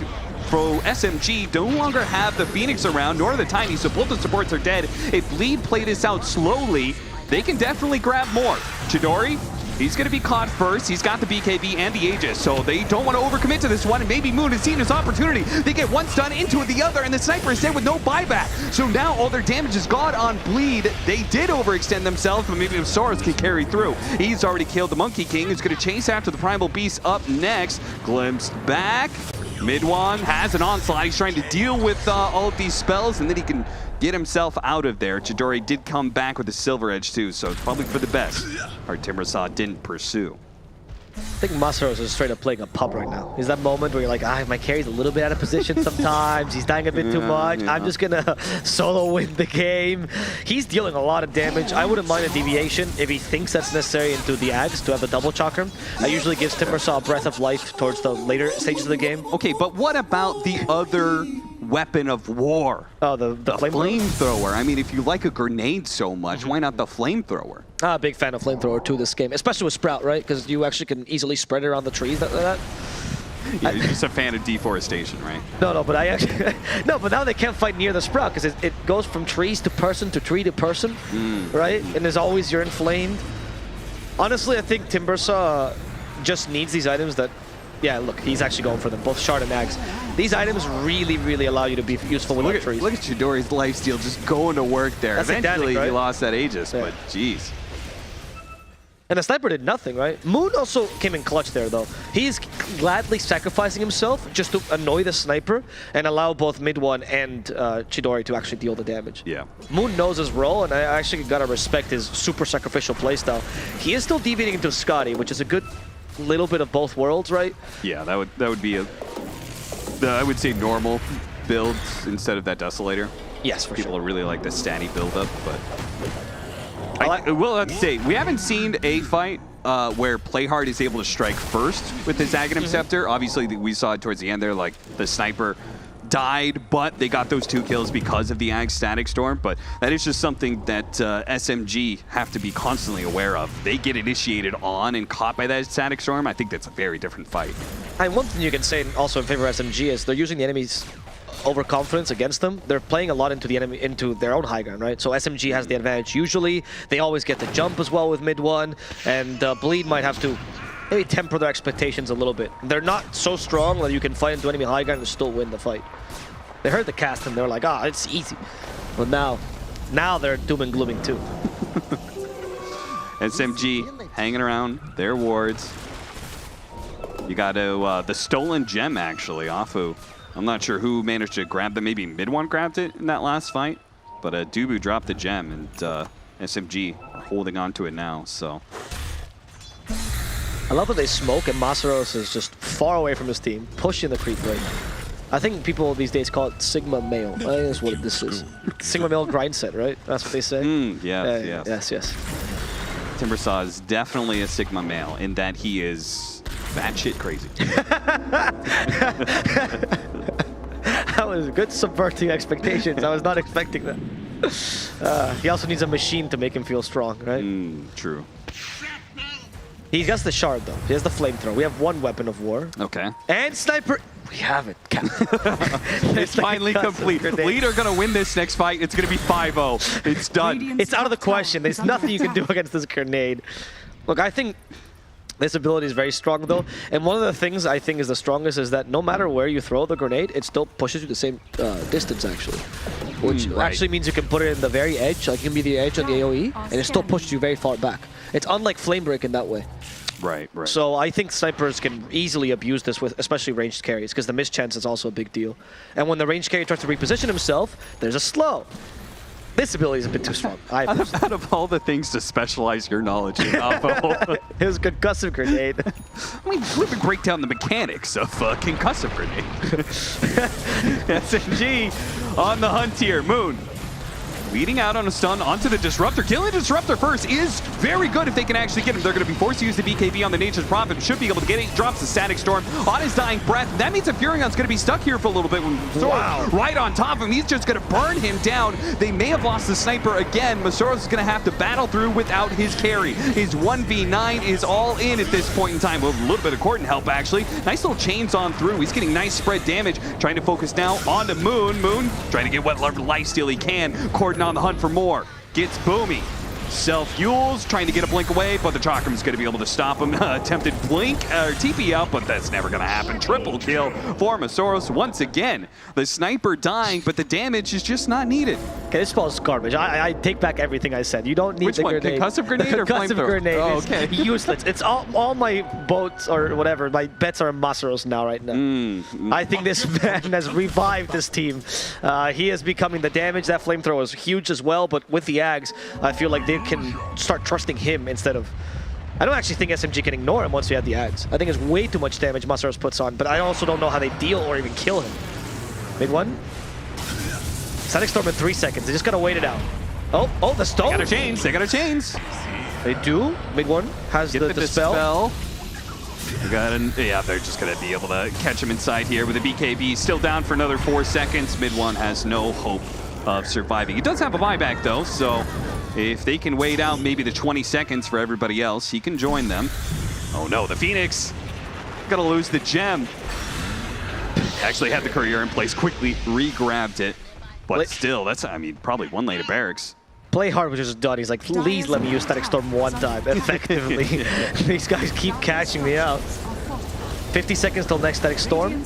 Speaker 13: Pro SMG no longer have the Phoenix around, nor the Tiny, so both the supports are dead. If Bleed play this out slowly, they can definitely grab more. Chidori, he's going to be caught first. He's got the BKB and the Aegis, so they don't want to overcommit to this one, and maybe Moon has seen his opportunity. They get one stun into the other, and the Sniper is dead with no buyback. So now all their damage is gone on Bleed. They did overextend themselves, but maybe if Soros can carry through. He's already killed the Monkey King. He's going to chase after the Primal Beast up next. Glimpsed back. Mid-1 has an onslaught. He's trying to deal with all of these spells, and then he can get himself out of there. Chidori did come back with a Silver Edge too, so it's probably for the best. Our Timbersaw didn't pursue.
Speaker 8: I think Masaros is straight up playing a pub right now. Is that moment where you're like, my carry's a little bit out of position sometimes. He's dying a bit too much. I'm just going to solo win the game. He's dealing a lot of damage. I wouldn't mind a deviation if he thinks that's necessary into the Ags to have the double chakram. That usually gives Timbersaw a breath of life towards the later stages of the game.
Speaker 13: Okay, but what about the other weapon of war?
Speaker 8: Oh, the
Speaker 13: flamethrower. I mean, if you like a grenade so much, why not the flamethrower?
Speaker 8: I'm a big fan of flamethrower too this game, especially with Sprout, right? Because you actually can easily spread it around the trees.
Speaker 13: You're just a fan of deforestation, right?
Speaker 8: No, but I actually no, but now they can't fight near the sprout because it goes from trees to person to tree to person, right? And there's always you're inflamed. Honestly, I think Timbersaw just needs these items that. Yeah, look, he's actually going for them, both Shard and Axe. These items really, really allow you to be useful with trees.
Speaker 13: Look at Chidori's lifesteal just going to work there.
Speaker 8: That's
Speaker 13: Eventually,
Speaker 8: Danik, right?
Speaker 13: he lost that Aegis, but jeez.
Speaker 8: And the sniper did nothing, right? Moon also came in clutch there, though. He's gladly sacrificing himself just to annoy the sniper and allow both Mid One and Chidori to actually deal the damage.
Speaker 13: Yeah.
Speaker 8: Moon knows his role, and I actually gotta respect his super sacrificial playstyle. He is still deviating into Scotty, which is a good little bit of both worlds, right?
Speaker 13: Yeah, that would be I would say normal builds instead of that Desolator.
Speaker 8: Yes, for
Speaker 13: People
Speaker 8: sure.
Speaker 13: really like the statty build-up, but I will have to say, we haven't seen a fight where Playhard is able to strike first with his Aghanim Scepter. Obviously, we saw it towards the end there, like the sniper died, but they got those 2 kills because of the Ag Static Storm. But that is just something that SMG have to be constantly aware of. They get initiated on and caught by that Static Storm. I think that's a very different fight.
Speaker 8: And one thing you can say also in favor of SMG is they're using the enemy's overconfidence against them. They're playing a lot into the enemy, into their own high ground, right? So SMG has the advantage usually. They always get the jump as well with Mid One, and Bleed might have to maybe temper their expectations a little bit. They're not so strong that you can fight into enemy high ground and still win the fight. They heard the cast and they're like, ah, it's easy. But now they're doom and glooming too.
Speaker 13: SMG hanging around their wards. You got to the stolen gem actually off of. I'm not sure who managed to grab them. Maybe Mid One grabbed it in that last fight, but Dubu dropped the gem, and SMG are holding on to it now. So
Speaker 8: I love that they smoke, and Masaros is just far away from his team, pushing the creep right now. I think people these days call it Sigma male. I think that's what this is. Sigma male grind set, right? That's what they say.
Speaker 13: Yes. Timbersaw is definitely a Sigma male in that he is batshit crazy.
Speaker 8: That was good subverting expectations. I was not expecting that. He also needs a machine to make him feel strong, right?
Speaker 13: True.
Speaker 8: He has the shard though. He has the flamethrower. We have one weapon of war.
Speaker 13: Okay.
Speaker 8: And sniper. We have it, Captain.
Speaker 13: It's finally complete. Lead are going to win this next fight. It's going to be 5-0. It's done.
Speaker 8: It's out of the question. There's nothing you can do against this grenade. Look, I think this ability is very strong though. And one of the things I think is the strongest is that no matter where you throw the grenade, it still pushes you the same distance actually. Which actually means you can put it in the very edge, like it can be the edge on the AoE, and it still pushes you very far back. It's unlike Flame Break in that way.
Speaker 13: Right.
Speaker 8: So I think snipers can easily abuse this with especially ranged carries, because the mischance is also a big deal. And when the ranged carry tries to reposition himself, there's a slow. This ability is a bit too strong.
Speaker 13: Out of all the things to specialize your knowledge in,
Speaker 8: it was a concussive grenade.
Speaker 13: I mean, let me break down the mechanics of concussive grenade. SMG on the hunt here. Moon leading out on a stun onto the Disruptor. Killing the Disruptor first is very good if they can actually get him. They're going to be forced to use the BKB on the Nature's Prophet. Should be able to get it. He drops the Static Storm on his dying breath. That means that Furion's going to be stuck here for a little bit. Right on top of him. He's just going to burn him down. They may have lost the sniper again. Masoros is going to have to battle through without his carry. His 1v9 is all in at this point in time. With a little bit of Corden help, actually. Nice little chains on through. He's getting nice spread damage. Trying to focus now onto Moon. Moon trying to get whatever lifesteal he can. Corden on the hunt for more. Gets Boomy. Self-fuels, trying to get a blink away, but the Chakram's going to be able to stop him. Attempted blink, or TP out, but that's never going to happen. Triple kill for Masoros once again. The sniper dying, but the damage is just not needed.
Speaker 8: Okay, this spell is garbage. I take back everything I said. You don't need the grenade.
Speaker 13: Concussive grenade or
Speaker 8: concussive
Speaker 13: flamethrower?
Speaker 8: grenade
Speaker 13: Oh,
Speaker 8: is
Speaker 13: okay.
Speaker 8: useless. It's all my boats or whatever. My bets are Masaros now right now. I think this man has revived this team. He is becoming the damage. That flamethrower is huge as well, but with the Ags, I feel like they can start trusting him instead of... I don't actually think SMG can ignore him once you have the Ags. I think it's way too much damage Masaros puts on, but I also don't know how they deal or even kill him. Mid one. Static Storm in 3 seconds. They just gotta wait it out. Oh, the stone.
Speaker 13: They got a chains.
Speaker 8: They do. Mid one has the dispel.
Speaker 13: They're just going to be able to catch him inside here with a BKB. Still down for another 4 seconds. Mid one has no hope of surviving. He does have a buyback though, so if they can wait out maybe the 20 seconds for everybody else, he can join them. Oh no, the Phoenix going to lose the gem. Actually had the courier in place, quickly re-grabbed it. But still, that's, I mean, probably one lane of barracks.
Speaker 8: Play hard was just done. He's like, please let me use Static Storm one time effectively. These guys keep catching me out. 50 seconds till next Static Storm.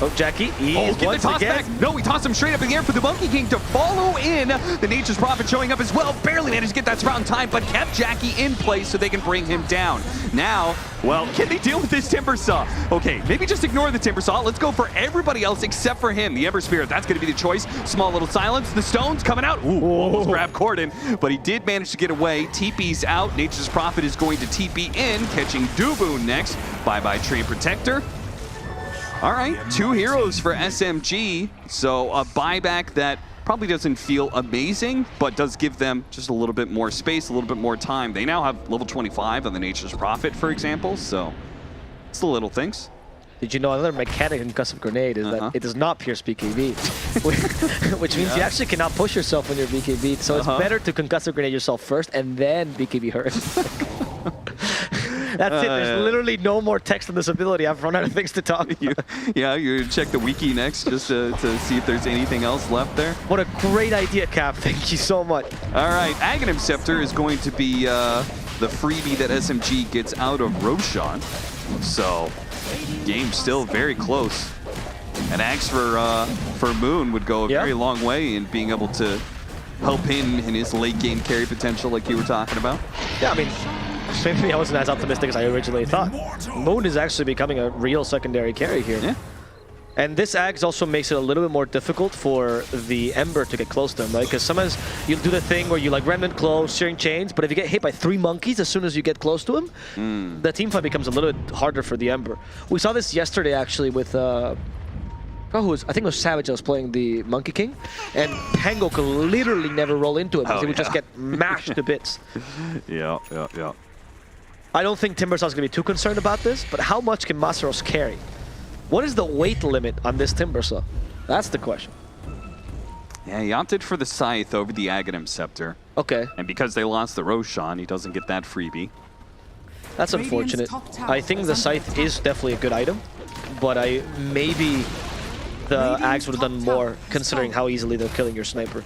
Speaker 8: Oh, Jackie,
Speaker 13: get the toss back. No, we tossed him straight up in the air for the Monkey King to follow in. The Nature's Prophet showing up as well. Barely managed to get that sprout in time, but kept Jackie in place so they can bring him down. Now, well, can they deal with this Timber Saw? Okay, maybe just ignore the Timber Saw. Let's go for everybody else except for him. The Ember Spirit, that's going to be the choice. Small little silence. The stones coming out. Ooh, almost grabbed Corden, but he did manage to get away. TP's out. Nature's Prophet is going to TP in, catching Dubu next. Bye-bye Train Protector. All right, 2 heroes for SMG. So a buyback that probably doesn't feel amazing, but does give them just a little bit more space, a little bit more time. They now have level 25 on the Nature's Prophet, for example, so it's the little things.
Speaker 8: Did you know another mechanic in Concussive Grenade is that it does not pierce BKB, which means you actually cannot push yourself when you're BKB. So it's better to Concussive Grenade yourself first and then BKB her. That's it. There's literally no more text on this ability. I've run out of things to talk about.
Speaker 13: You check the wiki next just to see if there's anything else left there.
Speaker 8: What a great idea, Cap. Thank you so much.
Speaker 13: All right, Aghanim Scepter is going to be the freebie that SMG gets out of Roshan. So, game still very close. An axe for Moon would go a very long way in being able to help him in his late game carry potential like you were talking about.
Speaker 8: Yeah, I mean, maybe I wasn't as optimistic as I originally thought. Moon is actually becoming a real secondary carry here.
Speaker 13: Yeah.
Speaker 8: And this Axe also makes it a little bit more difficult for the Ember to get close to him, right? Because sometimes you do the thing where you like Remnant close, Searing Chains, but if you get hit by 3 monkeys as soon as you get close to him, the team fight becomes a little bit harder for the Ember. We saw this yesterday actually with I think it was Savage that was playing the Monkey King, and Pango could literally never roll into him because he would just get mashed to bits.
Speaker 13: Yeah.
Speaker 8: I don't think Timbersaw's going to be too concerned about this, but how much can Masaros carry? What is the weight limit on this Timbersaw? That's the question.
Speaker 13: Yeah, he opted for the Scythe over the Aghanim Scepter.
Speaker 8: Okay.
Speaker 13: And because they lost the Roshan, he doesn't get that freebie.
Speaker 8: That's unfortunate. I think the Scythe is definitely a good item, but maybe the Axe would have done more considering how easily they're killing your sniper.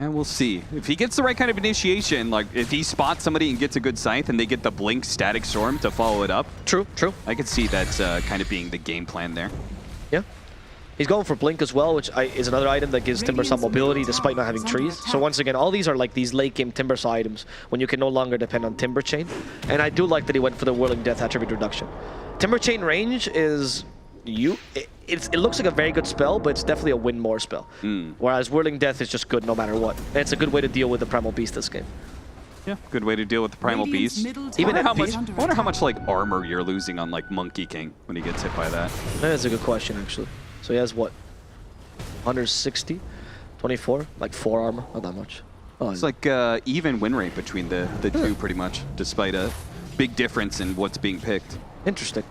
Speaker 13: Yeah, we'll see. If he gets the right kind of initiation, like if he spots somebody and gets a good Scythe and they get the Blink Static Storm to follow it up.
Speaker 8: True.
Speaker 13: I could see that kind of being the game plan there.
Speaker 8: Yeah. He's going for Blink as well, which is another item that gives Timbersaw mobility despite not having trees. So once again, all these are like these late game Timbersaw items when you can no longer depend on Timber Chain. And I do like that he went for the Whirling Death attribute reduction. Timber Chain range is... It looks like a very good spell, but it's definitely a win more spell. Whereas Whirling Death is just good no matter what. And it's a good way to deal with the Primal Beast this game.
Speaker 13: Yeah, good way to deal with the Primal Beast. I wonder how much like armor you're losing on like Monkey King when he gets hit by that.
Speaker 8: That's a good question actually. So he has what? 160? 24? Like 4 armor? Not that much. Oh,
Speaker 13: it's like even win rate between the two pretty much, despite a big difference in what's being picked.
Speaker 8: Interesting.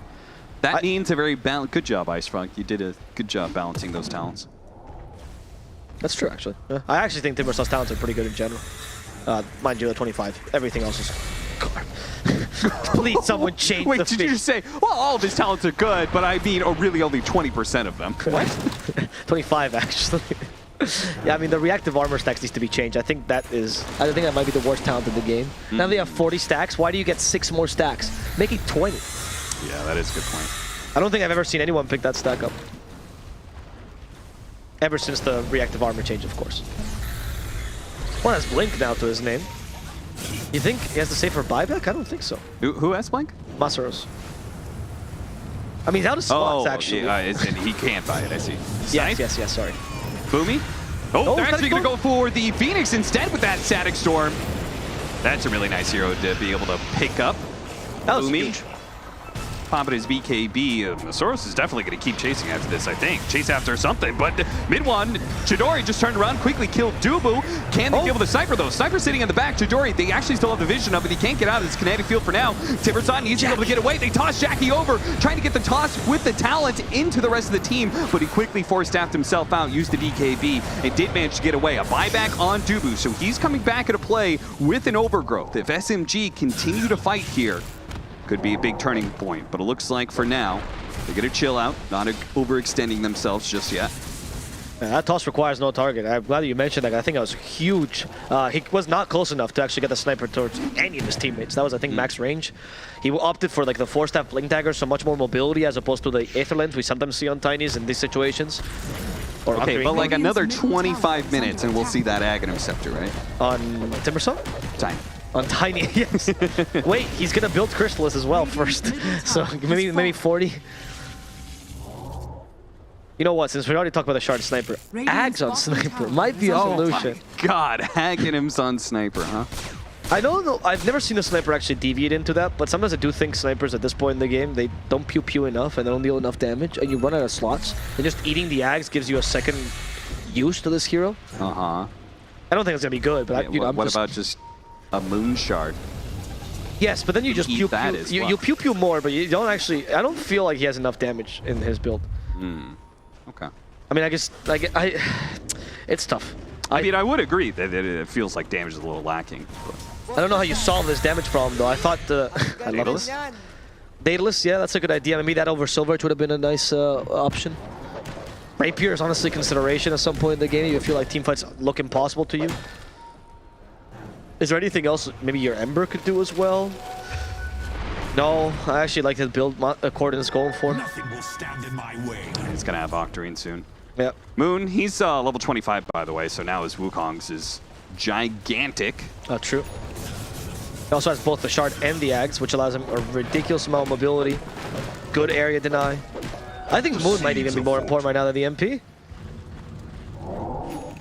Speaker 13: That means a very balanced... Good job, Ice Front. You did a good job balancing those talents.
Speaker 8: That's true, actually. Yeah. I actually think Timbersaw's talents are pretty good in general. Mind you, the 25. Everything else is... Please, someone change
Speaker 13: Wait, did you just say, well, all of his talents are good, but I mean, really only 20% of them?
Speaker 8: What? 25, actually. Yeah, I mean, the reactive armor stacks needs to be changed. I think that might be the worst talent in the game. Now they have 40 stacks. Why do you get 6 more stacks? Make it 20.
Speaker 13: Yeah, that is a good point.
Speaker 8: I don't think I've ever seen anyone pick that stack up. Ever since the reactive armor change, of course. One has Blink now to his name. You think he has to save for buyback? I don't think so.
Speaker 13: Who has Blink?
Speaker 8: Masaros. I mean, he's out of slots, actually.
Speaker 13: Yeah, he can't buy it, I see.
Speaker 8: Yes, sorry.
Speaker 13: Boomy? Oh, they're actually going to go for the Phoenix instead with that Static Storm. That's a really nice hero to be able to pick up.
Speaker 8: That was
Speaker 13: Boomy.
Speaker 8: huge.
Speaker 13: Popping his BKB. Masaros is definitely going to keep chasing after this, I think. Chase after something, but mid one, Chidori just turned around, quickly killed Dubu. Can they be able to sniper though? Sniper sitting in the back. Chidori, they actually still have the vision of it. He can't get out of this kinetic field for now. Timbersaw needs to be able to get away. They toss Jackie over, trying to get the toss with the talent into the rest of the team, but he quickly force-staffed himself out, used the BKB, and did manage to get away. A buyback on Dubu, so he's coming back into play with an overgrowth. If SMG continue to fight here, could be a big turning point. But it looks like for now, they're going to chill out, not overextending themselves just yet.
Speaker 8: Yeah, that toss requires no target. I'm glad you mentioned that. I think that was huge. He was not close enough to actually get the sniper towards any of his teammates. That was, I think, max range. He opted for like the 4-staff blink dagger, so much more mobility as opposed to the Aether Lens we sometimes see on Tinys in these situations. Or
Speaker 13: okay, but like another 25 minutes and we'll see that Aghanim Scepter, right?
Speaker 8: On Timbersaw?
Speaker 13: Tiny.
Speaker 8: On Tiny, yes. Wait, he's gonna build Chrysalis as well first. So maybe 40. You know what, since we already talked about the Shard Sniper, Ags on Sniper might be a solution.
Speaker 13: Oh my god, Aghanim's on Sniper, huh?
Speaker 8: I know, though, I've never seen a Sniper actually deviate into that, but sometimes I do think Snipers at this point in the game, they don't pew-pew enough and they don't deal enough damage, and you run out of slots, and just eating the Ags gives you a second use to this hero.
Speaker 13: Uh-huh.
Speaker 8: I don't think it's gonna be good, but
Speaker 13: yeah, what about just a Moon Shard?
Speaker 8: Yes, but then you just pew-pew. You pew-pew more, but you don't actually... I don't feel like he has enough damage in his build.
Speaker 13: Okay.
Speaker 8: I mean, I guess, like, it's tough.
Speaker 13: I mean, I would agree that it feels like damage is a little lacking. But.
Speaker 8: I don't know how you solve this damage problem, though. I thought I love this. Daedalus, yeah, that's a good idea. Maybe that over Silverwich would have been a nice option. Rapier is honestly consideration at some point in the game. You feel like teamfights look impossible to you. Is there anything else maybe your Ember could do as well? No, I actually like the build Accordion's going for.
Speaker 14: Nothing will stand in my way.
Speaker 13: He's gonna have Octarine soon.
Speaker 8: Yeah.
Speaker 13: Moon, he's level 25 by the way, so now his Wukong's is gigantic.
Speaker 8: Oh, true. He also has both the Shard and the Ags, which allows him a ridiculous amount of mobility. Good area deny. I think Moon might even be more important right now than the MP. Oh.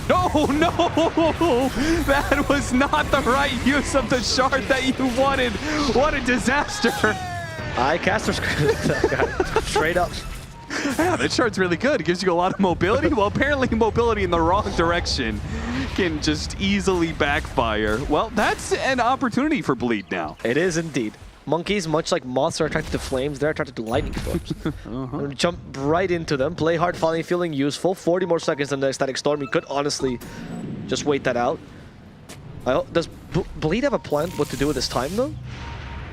Speaker 13: No! That was not the right use of the Shard that you wanted. What a disaster!
Speaker 8: I caster straight up.
Speaker 13: Yeah, that Shard's really good. It gives you a lot of mobility. Well, apparently mobility in the wrong direction can just easily backfire. Well, that's an opportunity for Bleed now.
Speaker 8: It is indeed. Monkeys, much like moths are attracted to flames, they're attracted to lightning storms. Jump right into them, play hard, finally feeling useful. 40 more seconds than the Static Storm. He could honestly just wait that out. Does Bleed have a plan what to do with his time, though?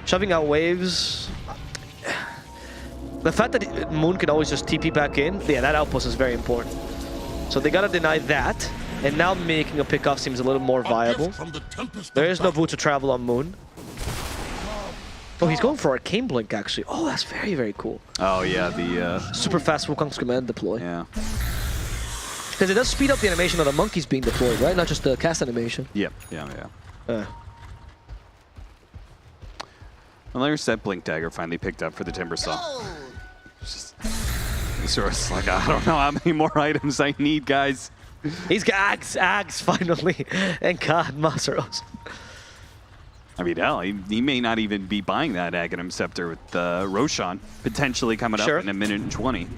Speaker 8: Shoving out waves. The fact that Moon can always just TP back in, yeah, that outpost is very important. So they gotta deny that, and now making a pickoff seems a little more viable. There is no boot to travel on Moon. Oh, he's going for Arcane Blink, actually. Oh, that's very, very cool.
Speaker 13: Oh, yeah, the...
Speaker 8: Super fast Wukong's command deploy.
Speaker 13: Yeah.
Speaker 8: Because it does speed up the animation of the monkeys being deployed, right? Not just the cast animation.
Speaker 13: Yep, yeah. Well, there's that Blink Dagger finally picked up for the Timbersaw. It's just like, I don't know how many more items I need, guys.
Speaker 8: He's got Ags, finally. Thank God, Masaros.
Speaker 13: I mean, hell, he may not even be buying that Aghanim Scepter with Roshan potentially coming up in a minute and 20.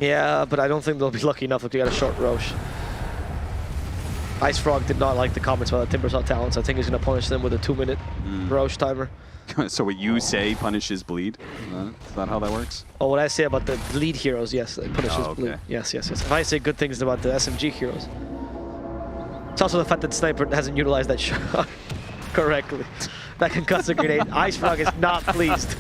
Speaker 8: Yeah, but I don't think they'll be lucky enough if they got a short Rosh. Ice Frog did not like the comments about the Timbersaw talents. I think he's going to punish them with a 2-minute Rosh timer.
Speaker 13: So what you say punishes Bleed? Is that how that works?
Speaker 8: Oh, what I say about the lead heroes, yes, it punishes Bleed. Yes. If I say good things about the SMG heroes. It's also the fact that Sniper hasn't utilized that shot correctly. That concussive grenade. Ice Frog is not pleased.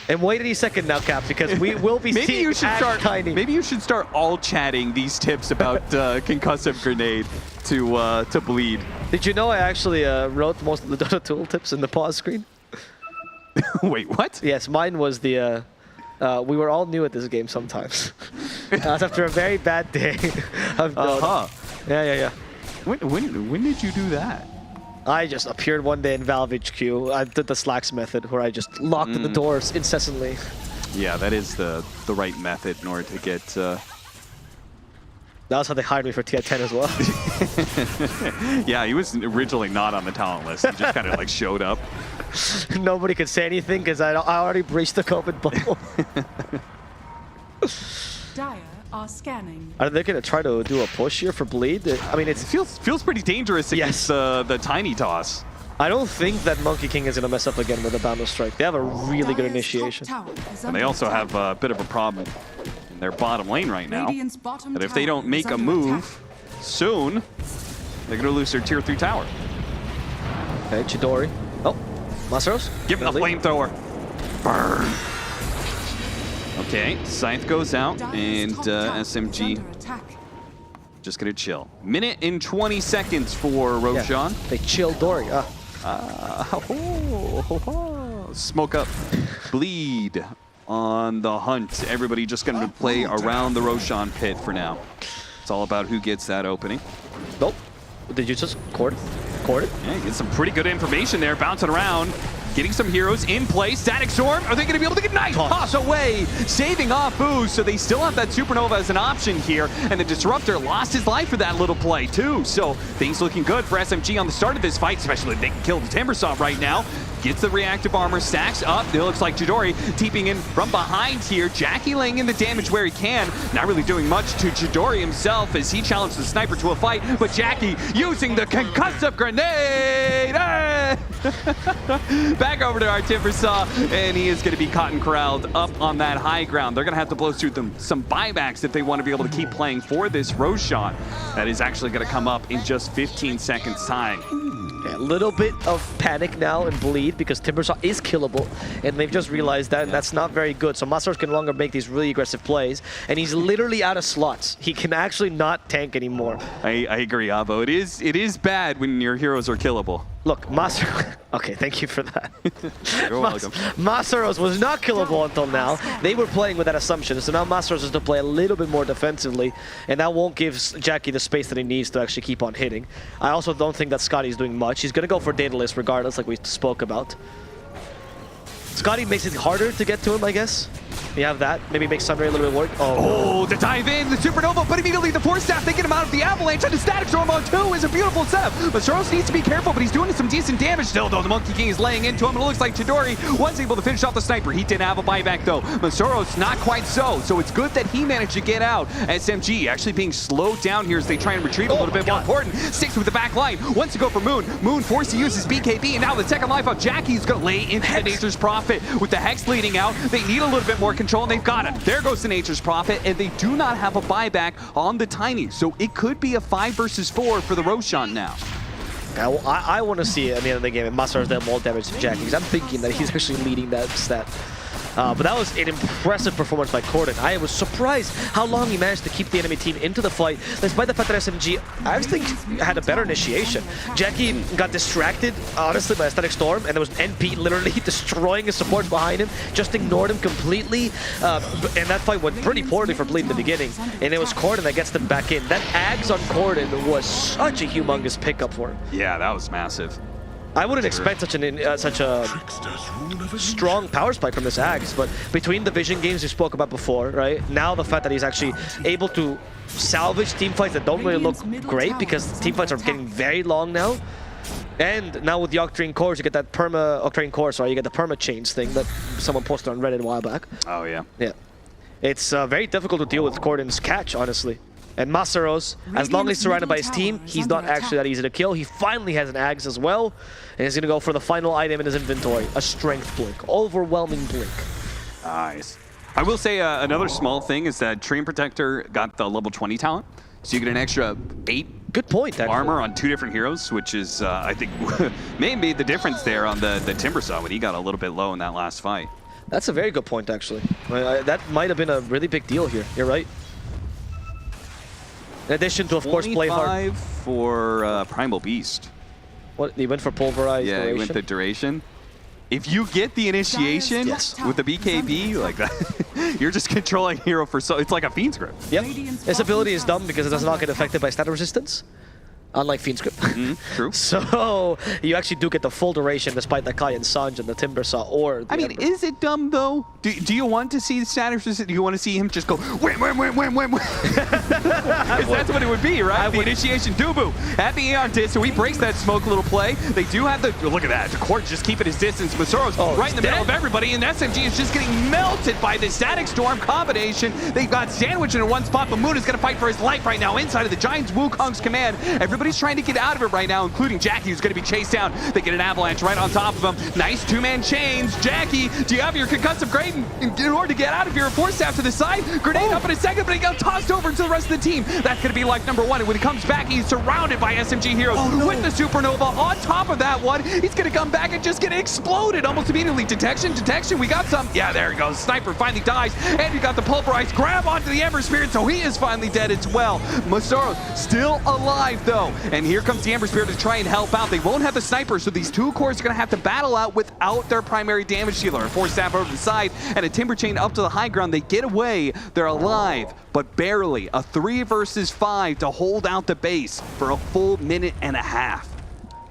Speaker 8: And wait any second now, Cap, because we will be seeing Tiny.
Speaker 13: Maybe you should start all chatting these tips about concussive grenade to Bleed.
Speaker 8: Did you know I actually wrote most of the Dota tool tips in the pause screen?
Speaker 13: Wait, what?
Speaker 8: Yes, mine was the... we were all new at this game sometimes. It was after a very bad day of Dota. Yeah.
Speaker 13: When did you do that?
Speaker 8: I just appeared one day in Valve HQ. I did the Slacks method where I just locked the doors incessantly.
Speaker 13: Yeah, that is the right method in order to get...
Speaker 8: That was how they hired me for TI10 as well.
Speaker 13: Yeah, he was originally not on the talent list. He just kind of like showed up.
Speaker 8: Nobody could say anything because I already breached the COVID bubble.
Speaker 9: Dire are scanning.
Speaker 8: Are they going to try to do a push here for Bleed? I mean, it
Speaker 13: feels pretty dangerous against the Tiny Toss.
Speaker 8: I don't think that Monkey King is going to mess up again with a Boundless Strike. They have a really good initiation.
Speaker 13: And they also have a bit of a problem in their bottom lane right now. But if they don't make a move soon, they're going to lose their tier 3 tower.
Speaker 8: Okay, Chidori. Oh, Masaros.
Speaker 13: Give him the flamethrower. Burn. Okay, Scythe goes out, and SMG just gonna chill. Minute and 20 seconds for Roshan.
Speaker 8: Yeah, they chill Dory.
Speaker 13: Smoke up. Bleed on the hunt. Everybody just gonna play around the Roshan pit for now. It's all about who gets that opening.
Speaker 8: Nope. Did you just cord it?
Speaker 13: Yeah, get some pretty good information there, bouncing around. Getting some heroes in play. Static Storm, are they going to be able to get nice toss away? Saving off Boost, so they still have that Supernova as an option here. And the Disruptor lost his life for that little play too. So things looking good for SMG on the start of this fight, especially if they can kill the Timbersaw right now. Gets the reactive armor, stacks up. It looks like Chidori teeping in from behind here. Jackie laying in the damage where he can. Not really doing much to Chidori himself as he challenged the sniper to a fight. But Jackie using the concussive grenade. Back over to our Timbersaw, and he is going to be caught and corralled up on that high ground. They're going to have to blow through them some buybacks if they want to be able to keep playing for this Roshan. That is actually going to come up in just 15 seconds time.
Speaker 8: Yeah, a little bit of panic now and bleed because Timbersaw is killable, and they've just realized that, and that's not very good. So Masaros can no longer make these really aggressive plays, and he's literally out of slots. He can actually not tank anymore.
Speaker 13: I agree, Avo. It is bad when your heroes are killable.
Speaker 8: Look, Masaros... Okay, thank you for that.
Speaker 13: You're welcome.
Speaker 8: Masaros was not killable until now. They were playing with that assumption, so now Masaros has to play a little bit more defensively, and that won't give Jackie the space that he needs to actually keep on hitting. I also don't think that Scotty's doing much. He's going to go for Daedalus regardless, like we spoke about. Scotty makes it harder to get to him, I guess. You have that. Maybe make Sunray a little bit work.
Speaker 13: Oh, the dive in, the Supernova, but immediately the Force Staff taking him out of the Avalanche, and the Static Storm on 2 is a beautiful step. But Soros needs to be careful, but he's doing some decent damage still, though. The Monkey King is laying into him, and it looks like Chidori was able to finish off the sniper. He did have a buyback, though. But Soros, not quite so. So it's good that he managed to get out. SMG actually being slowed down here as they try and retrieve a little bit more important. Sticks with the back line. Wants to go for Moon. Moon forced to use his BKB, and now the second life of Jackie's going to lay into the Nature's Prophet. With the Hex leading out, they need a little bit more control, and they've got it. There goes the Nature's Prophet, and they do not have a buyback on the Tiny. So it could be a 5 versus 4 for the Roshan now.
Speaker 8: I want to see at the end of the game if Masaros does more damage to Jackie, because I'm thinking that he's actually leading that stat. But that was an impressive performance by Corden. I was surprised how long he managed to keep the enemy team into the fight, despite the fact that SMG, I just think, had a better initiation. Jackie got distracted, honestly, by a Static Storm, and there was NP literally destroying his supports behind him, just ignored him completely, and that fight went pretty poorly for Bleed in the beginning, and it was Corden that gets them back in. That Ags on Corden was such a humongous pickup for him.
Speaker 13: Yeah, that was massive.
Speaker 8: I wouldn't expect such a strong power spike from this Ags, but between the vision games we spoke about before, right? Now the fact that he's actually able to salvage teamfights that don't really look great because teamfights are getting very long now. And now with the Octarine cores, you get that Octarine core, sorry, you get the perma chains thing that someone posted on Reddit a while back.
Speaker 13: Oh yeah.
Speaker 8: Yeah. It's very difficult to deal with Corden's catch, honestly. And Masaros, as long as he's surrounded by his team, he's not actually that easy to kill. He finally has an Ags as well, and he's going to go for the final item in his inventory, a Strength Blink, overwhelming Blink.
Speaker 13: Nice. I will say another small thing is that Treant Protector got the level 20 talent, so you get an extra 8
Speaker 8: good point
Speaker 13: armor on 2 different heroes, which is, I think, may have made the difference there on the Timbersaw when he got a little bit low in that last fight.
Speaker 8: That's a very good point, actually. That might have been a really big deal here. You're right. In addition to, of course, play hard.
Speaker 13: 25 for Primal Beast.
Speaker 8: What, he went for Pulverized
Speaker 13: Yeah,
Speaker 8: duration?
Speaker 13: he went the duration. If you get the initiation with the BKB like that, you're just controlling hero for it's like a Fiend's Grip.
Speaker 8: Yep. His ability is dumb because it does not get affected by stat resistance. Unlike Fiend's Grip.
Speaker 13: True.
Speaker 8: So you actually do get the full duration despite the Kai and Sanj and the Timbersaw or the Ember.
Speaker 13: Is it dumb though? Do you want to see the status resistance? Do you want to see him just go wham, wham, wham, wham, wham? Because that's what it would be, right? The initiation Dubu at the Aeon disc, so he breaks that smoke little play. They do have the, look at that, the court just keeping his distance. Masaro's right in the middle of everybody, and SMG is just getting melted by the Static Storm combination. They've got sandwiched in one spot, but Moon is going to fight for his life right now inside of the Giants Wukong's command. Everybody's trying to get out of it it right now, including Jackie, who's going to be chased down. They get an avalanche right on top of him. Nice two-man chains. Jackie, do you have your concussive grade in order to get out of here? Force staff to the side. Grenade up in a second, but he got tossed over to the rest of the team. That's going to be life number one. And when he comes back, he's surrounded by SMG heroes with the supernova. On top of that one, he's going to come back and just get exploded almost immediately. Detection, we got some. Yeah, there he goes. Sniper finally dies, and you got the pulverized grab onto the Ember Spirit, so he is finally dead as well. Masaros still alive though, and here comes the Ember Spirit to try and help out. They won't have the sniper, so these two cores are going to have to battle out without their primary damage dealer. A Force Staff over to the side, and a Timber Chain up to the high ground. They get away. They're alive, but barely. A 3 versus 5 to hold out the base for a full minute and a half.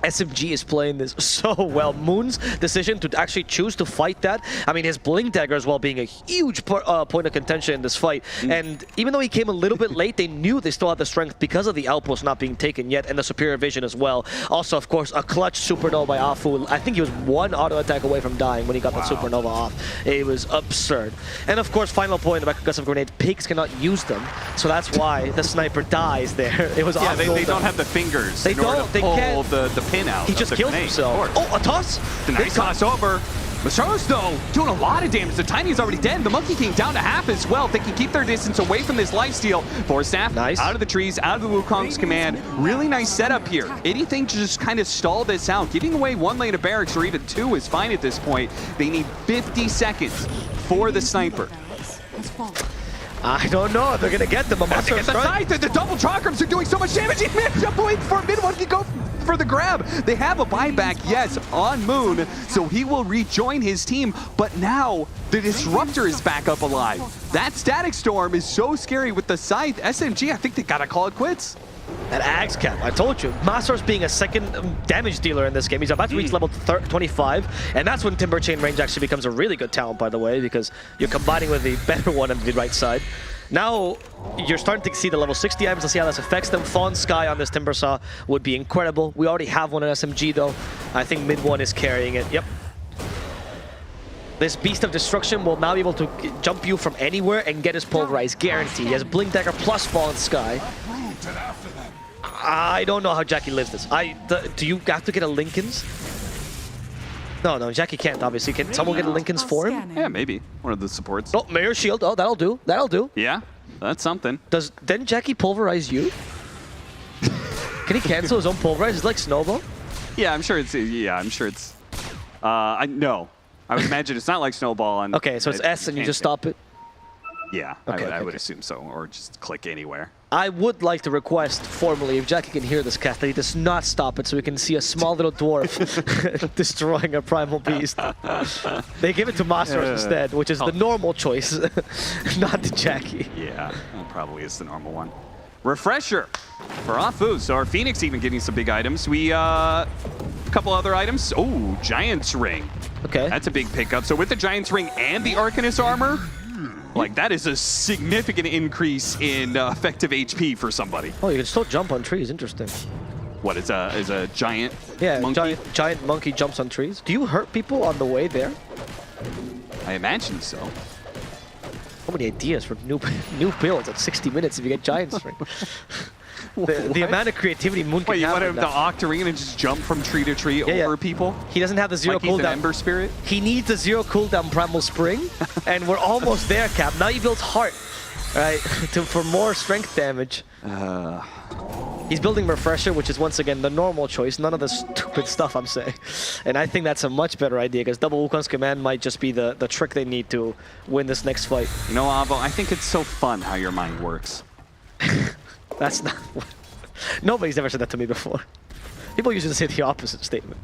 Speaker 8: SMG is playing this so well. Moon's decision to actually choose to fight that, I mean, his Blink Dagger as well being a huge point of contention in this fight. And even though he came a little bit late, they knew they still had the strength because of the outpost not being taken yet and the superior vision as well. Also, of course, a clutch supernova by Afu. I think he was one auto attack away from dying when he got that supernova off. It was absurd. And of course, final point about concussive grenade, pigs cannot use them. So that's why the sniper dies there. It was
Speaker 13: they don't have the fingers.
Speaker 8: They don't. They can't.
Speaker 13: The pin out.
Speaker 8: He just killed himself. Oh, a toss.
Speaker 13: The nice toss over. Masaros, though, doing a lot of damage. The Tiny's already dead. The Monkey King down to half as well. They can keep their distance away from this lifesteal. Force Staff out of the trees, out of the Wukong's command. Really nice setup here. Anything to just kind of stall this out. Giving away one lane of barracks or even two is fine at this point. They need 50 seconds for the sniper.
Speaker 8: I don't know. They're going to get them.
Speaker 13: The double Chakrams are doing so much damage. He managed to wait for mid one to go for the grab. They have a buyback, yes, on Moon, so he will rejoin his team, but now the Disruptor is back up alive. That Static Storm is so scary with the Scythe. SMG, I think they gotta call it quits.
Speaker 8: That Axe Cap, I told you. Master's being a second damage dealer in this game. He's about to reach level 25, and that's when Timber Chain range actually becomes a really good talent, by the way, because you're combining with the better one on the right side. Now, you're starting to see the level 60 items. Let's see how this affects them. Fawn Sky on this Timber Saw would be incredible. We already have one in SMG, though. I think mid one is carrying it. Yep. This Beast of Destruction will now be able to jump you from anywhere and get his Pulverized, guaranteed. He has Blink Dagger plus Fawn Sky. I don't know how Jackie lives this. Do you have to get a Lincoln's? No, Jackie can't, obviously. Can someone get a Lincoln's for him?
Speaker 13: Yeah, maybe. One of the supports.
Speaker 8: Oh, Mayor Shield. Oh, that'll do. That'll do.
Speaker 13: Yeah, that's something.
Speaker 8: Then Jackie pulverize you? Can he cancel his own pulverize? It's like Snowball?
Speaker 13: Yeah, I'm sure it's... No. I would imagine it's not like Snowball.
Speaker 8: Okay, so it's S and you just stop it?
Speaker 13: Yeah, I would assume so. Or just click anywhere.
Speaker 8: I would like to request formally, if Jackie can hear this cast, that he does not stop it so we can see a small little dwarf destroying a primal beast. They give it to Masaros instead, which is the normal choice, not to Jackie.
Speaker 13: Yeah, that probably is the normal one. Refresher for Afu. So our Phoenix even getting some big items. A couple other items. Oh, Giant's Ring.
Speaker 8: Okay.
Speaker 13: That's a big pickup. So with the Giant's Ring and the Arcanist armor, like, that is a significant increase in effective HP for somebody.
Speaker 8: Oh, you can still jump on trees. Interesting.
Speaker 13: What, is a giant
Speaker 8: monkey? Giant monkey jumps on trees. Do you hurt people on the way there?
Speaker 13: I imagine so.
Speaker 8: So many ideas for new builds at 60 minutes if you get Giant's Ring. The amount of creativity Moon can have.
Speaker 13: Wait, you want him to Octarine and just jump from tree to tree over people?
Speaker 8: He doesn't have the zero cooldown.
Speaker 13: He's an Ember Spirit?
Speaker 8: He needs the zero cooldown Primal Spring, and we're almost there, Cap. Now he builds Heart, right, for more strength damage. He's building Refresher, which is once again the normal choice, none of the stupid stuff I'm saying. And I think that's a much better idea, because Double Wukong's Command might just be the trick they need to win this next fight.
Speaker 13: You know, Avo, I think it's so fun how your mind works.
Speaker 8: That's not what... Nobody's ever said that to me before. People usually say the opposite statement.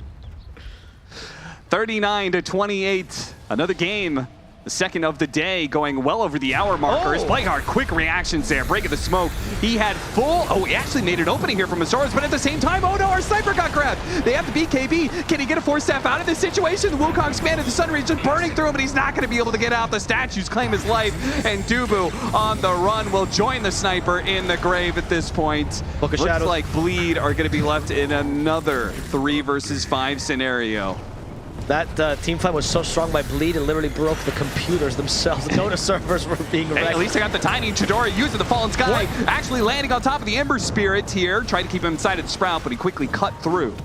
Speaker 13: 39-28. Another game. The second of the day, going well over the hour markers. Playhard, quick reactions there, breaking the smoke. He had full... Oh, he actually made an opening here from Masaros, but at the same time, oh no, our sniper got grabbed. They have the BKB. Can he get a Force Staff out of this situation? The Wukong's command of the Sun Rays just burning through him, but he's not going to be able to get out. The statues claim his life, and Dubu on the run will join the sniper in the grave at this point. Looks like Bleed are going to be left in another 3 versus 5 scenario.
Speaker 8: That team fight was so strong by Bleed, it literally broke the computers themselves. The Dota servers were being wrecked.
Speaker 13: At least I got the timing. Chidori using the Fallen Sky, actually landing on top of the Ember Spirit here. Tried to keep him inside of the Sprout, but he quickly cut through.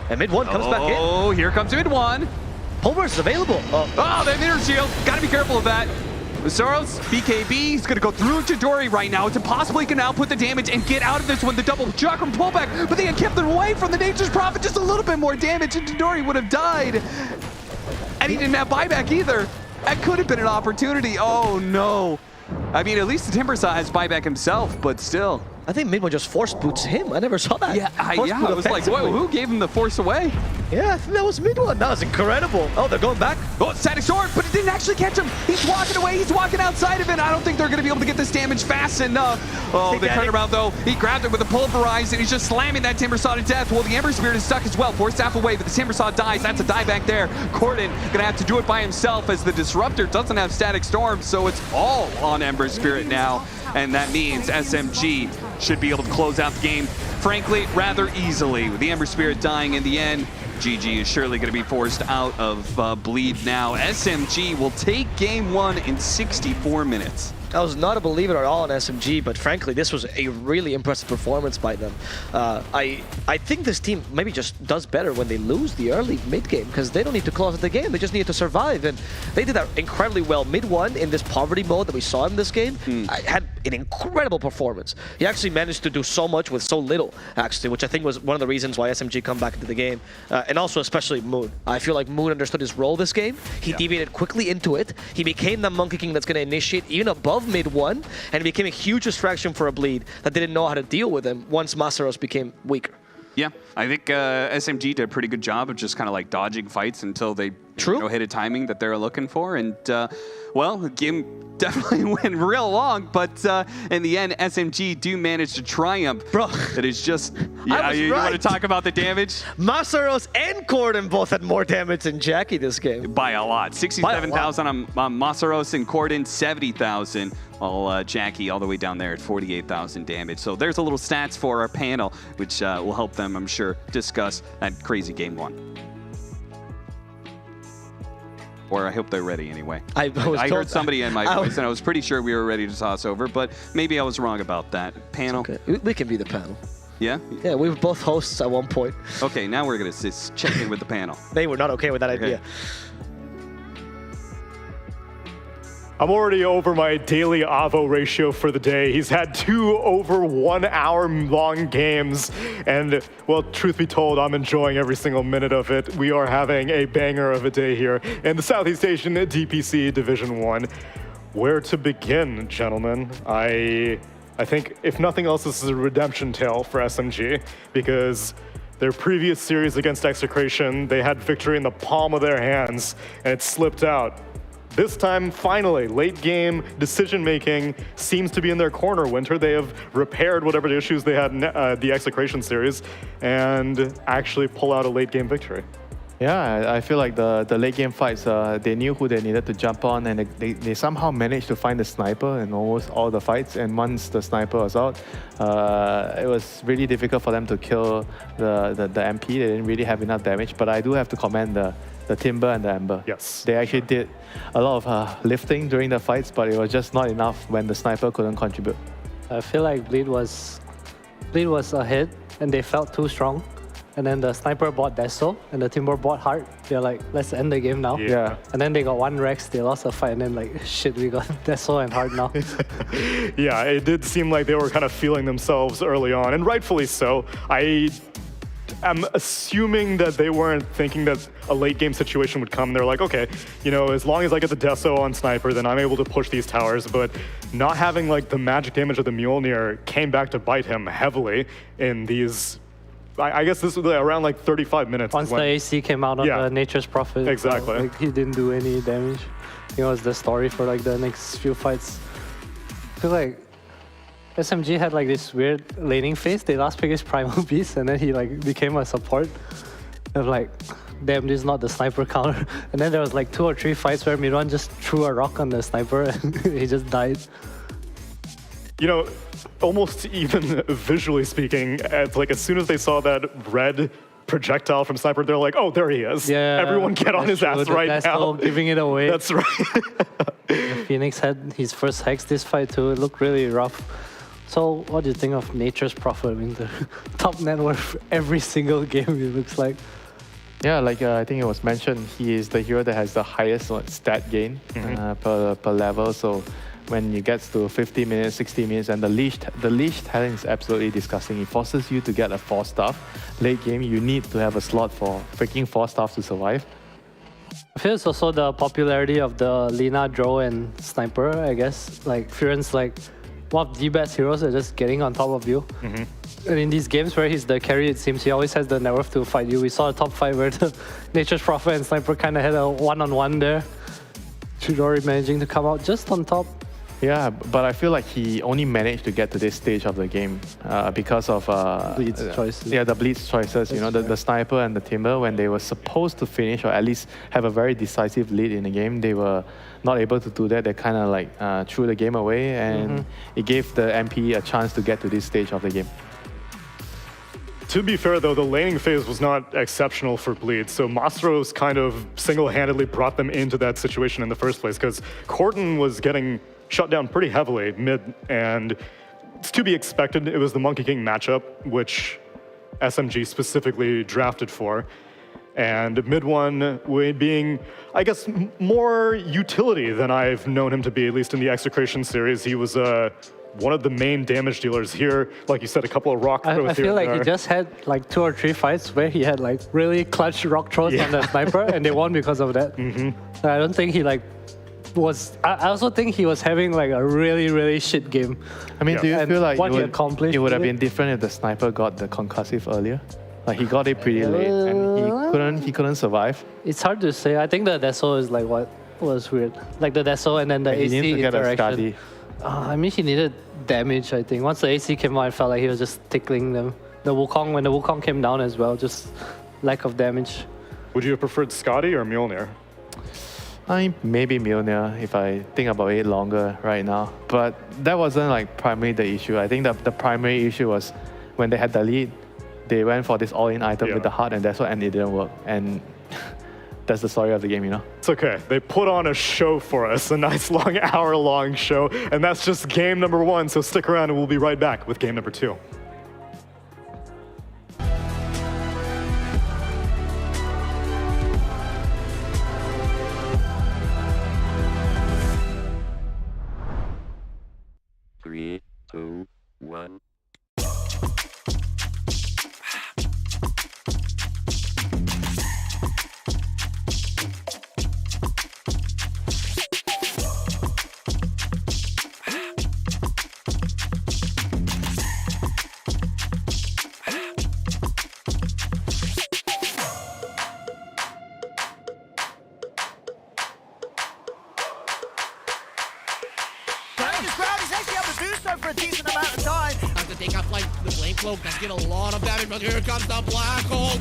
Speaker 8: And mid one comes back in.
Speaker 13: Oh, here comes mid one.
Speaker 8: Pulver's is available.
Speaker 13: Oh, they have inner shield. Gotta be careful of that. Soros, BKB, he's gonna go through Chidori right now. It's impossible he can output the damage and get out of this one. The double Chakram pullback, but they had kept them away from the Nature's Prophet. Just a little bit more damage and Chidori would have died. And he didn't have buyback either. That could have been an opportunity. Oh no. I mean, at least the Timbersaw has buyback himself, but still.
Speaker 8: I think mid one just force boots him. I never saw that.
Speaker 13: Yeah, I was like, whoa, who gave him the force away?
Speaker 8: Yeah, I think that was mid one. That was incredible. Oh, they're going back.
Speaker 13: Oh, Static Sword, but it didn't actually catch him. He's walking away. He's walking outside of it. I don't think they're going to be able to get this damage fast enough. Oh, they turned around, though. He grabbed it with a Pulverize, and he's just slamming that Timbersaw to death. Well, the Ember Spirit is stuck as well. Force staff away, but the Timbersaw dies. That's a die back there. Corden going to have to do it by himself as the Disruptor doesn't have Static Storm, so it's all on Ember Spirit now. And that means SMG should be able to close out the game, frankly, rather easily. With the Ember Spirit dying in the end, GG is surely going to be forced out of Bleed now. SMG will take game one in 64 minutes.
Speaker 8: I was not a believer at all in SMG, but frankly, this was a really impressive performance by them. I think this team maybe just does better when they lose the early mid game, because they don't need to close out the game, they just need to survive, and they did that incredibly well. Mid one in this poverty mode that we saw in this game had an incredible performance. He actually managed to do so much with so little, actually, which I think was one of the reasons why SMG come back into the game, and also especially Moon. I feel like Moon understood his role this game. He deviated quickly into it. He became the Monkey King that's going to initiate even above mid one, and it became a huge distraction for a Bleed that didn't know how to deal with him once Masaros became weaker.
Speaker 13: Yeah, I think SMG did a pretty good job of just kind of like dodging fights until they hit a timing that they're looking for. And, well, the game definitely went real long, but in the end, SMG do manage to triumph.
Speaker 8: Bro,
Speaker 13: it is just, yeah, you want to talk about the damage?
Speaker 8: Masaros and Corden both had more damage than Jackie this game.
Speaker 13: By a lot. 67,000 on Masaros and Corden, 70,000. While Jackie all the way down there at 48,000 damage. So there's a little stats for our panel, which will help them, I'm sure, discuss that crazy game one. Or I hope they're ready anyway.
Speaker 8: I
Speaker 13: heard somebody in my voice, and I was pretty sure we were ready to toss over, but maybe I was wrong about that. Panel?
Speaker 8: Okay. We can be the panel.
Speaker 13: Yeah?
Speaker 8: Yeah, we were both hosts at one point.
Speaker 13: Okay, now we're going to check in with the panel.
Speaker 8: They were not okay with that idea.
Speaker 11: I'm already over my daily AVO ratio for the day. He's had 2 over 1 hour long games. And, well, truth be told, I'm enjoying every single minute of it. We are having a banger of a day here in the Southeast Asian DPC Division 1. Where to begin, gentlemen? I think, if nothing else, this is a redemption tale for SMG, because their previous series against Execration, they had victory in the palm of their hands, and it slipped out. This time, finally, late game decision-making seems to be in their corner. Winter, they have repaired whatever the issues they had in the Execration series and actually pull out a late game victory.
Speaker 12: Yeah, I feel like the late game fights, they knew who they needed to jump on, and they somehow managed to find the sniper in almost all the fights. And once the sniper was out, it was really difficult for them to kill the MP. They didn't really have enough damage, but I do have to commend the Timber and the Ember.
Speaker 11: Yes.
Speaker 12: They actually did a lot of lifting during the fights, but it was just not enough when the sniper couldn't contribute.
Speaker 5: I feel like Bleed was ahead, and they felt too strong. And then the sniper bought Deso, and the Timber bought Heart. They're like, let's end the game now.
Speaker 12: Yeah.
Speaker 5: And then they got 1 Rex, they lost a fight, and then like, shit, we got Deso and Heart now.
Speaker 11: Yeah, it did seem like they were kind of feeling themselves early on, and rightfully so. I'm assuming that they weren't thinking that a late game situation would come. They're like, okay, you know, as long as I get the Deso on Sniper, then I'm able to push these towers. But not having like the magic damage of the Mjolnir came back to bite him heavily in these. I guess this was around like 35 minutes.
Speaker 5: Once the AC came out on the Nature's Prophet.
Speaker 11: Exactly.
Speaker 5: So, like, he didn't do any damage. It was the story for like the next few fights. I feel like SMG had like this weird laning phase. They last picked his Primal Beast, and then he like became a support. And like, damn, this is not the sniper counter. And then there was like 2 or 3 fights where Miran just threw a rock on the sniper and he just died.
Speaker 11: You know, almost even visually speaking, like as soon as they saw that red projectile from Sniper, they're like, oh, there he is.
Speaker 5: Yeah,
Speaker 11: Everyone get on his ass right now.
Speaker 5: Giving it away.
Speaker 11: That's right.
Speaker 5: Phoenix had his first Hex this fight too. It looked really rough. So what do you think of Nature's Prophet? I mean, the top net worth every single game, it looks like.
Speaker 12: Yeah, like I think it was mentioned, he is the hero that has the highest stat gain per level. So when you get to 50 minutes, 60 minutes, and the leash talent is absolutely disgusting. It forces you to get a 4-star. Late game, you need to have a slot for freaking 4 stars to survive.
Speaker 5: I feel it's also the popularity of the Lina, Dro, and Sniper, I guess. Like, Furen's like one of the best heroes at just getting on top of you. And in these games where he's the carry, it seems he always has the net worth to fight you. We saw a top 5 where the Nature's Prophet and Sniper kind of had a one-on-one there. Chidori managing to come out just on top.
Speaker 12: Yeah, but I feel like he only managed to get to this stage of the game because of
Speaker 5: Blitz choices.
Speaker 12: Yeah, the Blitz choices. You know, the Sniper and the Timber, when they were supposed to finish or at least have a very decisive lead in the game, they were not able to do that. They kind of like threw the game away, and it gave the MP a chance to get to this stage of the game.
Speaker 11: To be fair, though, the laning phase was not exceptional for Bleed, so Mastros kind of single-handedly brought them into that situation in the first place, because Corton was getting shut down pretty heavily mid, and it's to be expected. It was the Monkey King matchup, which SMG specifically drafted for, and mid one being, I guess, more utility than I've known him to be, at least in the Execration series. He was one of the main damage dealers here. Like you said, a couple of rock throws.
Speaker 5: I feel like he just had like 2 or 3 fights where he had like really clutch rock throws on the Sniper, and they won because of that. I don't think he like was. I also think he was having like a really, really shit game.
Speaker 12: I mean, do you feel like
Speaker 5: it
Speaker 12: would have been different if the Sniper got the concussive earlier? Like he got it pretty late and he couldn't survive.
Speaker 5: It's hard to say. I think the Deso is like what was weird. Like the Deso and then the AC
Speaker 12: needs to get
Speaker 5: interaction. I mean, he needed damage, I think. Once the AC came out, I felt like he was just tickling them. The Wukong, when the Wukong came down as well, just lack of damage.
Speaker 11: Would you have preferred Scotty or Mjolnir?
Speaker 12: I maybe Mjolnir if I think about it longer right now. But that wasn't like primarily the issue. I think the primary issue was when they had the lead, they went for this all-in item with the heart, and that's what, and it didn't work. And that's the story of the game, you know?
Speaker 11: It's okay. They put on a show for us, a nice long hour-long show, and that's just game number 1, so stick around and we'll be right back with game number 2.
Speaker 1: Three, two, one.
Speaker 2: Have to take out like the Blade Cloak. That's get a lot of damage, but here comes the Black Hole.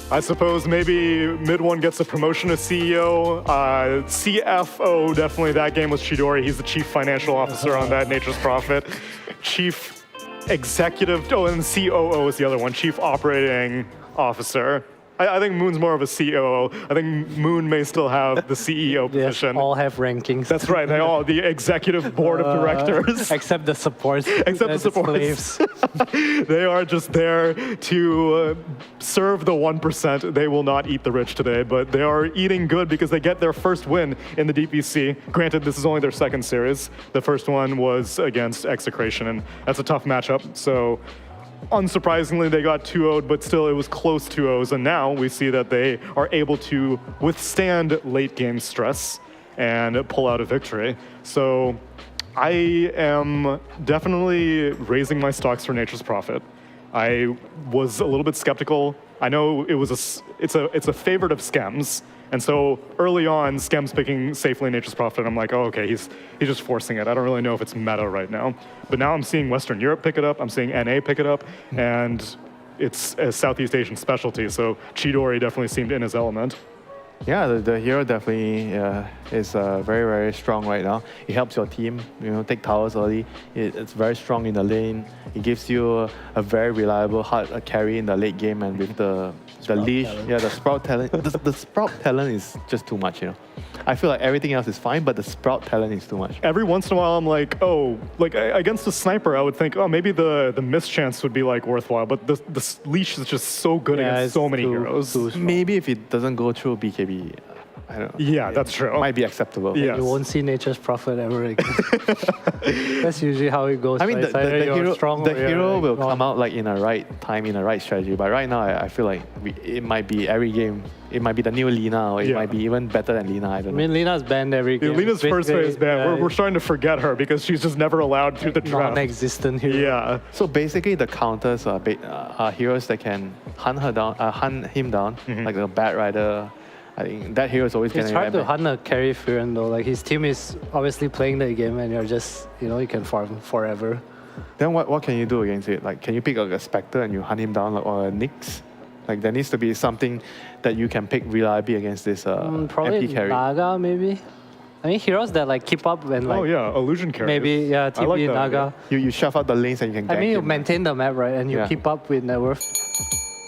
Speaker 11: I suppose maybe mid one gets a promotion to CEO. CFO, definitely that game was Chidori. He's the chief financial officer on that Nature's Prophet. Chief executive, and COO is the other one, chief operating officer. I think Moon's more of a COO. I think Moon may still have the CEO position.
Speaker 5: They all have rankings.
Speaker 11: That's right. They all, the executive board of directors.
Speaker 5: Except the supports.
Speaker 11: Except the supports. They are just there to serve the 1%. They will not eat the rich today, but they are eating good because they get their first win in the DPC. Granted, this is only their second series. The first one was against Execration, and that's a tough matchup. So unsurprisingly, they got 2-0'd, but still it was close 2-0s, and now we see that they are able to withstand late game stress and pull out a victory. So I am definitely raising my stocks for Nature's Prophet. I was a little bit skeptical. I know it's a favorite of Skems, and so early on, Skems picking safely Nature's Prophet, I'm like, oh, okay, he's just forcing it. I don't really know if it's meta right now. But now I'm seeing Western Europe pick it up, I'm seeing NA pick it up, and it's a Southeast Asian specialty, so Chidori definitely seemed in his element.
Speaker 12: Yeah, the hero definitely is very, very strong right now. It helps your team, take towers early. It's very strong in the lane. It gives you a very reliable hard carry in the late game, and with the leash, the Sprout talent. the Sprout talent is just too much, I feel like everything else is fine, but the Sprout talent is too much.
Speaker 11: Every once in a while, I'm like, oh, like against a sniper, I would think, oh, maybe the mischance would be like worthwhile, but the leash is just so good against so many heroes.
Speaker 12: Maybe if it doesn't go through BKB, I don't know.
Speaker 11: Yeah, that's true.
Speaker 12: It might be acceptable.
Speaker 11: Yes.
Speaker 5: You won't see Nature's Prophet ever again. That's usually how it goes.
Speaker 12: I mean,
Speaker 5: right?
Speaker 12: the hero will come out like in a right time, in a right strategy. But right now, I feel like it might be every game. It might be the new Lina, or it might be even better than Lina. I don't know.
Speaker 5: I mean, Lina's banned every game.
Speaker 11: Lina's first phase ban. We're starting to forget her because she's just never allowed through the draft.
Speaker 5: Non-existent hero.
Speaker 11: Yeah.
Speaker 12: So basically, the counters are heroes that can hunt him down, like the Bat Rider. I think that hero is always getting.
Speaker 5: It's hard to hunt a carry Furen though. Like his team is obviously playing the game, and you're just, you can farm forever.
Speaker 12: Then what can you do against it? Like, can you pick a Spectre and you hunt him down, or a Nyx? Like, there needs to be something that you can pick reliably against this
Speaker 5: probably
Speaker 12: MP carry.
Speaker 5: Naga, maybe. I mean, heroes that like keep up and like.
Speaker 11: Oh yeah, illusion carry.
Speaker 5: Maybe TP
Speaker 11: like
Speaker 5: Naga.
Speaker 12: You shove out the lanes and you can.
Speaker 5: I mean, you maintain the map, right, and you keep up with net worth.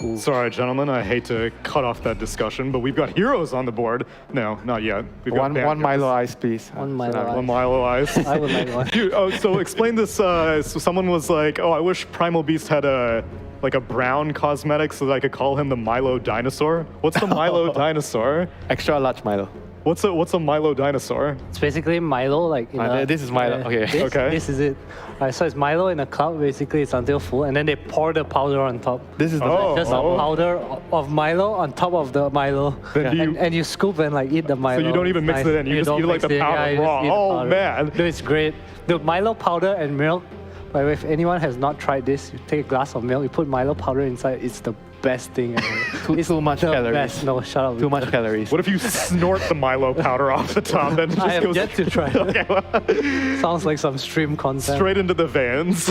Speaker 11: Ooh. Sorry, gentlemen, I hate to cut off that discussion, but we've got heroes on the board. No, not yet. We've got
Speaker 12: one Milo Ice, please.
Speaker 5: One Milo Ice.
Speaker 11: One Milo Ice.
Speaker 5: I would like one.
Speaker 11: Dude, so explain this. So someone was like, oh, I wish Primal Beast had a brown cosmetic so that I could call him the Milo Dinosaur. What's the Milo Dinosaur?
Speaker 12: Extra large Milo.
Speaker 11: What's a Milo Dinosaur?
Speaker 5: It's basically Milo, like
Speaker 12: this is Milo. Okay.
Speaker 5: This is it. So it's Milo in a cloud. Basically, it's until full, and then they pour the powder on top.
Speaker 12: This is
Speaker 5: a powder of Milo on top of the Milo, and you scoop and like eat the Milo.
Speaker 11: So you don't even mix it in. You just eat like the powder raw. Oh man,
Speaker 5: dude, it's great. The Milo powder and milk. But if anyone has not tried this, you take a glass of milk, you put Milo powder inside. It's the best thing ever.
Speaker 12: too much calories.
Speaker 5: Best. No, shut up.
Speaker 12: Too much calories.
Speaker 11: What if you snort the Milo powder off the top? Then it just
Speaker 5: I have
Speaker 11: goes
Speaker 5: yet to try it. Sounds like some stream content.
Speaker 11: Straight into the veins.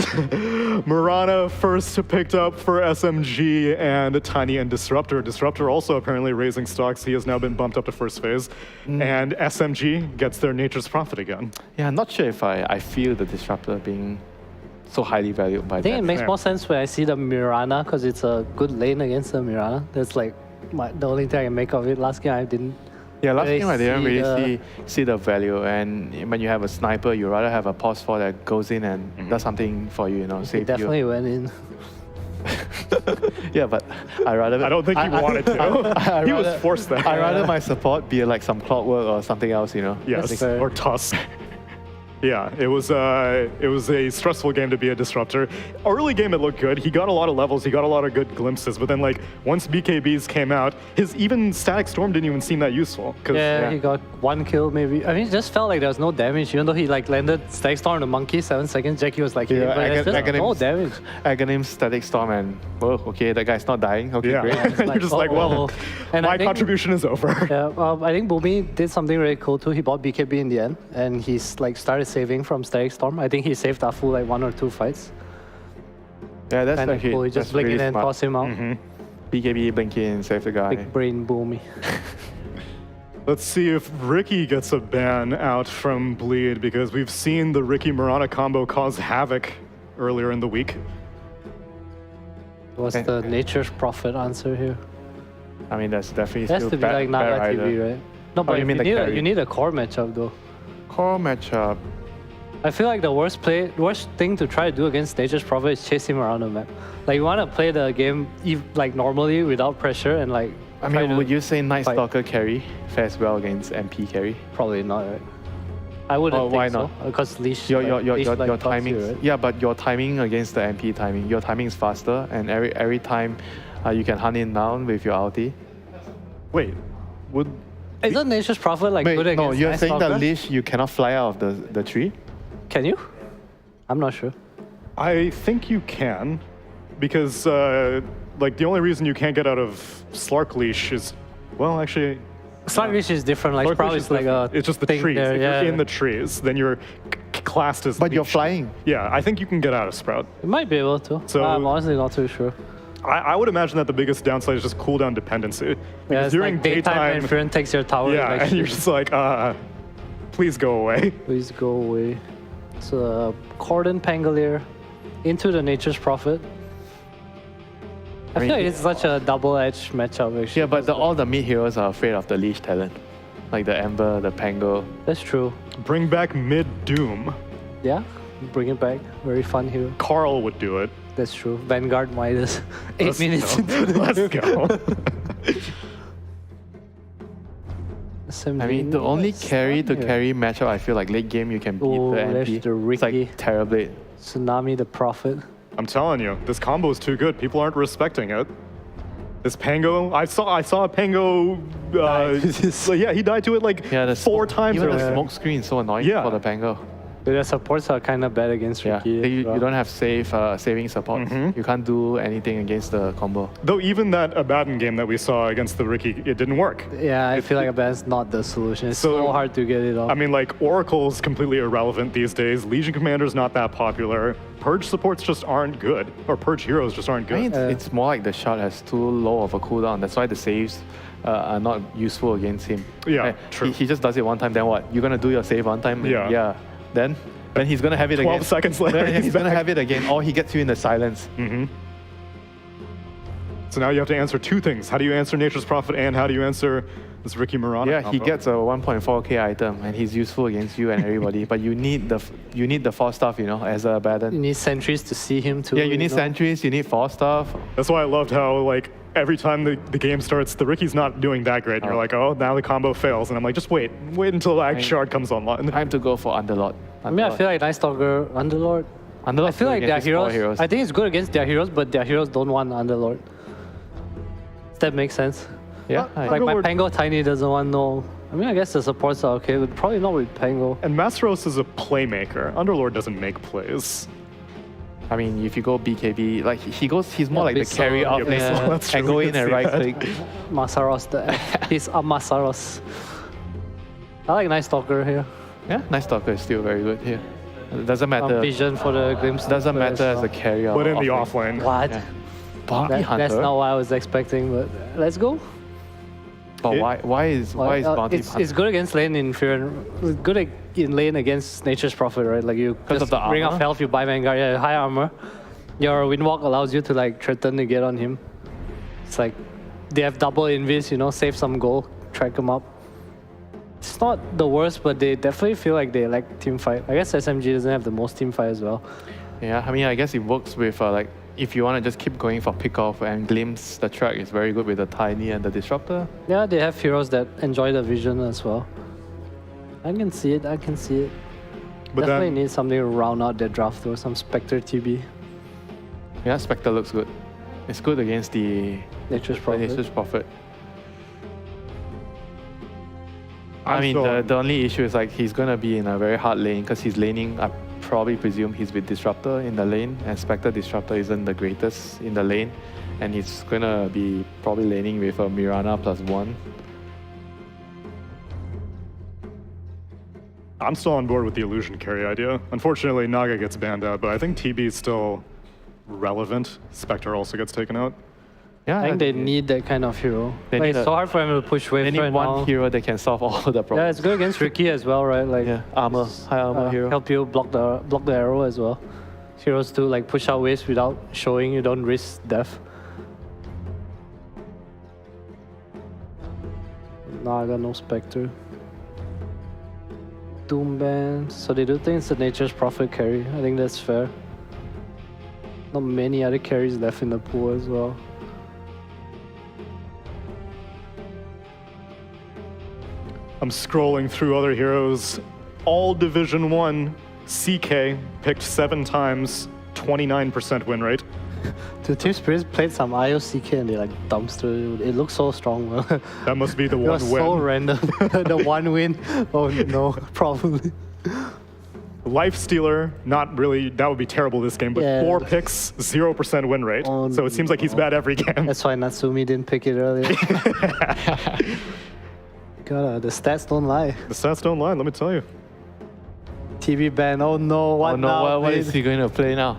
Speaker 11: Murana first picked up for SMG and Tiny and Disruptor. Disruptor also apparently raising stocks. He has now been bumped up to first phase. And SMG gets their Nature's Prophet again.
Speaker 12: Yeah, I'm not sure if I feel the Disruptor being so highly valued by
Speaker 5: I think it makes more sense when I see the Mirana, because it's a good lane against the Mirana. That's like the only thing I can make of it. Last game I didn't.
Speaker 12: Yeah, last game I didn't really see the value. And when you have a sniper, you rather have a pause 4 that goes in and does something for you, save you.
Speaker 5: Definitely went in.
Speaker 12: Yeah, but I
Speaker 11: don't think he wanted to. He was forced there.
Speaker 12: I rather my support be like some Clockwork or something else,
Speaker 11: Yes, or Tusk. Yeah, it was a stressful game to be a disruptor. Early game it looked good. He got a lot of levels. He got a lot of good glimpses. But then once BKBs came out, his even Static Storm didn't even seem that useful.
Speaker 5: Yeah, he got 1 kill maybe. I mean, it just felt like there was no damage. Even though he landed Static Storm on the monkey 7 seconds, Jackie was like, but there's just no damage.
Speaker 12: Aghanim Static Storm and okay, that guy's not dying. Okay, great.
Speaker 11: You're just and my contribution is over.
Speaker 5: Yeah, I think Boomy did something really cool too. He bought BKB in the end, and he's started saving from Static Storm. I think he saved Afu 1 or 2 fights.
Speaker 12: Yeah, that's
Speaker 5: kind
Speaker 12: actually
Speaker 5: cool. He just blink
Speaker 12: really
Speaker 5: in and toss him out.
Speaker 12: BKB blink in, save the guy.
Speaker 5: Big brain boomy.
Speaker 11: Let's see if Ricky gets a ban out from Bleed, because we've seen the Ricky Murana combo cause havoc earlier in the week.
Speaker 5: What's the Nature's Prophet answer here?
Speaker 12: I mean, that's definitely
Speaker 5: It has
Speaker 12: still
Speaker 5: to be like Naga TV, right? No, but
Speaker 12: you mean the
Speaker 5: you
Speaker 12: carry?
Speaker 5: need a core matchup though.
Speaker 12: Core matchup.
Speaker 5: I feel like the worst thing to try to do against Nature's Prophet is chase him around the map. Like you want to play the game like normally without pressure and like.
Speaker 12: I mean, would you say Night Stalker carry fares well against MP carry?
Speaker 5: Probably not, right? I wouldn't think
Speaker 12: why
Speaker 5: so.
Speaker 12: not?
Speaker 5: Because leash.
Speaker 12: Your timing.
Speaker 5: You, right?
Speaker 12: Yeah, but your timing against the MP timing. Your timing is faster, and every time you can hunt it down with your ulti.
Speaker 11: Wait, would
Speaker 5: isn't Nature's Prophet like
Speaker 12: Wait,
Speaker 5: good against
Speaker 12: no, you're
Speaker 5: Night
Speaker 12: saying
Speaker 5: Stalker?
Speaker 12: that leash you cannot fly out of the tree?
Speaker 5: Can you? I'm not sure.
Speaker 11: I think you can, because like the only reason you can't get out of Slark Leash is, well, actually.
Speaker 5: Slark Leash is different. Like probably it's like a.
Speaker 11: It's just the
Speaker 5: thing
Speaker 11: trees.
Speaker 5: there,
Speaker 11: If
Speaker 5: yeah.
Speaker 11: you're in the trees, then you're classed as.
Speaker 12: But you're
Speaker 11: leash.
Speaker 12: flying.
Speaker 11: Yeah, I think you can get out of Sprout.
Speaker 5: You might be able to.
Speaker 11: So
Speaker 5: I'm honestly not too sure.
Speaker 11: I would imagine that the biggest downside is just cooldown dependency.
Speaker 5: Yeah,
Speaker 11: Because
Speaker 5: it's
Speaker 11: during
Speaker 5: like daytime interference takes your tower.
Speaker 11: yeah,
Speaker 5: like,
Speaker 11: and you're just like, please go away.
Speaker 5: Please go away. It's a Cordon Pangolier into the Nature's Prophet. I feel like it's such a double-edged matchup, actually.
Speaker 12: Yeah, but all the mid heroes are afraid of the leash talent, like the Ember, the Pango.
Speaker 5: That's true.
Speaker 11: Bring back mid Doom.
Speaker 5: Yeah, bring it back. Very fun hero.
Speaker 11: Carl would do it.
Speaker 5: That's true. Vanguard Midas. 8
Speaker 11: Let's
Speaker 5: minutes
Speaker 11: go.
Speaker 5: into the
Speaker 11: Let's go.
Speaker 12: I mean, the only carry to carry matchup, I feel like late game you can beat
Speaker 5: Oh,
Speaker 12: the
Speaker 5: there's
Speaker 12: MP.
Speaker 5: the
Speaker 12: It's like
Speaker 5: Ricky.
Speaker 12: Terrorblade.
Speaker 5: Tsunami the Prophet.
Speaker 11: I'm telling you, this combo is too good. People aren't respecting it. This Pango, I saw a Pango. Yeah, he died to it like 4 times.
Speaker 12: Even
Speaker 11: earlier.
Speaker 12: the smoke screen is so annoying for the Pango.
Speaker 5: The supports are kind of bad against Ricky.
Speaker 12: You don't have saving support.
Speaker 11: Mm-hmm.
Speaker 12: You can't do anything against the combo.
Speaker 11: Though even that Abaddon game that we saw against the Ricky, it didn't work.
Speaker 5: Yeah, I feel like that's not the solution. It's so hard to get it off.
Speaker 11: I mean, like, Oracle's completely irrelevant these days. Legion Commander's not that popular. Purge supports just aren't good. Or Purge heroes just aren't good.
Speaker 12: I mean, it's more like the shot has too low of a cooldown. That's why the saves are not useful against him.
Speaker 11: Yeah, true.
Speaker 12: He just does it one time, then what? You're going to do your save one time?
Speaker 11: Yeah.
Speaker 12: Then he's going to have it
Speaker 11: 12
Speaker 12: again.
Speaker 11: seconds later,
Speaker 12: Then he's going to have it again, or he gets you in the silence.
Speaker 11: Mm-hmm. So now you have to answer 2 things. How do you answer Nature's Prophet, and how do you answer this Ricky Murana
Speaker 12: Yeah,
Speaker 11: combo?
Speaker 12: he gets a 1.4k item, and he's useful against you and everybody. But you need the 4 stuff, as a Abaddon.
Speaker 5: You need sentries to see him too.
Speaker 12: Yeah, you need sentries, you need 4 stuff.
Speaker 11: That's why I loved how, like, every time the game starts, the Ricky's not doing that great. And you're like, oh, now the combo fails. And I'm like, just wait until Ag Shard comes online.
Speaker 12: Time to go for Underlord.
Speaker 5: I mean, I feel like Night Stalker, Underlord. I feel like their heroes. I think it's good against their heroes, but their heroes don't want Underlord. Does that make sense?
Speaker 12: Yeah.
Speaker 5: Like my Pango Tiny doesn't want no. I mean, I guess the supports are okay, but probably not with Pango.
Speaker 11: And Masteros is a playmaker. Underlord doesn't make plays.
Speaker 12: I mean, if you go BKB, like he's more like the carry up lane and go in and right click.
Speaker 5: Masaros, he's a Masaros. I like Night Stalker here.
Speaker 12: Yeah, Night Stalker is still very good here. It doesn't matter.
Speaker 5: Vision for the Glimpse.
Speaker 12: Doesn't matter as a carrier.
Speaker 11: But in the offlane.
Speaker 5: What?
Speaker 12: Yeah. Bounty Hunter.
Speaker 5: That's not what I was expecting, but let's go.
Speaker 12: But why is Bounty Hunter?
Speaker 5: It's good against lane inferior. It's good in lane against Nature's Prophet, right? Like you
Speaker 12: Because
Speaker 5: just
Speaker 12: of the
Speaker 5: ring
Speaker 12: armor?
Speaker 5: of health, you buy Vanguard, yeah, high armor. Your Windwalk allows you to like threaten to get on him. It's like they have double invis, save some gold, track them up. It's not the worst, but they definitely feel like they lack team fight. I guess SMG doesn't have the most team fight as well.
Speaker 12: Yeah, I mean, I guess it works with like if you want to just keep going for pick off and glimpse, the track is very good with the Tiny and the Disruptor.
Speaker 5: Yeah, they have heroes that enjoy the vision as well. I can see it. But definitely need something to round out their draft or some Spectre TB.
Speaker 12: Yeah, Spectre looks good. It's good against the
Speaker 5: Nature's
Speaker 12: Prophet. I mean, the only issue is like he's gonna be in a very hard lane because he's laning. I probably presume he's with Disruptor in the lane, and Spectre Disruptor isn't the greatest in the lane, and he's gonna be probably laning with a Mirana +1.
Speaker 11: I'm still on board with the illusion carry idea. Unfortunately, Naga gets banned out, but I think TB is still relevant. Spectre also gets taken out.
Speaker 12: Yeah,
Speaker 5: I think they need that kind of hero.
Speaker 12: They
Speaker 5: Like,
Speaker 12: need
Speaker 5: it's so hard for them to push waves
Speaker 12: They need
Speaker 5: right
Speaker 12: one
Speaker 5: now.
Speaker 12: hero that can solve all the problems.
Speaker 5: Yeah, it's good against Ricky as well, right? Like
Speaker 12: armor, high armor hero.
Speaker 5: help you block the arrow as well. Heroes to like push out waves without showing. You don't risk death. No, I got no Spectre. Doom Band. So they do think it's the Nature's Prophet carry. I think that's fair. Not many other carries left in the pool as well.
Speaker 11: I'm scrolling through other heroes. All Division 1, CK picked 7 times, 29% win rate.
Speaker 5: The Team Spirits played some IOCK and they like dumpster. It looks so strong.
Speaker 11: That must be the
Speaker 5: It
Speaker 11: one
Speaker 5: was
Speaker 11: win.
Speaker 5: so random. The one win. Oh no, probably.
Speaker 11: Lifestealer, not really, that would be terrible this game, but
Speaker 5: Yeah.
Speaker 11: 4 picks, 0% win rate.
Speaker 5: Oh,
Speaker 11: So it seems like he's bad every game.
Speaker 5: That's why Natsumi didn't pick it earlier. God, the stats don't lie.
Speaker 11: The stats don't lie, let me tell you.
Speaker 5: TV ban. Oh no, what now?
Speaker 12: What is he going to play now?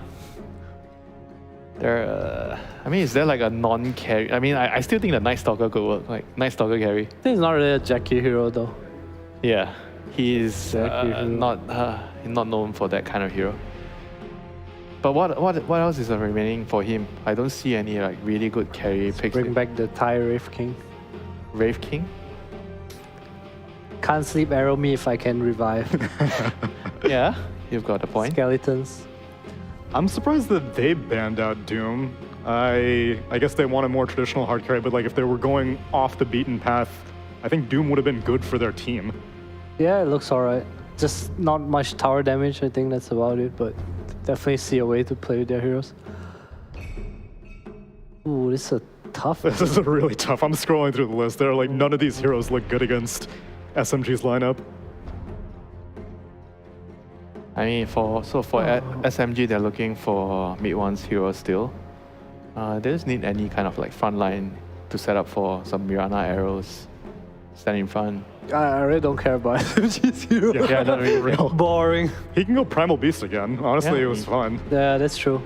Speaker 12: I mean, is there like a non-carry? I mean, I still think the Night Stalker could work. Like Night Stalker carry.
Speaker 5: I think he's not really a Jackie hero though.
Speaker 12: Yeah, he is
Speaker 5: Jackie
Speaker 12: not known for that kind of hero. But what else is remaining for him? I don't see any like really good carry picks.
Speaker 5: Bring back the Thai Wraith King.
Speaker 12: Wraith King?
Speaker 5: Can't sleep arrow me if I can revive.
Speaker 12: Yeah, you've got a point.
Speaker 5: Skeletons.
Speaker 11: I'm surprised that they banned out Doom. I guess they want a more traditional hard carry, but like if they were going off the beaten path, I think Doom would have been good for their team.
Speaker 5: Yeah, it looks alright. Just not much tower damage, I think that's about it, but definitely see a way to play with their heroes. Ooh, this is a tough one.
Speaker 11: This is really tough. I'm scrolling through the list. There are like none of these heroes look good against SMG's lineup.
Speaker 12: I mean, for SMG, they're looking for mid-ones heroes still. They just need any kind of like front line to set up for some Mirana arrows. Stand in front.
Speaker 5: I really don't care about SMG's hero.
Speaker 12: Yeah, not really real.
Speaker 5: Boring.
Speaker 11: He can go Primal Beast again. Honestly,
Speaker 12: Yeah.
Speaker 11: it was fun.
Speaker 5: Yeah, that's true.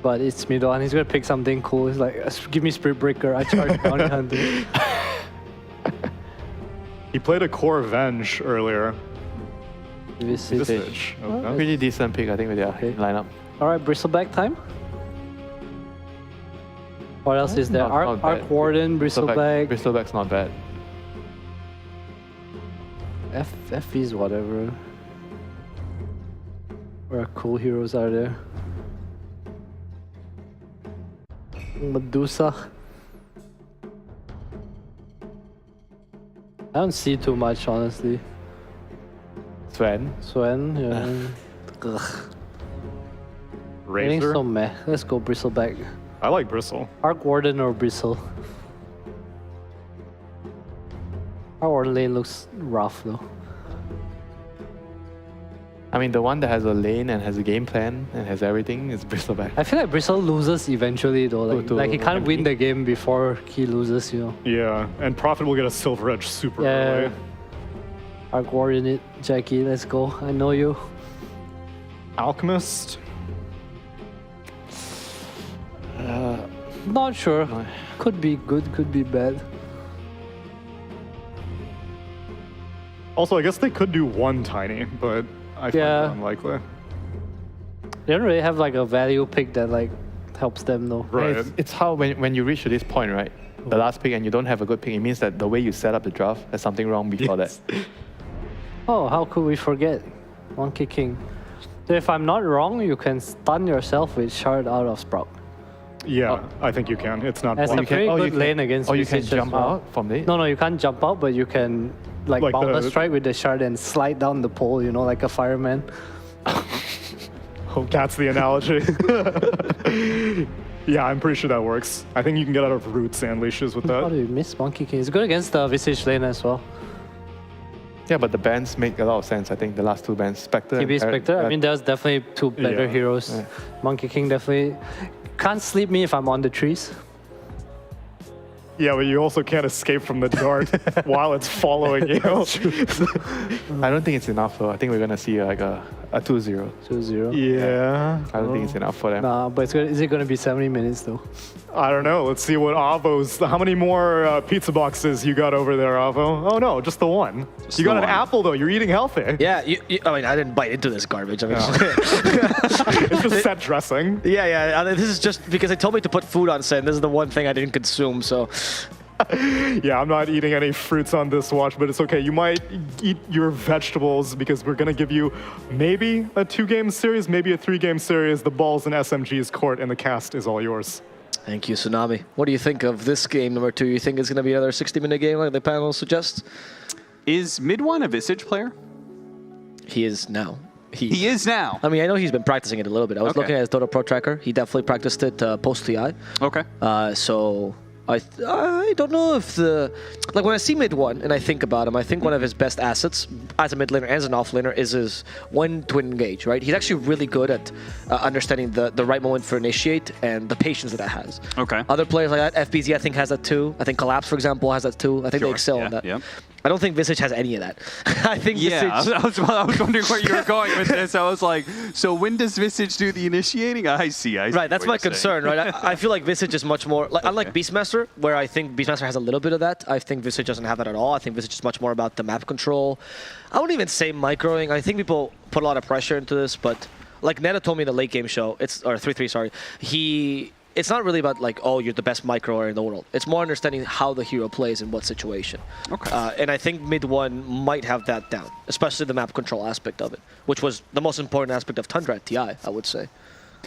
Speaker 5: But it's middle and he's gonna pick something cool. He's like, give me Spirit Breaker, I charge Bounty Hunter.
Speaker 11: He played a Core Venge earlier.
Speaker 5: Visage.
Speaker 11: Okay.
Speaker 12: Pretty decent pick, I think, with their lineup.
Speaker 5: Alright, Bristleback time. What else is there?
Speaker 12: Not
Speaker 5: Arc
Speaker 12: bad.
Speaker 5: Warden, Bristleback.
Speaker 12: Bristleback's not bad.
Speaker 5: F is whatever. What cool heroes are there? Medusa. I don't see too much, honestly.
Speaker 12: Sven.
Speaker 5: Yeah. Ugh. Getting
Speaker 11: Razor.
Speaker 5: so meh. Let's go Bristleback.
Speaker 11: I like Bristle.
Speaker 5: Arc Warden or Bristle? Arc Warden lane looks rough though.
Speaker 12: I mean, the one that has a lane and has a game plan and has everything is Bristleback.
Speaker 5: I feel like Bristle loses eventually though. Like he can't win
Speaker 12: MP.
Speaker 5: the game before he loses, you know.
Speaker 11: Yeah, and Prophet will get a Silver Edge super early.
Speaker 5: Arc Warden it, Jackie, let's go. I know you.
Speaker 11: Alchemist.
Speaker 5: Not sure. Could be good, could be bad.
Speaker 11: Also, I guess they could do one Tiny, but I find that unlikely.
Speaker 5: They don't really have like a value pick that like helps them though.
Speaker 11: Right.
Speaker 12: It's how when you reach to this point, right? The last pick and you don't have a good pick, it means that the way you set up the draft, there's something wrong before that.
Speaker 5: Oh, how could we forget? Monkey King. So if I'm not wrong, you can stun yourself with Shard out of Sprout.
Speaker 11: Yeah, I think you can. It's not
Speaker 5: That's a
Speaker 11: blocked.
Speaker 5: pretty good lane against
Speaker 12: you can
Speaker 5: Visage as
Speaker 12: jump
Speaker 5: well.
Speaker 12: out from it?
Speaker 5: No, you can't jump out, but you can like boundless strike with the Shard and slide down the pole, you know, like a fireman.
Speaker 11: That's the analogy. Yeah, I'm pretty sure that works. I think you can get out of roots and leashes with
Speaker 5: How
Speaker 11: that.
Speaker 5: do you miss Monkey King? It's good against the Visage lane as well.
Speaker 12: Yeah, but the bans make a lot of sense. I think the last two bans, Spectre.
Speaker 5: TB Spectre, I mean, there's definitely two better
Speaker 11: Yeah.
Speaker 5: heroes. Monkey King definitely can't sleep me if I'm on the trees.
Speaker 11: Yeah, but you also can't escape from the dart while it's following you.
Speaker 12: I don't think it's enough though. I think we're gonna see like a 2-0.
Speaker 5: 2-0.
Speaker 11: Yeah.
Speaker 12: I don't think it's enough for them.
Speaker 5: Nah, but is it going to be 70 minutes though?
Speaker 11: I don't know. Let's see what Avo's. How many more pizza boxes you got over there, Avo? Oh no, just the one.
Speaker 13: Just
Speaker 11: you got
Speaker 13: the
Speaker 11: an
Speaker 13: one.
Speaker 11: apple though. You're eating healthy.
Speaker 8: Yeah, I mean, I didn't bite into this garbage. I mean,
Speaker 11: It's just set dressing.
Speaker 8: yeah. This is just because they told me to put food on set. And this is the one thing I didn't consume. So
Speaker 11: Yeah, I'm not eating any fruits on this watch, but it's okay. You might eat your vegetables because we're going to give you maybe a 2-game series, maybe a 3-game series. The ball's in SMG's court and the cast is all yours.
Speaker 8: thank you, Tsunami. What do you think of this game number 2? You think it's going to be another 60-minute game like the panel suggests?
Speaker 13: Is Mid1 a Visage player?
Speaker 8: He is now.
Speaker 13: He is now.
Speaker 8: I mean, I know he's been practicing it a little bit. I was
Speaker 13: Okay.
Speaker 8: looking at his Dota Pro tracker. He definitely practiced it post-TI.
Speaker 13: Okay.
Speaker 8: So I don't know if when I see Mid1 and I think about him, I think one of his best assets as a mid laner and as an off laner is his when to engage, right? He's actually really good at understanding the right moment for initiate and the patience that has.
Speaker 13: Okay.
Speaker 8: Other players like that, FBZ I think has that too. I think Collapse, for example, has that too. I think they excel on that.
Speaker 13: Yeah.
Speaker 8: I don't think Visage has any of that. I think
Speaker 13: Yeah,
Speaker 8: Visage...
Speaker 13: I was wondering where you were going with this. I was like, so when does Visage do the initiating? I see.
Speaker 8: Right, that's
Speaker 13: what
Speaker 8: my
Speaker 13: you're saying.
Speaker 8: concern, right? I feel like Visage is much more, unlike Beastmaster, where I think Beastmaster has a little bit of that, I think Visage doesn't have that at all. I think Visage is much more about the map control. I wouldn't even say microing. I think people put a lot of pressure into this, but like Neta told me in the late game show, or 3-3, sorry, it's not really about like, oh, you're the best microer in the world. It's more understanding how the hero plays in what situation.
Speaker 13: Okay.
Speaker 8: And I think Mid1 might have that down, especially the map control aspect of it, which was the most important aspect of Tundra at TI, I would say.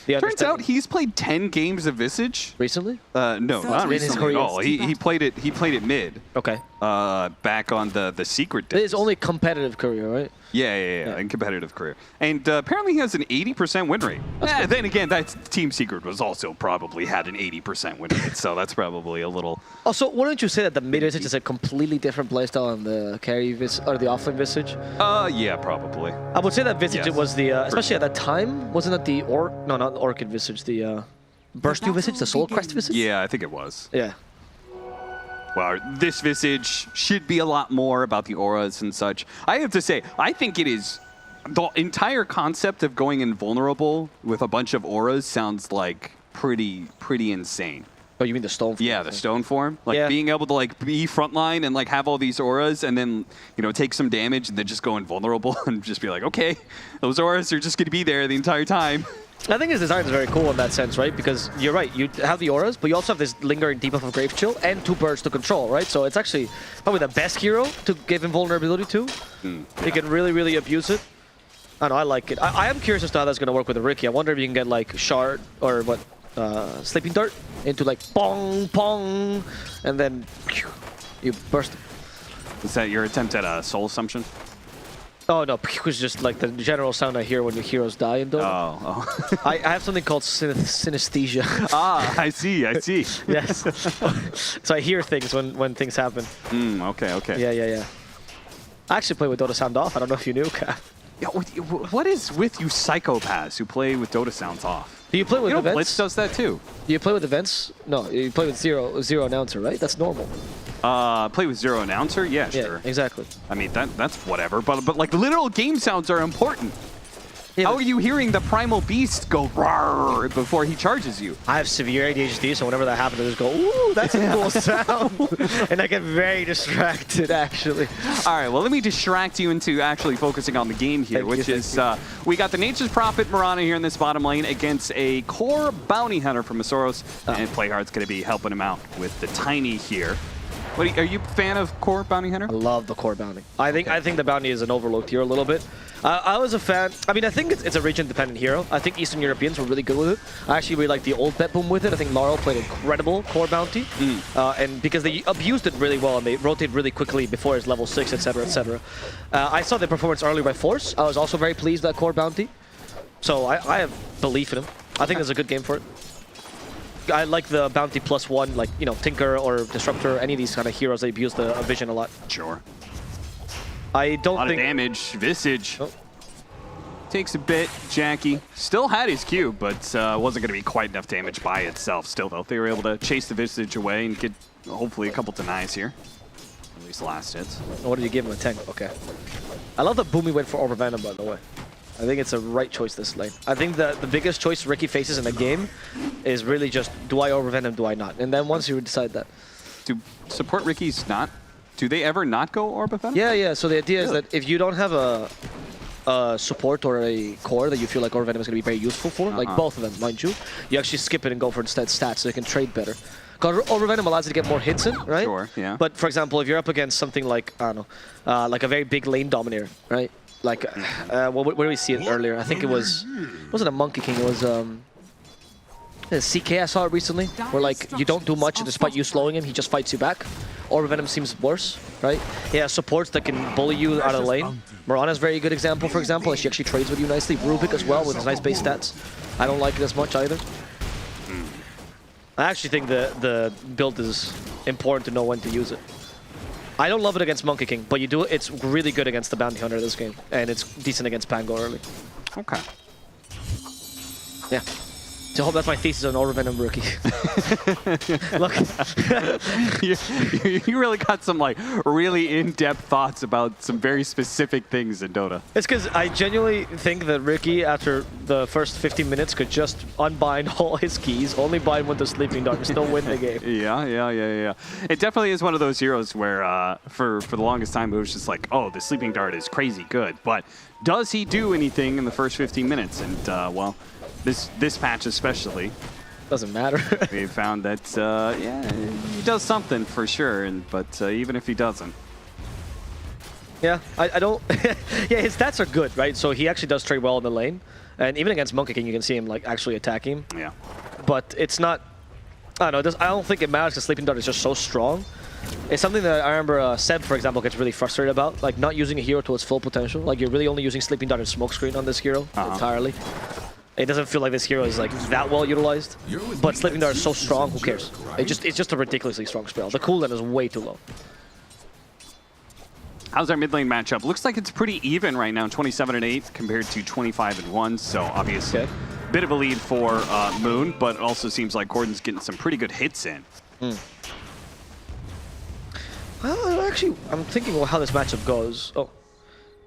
Speaker 13: Turns out he's played 10 games of Visage.
Speaker 8: Recently?
Speaker 13: No, not recently at all. He played it mid.
Speaker 8: Okay.
Speaker 13: Back on the secret days.
Speaker 8: His only competitive career, right?
Speaker 13: Yeah, in competitive career. And apparently he has an 80% win rate. Then again, that Team Secret was also probably had an 80% win rate, so that's probably a little...
Speaker 8: Also, wouldn't you say that the mid Visage is a completely different playstyle than the carry Visage, or the offlane Visage?
Speaker 13: Yeah, probably.
Speaker 8: I would say that Visage
Speaker 13: Yes.
Speaker 8: was the, especially at that time, wasn't it the not the Orchid Visage, the Burst 2 Visage, the Soul Crest Visage?
Speaker 13: Yeah, I think it was.
Speaker 8: Yeah.
Speaker 13: Well, this Visage should be a lot more about the auras and such. I have to say, I think it is... The entire concept of going invulnerable with a bunch of auras sounds like pretty insane.
Speaker 8: Oh, you mean the stone form?
Speaker 13: Yeah, the stone form. Like being able to like be frontline and like have all these auras and then, take some damage and then just go invulnerable and just be like, okay, those auras are just going to be there the entire time.
Speaker 8: I think his design is very cool in that sense, right? Because you're right, you have the auras, but you also have this lingering debuff of Grave Chill and 2 birds to control, right? So it's actually probably the best hero to give invulnerability to. You can really abuse it. I don't know, I like it. I am curious as to how that's going to work with the Riki. I wonder if you can get like Shard or what, Sleeping Dart into like pong, and then you burst.
Speaker 13: Is that your attempt at a soul assumption?
Speaker 8: Oh no, it was just like the general sound I hear when the heroes die in Dota.
Speaker 13: Oh.
Speaker 8: I have something called synesthesia.
Speaker 13: I see.
Speaker 8: Yes. So I hear things when things happen.
Speaker 13: Okay.
Speaker 8: Yeah. I actually play with Dota Sound off. I don't know if you knew, Cap.
Speaker 13: Yeah, what is with you psychopaths who play with Dota sounds off?
Speaker 8: Do you play with events?
Speaker 13: Blitz does that too.
Speaker 8: Do you play with events? No, you play with zero announcer, right? That's normal.
Speaker 13: Play with zero announcer? Yeah, sure.
Speaker 8: Exactly.
Speaker 13: I mean, that's whatever. But like literal game sounds are important.
Speaker 8: Yeah,
Speaker 13: How are you hearing the primal beast go roar before he charges you?
Speaker 8: I have severe ADHD, so whenever that happens, I just go, ooh, that's a cool sound. And I get very distracted, actually.
Speaker 13: All right, well, let me distract you into actually focusing on the game here, which is we got the Nature's Prophet Mirana here in this bottom lane against a core bounty hunter from Masoros, and Playhard's going to be helping him out with the Tiny here. Are you a fan of core bounty hunter?
Speaker 8: I love the core bounty. I think the bounty is an overlooked hero a little bit. I was a fan. I mean, I think it's a region-dependent hero. I think Eastern Europeans were really good with it. I actually really like the old Bet Boom with it. I think Laurel played incredible core bounty. And because they abused it really well and they rotate really quickly before his level 6, etc., etc. I saw the performance earlier by Force. I was also very pleased with that core bounty. So I have belief in him. I think it's a good game for it. I like the bounty +1, like, Tinker or Disruptor, any of these kind of heroes, they abuse the vision a lot.
Speaker 13: Sure.
Speaker 8: I don't think...
Speaker 13: A lot of damage. Visage.
Speaker 8: Oh.
Speaker 13: Takes a bit. Jackie still had his Q, but wasn't going to be quite enough damage by itself. Still, though, they were able to chase the Visage away and get hopefully a couple denies here. At least last hits.
Speaker 8: What did you give him? A 10? Okay. I love that Boomy went for Orb of Venom, by the way. I think it's a right choice this lane. I think the biggest choice Ricky faces in the game is really just, do I Orb of Venom, do I not? And then once you decide that.
Speaker 13: Do support Ricky's not? Do they ever not go Orb of Venom?
Speaker 8: Yeah. So the idea is that if you don't have a support or a core that you feel like Orb of Venom is going to be very useful for, like both of them, mind you, you actually skip it and go for instead stats so you can trade better. Because Orb of Venom allows you to get more hits in, right?
Speaker 13: Sure, yeah.
Speaker 8: But for example, if you're up against something like, I don't know, like a very big lane dominator, right? Like, where did we see it earlier? I think it wasn't a Monkey King, it was CK I saw it recently, where like you don't do much and despite you slowing him, he just fights you back. Orb of Venom seems worse, right? Yeah, supports that can bully you out of the lane. Mirana's a very good example, for example, and she actually trades with you nicely. Rubik as well with his nice base stats. I don't like it as much either. I actually think the build is important to know when to use it. I don't love it against Monkey King, but you do it's really good against the Bounty Hunter this game, and it's decent against Pango early.
Speaker 13: Okay.
Speaker 8: Yeah. So I hope that's my thesis on Orb of Venom rookie. Look.
Speaker 13: you really got some like really in-depth thoughts about some very specific things in Dota.
Speaker 8: It's because I genuinely think that Ricky, after the first 15 minutes, could just unbind all his keys, only bind with the Sleeping Dart, and still win the game.
Speaker 13: Yeah. It definitely is one of those heroes where for the longest time it was just like, oh, the Sleeping Dart is crazy good, but does he do anything in the first 15 minutes? And well, this patch especially
Speaker 8: doesn't matter.
Speaker 13: We found that yeah, he does something for sure, but even if he doesn't,
Speaker 8: yeah, I don't. Yeah, his stats are good, right? So he actually does trade well in the lane, and even against Monkey King, you can see him like actually attacking.
Speaker 13: Yeah,
Speaker 8: but it's not. I don't know. I don't think it matters because Sleeping Dart is just so strong. It's something that I remember Seb, for example, gets really frustrated about, like not using a hero to its full potential. Like you're really only using Sleeping Dart and Smokescreen on this hero entirely. It doesn't feel like this hero is like that well utilized, but Sleeping Dart is so strong, who cares? It's just a ridiculously strong spell. The cooldown is way too low.
Speaker 13: How's our mid lane matchup? Looks like it's pretty even right now, 27-8 compared to 25-1, so obviously bit of a lead for Moon, but it also seems like Gordon's getting some pretty good hits in.
Speaker 8: Well, actually, I'm thinking about how this matchup goes. Oh,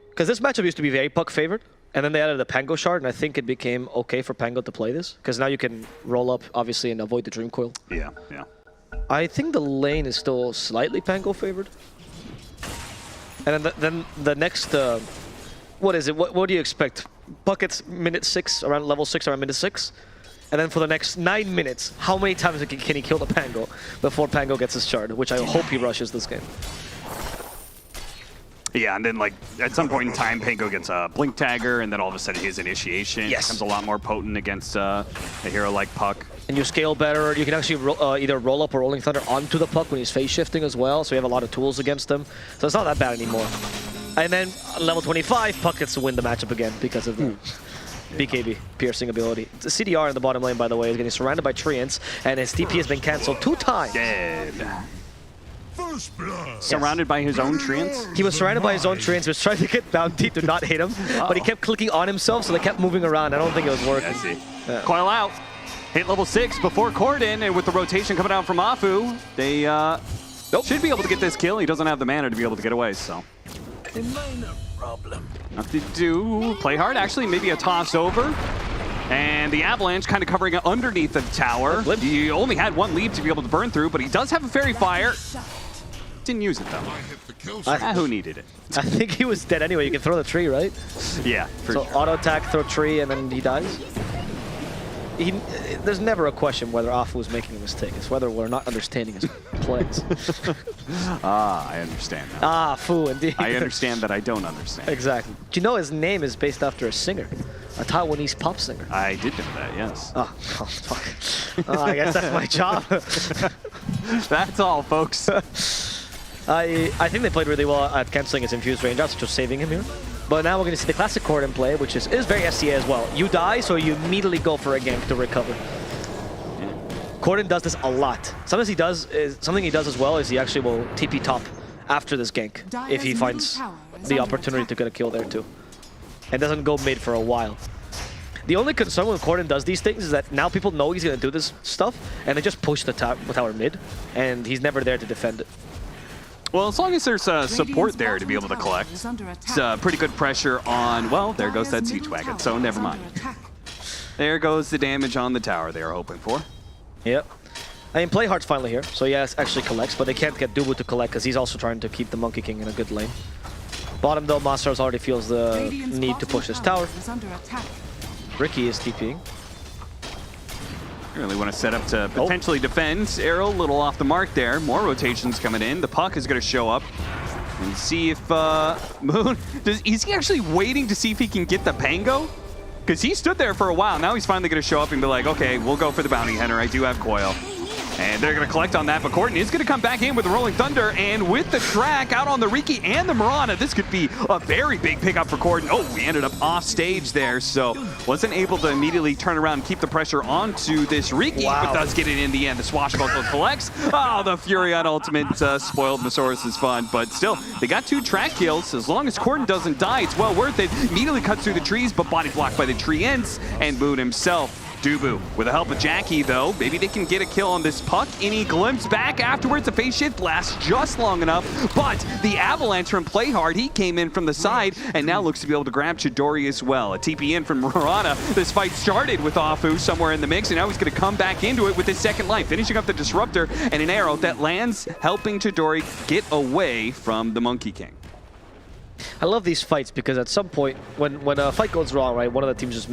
Speaker 8: because this matchup used to be very puck favored. And then they added the Pango shard, and I think it became okay for Pango to play this. Because now you can roll up, obviously, and avoid the Dream Coil.
Speaker 13: Yeah.
Speaker 8: I think the lane is still slightly Pango favored. And then the next, what is it? What do you expect? Buckets minute 6, around level 6, around minute 6? And then for the next 9 minutes, how many times can he kill the Pango before Pango gets his shard? Which I hope he rushes this game.
Speaker 13: Yeah, and then like at some point in time, Pango gets a Blink Dagger, and then all of a sudden his initiation becomes a lot more potent against a hero like Puck.
Speaker 8: And you scale better. You can actually either roll up or Rolling Thunder onto the Puck when he's phase shifting as well, so you have a lot of tools against him. So it's not that bad anymore. And then level 25, Puck gets to win the matchup again because of the BKB, piercing ability. The CDR in the bottom lane, by the way, is getting surrounded by Treants, and his TP has been cancelled 2 times.
Speaker 13: Dead. Surrounded by his own Treants?
Speaker 8: He was surrounded by his own Treants. He was trying to get Bounty to not hit him, but he kept clicking on himself, so they kept moving around. I don't think it was working.
Speaker 13: I see. Coil out. Hit level 6 before Corden, and with the rotation coming out from Afu, they should be able to get this kill. He doesn't have the mana to be able to get away, so.
Speaker 14: A minor problem.
Speaker 13: Nothing to do. Play hard. Actually, maybe a toss over. And the Avalanche kind of covering it underneath the tower. He only had 1 leap to be able to burn through, but he does have a Fairy Fire. Didn't use it, though. Who needed it?
Speaker 8: I think he was dead anyway. You can throw the tree, right?
Speaker 13: Yeah, for
Speaker 8: sure. So auto attack, throw tree, and then he dies? There's never a question whether Afu was making a mistake. It's whether we're not understanding his plays.
Speaker 13: I understand now.
Speaker 8: Fu, indeed.
Speaker 13: I understand that I don't understand.
Speaker 8: Exactly. Do you know his name is based after a singer? A Taiwanese pop singer.
Speaker 13: I did know that, yes.
Speaker 8: Oh fuck. I guess that's my job.
Speaker 13: That's all, folks.
Speaker 8: I think they played really well at cancelling his infused range out, so just saving him here. But now we're going to see the classic Corden play, which is very SCA as well. You die, so you immediately go for a gank to recover. Yeah. Corden does this a lot. Something he does as well is he actually will TP top after this gank if he finds the opportunity to get a kill there too. and doesn't go mid for a while. The only concern when Corden does these things is that now people know he's going to do this stuff, and they just push the tower mid, and he's never there to defend it.
Speaker 13: Well, as long as there's support there to be able to collect, it's pretty good pressure on, well, there goes that siege wagon, so never mind. There goes the damage on the tower they were hoping for.
Speaker 8: Yep. I mean, Playhard's finally here, so yes, actually collects, but they can't get Dubu to collect because he's also trying to keep the Monkey King in a good lane. Bottom though, Masters already feels the need to push this tower. Ricky is TPing.
Speaker 13: You really want to set up to potentially defend. Arrow, a little off the mark there. More rotations coming in. The puck is going to show up and see if Moon... Is he actually waiting to see if he can get the Pango? Because he stood there for a while. Now he's finally going to show up and be like, okay, we'll go for the Bounty Hunter. I do have Coil. And they're going to collect on that, but Corden is going to come back in with the Rolling Thunder, and with the track out on the Riki and the Mirana, this could be a very big pickup for Corden. Oh, we ended up off stage there, so wasn't able to immediately turn around and keep the pressure onto this Riki, but does get it in the end. The Swashbuckle collects. Oh, the Fury on ultimate spoiled Masaurus' fun, but still, they got 2 track kills. As long as Corden doesn't die, it's well worth it. Immediately cuts through the trees, but body blocked by the tree ends, and Moon himself. Dubu, with the help of Jackie, though, maybe they can get a kill on this puck. Any glimpse back afterwards, the phase shift lasts just long enough, but the avalanche from Playhard, he came in from the side and now looks to be able to grab Chidori as well. A TP in from Mirana. This fight started with Afu somewhere in the mix, and now he's going to come back into it with his second life, finishing up the Disruptor and an arrow that lands, helping Chidori get away from the Monkey King.
Speaker 8: I love these fights because at some point, when a fight goes wrong, right, one of the teams just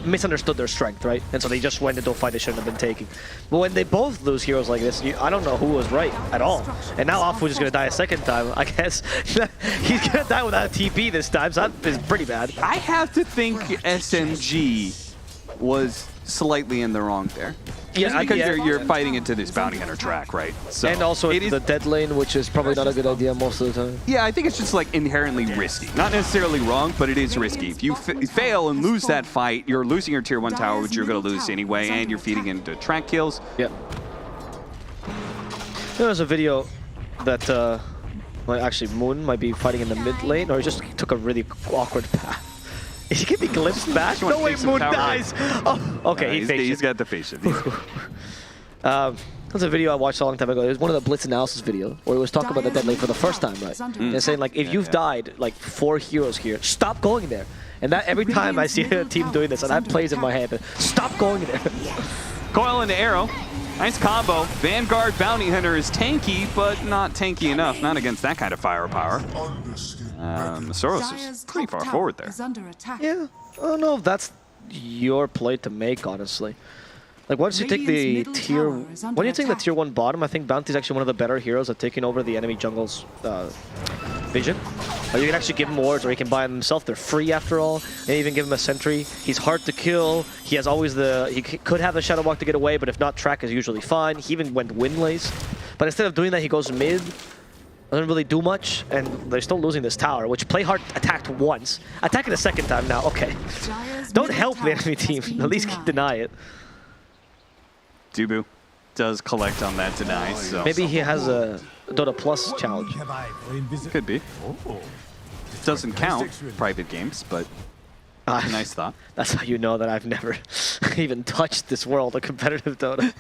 Speaker 8: misunderstood their strength, right? And so they just went into a fight they shouldn't have been taking. But when they both lose heroes like this, I don't know who was right at all. And now Afu is going to die a second time. I guess he's going to die without a TP this time, so that is pretty bad.
Speaker 13: I have to think SMG was slightly in the wrong there.
Speaker 8: Yeah,
Speaker 13: because you're fighting into this Bounty Hunter track, right? So
Speaker 8: and also it's the dead lane, which is probably not a good idea most of the time.
Speaker 13: Yeah, I think it's just like inherently risky. Not necessarily wrong, but it is risky. If you fail and lose that fight, you're losing your tier 1 tower, which you're going to lose anyway, and you're feeding into track kills.
Speaker 8: Yeah. There was a video that well, actually Moon might be fighting in the mid lane, or he just took a really awkward path. Is he gonna be glimpsed back? No way, Moon dies! Oh, okay,
Speaker 13: he's got the face shift.
Speaker 8: There's a video I watched a long time ago. It was one of the Blitz analysis videos where it was talking about the dead lane for the first time, right? And saying like, if you've died like 4 heroes here, stop going there. And that every time I see a team doing this, and that plays in my head, stop going there.
Speaker 13: Coil into arrow. Nice combo. Vanguard Bounty Hunter is tanky, but not tanky enough. Not against that kind of firepower. Masaurus is pretty far forward there.
Speaker 8: Yeah, I don't know if that's your play to make, honestly. Like once you take the tier, when you take the tier 1 bottom, I think Bounty is actually one of the better heroes at taking over the enemy jungle's vision. Or you can actually give him wards, or he can buy them himself. They're free after all. And even give him a sentry. He's hard to kill. He has always he could have the Shadow Walk to get away, but if not, track is usually fine. He even went Windlace. But instead of doing that, he goes mid. Doesn't really do much, and they're still losing this tower, which Playhard attacked once. Attacking a second time now, okay. Don't help the enemy team, at least deny it.
Speaker 13: Dubu does collect on that deny, so...
Speaker 8: Maybe he has a Dota Plus challenge.
Speaker 13: Could be. Doesn't count private games, but nice thought.
Speaker 8: That's how you know that I've never even touched this world of competitive Dota.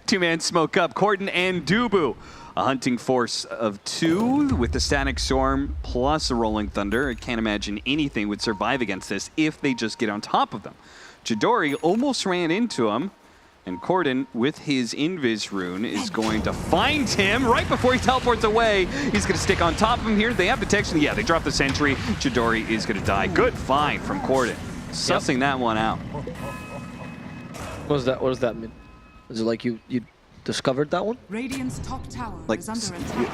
Speaker 13: 2-man smoke up, Corden and Dubu. A hunting force of 2 with the Static Storm plus a Rolling Thunder. I can't imagine anything would survive against this if they just get on top of them. Chidori almost ran into him, and Corden, with his Invis rune, is going to find him right before he teleports away. He's going to stick on top of him here. They have detection. Yeah, they drop the sentry. Chidori is going to die. Good find from Corden. Sussing that one out.
Speaker 8: What does that mean? Is it like you discovered that one?
Speaker 9: Radiant's top tower
Speaker 13: like
Speaker 9: is under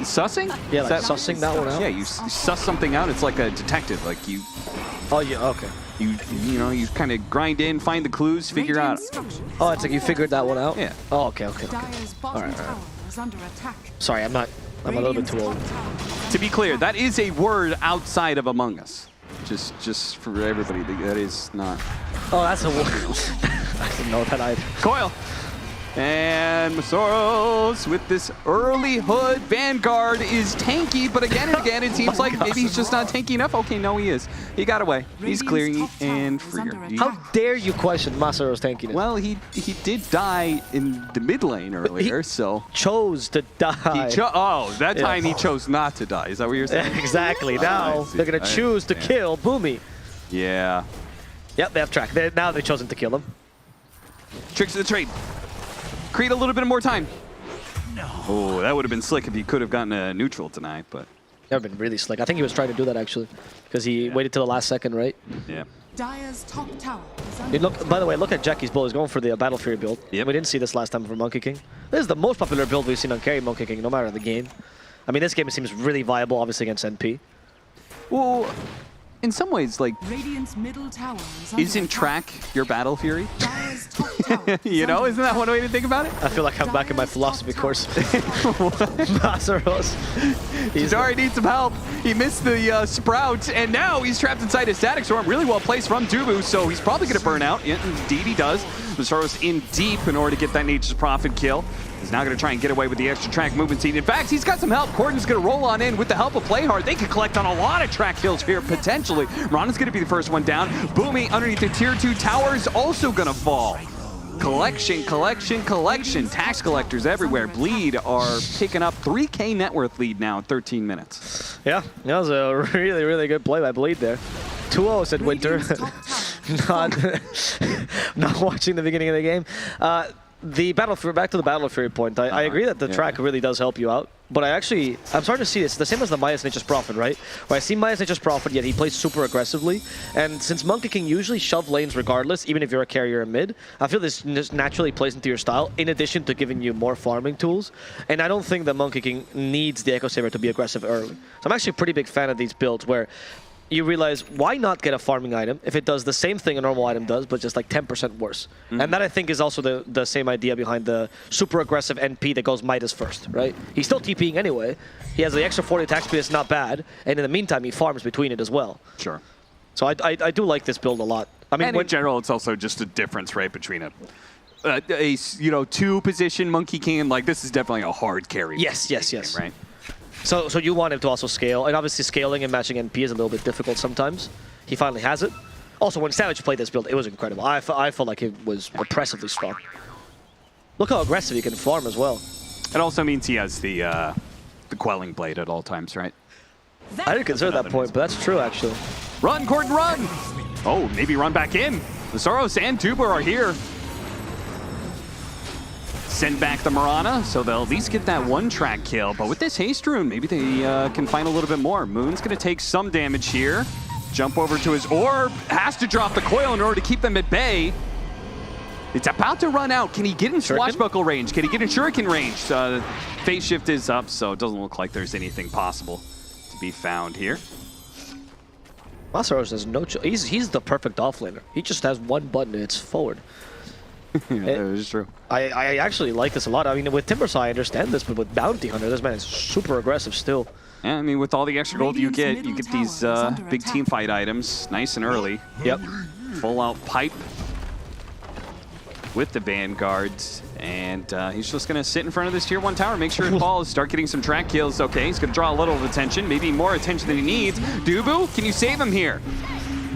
Speaker 13: sussing?
Speaker 8: Yeah, like sussing that one out?
Speaker 13: Yeah, you suss something out. It's like a detective. Like you...
Speaker 8: Oh, yeah, okay.
Speaker 13: You know, you kind of grind in, find the clues, figure out.
Speaker 8: Oh, it's like you figured that one out?
Speaker 13: Yeah.
Speaker 8: Oh, okay. All right. Sorry, I'm a little bit too old.
Speaker 13: To be clear, that is a word outside of Among Us. Just for everybody, that is not.
Speaker 8: Oh, that's a word. I didn't know that either.
Speaker 13: Coil. And Masoros with this early hood. Vanguard is tanky, but again and again, it seems like maybe he's just not tanky enough. Okay, no, he is. He got away. He's clearing and freer.
Speaker 8: How dare you question Masaro's tankiness?
Speaker 13: Well, he did die in the mid lane earlier, so...
Speaker 8: chose to die.
Speaker 13: That time he chose not to die. Is that what you're saying?
Speaker 8: Exactly. Now they're going to choose to kill Boomy.
Speaker 13: Yeah.
Speaker 8: Yep, they have track. Now they've chosen to kill him.
Speaker 13: Tricks of the trade. Create a little bit more time. No. Oh, that would have been slick if he could have gotten a neutral tonight, but...
Speaker 8: That would have been really slick. I think he was trying to do that, actually, because he waited till the last second, right?
Speaker 13: Yeah.
Speaker 9: Dire's top tower
Speaker 8: By the way, look at Jackie's build. He's going for the Battle Fury build. Yep. We didn't see this last time from Monkey King. This is the most popular build we've seen on carry Monkey King, no matter the game. I mean, this game seems really viable, obviously, against NP.
Speaker 13: Well, in some ways, like,
Speaker 9: Radiant's middle tower
Speaker 13: isn't track your Battle Fury? You know, isn't that one way to think about it?
Speaker 8: I feel like I'm back in my philosophy course. Masaros.
Speaker 13: Zari needs some help. He missed the sprout, and now he's trapped inside a Static Storm. Really well placed from Dubu, so he's probably going to burn out. Yeah, indeed he does. Masaros in deep in order to get that Nature's Prophet kill. He's now going to try and get away with the extra track movement speed. In fact, he's got some help. Corden's going to roll on in with the help of Playhard. They could collect on a lot of track kills here, potentially. Rana's going to be the first one down. Boomy underneath the tier 2 tower is also going to fall. Collection. Tax collectors everywhere. Bleed are picking up 3K net worth lead now in 13 minutes.
Speaker 8: Yeah, that was a really, really good play by Bleed there. 2-0 said Winter. not watching the beginning of the game. Back to the Battle Fury point. I agree that the track really does help you out, but I'm starting to see this the same as the Maya's Nature's Prophet, right? Where I see Maya's Nature's Prophet, yet he plays super aggressively, and since Monkey King usually shove lanes regardless, even if you're a carrier in mid, I feel this just naturally plays into your style, in addition to giving you more farming tools, and I don't think that Monkey King needs the Echo Saber to be aggressive early. So I'm actually a pretty big fan of these builds where you realize, why not get a farming item if it does the same thing a normal item does, but just like 10% worse? Mm-hmm. And that, I think, is also the same idea behind the super aggressive NP that goes Midas first, right? He's still TPing anyway. He has the extra 40 attack speed, it's not bad. And in the meantime, he farms between it as well.
Speaker 13: Sure.
Speaker 8: So I do like this build a lot. I mean,
Speaker 13: and in general, it's also just a difference, right, between a 2-position Monkey King and, like, this is definitely a hard carry.
Speaker 8: Yes.
Speaker 13: Game, right?
Speaker 8: So you want him to also scale, and obviously scaling and matching NP is a little bit difficult sometimes. He finally has it. Also, when Savage played this build, it was incredible. I felt like it was oppressively strong. Look how aggressive he can farm as well.
Speaker 13: It also means he has the Quelling Blade at all times, right?
Speaker 8: I didn't consider that point, but that's true, actually.
Speaker 13: Run, Corden, run! Oh, maybe run back in. Masaros and Tuber are here. Send back the Mirana, so they'll at least get that one track kill. But with this Haste Rune, maybe they can find a little bit more. Moon's going to take some damage here. Jump over to his orb. Has to drop the coil in order to keep them at bay. It's about to run out. Can he get in swashbuckle range? Can he get in shuriken range? Phase shift is up, so it doesn't look like there's anything possible to be found here.
Speaker 8: Masaros has no choice. He's the perfect offlaner. He just has one button and it's forward.
Speaker 13: Yeah, that is true.
Speaker 8: I actually like this a lot. I mean, with Timbersaw, I understand this, but with Bounty Hunter, this man is super aggressive still.
Speaker 13: Yeah, I mean, with all the extra gold you get these big team fight items nice and early.
Speaker 8: Yep.
Speaker 13: Full out pipe with the Vanguards. And he's just going to sit in front of this tier 1 tower, make sure it falls, start getting some track kills. Okay, he's going to draw a little attention, maybe more attention than he needs. Dubu, can you save him here?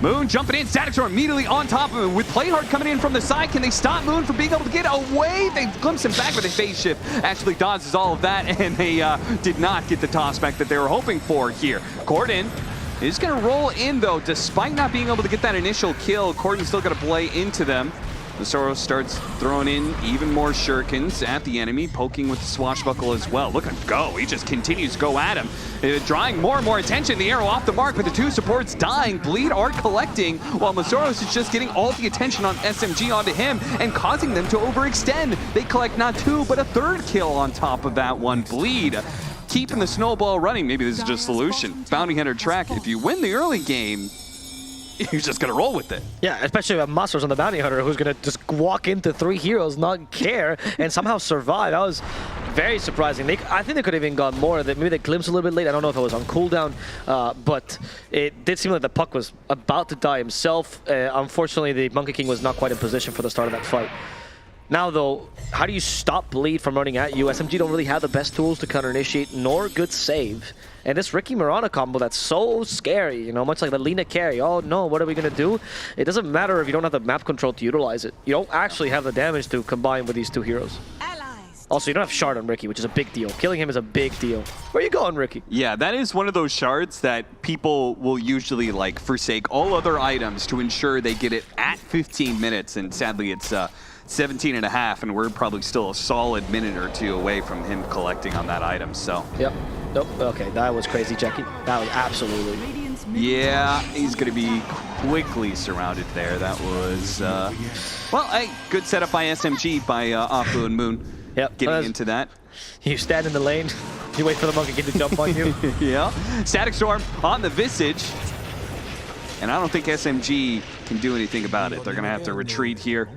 Speaker 13: Moon jumping in, Static Storm immediately on top of him. With Playhard coming in from the side, can they stop Moon from being able to get away? They glimpse him back with a phase shift. Actually dodges all of that, and they did not get the toss back that they were hoping for here. Corden is going to roll in, though. Despite not being able to get that initial kill, Corden's still going to play into them. Masaros starts throwing in even more shurikens at the enemy, poking with the swashbuckle as well. Look at him go. He just continues to go at him, drawing more and more attention. The arrow off the mark, but the 2 supports dying. Bleed are collecting, while Masaros is just getting all the attention on SMG onto him and causing them to overextend. They collect not 2, but a 3rd kill on top of that one. Bleed keeping the snowball running. Maybe this is just a solution. Bounty Hunter track, if you win the early game, you're just going to roll with it.
Speaker 8: Yeah, especially with Masaros on the Bounty Hunter, who's going to just walk into 3 heroes, not care, and somehow survive. That was very surprising. I think they could have even gone more. Maybe they glimpsed a little bit late. I don't know if it was on cooldown, but it did seem like the Puck was about to die himself. Unfortunately, the Monkey King was not quite in position for the start of that fight. Now, though, how do you stop Bleed from running at you? SMG don't really have the best tools to counter-initiate, nor good save. And this Ricky Mirana combo that's so scary, you know, much like the Lina carry. Oh no, what are we gonna do? It doesn't matter if you don't have the map control to utilize it. You don't actually have the damage to combine with these two heroes. Also, you don't have Shard on Ricky, which is a big deal. Killing him is a big deal. Where are you going, Ricky?
Speaker 13: Yeah, that is one of those shards that people will usually like forsake all other items to ensure they get it at 15 minutes. And sadly, it's 17 and a half, and we're probably still a solid minute or two away from him collecting on that item, so.
Speaker 8: Yep. Nope. Okay, that was crazy, Jackie. That was absolutely.
Speaker 13: Yeah, he's going to be quickly surrounded there. That was, well, hey, good setup by SMG, by Afu and Moon.
Speaker 8: Yep.
Speaker 13: Getting into that.
Speaker 8: You stand in the lane, you wait for the Monkey King to jump on you.
Speaker 13: Yeah. Static Storm on the Visage. And I don't think SMG can do anything about it. They're going to have to retreat here.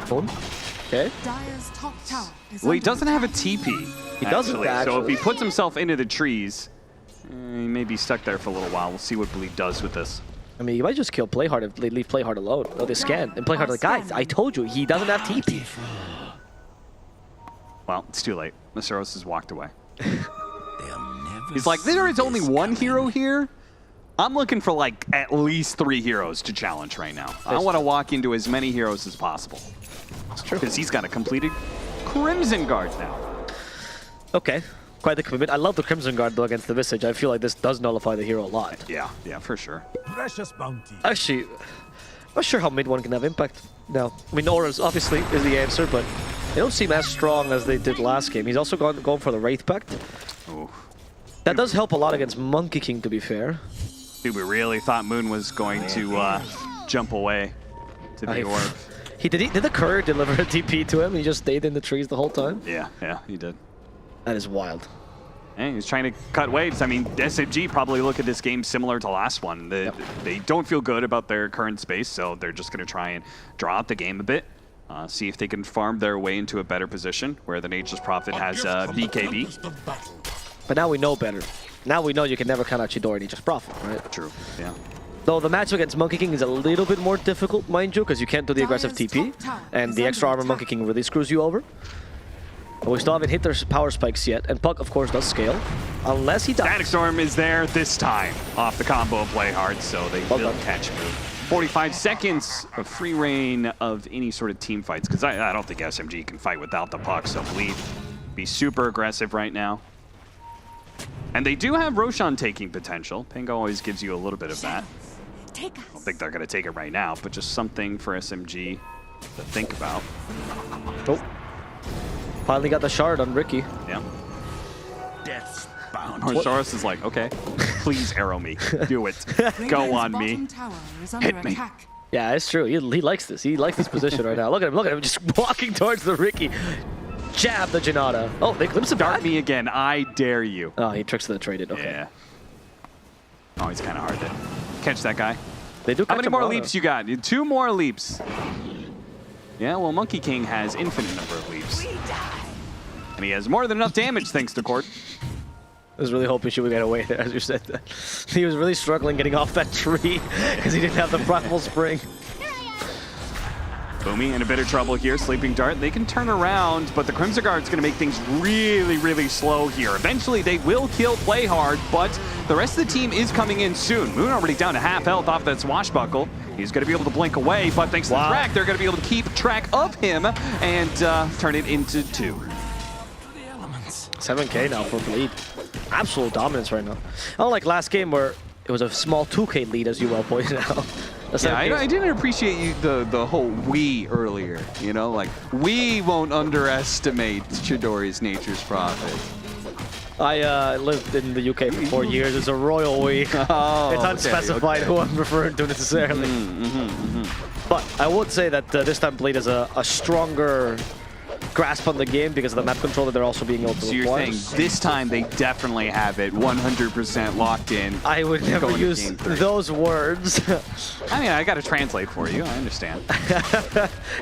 Speaker 8: Okay.
Speaker 13: Well, he doesn't have a TP.
Speaker 8: He doesn't, actually.
Speaker 13: So if he puts himself into the trees, he may be stuck there for a little while. We'll see what Bleed does with this.
Speaker 8: I mean, you might just kill Playhard if they leave Playhard alone. Oh, they scan. And Playhard like, guys, I told you, he doesn't have TP.
Speaker 13: Well, it's too late. Masaros has walked away. He's like, there is only one hero here. I'm looking for like at least 3 heroes to challenge right now. I want to walk into as many heroes as possible.
Speaker 8: That's true.
Speaker 13: Because he's got a completed Crimson Guard now.
Speaker 8: Okay. Quite the commitment. I love the Crimson Guard though against the Visage. I feel like this does nullify the hero a lot.
Speaker 13: Yeah, for sure.
Speaker 14: Precious bounty.
Speaker 8: Actually, I'm not sure how mid one can have impact now. I mean, Aura's obviously is the answer, but they don't seem as strong as they did last game. He's also going for the Wraith Pact.
Speaker 13: Ooh.
Speaker 8: That does help a lot against Monkey King, to be fair.
Speaker 13: Dude, we really thought Moon was going to jump away to the orb.
Speaker 8: Did the courier deliver a DP to him? He just stayed in the trees the whole time?
Speaker 13: Yeah, he did.
Speaker 8: That is wild.
Speaker 13: Hey, he's trying to cut waves. I mean, SMG probably look at this game similar to last one. They don't feel good about their current space, so they're just going to try and draw out the game a bit. See if they can farm their way into a better position where the Nature's Prophet has BKB.
Speaker 8: But now we know better. Now we know you can never count out Chidori Nature's Prophet, right?
Speaker 13: True, yeah.
Speaker 8: Though the matchup against Monkey King is a little bit more difficult, mind you, because you can't do the aggressive TP, and the extra armor Monkey King really screws you over. But we still haven't hit their power spikes yet, and Puck, of course, does scale, unless he dies.
Speaker 13: Static Storm is there this time off the combo of Play Hard, so they will catch move. 45 seconds of free reign of any sort of team fights, because I don't think SMG can fight without the Puck, so Bleed be super aggressive right now. And they do have Roshan taking potential. Pingo always gives you a little bit of that. I don't think they're going to take it right now, but just something for SMG to think about.
Speaker 8: Oh. Finally got the shard on Ricky.
Speaker 13: Yeah.
Speaker 14: Death's bound.
Speaker 13: Soros is like, okay, please arrow me. Do it. Go on me. Hit me.
Speaker 8: Yeah, it's true. He likes this. He likes this position right now. Look at him, just walking towards the Ricky. Jab the Janata. Oh, they glimpse him.
Speaker 13: Dart me again. I dare you.
Speaker 8: Oh, he tricks the traded. Okay.
Speaker 13: Yeah. Oh, he's kind of hard to catch that guy.
Speaker 8: They do.
Speaker 13: How many more leaps you got? 2 more leaps. Yeah, well, Monkey King has infinite number of leaps. And he has more than enough damage thanks to Court.
Speaker 8: I was really hoping she would get away there, as you said that. He was really struggling getting off that tree because he didn't have the Primal Spring.
Speaker 13: Boomy in a bit of trouble here. Sleeping Dart, they can turn around, but the Crimson Guard's going to make things really, really slow here. Eventually, they will kill Play Hard, but the rest of the team is coming in soon. Moon already down to half health off that Swashbuckle. He's going to be able to blink away, but thanks to the track, they're going to be able to keep track of him and turn it into 2.
Speaker 8: 7K now for Bleed. Absolute dominance right now. Unlike last game where it was a small 2K lead, as you well pointed out.
Speaker 13: Yeah, I didn't appreciate the whole we earlier, you know? Like, we won't underestimate Chidori's Nature's Prophet.
Speaker 8: I lived in the UK for 4 years. It's a royal we.
Speaker 13: Oh,
Speaker 8: it's unspecified who I'm referring to necessarily. But I would say that this time Bleed has a stronger grasp on the game because of the map control that they're also being able to
Speaker 13: So you're saying this time they definitely have it 100% locked in.
Speaker 8: I would never use those words.
Speaker 13: I mean, I got to translate for you. I understand.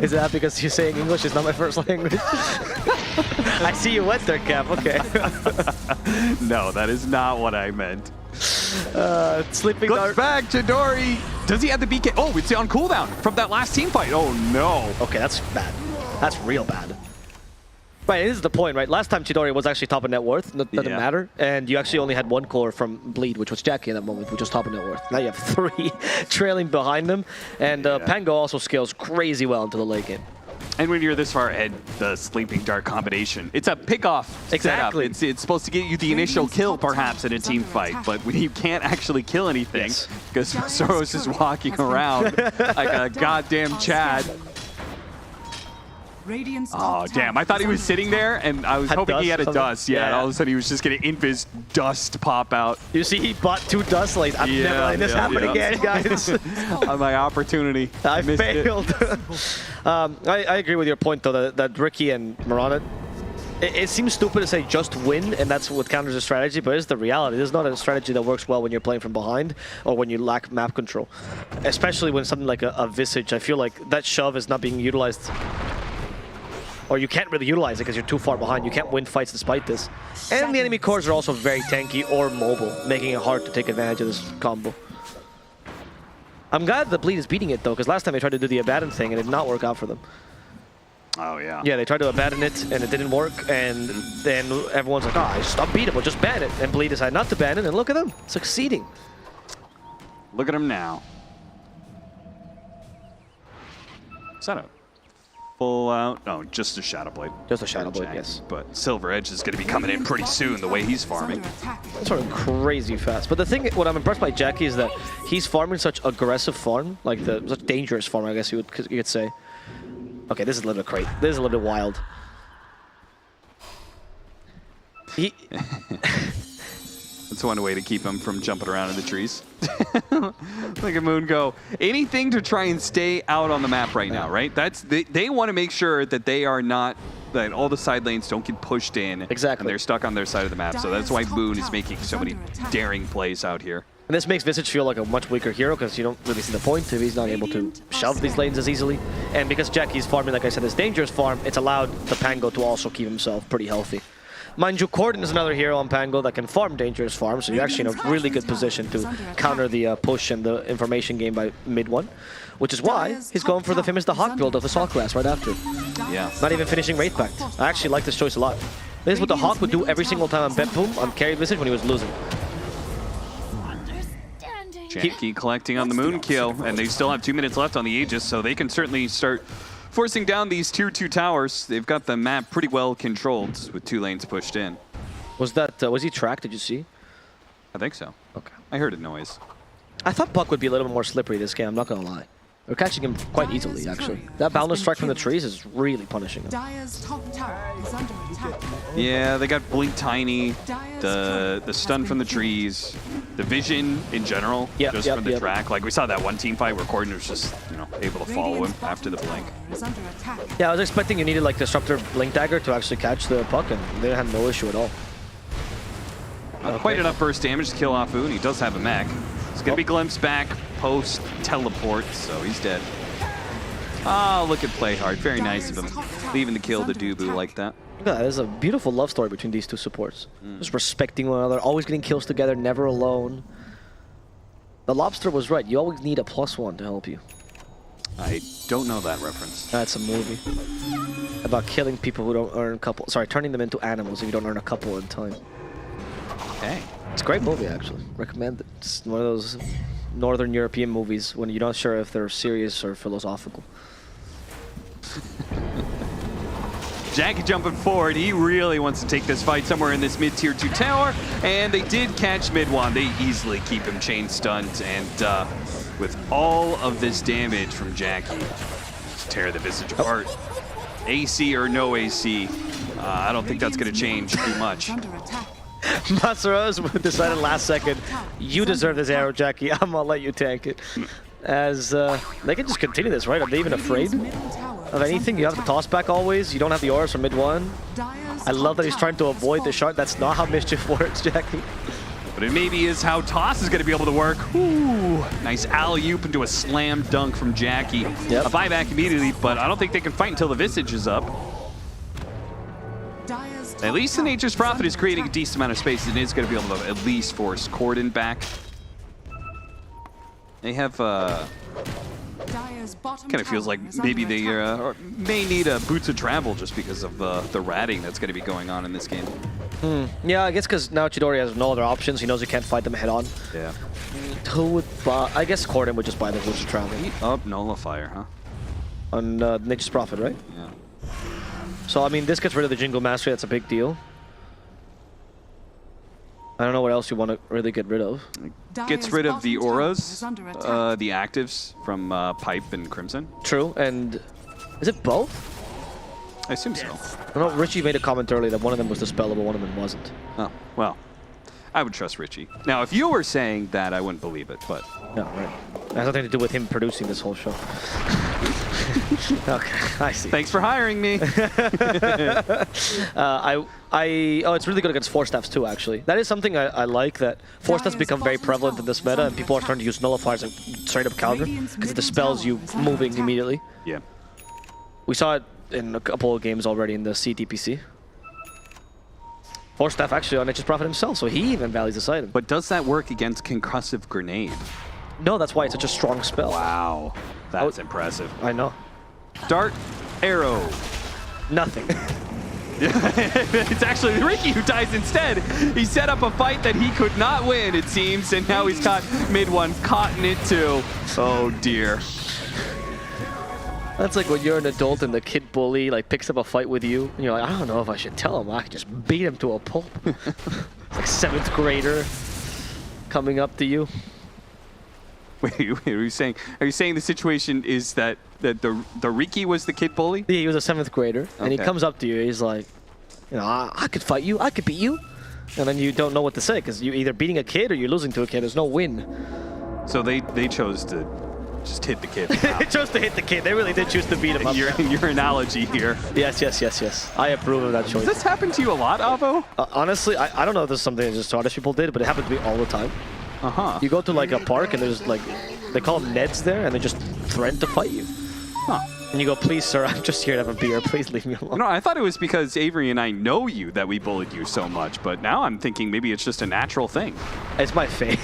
Speaker 8: Is that because you're saying English is not my first language? I see you went there, Cap. Okay.
Speaker 13: No, that is not what I meant.
Speaker 8: Sleeping
Speaker 13: Goes
Speaker 8: Dart.
Speaker 13: back to Dory. Does he have the BK? Oh, it's on cooldown from that last team fight. Oh, no.
Speaker 8: Okay, that's bad. That's real bad. Right, this is the point, right? Last time Chidori was actually top of net worth, doesn't matter. And you actually only had one core from Bleed, which was Jackie at that moment, which was top of net worth. Now you have 3 trailing behind them. And Pango also scales crazy well into the late game.
Speaker 13: And when you're this far ahead, the Sleeping Dart combination, it's a pick-off
Speaker 8: Exactly.
Speaker 13: setup. It's supposed to get you the initial kill, perhaps, in a team fight, but when you can't actually kill anything, because Soros is walking around like a goddamn Chad. Oh, damn. I thought he was sitting there, and I was hoping he had a dust. Yeah, and all of a sudden he was just going to invis dust pop out.
Speaker 8: You see, he bought 2 dust lanes. I've never let this happen again, guys.
Speaker 13: On my opportunity.
Speaker 8: I failed. I agree with your point, though, that Ricky and Mirana, it seems stupid to say just win, and that's what counters the strategy, but it's the reality. This is not a strategy that works well when you're playing from behind or when you lack map control. Especially when something like a Visage, I feel like that shove is not being utilized. Or you can't really utilize it because you're too far behind. You can't win fights despite this. And the enemy cores are also very tanky or mobile, making it hard to take advantage of this combo. I'm glad the Bleed is beating it, though, because last time they tried to do the Abaddon thing and it did not work out for them.
Speaker 13: Oh, yeah.
Speaker 8: Yeah, they tried to Abaddon it and it didn't work, and then everyone's like, oh, stop beatable, just ban it. And Bleed decided not to ban it, and look at them, succeeding.
Speaker 13: Look at him now. Is that a full out? No, just a Shadow Blade.
Speaker 8: Just a Shadow Blade, yes.
Speaker 13: But Silver Edge is going to be coming in pretty soon, the way he's farming.
Speaker 8: That's sort of crazy fast. But the thing, what I'm impressed by Jackie is that he's farming such aggressive farm, like such dangerous farm, I guess you could say. Okay, this is a little bit crazy. This is a little bit wild.
Speaker 13: That's one way to keep him from jumping around in the trees. Look at Moon go. Anything to try and stay out on the map right now, right? They want to make sure that they are not, that all the side lanes don't get pushed in.
Speaker 8: Exactly.
Speaker 13: And they're stuck on their side of the map. So that's why Moon is making so many daring plays out here.
Speaker 8: And this makes Visage feel like a much weaker hero because you don't really see the point if he's not able to shove these lanes as easily. And because Jackie's farming, like I said, this dangerous farm, it's allowed the Pango to also keep himself pretty healthy. Mind you, Corden is another hero on Pango that can farm dangerous farms, so you're actually in a really good position to counter the push and the information game by mid one, which is why he's going for the famous Hawk build of the Assault class right after.
Speaker 13: Yeah.
Speaker 8: Not even finishing Wraith Pact. I actually like this choice a lot. This is what the Hawk would do every single time on Bet Boom, on carry Visage when he was losing.
Speaker 13: Jackie collecting on the Moon kill, and they still have 2 minutes left on the Aegis, so they can certainly start forcing down these tier 2 towers. They've got the map pretty well controlled with 2 lanes pushed in.
Speaker 8: Was that, was he tracked, did you see?
Speaker 13: I think so.
Speaker 8: Okay.
Speaker 13: I heard a noise.
Speaker 8: I thought Puck would be a little bit more slippery this game, I'm not gonna lie. We're catching him quite easily, actually. That boundless strike from the trees is really punishing him.
Speaker 9: Dire's top tower is under attack.
Speaker 13: Yeah, they got Blink Tiny, the stun from the trees, the vision in general, just from the track. Like we saw that one team fight where Corden was just, able to follow him after the blink.
Speaker 8: Yeah, I was expecting you needed like Disruptor Blink Dagger to actually catch the Puck, and they had no issue at all.
Speaker 13: Quite enough burst damage to kill off Oon. He does have a mech. It's going to be glimpsed back post teleport, so he's dead. Oh, look at play hard. Very nice of him, leaving the kill to Dubu like that.
Speaker 8: Yeah, there's a beautiful love story between these two supports. Just respecting one another, always getting kills together, never alone. The Lobster was right. You always need a +1 to help you.
Speaker 13: I don't know that reference.
Speaker 8: That's a movie about killing people who don't earn couple. Sorry, turning them into animals if you don't earn a couple in time.
Speaker 13: Okay.
Speaker 8: It's a great movie, actually. Recommend it. It's one of those Northern European movies when you're not sure if they're serious or philosophical.
Speaker 13: Jackie jumping forward. He really wants to take this fight somewhere in this mid-tier 2 tower, and they did catch mid-1. They easily keep him chain stunned, and with all of this damage from Jackie, just tear the Visage apart. AC or no AC, I don't think that's going to change too much.
Speaker 8: Masaros decided last second, you deserve this arrow, Jackie. I'm gonna let you tank it. As they can just continue this, right? Are they even afraid of anything? You have the toss back always. You don't have the auras from mid-1. I love that he's trying to avoid the shard. That's not how Mischief works, Jackie.
Speaker 13: But it maybe is how Toss is going to be able to work. Ooh, nice alley-oop into a slam dunk from Jackie. A buyback immediately, but I don't think they can fight until the Visage is up. At least the Nature's Prophet is creating a decent amount of space and is going to be able to at least force Corden back. They have, kind of feels like maybe they may need a boots of travel just because of the ratting that's going to be going on in this game.
Speaker 8: Yeah, I guess because now Chidori has no other options. He knows he can't fight them head on.
Speaker 13: Yeah.
Speaker 8: Who would buy? I guess Corden would just buy the boots of travel.
Speaker 13: Oh, Nullifier, huh?
Speaker 8: On Nature's Prophet, right?
Speaker 13: Yeah.
Speaker 8: So, I mean, this gets rid of the Jingle Mastery. That's a big deal. I don't know what else you want to really get rid of.
Speaker 13: Gets rid of the auras, the actives from Pipe and Crimson.
Speaker 8: True, and is it both?
Speaker 13: I assume so.
Speaker 8: I know Richie made a comment earlier that one of them was dispellable, one of them wasn't.
Speaker 13: Oh, well, I would trust Richie. Now, if you were saying that, I wouldn't believe it, but...
Speaker 8: No, right. It has nothing to do with him producing this whole show. Okay, I see.
Speaker 13: Thanks for hiring me.
Speaker 8: Oh, it's really good against Force Staffs too, actually. That is something I like, that Force Staffs become very prevalent in this meta, and people are starting to use Nullifiers and straight up counter, because it dispels you moving immediately.
Speaker 13: Yeah.
Speaker 8: We saw it in a couple of games already in the DPC. Force Staff actually on Nature's Prophet himself, so he even values this item.
Speaker 13: But does that work against Concussive Grenade?
Speaker 8: No, that's why it's such a strong spell.
Speaker 13: Wow, that's impressive.
Speaker 8: I know.
Speaker 13: Dart, arrow.
Speaker 8: Nothing.
Speaker 13: It's actually Ricky who dies instead. He set up a fight that he could not win, it seems, and now he's caught mid one, caught in it too. Oh dear.
Speaker 8: That's like when you're an adult and the kid bully like picks up a fight with you, and you're like, I don't know if I should tell him. I could just beat him to a pulp. It's like 7th grader coming up to you.
Speaker 13: Wait, are you saying the situation is that the Riki was the kid bully?
Speaker 8: Yeah, he was a 7th grader, and he comes up to you. He's like, you know, I could fight you, I could beat you, and then you don't know what to say because you're either beating a kid or you're losing to a kid. There's no win.
Speaker 13: So they chose to just hit the kid.
Speaker 8: They chose to hit the kid. They really did choose to beat him up.
Speaker 13: Your analogy here.
Speaker 8: Yes. I approve of that choice.
Speaker 13: Does this happen to you a lot, Avo?
Speaker 8: Honestly, I don't know if this is something that just Scottish people did, but it happened to me all the time. You go to like a park and there's like, they call them Neds there, and they just threaten to fight you. And you go, please, sir, I'm just here to have a beer. Please leave me alone.
Speaker 13: No, I thought it was because Avery and I know you that we bullied you so much, but now I'm thinking maybe it's just a natural thing.
Speaker 8: It's my fate.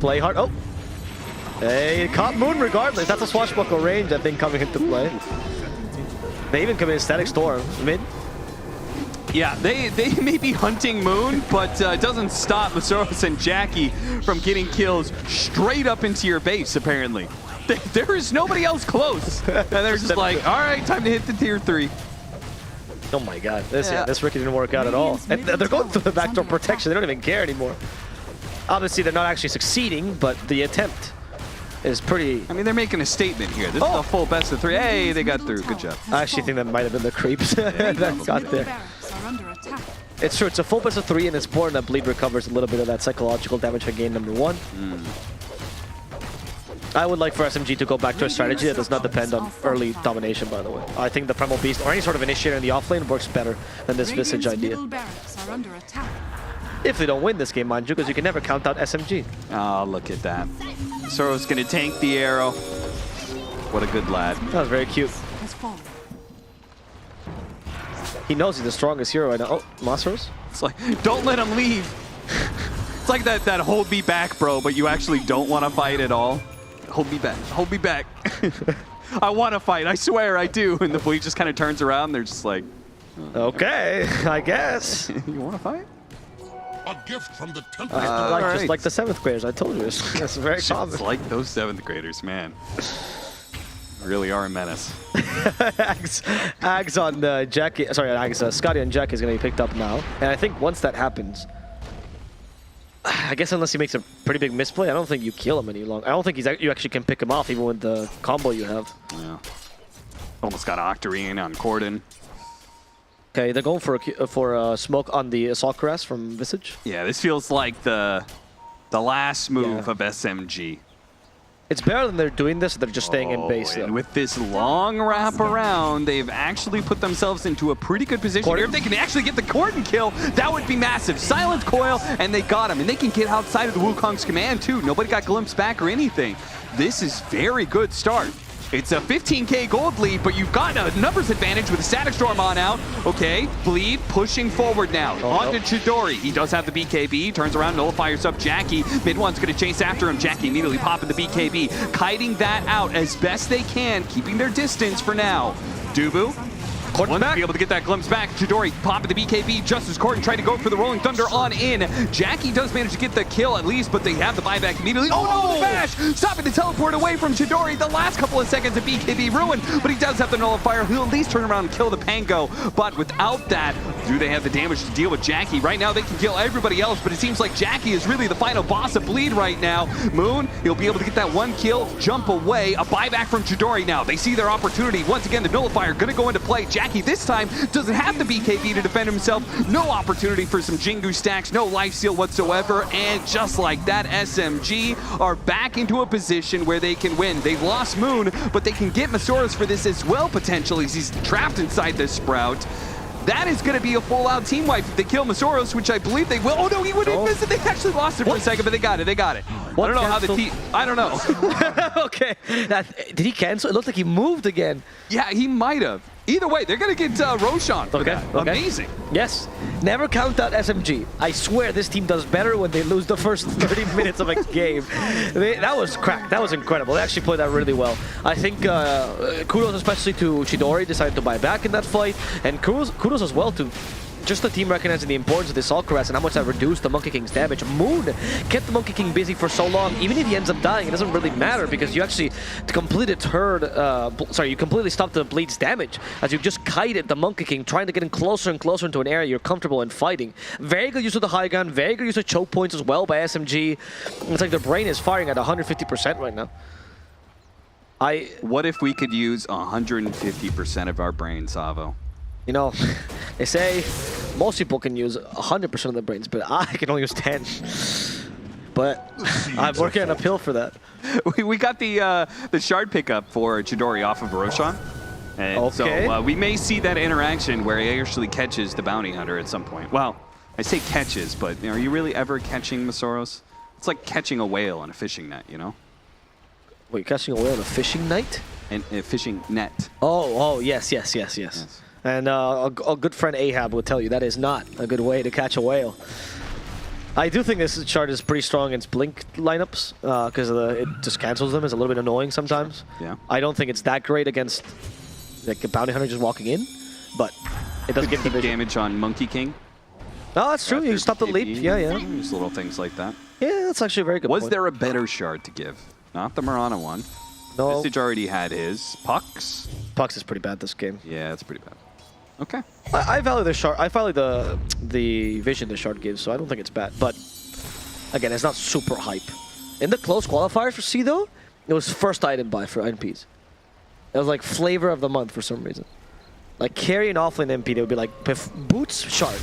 Speaker 8: Play hard. Oh. Hey, caught Moon regardless. That's a swashbuckle range, I think, coming into play. They even come in Static Storm mid.
Speaker 13: Yeah, they may be hunting Moon, but it doesn't stop Masoros and Jackie from getting kills straight up into your base, apparently. There is nobody else close. And they're just like, all right, time to hit the tier 3.
Speaker 8: Oh my god, this Ricky didn't work out at all. And they're going through the backdoor protection. They don't even care anymore. Obviously, they're not actually succeeding, but the attempt is pretty...
Speaker 13: I mean, they're making a statement here. This is a full best of 3. Hey, they got through. Good job.
Speaker 8: I actually think that might have been the creeps that got there. It's true. It's a full best of 3, and it's important that Bleed recovers a little bit of that psychological damage for game number 1. I would like for SMG to go back to a strategy that does not depend on early domination, by the way. I think the Primal Beast or any sort of initiator in the offlane works better than this Visage idea. If they don't win this game, mind you, because you can never count out SMG.
Speaker 13: Oh, look at that. Soro's going to tank the arrow. What a good lad.
Speaker 8: That was very cute. He knows he's the strongest hero right now. Oh, Masoros?
Speaker 13: It's like, don't let him leave. It's like that hold me back, bro, but you actually don't want to fight at all. Hold me back. Hold me back. I want to fight. I swear I do. And the Bleed just kind of turns around. They're just like...
Speaker 8: Okay, I guess.
Speaker 13: You want to fight?
Speaker 14: A gift from the temple.
Speaker 8: Just like the 7th graders, I told you. That's very common.
Speaker 13: It's like those 7th graders, man. Really are a menace.
Speaker 8: Ags on Jackie, sorry, Ags, Scotty and Jackie is going to be picked up now. And I think once that happens, I guess unless he makes a pretty big misplay, I don't think you kill him any longer. I don't think you actually can pick him off even with the combo you have.
Speaker 13: Yeah. Almost got Octarine on Corden.
Speaker 8: Okay, they're going for a smoke on the Assault Cuirass from Visage.
Speaker 13: Yeah, this feels like the last move of SMG.
Speaker 8: It's better than they're doing this, they're just staying in base.
Speaker 13: And with this long wrap around, they've actually put themselves into a pretty good position here. If they can actually get the Corden kill, that would be massive. Silent Coil, and they got him. And they can get outside of the Wukong's command, too. Nobody got glimpsed back or anything. This is very good start. It's a 15k gold lead, but you've got a numbers advantage with the Static Storm on out. Okay, Bleed pushing forward now. On to Chidori. He does have the BKB. Turns around, nullifiers up Jackie. Mid one's going to chase after him. Jackie immediately popping the BKB. Kiting that out as best they can, keeping their distance for now. Dubu. Won't be able to get that glimpse back. Chidori popping the BKB just as Corden tried to go for the Rolling Thunder on in. Jackie does manage to get the kill at least, but they have the buyback immediately. Oh no, the bash! Stopping the teleport away from Chidori. The last couple of seconds of BKB ruined, but he does have the nullifier. He'll at least turn around and kill the Pango. But without that, do they have the damage to deal with Jackie? Right now they can kill everybody else, but it seems like Jackie is really the final boss of Bleed right now. Moon, he'll be able to get that one kill, jump away. A buyback from Chidori now. They see their opportunity. Once again, the nullifier gonna go into play. Jackie this time doesn't have the BKB to defend himself. No opportunity for some Jingu stacks, no lifesteal whatsoever. And just like that, SMG are back into a position where they can win. They've lost Moon, but they can get Masaurus for this as well, potentially, as he's trapped inside this Sprout. That is going to be a full-out team wipe if they kill Masaurus, which I believe they will. Oh no, he wouldn't miss it. They actually lost it for a second, but they got it. They got it. I don't know how the team. I don't know.
Speaker 8: Okay. Did he cancel? It looked like he moved again.
Speaker 13: Yeah, he might have. Either way, they're going to get Roshan for that. Amazing.
Speaker 8: Yes. Never count out SMG. I swear this team does better when they lose the first 30 minutes of a game. That was crack. That was incredible. They actually played that really well. I think kudos especially to Chidori, decided to buy back in that fight. And kudos as well to just the team recognizing the importance of this Assault Caress and how much that reduced the Monkey King's damage. Moon kept the Monkey King busy for so long. Even if he ends up dying, it doesn't really matter because you actually completely you completely stopped the Bleed's damage as you just kited the Monkey King, trying to get in closer and closer into an area you're comfortable in fighting. Very good use of the high ground, very good use of choke points as well by SMG. It's like their brain is firing at 150% right now.
Speaker 13: What if we could use 150% of our brain, Savo?
Speaker 8: You know, they say most people can use 100% of their brains, but I can only use 10. But I'm working on a pill for that.
Speaker 13: We got the shard pickup for Chidori off of Roshan. And so we may see that interaction where he actually catches the bounty hunter at some point. Well, I say catches, but are you really ever catching Masaurus? It's like catching a whale on a fishing net, you know?
Speaker 8: Wait, catching a whale on a fishing net?
Speaker 13: And a fishing net.
Speaker 8: Oh, yes. And a good friend Ahab will tell you that is not a good way to catch a whale. I do think this chart is pretty strong against Blink lineups because it just cancels them. It's a little bit annoying sometimes.
Speaker 13: Yeah.
Speaker 8: I don't think it's that great against like a bounty hunter just walking in, but it does get the
Speaker 13: damage on Monkey King.
Speaker 8: Oh, that's true. You stop the leap. Yeah.
Speaker 13: Just little things like that.
Speaker 8: Yeah, that's actually a very good point.
Speaker 13: Was there a better shard to give? Not the Mirana one.
Speaker 8: No.
Speaker 13: Visage already had his. Pucks
Speaker 8: is pretty bad this game.
Speaker 13: Yeah, it's pretty bad. Okay.
Speaker 8: I value the shard. I value the vision the shard gives, so I don't think it's bad. But again, it's not super hype. In the close qualifier for C though, it was first item buy for NPs. It was like flavor of the month for some reason. Like carry an offlane MP, they would be like boots shard.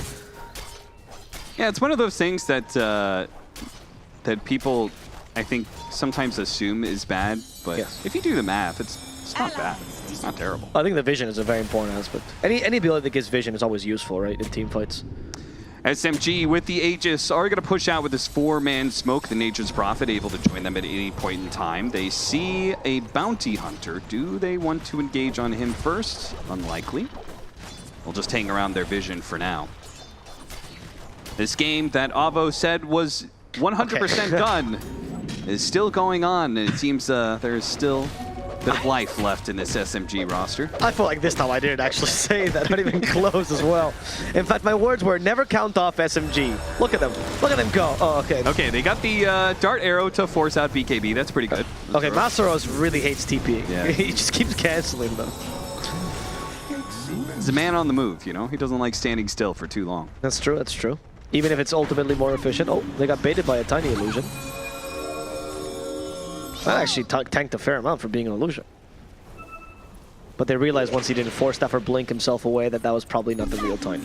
Speaker 13: Yeah, it's one of those things that that people I think sometimes assume is bad, but if you do the math, it's not bad. It's not terrible.
Speaker 8: I think the vision is a very important aspect. Any ability that gives vision is always useful, right, in team fights.
Speaker 13: SMG with the Aegis are going to push out with this 4-man smoke. The Nature's Prophet able to join them at any point in time. They see a bounty hunter. Do they want to engage on him first? Unlikely. They'll just hang around their vision for now. This game that Avo said was 100% done is still going on, and it seems there's still a bit of life left in this SMG roster.
Speaker 8: I feel like this time I didn't actually say that, not even close as well. In fact, my words were never count off SMG. Look at them. Look at them go. Oh, okay.
Speaker 13: Okay, they got the dart arrow to force out BKB. That's pretty good.
Speaker 8: Okay, Masaros really hates TP.
Speaker 13: Yeah.
Speaker 8: He just keeps canceling them.
Speaker 13: He's a man on the move, you know? He doesn't like standing still for too long.
Speaker 8: That's true, that's true. Even if it's ultimately more efficient. Oh, they got baited by a tiny illusion. That actually tanked a fair amount for being an illusion. But they realized once he didn't force that or blink himself away that was probably not the real time.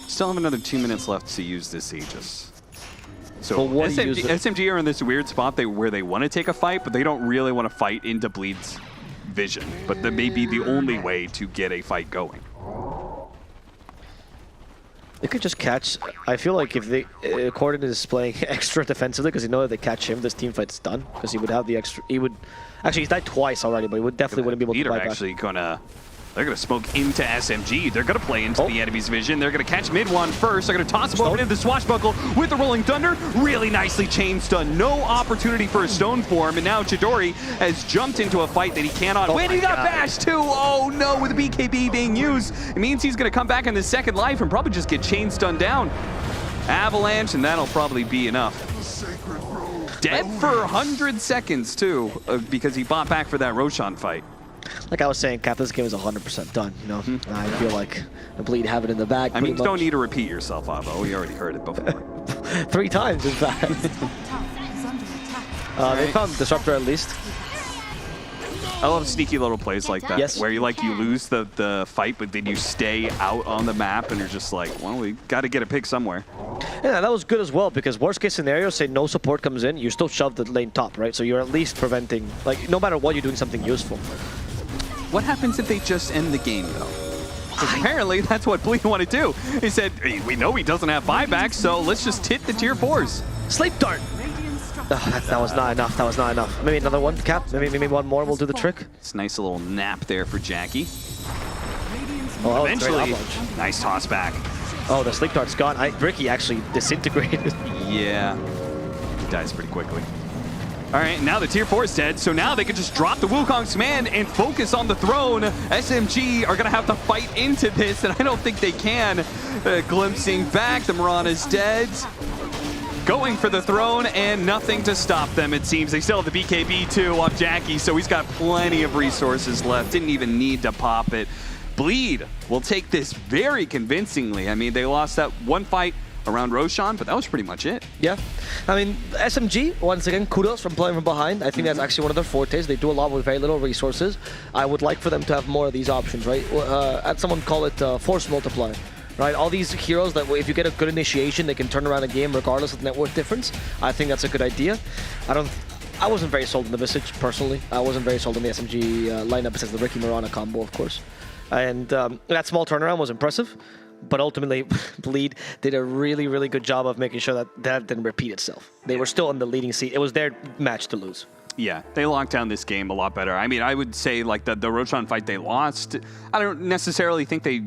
Speaker 13: Still have another 2 minutes left to use this Aegis. So
Speaker 8: what
Speaker 13: SMG are in this weird spot where they want to take a fight, but they don't really want to fight into Bleed's vision. But that may be the only way to get a fight going.
Speaker 8: They could just catch. I feel like if they Corden is playing extra defensively because you know if they catch him, this team fight's done because he would have the extra. He would actually he's died twice already, but he would definitely wouldn't be able to buy back.
Speaker 13: Actually they're gonna smoke into SMG. They're gonna play into the enemy's vision. They're gonna catch mid one first. They're gonna toss him over into the swashbuckle with the Rolling Thunder. Really nicely chain stun. No opportunity for a stone form, and now Chidori has jumped into a fight that he cannot win. He got bashed too. Oh no, with the BKB being used, it means he's gonna come back in the second life and probably just get chain stunned down. Avalanche, and that'll probably be enough. Dead for 100 seconds too, because he bought back for that Roshan fight.
Speaker 8: Like I was saying, Cap, this game is 100% done. You know, I feel like the Bleed have it in the bag.
Speaker 13: I mean, you don't need to repeat yourself, Avo. We already heard it before.
Speaker 8: 3 times, in fact. They found Disruptor at least.
Speaker 13: I love sneaky little plays like that, where you lose the fight, but then you stay out on the map, and you're just like, well, we got to get a pick somewhere.
Speaker 8: Yeah, that was good as well, because worst case scenario, say no support comes in, you still shove the lane top, right? So you're at least preventing, like, no matter what, you're doing something useful.
Speaker 13: What happens if they just end the game, though? Because apparently that's what Bleed want to do. He said, we know he doesn't have buyback, so let's just hit the tier 4s.
Speaker 8: Sleep Dart! Oh, that was not enough. That was not enough. Maybe another one, Cap. Maybe one more will do the trick.
Speaker 13: It's a nice little nap there for Jackie.
Speaker 8: Oh,
Speaker 13: eventually, nice toss back.
Speaker 8: Oh, the Sleep Dart's gone. Ricky actually disintegrated.
Speaker 13: Yeah, he dies pretty quickly. All right, now the tier 4 is dead, so now they can just drop the Wukong's command and focus on the throne. SMG are gonna have to fight into this, and I don't think they can. Glimpsing back, the Mirana's dead. Going for the throne, and nothing to stop them, it seems. They still have the BKB too off Jackie, so he's got plenty of resources left. Didn't even need to pop it. Bleed will take this very convincingly. I mean, they lost that one fight around Roshan, but that was pretty much it.
Speaker 8: Yeah. I mean, SMG, once again, kudos from playing from behind. I think that's actually one of their fortes. They do a lot with very little resources. I would like for them to have more of these options, right? Someone call it force multiply, right? All these heroes that if you get a good initiation, they can turn around a game regardless of the net worth difference. I think that's a good idea. I wasn't very sold on the Visage, personally. I wasn't very sold on the SMG lineup besides the Ricky Mirana combo, of course. And that small turnaround was impressive. But ultimately, Bleed did a really, really good job of making sure that that didn't repeat itself. They were still in the leading seat. It was their match to lose.
Speaker 13: Yeah, they locked down this game a lot better. I mean, I would say like the Roshan fight they lost, I don't necessarily think they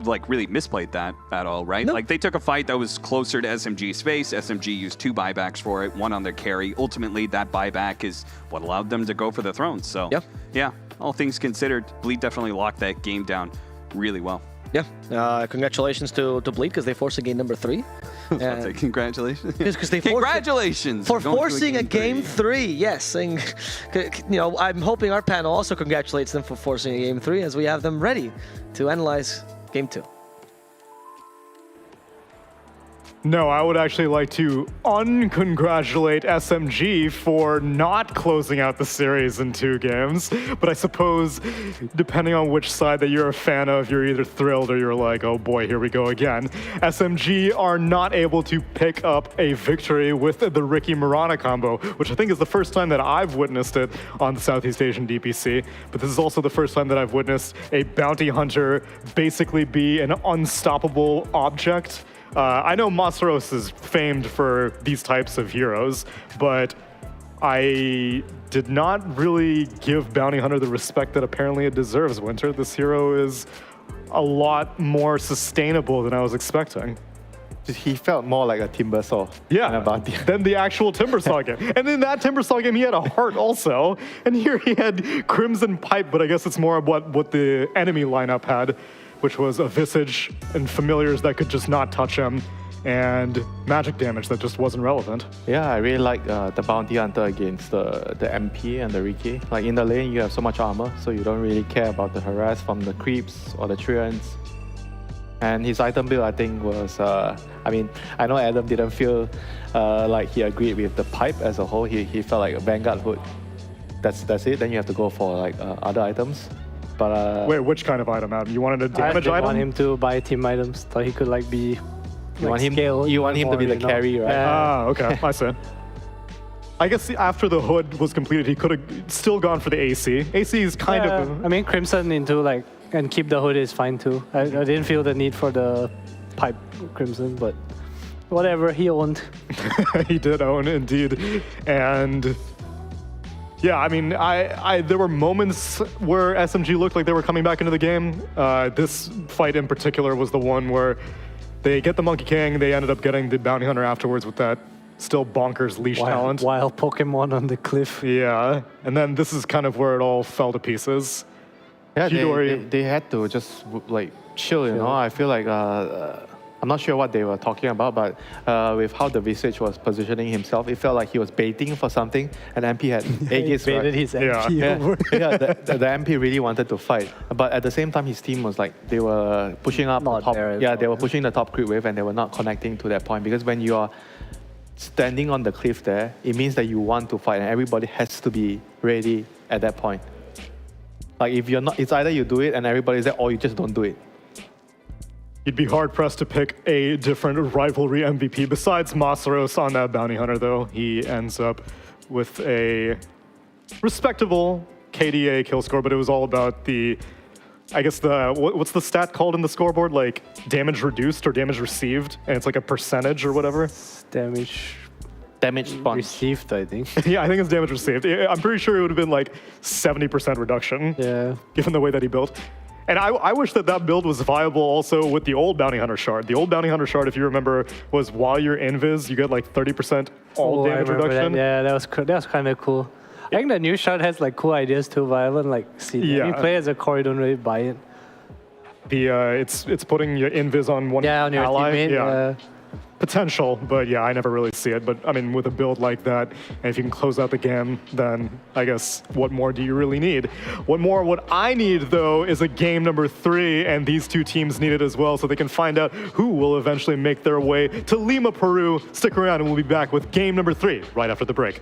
Speaker 13: like really misplayed that at all, right? No. Like they took a fight that was closer to SMG's face. SMG used 2 buybacks for it, 1 on their carry. Ultimately, that buyback is what allowed them to go for the throne. So yeah, all things considered, Bleed definitely locked that game down really well.
Speaker 8: Yeah, congratulations to Bleed because they forced a game number 3.
Speaker 13: Congratulations.
Speaker 8: Because they
Speaker 13: congratulations
Speaker 8: for forcing a game 3. Yes, and you know, I'm hoping our panel also congratulates them for forcing a game 3 as we have them ready to analyze game 2.
Speaker 11: No, I would actually like to uncongratulate SMG for not closing out the series in 2 games. But I suppose, depending on which side that you're a fan of, you're either thrilled or you're like, oh boy, here we go again. SMG are not able to pick up a victory with the Ricky Mirana combo, which I think is the first time that I've witnessed it on the Southeast Asian DPC. But this is also the first time that I've witnessed a bounty hunter basically be an unstoppable object. I know Masaros is famed for these types of heroes, but I did not really give Bounty Hunter the respect that apparently it deserves, Winter. This hero is a lot more sustainable than I was expecting.
Speaker 12: He felt more like a Timbersaw.
Speaker 11: Than the actual Timbersaw game. And in that Timbersaw game, he had a heart also. And here he had Crimson Pipe, but I guess it's more of what the enemy lineup had, which was a Visage and familiars that could just not touch him, and magic damage that just wasn't relevant.
Speaker 12: Yeah, I really like the Bounty Hunter against the MP and the Riki. Like in the lane, you have so much armor, so you don't really care about the harass from the creeps or the Treants. And his item build, I think, was, I mean, I know Adam didn't feel like he agreed with the pipe as a whole. He felt like a Vanguard hood. That's it. Then you have to go for like other items. But
Speaker 11: wait, which kind of item, Adam? You wanted a damage item?
Speaker 5: I want him to buy team items, so he could like be.
Speaker 12: You want him to be the carry, right?
Speaker 11: Okay, I see. I guess after the hood was completed, he could have still gone for the AC. AC is kind of.
Speaker 5: I mean, Crimson into like and keep the hood is fine too. I didn't feel the need for the pipe Crimson, but whatever, he owned.
Speaker 11: He did own, indeed. And yeah, I mean, there were moments where SMG looked like they were coming back into the game. This fight in particular was the one where they get the Monkey King, they ended up getting the Bounty Hunter afterwards with that still bonkers leash talent.
Speaker 5: Wild Pokemon on the cliff.
Speaker 11: Yeah, and then this is kind of where it all fell to pieces.
Speaker 12: Yeah, they had to just like chill, you know. I feel like I'm not sure what they were talking about, but with how the Visage was positioning himself, it felt like he was baiting for something, and MP had Aegis.
Speaker 5: Baited his MP over.
Speaker 12: The MP really wanted to fight, but at the same time, his team was like they were pushing up the top. Yeah, they were pushing the top creep wave, and they were not connecting to that point because when you are standing on the cliff there, it means that you want to fight, and everybody has to be ready at that point. Like if you're not, it's either you do it and everybody's there, or you just don't do it.
Speaker 11: You'd be hard-pressed to pick a different rivalry MVP besides Masaros on that Bounty Hunter, though. He ends up with a respectable KDA kill score, but it was all about the, I guess what's the stat called in the scoreboard? Like damage reduced or damage received, and it's like a percentage or whatever.
Speaker 5: Damage received, I think.
Speaker 11: Yeah, I think it's damage received. I'm pretty sure it would have been like 70% reduction.
Speaker 5: Yeah.
Speaker 11: Given the way that he built. And I wish that build was viable also with the old Bounty Hunter shard. The old Bounty Hunter shard, if you remember, was while you're invis, you get like 30% all damage reduction.
Speaker 5: That. Yeah, that was kind of cool. I think the new shard has like cool ideas too, Violent. Like, see, when you play as a core, you don't really buy it.
Speaker 11: It's putting your invis on one
Speaker 5: on your
Speaker 11: ally.
Speaker 5: Teammate,
Speaker 11: Potential, but yeah, I never really see it. But I mean, with a build like that, and if you can close out the game, then I guess what more do you really need? What I need, though, is a game number 3, and these two teams need it as well, so they can find out who will eventually make their way to Lima, Peru. Stick around, and we'll be back with game number 3 right after the break.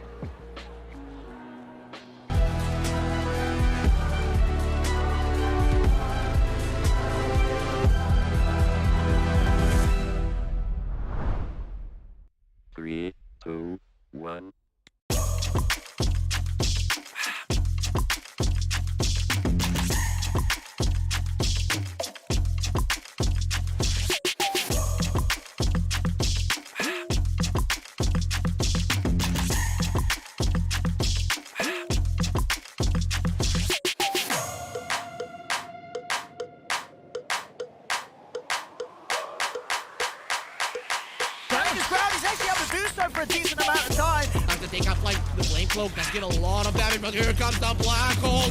Speaker 1: Three, two, one.
Speaker 6: This crowd is actually able to do so for a decent amount of time.
Speaker 2: Time to take up like the Flame Cloak does get a lot of damage, but here comes the Black Hole.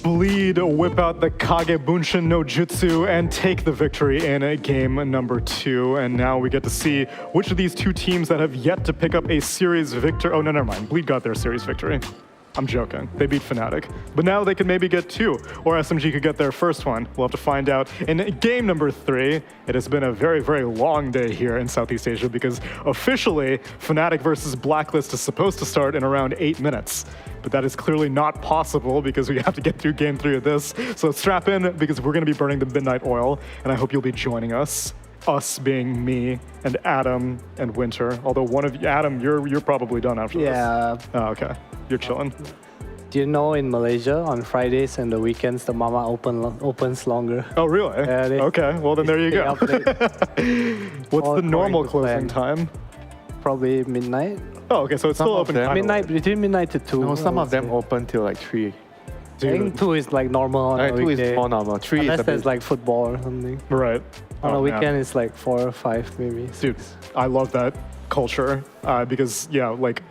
Speaker 11: Bleed whip out the Kage Bunshin no Jutsu and take the victory in game number 2. And now we get to see which of these two teams that have yet to pick up a series victory. Oh, no, never mind. Bleed got their series victory. I'm joking. They beat Fnatic. But now they could maybe get 2, or SMG could get their first one. We'll have to find out in game number 3. It has been a very, very long day here in Southeast Asia because officially Fnatic versus Blacklist is supposed to start in around 8 minutes. But that is clearly not possible because we have to get through game 3 of this. So strap in because we're going to be burning the midnight oil, and I hope you'll be joining us. Us being me and Adam and Winter. Although one of you, Adam, you're probably done after this.
Speaker 5: Yeah.
Speaker 11: Oh, okay. You're chilling.
Speaker 5: Do you know in Malaysia on Fridays and the weekends the mama opens longer?
Speaker 11: Oh, really?
Speaker 5: Yeah,
Speaker 11: okay. Well, then there you go. What's the normal closing time?
Speaker 5: Probably midnight.
Speaker 11: Oh, okay. So it's still open.
Speaker 5: Midnight, between midnight to 2.
Speaker 12: No, some of them open till like 3.
Speaker 5: I think 2 is like normal on a
Speaker 12: 2
Speaker 5: weekday.
Speaker 12: is more normal. 3
Speaker 5: Unless
Speaker 12: is a
Speaker 5: there's
Speaker 12: bit...
Speaker 5: like football or something.
Speaker 11: Right.
Speaker 5: On a weekend it's like 4 or 5 maybe. 6.
Speaker 11: Dude, I love that culture because, yeah, like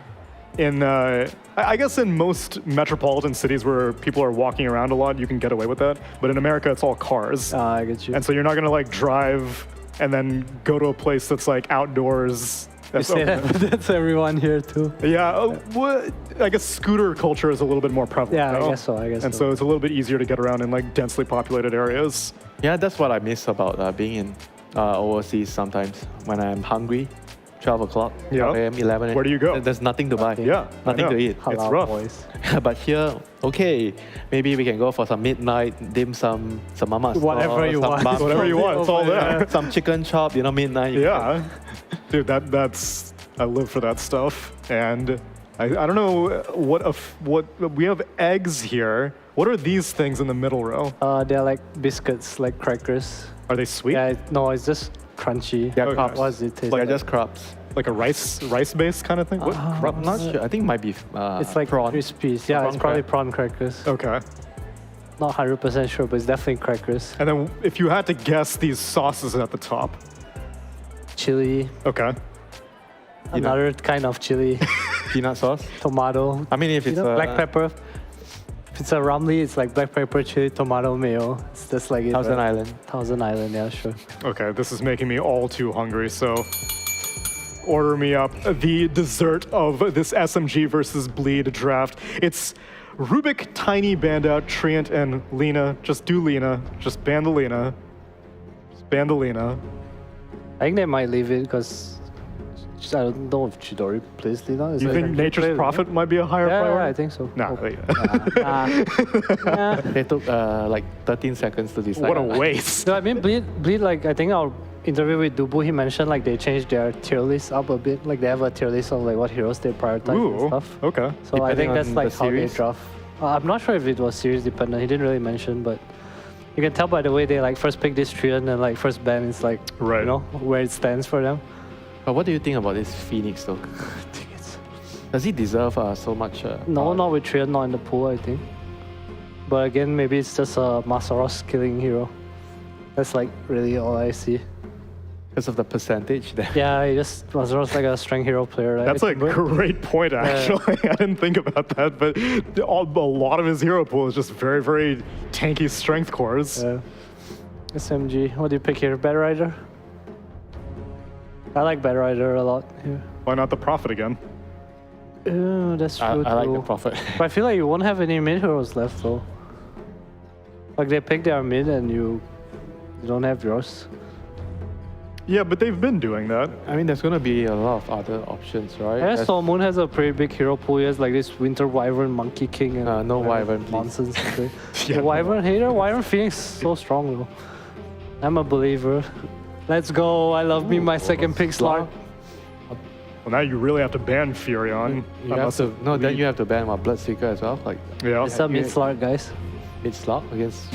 Speaker 11: in, I guess in most metropolitan cities where people are walking around a lot, you can get away with that. But in America, it's all cars.
Speaker 5: I get you.
Speaker 11: And so you're not going to like drive and then go to a place that's like outdoors.
Speaker 5: That's everyone here too.
Speaker 11: Yeah, I guess scooter culture is a little bit more prevalent.
Speaker 5: Yeah, I guess so.
Speaker 11: And so it's a little bit easier to get around in like densely populated areas.
Speaker 12: Yeah, that's what I miss about being in overseas sometimes. When I'm hungry, 12 o'clock, 12 a.m., 11 a.m.
Speaker 11: Where do you go?
Speaker 12: There's nothing to buy.
Speaker 11: Yeah,
Speaker 12: nothing to eat.
Speaker 11: It's rough.
Speaker 12: But here, okay, maybe we can go for some midnight dim sum, some mama
Speaker 5: whatever you want.
Speaker 11: Whatever you want, it's all there.
Speaker 12: Some chicken chop, midnight.
Speaker 11: Yeah, dude, that's I live for that stuff. And I don't know what we have eggs here. What are these things in the middle row?
Speaker 5: They're like biscuits, like crackers.
Speaker 11: Are they sweet?
Speaker 5: Yeah, no, it's just crunchy.
Speaker 12: Yeah, crabs.
Speaker 5: What does it taste
Speaker 12: like? Just crabs.
Speaker 11: Like a rice-based kind of thing? What?
Speaker 12: I'm not sure. I think it might be
Speaker 5: it's like
Speaker 12: prawn.
Speaker 5: crispy. Yeah, it's probably prawn crackers.
Speaker 11: Okay.
Speaker 5: Not 100% sure, but it's definitely crackers.
Speaker 11: And then if you had to guess these sauces at the top.
Speaker 5: Chili.
Speaker 11: Okay.
Speaker 5: Another kind of chili.
Speaker 12: Peanut sauce.
Speaker 5: Tomato.
Speaker 12: I mean, if it's
Speaker 5: black pepper. If it's a ramly, it's like black pepper, chili, tomato, mayo. It's just like
Speaker 12: Thousand Island.
Speaker 5: Thousand Island, yeah, sure.
Speaker 11: Okay, this is making me all too hungry, so order me up the dessert of this SMG versus Bleed draft. It's Rubik, Tiny, Bandout, Treant, and Lena. Just do Lena. Just ban the Lena. Just ban the Lena.
Speaker 5: I think they might leave it because I don't know if Chidori plays Lena.
Speaker 11: You think Nature's Prophet might be a higher priority?
Speaker 5: Yeah, I think so.
Speaker 11: Nah.
Speaker 12: They took like 13 seconds to decide.
Speaker 11: What a waste.
Speaker 5: No, I mean, Bleed, like, I think our interview with Dubu, he mentioned like they changed their tier list up a bit. Like they have a tier list of like what heroes they prioritize and stuff.
Speaker 11: Okay.
Speaker 5: So I think that's like how they draft. I'm not sure if it was series dependent. He didn't really mention, but you can tell by the way they like first pick this Treant and like first ban is like, you know, where it stands for them.
Speaker 12: But what do you think about this Phoenix though? Does he deserve so much?
Speaker 5: No, not with Treant, not in the pool, I think. But again, maybe it's just a Masaros killing hero. That's like really all I see.
Speaker 12: Because of the percentage there.
Speaker 5: Yeah, he just Masaros like a strength hero player. Right?
Speaker 11: That's a great point, actually. I didn't think about that, but a lot of his hero pool is just very, very tanky strength cores.
Speaker 5: Yeah. SMG, what do you pick here? Bad Rider? I like Bad Rider a lot here.
Speaker 11: Why not the Prophet again?
Speaker 5: That's true
Speaker 12: I like the Prophet.
Speaker 5: But I feel like you won't have any mid heroes left though. Like they pick their mid and you don't have yours.
Speaker 11: Yeah, but they've been doing that.
Speaker 12: I mean, there's going to be a lot of other options, right?
Speaker 5: Yeah, so Moon has a pretty big hero pool. He has like this Winter Wyvern, Monkey King, and
Speaker 12: no Wyvern,
Speaker 5: nonsense. Yeah, Wyvern hater, Wyvern Phoenix, so strong though. I'm a believer. Let's go. I love me my second pick slot.
Speaker 11: Well, now you really have to ban Furion.
Speaker 12: You have to, no, then you have to ban my Bloodseeker as well. Like,
Speaker 11: yeah.
Speaker 5: It's a mid slot, guys.
Speaker 12: Mid slot against.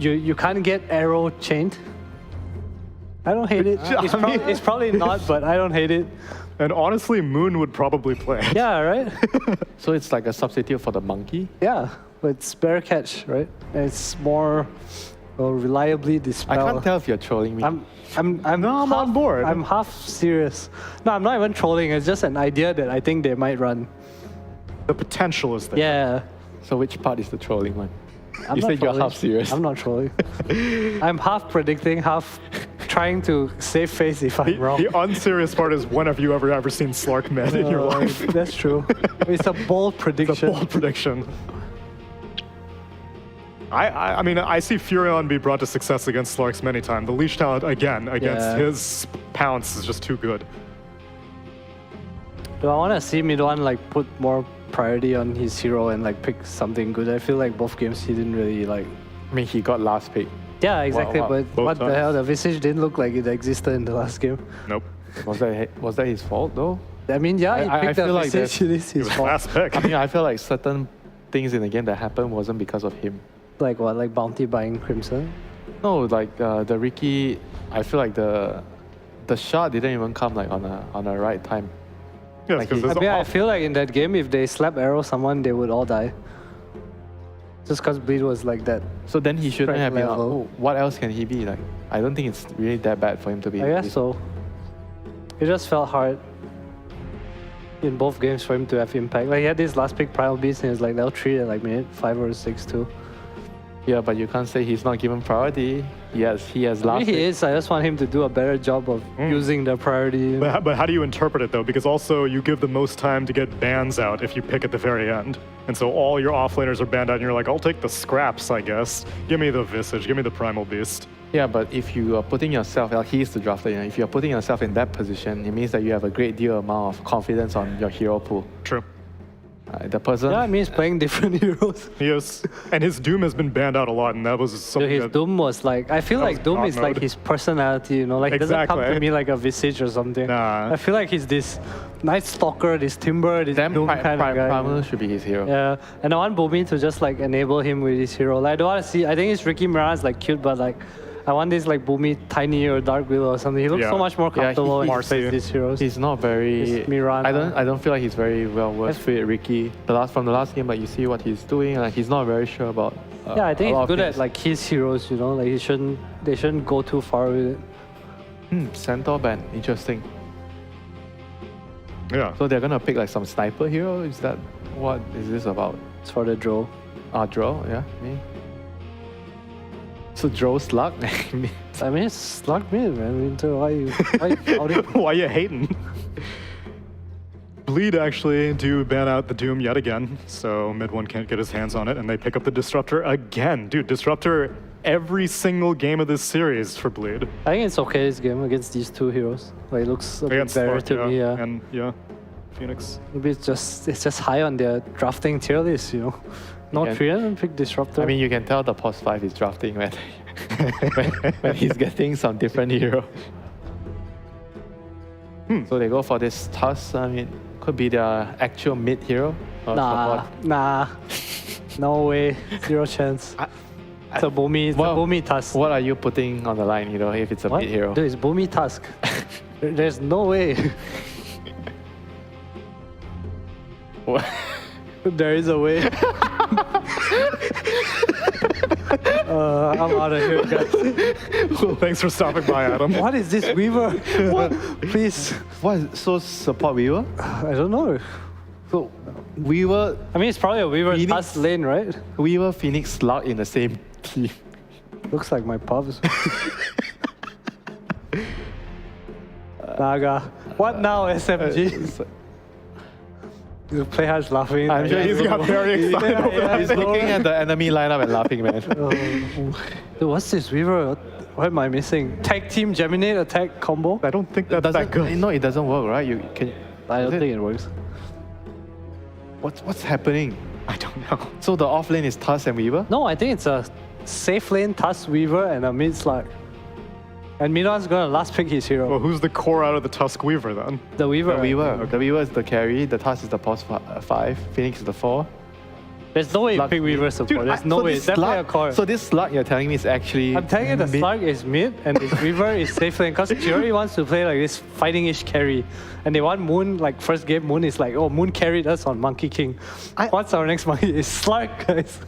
Speaker 5: you can't get arrow chained. I don't hate it. It's probably not, but I don't hate it.
Speaker 11: And honestly, Moon would probably play it.
Speaker 5: Yeah, right?
Speaker 12: So it's like a substitute for the monkey?
Speaker 5: Yeah, but it's better catch, right? And it's more reliably dispel.
Speaker 12: I can't tell if you're trolling me.
Speaker 5: I'm on board. I'm half serious. No, I'm not even trolling. It's just an idea that I think they might run.
Speaker 11: The potential is there.
Speaker 5: Yeah.
Speaker 12: So which part is the trolling one?
Speaker 5: I'm
Speaker 12: You
Speaker 5: not
Speaker 12: said you're
Speaker 5: trolling.
Speaker 12: half serious.
Speaker 5: I'm not trolling. I'm half predicting, half trying to save face if I'm wrong.
Speaker 11: The unserious part is, when have you ever seen Slark mad in your life?
Speaker 5: That's true. It's a bold prediction.
Speaker 11: It's a bold prediction. I mean, I see Furion be brought to success against Slarks many times. The leash talent, again, against his pounce is just too good.
Speaker 5: Do I want to see Mid-1 like put more priority on his hero and like pick something good? I feel like both games he didn't really like.
Speaker 12: I mean, he got last pick.
Speaker 5: Yeah, exactly. But
Speaker 11: both
Speaker 5: what the
Speaker 11: times.
Speaker 5: hell? The Visage didn't look like it existed in the last game.
Speaker 11: Nope.
Speaker 12: Was that his fault though?
Speaker 5: I mean, yeah, he
Speaker 12: I
Speaker 5: picked the
Speaker 12: feel like
Speaker 5: Visage. It is his fault.
Speaker 11: Last pick.
Speaker 12: I mean, I feel like certain things in the game that happened wasn't because of him.
Speaker 5: Like what? Like Bounty buying Crimson?
Speaker 12: No, like the Ricky. I feel like the shot didn't even come like on a right time.
Speaker 11: Yeah,
Speaker 12: Like
Speaker 11: because
Speaker 5: I feel like in that game, if they slap arrow someone, they would all die. Just because Bleed was like that.
Speaker 12: So then he shouldn't
Speaker 5: Strike
Speaker 12: have been.
Speaker 5: level.
Speaker 12: Oh, what else can he be like? I don't think it's really that bad for him to be.
Speaker 5: I guess so. It just felt hard in both games for him to have impact. Like he had this last pick Primal Beast and it's like they'll treat it like minute 5 or 6 too.
Speaker 12: Yeah, but you can't say he's not given priority. Yes, he has
Speaker 5: I
Speaker 12: last
Speaker 5: mean, he
Speaker 12: pick.
Speaker 5: is. I just want him to do a better job of using the priority.
Speaker 11: But how do you interpret it though? Because also you give the most time to get bans out if you pick at the very end. And so all your offlaners are banned out and you're like, I'll take the scraps, I guess. Give me the Visage, give me the Primal Beast.
Speaker 12: Yeah, but if you are putting yourself, like he's the drafter, you know, if you're putting yourself in that position, it means that you have a great deal amount of confidence on your hero pool.
Speaker 11: True.
Speaker 12: The person.
Speaker 5: Yeah, I mean, he's playing different heroes.
Speaker 11: He is. And his Doom has been banned out a lot, and that was something
Speaker 5: His
Speaker 11: that...
Speaker 5: Doom was like, I feel
Speaker 11: That
Speaker 5: like
Speaker 11: was
Speaker 5: Doom
Speaker 11: God
Speaker 5: is like
Speaker 11: mode.
Speaker 5: his personality, you know, like he doesn't come to
Speaker 11: Exactly.
Speaker 5: me like a Visage or something.
Speaker 11: Nah.
Speaker 5: I feel like he's this Night Stalker, this Timber, this
Speaker 12: Then
Speaker 5: Doom kind of guy.
Speaker 12: Primal should be his hero.
Speaker 5: Yeah, and I want Boomy to just like enable him with his hero. Like I don't want to see. I think his Ricky Miran's like cute, but like I want this like Boomy Tiny or Dark Willow or something. He looks so much more comfortable when he plays these heroes.
Speaker 12: He's not very.
Speaker 5: It's Mirana.
Speaker 12: I don't feel like he's very well versed with Ricky. From the last game, like you see what he's doing, like he's not very sure about.
Speaker 5: Yeah, I think
Speaker 12: a lot
Speaker 5: he's
Speaker 12: of
Speaker 5: good at
Speaker 12: things.
Speaker 5: like his heroes. You know, like they shouldn't go too far with it.
Speaker 12: Centaur ban, interesting.
Speaker 11: Yeah.
Speaker 12: So they're gonna pick like some sniper hero. Is that what is this about?
Speaker 5: It's for the draw.
Speaker 12: Draw, yeah, me. So draw slug.
Speaker 5: I mean, it's slug mid, man. I mean, so why you outing?
Speaker 11: Why you hating? Bleed actually do ban out the Doom yet again, so Mid-1 can't get his hands on it, and they pick up the Disruptor again. Dude, Disruptor every single game of this series for Bleed.
Speaker 5: I think it's okay this game against these two heroes. Like it looks a bit
Speaker 11: Against
Speaker 5: better
Speaker 11: Slark,
Speaker 5: to me. Yeah.
Speaker 11: And yeah, Phoenix.
Speaker 5: Maybe it's just high on their drafting tier list, you know. Not
Speaker 12: Yeah.
Speaker 5: Trian, pick Disruptor.
Speaker 12: I mean, you can tell the POS 5 is drafting when, when he's getting some different hero. So they go for this Tusk. I mean, could be their actual mid hero. Or support.
Speaker 5: Nah, no way, zero chance. It's a Boomy Tusk.
Speaker 12: What are you putting on the line, you know, if it's a
Speaker 5: What?
Speaker 12: mid hero?
Speaker 5: Dude, it's Boomy Tusk. There's no way.
Speaker 12: What?
Speaker 5: There is a way. I'm out of here, guys.
Speaker 11: Well, thanks for stopping by, Adam.
Speaker 5: What is this Weaver? Please.
Speaker 12: What? So support Weaver?
Speaker 5: I don't know.
Speaker 12: So Weaver.
Speaker 5: I mean, it's probably a Weaver
Speaker 12: Phoenix-
Speaker 5: Tusk lane, right?
Speaker 12: Weaver, Phoenix, Slug in the same team.
Speaker 5: Looks like my pubs. Naga. What now, SMG? The player's laughing.
Speaker 12: I'm sure
Speaker 11: He's got very excited over that.
Speaker 12: He's looking at the enemy lineup and laughing, man.
Speaker 5: Dude, what's this Weaver? What am I missing? Tag team Geminate attack combo?
Speaker 11: I don't think that's that good.
Speaker 12: No, it doesn't work, right? You can.
Speaker 5: I don't think it works.
Speaker 12: What's happening?
Speaker 11: I don't know.
Speaker 12: So the off lane is Tusk and Weaver?
Speaker 5: No, I think it's a safe lane Tusk Weaver and a mid Slug. And Mid-1's gonna last pick his hero.
Speaker 11: Well, who's the core out of the Tusk Weaver then?
Speaker 5: The Weaver.
Speaker 12: The Weaver. The Weaver is the carry. The Tusk is the POS 5. Phoenix is the 4.
Speaker 5: There's no way you
Speaker 12: Slug
Speaker 5: pick Weaver support.
Speaker 12: Dude,
Speaker 5: There's no way. It's definitely a core.
Speaker 12: So this Slug you're telling me is actually.
Speaker 5: I'm telling you the
Speaker 12: mid-
Speaker 5: Slug is mid and this Weaver is safe lane because Fury wants to play like this fighting-ish carry. And they want Moon, like first game, Moon is like, oh, Moon carried us on Monkey King. What's our next monkey? It's Slug, guys.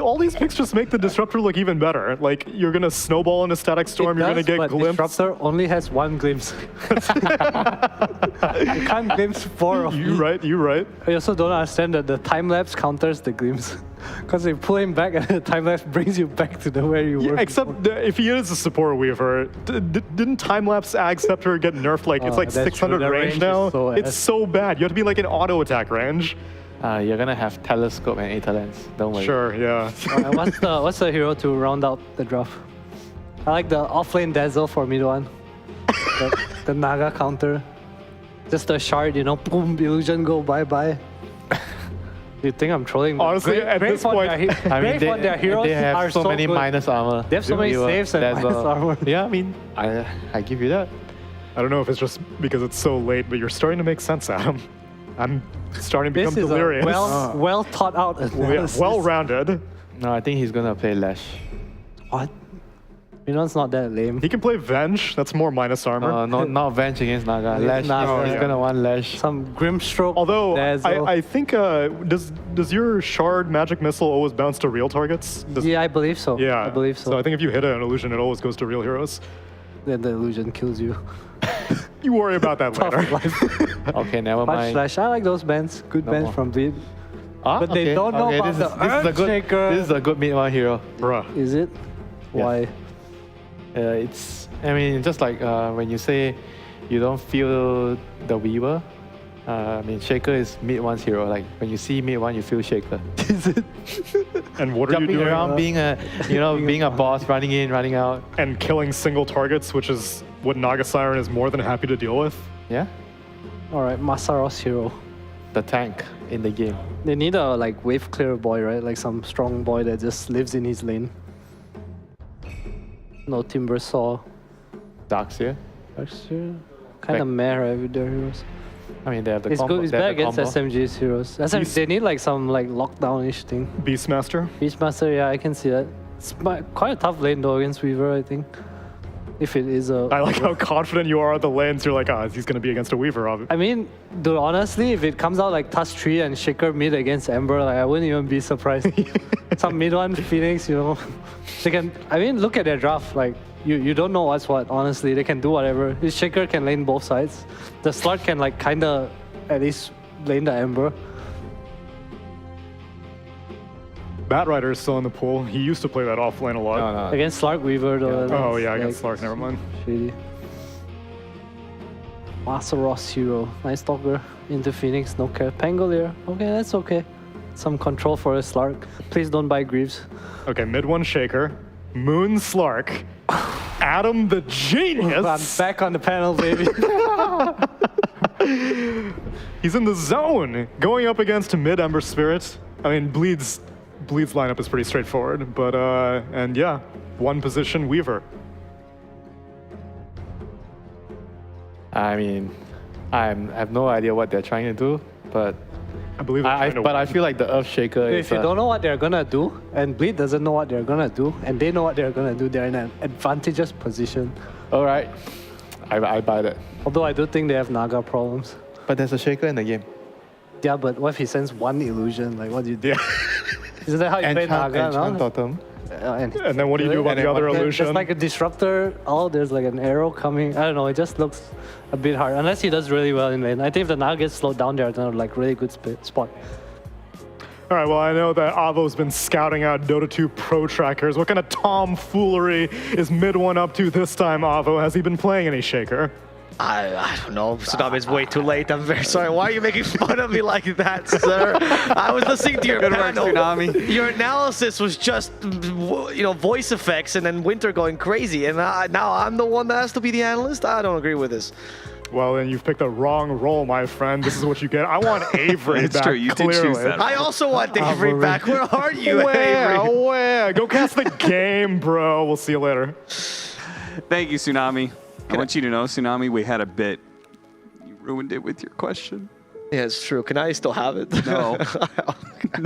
Speaker 11: All these picks just make the Disruptor look even better. Like, you're going to snowball into Static Storm, you're going to get Glimpse.
Speaker 5: Disruptor only has one glimpse. You can't glimpse 4 of
Speaker 11: You right.
Speaker 5: I also don't understand that the time-lapse counters the glimpse. Because you pull him back and the time-lapse brings you back to where you were.
Speaker 11: Except if he is a support Weaver, didn't time-lapse Ag Scepter get nerfed? Like, it's like 600 range now. It's so bad. You have to be like in auto attack range.
Speaker 12: You're gonna have Telescope and Aetherlance. Don't worry.
Speaker 11: Sure, yeah.
Speaker 5: What's the hero to round out the draft? I like the offlane Dazzle for mid one. the Naga counter. Just a shard, boom, illusion go bye-bye. You think I'm trolling?
Speaker 11: Honestly, at this point,
Speaker 5: their heroes
Speaker 12: they have
Speaker 5: are
Speaker 12: so many
Speaker 5: good.
Speaker 12: minus armor.
Speaker 5: They have so many saves and minus armor.
Speaker 12: Yeah, I mean, I give you that.
Speaker 11: I don't know if it's just because it's so late, but you're starting to make sense, Adam. I'm starting to become delirious.
Speaker 5: Well thought out analysis.
Speaker 11: Well-rounded.
Speaker 12: No, I think he's gonna play Lash.
Speaker 5: What? Minon's not that lame.
Speaker 11: He can play Venge. That's more minus armor.
Speaker 12: Not Venge against Naga. Lash. He's gonna want Lash.
Speaker 5: Some Grimstroke.
Speaker 11: Although I think does your Shard Magic Missile always bounce to real targets?
Speaker 5: Yeah, I believe so.
Speaker 11: Yeah,
Speaker 5: I believe so.
Speaker 11: So I think if you hit an illusion, it always goes to real heroes.
Speaker 5: Then the illusion kills you.
Speaker 11: You worry about that later.
Speaker 12: Okay, never mind.
Speaker 5: Slash. I like those bands. Good bands from Bleed. But
Speaker 12: okay.
Speaker 5: they don't know about the Earthshaker.
Speaker 12: This is a good mid one hero.
Speaker 11: Bruh.
Speaker 5: Is it? Why?
Speaker 12: I mean, just like when you say you don't feel the Weaver. I mean, Shaker is mid one's hero. Like when you see mid one, you feel Shaker.
Speaker 5: Is it?
Speaker 11: And what are you
Speaker 12: Jumping
Speaker 11: doing?
Speaker 12: around, being a boss, running in, running out,
Speaker 11: and killing single targets, which is what Naga Siren is more than happy to deal with.
Speaker 12: Yeah.
Speaker 5: All right, Masaros hero.
Speaker 12: The tank in the game.
Speaker 5: They need a wave clear boy, right? Like some strong boy that just lives in his lane. No Timber Saw.
Speaker 12: Darkseer.
Speaker 5: Kind of meh, right, with their heroes.
Speaker 12: I mean, they have the
Speaker 5: it's
Speaker 12: combo.
Speaker 5: Good. It's bad against SMG's heroes. They need some lockdown-ish thing.
Speaker 11: Beastmaster?
Speaker 5: Beastmaster, yeah, I can see that. It's quite a tough lane though against Weaver, I think. If it is a...
Speaker 11: I like how confident you are at the lanes. You're like, he's going to be against a Weaver, obviously.
Speaker 5: I mean, dude, honestly, if it comes out like Tusk 3 and Shaker mid against Ember, I wouldn't even be surprised. Some mid one Phoenix, they can... I mean, look at their draft. You don't know what's what, honestly. They can do whatever. This Shaker can lane both sides. The Slark can kind of at least lane the Ember.
Speaker 11: Batrider is still in the pool. He used to play that offlane a lot.
Speaker 12: No.
Speaker 5: Against Slark Weaver, though.
Speaker 11: Yeah. Oh, yeah, against Slark, never mind.
Speaker 5: Shady. Masaros hero. Nice Stalker. Into Phoenix, no care. Pangolier. Okay, that's okay. Some control for a Slark. Please don't buy Greaves.
Speaker 11: Okay, mid one Shaker. Moon Slark. Adam the Genius.
Speaker 5: I'm back on the panel, baby.
Speaker 11: He's in the zone. Going up against mid Ember Spirit. I mean, Bleed's lineup is pretty straightforward, but and yeah, one position Weaver.
Speaker 12: I mean, I have no idea what they're trying to do, but
Speaker 11: I believe.
Speaker 12: I feel like the Earthshaker.
Speaker 5: If you don't know what they're gonna do, and Bleed doesn't know what they're gonna do, and they know what they're gonna do, they're in an advantageous position.
Speaker 12: All right, I buy that.
Speaker 5: Although I do think they have Naga problems.
Speaker 12: But there's a Shaker in the game.
Speaker 5: Yeah, but what if he sends one illusion? What do you do? Yeah. Isn't that how you play Naga?
Speaker 12: Totem.
Speaker 11: And then what do you do about the other illusion?
Speaker 5: There's a disruptor. There's an arrow coming. I don't know. It just looks a bit hard. Unless he does really well in lane. I think if the Naga gets slowed down, they're in a really good spot.
Speaker 11: All right, well, I know that Avo's been scouting out Dota 2 pro trackers. What kind of tomfoolery is mid one up to this time, Avo? Has he been playing any Shaker?
Speaker 8: I don't know. Tsunami, it's way too late. I'm very sorry. Why are you making fun of me like that, sir? I was listening to your panel.
Speaker 13: Tsunami.
Speaker 8: Your analysis was just, voice effects and then Winter going crazy. And now I'm the one that has to be the analyst? I don't agree with this.
Speaker 11: Well, then you've picked the wrong role, my friend. This is what you get. I want Avery back,
Speaker 13: true. You did choose
Speaker 11: clearly.
Speaker 13: that.
Speaker 8: I also want Avery back. Where are you, Avery?
Speaker 11: Where? Go cast the game, bro. We'll see you later.
Speaker 13: Thank you, Tsunami. I want you to know, Tsunami, we had a bit. You ruined it with your question.
Speaker 8: Yeah, it's true. Can I still have it?
Speaker 13: No.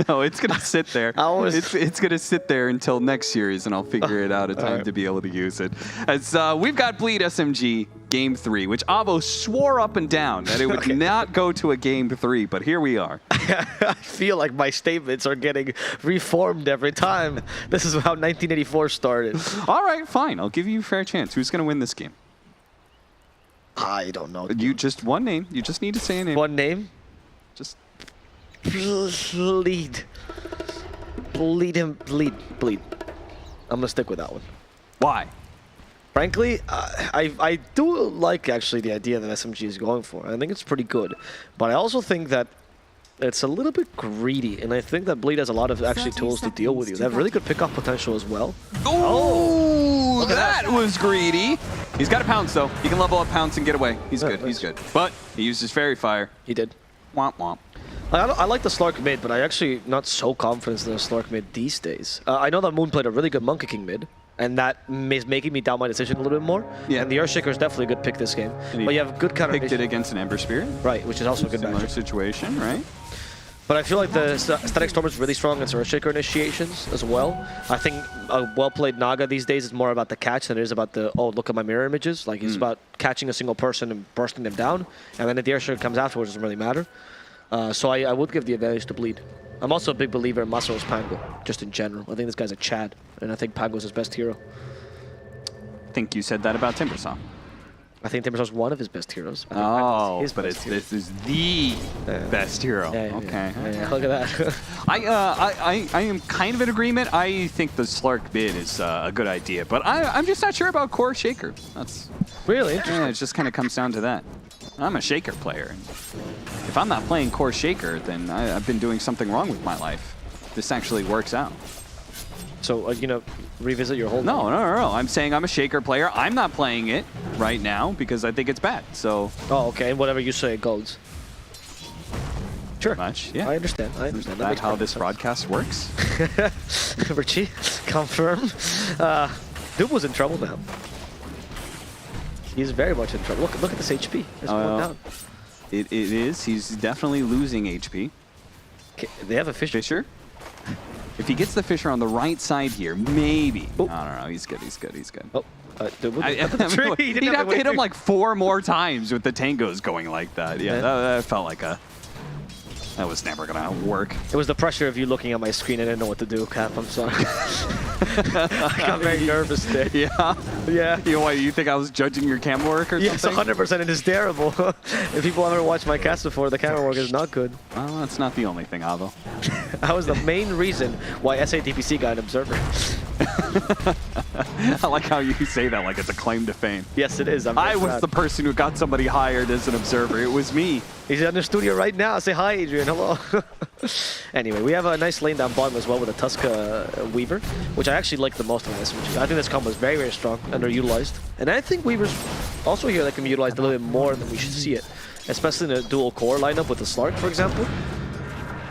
Speaker 13: No, it's going to sit there. It's going to sit there until next series, and I'll figure it out a time to be able to use it. As we've got Bleed SMG Game 3, which Avo swore up and down that it would not go to a Game 3, but here we are.
Speaker 8: I feel like my statements are getting reformed every time. This is how 1984 started.
Speaker 13: All right, fine. I'll give you a fair chance. Who's going to win this game?
Speaker 8: I don't know.
Speaker 13: You just one name. You just need to say a name.
Speaker 8: One name?
Speaker 13: Just
Speaker 8: bleed. Bleed him. Bleed. I'm going to stick with that one.
Speaker 13: Why?
Speaker 8: Frankly, I do like actually the idea that SMG is going for. I think it's pretty good. But I also think that it's a little bit greedy, and I think that Bleed has a lot of actually tools to deal with you. They have really good pickup potential as well.
Speaker 13: Oh, that was greedy. He's got a pounce though. He can level up pounce and get away. He's good. He's good. But he used his fairy fire.
Speaker 8: He did.
Speaker 13: Womp womp.
Speaker 8: I like the Slark mid, but I actually not so confident in the Slark mid these days. I know that Moon played a really good Monkey King mid, and that is making me doubt my decision a little bit more. Yeah. And the Earthshaker is definitely a good pick this game. But you have good counter.
Speaker 13: Picked it against an Ember Spirit.
Speaker 8: Right, which is also a good
Speaker 13: similar
Speaker 8: matchup.
Speaker 13: Situation, right?
Speaker 8: But I feel like the Static Storm is really strong against Earthshaker initiations as well. I think a well-played Naga these days is more about the catch than it is about the, oh, look at my mirror images. Like, it's about catching a single person and bursting them down. And then if the Earthshaker comes afterwards, it doesn't really matter. So I would give the advantage to Bleed. I'm also a big believer in Masaro's Pango, just in general. I think this guy's a Chad, and I think Pango's his best hero.
Speaker 13: I think you said that about Timbersaw.
Speaker 8: I think Timbersaw's one of his best heroes.
Speaker 13: Oh, but this is the best hero. Okay.
Speaker 8: Look at that.
Speaker 13: I am kind of in agreement. I think the Slark bid is a good idea, but I'm just not sure about Core Shaker. That's
Speaker 8: really interesting.
Speaker 13: Yeah, it just kind of comes down to that. I'm a Shaker player. If I'm not playing Core Shaker, then I've been doing something wrong with my life. This actually works out.
Speaker 8: So, you know, revisit your whole...
Speaker 13: No. I'm saying I'm a Shaker player. I'm not playing it right now because I think it's bad, so...
Speaker 8: Oh, okay. Whatever you say goes. Sure.
Speaker 13: Much, yeah.
Speaker 8: I understand.
Speaker 13: Is that how this broadcast works?
Speaker 8: Richie, confirm. Dude was in trouble now. He's very much in trouble. Look at this HP. It's going down.
Speaker 13: It is. He's definitely losing HP.
Speaker 8: Okay, they have a Fisher.
Speaker 13: If he gets the Fisher on the right side here, maybe. Oh. I don't know. He's good. Oh.
Speaker 8: Dude,
Speaker 13: he'd have to hit him like 4 more times with the tangos going like that. Yeah, that felt like that was never gonna work.
Speaker 8: It was the pressure of you looking at my screen. I didn't know what to do, Cap. I'm sorry. I got very nervous there.
Speaker 13: Yeah?
Speaker 8: Yeah.
Speaker 13: You know what, you think I was judging your camera work or something?
Speaker 8: Yes, 100%. It is terrible. If people haven't watched my cast before, the camera work is not good.
Speaker 13: Well, that's not the only thing, Avo.
Speaker 8: That was the main reason why DPC got an observer.
Speaker 13: I like how you say that like it's a claim to fame.
Speaker 8: Yes, it is.
Speaker 13: I was the person who got somebody hired as an observer. It was me.
Speaker 8: He's in the studio right now. Say hi, Adrian. Hello. Anyway, we have a nice lane down bottom as well with a Tuska Weaver, which I actually like the most of this. I think this combo is very, very strong, underutilized. And I think Weaver's also here that can be utilized a little bit more than we should see it, especially in a dual core lineup with the Slark, for example.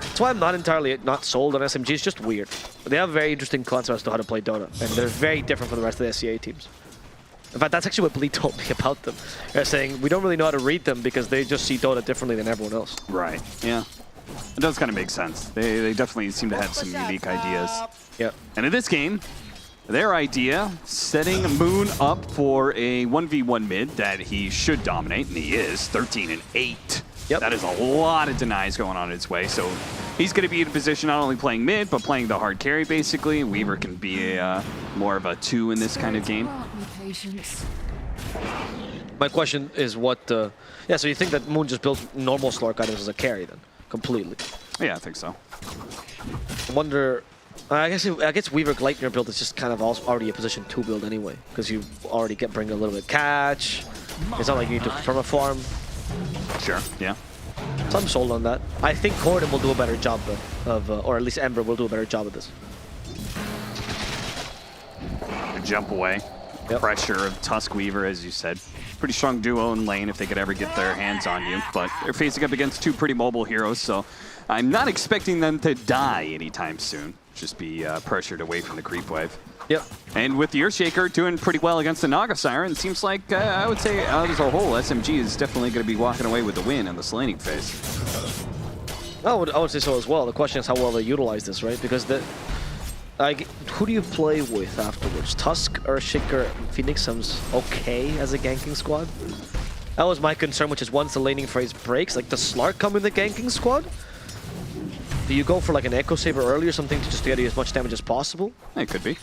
Speaker 8: That's why I'm not entirely not sold on SMG. It's just weird. They have very interesting concepts as to how to play Dota, and they're very different from the rest of the SCA teams. In fact, that's actually what Bleed told me about them. They're saying we don't really know how to read them because they just see Dota differently than everyone else.
Speaker 13: Right, yeah. It does kind of make sense. They definitely seem to have some unique ideas.
Speaker 8: Yeah.
Speaker 13: And in this game, their idea, setting Moon up for a 1v1 mid that he should dominate, and he is, 13-8.
Speaker 8: Yep.
Speaker 13: That is a lot of denies going on its way, so he's going to be in a position not only playing mid, but playing the hard carry, basically. Weaver can be more of a 2 in this kind of game.
Speaker 8: My question is what... yeah, so you think that Moon just built normal Slark items as a carry, then? Completely.
Speaker 13: Yeah, I think so.
Speaker 8: I wonder... I guess Weaver Gleipnir build is just kind of also already a position 2 build anyway, because you already bring a little bit of catch. It's not like you need to perma-farm.
Speaker 13: Sure, yeah.
Speaker 8: So I'm sold on that. I think Corden will do a better job, though, of, or at least Ember will do a better job of this.
Speaker 13: Jump away. Yep. Pressure of Tusk Weaver, as you said. Pretty strong duo in lane if they could ever get their hands on you, but they're facing up against 2 pretty mobile heroes, so I'm not expecting them to die anytime soon. Just be pressured away from the creep wave.
Speaker 8: Yep.
Speaker 13: And with the Earthshaker doing pretty well against the Naga Siren, it seems like I would say as a whole, SMG is definitely going to be walking away with the win in the laning phase.
Speaker 8: I would say so as well. The question is how well they utilize this, right? Because Who do you play with afterwards? Tusk, Earthshaker, Phoenix sounds okay as a ganking squad. That was my concern, which is once the laning phase breaks, like does Slark come in the ganking squad? Do you go for like an Echo Saber early or something to just get as much damage as possible?
Speaker 13: It could be.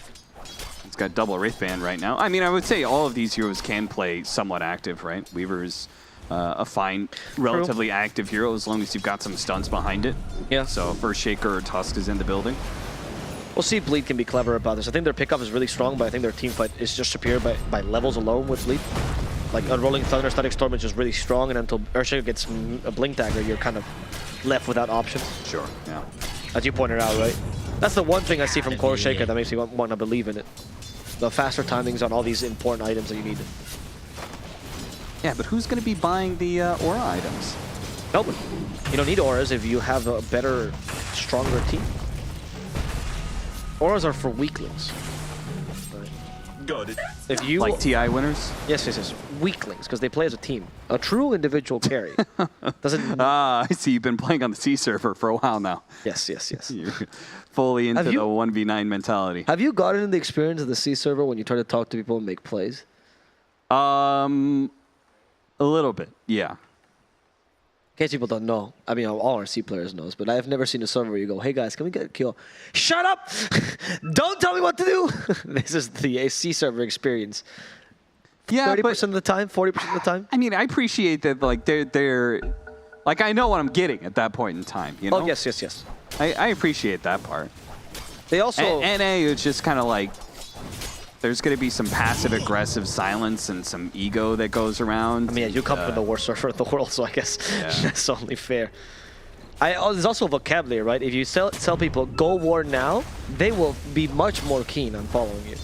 Speaker 13: It's got double Wraithband right now. I mean, I would say all of these heroes can play somewhat active, right? Weaver's a fine, relatively active hero as long as you've got some stunts behind it.
Speaker 8: Yeah.
Speaker 13: So if Earthshaker or Tusk is in the building.
Speaker 8: We'll see if Bleed can be clever about this. I think their pickup is really strong, but I think their team fight is just superior by levels alone with Bleed. Like Unrolling Thunder, Static Storm is just really strong, and until Earthshaker gets a Blink Dagger, you're kind of left without options.
Speaker 13: Sure, yeah.
Speaker 8: As you pointed out, right? That's the one thing I see from Core Shaker that makes me want to believe in it. The faster timings on all these important items that you need.
Speaker 13: Yeah, but who's going to be buying the aura items?
Speaker 8: Nobody. You don't need auras if you have a better, stronger team. Auras are for weaklings.
Speaker 13: Got it.
Speaker 8: If you
Speaker 13: like TI winners?
Speaker 8: Yes. Weaklings, because they play as a team. A true individual carry doesn't.
Speaker 13: I see you've been playing on the C server for a while now.
Speaker 8: Yes.
Speaker 13: You're fully into the 1v9 mentality.
Speaker 8: Have you gotten the experience of the C server when you try to talk to people and make plays?
Speaker 13: A little bit, yeah.
Speaker 8: In case people don't know, I mean, all our C players knows, but I've never seen a server where you go, hey guys, can we get a kill? Shut up! Don't tell me what to do! This is the C server experience.
Speaker 13: Yeah,
Speaker 8: 30% of the time, 40% of the time.
Speaker 13: I mean, I appreciate that, like, they're like, I know what I'm getting at that point in time, you know?
Speaker 8: Oh, yes.
Speaker 13: I appreciate that part.
Speaker 8: They also...
Speaker 13: NA is just kind of like, there's going to be some passive-aggressive silence and some ego that goes around.
Speaker 8: I mean, you come from the worst server in the world, so I guess that's only fair. There's also vocabulary, right? If you tell people, go war now, they will be much more keen on following you.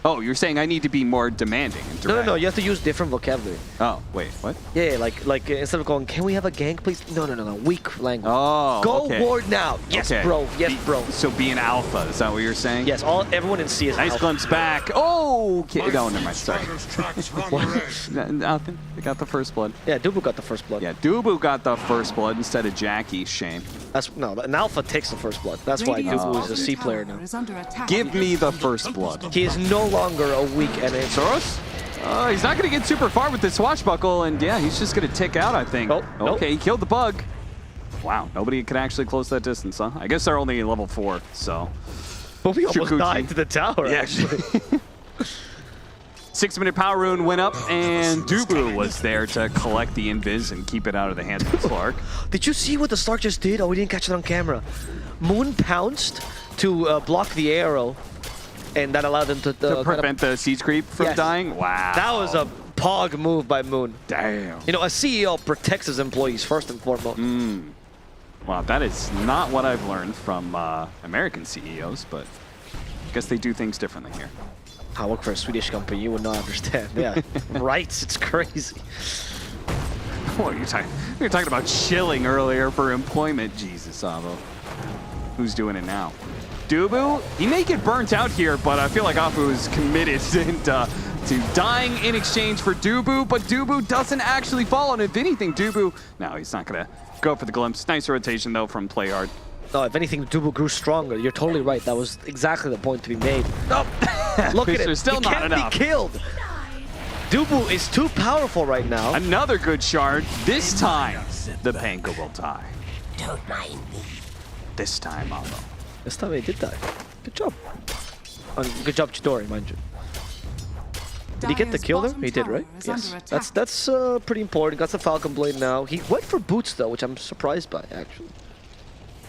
Speaker 13: Oh, you're saying I need to be more demanding and direct.
Speaker 8: No, you have to use different vocabulary.
Speaker 13: Oh, wait, what?
Speaker 8: Yeah, like instead of going, can we have a gank, please? No, weak language.
Speaker 13: Oh,
Speaker 8: go
Speaker 13: okay.
Speaker 8: war now. Yes, bro. Yes, bro.
Speaker 13: So be an alpha, is that what you're saying?
Speaker 8: Yes, everyone in C is
Speaker 13: nice
Speaker 8: alpha.
Speaker 13: glimpse back. Oh, okay. No, never mind, sorry. Nothing. They got the first blood.
Speaker 8: Yeah, Dubu got the first blood.
Speaker 13: Yeah, Dubu got the first blood instead of Jackie. Shame.
Speaker 8: An alpha takes the first blood. That's why Dubu is a C player now.
Speaker 13: Give me the first blood.
Speaker 8: He is no longer a weak NA.
Speaker 13: Soros? He's not going to get super far with this swashbuckle, and yeah, he's just going to tick out, I think. Okay, he killed the bug. Wow, nobody could actually close that distance, huh? I guess they're only level 4, so.
Speaker 8: But we almost died to the tower, actually.
Speaker 13: 6-minute power rune went up, and Dubu was there to collect the invis and keep it out of the hands of Slark.
Speaker 8: Did you see what the Slark just did? Oh, we didn't catch it on camera. Moon pounced to block the arrow, and that allowed them to
Speaker 13: prevent the siege creep from dying? Wow.
Speaker 8: That was a pog move by Moon.
Speaker 13: Damn.
Speaker 8: You know, a CEO protects his employees first and foremost.
Speaker 13: Wow, that is not what I've learned from American CEOs, but I guess they do things differently here.
Speaker 8: I work for a Swedish company, you would not understand. Yeah, rights, it's crazy.
Speaker 13: What are you talking? We were talking about chilling earlier for employment. Jesus, Avo. Who's doing it now? Dubu, he may get burnt out here, but I feel like Afu is committed to dying in exchange for Dubu, but Dubu doesn't actually fall, and if anything, Dubu, no, he's not gonna go for the glimpse. Nice rotation though from Playhard.
Speaker 8: No, if anything, Dubu grew stronger. You're totally right. That was exactly the point to be made. Oh, look at him.
Speaker 13: Still
Speaker 8: he
Speaker 13: not
Speaker 8: can't
Speaker 13: enough.
Speaker 8: be killed. Dubu is too powerful right now.
Speaker 13: Another good shard. This time, the Panko will die.
Speaker 6: Don't mind me.
Speaker 13: This time, Avo.
Speaker 8: This time he did die. Good job. Good job, Chidori, mind you. Did he get the kill there? He did, right? Yes. That's pretty important. Got the Falcon Blade now. He went for boots though, which I'm surprised by actually.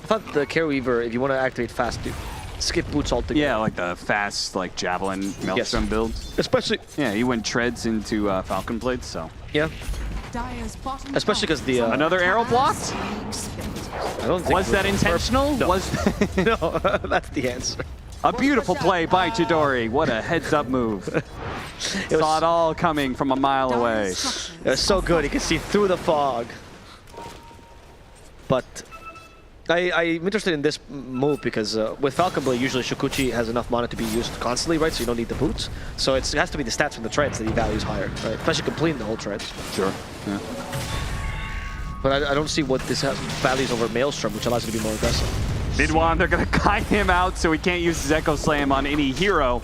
Speaker 8: I thought the Care Weaver, if you want to activate fast, skip boots altogether.
Speaker 13: Yeah, like the fast, like Javelin Maelstrom build.
Speaker 8: Especially.
Speaker 13: Yeah, he went treads into Falcon Blade, so.
Speaker 8: Yeah. Especially because the
Speaker 13: another arrow blocked.
Speaker 8: I don't think
Speaker 13: was that intentional?
Speaker 8: No.
Speaker 13: Was
Speaker 8: no, that's the answer.
Speaker 13: A beautiful play by Chidori. What a heads-up move. Saw it all coming from a mile away.
Speaker 8: It was so good. He could see through the fog. But I'm interested in this move because with Falcon Blade, usually Shukuchi has enough mana to be used constantly, right? So you don't need the boots. So it has to be the stats from the treads that he values higher, right? Especially completing the whole treads.
Speaker 13: Sure. Yeah.
Speaker 8: But I don't see what this has values over Maelstrom, which allows you to be more aggressive.
Speaker 13: Midwan, they're going to kite him out so he can't use his Echo Slam on any hero.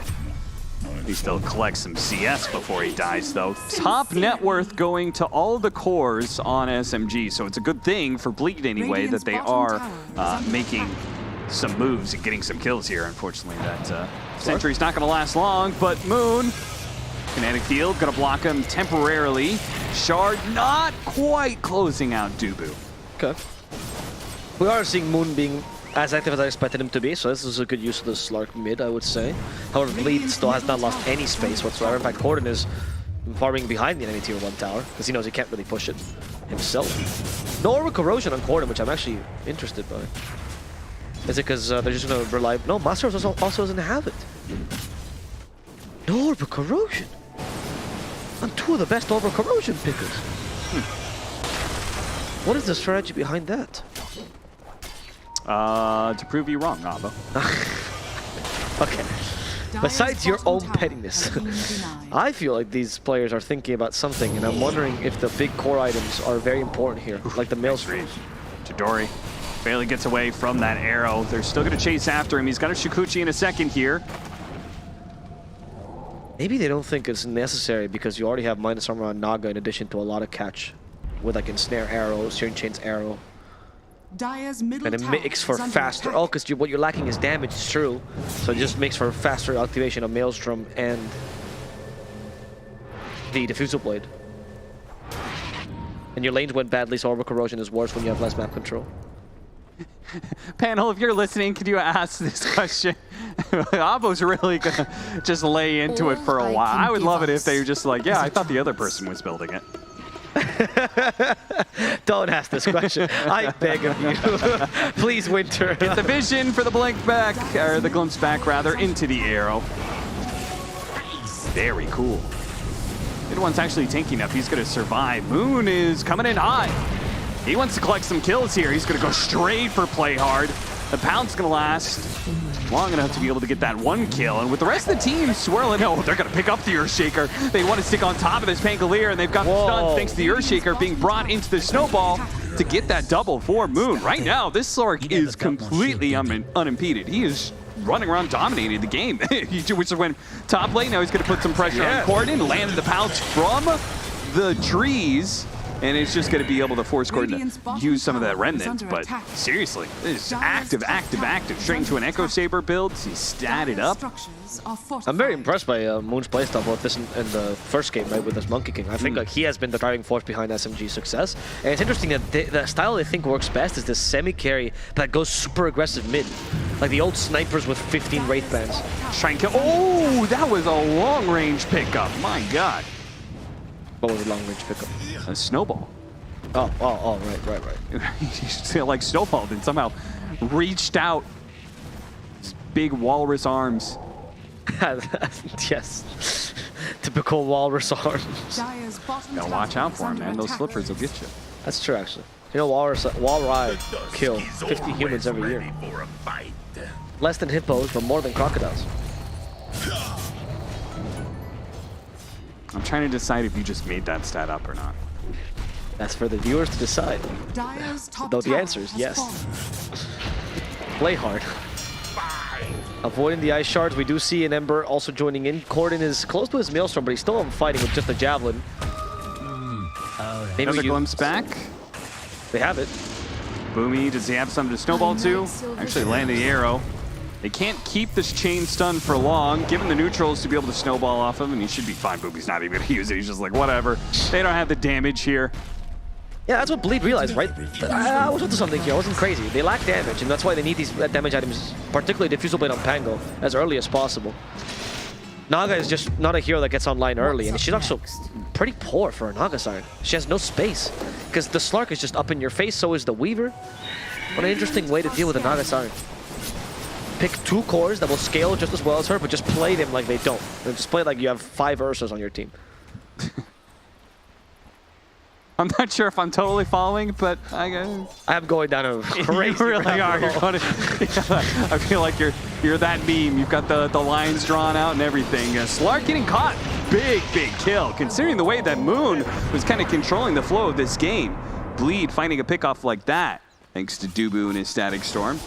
Speaker 13: He still collects some CS before he dies, though. Top net worth going to all the cores on SMG, so it's a good thing for Bleed anyway that they are making some moves and getting some kills here. Unfortunately, that Sentry's not going to last long, but Moon, Kinetic Field, going to block him temporarily. Shard not quite closing out Dubu.
Speaker 8: Okay. We are seeing Moon being as active as I expected him to be, so this is a good use of the Slark mid, I would say. However, Bleed still has not lost any space whatsoever. In fact, Corden is farming behind the enemy tier 1 tower, because he knows he can't really push it himself. No Aura Corrosion on Corden, which I'm actually interested by. Is it because they're just going to rely... No, Masters also doesn't have it. No Orb Corrosion. I'm 2 of the best Orb Corrosion pickers. What is the strategy behind that?
Speaker 13: To prove you wrong, Abo.
Speaker 8: Okay. Besides your own pettiness, I feel like these players are thinking about something, and I'm wondering if the big core items are very important here, like the Maelstrom.
Speaker 13: Chidori barely gets away from that arrow. They're still going to chase after him. He's got a Shukuchi in a second here.
Speaker 8: Maybe they don't think it's necessary because you already have minus armor on Naga in addition to a lot of catch with like Ensnare arrow, Searing Chain's arrow. And it makes for faster. Oh, because what you're lacking is damage, it's true. So it just makes for faster activation of Maelstrom and the Diffusal Blade. And your lanes went badly, so Orbital Corrosion is worse when you have less map control.
Speaker 13: Panel, if you're listening, could you ask this question? Abo's really gonna just lay into it for a while. I would love it if they were just like, yeah, I thought the other person was building it.
Speaker 8: Don't ask this question. I beg of you. Please, Winter.
Speaker 13: Get the vision for the blink back, or the glimpse back rather, into the arrow. Very cool. Midwan's actually tanky enough. He's going to survive. Moon is coming in hot. He wants to collect some kills here. He's going to go straight for play hard. The pound's going to last long enough to be able to get that 1 kill. And with the rest of the team swirling, oh, they're going to pick up the Earthshaker. They want to stick on top of this Pangolier, and they've got the stun thanks to the Earthshaker being brought into the snowball to get that double for Moon. Right now, this Slark is completely unimpeded. He is running around dominating the game, which is when top lane, now he's going to put some pressure on Corden, landed the pouch from the trees. And it's just going to be able to force Corden to use some of that remnant. But seriously, this is active. Straight into an Echo Saber build. He's statted up.
Speaker 8: I'm very impressed by Moon's playstyle, both this and the first game, right, with this Monkey King. I think like he has been the driving force behind SMG's success. And it's interesting that the style they think works best is this semi-carry that goes super aggressive mid. Like the old snipers with 15 Wraith Bands.
Speaker 13: Trying to... Oh, that was a long-range pickup. My God.
Speaker 8: What was a long-range pickup?
Speaker 13: A snowball.
Speaker 8: Oh, right.
Speaker 13: He like snowballed and somehow reached out. His big walrus arms.
Speaker 8: Yes. Typical walrus arms.
Speaker 13: Gotta watch out for him, man. Those slippers will get you.
Speaker 8: That's true, actually. You know, Walrus kill 50 humans every year. Less than hippos, but more than crocodiles.
Speaker 13: I'm trying to decide if you just made that stat up or not.
Speaker 8: That's for the viewers to decide. Though the answer is yes. Play hard. Avoiding the ice shards, we do see an Ember also joining in. Corden is close to his Maelstrom, but he's still fighting with just a Javelin.
Speaker 13: Another glimpse back.
Speaker 8: They have it.
Speaker 13: Boomy, does he have something to snowball to? Actually landed the arrow. They can't keep this chain stun for long. Give him the neutrals to be able to snowball off him, and he should be fine. Boomy's not even going to use it. He's just like, whatever. They don't have the damage here.
Speaker 8: Yeah, that's what Bleed realized, right? I was onto something here. I wasn't crazy. They lack damage, and that's why they need these damage items, particularly Diffusal Blade on Pango, as early as possible. Naga is just not a hero that gets online early, and she's also pretty poor for a Naga Siren. She has no space, because the Slark is just up in your face, so is the Weaver. What an interesting way to deal with a Naga Siren. Pick 2 cores that will scale just as well as her, but just play them like they don't. And just play like you have 5 Ursas on your team.
Speaker 13: I'm not sure if I'm totally following, but I'm
Speaker 8: going down a crazy
Speaker 13: You really are. You're going I feel like you're that meme. You've got the lines drawn out and everything. Slark getting caught. Big kill, considering the way that Moon was kind of controlling the flow of this game. Bleed finding a pickoff like that, thanks to Dubu and his Static Storm.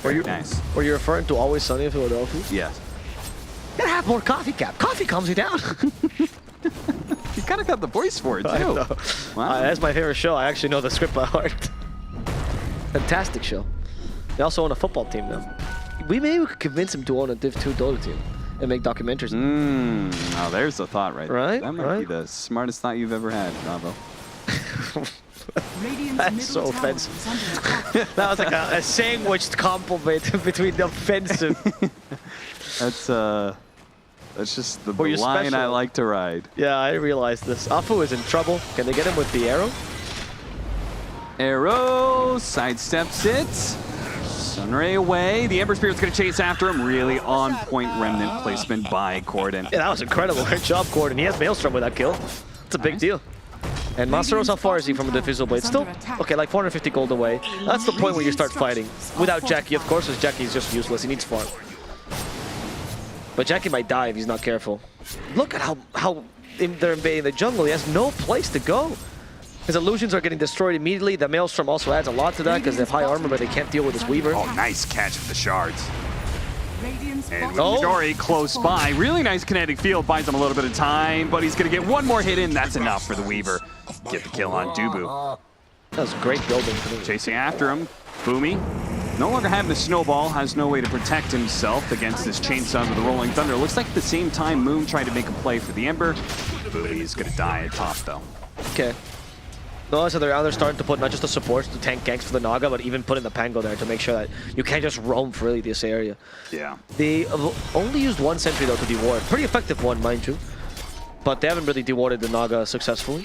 Speaker 13: Nice.
Speaker 8: Were you referring to Always Sunny in Philadelphia?
Speaker 13: Yes.
Speaker 8: Gotta have more coffee, Cap. Coffee calms you down.
Speaker 13: You kind of got the voice for it, too.
Speaker 8: I know.
Speaker 13: Wow.
Speaker 8: That's my favorite show. I actually know the script by heart. Fantastic show. They also own a football team now. Maybe we could convince him to own a Div 2 Dota team and make documentaries.
Speaker 13: Oh, there's the thought right there.
Speaker 8: Right?
Speaker 13: That might be the smartest thought you've ever had, Bravo.
Speaker 8: That's so offensive. That was like a sandwiched compliment between the offensive.
Speaker 13: That's just the
Speaker 8: you're
Speaker 13: line I
Speaker 8: special.
Speaker 13: like to ride.
Speaker 8: Yeah, I realized this. Afu is in trouble. Can they get him with the arrow?
Speaker 13: Arrow sidesteps it. Sunray away. The Ember Spirit's going to chase after him. Really on point remnant placement by Corden.
Speaker 8: Yeah, that was incredible. Great job, Corden. He has Maelstrom with that kill. It's a big deal. And Masaros, how far is he from the Diffusal Blade? Still, okay, like 450 gold away. That's the point where you start fighting. Without Jackie, of course, because Jackie is just useless. He needs farm. But Jackie might die if he's not careful. Look at how they're invading the jungle. He has no place to go. His illusions are getting destroyed immediately. The Maelstrom also adds a lot to that because they have high armor, but they can't deal with his Weaver.
Speaker 13: Oh, nice catch with the shards. And with Midori close by, really nice kinetic field, buys him a little bit of time, but he's going to get one more hit in. That's enough for the Weaver. Get the kill on Dubu.
Speaker 8: That was great building.
Speaker 13: Chasing after him, Boomy. No longer having the snowball, has no way to protect himself against this chainsaw with the Rolling Thunder. Looks like at the same time Moon tried to make a play for the Ember. Boomy's going to die at top, though.
Speaker 8: Okay. No, so they're starting to put not just the supports to tank ganks for the Naga, but even putting the Pango there to make sure that you can't just roam freely this area.
Speaker 13: Yeah.
Speaker 8: They only used one sentry though to deward. Pretty effective one, mind you. But they haven't really dewarded the Naga successfully.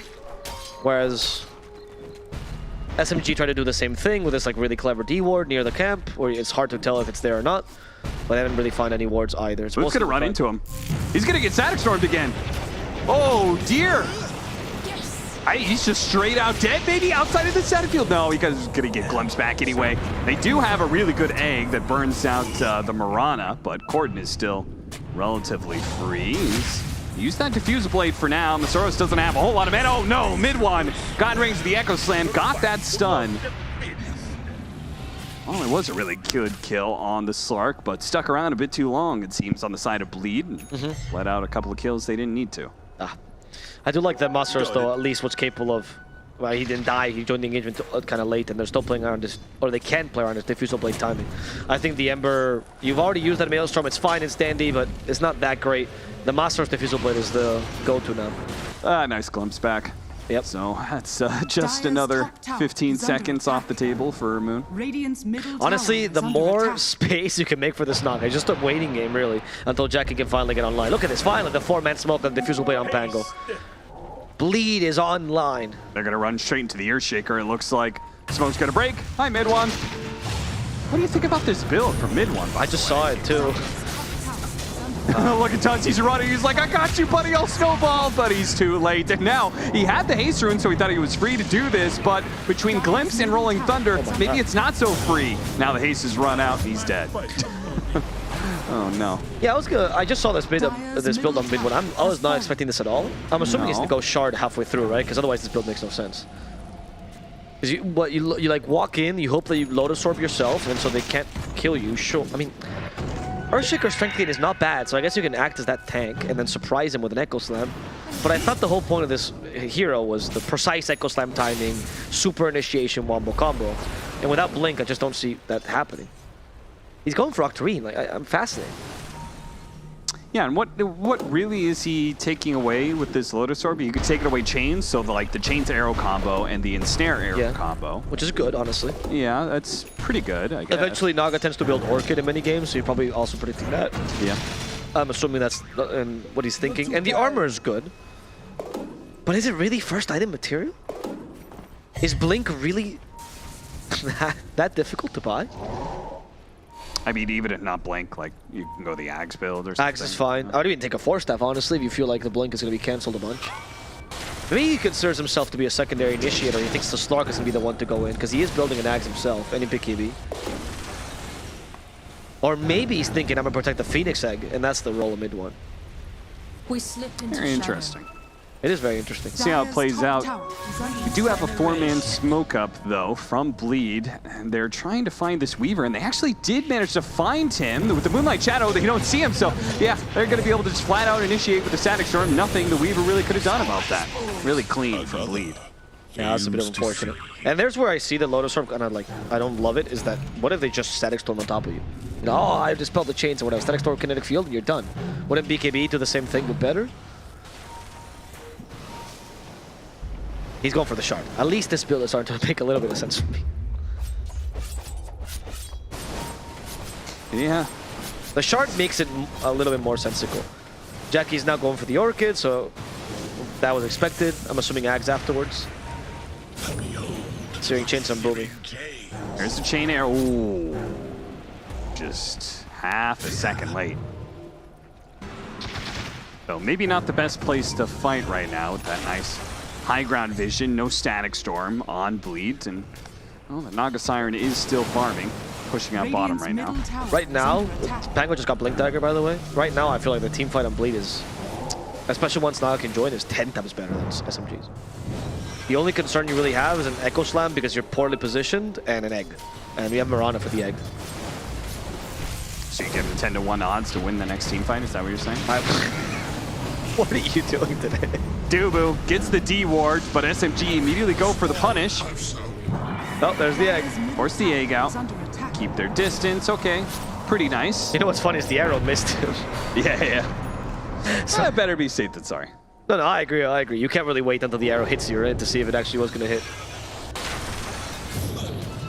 Speaker 8: Whereas SMG tried to do the same thing with this like really clever deward near the camp, where it's hard to tell if it's there or not. But they haven't really found any wards either.
Speaker 13: Who's going to run into him? He's going to get Static Stormed again. Oh, dear. He's just straight out dead, maybe outside of the center field. No, he's gonna get glimpsed back anyway. They do have a really good egg that burns out the Mirana, but Corden is still relatively free. He's used that Diffusal Blade for now. Masaros doesn't have a whole lot of mana. Oh no, mid one. Got in range of the Echo Slam, got that stun. Well, it was a really good kill on the Slark, but stuck around a bit too long, it seems, on the side of Bleed. And let out a couple of kills they didn't need to.
Speaker 8: I do like that Masaros, though, at least was capable of... Well, he didn't die, he joined the engagement kind of late, and they're still playing around this, or they can play around this Diffusal Blade timing. I think the Ember, you've already used that Maelstrom, it's fine, it's dandy, but it's not that great. The Masaros Diffusal Blade is the go-to now.
Speaker 13: Nice glimpse back.
Speaker 8: Yep.
Speaker 13: So that's just another 15 seconds off the table for Moon.
Speaker 8: Honestly, the more space you can make for this Naga, it's just a waiting game, really, until Jackie can finally get online. Look at this, finally, the 4-man smoke and Diffusal Blade on Pango. Bleed is online.
Speaker 13: They're going to run straight into the Earthshaker, it looks like. Smoke's going to break. Hi, mid one. What do you think about this build from mid one?
Speaker 8: I just saw it, too.
Speaker 13: Look at Tuns, he's running, he's like, I got you, buddy, I'll snowball, but he's too late. And now, he had the haste rune, so he thought he was free to do this, but between Glimpse and Rolling Thunder, maybe it's not so free. Now the haste has run out, he's dead. Oh no.
Speaker 8: Yeah, I just saw this build on mid one. I was not expecting this at all. I'm assuming he's gonna go shard halfway through, right? Because otherwise this build makes no sense. Because you like walk in, you hope that you load absorb yourself, and so they can't kill you. Sure, I mean, Earthshaker's strength gain is not bad, so I guess you can act as that tank and then surprise him with an Echo Slam. But I thought the whole point of this hero was the precise Echo Slam timing, super initiation wombo combo. And without Blink, I just don't see that happening. He's going for Octarine. Like, I'm fascinated.
Speaker 13: Yeah, and what really is he taking away with this Lotus Orb? You could take it away chains, so the chains arrow combo and the ensnare arrow combo.
Speaker 8: Which is good, honestly.
Speaker 13: Yeah, that's pretty good, I guess.
Speaker 8: Eventually, Naga tends to build Orchid in many games, so you're probably also predicting that.
Speaker 13: Yeah.
Speaker 8: I'm assuming that's what he's thinking. And the armor is good. But is it really first item material? Is Blink really that difficult to buy?
Speaker 13: I mean, even if not Blink, like, you can go the Axe build or something.
Speaker 8: Axe is fine. I would even take a Force Staff, honestly, if you feel like the Blink is going to be cancelled a bunch. Maybe he considers himself to be a secondary initiator. He thinks the Slark is going to be the one to go in, because he is building an Axe himself, and in PKB. Or maybe he's thinking, I'm going to protect the Phoenix Egg, and that's the role of mid one.
Speaker 9: We slipped into
Speaker 13: Very interesting.
Speaker 8: It is very interesting.
Speaker 13: See how it plays out. We do have a 4-man smoke up, though, from Bleed. And they're trying to find this Weaver, and they actually did manage to find him with the Moonlight Shadow. They don't see him, so yeah, they're going to be able to just flat out initiate with the Static Storm. Nothing the Weaver really could have done about that. Really clean from Bleed.
Speaker 8: Yeah, that's a bit of unfortunate. And there's where I see the Lotus Storm, and I don't love it, is that what if they just Static Storm on top of you? You know, oh, I dispelled the chains or whatever, Static Storm, Kinetic Field, and you're done. Wouldn't BKB do the same thing but better? He's going for the shard. At least this build is starting to make a little bit of sense for me.
Speaker 13: Yeah.
Speaker 8: The shard makes it a little bit more sensical. Jackie's now going for the Orchid, so that was expected. I'm assuming Ags afterwards. Searing Chains on Boomy.
Speaker 13: There's the chain air. Ooh. Just half a second late. So maybe not the best place to fight right now with that nice high ground vision, no Static Storm on Bleed, and well, the Naga Siren is still farming, pushing out bottom right now.
Speaker 8: Right now, Pango just got Blink Dagger, by the way. Right now, I feel like the team fight on Bleed is, especially once Naga can join, is 10 times better than SMG's. The only concern you really have is an Echo Slam because you're poorly positioned and an egg. And we have Mirana for the egg.
Speaker 13: So you give them 10-1 odds to win the next team fight, is that what you're saying?
Speaker 8: What are you doing today?
Speaker 13: Dubu gets the D ward, but SMG immediately go for the punish.
Speaker 8: Oh, there's the egg.
Speaker 13: Force the egg out. Keep their distance. Okay, pretty nice.
Speaker 8: You know what's funny is the arrow missed him.
Speaker 13: Yeah. So that better be safe than sorry.
Speaker 8: No, I agree. You can't really wait until the arrow hits you, right, to see if it actually was going to hit.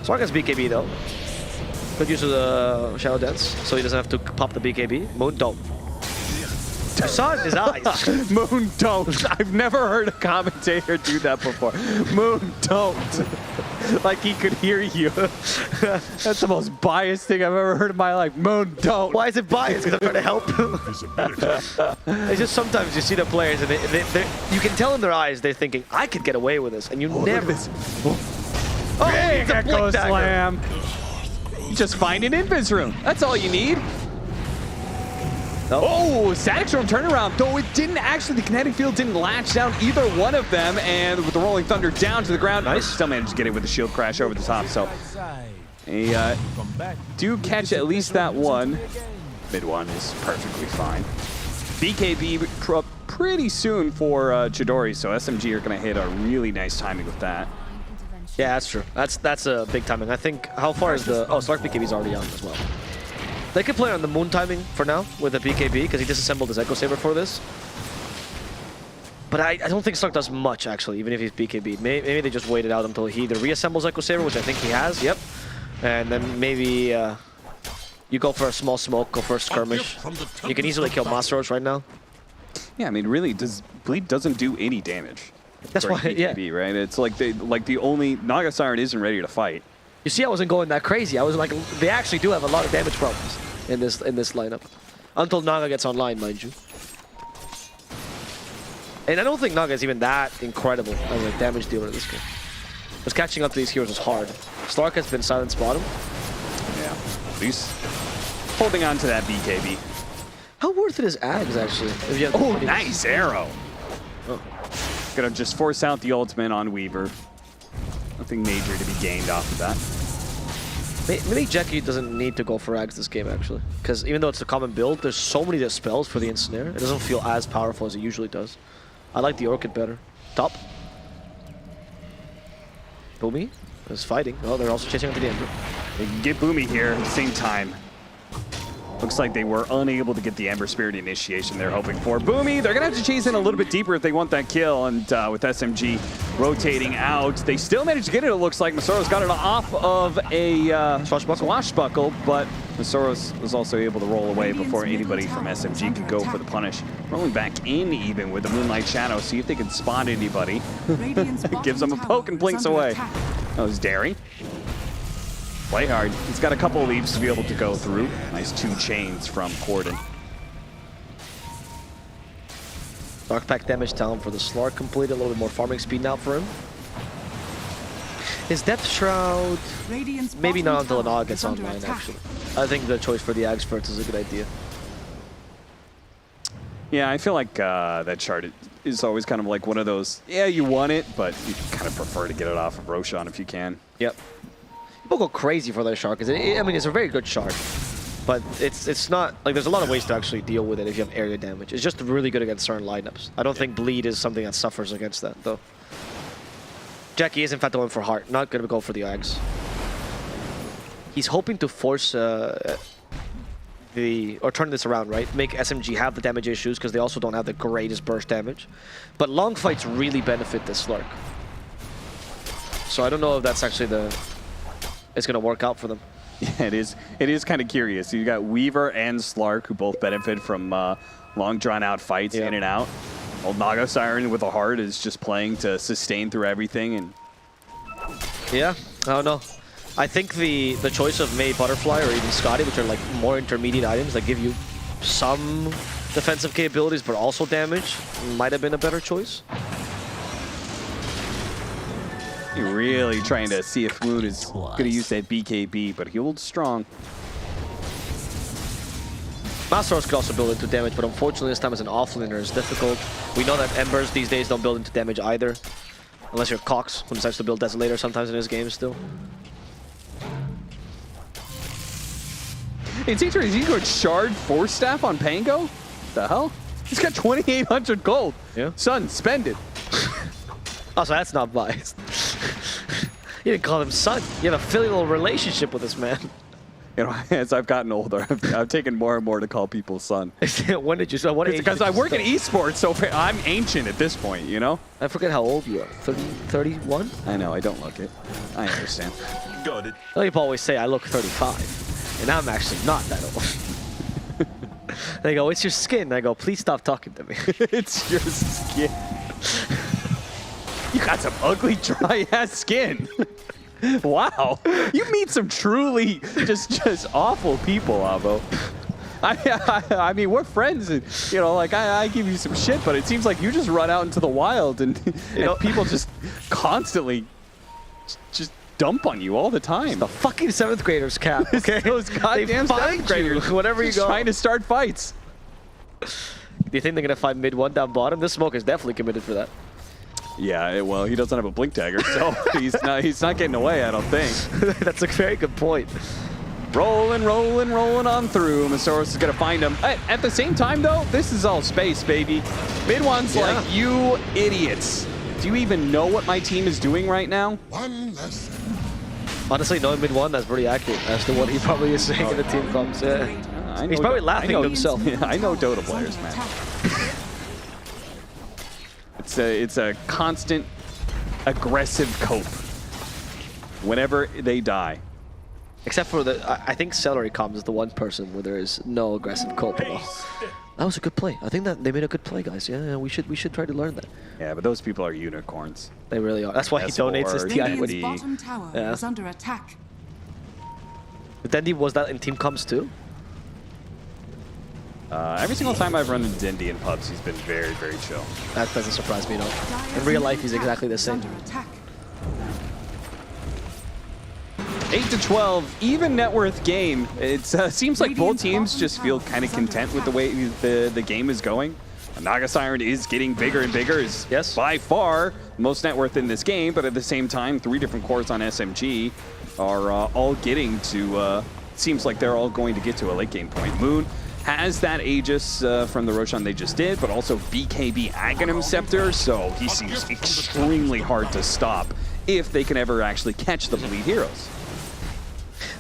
Speaker 8: Slark has BKB though. Could use the Shadow Dance, so he doesn't have to pop the BKB. Moon don't. You saw it in his eyes.
Speaker 13: Moon don't. I've never heard a commentator do that before. Moon don't. Like he could hear you. That's the most biased thing I've ever heard in my life. Moon don't.
Speaker 8: Why is it biased? Because I'm trying to help him. It's just sometimes you see the players and you can tell in their eyes they're thinking, I could get away with this, and you never.
Speaker 13: Oh, it's a Blink Slam. Just find an Invis room. That's all you need. Oh, Static Storm turnaround, though it didn't actually, the kinetic field didn't latch down either one of them, and with the Rolling Thunder down to the ground, nice. Still managed to get it with the shield crash over the top, so they do catch at least that one. Mid one is perfectly fine. BKB pretty soon for Chidori, so SMG are going to hit a really nice timing with that.
Speaker 8: Yeah, that's true. That's a big timing. I think, how far is the, oh, Slark BKB is already on as well. They could play on the Moon timing for now with the BKB because he disassembled his Echo Saber for this. But I don't think Slark does much actually, even if he's BKB. Maybe they just waited out until he either reassembles Echo Saber, which I think he has, yep. And then maybe you go for a small smoke, go for a skirmish. You can easily kill Masteros right now.
Speaker 13: Yeah, I mean, really, Bleed doesn't do any damage.
Speaker 8: That's why,
Speaker 13: BKB, yeah. Right? It's like the only Naga Siren isn't ready to fight.
Speaker 8: You see, I wasn't going that crazy. I was like, they actually do have a lot of damage problems in this lineup, until Naga gets online, mind you. And I don't think Naga is even that incredible as a damage dealer in this game. Because catching up to these heroes is hard. Slark has been silenced bottom.
Speaker 13: Yeah, at least holding on to that BKB.
Speaker 8: How worth it is Ags actually? If you have
Speaker 13: nice arrow.
Speaker 8: Oh.
Speaker 13: Gonna just force out the ultimate on Weaver. Nothing major to be gained off of that.
Speaker 8: Maybe Jackie doesn't need to go for Ags this game, actually. Because even though it's a common build, there's so many spells for the Ensnare. It doesn't feel as powerful as it usually does. I like the Orchid better. Top. Boomy is fighting. Oh, they're also chasing after the Ember.
Speaker 13: They can get Boomy here at the same time. Looks like they were unable to get the Ember Spirit initiation they're hoping for. Boomy, they're going to have to chase in a little bit deeper if they want that kill. And with SMG rotating out, they still managed to get it, it looks like. Masaro's got it off of a swashbuckle, but Masaros was also able to roll away before anybody from SMG could go for the punish. Rolling back in even with the Moonlight Shadow, see if they can spot anybody. It gives them a poke and blinks away. That was daring. Play hard. He's got a couple of leaves to be able to go through. Nice 2 chains from Corden.
Speaker 8: Dark Pack damage down for the Slark completed. A little bit more farming speed now for him. His Depth Shroud, maybe not until an AUG gets online, actually. I think the choice for the Ags first is a good idea.
Speaker 13: Yeah, I feel like that chart is always kind of like one of those, yeah, you want it, but you kind of prefer to get it off of Roshan if you can.
Speaker 8: Yep. People go crazy for that shard, because I mean, it's a very good shard. But it's not, like, there's a lot of ways to actually deal with it if you have area damage. It's just really good against certain lineups. I don't think Bleed is something that suffers against that, though. Jackie is, in fact, going for Heart, not going to go for the Ags. He's hoping to force or turn this around, right? Make SMG have the damage issues, because they also don't have the greatest burst damage. But long fights really benefit this Slark. So I don't know if that's actually it's going to work out for them.
Speaker 13: Yeah, it is. It is kind of curious. You got Weaver and Slark, who both benefit from long, drawn-out fights in and out. Old Naga Siren with a heart is just playing to sustain through everything. And
Speaker 8: yeah, I don't know. I think the choice of Mei Butterfly or even Scotty, which are like more intermediate items that give you some defensive capabilities but also damage, might have been a better choice.
Speaker 13: You're really trying to see if Moon is going to use that BKB, but he holds strong.
Speaker 8: Masteros could also build into damage, but unfortunately this time as an offlaner is difficult. We know that Embers these days don't build into damage either. Unless you're Cox, who decides to build Desolator sometimes in his game still.
Speaker 13: It's interesting, he's going Shard Force Staff on Pango? The hell? He's got 2,800 gold.
Speaker 8: Yeah.
Speaker 13: Son, spend it.
Speaker 8: Oh, so that's not biased. You didn't call him son. You have a filial relationship with this man.
Speaker 13: You know, as I've gotten older, I've taken more and more to call people son.
Speaker 8: When did you start? What age?
Speaker 13: Because I work in esports, so I'm ancient at this point, you know?
Speaker 8: I forget how old you are. 30, 31?
Speaker 13: I know, I don't look it. I understand.
Speaker 14: Got it.
Speaker 8: Well, people always say I look 35, and I'm actually not that old. They go, it's your skin. I go, please stop talking to me.
Speaker 13: It's your skin. You got some ugly, dry-ass skin. Wow. You meet some truly just awful people, Abo. I mean, we're friends, and, you know, like, I give you some shit, but it seems like you just run out into the wild, and, and people just constantly just dump on you all the time.
Speaker 8: It's the fucking 7th graders, Cap, okay?
Speaker 13: Those goddamn 7th graders.
Speaker 8: Whatever you go.
Speaker 13: Trying to start fights.
Speaker 8: Do you think they're going to find mid one down bottom? This smoke is definitely committed for that.
Speaker 13: Yeah, well, he doesn't have a blink dagger, so he's not getting away, I don't think.
Speaker 8: That's a very good point.
Speaker 13: Rolling on through. Masaros is going to find him. At the same time, though, this is all space, baby. Mid one's like, you idiots. Do you even know what my team is doing right now?
Speaker 14: One less.
Speaker 8: Honestly, knowing mid one, that's pretty accurate as to what he probably is saying in the team comms. He's probably laughing to himself.
Speaker 13: Yeah, I know Dota players, man. It's a constant, aggressive cope whenever they die.
Speaker 8: Except for I think Celery Comms is the one person where there is no aggressive cope at all. That was a good play. I think that they made a good play, guys. Yeah, we should try to learn that.
Speaker 13: Yeah, but those people are unicorns.
Speaker 8: They really are. That's why he donates his TI.
Speaker 9: Radiant's bottom tower is under attack.
Speaker 8: But Dendi, was that in team comms too?
Speaker 13: Every single time I've run into Dendi in pubs, he's been very, very chill.
Speaker 8: That doesn't surprise me at all. In real life, he's exactly the same.
Speaker 13: 8-12, even net worth game. It seems like both teams just feel kind of content with the way the game is going. Naga Siren is getting bigger and bigger. Is by far most net worth in this game, but at the same time, 3 different cores on SMG are all getting to. Seems like they're all going to get to a late game point. Moon has that Aegis from the Roshan they just did, but also BKB Aghanim Scepter, so he seems extremely hard to stop if they can ever actually catch the Bleed heroes.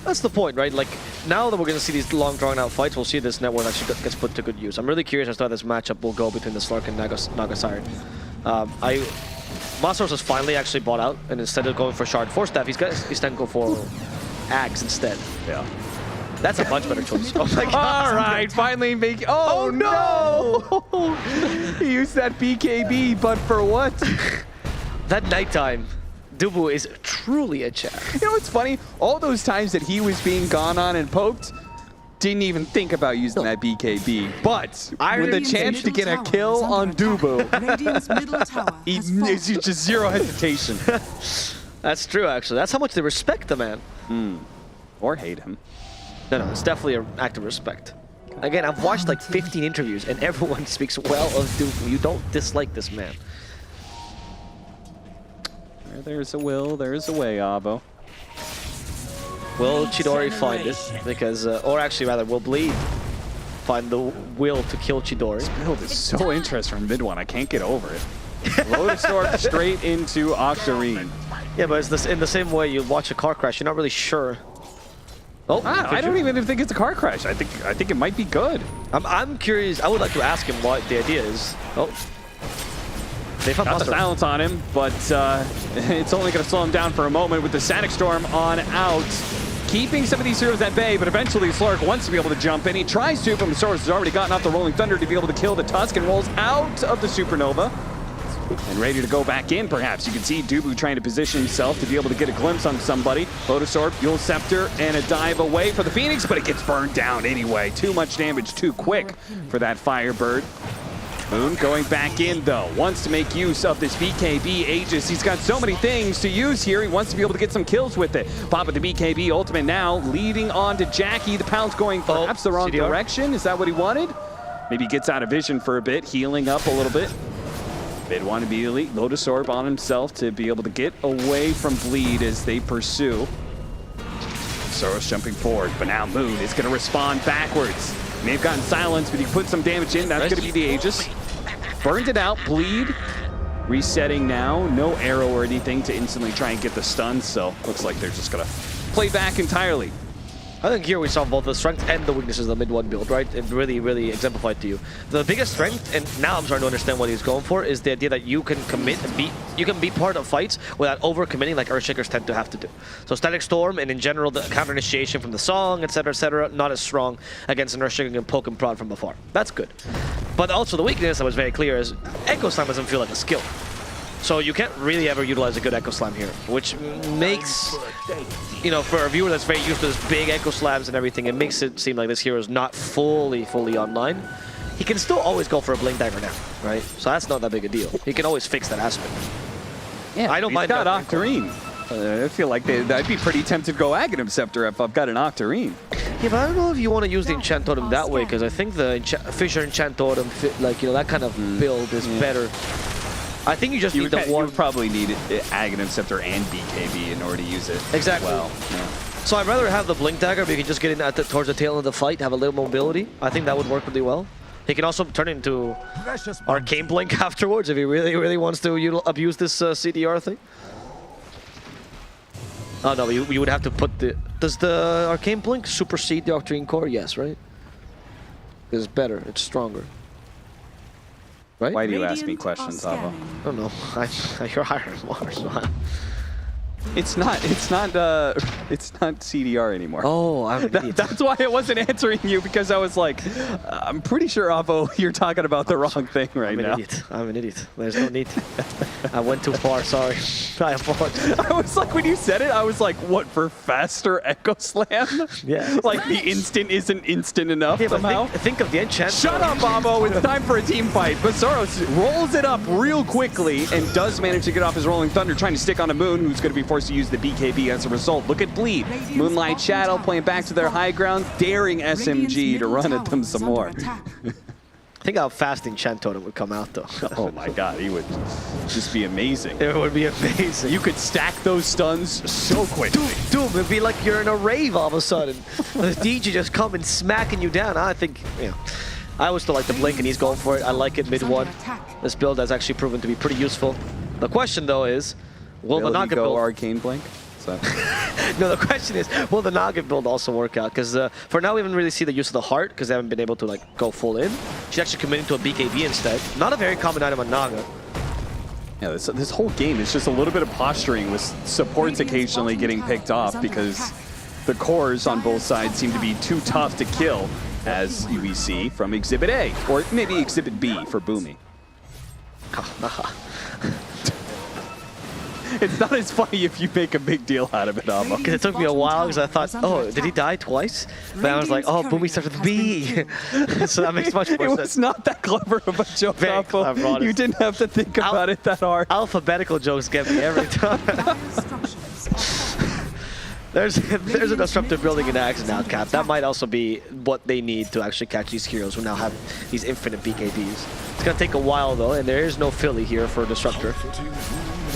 Speaker 8: That's the point, right? Like, now that we're going to see these long, drawn-out fights, we'll see this network actually gets put to good use. I'm really curious as to how this matchup will go between the Slark and Naga Siren. Masaros has finally actually bought out, and instead of going for Shard Force Staff, he's going to go for Ags instead.
Speaker 13: Yeah.
Speaker 8: That's a much better choice. Oh my God.
Speaker 13: All right, finally make. Oh no! He used that BKB, but for what?
Speaker 8: That nighttime, Dubu is truly a chat.
Speaker 13: You know what's funny? All those times that he was being gone on and poked, didn't even think about using that BKB. But with the chance to get a kill on Dubu, it's just zero hesitation.
Speaker 8: That's true, actually. That's how much they respect the man.
Speaker 13: Or hate him.
Speaker 8: No, it's definitely an act of respect. Again, I've watched like 15 interviews, and everyone speaks well of Dooku. You don't dislike this man.
Speaker 13: Where there's a will, there's a way, Avo.
Speaker 8: Will Chidori find it? Because, or actually rather, will Bleed find the will to kill Chidori?
Speaker 13: This build is so interesting from mid one. I can't get over it. Lotus Orb straight into Octarine.
Speaker 8: Yeah, but it's in the same way you watch a car crash. You're not really sure. Oh,
Speaker 13: I don't even think it's a car crash. I think it might be good.
Speaker 8: I'm curious. I would like to ask him what the idea is. Oh. They found
Speaker 13: Got the silence on him, but it's only going to slow him down for a moment with the Static Storm on out. Keeping some of these heroes at bay, but eventually Slurk wants to be able to jump in. He tries to, but Soros has already gotten off the Rolling Thunder to be able to kill the Tusk and rolls out of the Supernova. And ready to go back in, perhaps. You can see Dubu trying to position himself to be able to get a glimpse on somebody. Lotus Orb, Yule Scepter, and a dive away for the Phoenix, but it gets burned down anyway. Too much damage too quick for that Firebird. Moon going back in, though. Wants to make use of this BKB Aegis. He's got so many things to use here. He wants to be able to get some kills with it. Pop at the BKB ultimate now, leading on to Jackie. The Pound's going perhaps the wrong direction. Is that what he wanted? Maybe he gets out of vision for a bit, healing up a little bit. Mid one immediately. Lotus Orb on himself to be able to get away from Bleed as they pursue. Soros jumping forward, but now Moon is going to respond backwards. May have gotten silence, but he put some damage in. That's going to be the Aegis. Burned it out. Bleed. Resetting now. No arrow or anything to instantly try and get the stun, so looks like they're just going to play back entirely.
Speaker 8: I think here we saw both the strengths and the weaknesses of the mid one build, right? It really, really exemplified to you. The biggest strength, and now I'm starting to understand what he's going for, is the idea that you can commit and you can be part of fights without over-committing like Earthshakers tend to have to do. So Static Storm, and in general, the counter-initiation from the song, etc., not as strong against an Earthshaker can poke and prod from afar. That's good. But also the weakness that was very clear is Echo Slam doesn't feel like a skill. So you can't really ever utilize a good Echo Slam here, which makes, you know, for a viewer that's very used to this big Echo Slams and everything, it makes it seem like this hero is not fully online. He can still always go for a Blink Dagger now, right? So that's not that big a deal. He can always fix that aspect.
Speaker 13: Yeah, I don't mind that. Octarine. I feel like I'd be pretty tempted to go Aghanim Scepter if I've got an Octarine.
Speaker 8: Yeah, but I don't know if you want to use the Enchant Totem that way, because I think the Fissure Enchant Totem, like, you know, that kind of build is better. I think you just need the one.
Speaker 13: You would probably need Aghanim Scepter and BKB in order to use it.
Speaker 8: Exactly.
Speaker 13: Well, yeah.
Speaker 8: So I'd rather have the Blink Dagger, but you can just get in towards the tail end of the fight, have a little mobility. I think that would work really well. He can also turn into Arcane Blink afterwards if he really wants to abuse this CDR thing. Oh no, you would have to put the... Does the Arcane Blink supersede the Octarine Core? Yes, right? It's better, it's stronger. Right?
Speaker 13: Why do you ask me questions, Avo?
Speaker 8: I don't know. You're higher than Mars. So
Speaker 13: It's not CDR anymore.
Speaker 8: Oh, I'm an idiot.
Speaker 13: That's why I wasn't answering you, because I was like, I'm pretty sure, Avo, you're talking about the wrong thing right now.
Speaker 8: I'm an idiot. There's no need. I went too far, sorry. I apologize.
Speaker 13: I was like, when you said it, I was like, what, for faster Echo Slam?
Speaker 8: Yeah.
Speaker 13: Like the instant isn't instant enough somehow?
Speaker 8: Think of the enchant.
Speaker 13: Shut up, Avo. It's time for a team fight. But Soros rolls it up real quickly and does manage to get off his Rolling Thunder, trying to stick on a Moon, who's going to be forced to use the BKB as a result. Look at Bleed. Moonlight Shadow playing back to their high ground, daring SMG to run at them some more.
Speaker 8: Think how fast Enchant Totem would come out, though.
Speaker 13: Oh my god, he would just be amazing.
Speaker 8: It would be amazing.
Speaker 13: You could stack those stuns so quickly.
Speaker 8: Dude, it'd be like you're in a rave all of a sudden. The DJ just coming smacking you down. I think, you know, I always still like the Blink, and he's going for it. I like it mid one. This build has actually proven to be pretty useful. The question, though, is, will the Naga build...
Speaker 13: Arcane Blink?
Speaker 8: No, the question is, will the Naga build also work out? Because for now, we haven't really seen the use of the heart, because they haven't been able to like go full in. She's actually committing to a BKB instead. Not a very common item on Naga.
Speaker 13: Yeah, this whole game is just a little bit of posturing with supports occasionally getting picked off, because the cores on both sides seem to be too tough to kill, as we see from Exhibit A, or maybe Exhibit B for Boomy. It's not as funny if you make a big deal out of it, Avo.
Speaker 8: Because it took me a while, because I thought, oh, did he die twice? But I was like, oh, Boomy starts with B. So that makes much more sense.
Speaker 13: It was not that clever of a joke, Avo. You didn't have to think about it that hard.
Speaker 8: Alphabetical jokes get me every time. There's a disruptive building in Axe now, Cap. That might also be what they need to actually catch these heroes who now have these infinite BKBs. It's gonna take a while though, and there is no Philly here for Disruptor.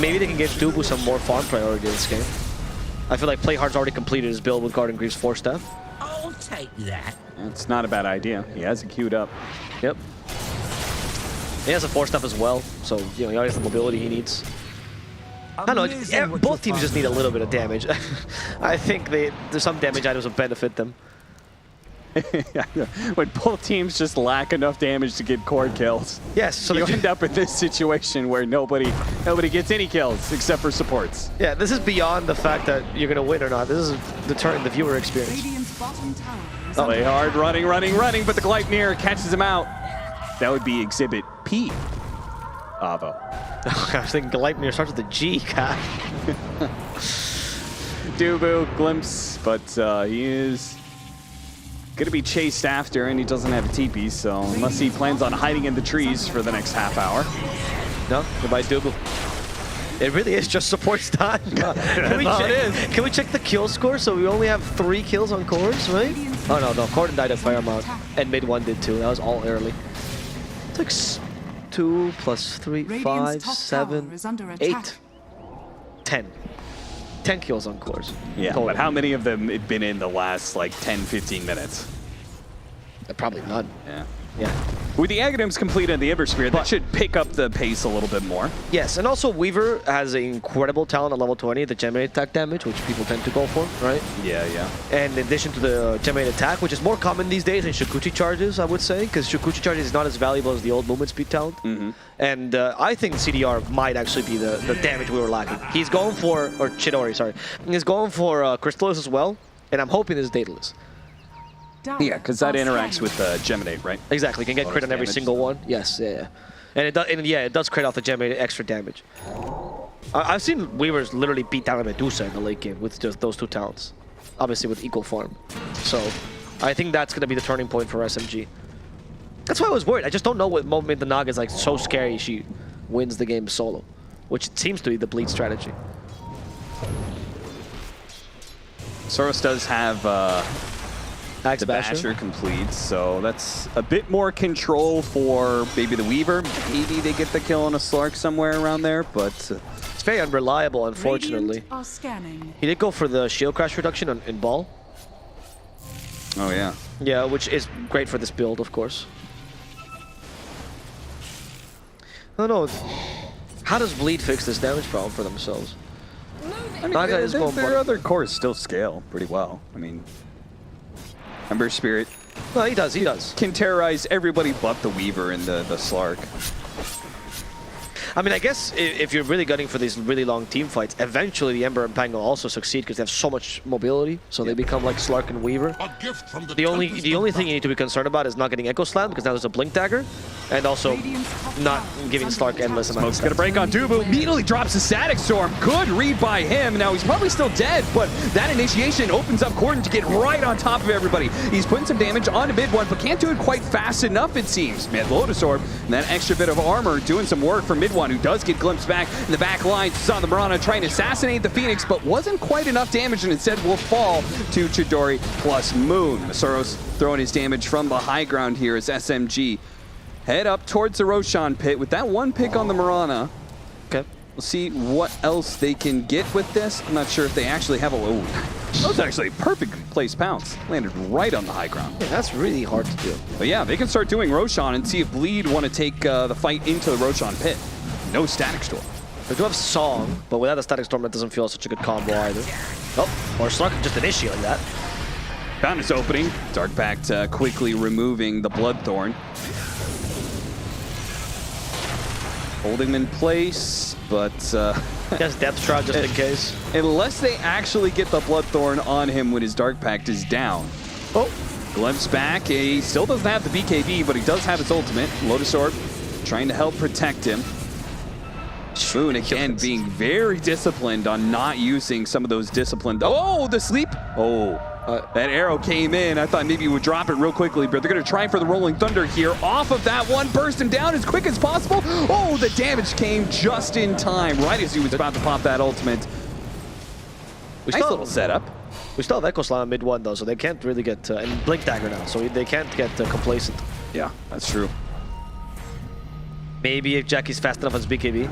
Speaker 8: Maybe they can give Dubu some more farm priority in this game. I feel like Playhard's already completed his build with Garden Greaves 4-step.
Speaker 6: I'll take that.
Speaker 13: It's not a bad idea. He has it queued up.
Speaker 8: Yep. He has a 4-step as well, so you know he already has the mobility he needs. I don't know, both teams just need a little bit of damage. I think there's some damage items will benefit them.
Speaker 13: When both teams just lack enough damage to get core kills.
Speaker 8: Yes, so
Speaker 13: you end up in this situation where nobody gets any kills except for supports.
Speaker 8: Yeah, this is beyond the fact that you're gonna win or not. This is deterring the viewer experience.
Speaker 13: Play hard, running, but the Gleipnir catches him out. That would be Exhibit P. Avo.
Speaker 8: I was thinking Gleipnir starts with a G, Cap.
Speaker 13: Dubu, glimpse, but he is gonna be chased after, and he doesn't have a TP, so unless he plans on hiding in the trees for the next half hour.
Speaker 8: No, goodbye Dubu. It really is just support's time. Can we check the kill score? So we only have 3 kills on cores, right? Oh no, Corden died at Firemount, and mid one did too. That was all early. It's like 2 plus 3, 5, 7, 8, 10. 10 kills on cores.
Speaker 13: Yeah, but how many of them had been in the last like 10, 15 minutes?
Speaker 8: Probably none.
Speaker 13: Yeah. With the Aghanims completed in the Ember Spirit, that should pick up the pace a little bit more.
Speaker 8: Yes, and also Weaver has an incredible talent at level 20, the generate attack damage, which people tend to go for, right?
Speaker 13: Yeah.
Speaker 8: And in addition to the generate attack, which is more common these days than Shukuchi charges, I would say, because Shukuchi charges is not as valuable as the old movement speed talent. And I think CDR might actually be the damage we were lacking. He's going for, or Chidori, sorry. He's going for Crystallis as well, and I'm hoping it's Daedalus.
Speaker 13: Yeah, because that interacts with Geminate, right?
Speaker 8: Exactly, you can get crit on every single one. Yes, yeah. And it does crit off the Geminate extra damage. I've seen Weavers literally beat down a Medusa in the late game with just those 2 talents. Obviously with equal farm. So I think that's going to be the turning point for SMG. That's why I was worried. I just don't know what moment the Naga is like so scary she wins the game solo, which seems to be the bleed strategy.
Speaker 13: Soros does have
Speaker 8: Axe
Speaker 13: the Basher complete, so that's a bit more control for maybe the Weaver. Maybe they get the kill on a Slark somewhere around there, but
Speaker 8: it's very unreliable, unfortunately. He did go for the shield crash reduction in ball.
Speaker 13: Oh yeah.
Speaker 8: Yeah, which is great for this build, of course. I don't know. How does Bleed fix this damage problem for themselves?
Speaker 13: I mean, their other cores still scale pretty well. I mean, Ember Spirit.
Speaker 8: Well, he does.
Speaker 13: Can terrorize everybody but the Weaver and the Slark.
Speaker 8: I mean, I guess if you're really gunning for these really long team fights, eventually the Ember and Pango also succeed because they have so much mobility, so they become like Slark and Weaver. The only thing you need to be concerned about is not getting Echo Slam because now there's a Blink Dagger, and also not giving Slark endless amounts.
Speaker 13: Smoke's gonna break on Dubu. Immediately drops a Static Storm. Good read by him. Now he's probably still dead, but that initiation opens up Corden to get right on top of everybody. He's putting some damage onto mid one, but can't do it quite fast enough, it seems. Man, Lotus Orb and that extra bit of armor doing some work for mid one, who does get glimpsed back in the back line. Saw the Mirana trying to assassinate the Phoenix, but wasn't quite enough damage, and instead will fall to Chidori plus Moon. Soros throwing his damage from the high ground here as SMG head up towards the Roshan pit with that 1 pick on the Mirana.
Speaker 8: Okay.
Speaker 13: We'll see what else they can get with this. I'm not sure if they actually have a... Oh, that was actually a perfectly placed pounce. Landed right on the high ground.
Speaker 8: Yeah, that's really hard to do.
Speaker 13: But yeah, they can start doing Roshan and see if Bleed want to take the fight into the Roshan pit. No Static Storm.
Speaker 8: They do have Song, but without a Static Storm, that doesn't feel like such a good combo either. Oh, or Slark can just initiate like that.
Speaker 13: Found his opening. Dark Pact quickly removing the Bloodthorn. Holding him in place, but...
Speaker 8: Yes, Depth Shroud just in case.
Speaker 13: Unless they actually get the Bloodthorn on him when his Dark Pact is down. Oh, glimpse back. He still doesn't have the BKB, but he does have his ultimate. Lotus Orb trying to help protect him. Moon again being very disciplined on not using some of those disciplined... Oh, the sleep! Oh, that arrow came in. I thought maybe he would drop it real quickly, but they're going to try for the Rolling Thunder here. Off of that one, burst him down as quick as possible. Oh, the damage came just in time, right as he was about to pop that ultimate. Nice little setup.
Speaker 8: We still have Echo Slam mid 1 though, so they can't really get and Blink Dagger now, so they can't get complacent.
Speaker 13: Yeah, that's true.
Speaker 8: Maybe if Jackie's fast enough as BKB.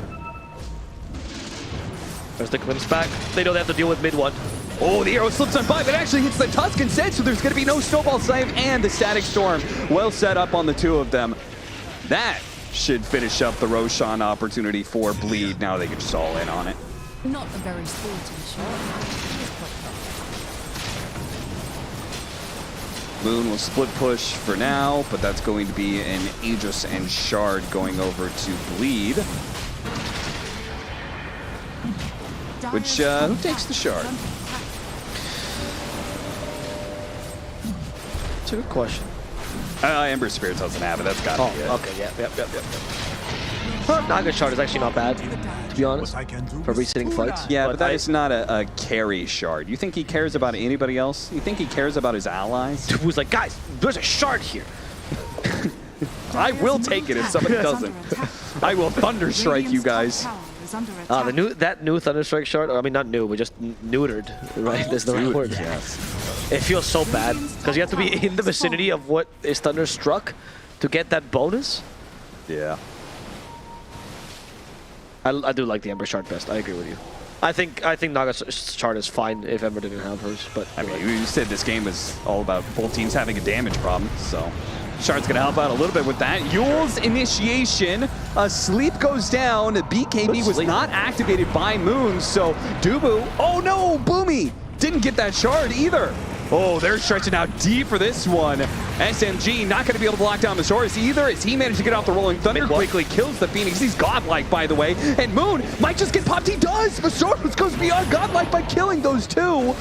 Speaker 8: There's the glimpse back. They know they have to deal with mid 1.
Speaker 13: Oh, the arrow slips on by, but actually hits the Tusk instead, so there's going to be no Snowball Save and the Static Storm well set up on the two of them. That should finish up the Roshan opportunity for Bleed. Now they can just all in on it.
Speaker 9: Not a very sporty shot.
Speaker 13: Moon will split push for now, but that's going to be an Aegis and Shard going over to Bleed. Which, who takes the Shard?
Speaker 8: It's a good question.
Speaker 13: Ember Spirit doesn't have it, that's gotta be it.
Speaker 8: Okay, yep. Naga Shard is actually not bad, to be honest, for resetting fights.
Speaker 13: Yeah, but that is not a carry Shard. You think he cares about anybody else? You think he cares about his allies?
Speaker 8: Who's like, guys, there's a Shard here.
Speaker 13: I will take it if somebody doesn't. I will Thunder Strike you guys.
Speaker 8: That new Thunderstrike Shard, I mean not new, but just neutered, right? There's the right word.
Speaker 13: Yes.
Speaker 8: It feels so bad, because you have to be in the vicinity of what is Thunderstruck to get that bonus.
Speaker 13: Yeah.
Speaker 8: I do like the Ember Shard best, I agree with you. I think Naga's Shard is fine if Ember didn't have hers, but...
Speaker 13: I mean, you said this game was all about both teams having a damage problem, so... Shard's gonna help out a little bit with that. Yule's initiation, Sleep goes down. BKB was not activated by Moon, so Dubu, oh no, Boomy didn't get that Shard either. Oh, they're stretching out deep for this one. SMG not gonna be able to block down Masaurus either as he managed to get off the Rolling Thunder, quickly kills the Phoenix. He's godlike, by the way, and Moon might just get popped. He does! Masaurus goes beyond godlike by killing those two.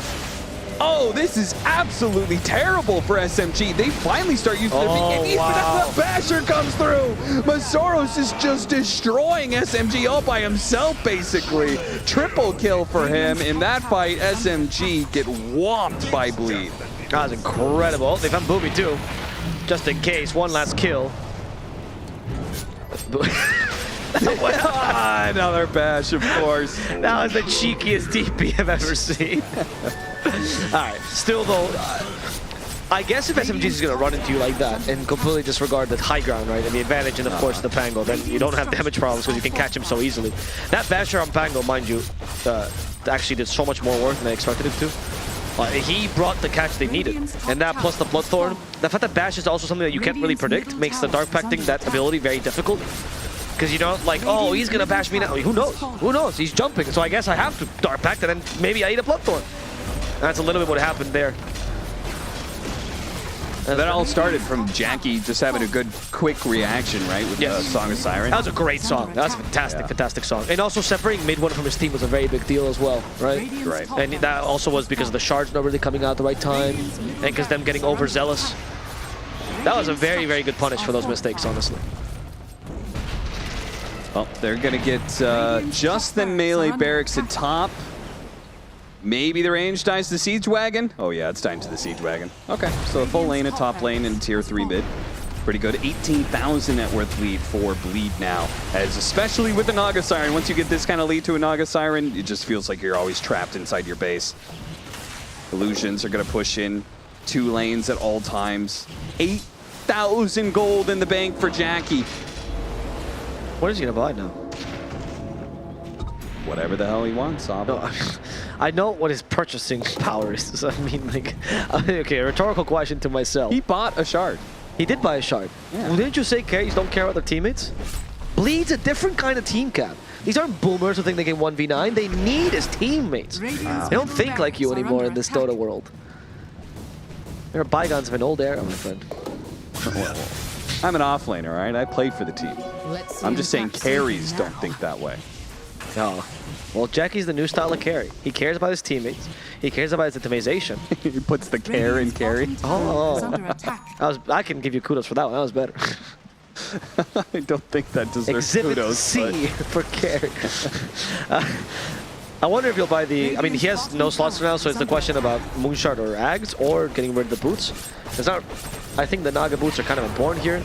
Speaker 13: Oh, this is absolutely terrible for SMG. They finally start using their BKB, but now the Basher comes through. Masaurus is just destroying SMG all by himself, basically. Triple kill for him. In that fight, SMG get whomped by Bleed.
Speaker 8: That was incredible. They found Boomy too, just in case. One last kill.
Speaker 13: Another bash, of course.
Speaker 8: That was the cheekiest DP I've ever seen. Alright, still though, I guess if SMG is going to run into you like that and completely disregard the high ground, right, and the advantage and of course the Pango, then you don't have damage problems because you can catch him so easily. That Basher on Pango, mind you, actually did so much more work than I expected it to. He brought the catch they needed, and that plus the Bloodthorn. The fact that Bash is also something that you can't really predict makes the Dark Pacting that ability very difficult. Because you don't like, oh, he's going to bash me now. Who knows? Who knows? He's jumping, so I guess I have to Dark Pact, and then maybe I eat a Bloodthorn. That's a little bit what happened there.
Speaker 13: And that all started from Jackie just having a good, quick reaction, right, with the Song of Siren.
Speaker 8: That was a great song. That was a fantastic, fantastic song. And also separating mid one from his team was a very big deal as well, right?
Speaker 13: Right.
Speaker 8: And that also was because the shards not really coming out at the right time, and because them getting overzealous. That was a very, very good punish for those mistakes, honestly.
Speaker 13: Well, they're going to get just the melee barracks at top. Maybe the range dies to the Siege Wagon. Oh yeah, it's dying to the Siege Wagon. Okay, so a full lane at top lane and tier 3 mid. Pretty good. 18,000 net worth lead for Bleed now. As especially with the Naga Siren, once you get this kind of lead to a Naga Siren, it just feels like you're always trapped inside your base. Illusions are going to push in 2 lanes at all times. 8,000 gold in the bank for Jackie.
Speaker 8: What is he gonna buy now?
Speaker 13: Whatever the hell he wants,
Speaker 8: no, I know what his purchasing power is. So I mean, like, okay, a rhetorical question to myself.
Speaker 13: He bought a shard.
Speaker 8: He did buy a shard.
Speaker 13: Yeah.
Speaker 8: Well, didn't you say carries don't care about their teammates? Bleed's a different kind of team cap. These aren't boomers who think they can 1v9. They need his teammates. Wow. They don't think like you anymore in this Dota world. There are bygones of an old era, my friend.
Speaker 13: I'm an offlaner, all right? I play for the team. I'm just saying carries don't think that way.
Speaker 8: No. Well, Jackie's the new style of carry. He cares about his teammates. He cares about his itemization.
Speaker 13: He puts the care in carry.
Speaker 8: Oh. I can give you kudos for that one. That was better.
Speaker 13: I don't think that deserves
Speaker 8: Exhibit
Speaker 13: kudos.
Speaker 8: C for carry. I wonder if he'll buy the... I mean, he has no slots now, so it's the question about Moonshard or Ags or getting rid of the boots. It's not... I think the Naga boots are kind of important here.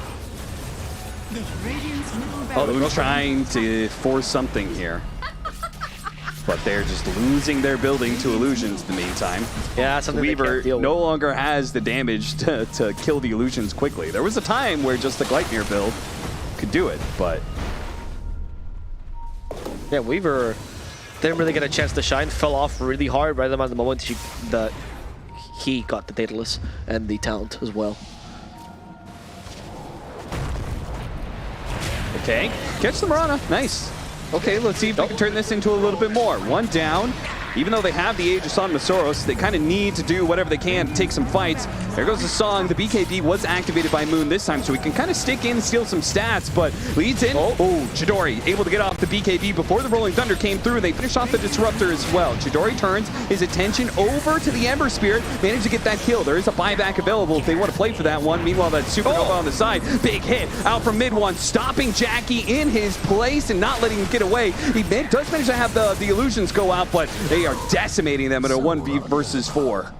Speaker 13: Oh, they're trying to force something here. but they're just losing their building to illusions in the meantime.
Speaker 8: Yeah, something
Speaker 13: Weaver no longer has the damage to kill the illusions quickly. There was a time where just the Gleipnir build could do it, but...
Speaker 8: Yeah, Weaver didn't really get a chance to shine, fell off really hard right at the moment he got the Daedalus and the talent as well.
Speaker 13: Okay, catch the Mirana, nice. Okay, let's see if we can turn this into a little bit more. One down. Even though they have the Aegis on Masoros, they kind of need to do whatever they can to take some fights. There goes the song. The BKB was activated by Moon this time, so he can kind of stick in and steal some stats, but leads in. Oh, Chidori able to get off the BKB before the Rolling Thunder came through. They finish off the Disruptor as well. Chidori turns his attention over to the Ember Spirit, managed to get that kill. There is a buyback available if they want to play for that one. Meanwhile, that Supernova on the side. Big hit out from mid one, stopping Jackie in his place and not letting him get away. He does manage to have the illusions go out, but they are decimating them in a 1v versus 4.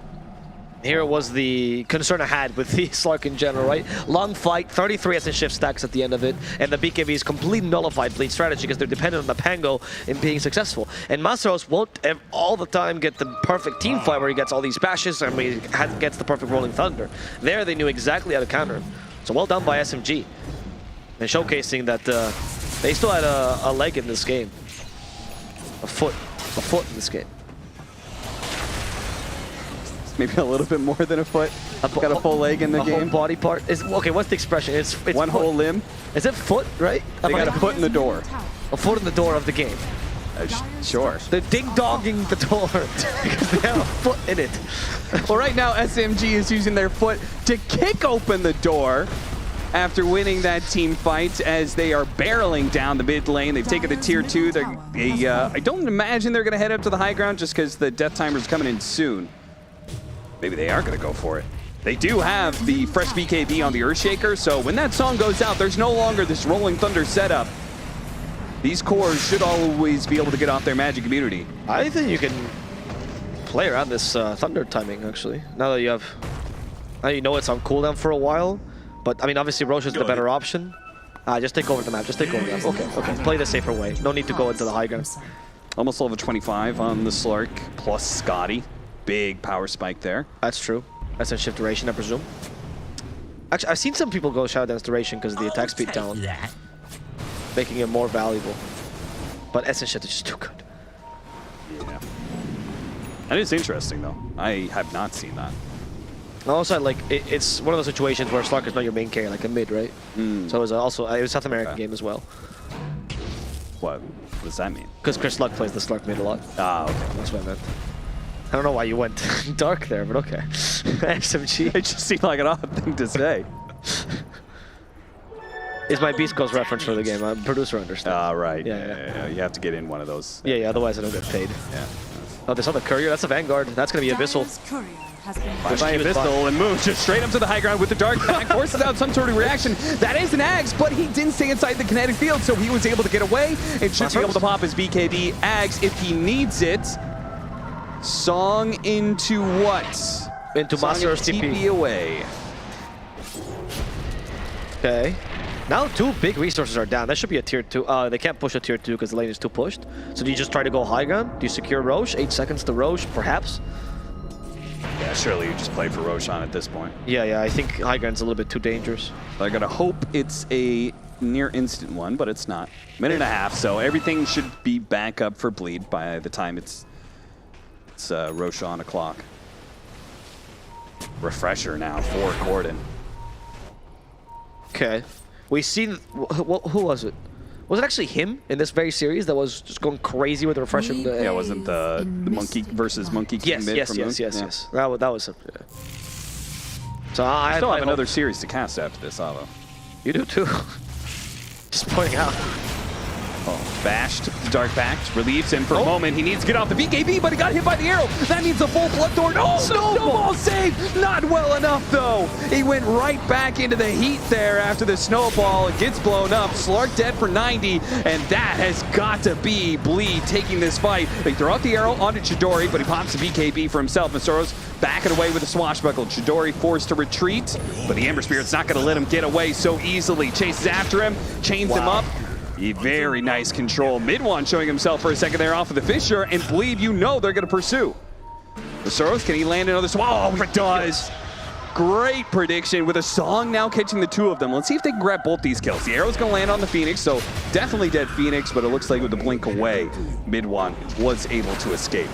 Speaker 8: Here was the concern I had with the Slark in general, right? Long fight, 33 essence shift stacks at the end of it, and the BKB's completely nullified Bleed strategy because they're dependent on the Pango in being successful. And Masaros won't all the time get the perfect team fight where he gets all these bashes and he gets the perfect Rolling Thunder. There they knew exactly how to counter him. So well done by SMG. And showcasing that they still had a leg in this game. A foot in this game.
Speaker 13: Maybe a little bit more than a foot. Got a full leg in the game.
Speaker 8: A whole body part. Okay, what's the expression? It's
Speaker 13: one
Speaker 8: foot.
Speaker 13: whole limb.
Speaker 8: Is it foot, right?
Speaker 13: They got a foot in the door.
Speaker 8: A foot in the door of the game.
Speaker 13: Sure.
Speaker 8: They're ding-donging the door because they have a foot in it.
Speaker 13: Well, right now, SMG is using their foot to kick open the door after winning that team fight as they are barreling down the mid lane. They've taken the tier 2. I don't imagine they're going to head up to the high ground just because the death timer is coming in soon. Maybe they are going to go for it. They do have the fresh BKB on the Earthshaker, so when that song goes out, there's no longer this Rolling Thunder setup. These cores should always be able to get off their magic immunity.
Speaker 8: I think you can play around this Thunder timing, actually. Now you know it's on cooldown for a while, but I mean, obviously Roche is the better option. Just take over the map, just take over the map. Okay, play the safer way. No need to go into the high ground.
Speaker 13: Almost level 25 on the Slark, plus Scotty. Big power spike there.
Speaker 8: That's true. That's a shift duration, I presume. Actually, I've seen some people go Shadow Dance duration because of the attack speed talent, making it more valuable. But Essence Shift is just too good.
Speaker 13: Yeah. That is interesting, though. I have not seen that.
Speaker 8: Also, like, it's one of those situations where Slark is not your main carry, like a mid, right? So it was also a South American game as well.
Speaker 13: What does that mean?
Speaker 8: Because Chris Luck plays the Slark mid a lot.
Speaker 13: Ah, okay.
Speaker 8: That's what I meant. I don't know why you went dark there, but okay. SMG.
Speaker 13: It just seemed like an odd thing to say.
Speaker 8: Is my Beast Coast reference for the game. I'm producer understands.
Speaker 13: Ah, right.
Speaker 8: Yeah.
Speaker 13: You have to get in one of those.
Speaker 8: Yeah, otherwise I don't get paid.
Speaker 13: Yeah.
Speaker 8: Oh, there's other Courier. That's a Vanguard. That's going to be Abyssal.
Speaker 13: By Abyssal and moves just straight up to the high ground with the Dark Pack. Forces out some sort of reaction. That is an Ags, but he didn't stay inside the kinetic field, so he was able to get away and should be able to pop his BKB. Ags, if he needs it. Song into what?
Speaker 8: Into Master's TP
Speaker 13: away.
Speaker 8: Okay. Now 2 big resources are down. That should be a tier 2. They can't push a tier 2 because the lane is too pushed. So do you just try to go high ground? Do you secure Roche? 8 seconds to Roche, perhaps?
Speaker 13: Yeah, surely you just play for Roshan at this point.
Speaker 8: Yeah, I think high ground's a little bit too dangerous.
Speaker 13: I gotta hope it's a near instant one, but it's not. Minute and a half, so everything should be back up for Bleed by the time it's Roshan o'clock. Refresher now for Gordon.
Speaker 8: Okay. We see, who was it? Was it actually him in this very series that was just going crazy with the refresher?
Speaker 13: Yeah, wasn't the Monkey versus Monkey King mid from Moon?
Speaker 8: Yes. That was it. Yeah. So
Speaker 13: I still have another series to cast after this, Alo.
Speaker 8: You do too. Just pointing out.
Speaker 13: Oh, bashed, Dark Pact, relieves him for a moment. He needs to get off the BKB, but he got hit by the arrow. That means a full Blood Thorn. Oh, snowball save! Not well enough, though. He went right back into the heat there after the snowball. It gets blown up. Slark dead for 90, and that has got to be Bleed taking this fight. They throw out the arrow onto Chidori, but he pops the BKB for himself. Masoros backing away with a swashbuckle. Chidori forced to retreat, but the Ember Spirit's not going to let him get away so easily. Chases after him, chains him up. Very nice control. Mid one showing himself for a second there off of the Fissure, and Bleed, you know they're going to pursue. The Soros, can he land another swap? Oh, he does. Great prediction with a Song now catching the two of them. Let's see if they can grab both these kills. The arrow's going to land on the Phoenix, so definitely dead Phoenix, but it looks like with the blink away, Mid one was able to escape.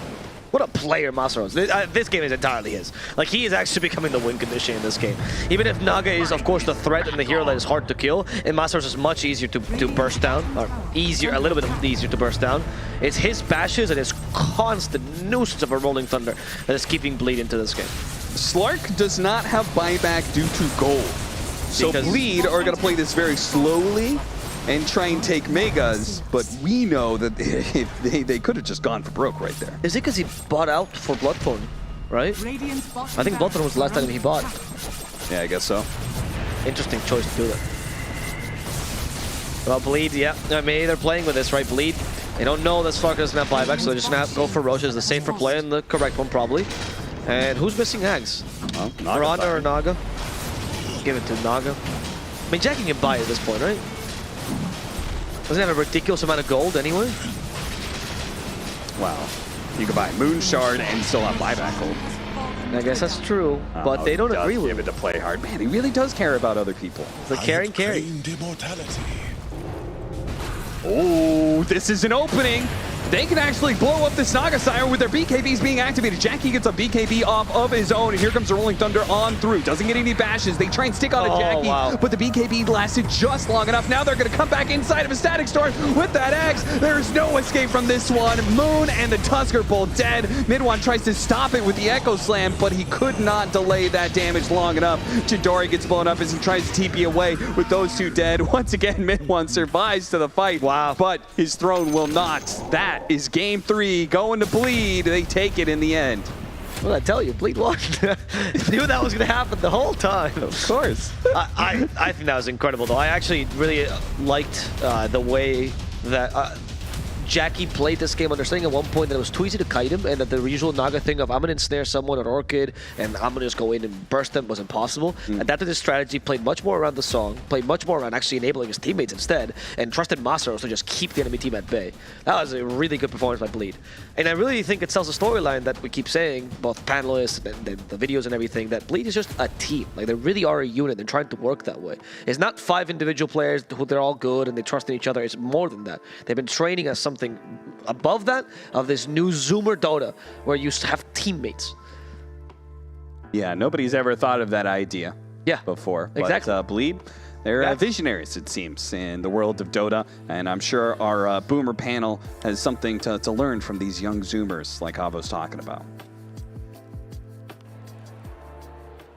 Speaker 8: What a player Masaros. This game is entirely his. Like, he is actually becoming the win condition in this game. Even if Naga is, of course, the threat and the hero that is hard to kill, and Masaros is much easier to burst down, or a little bit easier to burst down. It's his bashes and his constant nuisance of a Rolling Thunder that is keeping Bleed into this game.
Speaker 13: Slark does not have buyback due to gold. So Bleed are going to play this very slowly and try and take Megas, but we know that they could have just gone for broke right there.
Speaker 8: Is it because he bought out for Bloodthorn, right? I think Bloodthorn was the last time he bought.
Speaker 13: Yeah, I guess so.
Speaker 8: Interesting choice to do that. Well, Bleed, yeah. I mean, they're playing with this, right? Bleed, they don't know that Slark doesn't have buyback, so they're just going to go for Roche as the safer play and the correct one, probably. And who's missing Hags? Miranda or Naga? Give it to Naga. I mean, Jackie can buy at this point, right? Doesn't have a ridiculous amount of gold anyway.
Speaker 13: Wow. You could buy Moon Shard and still have buyback gold.
Speaker 8: I guess that's true, but they don't agree with
Speaker 13: it. Give it to play hard. Man, he really does care about other people.
Speaker 8: The caring carry.
Speaker 13: Oh, this is an opening. They can actually blow up this Naga Siren with their BKBs being activated. Jackie gets a BKB off of his own, and here comes the Rolling Thunder on through. Doesn't get any bashes. They try and stick on a Jackie, but the BKB lasted just long enough. Now they're going to come back inside of a Static Storm with that Axe. There's no escape from this one. Moon and the Tusker both dead. Mid one tries to stop it with the Echo Slam, but he could not delay that damage long enough. Chidori gets blown up as he tries to TP away with those two dead. Once again, Mid one survives to the fight, but his throne will not. That is game 3 going to Bleed. They take it in the end.
Speaker 8: What did I tell you? Bleed won. Knew that was going to happen the whole time.
Speaker 13: Of course.
Speaker 8: I think that was incredible, though. I actually really liked the way that Jackie played this game, understanding at one point that it was too easy to kite him, and that the usual Naga thing of I'm going to ensnare someone at Orchid, and I'm going to just go in and burst them was impossible. Adapted his strategy, played much more around the Song, played much more around actually enabling his teammates instead, and trusted Masaros to just keep the enemy team at bay. That was a really good performance by Bleed. And I really think it tells a storyline that we keep saying, both panelists and the videos and everything, that Bleed is just a team. Like, they really are a unit. They're trying to work that way. It's not 5 individual players who they're all good and they trust in each other. It's more than that. They've been training as something above that of this new Zoomer Dota where you have teammates.
Speaker 13: Yeah, nobody's ever thought of that idea before.
Speaker 8: Exactly.
Speaker 13: But Bleed, they're visionaries, it seems, in the world of Dota. And I'm sure our Boomer panel has something to learn from these young Zoomers like Avo's talking about.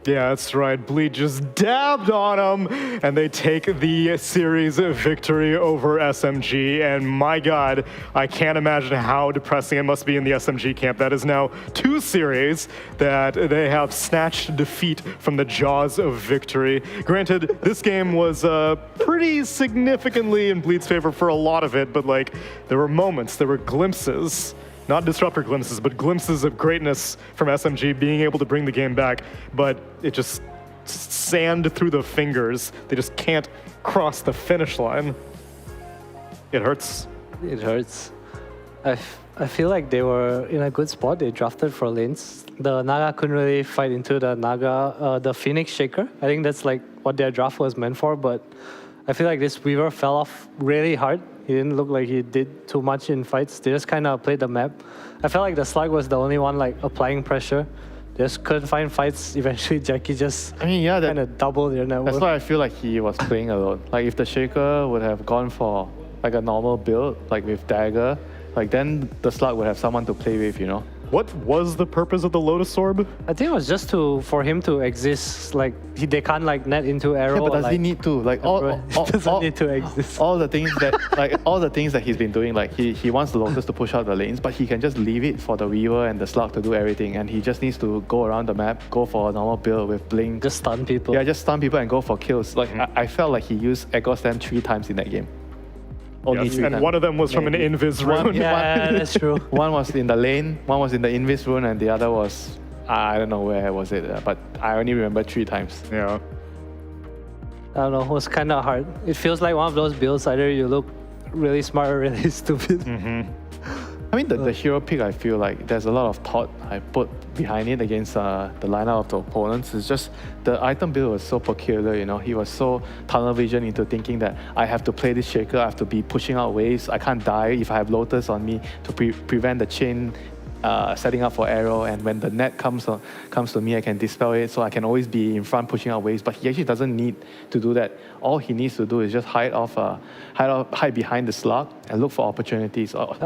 Speaker 11: Yeah, that's right. Bleed just dabbed on them, and they take the series victory over SMG. And my God, I can't imagine how depressing it must be in the SMG camp. That is now 2 series that they have snatched defeat from the jaws of victory. Granted, this game was pretty significantly in Bleed's favor for a lot of it, but like there were moments, there were glimpses. Not disruptor glimpses, but glimpses of greatness from SMG being able to bring the game back, but it just sand through the fingers. They just can't cross the finish line. It hurts.
Speaker 5: It hurts. I feel like they were in a good spot. They drafted for lanes. The Naga couldn't really fight into the Naga, the Phoenix Shaker. I think that's like what their draft was meant for, but I feel like this Weaver fell off really hard. He didn't look like he did too much in fights. They just kind of played the map. I felt like the Slug was the only one like applying pressure. They just couldn't find fights. Eventually, Jackie just kind of doubled their network.
Speaker 12: That's why I feel like he was playing alone. Like if the Shaker would have gone for like a normal build, like with Dagger, like then the Slug would have someone to play with, you know?
Speaker 11: What was the purpose of the Lotus Orb?
Speaker 5: I think it was just for him to exist. Like they can't like net into arrow.
Speaker 12: Yeah, but does
Speaker 5: like,
Speaker 12: he need to? Like
Speaker 5: doesn't need to exist.
Speaker 12: All the things that he's been doing, like he wants the Lotus to push out the lanes, but he can just leave it for the Weaver and the Slug to do everything, and he just needs to go around the map, go for a normal build with Blink.
Speaker 5: Just stun people.
Speaker 12: Yeah, just stun people and go for kills. Like I felt like he used Echo Slam 3 times in that game. Only 3
Speaker 11: and
Speaker 12: times.
Speaker 11: one of them was from an Invis rune.
Speaker 5: Yeah, that's true.
Speaker 12: One was in the lane, one was in the Invis rune, and the other was, I don't know where was it, but I only remember 3 times.
Speaker 11: Yeah.
Speaker 5: I don't know, it was kind of hard. It feels like one of those builds, either you look really smart or really stupid.
Speaker 12: I mean, the hero pick, I feel like there's a lot of thought I put behind it against the lineup of the opponents. It's just the item build was so peculiar, you know. He was so tunnel vision into thinking that I have to play this Shaker, I have to be pushing out waves, I can't die if I have Lotus on me to prevent the chain setting up for arrow, and when the net comes to me, I can dispel it, so I can always be in front pushing out waves. But he actually doesn't need to do that. All he needs to do is just hide behind the slug and look for opportunities, or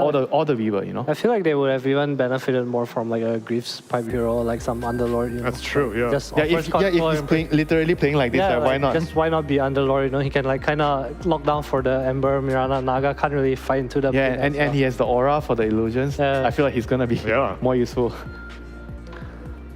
Speaker 12: the Weaver, you know.
Speaker 5: I feel like they would have even benefited more from like a Grief's pipe hero, like some Underlord. You know?
Speaker 11: That's true. Yeah.
Speaker 5: Just
Speaker 12: If he's literally playing like this,
Speaker 5: yeah,
Speaker 12: why not?
Speaker 5: Just why not be Underlord? You know, he can like kind of lock down for the Ember. Mirana Naga can't really fight into the.
Speaker 12: Yeah, and he has the aura for the illusions. I feel like he's gonna be more useful.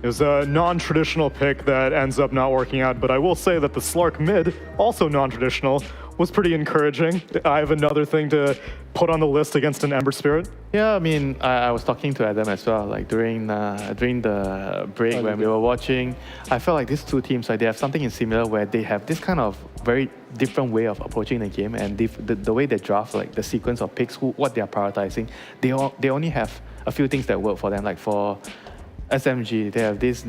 Speaker 11: It was a non-traditional pick that ends up not working out, but I will say that the Slark mid, also non-traditional, was pretty encouraging. I have another thing to put on the list against an Ember Spirit.
Speaker 12: Yeah, I mean, I was talking to Adam as well, like during the break when we were watching. I felt like these two teams, like they have something in similar where they have this kind of very different way of approaching the game, and the way they draft, like the sequence of picks, what they are prioritizing, they only have a few things that work for them. Like for SMG, they have this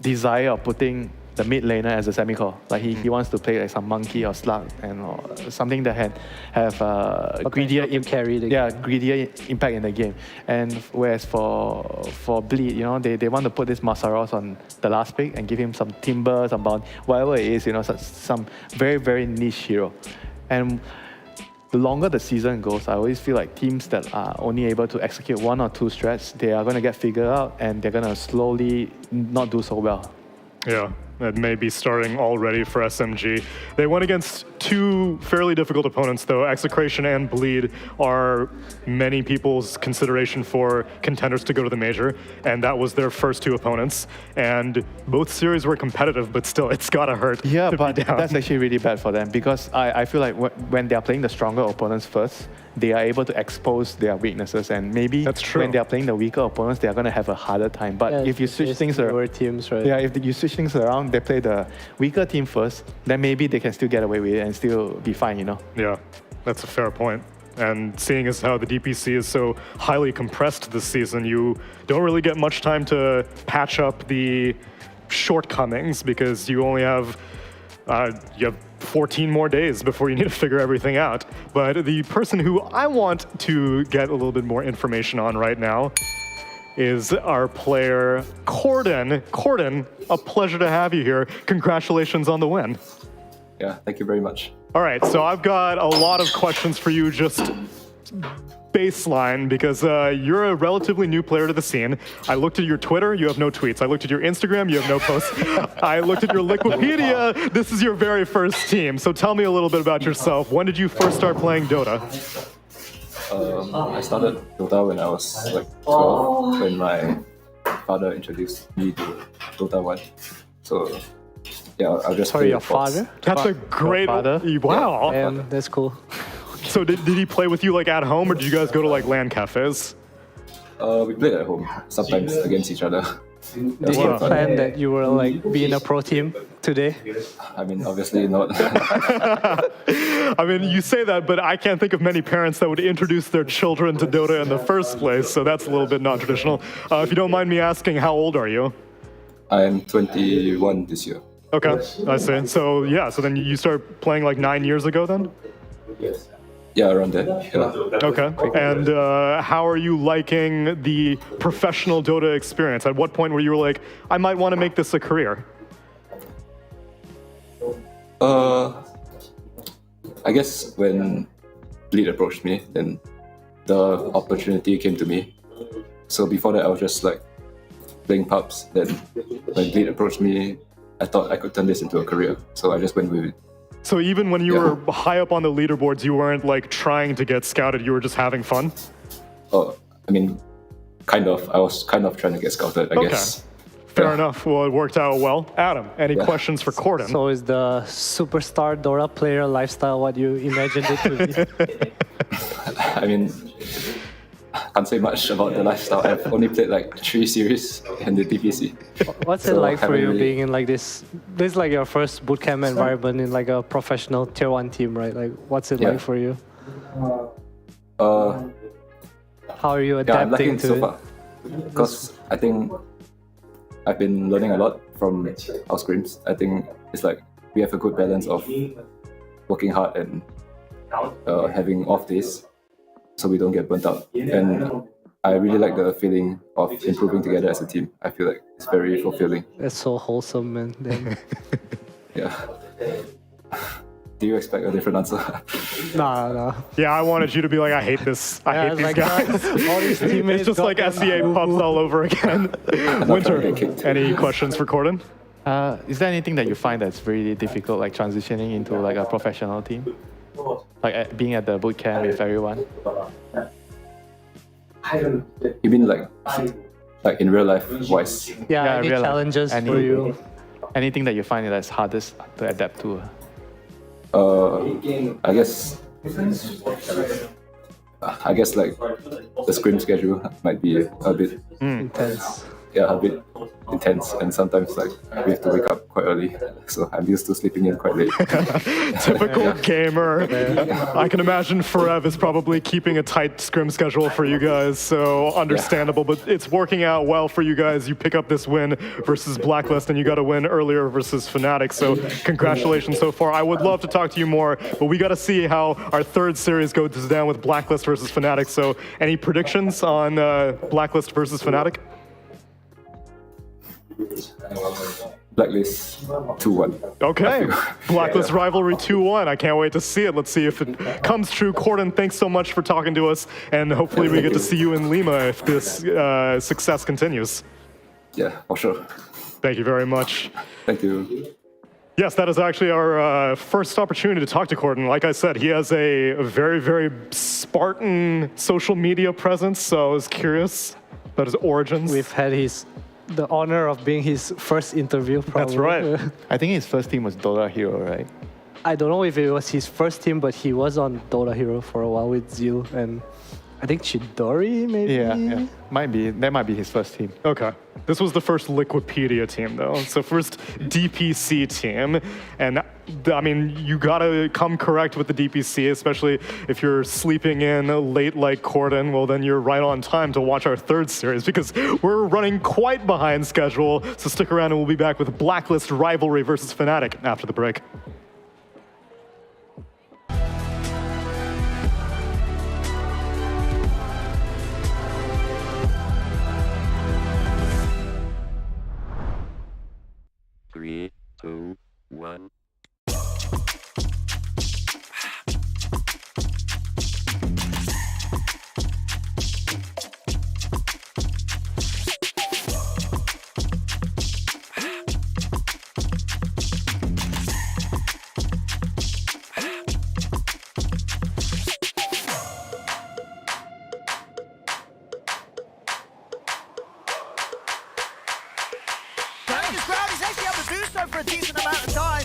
Speaker 12: desire of putting the mid laner as a semi-core. Like he wants to play like some monkey or slug or something that have greedier greedier impact in the game. And whereas for Bleed, you know, they want to put this Masaros on the last pick and give him some timber, some bound, whatever it is, you know, some very, very niche hero. And the longer the season goes, I always feel like teams that are only able to execute one or two strats, they are going to get figured out and they're going to slowly not do so well.
Speaker 11: Yeah, that may be starting already for SMG. They went against two fairly difficult opponents, though. Execration and Bleed are many people's consideration for contenders to go to the major, and that was their first two opponents. And both series were competitive, but still, it's gotta hurt.
Speaker 12: Yeah, but that's actually really bad for them because I feel like when they're playing the stronger opponents first, they are able to expose their weaknesses, and maybe when they are playing the weaker opponents, they are going to have a harder time. But if you switch things around,
Speaker 5: teams, right?
Speaker 12: Yeah, if you switch things around, they play the weaker team first, then maybe they can still get away with it and still be fine, you know?
Speaker 11: Yeah, that's a fair point. And seeing as how the DPC is so highly compressed this season, you don't really get much time to patch up the shortcomings because you only have 14 more days before you need to figure everything out. But the person who I want to get a little bit more information on right now is our player, Corden. Corden, a pleasure to have you here. Congratulations on the win.
Speaker 15: Yeah, thank you very much.
Speaker 11: All right, so I've got a lot of questions for you, just baseline, because you're a relatively new player to the scene. I looked at your Twitter, you have no tweets. I looked at your Instagram, you have no posts. I looked at your Wikipedia, this is your very first team. So tell me a little bit about yourself. When did you first start playing Dota?
Speaker 15: I started Dota when I was like 12, when my father introduced me to Dota 1. So yeah, I'll just
Speaker 5: Sorry, your father?
Speaker 11: That's a great, wow.
Speaker 5: And that's cool.
Speaker 11: So did he play with you like at home, or did you guys go to like LAN cafes?
Speaker 15: We played at home, sometimes against each other.
Speaker 5: Did you plan that you were like be in a pro team today?
Speaker 15: I mean, obviously not.
Speaker 11: I mean, you say that, but I can't think of many parents that would introduce their children to Dota in the first place, so that's a little bit non-traditional. If you don't mind me asking, how old are you?
Speaker 15: I'm 21 this year.
Speaker 11: Okay, I see. So yeah, so then you started playing like 9 years ago then?
Speaker 15: Yes. Yeah, around that. Yeah.
Speaker 11: Okay. And how are you liking the professional Dota experience? At what point were you like, I might want to make this a career?
Speaker 15: I guess when Bleed approached me, then the opportunity came to me. So before that, I was just like playing pubs. Then when Bleed approached me, I thought I could turn this into a career. So I just went with it.
Speaker 11: So even when you were high up on the leaderboards, you weren't like trying to get scouted, you were just having fun?
Speaker 15: Oh, I mean, kind of. I was kind of trying to get scouted, I guess.
Speaker 11: Fair enough. Well, it worked out well. Adam, any questions for Corden?
Speaker 5: So is the superstar Dota player lifestyle what you imagined it to be?
Speaker 15: I mean, can't say much about the lifestyle. I've only played like 3 series in the DPC.
Speaker 5: What's it like for you being in like this? This is like your first bootcamp environment in like a professional tier 1 team, right? Like, what's it like for you? How are you
Speaker 15: Yeah, I'm liking
Speaker 5: adapting
Speaker 15: it so
Speaker 5: to
Speaker 15: far. Because I think I've been learning a lot from our scrims. I think it's like we have a good balance of working hard and having off days so we don't get burnt out. And I really like the feeling of improving together as a team. I feel like it's very fulfilling.
Speaker 5: That's so wholesome, man. Then.
Speaker 15: Yeah. Do you expect a different answer?
Speaker 5: Nah.
Speaker 11: Yeah, I wanted you to be like, I hate this. I hate these
Speaker 5: like,
Speaker 11: guys.
Speaker 5: all these teammates
Speaker 11: It's just like
Speaker 5: got
Speaker 11: SEA pubs all over again. Winter, any questions for Corden?
Speaker 12: Is there anything that you find that's really difficult, like transitioning into like a professional team? Like being at the boot camp with everyone?
Speaker 15: You mean like in real life wise?
Speaker 5: Yeah, any
Speaker 12: real life.
Speaker 5: challenges for you?
Speaker 12: Anything that you find that's hardest to adapt to?
Speaker 15: I guess like the scrim schedule might be a bit
Speaker 5: intense.
Speaker 15: Yeah, a bit intense, and sometimes like we have to wake up quite early, so I'm used to sleeping in quite late.
Speaker 11: Typical gamer. I can imagine Forev is probably keeping a tight scrim schedule for you guys, so understandable, but it's working out well for you guys. You pick up this win versus Blacklist, and you got a win earlier versus Fnatic, so congratulations so far. I would love to talk to you more, but we got to see how our third series goes down with Blacklist versus Fnatic, so any predictions on Blacklist versus Fnatic?
Speaker 15: Blacklist 2-1.
Speaker 11: Okay, Blacklist Rivalry 2-1. I can't wait to see it. Let's see if it comes true. Corden, thanks so much for talking to us, and hopefully we get to see you in Lima if this success continues.
Speaker 15: Yeah, for sure.
Speaker 11: Thank you very much.
Speaker 15: Thank you.
Speaker 11: Yes, that is actually our first opportunity to talk to Corden. Like I said, he has a very, very Spartan social media presence, so I was curious about his origins.
Speaker 5: We've had the honor of being his first interview, probably.
Speaker 11: That's right.
Speaker 12: I think his first team was Dota Hero, right?
Speaker 5: I don't know if it was his first team, but he was on Dota Hero for a while with Zeal and I think Chidori, maybe?
Speaker 12: Yeah. Might be. That might be his first team.
Speaker 11: Okay. This was the first Liquipedia team, though. So first DPC team. And, I mean, you got to come correct with the DPC, especially if you're sleeping in late like Corden. Well, then you're right on time to watch our third series because we're running quite behind schedule. So stick around and we'll be back with Blacklist Rivalry versus Fnatic after the break.
Speaker 1: Three, two, one.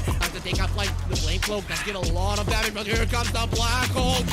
Speaker 2: Time to take out like the Flame Cloak. Does get a lot of damage, but here comes the Black Hole.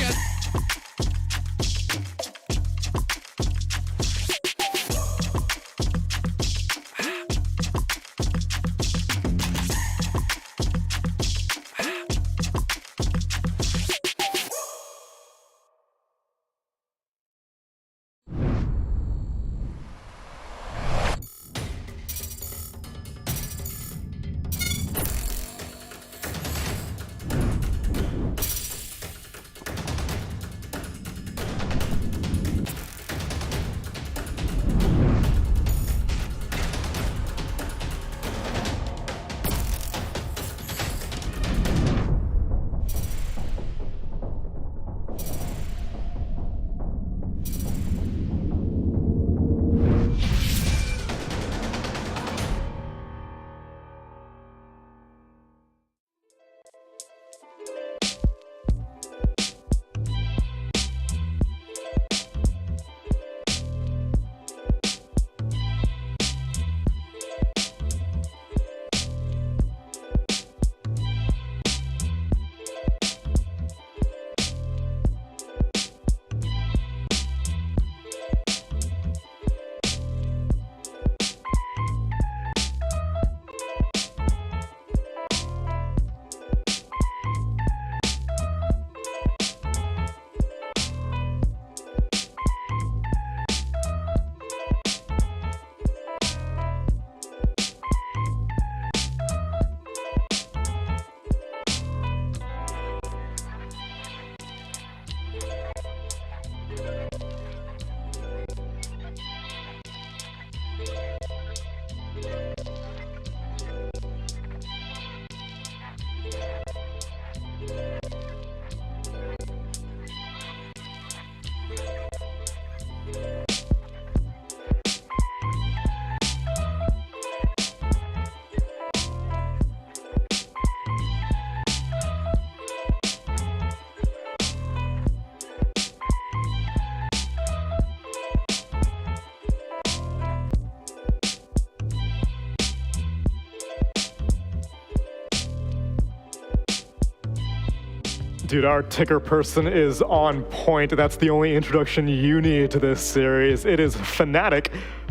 Speaker 11: Dude, our ticker person is on point. That's the only introduction you need to this series. It is Fnatic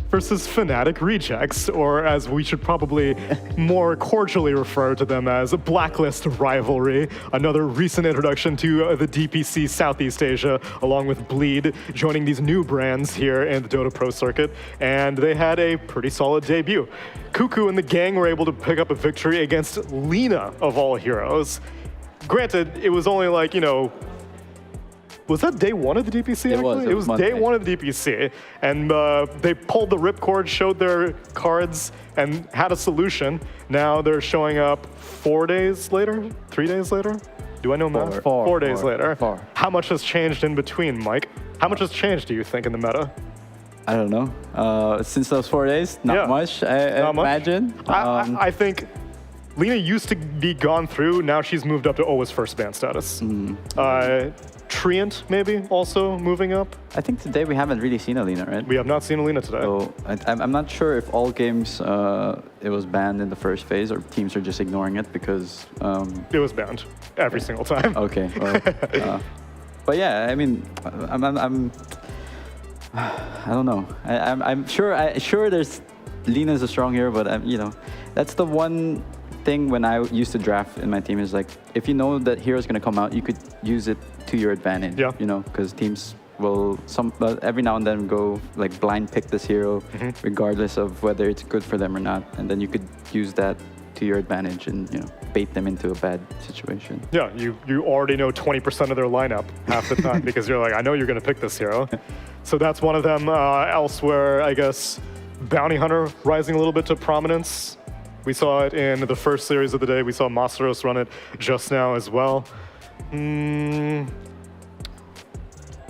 Speaker 11: versus Fnatic Rejects, or as we should probably more cordially refer to them as Blacklist Rivalry, another recent introduction to the DPC Southeast Asia, along with Bleed, joining these new brands here in the Dota Pro circuit, and they had a pretty solid debut. Cuckoo and the gang were able to pick up a victory against Lina, of all heroes. Granted, it was only like, was that day one of the DPC? It was day one of the DPC, and they pulled the ripcord, showed their cards, and had a solution. Now they're showing up 4 days later, 3 days later. Do I know math? 4 days later. How much has changed in between, Mike? How much has changed, do you think, in the meta?
Speaker 4: I don't know. Since those 4 days, not much. I imagine.
Speaker 11: I think Lina used to be gone through. Now she's moved up to always first ban status. Treant maybe also moving up.
Speaker 4: I think today we haven't really seen Alina, right?
Speaker 11: We have not seen Alina today.
Speaker 4: So I'm not sure if all games it was banned in the first phase or teams are just ignoring it because...
Speaker 11: It was banned every single time.
Speaker 4: Okay. Well, but yeah, I mean, I don't know. I'm sure there's Lina's a strong hero, but that's the one thing when I used to draft in my team is like, if you know that hero's going to come out, you could use it to your advantage, because teams will every now and then go like blind pick this hero, regardless of whether it's good for them or not. And then you could use that to your advantage and, bait them into a bad situation.
Speaker 11: Yeah, you already know 20% of their lineup half the time because you're like, I know you're going to pick this hero. So that's one of them. Elsewhere, I guess, Bounty Hunter rising a little bit to prominence. We saw it in the first series of the day. We saw Masteros run it just now as well.
Speaker 4: It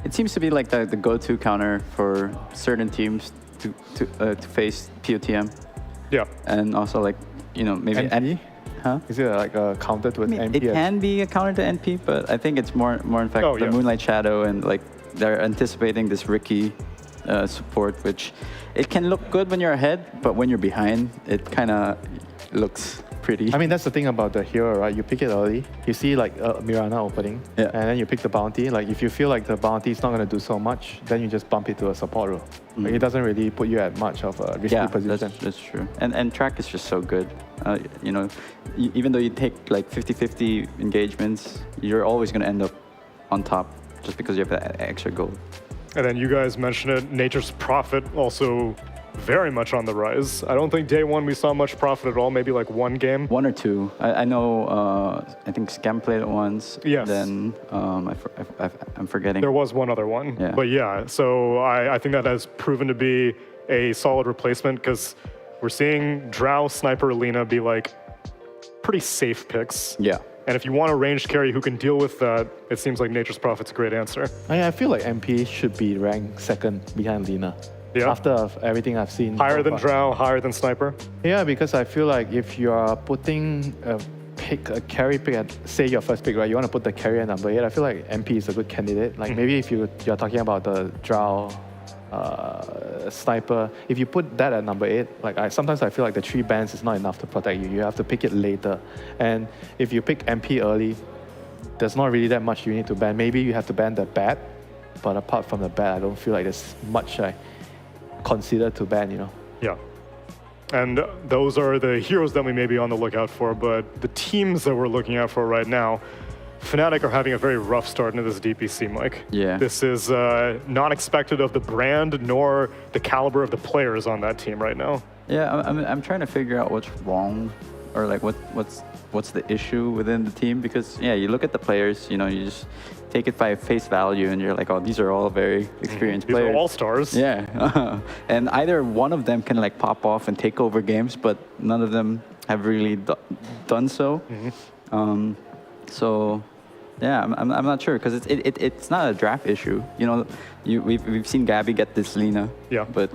Speaker 4: seems to be like the go-to counter for certain teams to face POTM.
Speaker 11: Yeah.
Speaker 4: And also like, maybe
Speaker 12: NP?
Speaker 4: Huh?
Speaker 12: Is it like a counter to NP?
Speaker 4: It can be a counter to NP, but I think it's more in fact the Moonlight Shadow, and like they're anticipating this Ricky support, which it can look good when you're ahead, but when you're behind, it kind of looks pretty.
Speaker 12: I mean, that's the thing about the hero, right? You pick it early. You see like Mirana opening, and then you pick the bounty. Like if you feel like the bounty is not going to do so much, then you just bump it to a support role. Like, it doesn't really put you at much of a risky position.
Speaker 4: That's true. And track is just so good. Even though you take like 50-50 engagements, you're always going to end up on top just because you have that extra gold.
Speaker 11: And then you guys mentioned it, Nature's Prophet also very much on the rise. I don't think day one we saw much Prophet at all, maybe like one game.
Speaker 4: One or two. I know, I think Scam played it once.
Speaker 11: Yes.
Speaker 4: Then I'm forgetting.
Speaker 11: There was one other one.
Speaker 4: Yeah.
Speaker 11: But yeah, so I think that has proven to be a solid replacement because we're seeing Drow, Sniper, Alina be like pretty safe picks.
Speaker 4: Yeah.
Speaker 11: And if you want a ranged carry who can deal with that, it seems like Nature's Prophet's a great answer.
Speaker 12: I feel like MP should be ranked second behind Lina.
Speaker 11: Yeah.
Speaker 12: After everything I've seen.
Speaker 11: Higher than Drow, higher than Sniper?
Speaker 12: Yeah, because I feel like if you are putting a carry pick at, say your first pick, right? You want to put the carry at number 8. I feel like MP is a good candidate. Like maybe if you're talking about the Drow, Sniper, if you put that at number 8, like sometimes I feel like the 3 bans is not enough to protect you. You have to pick it later. And if you pick MP early, there's not really that much you need to ban. Maybe you have to ban the bat, but apart from the bat, I don't feel like there's much I consider to ban,
Speaker 11: Yeah. And those are the heroes that we may be on the lookout for, but the teams that we're looking out for right now, Fnatic are having a very rough start into this DPC, Mike.
Speaker 4: Yeah.
Speaker 11: This is not expected of the brand nor the caliber of the players on that team right now.
Speaker 4: Yeah, I'm trying to figure out what's wrong, or like what's the issue within the team, because you look at the players, you just take it by face value, and you're like, oh, these are all very experienced players.
Speaker 11: These are all-stars.
Speaker 4: Yeah. And either one of them can like pop off and take over games, but none of them have really done so. So, yeah, I'm not sure, because it's not a draft issue. We've seen Gabby get this Lina, but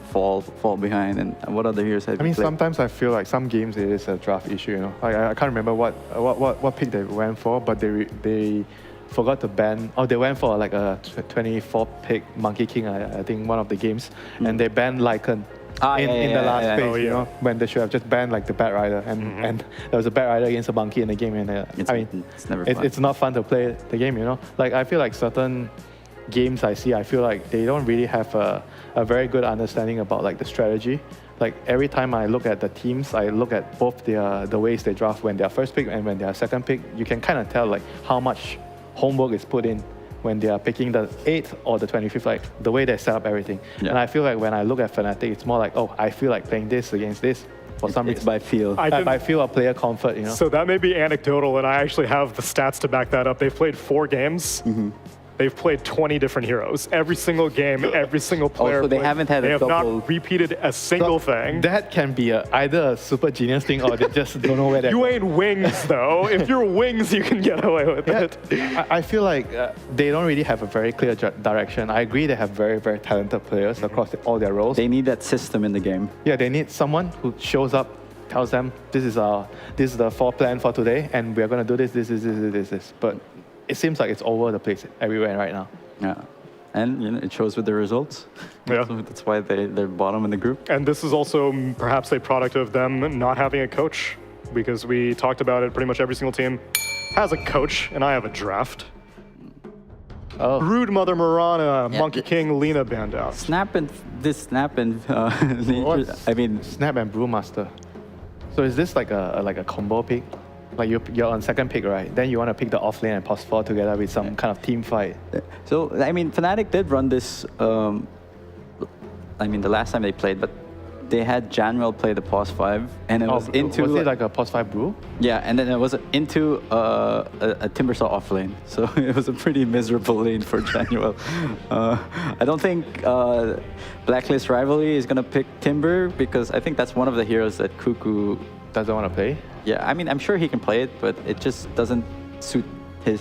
Speaker 4: fall behind. And what other heroes have you played?
Speaker 12: Sometimes I feel like some games it is a draft issue. I can't remember what pick they went for, but they forgot to ban, or they went for like a 24 pick Monkey King, I think one of the games, and they banned Lycan. in the last phase,
Speaker 11: Oh,
Speaker 12: you
Speaker 11: yeah.
Speaker 12: know, when they should have just banned like the Bat Rider, and there was a Bat Rider against a monkey in the game, and
Speaker 4: It's never fun.
Speaker 12: it's not fun to play the game, you know. Like I feel like certain games I see, I feel like they don't really have a very good understanding about like the strategy. Like every time I look at the teams, I look at both the ways they draft when they're first pick and when they're second pick. You can kind of tell like how much homework is put in when they are picking the 8th or the 25th, like the way they set up everything.
Speaker 4: Yeah.
Speaker 12: And I feel like when I look at Fnatic, it's more like, oh, I feel like playing this against this for some
Speaker 4: It's
Speaker 12: reason.
Speaker 4: by feel.
Speaker 12: I feel a player comfort, you know.
Speaker 11: So that may be anecdotal, and I actually have the stats to back that up. They've played 4 games. They've played 20 different heroes. Every single game, every single player.
Speaker 4: Also, they haven't had
Speaker 11: They
Speaker 4: a
Speaker 11: have
Speaker 4: double.
Speaker 11: not repeated a single thing.
Speaker 12: That can be either a super genius thing or they just don't know where they're
Speaker 11: You ain't wings, though. If you're wings, you can get away with it.
Speaker 12: I feel like they don't really have a very clear direction. I agree they have very, very talented players across all their roles.
Speaker 4: They need that system in the game.
Speaker 12: Yeah, they need someone who shows up, tells them, this is the 4 plan for today, and we're going to do this. But it seems like it's all over the place everywhere right now.
Speaker 4: Yeah. And you know, it shows with the results.
Speaker 11: Yeah.
Speaker 4: So that's why they're bottom in the group.
Speaker 11: And this is also perhaps a product of them not having a coach, because we talked about it, pretty much every single team has a coach, and I have a draft.
Speaker 12: Oh.
Speaker 11: Brood Mother Mirana, Monkey King, Lena banned out.
Speaker 4: Snap and I mean,
Speaker 12: Snap and Brewmaster. So is this like a combo pick? Like you're on second pick, right? Then you want to pick the off lane and pos 4 together with some kind of team fight.
Speaker 4: so I mean, Fnatic did run this. I mean, the last time they played, but they had Januel play the pos 5, and it was into.
Speaker 12: Was it like a pos 5 brew?
Speaker 4: Yeah, and then it was into a Timbersaw off lane, so it was a pretty miserable lane for Januel. I don't think Blacklist Rivalry is gonna pick Timber because I think that's one of the heroes that Cuckoo
Speaker 12: doesn't want to play.
Speaker 4: Yeah, I mean, I'm sure he can play it, but it just doesn't suit his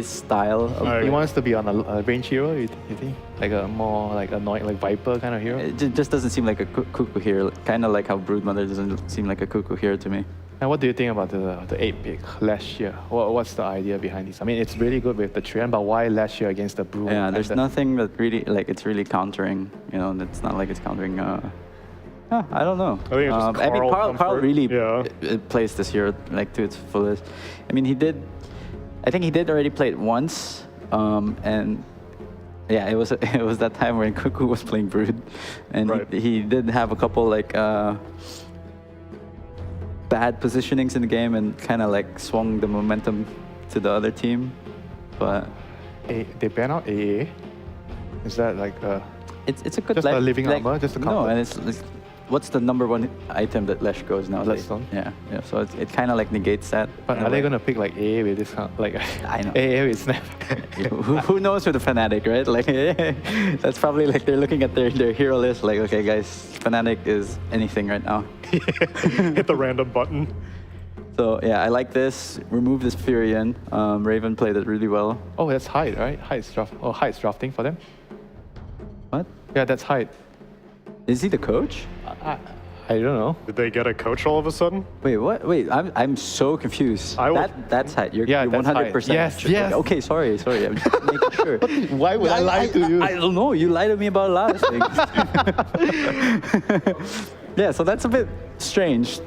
Speaker 4: style.
Speaker 12: He wants to be on a range hero, you think? Like a more like annoying, like Viper kind of hero?
Speaker 4: It just doesn't seem like a Cuckoo hero, kind of like how Broodmother doesn't seem like a Cuckoo hero to me.
Speaker 12: And what do you think about the 8 pick last year? What's the idea behind this? I mean, it's really good with the trend, but why last year against the Brew?
Speaker 4: Yeah, there's nothing that really, like, it's really countering, you know, it's not like it's countering, I don't know.
Speaker 11: I think it's just
Speaker 4: I mean,
Speaker 11: Carl
Speaker 4: Carl really
Speaker 11: yeah.
Speaker 4: plays this hero, like, to its fullest. I mean, I think he did already play it once, and yeah, it was that time when Cuckoo was playing Brood, and
Speaker 11: right.
Speaker 4: he did have a couple, like, bad positionings in the game and kind of like swung the momentum to the other team, but
Speaker 12: they ban out AA. Is that like
Speaker 4: it's a good
Speaker 12: just a living armor, just a counter?
Speaker 4: no, and it's what's the #1 item that Lesh goes now?
Speaker 12: Bloodstone.
Speaker 4: Yeah. So it kind of like negates that.
Speaker 12: But are they gonna pick like AA with this kind like
Speaker 4: I know.
Speaker 12: AA with Snap?
Speaker 4: who knows with the Fnatic, right? Like that's probably like they're looking at their hero list, like, okay, guys, Fnatic is anything right now.
Speaker 11: Hit the random button.
Speaker 4: So yeah, I like this. Remove this Furion. Raven played it really well.
Speaker 12: Oh, that's Hyde, right? Hyde's drafting for them.
Speaker 4: What?
Speaker 12: Yeah, that's Hyde.
Speaker 4: Is he the coach?
Speaker 12: I don't know.
Speaker 11: Did they get a coach all of a sudden?
Speaker 4: Wait, what? Wait, I'm so confused. That's Hyde. You're 100%.
Speaker 12: Yes.
Speaker 4: Okay, sorry. I'm just making sure.
Speaker 12: Why would I lie to you?
Speaker 4: I don't know. You lie to me about a lot of things. Yeah, so that's a bit strange.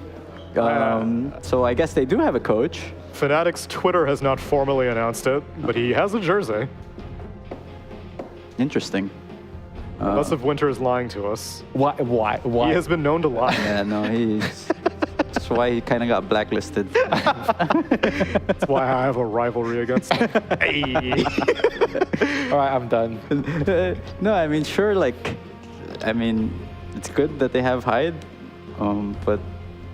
Speaker 4: So I guess they do have a coach.
Speaker 11: Fnatic's Twitter has not formally announced it, but he has a jersey.
Speaker 4: Interesting.
Speaker 11: Unless if Winter is lying to us.
Speaker 12: Why?
Speaker 11: He has been known to lie.
Speaker 4: Yeah, no, that's why he kind of got blacklisted.
Speaker 11: That's why I have a rivalry against him. Hey.
Speaker 12: All right, I'm done.
Speaker 4: No, I mean, sure, like, I mean, it's good that they have Hyde, but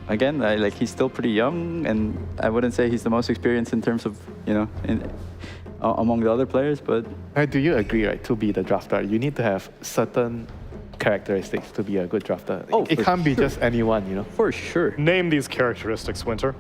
Speaker 4: again, he's still pretty young, and I wouldn't say he's the most experienced in terms of, you know, among the other players, but...
Speaker 12: Do you agree, right, to be the drafter, you need to have certain characteristics to be a good drafter?
Speaker 4: Oh,
Speaker 12: it can't be just anyone, you know?
Speaker 4: For sure.
Speaker 11: Name these characteristics, Winter.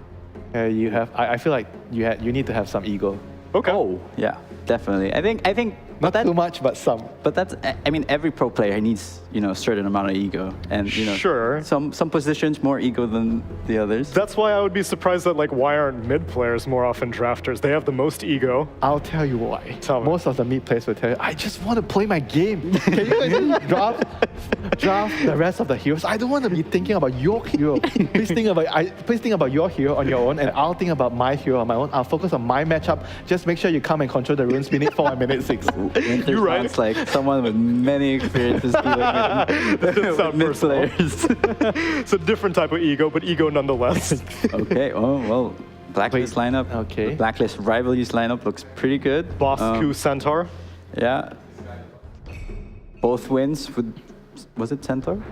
Speaker 12: You have, I feel like you need to have some ego.
Speaker 11: Okay.
Speaker 4: Oh, yeah. definitely. I think
Speaker 12: Not too much, but some.
Speaker 4: But that's, I mean, every pro player needs, a certain amount of ego. And,
Speaker 11: Sure.
Speaker 4: some positions more ego than the others.
Speaker 11: That's why I would be surprised that, like, why aren't mid players more often drafters? They have the most ego.
Speaker 12: I'll tell you why.
Speaker 11: Tell me.
Speaker 12: Most of the mid players will tell you, I just want to play my game. Can you guys draft the rest of the heroes? I don't want to be thinking about your hero. Please think about your hero on your own, and I'll think about my hero on my own. I'll focus on my matchup. Just make sure you come and control the runes minute 4 and minute 6.
Speaker 4: You're right. Sounds like someone with many experiences dealing with mid players.
Speaker 11: It's a different type of ego, but ego nonetheless.
Speaker 4: Okay. Oh well. Blacklist lineup.
Speaker 12: Okay.
Speaker 4: The Blacklist Rivalry's lineup looks pretty good.
Speaker 11: Boss Q Centaur.
Speaker 4: Yeah. Both wins with, was it Centaur?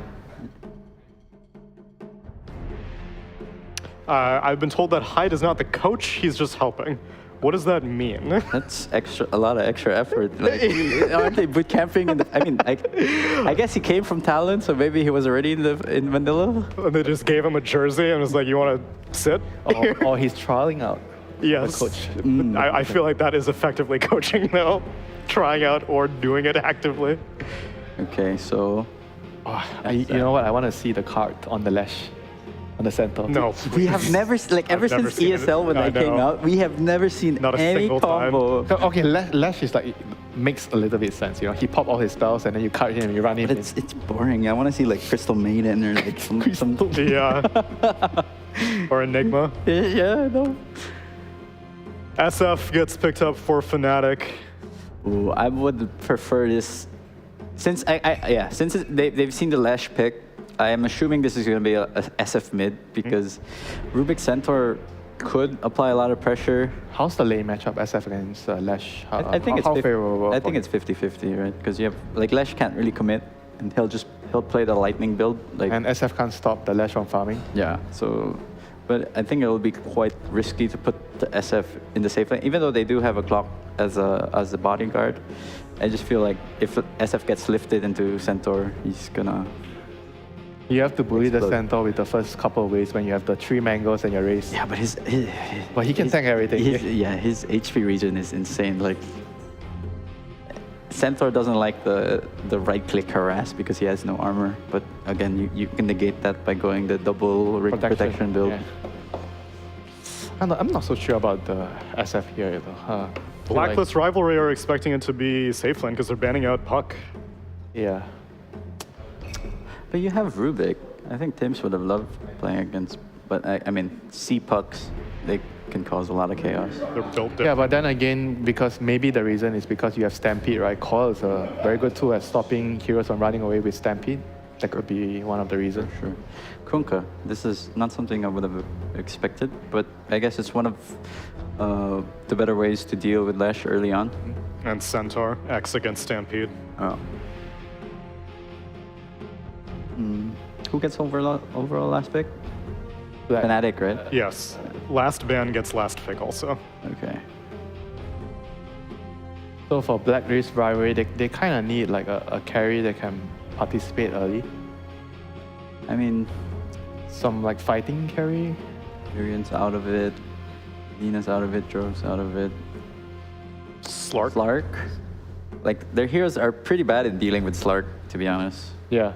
Speaker 11: I've been told that Hyde is not the coach; he's just helping. What does that mean?
Speaker 4: That's a lot of extra effort. Like, aren't they boot camping? I guess he came from Talon, so maybe he was already in Manila.
Speaker 11: And they just gave him a jersey and was like, "You want to sit?"
Speaker 12: Or he's trialing out.
Speaker 11: Yes.
Speaker 12: Coach.
Speaker 11: I feel like that is effectively coaching, though, trying out or doing it actively.
Speaker 4: Okay, so.
Speaker 12: You know what? I want to see the card on the lash. On the center.
Speaker 11: No.
Speaker 4: We have never, ever since ESL when they came out, we have never seen
Speaker 11: Not a
Speaker 4: any
Speaker 11: single
Speaker 4: combo.
Speaker 12: So, okay, lash is like, makes a little bit sense, He pop all his spells and then you cut him and you run him.
Speaker 4: But it's boring. I want to see like Crystal Maiden or like some
Speaker 11: Yeah. Or Enigma.
Speaker 4: Yeah, no.
Speaker 11: SF gets picked up for Fnatic.
Speaker 4: Ooh, I would prefer this. Since they've seen the Lash pick, I am assuming this is going to be a SF mid because Rubik Centaur could apply a lot of pressure.
Speaker 12: How's the lane matchup SF against Lash?
Speaker 4: I think it's
Speaker 12: favorable.
Speaker 4: I think it's 50-50, right? Because you have like Lash can't really commit, and he'll play the lightning build.
Speaker 12: And SF can't stop the Lash from farming.
Speaker 4: Yeah. So, but I think it will be quite risky to put the SF in the safe lane, even though they do have a clock as a bodyguard. I just feel like if SF gets lifted into Centaur, he's gonna.
Speaker 12: You have to bully the Centaur with the first couple of waves when you have the 3 mangoes and your race.
Speaker 4: Yeah, but
Speaker 12: but he can tank everything.
Speaker 4: His HP regen is insane. Like Centaur doesn't like the right click harass because he has no armor. But again, you can negate that by going the double ring protection build.
Speaker 12: Yeah. I'm not so sure about the SF here though.
Speaker 11: Blacklist Rivalry are expecting it to be safe lane because they're banning out Puck.
Speaker 12: Yeah.
Speaker 4: But you have Rubik. I think Tims would have loved playing against, but I mean, C pucks, they can cause a lot of chaos.
Speaker 11: They're built different.
Speaker 12: Yeah, but then again, because maybe the reason is because you have Stampede, right? Coil is a very good tool at stopping heroes from running away with Stampede. That could be one of the reasons.
Speaker 4: Sure. Kunkka, this is not something I would have expected, but I guess it's one of the better ways to deal with Lash early on.
Speaker 11: And Centaur, X against Stampede.
Speaker 4: Oh. Who gets overall last pick? Fnatic, right?
Speaker 11: Yes. Last ban gets last pick also.
Speaker 4: Okay.
Speaker 12: So for Blacklist Rivalry, they kind of need like a carry that can participate early.
Speaker 4: I mean,
Speaker 12: some like fighting carry.
Speaker 4: Urion's out of it. Nina's out of it. Drove's out of it.
Speaker 11: Slark.
Speaker 4: Like their heroes are pretty bad at dealing with Slark, to be honest.
Speaker 12: Yeah.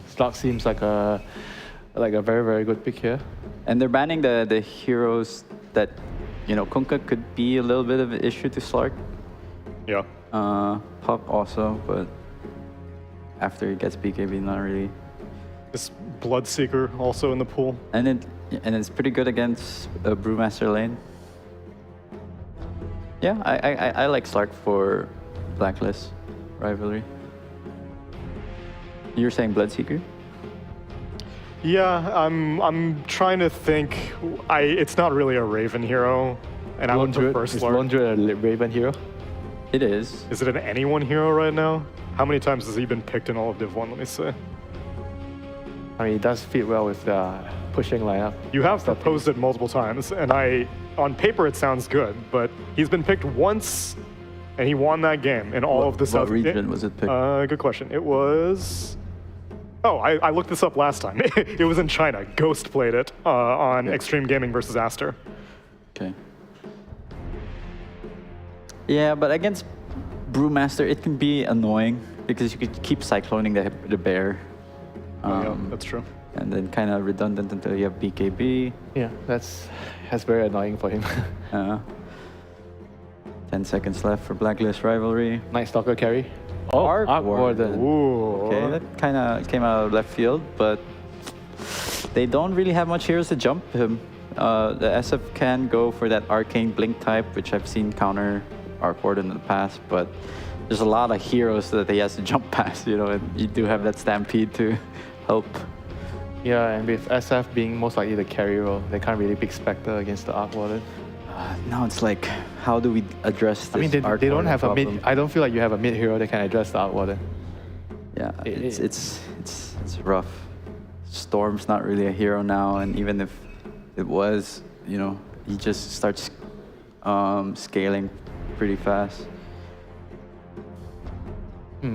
Speaker 12: Slark seems like a very, very good pick here.
Speaker 4: And they're banning the heroes that, Kunkka could be a little bit of an issue to Slark.
Speaker 11: Yeah.
Speaker 4: Puck also, but after he gets BKB, not really.
Speaker 11: This Bloodseeker also in the pool.
Speaker 4: And it's pretty good against a Brewmaster lane. Yeah, I like Slark for Blacklist Rivalry. You're saying Bloodseeker?
Speaker 11: Yeah, I'm trying to think. It's not really a Raven hero, and I would prefer Slark.
Speaker 12: Is Lone Druid a Raven hero?
Speaker 4: It is.
Speaker 11: Is it an anyone hero right now? How many times has he been picked in all of Div 1, let me say?
Speaker 12: I mean, it does fit well with the pushing lineup.
Speaker 11: You have proposed it multiple times, and on paper it sounds good, but he's been picked once, and he won that game in all of the South.
Speaker 4: What region was it picked?
Speaker 11: Good question. It was... Oh, I looked this up last time. It was in China. Ghost played it on Extreme Gaming versus Aster.
Speaker 4: Okay. Yeah, but against Brewmaster, it can be annoying because you could keep cycloning the bear.
Speaker 11: Yeah, that's true.
Speaker 4: And then kind of redundant until you have BKB.
Speaker 12: Yeah, that's very annoying for him.
Speaker 4: 10 seconds left for Blacklist Rivalry.
Speaker 12: Night Stalker carry.
Speaker 4: Oh,
Speaker 12: Arc Warden.
Speaker 11: Ooh.
Speaker 4: Okay, that kind of came out of left field, but they don't really have much heroes to jump him. The SF can go for that Arcane Blink type, which I've seen counter Arc Warden in the past, but there's a lot of heroes that he has to jump past, you know, and you do have that Stampede to help.
Speaker 12: Yeah, and with SF being most likely the carry role, they can't really pick Spectre against the Arc Warden.
Speaker 4: Now it's like, how do we address this?
Speaker 12: I mean, they don't have
Speaker 4: problem?
Speaker 12: a mid. I don't feel like you have a mid hero that can address the Arc Warden.
Speaker 4: Yeah, it's rough. Storm's not really a hero now, and even if it was, you know, he just starts scaling pretty fast.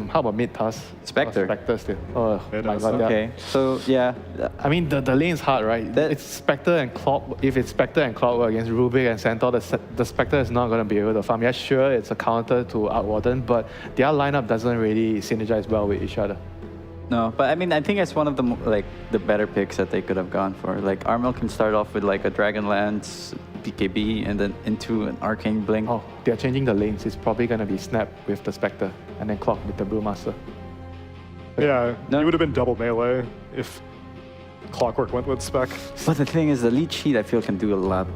Speaker 12: How about mid task?
Speaker 4: Spectre.
Speaker 12: Spectre still. Oh my god.
Speaker 4: Okay, so yeah.
Speaker 12: I mean, the lane's hard, right? It's Spectre and Clock. If it's Spectre and Clockwork against Rubik and Centaur, the Spectre is not going to be able to farm. Yeah, sure, it's a counter to Arc Warden, but their lineup doesn't really synergize well with each other.
Speaker 4: No, but I mean, I think it's one of the better picks that they could have gone for. Like, Armel can start off with like a Dragonlance, BKB, and then into an Arcane Blink.
Speaker 12: Oh, they're changing the lanes. It's probably going to be Snap with the Spectre, and then Clock with the Brewmaster.
Speaker 11: Yeah, it would have been double melee if Clockwork went with Spec.
Speaker 4: But the thing is, the lead sheet, I feel, can do a lot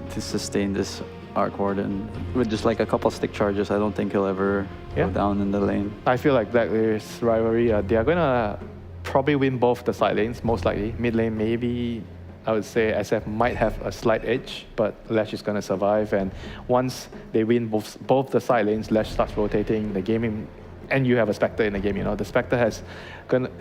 Speaker 4: to sustain this Arc Warden. With just like a couple stick charges, I don't think he'll ever go down in the lane.
Speaker 12: I feel like Blacklist Rivalry, they are going to probably win both the side lanes, most likely. Mid lane, maybe, I would say SF might have a slight edge, but Lash is going to survive. And once they win both the side lanes, Lash starts rotating the gaming, and you have a Spectre in the game, you know. The Spectre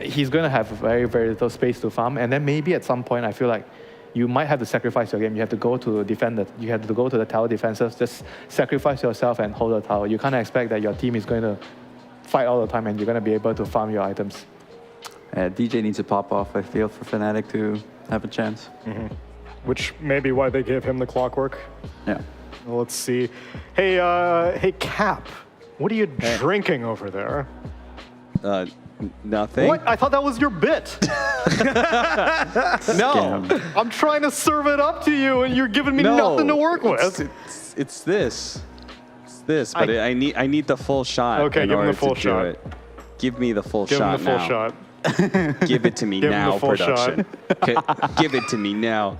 Speaker 12: he's going to have very, very little space to farm. And then maybe at some point, I feel like you might have to sacrifice your game. You have to go to defend it. You have to go to the tower defenses. Just sacrifice yourself and hold the tower. You can't expect that your team is going to fight all the time and you're going to be able to farm your items.
Speaker 4: DJ needs to pop off, I feel, for Fnatic to have a chance.
Speaker 11: Which may be why they gave him the Clockwork.
Speaker 4: Yeah.
Speaker 11: Well, let's see. Hey, Cap, what are you drinking over there?
Speaker 16: Nothing.
Speaker 11: What? I thought that was your bit. No, I'm trying to serve it up to you, and you're giving me nothing to work with.
Speaker 16: It's this. It's this, but I need the full shot.
Speaker 11: Okay, give him the full shot.
Speaker 16: Give me the full
Speaker 11: shot.
Speaker 16: Give
Speaker 11: him the full shot.
Speaker 16: Give it to me now, production. Okay, give it to me now.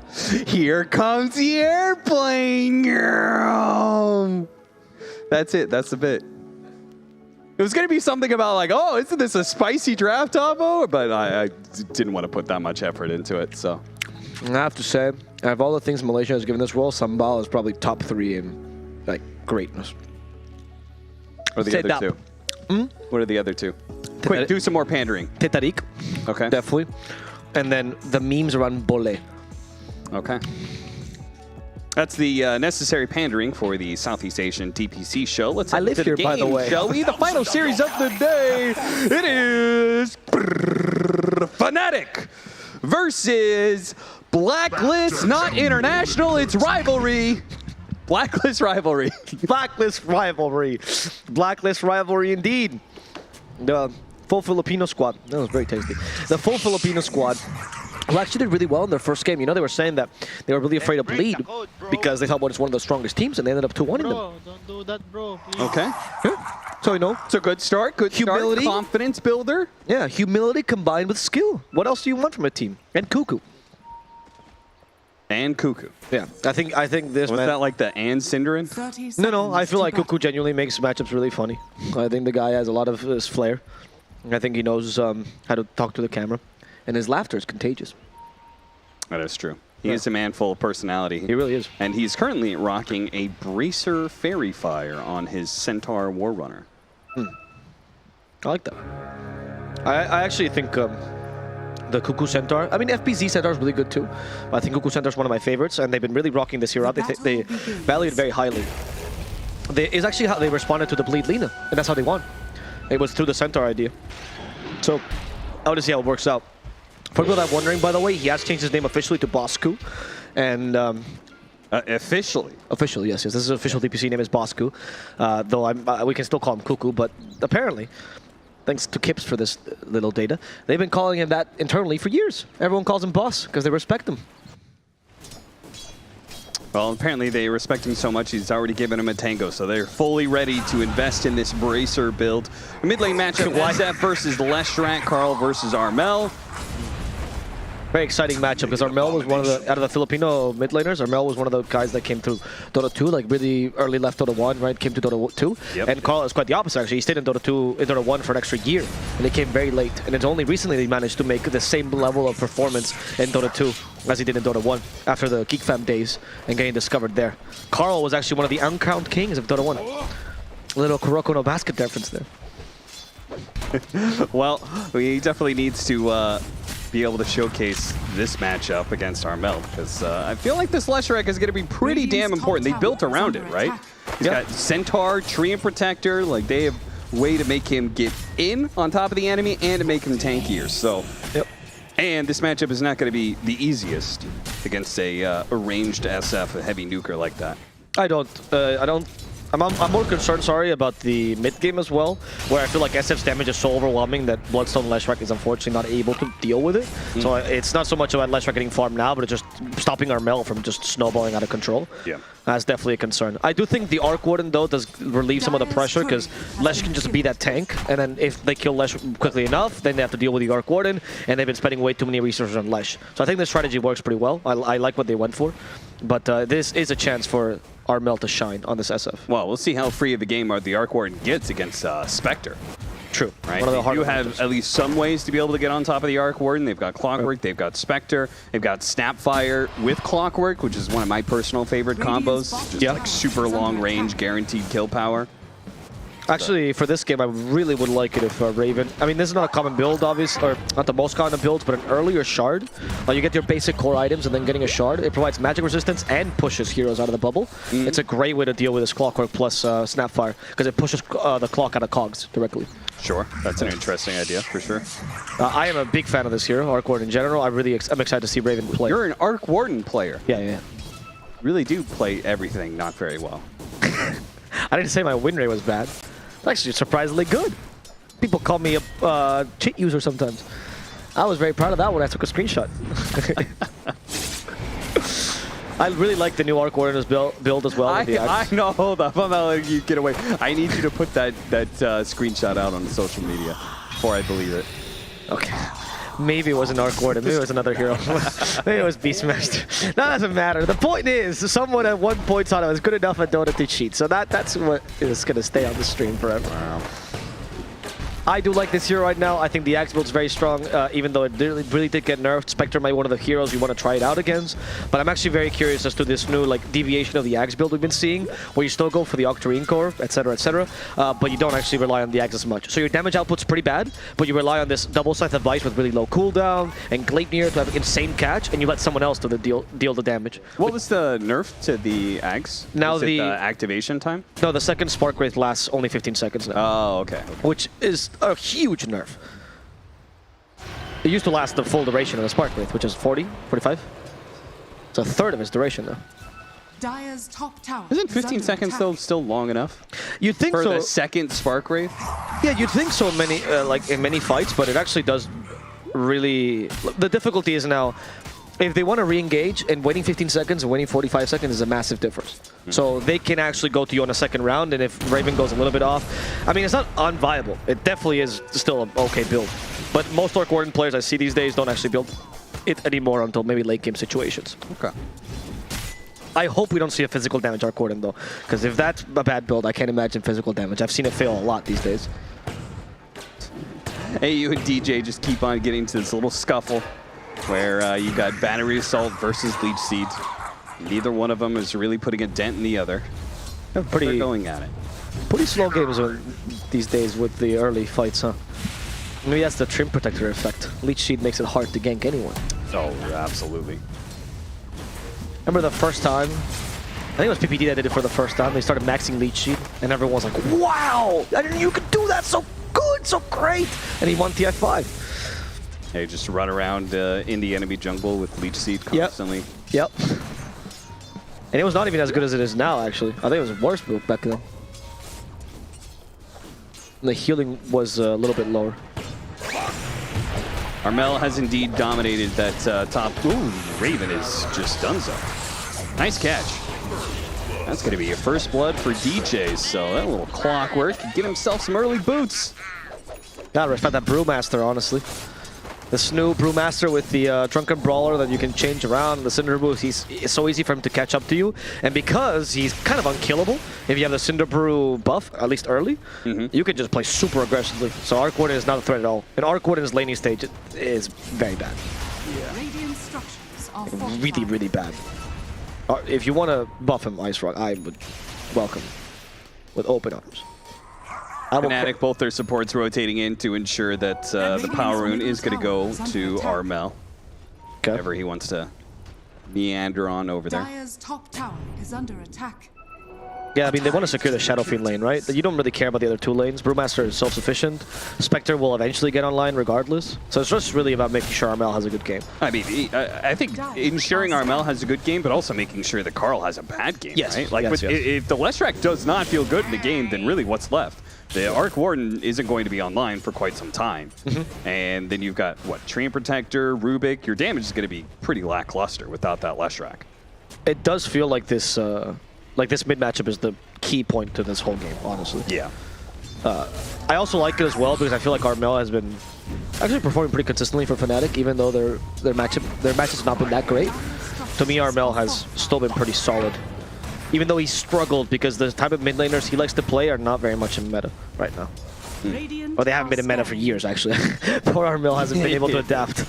Speaker 16: Here comes the airplane, girl. That's it. That's the bit. It was going to be something about like, oh, isn't this a spicy draft combo? But I didn't want to put that much effort into it, so.
Speaker 8: I have to say, out of all the things Malaysia has given this role, Sambal is probably top 3 in like greatness.
Speaker 16: What are the other two? What are the other two? Quick, do some more pandering.
Speaker 8: Tetarik.
Speaker 16: Okay.
Speaker 8: Definitely. And then the memes around Bole.
Speaker 13: Okay. That's the necessary pandering for the Southeast Asian DPC show. Let's
Speaker 8: I live
Speaker 13: to
Speaker 8: here,
Speaker 13: the
Speaker 8: by the
Speaker 13: game,
Speaker 8: way.
Speaker 13: Shall we? The final series of the day. It is Fnatic versus Blacklist, not international. It's rivalry. Blacklist Rivalry.
Speaker 8: Blacklist Rivalry. Blacklist Rivalry indeed. The full Filipino squad. That was very tasty. The full Filipino squad who actually did really well in their first game. You know, they were saying that they were really afraid of Bleed because they thought well, it's one of the strongest teams, and they ended up 2-1-ing them.
Speaker 6: Don't do that, bro. Please.
Speaker 13: Okay.
Speaker 8: So, you know.
Speaker 13: It's a good start. Good
Speaker 8: humility.
Speaker 13: Start. Confidence builder.
Speaker 8: Yeah, humility combined with skill. What else do you want from a team? And Cuckoo.
Speaker 13: And Cuckoo.
Speaker 8: Yeah, I think this
Speaker 13: was
Speaker 8: man...
Speaker 13: that like the and Synderin?
Speaker 8: No, I feel like Cuckoo genuinely makes matchups really funny. I think the guy has a lot of his flair. I think he knows how to talk to the camera. And his laughter is contagious.
Speaker 13: That is true. He is a man full of personality.
Speaker 8: He really is.
Speaker 13: And he's currently rocking a Bracer Fairy Fire on his Centaur War Runner.
Speaker 8: I like that. I actually think the Cuckoo Centaur, I mean, FPZ Centaur is really good too. I think Cuckoo Centaur is one of my favorites, and they've been really rocking this hero out. They value it very highly. It's actually how they responded to the Bleed Lina, and that's how they won. It was through the Centaur idea. So, I want to see how it works out. For people that are wondering, by the way, he has changed his name officially to Bosku. And
Speaker 13: Officially.
Speaker 8: Officially, yes. This is official DPC name is Bosku. Though we can still call him Cuckoo, but apparently, thanks to Kips for this little data, they've been calling him that internally for years. Everyone calls him Boss because they respect him.
Speaker 13: Well, apparently they respect him so much he's already given him a tango, so they're fully ready to invest in this Bracer build. A mid lane matchup, SF versus Leshrac, Carl versus Armel.
Speaker 8: Very exciting matchup because Armel was one of the, out of the Filipino mid laners, Armel was one of the guys that came through Dota 2, like really early left Dota 1, right? Came to Dota 2.
Speaker 13: Yep.
Speaker 8: And Carl is quite the opposite, actually. He stayed in Dota 2, in Dota 1 for an extra year, and he came very late. And it's only recently that he managed to make the same level of performance in Dota 2 as he did in Dota 1 after the Geek Fam days and getting discovered there. Carl was actually one of the uncrowned kings of Dota 1. A little Kuroko no Basket reference there.
Speaker 13: Well, he definitely needs to be able to showcase this matchup against Armel, because I feel like this Leshrac is going to be pretty damn important. They built around it, right? He's got Centaur, Tree and Protector. Like, they have a way to make him get in on top of the enemy and to make him tankier. So, and this matchup is not going to be the easiest against a ranged SF, a heavy nuker like that.
Speaker 8: I'm more concerned, about the mid game as well, where I feel like SF's damage is so overwhelming that Bloodstone Leshrac is unfortunately not able to deal with it. So it's not so much about Leshrac getting farmed now, but it's just stopping Armel from just snowballing out of control.
Speaker 13: Yeah.
Speaker 8: That's definitely a concern. I do think the Arc Warden, though, does relieve some of the pressure, because Lesh can just be that tank, and then if they kill Lesh quickly enough, then they have to deal with the Arc Warden, and they've been spending way too many resources on Lesh. So I think this strategy works pretty well. I like what they went for, but this is a chance for Armel to shine on this SF.
Speaker 13: Well, we'll see how free of a game the Arc Warden gets against Spectre.
Speaker 8: True.
Speaker 13: Right?
Speaker 8: One of the
Speaker 13: they do have at least some ways to be able to get on top of the Arc Warden. They've got Clockwork, they've got Spectre, they've got Snapfire with Clockwork, which is one of my personal favorite combos. Just like super long range, guaranteed kill power.
Speaker 8: Actually, for this game, I really would like it if Raven... I mean, this is not a common build, obviously, or not the most common build, but an earlier shard. You get your basic core items and then getting a shard. It provides magic resistance and pushes heroes out of the bubble. It's a great way to deal with this Clockwork plus Snapfire, because it pushes the clock out of cogs directly.
Speaker 13: Sure, that's an interesting idea, for sure.
Speaker 8: I am a big fan of this hero, Arc Warden in general. I'm excited to see Raven play.
Speaker 13: You're an Arc Warden player.
Speaker 8: Yeah.
Speaker 13: Really do play everything not very well.
Speaker 8: I didn't say my win rate was bad. It's actually surprisingly good. People call me a cheat user sometimes. I was very proud of that when I took a screenshot. I really like the new Arc Warden's build as well.
Speaker 13: I know, hold up, I'm not letting you get away. I need you to put that screenshot out on social media before I believe it.
Speaker 8: Okay. Maybe it wasn't Arc Warden, maybe it was another hero. Maybe it was Beastmaster. That doesn't matter. The point is, someone at one point thought it was good enough at Dota to cheat. So that's what is going to stay on the stream forever.
Speaker 13: Wow.
Speaker 8: I do like this hero right now. I think the Axe build is very strong, even though it really did get nerfed. Spectre might be one of the heroes you want to try it out against. But I'm actually very curious as to this new deviation of the Axe build we've been seeing, where you still go for the Octarine core, etc., but you don't actually rely on the Axe as much. So your damage output's pretty bad, but you rely on this double Scythe of Vice with really low cooldown, and Gleipnir to have insane catch, and you let someone else deal the damage.
Speaker 13: What was the nerf to the Axe?
Speaker 8: Now
Speaker 13: was the activation time?
Speaker 8: No, the second Spark Wraith lasts only 15 seconds now.
Speaker 13: Oh, okay.
Speaker 8: Which is a huge nerf. It used to last the full duration of the Spark Wraith, which is 40, 45. It's a third of its duration now.
Speaker 9: Dire's top tower.
Speaker 13: Isn't 15 seconds though still long enough?
Speaker 8: You'd think
Speaker 13: for
Speaker 8: so.
Speaker 13: The second Spark Wraith?
Speaker 8: Yeah, you'd think so in many fights, but it actually does really... The difficulty is now, if they want to re-engage, and waiting 15 seconds and waiting 45 seconds is a massive difference. So they can actually go to you on a second round, and if Raven goes a little bit off, I mean, it's not unviable. It definitely is still an okay build. But most Arc Warden players I see these days don't actually build it anymore until maybe late game situations.
Speaker 13: Okay.
Speaker 8: I hope we don't see a physical damage Arc Warden though, because if that's a bad build, I can't imagine physical damage. I've seen it fail a lot these days.
Speaker 13: Hey, you and DJ just keep on getting to this little scuffle where you got Battery Assault versus Leech Seed. Neither one of them is really putting a dent in the other. They're going at it.
Speaker 8: Pretty slow games these days with the early fights, huh? Maybe that's the Trim Protector effect. Leech Seed makes it hard to gank anyone.
Speaker 13: Oh, absolutely.
Speaker 8: Remember the first time? I think it was PPD that did it for the first time. They started maxing Leech Seed, and everyone was like, wow! I didn't know you could do that so good, so great! And he won TI5.
Speaker 13: Hey, just run around in the enemy jungle with Leech Seed constantly.
Speaker 8: Yep. And it was not even as good as it is now, actually. I think it was worse back then. The healing was a little bit lower.
Speaker 13: Armel has indeed dominated that top. Ooh, Raven is just done so. Nice catch. That's going to be a first blood for DJ, so that little clockwork can get himself some early boots.
Speaker 8: Gotta respect that Brewmaster, honestly. The Snoo Brewmaster with the Drunken Brawler that you can change around. The Cinder Brew, it's so easy for him to catch up to you. And because he's kind of unkillable, if you have the Cinder Brew buff, at least early, you can just play super aggressively. So Arc Warden is not a threat at all. And Arc Warden's laning stage is very bad. Really, really bad. If you want to buff him, Ice Rock, I would welcome with open arms.
Speaker 13: Fnatic, both their supports rotating in to ensure that the Power Rune is going to go to Armel.
Speaker 8: Okay.
Speaker 13: Whenever he wants to meander on over there.
Speaker 9: Dire's top tower is under attack.
Speaker 8: Yeah, I mean, they want to secure the Shadow Fiend lane, right? You don't really care about the other two lanes. Brewmaster is self-sufficient. Spectre will eventually get online regardless. So it's just really about making sure Armel has a good game.
Speaker 13: I mean, I think ensuring Armel has a good game, but also making sure that Carl has a bad game,
Speaker 8: Yes.
Speaker 13: right? Like,
Speaker 8: Yes, yes.
Speaker 13: if the Leshrac does not feel good in the game, then really what's left? The Arc Warden isn't going to be online for quite some time. And then you've got, what, Treant Protector, Rubik. Your damage is going to be pretty lackluster without that Leshrac.
Speaker 8: It does feel like this mid matchup is the key point to this whole game, honestly.
Speaker 13: Yeah.
Speaker 8: I also like it as well because I feel like Armel has been actually performing pretty consistently for Fnatic, even though their matches have not been that great. To me, Armel has still been pretty solid. Even though he struggled because the type of mid laners he likes to play are not very much in meta right now. Or they haven't been in meta for years, actually. Poor Armel hasn't been able to adapt.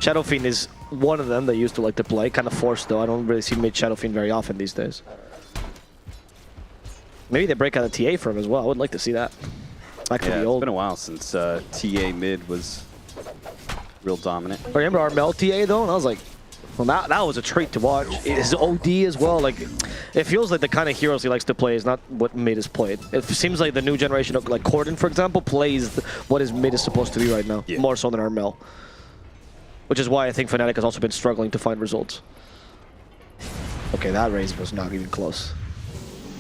Speaker 8: Shadow Fiend is one of them that used to like to play. Kind of forced, though. I don't really see mid Shadow Fiend very often these days. Maybe they break out a TA for him as well. I would like to see that. Back to the old.
Speaker 13: It's been a while since TA mid was real dominant.
Speaker 8: I remember Armel TA, though, and I was like, well, that was a treat to watch. His OD as well. Like, it feels like the kind of heroes he likes to play is not what mid is played. It seems like the new generation of, like, Corden, for example, plays what his mid is supposed to be right now, more so than Armel. Which is why I think Fnatic has also been struggling to find results. Okay, that raise was not even close.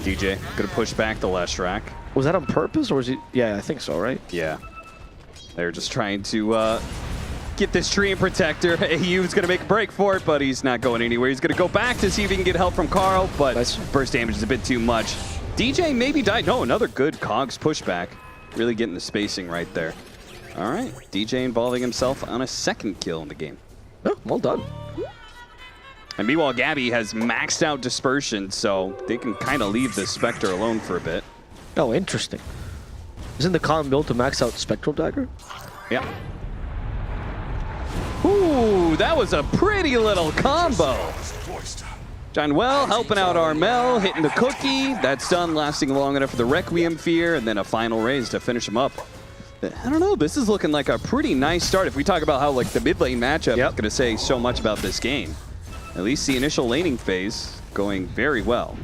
Speaker 13: DJ gonna push back the Leshrac.
Speaker 8: Was that on purpose, or was he? Yeah, I think so, right?
Speaker 13: Yeah. They're just trying to get this Treant Protector. AU's gonna make a break for it, but he's not going anywhere. He's gonna go back to see if he can get help from Carl, but burst damage is a bit too much. DJ maybe died. No, another good Cogs pushback. Really getting the spacing right there. All right, DJ involving himself on a second kill in the game.
Speaker 8: Oh, well done.
Speaker 13: And meanwhile, Gabby has maxed out Dispersion, so they can kind of leave the Spectre alone for a bit.
Speaker 8: Oh, interesting. Isn't the con built to max out Spectral Dagger?
Speaker 13: Yeah. Ooh, that was a pretty little combo. John Well helping out Armel, hitting the cookie. That's done, lasting long enough for the Requiem Fear, and then a final raise to finish him up. I don't know, this is looking like a pretty nice start. If we talk about how like the mid lane matchup is going to say so much about this game. At least the initial laning phase going very well.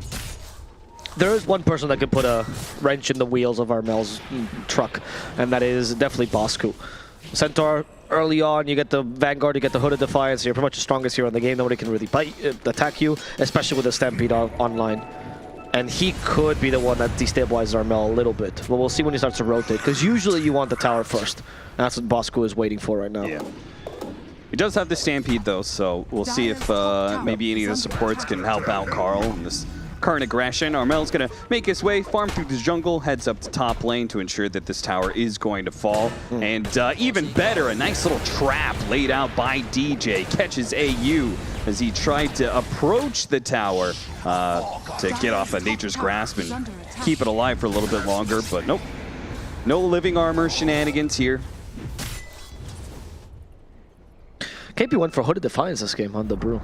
Speaker 8: There is one person that could put a wrench in the wheels of Armel's truck, and that is definitely Bosku. Centaur, early on, you get the Vanguard, you get the Hooded Defiance, you're pretty much the strongest hero in the game. Nobody can really attack you, especially with the Stampede online. And he could be the one that destabilizes Armel a little bit. But we'll see when he starts to rotate, because usually you want the tower first. And that's what Bosku is waiting for right now.
Speaker 13: Yeah. He does have the Stampede, though, so we'll see if maybe any of the supports can help out Carl in this current aggression. Armel's going to make his way, farm through the jungle, heads up to top lane to ensure that this tower is going to fall. And even better, a nice little trap laid out by DJ. Catches AU as he tried to approach the tower to get off of Nature's Grasp and keep it alive for a little bit longer, but nope. No living armor shenanigans here.
Speaker 8: KP went for Hooded Defiance this game on the Brew.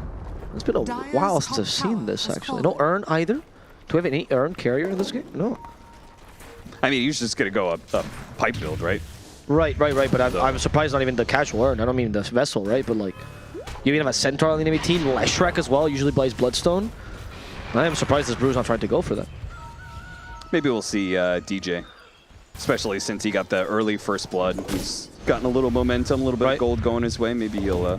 Speaker 8: It's been a while since I've seen this, actually. No Urn either? Do we have any Urn carrier in this game? No.
Speaker 13: I mean, he's just going to go up pipe build, right?
Speaker 8: Right. But I'm surprised not even the casual Urn. I don't mean the Vessel, right? But, like, you even have a Centaur on the enemy team. Leshrac as well, usually plays Bloodstone. I am surprised this Brew's not trying to go for that.
Speaker 13: Maybe we'll see DJ, especially since he got the early first blood. He's gotten a little momentum, a little bit of gold going his way. Maybe he'll...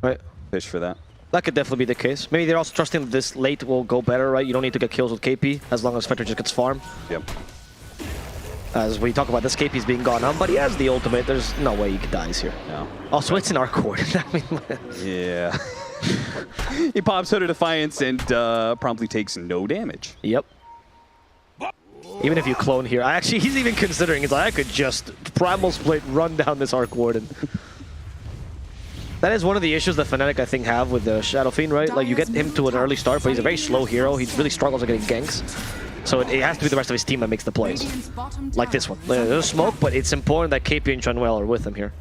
Speaker 8: Right.
Speaker 16: fish for that.
Speaker 8: That could definitely be the case. Maybe they're also trusting that this late will go better, right? You don't need to get kills with KP as long as Spectre just gets farm.
Speaker 16: Yep.
Speaker 8: As we talk about this, KP's being gone on, but he has the ultimate. There's no way he dies here.
Speaker 16: No.
Speaker 8: Also, it's in our court. I mean,
Speaker 16: yeah. He pops Hood of Defiance and promptly takes no damage.
Speaker 8: Yep. Even if you clone here, he's even considering, it's like, I could just Primal Split, run down this Arc Warden. That is one of the issues that Fnatic, I think, have with the Shadow Fiend, right? Like, you get him to an early start, but he's a very slow hero. He really struggles at getting ganks. So it has to be the rest of his team that makes the plays. Like this one. There's smoke, but it's important that KP and Chunwell are with him here.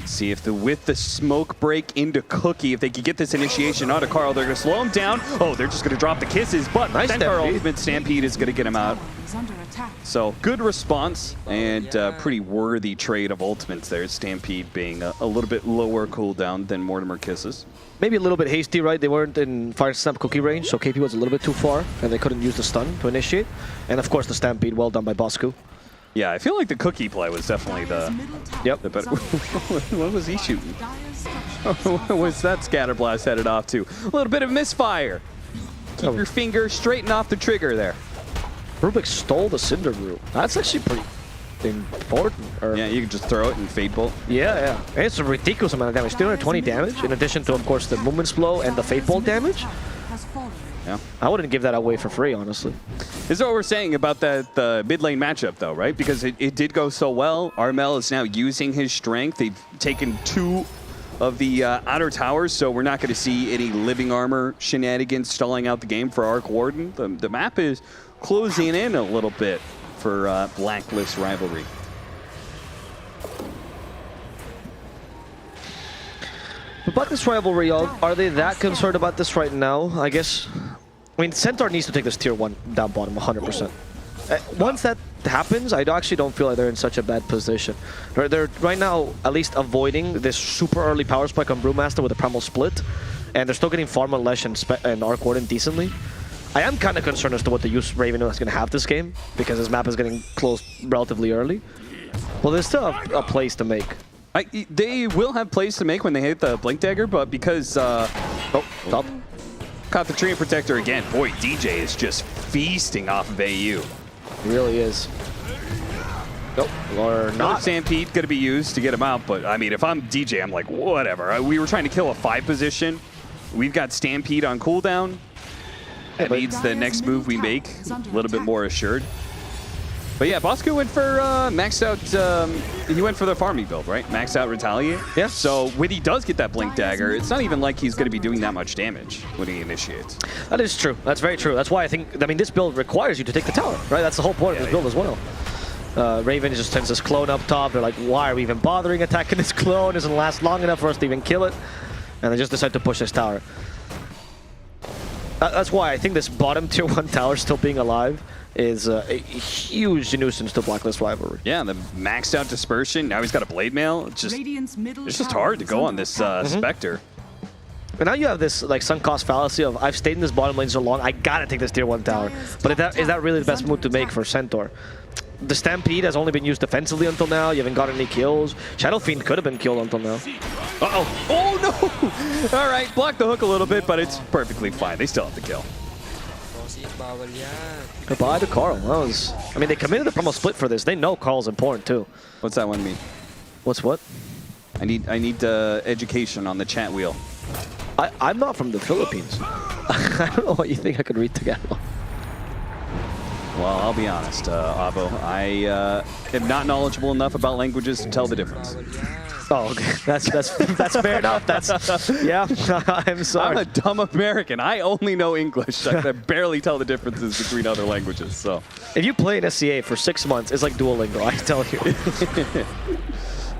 Speaker 16: See if with the smoke break into Cookie, if they can get this initiation onto Carl, they're going to slow him down. Oh, they're just going to drop the kisses, but
Speaker 8: nice
Speaker 16: Centaur Ultimate Stampede is going to get him out. So good response and pretty worthy trade of ultimates there. Stampede being a little bit lower cooldown than Mortimer Kisses.
Speaker 8: Maybe a little bit hasty, right? They weren't in Fire Snap Cookie range, so KP was a little bit too far, and they couldn't use the stun to initiate. And of course the Stampede, well done by Bosku.
Speaker 16: Yeah, I feel like the Cookie play was definitely the better. What was he shooting? What's that Scatter Blast headed off to? A little bit of misfire. Keep your finger straight off the trigger there.
Speaker 8: Rubik stole the Cinder Brew. That's actually pretty important.
Speaker 16: Yeah, you can just throw it and Fade Bolt.
Speaker 8: Yeah. And it's a ridiculous amount of damage. 320 damage, in addition to, of course, the Movement Blow and the Fade Bolt damage.
Speaker 16: Yeah.
Speaker 8: I wouldn't give that away for free, honestly.
Speaker 16: This is what we're saying about the mid lane matchup, though, right? Because it did go so well. Armel is now using his strength. They've taken 2 of the outer towers, so we're not going to see any living armor shenanigans stalling out the game for Arc Warden. The map is closing in a little bit for Blacklist Rivalry.
Speaker 8: The Blacklist Rivalry, are they that concerned about this right now? I guess. I mean, Centaur needs to take this tier 1 down bottom 100%. Once that happens, I actually don't feel like they're in such a bad position. They're right now at least avoiding this super early power spike on Brewmaster with a Primal Split, and they're still getting farm on Lesh and Arc Warden decently. I am kind of concerned as to what the use Raven is going to have this game, because his map is getting closed relatively early. Well, there's still a place to make.
Speaker 16: They will have plays to make when they hit the Blink Dagger, but because...
Speaker 8: Top.
Speaker 16: Caught the Treant Protector again. Boy, DJ is just feasting off of AU.
Speaker 8: He really is. Nope, or not.
Speaker 16: Stampede going to be used to get him out, but I mean, if I'm DJ, I'm like, whatever. We were trying to kill a 5 position. We've got Stampede on cooldown. That means the next move we make a little bit more assured. But yeah, Bosco went for maxed out, he went for the farming build, right? Maxed out Retaliate.
Speaker 8: Yeah.
Speaker 16: So when he does get that Blink Dagger, it's not even like he's going to be doing that much damage when he initiates.
Speaker 8: That is true. That's very true. That's why I think, this build requires you to take the tower, right? That's the whole point of this build as well. Raven just sends this clone up top. They're like, why are we even bothering attacking this clone? It doesn't last long enough for us to even kill it. And they just decide to push this tower. That's why I think this bottom tier 1 tower still being alive is a huge nuisance to Blacklist Rivalry.
Speaker 16: Yeah, the maxed out Dispersion. Now he's got a Blade Mail. It's just hard to go on this Spectre.
Speaker 8: But now you have this like sunk cost fallacy of, I've stayed in this bottom lane so long, I gotta take this tier 1 tower. But is that really the best move to make for Centaur? The Stampede has only been used defensively until now. You haven't got any kills. Shadow Fiend could have been killed until now.
Speaker 16: Uh-oh. Oh, no! All right, block the hook a little bit, but it's perfectly fine. They still have the kill.
Speaker 8: Goodbye to Carl. I mean, they committed the Primal Split for this. They know Carl's important, too.
Speaker 16: What's that one mean?
Speaker 8: What's what?
Speaker 16: I need education on the chat wheel.
Speaker 8: I'm not from the Philippines. I don't know what you think I could read Tagalog.
Speaker 16: Well, I'll be honest, Abo. I am not knowledgeable enough about languages to tell the difference.
Speaker 8: Oh, okay. That's fair enough. Yeah. I'm sorry.
Speaker 16: I'm a dumb American. I only know English. I barely tell the differences between other languages. So,
Speaker 8: if you play an SCA for 6 months, it's like Duolingo. I tell you.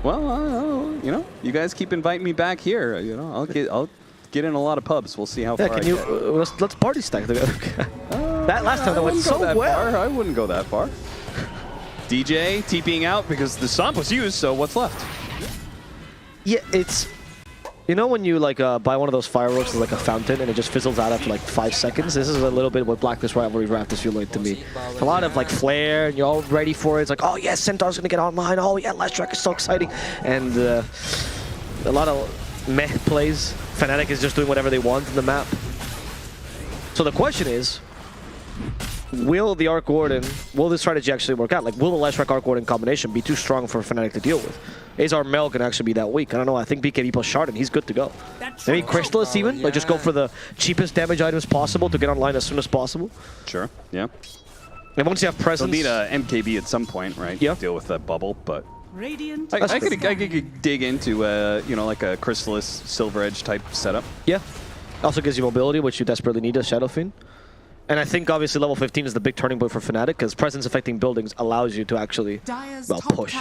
Speaker 16: Well, you know, you guys keep inviting me back here. You know, I'll get in a lot of pubs. We'll see how far.
Speaker 8: Yeah, can you? Let's party stack together. That last time that went so well.
Speaker 16: I wouldn't go that far. DJ TPing out because the stomp was used. So what's left?
Speaker 8: Yeah, it's, you know when you like buy one of those fireworks with like a fountain and it just fizzles out after like 5 seconds? This is a little bit what Blacklist Rivalry Draft is feeling like to me. A lot of like flair and you're all ready for it. It's like, oh yes, Centaur's gonna get online. Oh yeah, last track is so exciting. And a lot of meh plays. Fnatic is just doing whatever they want in the map. So the question is, will the Arc Warden, will this strategy actually work out? Like, will the Lifestrike Arc Warden combination be too strong for Fnatic to deal with? Is our Mel can actually be that weak? I don't know. I think BKB plus Shard, he's good to go. Maybe Crystallis even? Like, just go for the cheapest damage items possible to get online as soon as possible?
Speaker 13: Sure, yeah.
Speaker 8: And once you have presence...
Speaker 13: They'll need a MKB at some point, right?
Speaker 8: Yeah.
Speaker 13: To deal with that bubble, but...
Speaker 9: Radiant.
Speaker 13: I could dig into, you know, like a Crystallis Silver Edge type setup.
Speaker 8: Yeah. Also gives you mobility, which you desperately need as Shadow Fiend. And I think obviously level 15 is the big turning point for Fnatic because presence affecting buildings allows you to actually, well, push.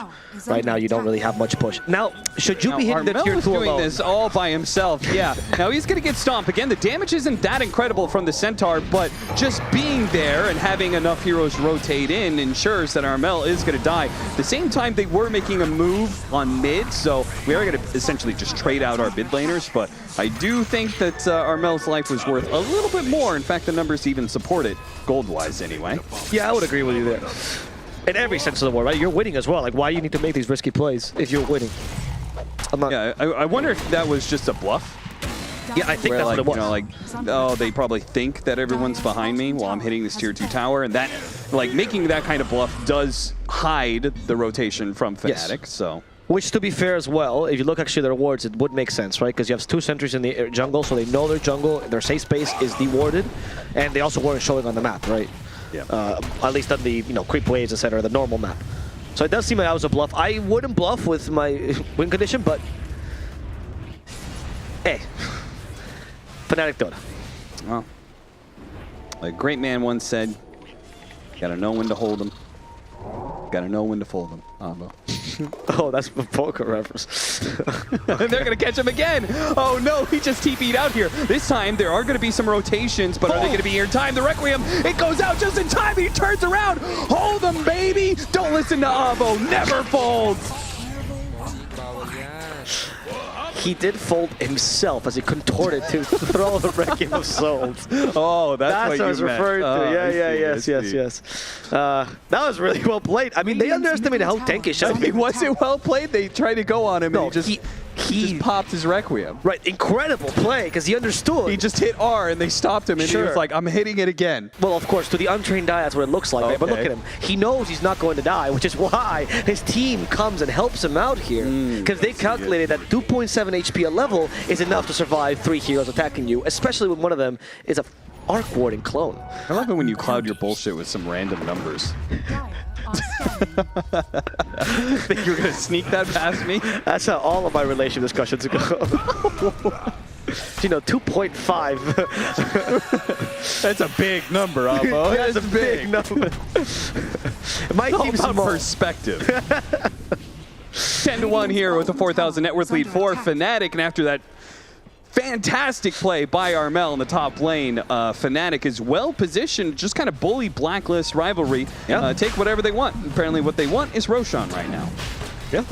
Speaker 8: Right now you don't really have much push. Now, should you be hitting the tier 2
Speaker 13: doing
Speaker 8: alone?
Speaker 13: this all by himself, yeah. Now he's going to get stomped. Again, the damage isn't that incredible from the Centaur, but just being there and having enough heroes rotate in ensures that Armel is going to die. At the same time, they were making a move on mid, so we are going to essentially just trade out our mid laners, but I do think that Armel's life was worth a little bit more. In fact, the numbers even support it, gold-wise anyway.
Speaker 8: Yeah, I would agree with you there. In every sense of the word, right? You're winning as well. Like, why do you need to make these risky plays if you're winning?
Speaker 13: Yeah, I wonder if that was just a bluff.
Speaker 8: Yeah, I think that's what it was.
Speaker 13: You know, like, oh, they probably think that everyone's behind me while I'm hitting this tier 2 tower, and that, like, making that kind of bluff does hide the rotation from Fnatic,
Speaker 8: Yes.
Speaker 13: so...
Speaker 8: Which, to be fair as well, if you look actually at the rewards, it would make sense, right? Because you have 2 sentries in the jungle, so they know their jungle, their safe space is dewarded, and they also weren't showing on the map, right?
Speaker 13: Yeah.
Speaker 8: At least on the creep waves, etc., the normal map. So it does seem like I was a bluff. I wouldn't bluff with my win condition, but hey, Fnatic Dota.
Speaker 13: Well, a great man once said, "Gotta know when to hold them. Gotta know when to fold them."
Speaker 8: Oh, that's a poker reference.
Speaker 13: They're going to catch him again. Oh, no, he just TP'd out here. This time, there are going to be some rotations, but are they going to be here in time? The Requiem, it goes out just in time. He turns around. Hold them, baby. Don't listen to Avo. Never fold.
Speaker 8: He did fold himself as he contorted to throw the Requiem of Souls.
Speaker 13: Oh, that's what
Speaker 8: I was referring to. Yes. That was really well played. I mean, they underestimated how tanky Shadow Fiend
Speaker 13: was. It well played? They tried to go on him and he just popped his Requiem.
Speaker 8: Right, incredible play, because he understood.
Speaker 13: He just hit R and they stopped him and he was like, I'm hitting it again.
Speaker 8: Well, of course, to the untrained eye, that's what it looks like, right? But look at him. He knows he's not going to die, which is why his team comes and helps him out here. Because they've calculated that 2.7 HP a level is enough to survive 3 heroes attacking you, especially when one of them is a Arc Warding clone.
Speaker 13: I love it when you cloud your bullshit with some random numbers. Think you're gonna sneak that past me?
Speaker 8: That's how all of my relationship discussions go. You know, 2.5.
Speaker 13: That's a big number, Avo.
Speaker 8: That's a big number. My team's
Speaker 13: about perspective. 10-1 here with a 4,000 net worth lead for Fnatic, and after that fantastic play by Armel in the top lane, Fnatic is well positioned, just kind of bully Blacklist Rivalry, take whatever they want. Apparently what they want is Roshan right now.
Speaker 8: Yeah.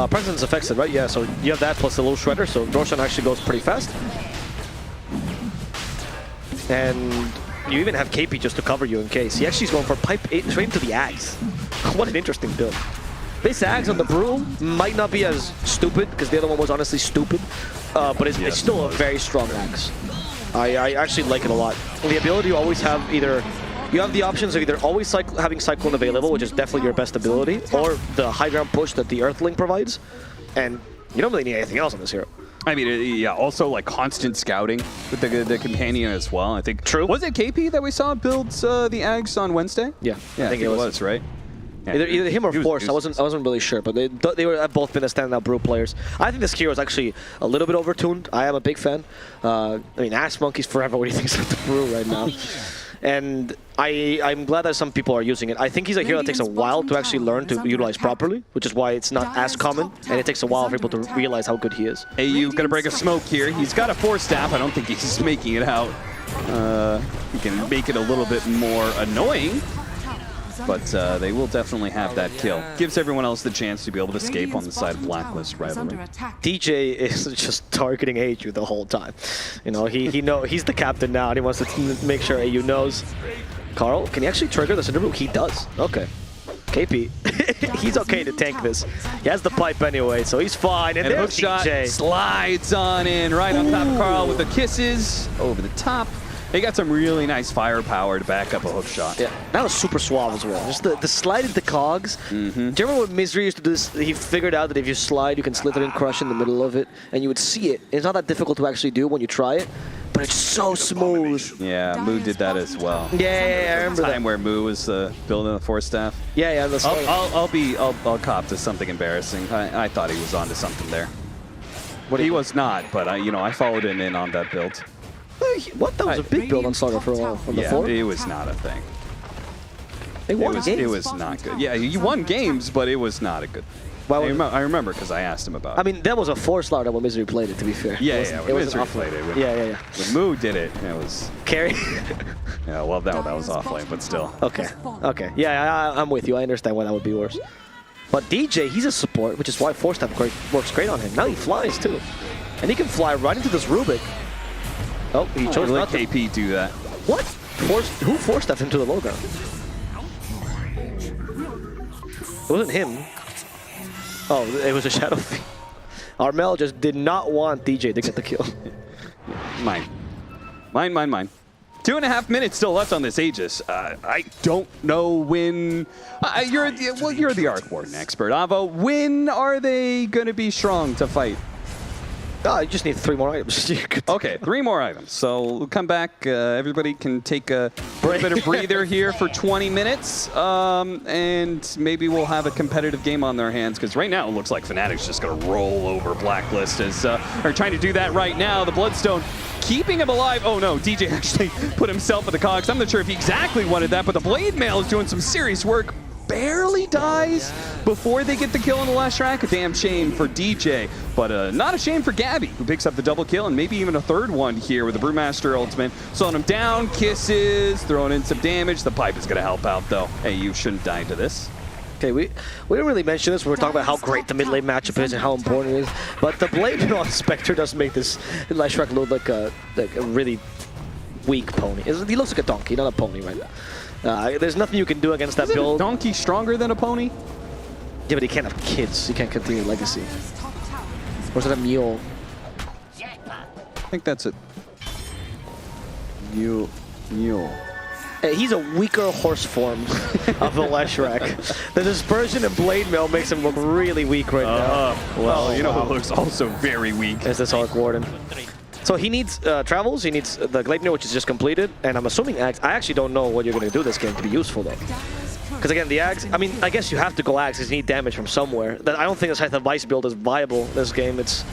Speaker 8: Presence affects it, right? Yeah, so you have that plus the little shredder, so Roshan actually goes pretty fast. And you even have KP just to cover you in case. He actually is going for pipe straight into the Axe. What an interesting build. This Axe on the Brule might not be as stupid, because the other one was honestly stupid, but it's still a very strong Axe. I actually like it a lot. The ability to always have either, you have the options of either always having Cyclone available, which is definitely your best ability, or the high ground push that the Earthling provides, and you don't really need anything else on this hero.
Speaker 13: I mean, yeah, also like constant scouting with the companion as well, I think.
Speaker 8: True.
Speaker 13: Was it KP that we saw build the Ags on Wednesday?
Speaker 8: Yeah,
Speaker 13: I think it was, right? Yeah.
Speaker 8: Either him or Force, I wasn't really sure, but they have both been the standout Brew players. I think this hero is actually a little bit overtuned. I am a big fan. I mean, Ass Monkey's forever what he thinks of the Brew right now. And I'm glad that some people are using it. I think he's a hero that takes a while to actually learn to utilize properly, which is why it's not as common, and it takes a while for people to realize how good he is.
Speaker 13: AU gonna break a smoke here. He's got a 4-staff. I don't think he's making it out. He can make it a little bit more annoying, but they will definitely have that kill. Gives everyone else the chance to be able to escape on the side of Blacklist Rivalry.
Speaker 8: DJ is just targeting AU the whole time. You know, he's the captain now, and he wants to make sure AU knows. Carl, can he actually trigger the Cinder Brew? He does. Okay. KP, he's okay to tank this. He has the pipe anyway, so he's fine. And
Speaker 16: the
Speaker 8: there's
Speaker 16: hook shot
Speaker 8: DJ.
Speaker 16: slides on in right on top of Carl with the kisses over the top. He got some really nice firepower to back up a hook shot.
Speaker 8: Yeah, that was super suave as well. Just the slide into cogs. Do you remember when Misery used to do this? He figured out that if you slide, you can slither and crush in the middle of it, and you would see it. It's not that difficult to actually do when you try it, but it's so smooth.
Speaker 16: Yeah, Moo did that as well.
Speaker 8: Yeah, I remember
Speaker 16: time where Moo was building the force staff.
Speaker 8: Yeah.
Speaker 16: I'll cop to something embarrassing. I thought he was onto something there. He was not, but I followed him in on that build.
Speaker 8: What? That was a big build on Slaughter for a while. From the four?
Speaker 16: It was not a thing.
Speaker 8: They won games.
Speaker 16: It was not good. Yeah, you won games, but it was not a good. I remember because I asked him about it.
Speaker 8: I mean, that was a 4 Slaughter when Misery played it, to be fair.
Speaker 16: When Misery played it.
Speaker 8: Yeah.
Speaker 16: When Moo did it, it was...
Speaker 8: Carry?
Speaker 16: Yeah, well, that was offlane, but still.
Speaker 8: Okay. Yeah, I'm with you. I understand why that would be worse. But DJ, he's a support, which is why Force Step works great on him. Now he flies, too. And he can fly right into this Rubik. Oh, he chose not to.
Speaker 16: KP do that.
Speaker 8: What? Who forced that into the low ground? It wasn't him. Oh, it was a Shadow Fiend. Armel just did not want DJ to get the kill.
Speaker 16: Mine. 2.5 minutes still left on this Aegis. I don't know when... you're the Arc Warden expert, Avo. When are they going to be strong to fight?
Speaker 8: Oh, you just need 3 more items.
Speaker 16: Okay, 3 more items. So we'll come back. Everybody can take a bit of breather here for 20 minutes. And maybe we'll have a competitive game on their hands. Because right now it looks like Fnatic's just going to roll over Blacklist. As are trying to do that right now. The Bloodstone keeping him alive. Oh no, DJ actually put himself at the cogs. I'm not sure if he exactly wanted that. But the Blade Mail is doing some serious work. Barely dies before they get the kill on the last track. A damn shame for DJ, but not a shame for Gabby, who picks up the double kill and maybe even a third one here with the Brewmaster ultimate. Slowing him down, kisses, throwing in some damage. The pipe is going to help out, though. Hey, you shouldn't die to this.
Speaker 8: Okay, we didn't really mention this when we're talking about how great the mid lane matchup is and how important it is, but the Blade on Spectre does make this last track look like a really weak pony. He looks like a donkey, not a pony right now. There's nothing you can do against that build.
Speaker 16: Donkey stronger than a pony?
Speaker 8: Yeah, but he can't have kids. He can't continue legacy. Or is it a mule?
Speaker 16: I think that's it. Mule.
Speaker 8: Hey, he's a weaker horse form of the Leshrac. The Dispersion and Blade Mail makes him look really weak right now.
Speaker 16: Well, you know who looks also very weak?
Speaker 8: Is this Arc Warden. So he needs travels, he needs the Gleipnir, which is just completed, and I'm assuming Axe. I actually don't know what you're going to do this game to be useful, though. Because again, the Axe, I mean, I guess you have to go Axe because you need damage from somewhere. I don't think this Scythe of Vice build is viable this game. It's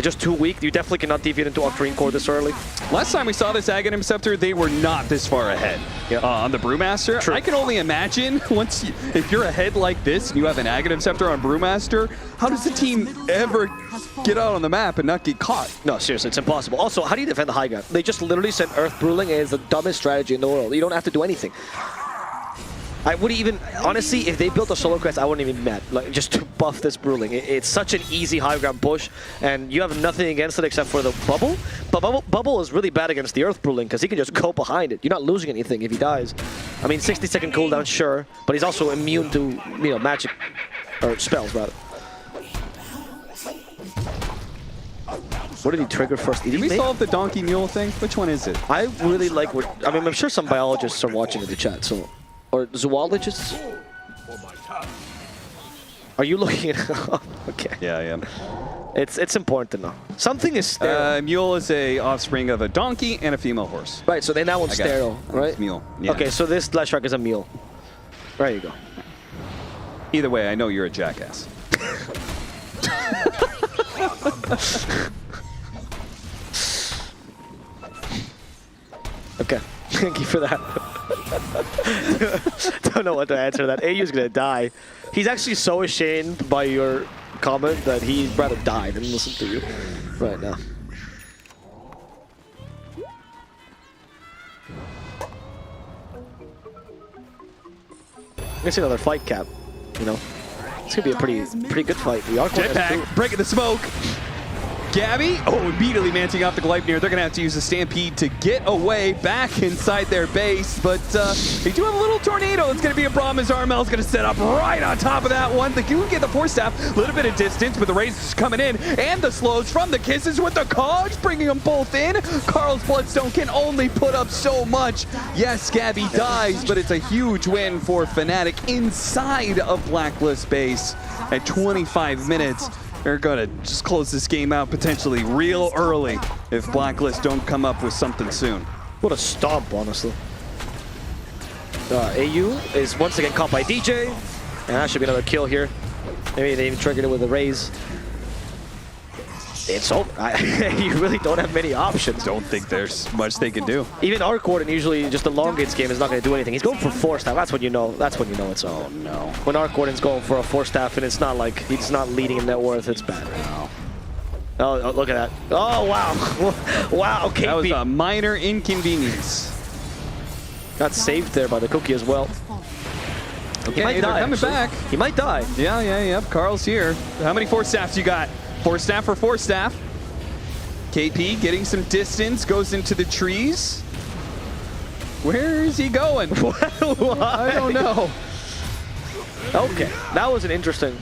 Speaker 8: just too weak. You definitely cannot deviate into Octarine Core this early.
Speaker 16: Last time we saw this Aghanim Scepter, they were not this far ahead on the Brewmaster. True. I can only imagine if you're ahead like this and you have an Aghanim Scepter on Brewmaster, how does the team ever get out on the map and not get caught?
Speaker 8: No, seriously, it's impossible. Also, how do you defend the high ground? They just literally sent Earth Bruling, and it's the dumbest strategy in the world. You don't have to do anything. I would even, honestly, if they built a solo quest, I wouldn't even be mad. Like, just to buff this Bruling. It's such an easy high ground push, and you have nothing against it except for the Bubble. But Bubble is really bad against the Earth Bruling, because he can just go behind it. You're not losing anything if he dies. I mean, 60-second cooldown, sure, but he's also immune to, magic, or spells, rather. What did he trigger first?
Speaker 16: Did we solve the donkey mule thing? Which one is it?
Speaker 8: I really like what, I mean, I'm sure some biologists are watching in the chat, so... Or zoologists? Are you looking at... Okay.
Speaker 16: Yeah, I am.
Speaker 8: It's important to know. Something is sterile.
Speaker 16: Mule is a offspring of a donkey and a female horse.
Speaker 8: Right, so then that one's sterile, right?
Speaker 16: Mule. Yeah.
Speaker 8: Okay, so this Leshrac is a mule. There you go.
Speaker 16: Either way, I know you're a jackass.
Speaker 8: Okay, thank you for that. Don't know what to answer to that. AU's gonna die. He's actually so ashamed by your comment that he'd rather die than listen to you right now. I see another fight cap, It's gonna be a pretty good fight. We are
Speaker 16: Jetpack, breaking the smoke. Gabby. Oh, immediately manting off the Gleipnir. They're going to have to use the Stampede to get away back inside their base. But they do have a little tornado. It's going to be a problem as Armel's going to set up right on top of that one. They do get the Force Staff, a little bit of distance, but the Raze is coming in. And the slows from the Kisses with the Cogs, bringing them both in. Karl's Bloodstone can only put up so much. Yes, Gabby dies, but it's a huge win for Fnatic inside of Blacklist base at 25 minutes. They're gonna just close this game out potentially real early if Blacklist don't come up with something soon.
Speaker 8: What a stomp, honestly. AU is once again caught by DJ, and that should be another kill here. Maybe they even triggered it with a raise. It's over. You really don't have many options.
Speaker 16: Don't think there's much they can do.
Speaker 8: Even Arc Warden, usually just a elongates game, is not going to do anything. He's going for Force Staff. That's when you know. That's when you know it's over.
Speaker 16: Oh no.
Speaker 8: When Arc Warden's going for a Force Staff and it's not like he's not leading in net worth, it's bad.
Speaker 16: No.
Speaker 8: Oh, look at that. Oh wow, wow. KP.
Speaker 16: That was a minor inconvenience.
Speaker 8: Got saved there by the cookie as well.
Speaker 16: Okay,
Speaker 8: he might die.
Speaker 16: Coming back.
Speaker 8: He might die.
Speaker 16: Yeah. Karl's here. How many Force Staffs you got? Force Staff for Force Staff. KP getting some distance, goes into the trees. Where is he going? I don't know.
Speaker 8: Okay, that was an interesting.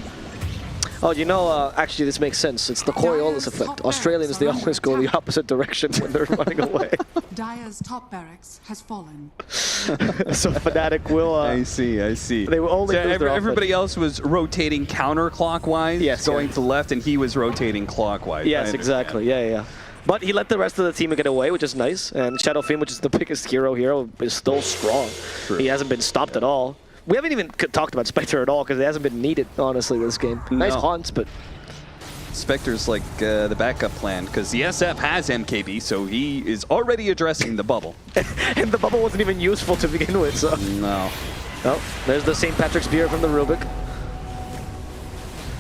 Speaker 8: Oh, you know, actually this makes sense. It's the Coriolis effect. Australians, they always go the opposite direction when they're running away.
Speaker 9: Dire's top barracks has fallen.
Speaker 8: So Fnatic will...
Speaker 16: I see.
Speaker 8: They will only
Speaker 16: everybody else was rotating counterclockwise, going to left, and he was rotating clockwise.
Speaker 8: Yes, exactly. Yeah. But he let the rest of the team get away, which is nice. And Shadow Fiend, which is the biggest hero here, is still strong.
Speaker 16: True.
Speaker 8: He hasn't been stopped at all. We haven't even talked about Spectre at all because it hasn't been needed, honestly, this game.
Speaker 16: No.
Speaker 8: Nice haunts, but...
Speaker 16: Spectre's like the backup plan because the SF has MKB, so he is already addressing the bubble.
Speaker 8: And the bubble wasn't even useful to begin with, so...
Speaker 16: No.
Speaker 8: Oh, there's the St. Patrick's beer from the Rubik.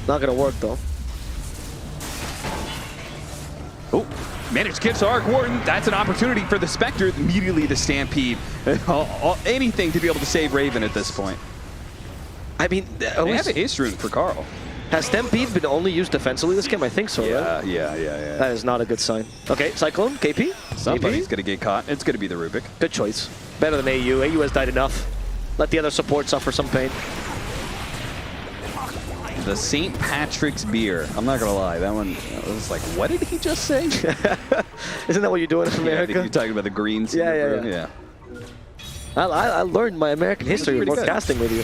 Speaker 8: Not gonna work, though.
Speaker 16: Oh, managed to get to Arc Warden. That's an opportunity for the Spectre. Immediately the Stampede. Anything to be able to save Raven at this point.
Speaker 8: I mean,
Speaker 16: they have a Haste Rune for Karl.
Speaker 8: Has Stampede been only used defensively this game? I think so, right?
Speaker 16: Yeah.
Speaker 8: That is not a good sign. Okay, Cyclone, KP.
Speaker 16: Somebody's going to get caught. It's going to be the Rubik.
Speaker 8: Good choice. Better than AU. AU has died enough. Let the other support suffer some pain.
Speaker 16: The St. Patrick's beer. I'm not going to lie. That one, I was like, what did he just say?
Speaker 8: Isn't that what you do in America?
Speaker 16: You're talking about the greens.
Speaker 8: Yeah. I learned my American history before casting with you.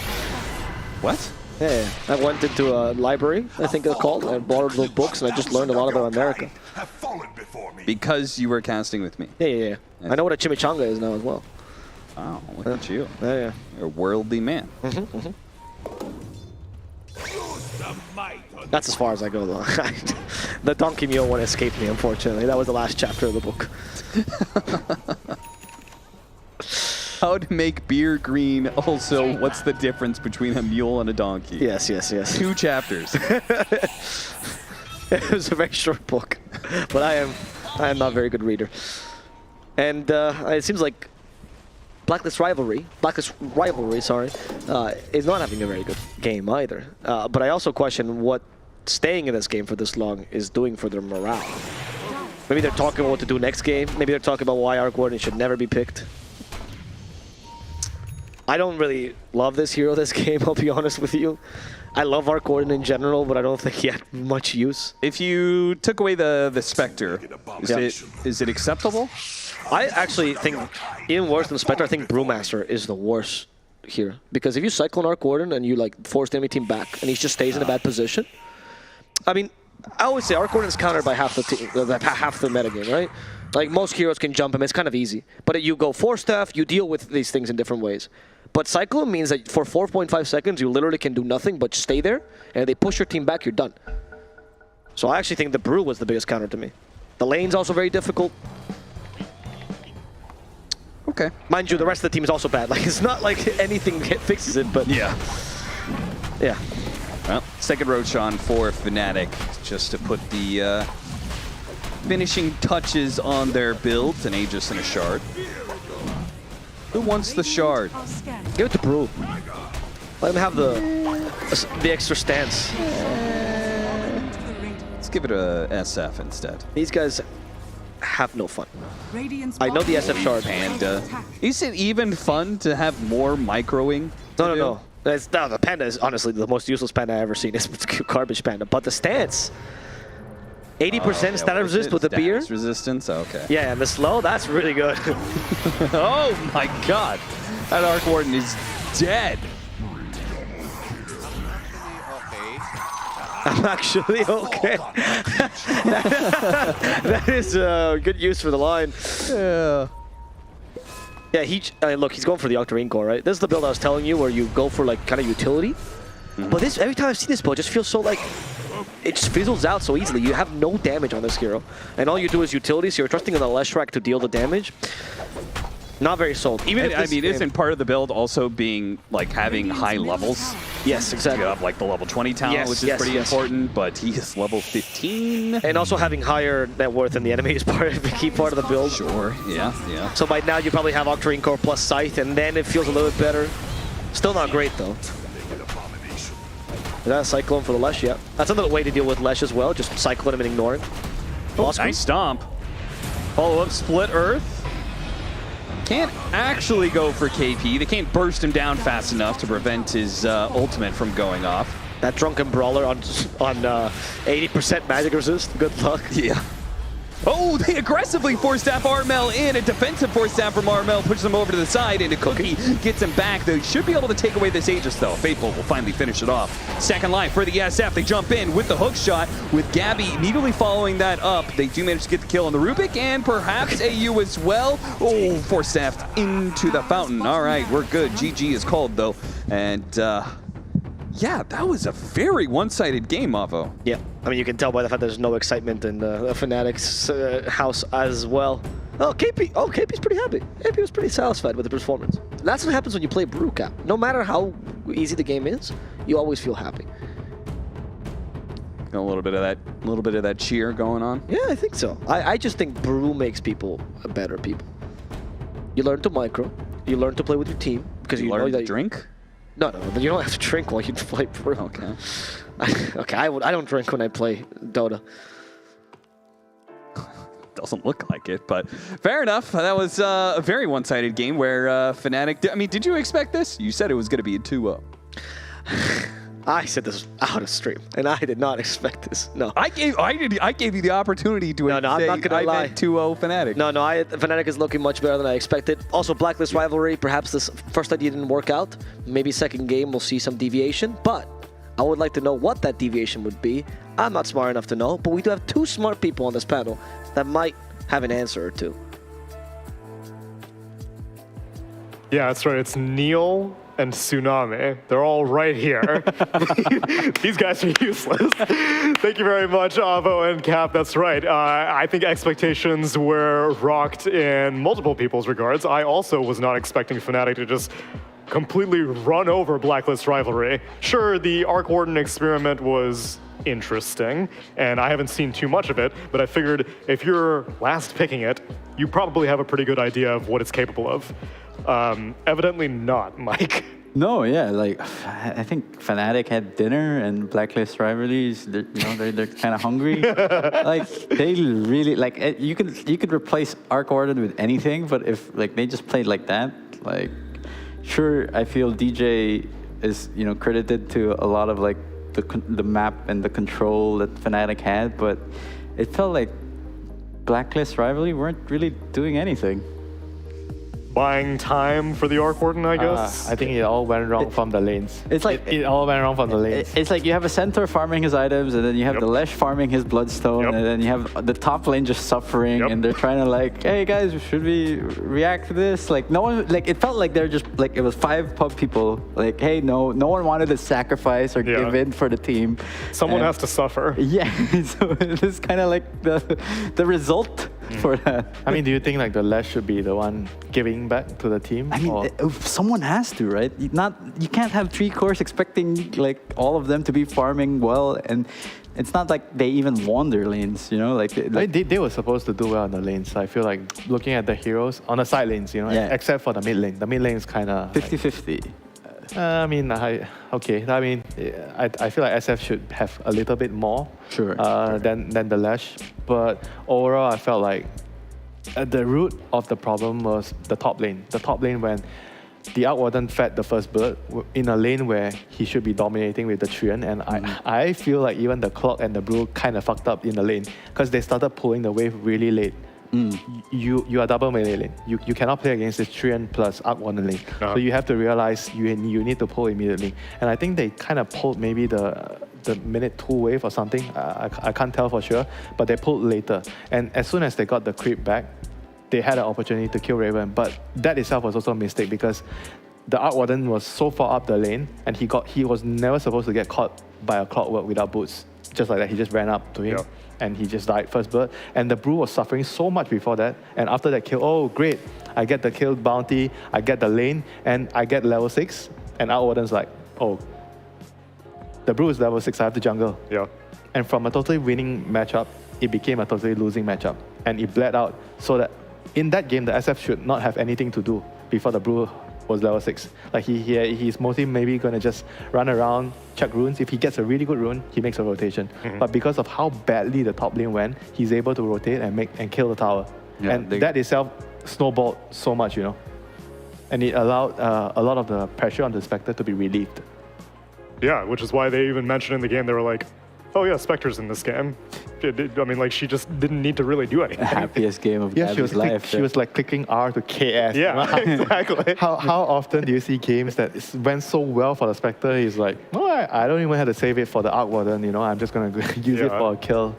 Speaker 16: What?
Speaker 8: Yeah, I went into a library, I think they're called. I borrowed little books and I just learned a lot about America.
Speaker 16: Because you were casting with me.
Speaker 8: Yeah. I know what a chimichanga is now as well.
Speaker 16: Wow, look at you.
Speaker 8: Yeah.
Speaker 16: You're a worldly man.
Speaker 8: That's as far as I go, though. The Donkey Mule one escaped me, unfortunately. That was the last chapter of the book.
Speaker 16: How to make beer green. Also, what's the difference between a mule and a donkey?
Speaker 8: Yes.
Speaker 16: 2 chapters.
Speaker 8: It was a very short book, but I am not a very good reader. And it seems like Blacklist Rivalry, is not having a very good game either. But I also question what staying in this game for this long is doing for their morale. Maybe they're talking about what to do next game. Maybe they're talking about why Arc Warden should never be picked. I don't really love this hero this game, I'll be honest with you. I love Arc Warden in general, but I don't think he had much use.
Speaker 16: If you took away the Spectre, is it acceptable?
Speaker 8: I actually think, even worse than Spectre, I think Brewmaster is the worst here. Because if you Cyclone Arc Warden and you like force the enemy team back and he just stays in a bad position, I mean, I always say Arc Warden is countered by half the metagame, right? Like most heroes can jump him, it's kind of easy. But you go Force Staff, you deal with these things in different ways. But Cyclone means that for 4.5 seconds, you literally can do nothing but stay there, and if they push your team back, you're done. So I actually think the Brew was the biggest counter to me. The lane's also very difficult.
Speaker 16: Okay.
Speaker 8: Mind you, the rest of the team is also bad. Like, it's not like anything fixes it, but...
Speaker 16: Yeah.
Speaker 8: Well,
Speaker 16: second Roshan for Fnatic, just to put the finishing touches on their build. An Aegis and a Shard. Who wants the Shard?
Speaker 8: Give it to Brew. Let him have the extra stance.
Speaker 16: Let's give it a SF instead.
Speaker 8: These guys have no fun.
Speaker 9: Radiant's
Speaker 8: I know the SF shard.
Speaker 16: Panda. Is it even fun to have more microing?
Speaker 8: No. The Panda is honestly the most useless Panda I've ever seen. It's garbage Panda. But the stance, 80% status resist with the beer.
Speaker 16: Resistance, okay.
Speaker 8: Yeah, and the slow, that's really good.
Speaker 16: Oh my god. That Arc Warden is dead.
Speaker 8: I'm actually okay. That is good use for the line.
Speaker 16: Yeah.
Speaker 8: Yeah, look, he's going for the Octarine Core, right? This is the build I was telling you where you go for like kind of utility. But this, every time I've seen this build, it just feels so like, it just fizzles out so easily. You have no damage on this hero. And all you do is utility, so you're trusting on the Leshrac to deal the damage. Not very sold. Even
Speaker 13: I mean, isn't part of the build also being like having high levels?
Speaker 8: Yes, exactly.
Speaker 13: You have like the level 20 talent, which is pretty important, but he is level 15.
Speaker 8: And also having higher net worth than the enemy is part of the key part of the build.
Speaker 16: Sure, yeah.
Speaker 8: So by now you probably have Octarine Core plus Scythe, and then it feels a little bit better. Still not great though. Is that a Cyclone for the Lesh? Yeah. That's another way to deal with Lesh as well, just cyclone him and ignore him.
Speaker 13: Oh, nice stomp. Follow up Split Earth. Can't actually go for KP. They can't burst him down fast enough to prevent his ultimate from going off.
Speaker 8: That Drunken Brawler on 80% magic resist. Good luck.
Speaker 16: Yeah.
Speaker 13: Oh, they aggressively force staff Armel in. A defensive force staff from Armel pushes him over to the side, and a Cookie gets him back. They should be able to take away this Aegis, though. Faithful will finally finish it off. Second life for the SF. They jump in with the hook shot, with Gabby neatly following that up. They do manage to get the kill on the Rubik, and perhaps AU as well. Oh, force staffed into the fountain. All right, we're good. GG is called, though. And, yeah, that was a very one-sided game, Mavo.
Speaker 8: Yeah, I mean, you can tell by the fact there's no excitement in the Fnatic's house as well. Oh, KP's pretty happy. KP was pretty satisfied with the performance. That's what happens when you play Brew Cap. No matter how easy the game is, you always feel happy.
Speaker 16: Got a little bit of that cheer going on.
Speaker 8: Yeah, I think so. I just think Brew makes people better people. You learn to micro. You learn to play with your team because you
Speaker 16: learn
Speaker 8: know
Speaker 16: to drink.
Speaker 8: No, but you don't have to drink while you play Brew.
Speaker 16: Okay.
Speaker 8: Okay, I don't drink when I play Dota.
Speaker 16: Doesn't look like it, but fair enough. That was a very one-sided game where Fnatic... I mean, did you expect this? You said it was going to be a 2-0.
Speaker 8: I said this out of stream, and I did not expect this. No,
Speaker 16: I gave you the opportunity to.
Speaker 8: No, I'm not gonna lie.
Speaker 16: I meant 2-0 Fnatic.
Speaker 8: No, Fnatic is looking much better than I expected. Also, Blacklist Rivalry. Perhaps this first idea didn't work out. Maybe second game we'll see some deviation, but I would like to know what that deviation would be. I'm not smart enough to know, but we do have two smart people on this panel that might have an answer or two.
Speaker 11: Yeah, that's right. It's Neil and Tsunami. They're all right here. These guys are useless. Thank you very much, Avo and Cap. That's right. I think expectations were rocked in multiple people's regards. I also was not expecting Fnatic to just completely run over Blacklist Rivalry. Sure, the Arc Warden experiment was interesting, and I haven't seen too much of it, but I figured if you're last picking it, you probably have a pretty good idea of what it's capable of. Evidently not, Mike.
Speaker 4: No, yeah, like I think Fnatic had dinner and Blacklist Rivalries. They're kind of hungry. Like they really like you could replace Arc Warden with anything, but if like they just played like that, like sure, I feel DJ is credited to a lot of like the map and the control that Fnatic had, but it felt like Blacklist Rivalry weren't really doing anything.
Speaker 11: Buying time for the Arc Warden, I guess.
Speaker 5: I think it all went wrong from the lanes.
Speaker 4: It's like
Speaker 5: it all went wrong from the lanes.
Speaker 4: It's like you have a centaur farming his items, and then you have the Lesh farming his bloodstone, and then you have the top lane just suffering, and they're trying to like, hey guys, should we react to this? Like no one, like it felt like they're just like it was 5 pub people. Like hey, no one wanted to sacrifice or give in for the team.
Speaker 11: Someone has to suffer.
Speaker 4: Yeah, so it's kind of like the result for that.
Speaker 5: I mean, do you think like the Lesh should be the one giving back to the team?
Speaker 4: I mean, someone has to, right? You can't have 3 cores expecting like all of them to be farming well, and it's not like they even won their lanes, like
Speaker 5: they were supposed to do well on the lanes. I feel like looking at the heroes on the side lanes, except for the mid lane. The mid lane is kind of
Speaker 4: 50-50.
Speaker 12: I mean, I feel like SF should have a little bit more than the Lash. But overall, I felt like the root of the problem was the top lane. The top lane when the Outwarden fed the first bird in a lane where he should be dominating with the Treant, and I feel like even the Clock and the Brew kind of fucked up in the lane because they started pulling the wave really late. You are double melee lane. You cannot play against this Treant plus Outwarden lane. So you have to realize you need to pull immediately. And I think they kind of pulled maybe the minute 2 wave or something. I can't tell for sure, but they pulled later. And as soon as they got the creep back, they had an opportunity to kill Raven, but that itself was also a mistake because the Outwarden was so far up the lane and he was never supposed to get caught by a Clockwork without boots. Just like that, he just ran up to him and he just died first bird. And the Brew was suffering so much before that. And after that kill, oh great, I get the kill bounty, I get the lane, and I get level 6. And Outwarden's like, oh, the Brew is level 6, I have to jungle. And from a totally winning matchup, it became a totally losing matchup. And it bled out so that in that game, the SF should not have anything to do before the Brew was level 6. Like he's mostly maybe going to just run around, check runes. If he gets a really good rune, he makes a rotation. But because of how badly the top lane went, he's able to rotate and kill the tower. And that itself snowballed so much, you know. And it allowed a lot of the pressure on the Spectre to be relieved.
Speaker 11: Yeah, which is why they even mentioned in the game, they were like, oh yeah, Spectre's in this game. I mean, like, she just didn't need to really do anything.
Speaker 4: The happiest game of Gabby's life.
Speaker 12: She was like clicking R to KS.
Speaker 11: Yeah, exactly.
Speaker 12: How often do you see games that went so well for the Spectre? He's like, oh, I don't even have to save it for the Outwarden, you know, I'm just going to use it for a kill.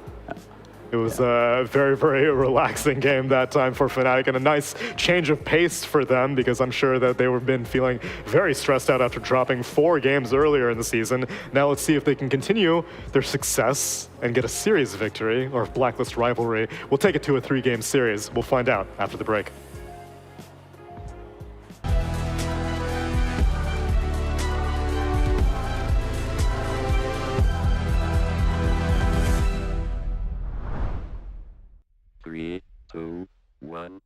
Speaker 11: It was a very, very relaxing game that time for Fnatic and a nice change of pace for them because I'm sure that they were been feeling very stressed out after dropping 4 games earlier in the season. Now let's see if they can continue their success and get a series victory or Blacklist Rivalry. We'll take it to a 3-game series. We'll find out after the break.
Speaker 1: Three, two, one.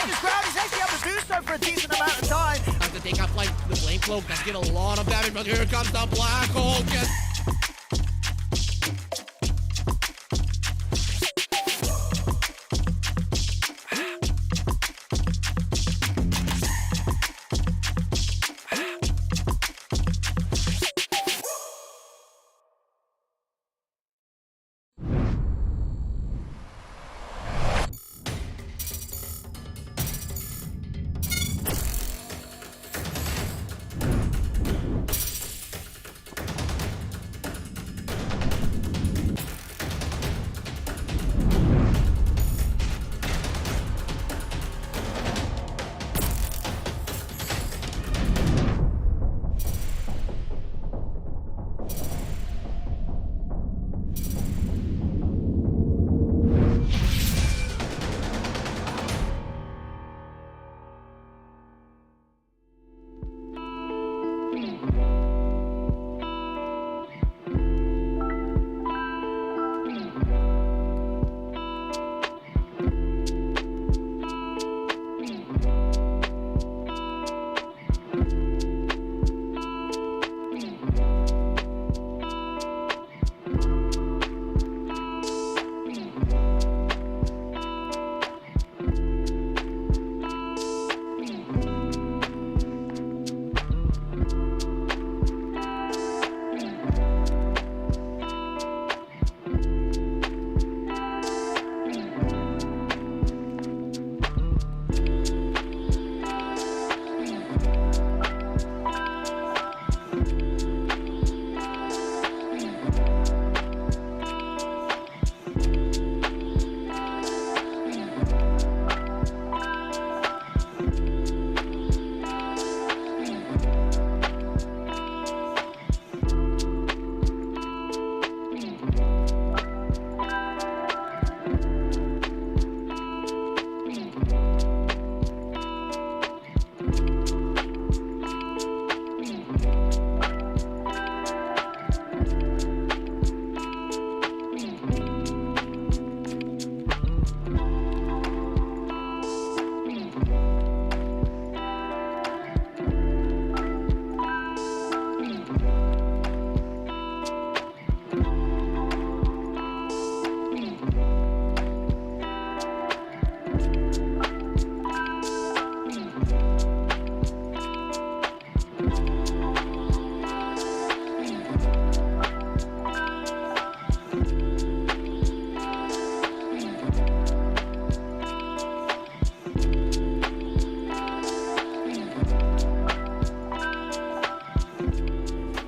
Speaker 6: This crowd is actually able to do so for a decent amount of time.
Speaker 2: Have to take up like the Flame Cloak does get a lot of damage, but here comes the Black Hole.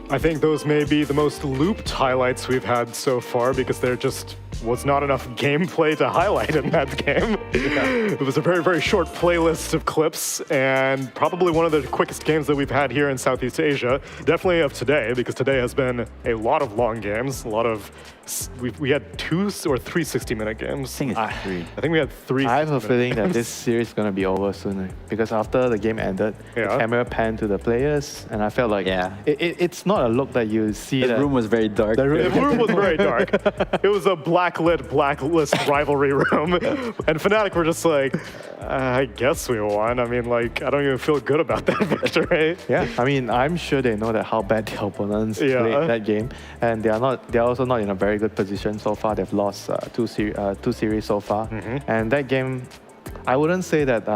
Speaker 11: I think those may be the most looped highlights we've had so far because there just was not enough gameplay to highlight in that game. It was a very, very short playlist of clips and probably one of the quickest games that we've had here in Southeast Asia. Definitely of today, because today has been a lot of long games, a lot of... We had 2 or 3 60-minute games.
Speaker 4: I think it's 3.
Speaker 11: I think we had 3.
Speaker 12: I have a feeling that this series is going to be over soon because after the game ended, the camera panned to the players and I felt like it's not a look that you see.
Speaker 4: The room was very dark.
Speaker 11: The room was very dark. It was a Blacklist rivalry room. And Fnatic were just like, I guess we won. I mean, like, I don't even feel good about that victory.
Speaker 12: Yeah, I mean, I'm sure they know that how bad the opponents played that game. And they're also not in a very good position so far. They've lost two series so far. And that game, I wouldn't say that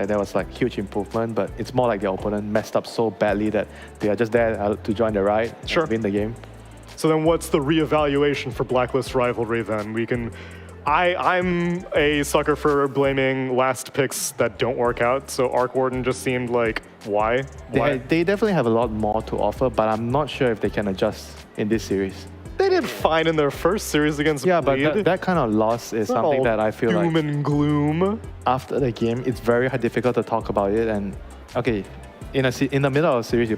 Speaker 12: there was like huge improvement, but it's more like the opponent messed up so badly that they are just there to join the ride and win the game.
Speaker 11: So then what's the reevaluation for Blacklist Rivalry then? We can... I'm a sucker for blaming last picks that don't work out, so Arc Warden just seemed like, why?
Speaker 12: They definitely have a lot more to offer, but I'm not sure if they can adjust in this series.
Speaker 11: They did fine in their first series against Bleed.
Speaker 12: But that kind of loss is something that I feel
Speaker 11: doom and gloom.
Speaker 12: After the game, it's very difficult to talk about it. And okay, in the middle of a series, you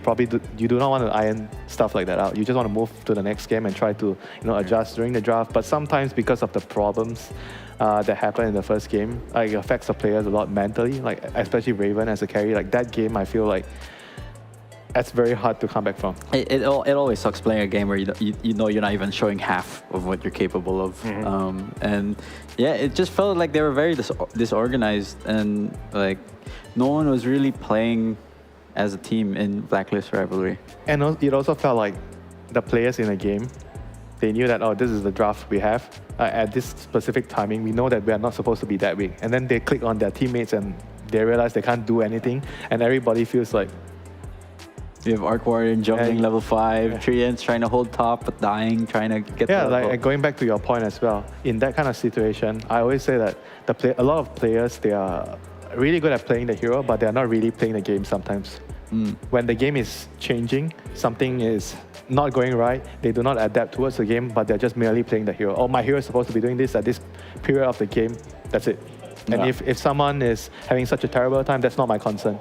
Speaker 12: do not want to iron stuff like that out. You just want to move to the next game and try to adjust during the draft. But sometimes because of the problems that happen in the first game, it affects the players a lot mentally. Like especially Raven as a carry, like that game, I feel like that's very hard to come back from.
Speaker 4: It always sucks playing a game where you know you're not even showing half of what you're capable of. And yeah, it just felt like they were very disorganized and like no one was really playing as a team in Blacklist Rivalry.
Speaker 12: And it also felt like the players in the game, they knew that, oh, this is the draft we have. At this specific timing, we know that we are not supposed to be that weak. And then they click on their teammates and they realize they can't do anything. And everybody feels like,
Speaker 4: you have Arc Warden jumping level 5, Treants trying to hold top but dying, trying to get
Speaker 12: like going back to your point as well, in that kind of situation, I always say that a lot of players, they are really good at playing the hero, but they're not really playing the game sometimes. When the game is changing, something is not going right, they do not adapt towards the game, but they're just merely playing the hero. Oh, my hero is supposed to be doing this at this period of the game, that's it. And if someone is having such a terrible time, that's not my concern.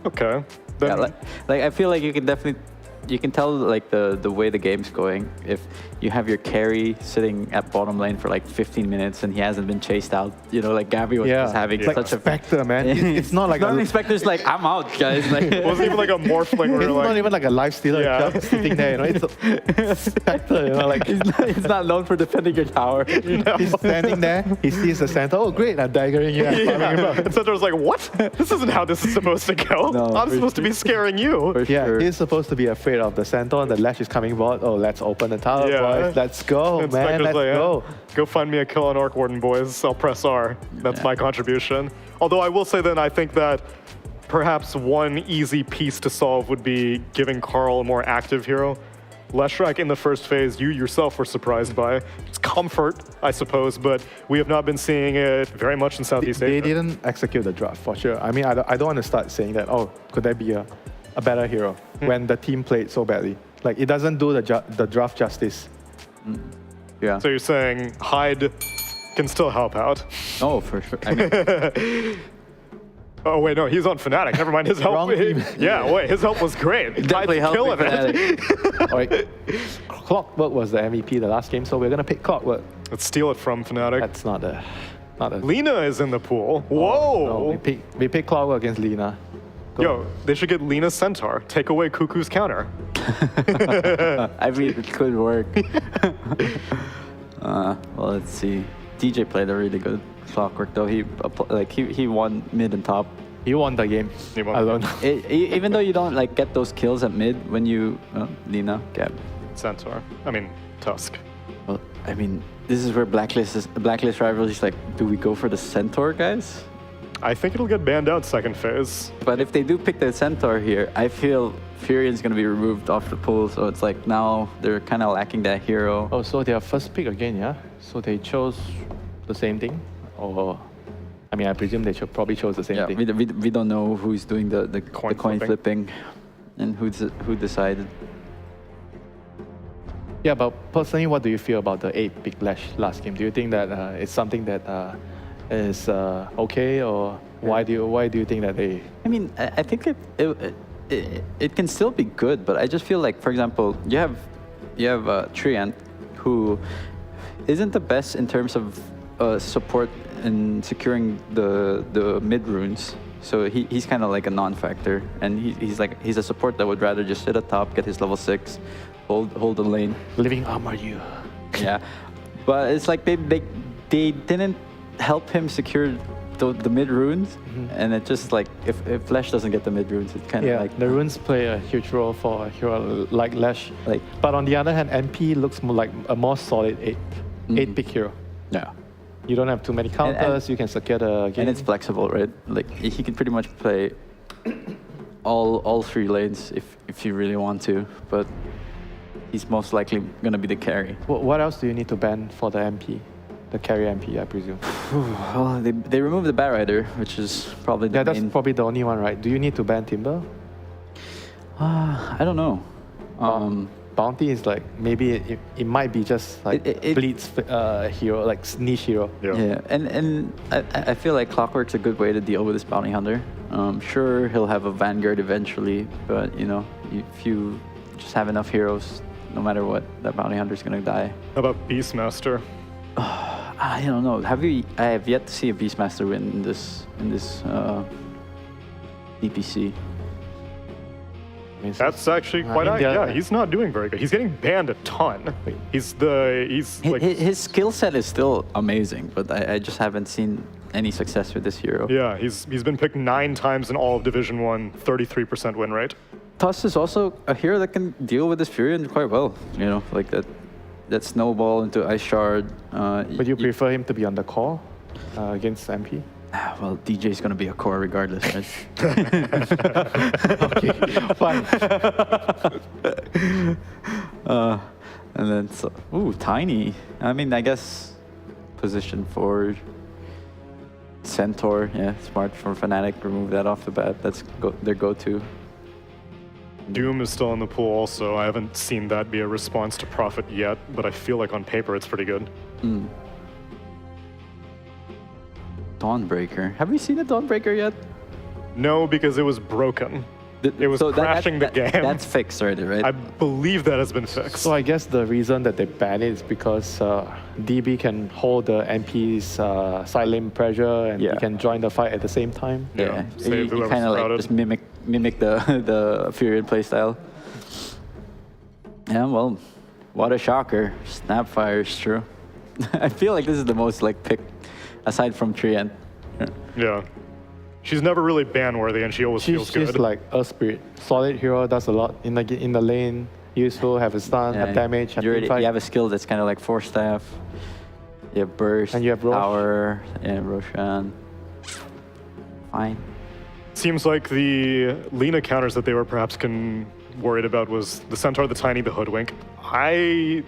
Speaker 11: Okay.
Speaker 4: Yeah, like I feel like you can tell like the way the game's going if you have your carry sitting at bottom lane for like 15 minutes and he hasn't been chased out. Like Gabby was just having
Speaker 12: such
Speaker 4: a
Speaker 12: Spectre, man. It's not like
Speaker 4: Spectre's like, I'm out, guys. Like,
Speaker 11: it wasn't even like a morphling where
Speaker 12: it's not even like a life stealer just sitting there. It's a Spectre. Like
Speaker 4: he's not known for defending your tower.
Speaker 12: He's standing there. He sees the center. Oh, great! I'm daggering you.
Speaker 11: And Center's like, what? This isn't how this is supposed to go. No, I'm supposed to be scaring you.
Speaker 12: He's supposed to be afraid of the center and the Lash is coming bot. Oh, let's open the tower, boys. Let's go, man. Let's go.
Speaker 11: Go find me a kill on Arc Warden, boys. I'll press R. That's my contribution. Although I will say then, I think that perhaps one easy piece to solve would be giving Carl a more active hero. Leshrac in the first phase, you yourself were surprised by. It's comfort, I suppose, but we have not been seeing it very much in Southeast Asia.
Speaker 12: They didn't execute the draft, for sure. I mean, I don't want to start saying that, oh, could there be a better hero when the team played so badly? Like, it doesn't do the draft justice.
Speaker 4: Yeah.
Speaker 11: So you're saying Hyde can still help out?
Speaker 4: Oh, for sure. I mean,
Speaker 11: oh wait, no, he's on Fnatic. Never mind, his help. His help was great.
Speaker 4: Definitely helping Fnatic.
Speaker 12: Right. Clockwork was the MVP the last game, so we're gonna pick Clockwork.
Speaker 11: Let's steal it from Fnatic.
Speaker 12: That's not a.
Speaker 11: Lina is in the pool. Whoa!
Speaker 12: Oh, no, we pick Clockwork against Lina.
Speaker 11: Yo, they should get Lina Centaur. Take away Cuckoo's counter.
Speaker 4: I mean, it could work. Well, let's see. DJ played a really good Clockwork, though. He won mid and top.
Speaker 12: He won the game alone.
Speaker 4: Even though you don't like get those kills at mid when you Lina, Gab.
Speaker 11: Centaur. I mean, Tusk.
Speaker 4: Well, I mean, this is where Blacklist Rivalry is like, do we go for the Centaur, guys?
Speaker 11: I think it'll get banned out second phase.
Speaker 4: But if they do pick the Centaur here, I feel Furion's going to be removed off the pool, so it's like now they're kind of lacking that hero.
Speaker 12: Oh, so their first pick again, yeah? So they chose the same thing? Or, I mean, I presume they probably chose the same thing.
Speaker 4: We don't know who's doing the coin flipping and who decided.
Speaker 12: Yeah, but personally, what do you feel about the 8-pick Lash last game? Do you think that it's something that is okay, or why do you think that they?
Speaker 4: I mean, I think it can still be good, but I just feel like, for example, you have Triant, who isn't the best in terms of support in securing the mid runes. So he's kind of like a non-factor, and he's a support that would rather just sit at top, get his level 6, hold the lane.
Speaker 12: Living armor you.
Speaker 4: Yeah, but it's like they didn't help him secure the mid runes, and it just like if Lash doesn't get the mid runes, it kind of like
Speaker 12: the runes play a huge role for a hero like Lash. But on the other hand, MP looks more like a more solid 8-pick hero.
Speaker 4: Yeah.
Speaker 12: You don't have too many counters. You can secure the game.
Speaker 4: And it's flexible, right? Like he can pretty much play all 3 lanes if you really want to, but he's most likely gonna be the carry.
Speaker 12: What else do you need to ban for the MP? The carry MP, I presume.
Speaker 4: Well, they removed the Bat Rider, which is probably the
Speaker 12: that's probably the only one, right? Do you need to ban Timber?
Speaker 4: I don't know.
Speaker 12: Bounty is like, maybe it might be just like Bleed's hero, like niche hero.
Speaker 4: Yeah, and I feel like Clockwork's a good way to deal with this Bounty Hunter. Sure, he'll have a Vanguard eventually, but you know, if you just have enough heroes, no matter what, that Bounty Hunter's gonna die.
Speaker 11: How about Beastmaster?
Speaker 4: I don't know. I have yet to see a Beastmaster win in this DPC.
Speaker 11: That's actually quite yeah, he's not doing very good. He's getting banned a ton. His
Speaker 4: skill set is still amazing, but I just haven't seen any success with this hero.
Speaker 11: Yeah, he's been picked 9 times in all of Division 1, 33% win rate.
Speaker 4: Tuss is also a hero that can deal with this Furion quite well. You know, like that snowball into Ice Shard.
Speaker 12: But you prefer him to be on the core against MP?
Speaker 4: Well, DJ's gonna be a core regardless, right?
Speaker 12: Okay, fine.
Speaker 4: And then, Tiny. I mean, I guess position for Centaur. Yeah, smart for Fnatic. Remove that off the bat. That's their go-to.
Speaker 11: Doom is still in the pool also. I haven't seen that be a response to Prophet yet, but I feel like on paper it's pretty good.
Speaker 4: Dawnbreaker. Have we seen a Dawnbreaker yet?
Speaker 11: No, because it was broken. It was crashing the game.
Speaker 4: That's fixed already, right?
Speaker 11: I believe that has been fixed.
Speaker 12: So I guess the reason that they banned it is because DB can hold the MP's side lane pressure, and he can join the fight at the same time.
Speaker 4: Yeah, you kind of like just mimic the Furion playstyle. Yeah, well, what a shocker. Snapfire is true. I feel like this is the most like picked, aside from Triant.
Speaker 11: Yeah. She's never really ban-worthy, and she always feels good.
Speaker 12: She's like a spirit. Solid hero, does a lot in the lane. Useful, have a stun, have damage, have
Speaker 4: you have a skill that's kind of like Force Staff. You have Burst,
Speaker 12: and you have
Speaker 4: Power, and Roshan. Fine.
Speaker 11: Seems like the Lina counters that they were perhaps worried about was the Centaur, the Tiny, the Hoodwink. So I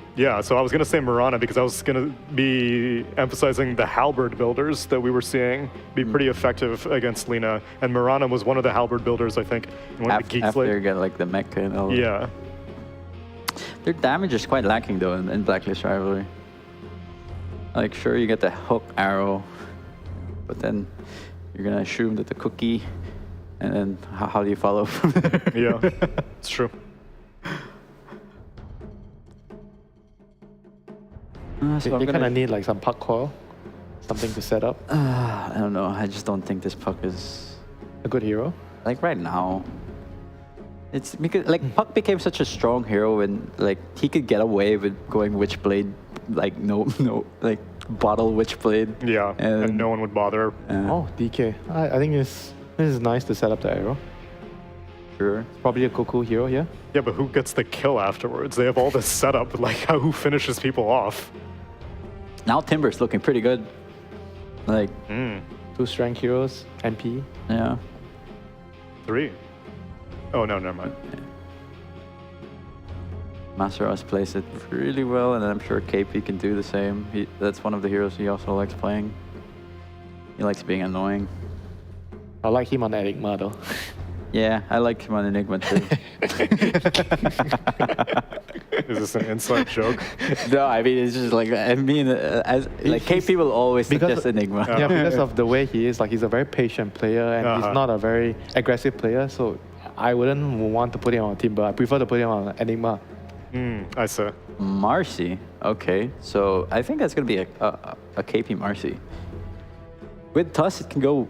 Speaker 11: was going to say Mirana because I was going to be emphasizing the Halberd builders that we were seeing be pretty effective against Lina. And Mirana was one of the Halberd builders, I think, in one of the Geek
Speaker 4: After
Speaker 11: Slate.
Speaker 4: you get like the mecha and all.
Speaker 11: Yeah.
Speaker 4: Their damage is quite lacking though in Blacklist Rivalry. Like sure you get the hook arrow, but then you're going to assume that the cookie, and then how do you follow from there?
Speaker 11: Yeah, it's true.
Speaker 12: So you kind of need like some puck coil, something to set up.
Speaker 4: I don't know. I just don't think this Puck is
Speaker 12: a good hero.
Speaker 4: Like right now, it's because like Puck became such a strong hero when like he could get away with going Witchblade, like no like bottle Witchblade.
Speaker 11: Yeah, and no one would bother.
Speaker 12: Oh, DK. I think this is nice to set up the arrow.
Speaker 4: Sure.
Speaker 12: It's probably a cool hero, yeah?
Speaker 11: Yeah, but who gets the kill afterwards? They have all this setup, like who finishes people off?
Speaker 4: Now Timber's looking pretty good. Like
Speaker 12: 2 strength heroes, MP.
Speaker 4: Yeah.
Speaker 11: 3. Oh no, never mind.
Speaker 4: Masteros plays it really well, and I'm sure KP can do the same. That's one of the heroes he also likes playing. He likes being annoying.
Speaker 12: I like him on Enigma though.
Speaker 4: Yeah, I like him on Enigma too.
Speaker 11: This is this an inside joke?
Speaker 4: No, I mean it's just like I mean, as like KP will always suggest Enigma.
Speaker 12: Yeah, because of the way he is. Like he's a very patient player, and he's not a very aggressive player. So I wouldn't want to put him on a team, but I prefer to put him on Enigma.
Speaker 11: I see.
Speaker 4: Marcy. Okay, so I think that's gonna be a KP Marcy. With Tuss, it can go.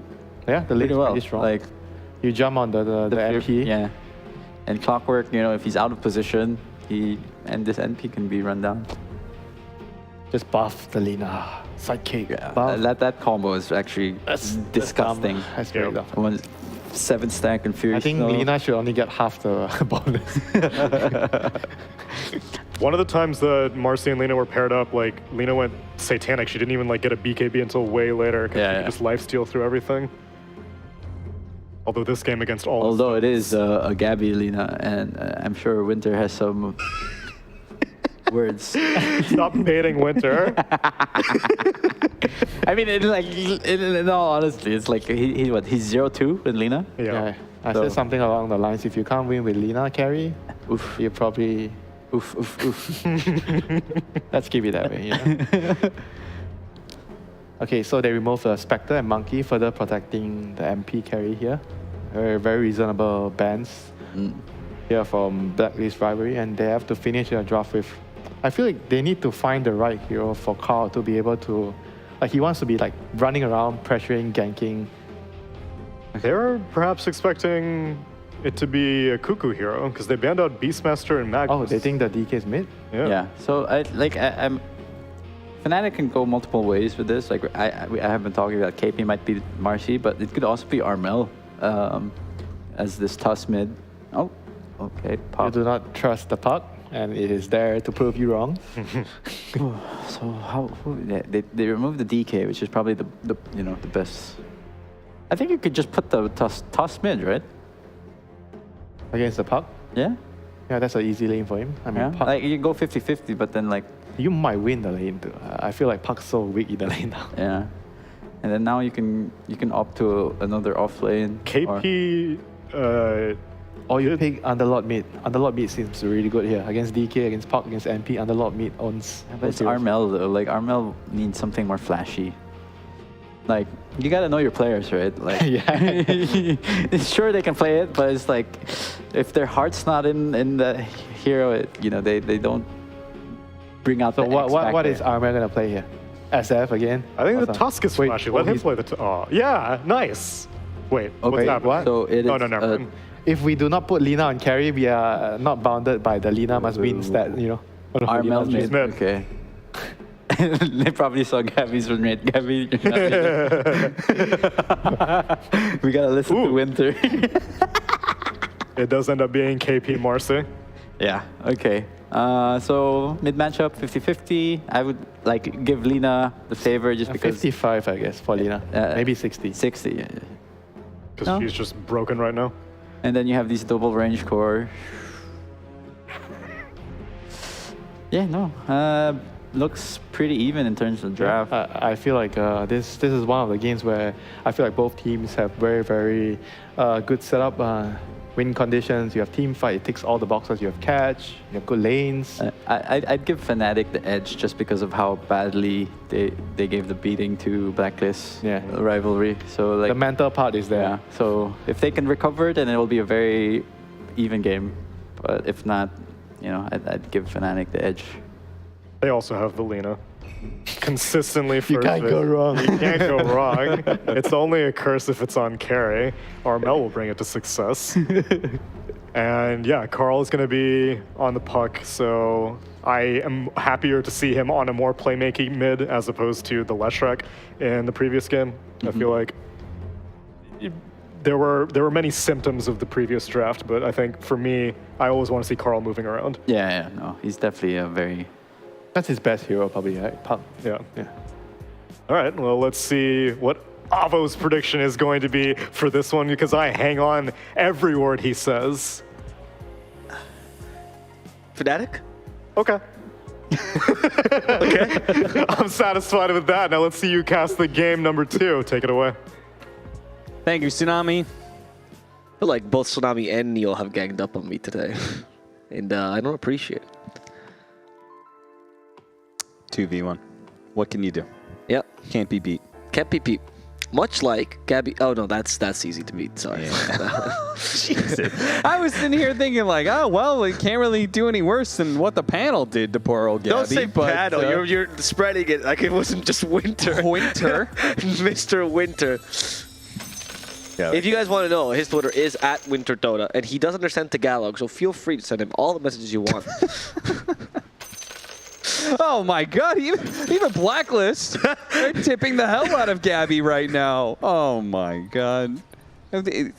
Speaker 12: Yeah, the lead is
Speaker 4: well.
Speaker 12: pretty strong.
Speaker 4: Like
Speaker 12: you jump on the MP.
Speaker 4: Yeah, and Clockwork. You know, if he's out of position, and this NP can be run down.
Speaker 12: Just buff the Lina sidekick.
Speaker 4: Yeah,
Speaker 12: Buff.
Speaker 4: that combo is actually disgusting.
Speaker 12: That's very dumb.
Speaker 4: 7 stack and Fury.
Speaker 12: I think
Speaker 4: Snow.
Speaker 12: Lina should only get half the bonus.
Speaker 11: One of the times that Marcy and Lina were paired up, like Lina went satanic. She didn't even like get a BKB until way later because she could just lifesteal through everything. Although this game against all.
Speaker 4: Although it is a Gabby Lina, and I'm sure Winter has some words.
Speaker 11: Stop baiting Winter.
Speaker 4: I mean, in all honesty, it's like he's 0-2 with Lina.
Speaker 12: Yeah. I said something along the lines: if you can't win with Lina carry, you probably. Oof. Let's keep it that way, you know? Okay, so they removed Spectre and Monkey, further protecting the MP carry here. Very reasonable bans here from Blacklist Rivalry, and they have to finish their draft with... I feel like they need to find the right hero for Carl to be able to... Like, he wants to be, like, running around, pressuring, ganking.
Speaker 11: They're perhaps expecting it to be a Cuckoo hero, because they banned out Beastmaster and Magnus.
Speaker 12: Oh, they think the DK is mid?
Speaker 4: Yeah. So I'm Fnatic can go multiple ways with this. Like I have been talking about KP might be Marcy, but it could also be Armel as this Tuss mid. Oh, okay. Pop.
Speaker 12: You do not trust the puck, and it is there to prove you wrong.
Speaker 4: So they removed the DK, which is probably the best. I think you could just put the Tuss mid, right?
Speaker 12: Against the puck?
Speaker 4: Yeah.
Speaker 12: Yeah, that's an easy lane for him. I mean, puck,
Speaker 4: like you go 50-50, but then like
Speaker 12: you might win the lane too. I feel like Puck's so weak in the lane now.
Speaker 4: Yeah. And then now you can opt to another off lane.
Speaker 11: KP
Speaker 12: or you pick Underlord mid. Underlord mid seems really good here. Against DK, against Puck, against MP, Underlord mid owns.
Speaker 4: Yeah, but it's Armel though. Like Armel needs something more flashy. Like you gotta know your players, right? Like sure they can play it, but it's like if their heart's not in the hero, they don't bring out.
Speaker 12: So
Speaker 4: the
Speaker 12: what is Armel gonna play here? SF again?
Speaker 11: I think the Tusk is flashy. Let him play the. Yeah, nice. Wait, what's happening?
Speaker 12: What?
Speaker 4: So it is.
Speaker 11: No, never mind.
Speaker 12: If we do not put Lina on carry, we are not bounded by the Lina must win stat.
Speaker 4: Armel mid. Okay. They probably saw Gabby's run rate. Gabby, we gotta listen to Winter.
Speaker 11: It does end up being KP Marcy.
Speaker 4: Yeah, okay. So mid matchup 50-50. I would like give Lina the favor just because
Speaker 12: 55, I guess, for Lina. Maybe 60.
Speaker 4: 60, yeah.
Speaker 11: Because she's just broken right now.
Speaker 4: And then you have these double range core. Yeah, no. Looks pretty even in terms of draft.
Speaker 12: I feel like this is one of the games where I feel like both teams have very, very good setup. Win conditions, you have team fight, it ticks all the boxes, you have catch, you have good lanes.
Speaker 4: I'd give Fnatic the edge just because of how badly they gave the beating to Blacklist Rivalry. So like
Speaker 12: the mental part is there.
Speaker 4: Yeah, so if they can recover, then it will be a very even game. But if not, I'd give Fnatic the edge.
Speaker 11: They also have the Lina. Consistently first.
Speaker 12: You can't go wrong.
Speaker 11: You can't go wrong. It's only a curse if it's on carry. Armel will bring it to success. And yeah, Carl is going to be on the puck, so I am happier to see him on a more playmaking mid as opposed to the Leshrac in the previous game. I feel like there were many symptoms of the previous draft, but I think for me, I always want to see Carl moving around.
Speaker 4: Yeah, no, he's definitely a very...
Speaker 12: That's his best hero, probably, right? Puck.
Speaker 11: Yeah. All right, well, let's see what Avo's prediction is going to be for this one, because I hang on every word he says.
Speaker 8: Fnatic?
Speaker 11: Okay. Okay. I'm satisfied with that. Now let's see you cast the game number 2. Take it away.
Speaker 7: Thank you, Tsunami.
Speaker 8: I feel like both Tsunami and Neil have ganged up on me today. And I don't appreciate it.
Speaker 16: 2v1. What can you do?
Speaker 8: Yep.
Speaker 16: Can't be beat.
Speaker 8: Can't be beat. Much like Gabby. Oh no, that's easy to beat. Sorry.
Speaker 16: Jesus. I was sitting here thinking like, oh well, we can't really do any worse than what the panel did to poor old Gabby.
Speaker 8: Don't say
Speaker 16: but,
Speaker 8: panel. You're spreading it like it wasn't just Winter.
Speaker 16: Winter.
Speaker 8: Mr. Winter.
Speaker 16: Yeah,
Speaker 8: if you guys want to know, his Twitter is @WinterDota, and he does understand Tagalog, so feel free to send him all the messages you want.
Speaker 16: Oh my God! Even Blacklist, they're tipping the hell out of Gabby right now. Oh my God! Do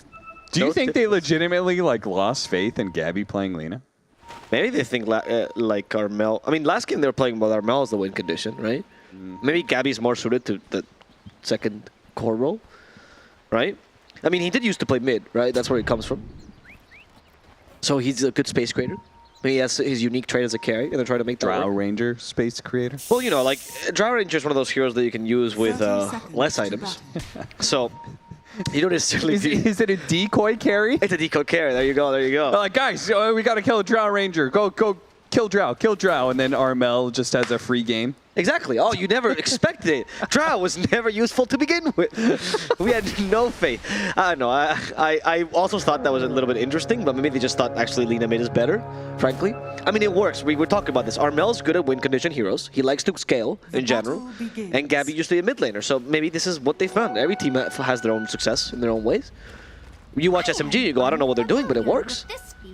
Speaker 16: you think they legitimately like lost faith in Gabby playing Lina?
Speaker 8: Maybe they think like Armel. I mean, last game they were playing with Armel as the win condition, right? Maybe Gabby's more suited to the second core role, right? I mean, he did used to play mid, right? That's where he comes from. So he's a good space creator. Maybe that's his unique trait as a carry, and they're trying to make
Speaker 16: Drow Ranger space creator.
Speaker 8: Well, you know, like Drow Ranger is one of those heroes that you can use with less items. So you don't necessarily.
Speaker 16: Is it a decoy carry?
Speaker 8: It's a decoy carry. There you go. There you go.
Speaker 16: Like guys, we got to kill a Drow Ranger. Go kill Drow, and then Armel just has a free game.
Speaker 8: Exactly. Oh, you never expected it. Drow was never useful to begin with. We had no faith. I don't know. I also thought that was a little bit interesting, but maybe they just thought actually Lina made us better, frankly. I mean, it works. We were talking about this. Armel's good at win condition heroes. He likes to scale in general. And Gabby usually a mid laner. So maybe this is what they found. Every team has their own success in their own ways. You watch SMG, you go, I don't know what they're doing, but it works.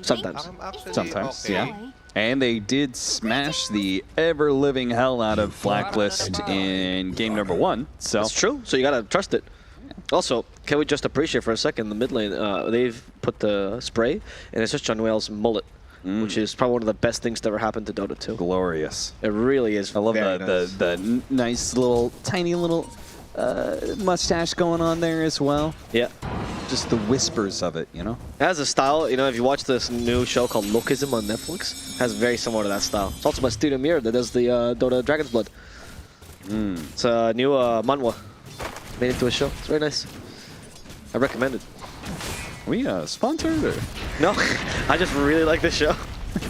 Speaker 8: Sometimes.
Speaker 16: Sometimes, yeah. And they did smash the ever-living hell out of Blacklist in game number 1. So
Speaker 8: that's true. So you gotta trust it. Also, can we just appreciate for a second the mid lane? They've put the spray, and it's just Januel's mullet, which is probably one of the best things that ever happened to Dota 2.
Speaker 16: Glorious.
Speaker 8: It really is.
Speaker 16: I love the nice little, tiny little mustache going on there as well.
Speaker 8: Yeah.
Speaker 16: Just the whispers of it, you know?
Speaker 8: It has a style, you know, if you watch this new show called Lookism on Netflix, it has very similar to that style. It's also by Studio Mirror that does the Dota Dragon's Blood. It's a new manhwa made into a show. It's very nice. I recommend it.
Speaker 16: Are we sponsored or?
Speaker 8: No, I just really like this show.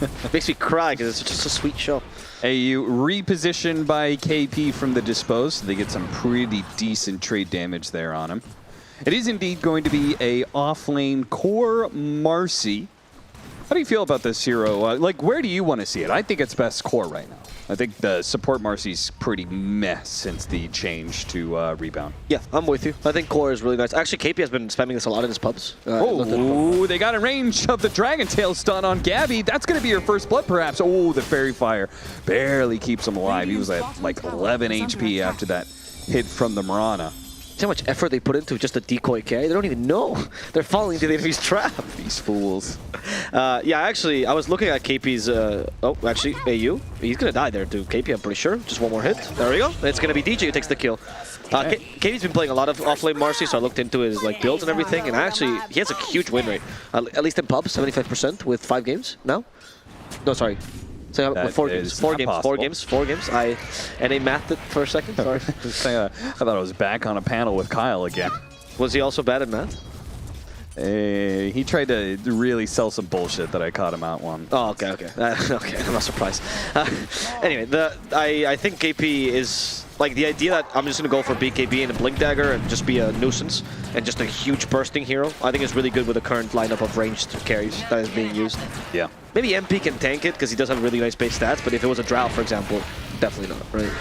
Speaker 8: It makes me cry because it's just a sweet show.
Speaker 16: AU repositioned by KP from the dispose. So they get some pretty decent trade damage there on him. It is indeed going to be a off-lane core Marcy. How do you feel about this hero? Like, where do you want to see it? I think it's best core right now. I think the support Marcy's pretty meh since the change to rebound.
Speaker 8: Yeah, I'm with you. I think core is really nice. Actually, KP has been spamming this a lot in his pubs.
Speaker 16: Oh, they got a range of the Dragon Tail stun on Gabby. That's going to be your first blood, perhaps. Oh, the Fairy Fire barely keeps him alive. He was at like 11 HP after that hit from the Mirana.
Speaker 8: See how much effort they put into just a decoy carry? They don't even know. They're falling into the enemy's trap.
Speaker 16: These fools.
Speaker 8: Yeah, actually, I was looking at KP's... oh, actually, AU. He's going to die there to KP, I'm pretty sure. Just one more hit. There we go. It's going to be DJ who takes the kill. KP's been playing a lot of off-lane Marcy, so I looked into his like builds and everything, and actually, he has a huge win rate. At least in pubs, 75% with 5 games now. No, sorry. So with 4 games. 4 games. And they mathed it for a second. Sorry.
Speaker 16: I thought I was back on a panel with Kyle again.
Speaker 8: Was he also bad at math?
Speaker 16: He tried to really sell some bullshit that I caught him out on.
Speaker 8: Oh, okay. Okay, I'm not surprised. Anyway, I think KP is like the idea that I'm just gonna go for BKB and a Blink Dagger and just be a nuisance and just a huge bursting hero. I think is really good with the current lineup of ranged carries that is being used.
Speaker 16: Yeah.
Speaker 8: Maybe MP can tank it because he does have really nice base stats, but if it was a Drow, for example, definitely not, right?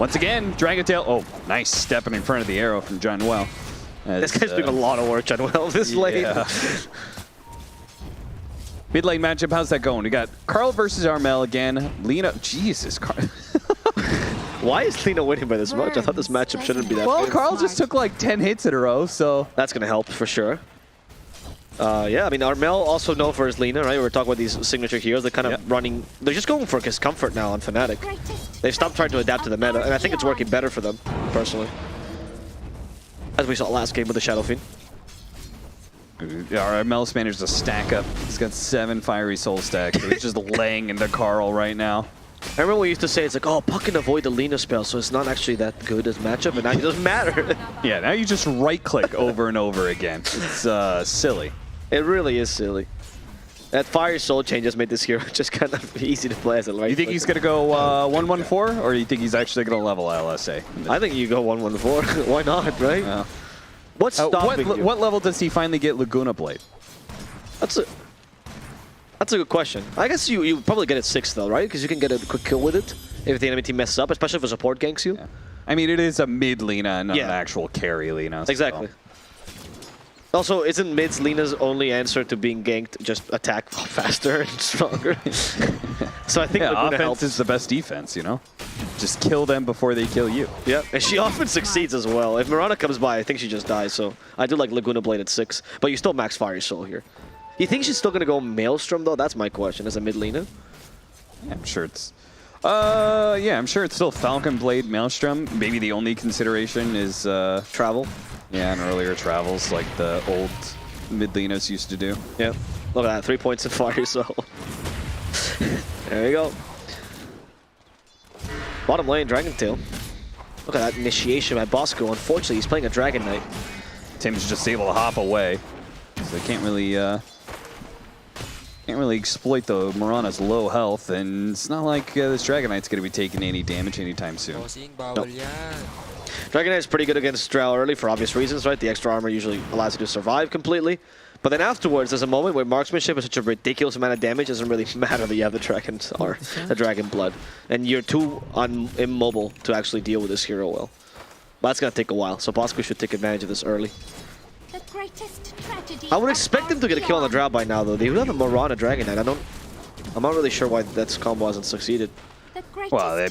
Speaker 16: Once again, Dragon Tail. Oh, nice stepping in front of the arrow from John Well.
Speaker 8: This guy's doing a lot of work, John Well, this lane.
Speaker 16: Mid lane matchup, how's that going? We got Carl versus Armel again. Lina, Jesus, Carl.
Speaker 8: Why is Lina winning by this much? I thought this matchup shouldn't be that
Speaker 16: Well,
Speaker 8: big.
Speaker 16: Carl just took like 10 hits in a row, so.
Speaker 8: That's going to help for sure. Yeah, I mean, Armel also known for his Lina, right? We were talking about these signature heroes. They're kind of running... They're just going for his comfort now on Fnatic. They've stopped trying to adapt to the meta, and I think it's working better for them, personally. As we saw last game with the Shadow Fiend.
Speaker 16: Armel's managed to stack up. He's got 7 Fiery Soul stacks, so he's just laying into Carl right now.
Speaker 8: I remember we used to say, it's like, oh, Puck can avoid the Lina spell, so it's not actually that good as matchup, and now it doesn't matter.
Speaker 16: Yeah, now you just right-click over and over again. It's silly.
Speaker 8: It really is silly. That Fire Soul change just made this hero just kind of easy to play as a right.
Speaker 16: You think he's going to go 1-1-4, or you think he's actually going to level LSA?
Speaker 8: I think you go 1-1-4. Why not, right?
Speaker 16: Yeah.
Speaker 8: What's stopping you?
Speaker 16: What level does he finally get Laguna Blade?
Speaker 8: That's a good question. I guess you probably get it 6 though, right? Because you can get a quick kill with it if the enemy team messes up, especially if a support ganks you.
Speaker 16: Yeah. I mean, it is a mid Lina and not an actual carry Lina.
Speaker 8: Exactly.
Speaker 16: So.
Speaker 8: Also, isn't mid's Lina's only answer to being ganked just attack faster and stronger? So I think Laguna
Speaker 16: offense
Speaker 8: helps.
Speaker 16: is the best defense, you know? Just kill them before they kill you.
Speaker 8: Yeah, and she often succeeds as well. If Mirana comes by, I think she just dies, so I do like Laguna Blade at 6, but you still max Fire Soul here. You think she's still going to go Maelstrom, though? That's my question, as a mid Lina.
Speaker 16: Yeah, I'm sure it's... yeah, I'm sure it's still Falcon Blade, Maelstrom. Maybe the only consideration is...
Speaker 8: travel.
Speaker 16: Yeah, and earlier travels like the old mid Linas used to do.
Speaker 8: Yeah. Look at that, 3 points in Fire Soul. There you go. Bottom lane, Dragon Tail. Look at that initiation by Bosco. Unfortunately, he's playing a Dragon Knight.
Speaker 16: Tim's just able to hop away. So they can't really exploit the Mirana's low health, and it's not like this Dragon Knight's going to be taking any damage anytime soon.
Speaker 8: Nope. Dragon Knight is pretty good against Drow early for obvious reasons, right? The extra armor usually allows you to survive completely. But then afterwards, there's a moment where marksmanship is such a ridiculous amount of damage, it doesn't really matter that you have the Dragon's or the Dragon Blood. And you're too immobile to actually deal with this hero well. But that's going to take a while, so Bosco should take advantage of this early. I would expect them to get a kill on the Drow by now, though. They would have a Mirana Dragon Knight. I'm not really sure why that combo hasn't succeeded.
Speaker 16: Well,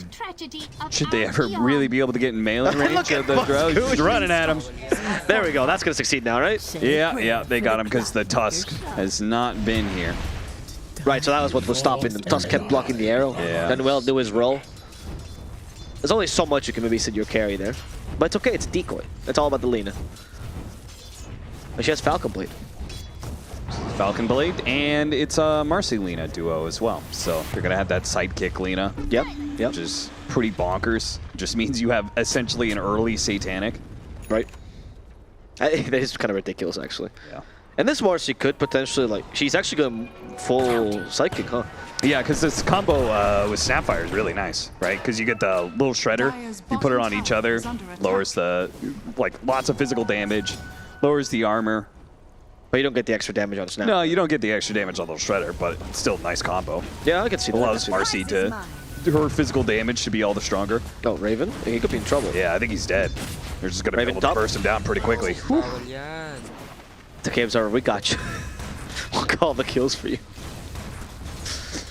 Speaker 16: should they ever really be able to get in melee range of the Drow? He's running at him.
Speaker 8: There we go. That's going to succeed now, right?
Speaker 16: Yeah, they got him because the Tusk has not been here.
Speaker 8: Right, so that was what was stopping them. Tusk kept blocking the arrow.
Speaker 16: Yeah.
Speaker 8: Done well, do his role. There's only so much you can maybe sit your carry there. But it's okay, it's a decoy. It's all about the Lina. But she has Falcon Blade.
Speaker 16: Falcon Blade, and it's a Marcy Lina duo as well. So you're going to have that sidekick Lina.
Speaker 8: Yep.
Speaker 16: Which is pretty bonkers. Just means you have essentially an early Satanic.
Speaker 8: Right. That is kind of ridiculous, actually.
Speaker 16: Yeah.
Speaker 8: And this Marcy could potentially, like, she's actually going full psychic, huh?
Speaker 16: Yeah, because this combo with Snapfire is really nice, right? Because you get the little shredder, you put it on each other, lowers the, like, lots of physical damage, lowers the armor.
Speaker 8: But you don't get the extra damage on Snap.
Speaker 16: No, you don't get the extra damage on the shredder, but it's still a nice combo.
Speaker 8: Yeah, I can see that.
Speaker 16: Allows Marcy to, her physical damage to be all the stronger.
Speaker 8: Oh, Raven? He could be in trouble.
Speaker 16: Yeah, I think he's dead. They're just going to be able to burst him down pretty quickly.
Speaker 8: The caves are, we got you. We'll call the kills for you.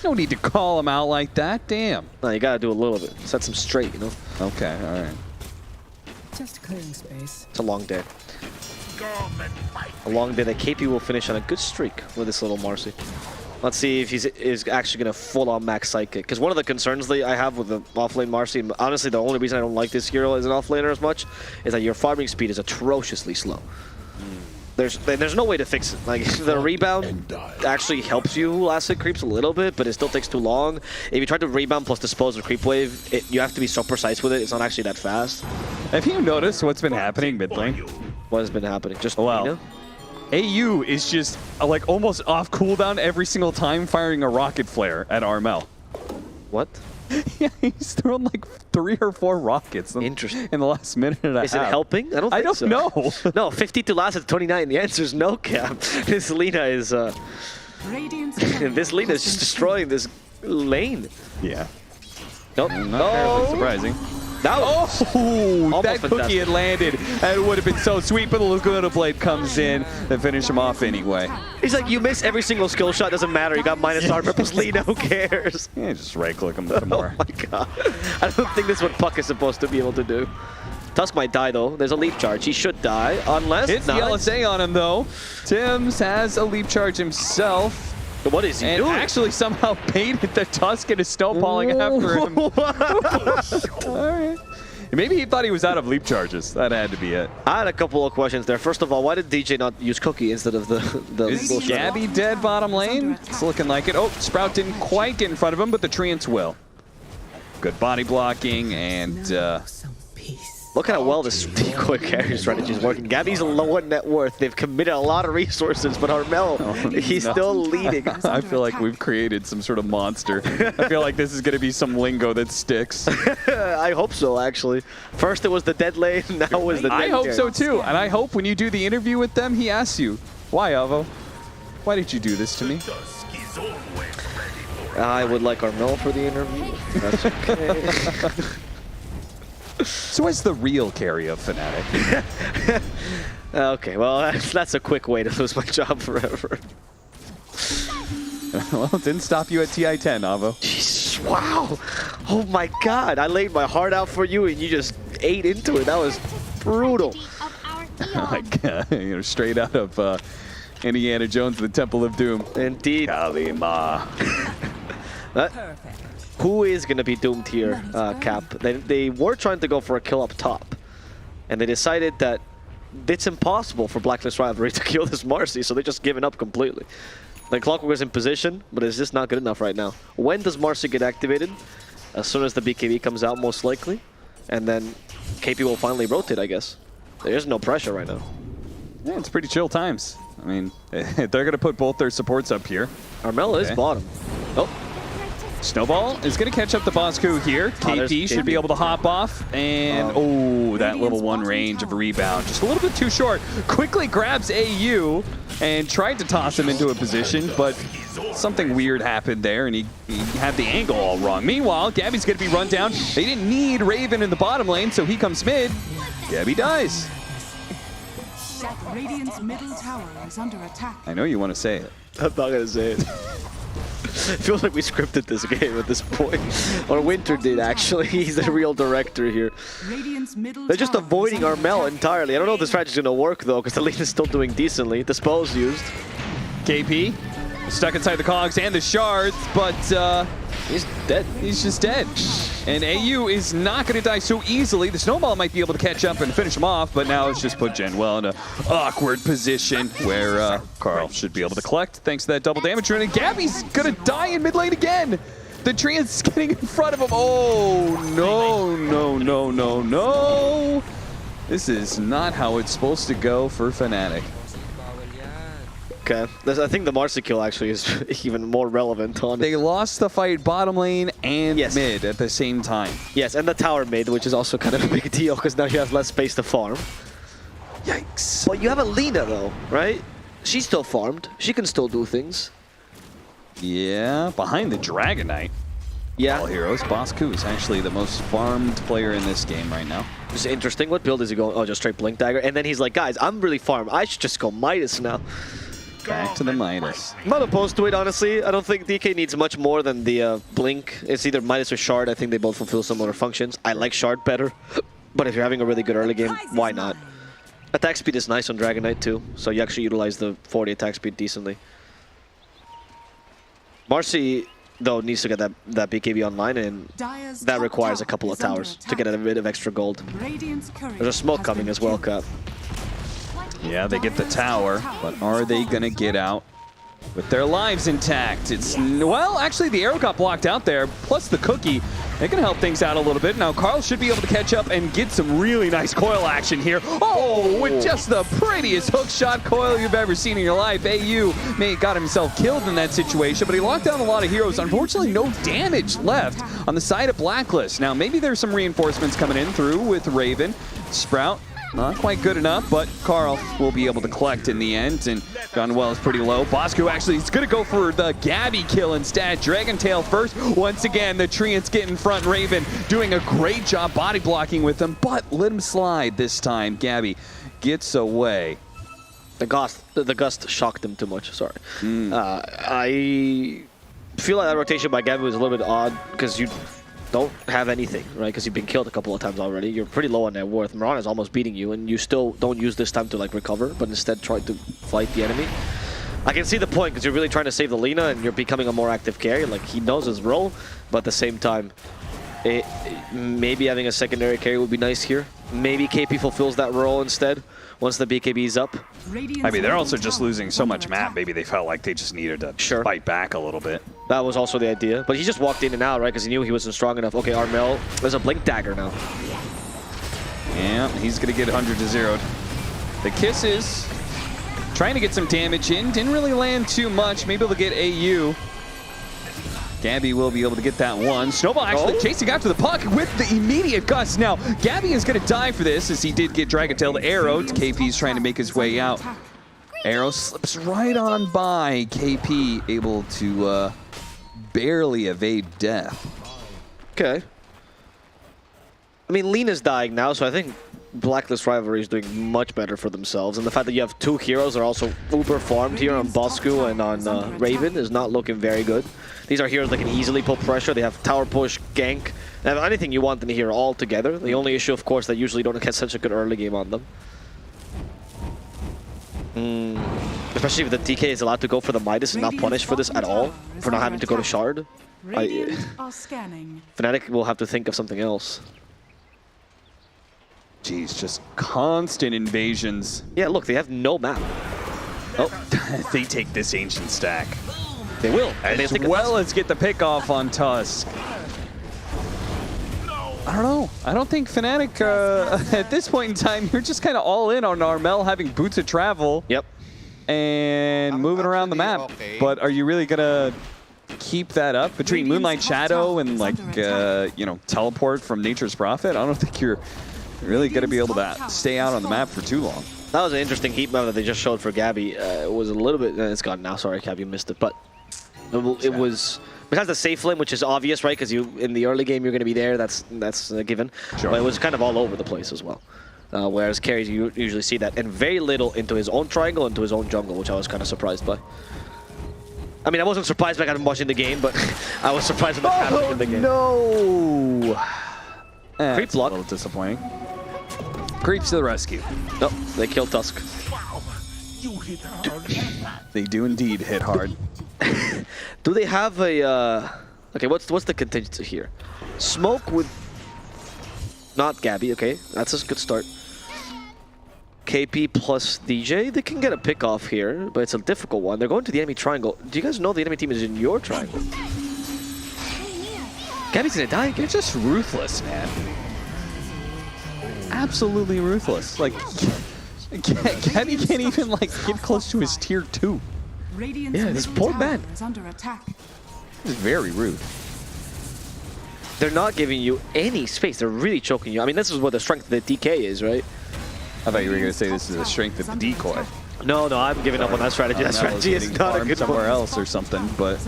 Speaker 16: No need to call him out like that, damn.
Speaker 8: No, you gotta do a little bit. Set them straight, you know?
Speaker 16: Okay, alright.
Speaker 9: Just clearing space.
Speaker 8: It's a long day. A long day that KP will finish on a good streak with this little Marcy. Let's see if is actually going to full-on max Psychic. Because one of the concerns that I have with the offlane Marcy, and honestly the only reason I don't like this hero as an offlaner as much, is that your farming speed is atrociously slow. There's no way to fix it. Like, the rebound actually helps you last hit creeps a little bit, but it still takes too long. If you try to rebound plus dispose of creep wave, you have to be so precise with it. It's not actually that fast.
Speaker 16: Have you noticed what's been happening mid lane?
Speaker 8: What has been happening? Just
Speaker 16: well, AU is just like almost off cooldown every single time firing a rocket flare at Armel.
Speaker 8: What?
Speaker 16: Yeah, he's thrown like 3 or 4 rockets in the last minute and a half.
Speaker 8: Is it helping? I don't think so.
Speaker 16: know.
Speaker 8: No, 52 last at 29. The answer is no, Cap. This Lina is this Lina is just destroying this lane.
Speaker 16: Yeah.
Speaker 8: Nope.
Speaker 16: Not terribly surprising.
Speaker 8: That was
Speaker 16: that cookie had landed, and it would have been so sweet, but the Laguna Blade comes in and finish him off anyway.
Speaker 8: He's like, you miss every single skill shot, doesn't matter. You got minus armor plus Lina, who cares?
Speaker 16: Yeah, just right-click him some more.
Speaker 8: Oh my god. I don't think this is what Puck is supposed to be able to do. Tusk might die, though. There's a leap charge. He should die, unless...
Speaker 16: Hits the LSA on him, though. Tims has a leap charge himself.
Speaker 8: But what is he doing?
Speaker 16: Actually somehow baited the Tusk and is snowballing after him. Alright. Maybe he thought he was out of leap charges. That had to be it.
Speaker 8: I had a couple of questions there. First of all, why did DJ not use Cookie instead of the
Speaker 16: Is Gabby dead bottom lane? It's looking like it. Oh, Sprout didn't quite get in front of him, but the Treants will. Good body blocking and
Speaker 8: Look at how well this decoy carry strategy is working. Gabby's low on net worth. They've committed a lot of resources, but Armel, he's still leading.
Speaker 16: I feel like we've created some sort of monster. I feel like this is going to be some lingo that sticks.
Speaker 8: I hope so, actually. First it was the dead lane, now it was the dead
Speaker 16: I hope
Speaker 8: carry.
Speaker 16: so too, and I hope when you do the interview with them, he asks you, why, Avo? Why did you do this to me?
Speaker 8: I would like Armel for the interview. That's okay.
Speaker 16: So what's the real carry of Fnatic?
Speaker 8: Okay, well, that's a quick way to lose my job forever.
Speaker 16: Well, it didn't stop you at TI-10, Avo.
Speaker 8: Jeez, wow. Oh my god, I laid my heart out for you and you just ate into it. That was brutal.
Speaker 16: Like, straight out of Indiana Jones, the Temple of Doom.
Speaker 8: Indeed.
Speaker 16: Kalima.
Speaker 8: Who is going to be doomed here, Cap? They were trying to go for a kill up top, and they decided that it's impossible for Blacklist Rivalry to kill this Marcy, so they're just giving up completely. Like, Clockwork is in position, but it's just not good enough right now. When does Marcy get activated? As soon as the BKB comes out, most likely, and then KP will finally rotate, I guess. There's no pressure right now.
Speaker 16: Yeah, it's pretty chill times. I mean, they're going to put both their supports up here.
Speaker 8: Armel is bottom. Oh.
Speaker 16: Snowball is going to catch up the Bosku here. KP should be able to hop off. And, that little one range of rebound. Just a little bit too short. Quickly grabs AU and tried to toss him into a position, but something weird happened there, and he had the angle all wrong. Meanwhile, Gabby's going to be run down. They didn't need Raven in the bottom lane, so he comes mid. Gabby dies.
Speaker 9: Radiant's middle tower is under attack.
Speaker 16: I know you want to say it.
Speaker 8: I'm not going to say it. It feels like we scripted this game at this point. Or Winter did, actually. He's the real director here. They're just avoiding Armel entirely. I don't know if the strategy's going to work, though, because the lane is still doing decently. Dispel's used.
Speaker 16: KP stuck inside the cogs and the shards, but
Speaker 8: he's dead.
Speaker 16: He's just dead. And AU is not going to die so easily. The Snowball might be able to catch up and finish him off, but now it's just put Genwell in an awkward position where Carl should be able to collect thanks to that double damage rune. And Gabby's going to die in mid lane again. The Treant's getting in front of him. Oh, no, no, no, no, no. This is not how it's supposed to go for Fnatic.
Speaker 8: Okay, I think the Marcy kill actually is even more relevant on it.
Speaker 16: They lost the fight bottom lane and mid at the same time.
Speaker 8: Yes, and the tower mid, which is also kind of a big deal because now you have less space to farm.
Speaker 16: Yikes.
Speaker 8: But you have Alina though, right? She's still farmed. She can still do things.
Speaker 16: Yeah, behind the Dragon Knight.
Speaker 8: Yeah.
Speaker 16: All heroes. Bosku is actually the most farmed player in this game right now.
Speaker 8: It's interesting. What build is he going? Oh, just straight Blink Dagger. And then he's like, guys, I'm really farmed. I should just go Midas now.
Speaker 16: Back to the Midas.
Speaker 8: I'm not opposed to it, honestly. I don't think DK needs much more than the Blink. It's either Midas or Shard. I think they both fulfill similar functions. I like Shard better, but if you're having a really good early game, why not? Attack speed is nice on Dragon Knight too, so you actually utilize the 40 attack speed decently. Marcy, though, needs to get that BKB online, and that requires a couple of towers to get a bit of extra gold. There's a smoke coming as well, Cap.
Speaker 16: Yeah, they get the tower, but are they going to get out with their lives intact? It's, well, actually the arrow got blocked out there, plus the cookie. They're going to help things out a little bit. Now Carl should be able to catch up and get some really nice coil action here. Oh, with just the prettiest hook shot coil you've ever seen in your life. AU may have got himself killed in that situation, but he locked down a lot of heroes. Unfortunately, no damage left on the side of Blacklist. Now, maybe there's some reinforcements coming in through with Raven. Sprout, not quite good enough, but Carl will be able to collect in the end, and Gunwell is pretty low. Bosku actually is going to go for the Gabby kill instead. Dragon Tail first. Once again, the Treants get in front. Raven doing a great job body blocking with them, but let him slide this time. Gabby gets away.
Speaker 8: The gust shocked him too much, sorry. I feel like that rotation by Gabby was a little bit odd, because you don't have anything, right? Because you've been killed a couple of times already. You're pretty low on net worth. Mirana is almost beating you, and you still don't use this time to like recover, but instead try to fight the enemy. I can see the point, because you're really trying to save the Lina, and you're becoming a more active carry. Like, he knows his role, but at the same time, maybe having a secondary carry would be nice here. Maybe KP fulfills that role instead once the BKB is up.
Speaker 16: I mean, they're also just losing so much map. Maybe they felt like they just needed to fight back a little bit.
Speaker 8: That was also the idea. But he just walked in and out, right? Because he knew he wasn't strong enough. Okay, Armel, there's a Blink Dagger now.
Speaker 16: Yeah, he's going to get 100 to 0. The Kisses trying to get some damage in. Didn't really land too much. Maybe they'll get AU. Gabby will be able to get that one. Snowball actually chasing after the puck with the immediate gust. Now, Gabby is going to die for this as he did get Dragontailed Arrow. KP's trying to make his way out. Arrow slips right on by KP, able to barely evade death.
Speaker 8: Okay. I mean, Lena's dying now, so I think Blacklist Rivalry is doing much better for themselves. And the fact that you have two heroes that are also uber farmed here on Bosku and on Raven is not looking very good. These are heroes that can easily put pressure. They have tower push, gank, they have anything you want them here all together. The only issue, of course, that usually don't get such a good early game on them. Especially if the DK is allowed to go for the Midas and not punished for this at all, for not having to go to Shard. Fnatic will have to think of something else.
Speaker 16: Jeez, just constant invasions.
Speaker 8: Yeah, look, they have no map.
Speaker 16: Oh, they take this Ancient Stack.
Speaker 8: They will.
Speaker 16: As well as get the pick off on Tusk. I don't know. I don't think Fnatic, at this point in time, you're just kind of all in on Armel having boots of travel.
Speaker 8: Yep.
Speaker 16: And moving around the map. But are you really going to keep that up between Moonlight Shadow and, like, you know, teleport from Nature's Prophet? I don't think you're really going to be able to stay out on the map for too long.
Speaker 8: That was an interesting heat map that they just showed for Gabby. It was a little bit... it's gone now. Sorry, Gabby, you missed it. But it was... Because the safe lane, which is obvious, right? Because you in the early game, you're going to be there. That's a given. Sure. But it was kind of all over the place as well. Whereas carries, you usually see that. And very little into his own triangle, into his own jungle, which I was kind of surprised by. I mean, I wasn't surprised by watching the game, but I was surprised with the happening in the game.
Speaker 16: No!
Speaker 8: Creep block.
Speaker 16: A little disappointing. Creeps to the rescue.
Speaker 8: Nope, they kill Tusk.
Speaker 16: They do indeed hit hard.
Speaker 8: Do they have a... Okay, what's the contingency here? Smoke with... Not Gabby, okay. That's a good start. KP plus DJ, they can get a pick off here, but it's a difficult one. They're going to the enemy triangle. Do you guys know the enemy team is in your triangle? Gabby's gonna die again.
Speaker 16: You're just ruthless, man. Absolutely ruthless. Like, Gabby can't even, like, get close to his tier 2.
Speaker 8: Yeah, this poor man.
Speaker 16: It's very rude.
Speaker 8: They're not giving you any space. They're really choking you. I mean, this is what the strength of the DK is, right?
Speaker 16: I thought you were going to say this is the strength of the decoy.
Speaker 8: No, I'm giving up on that strategy. That strategy is not a good one.
Speaker 16: Somewhere else or something, but...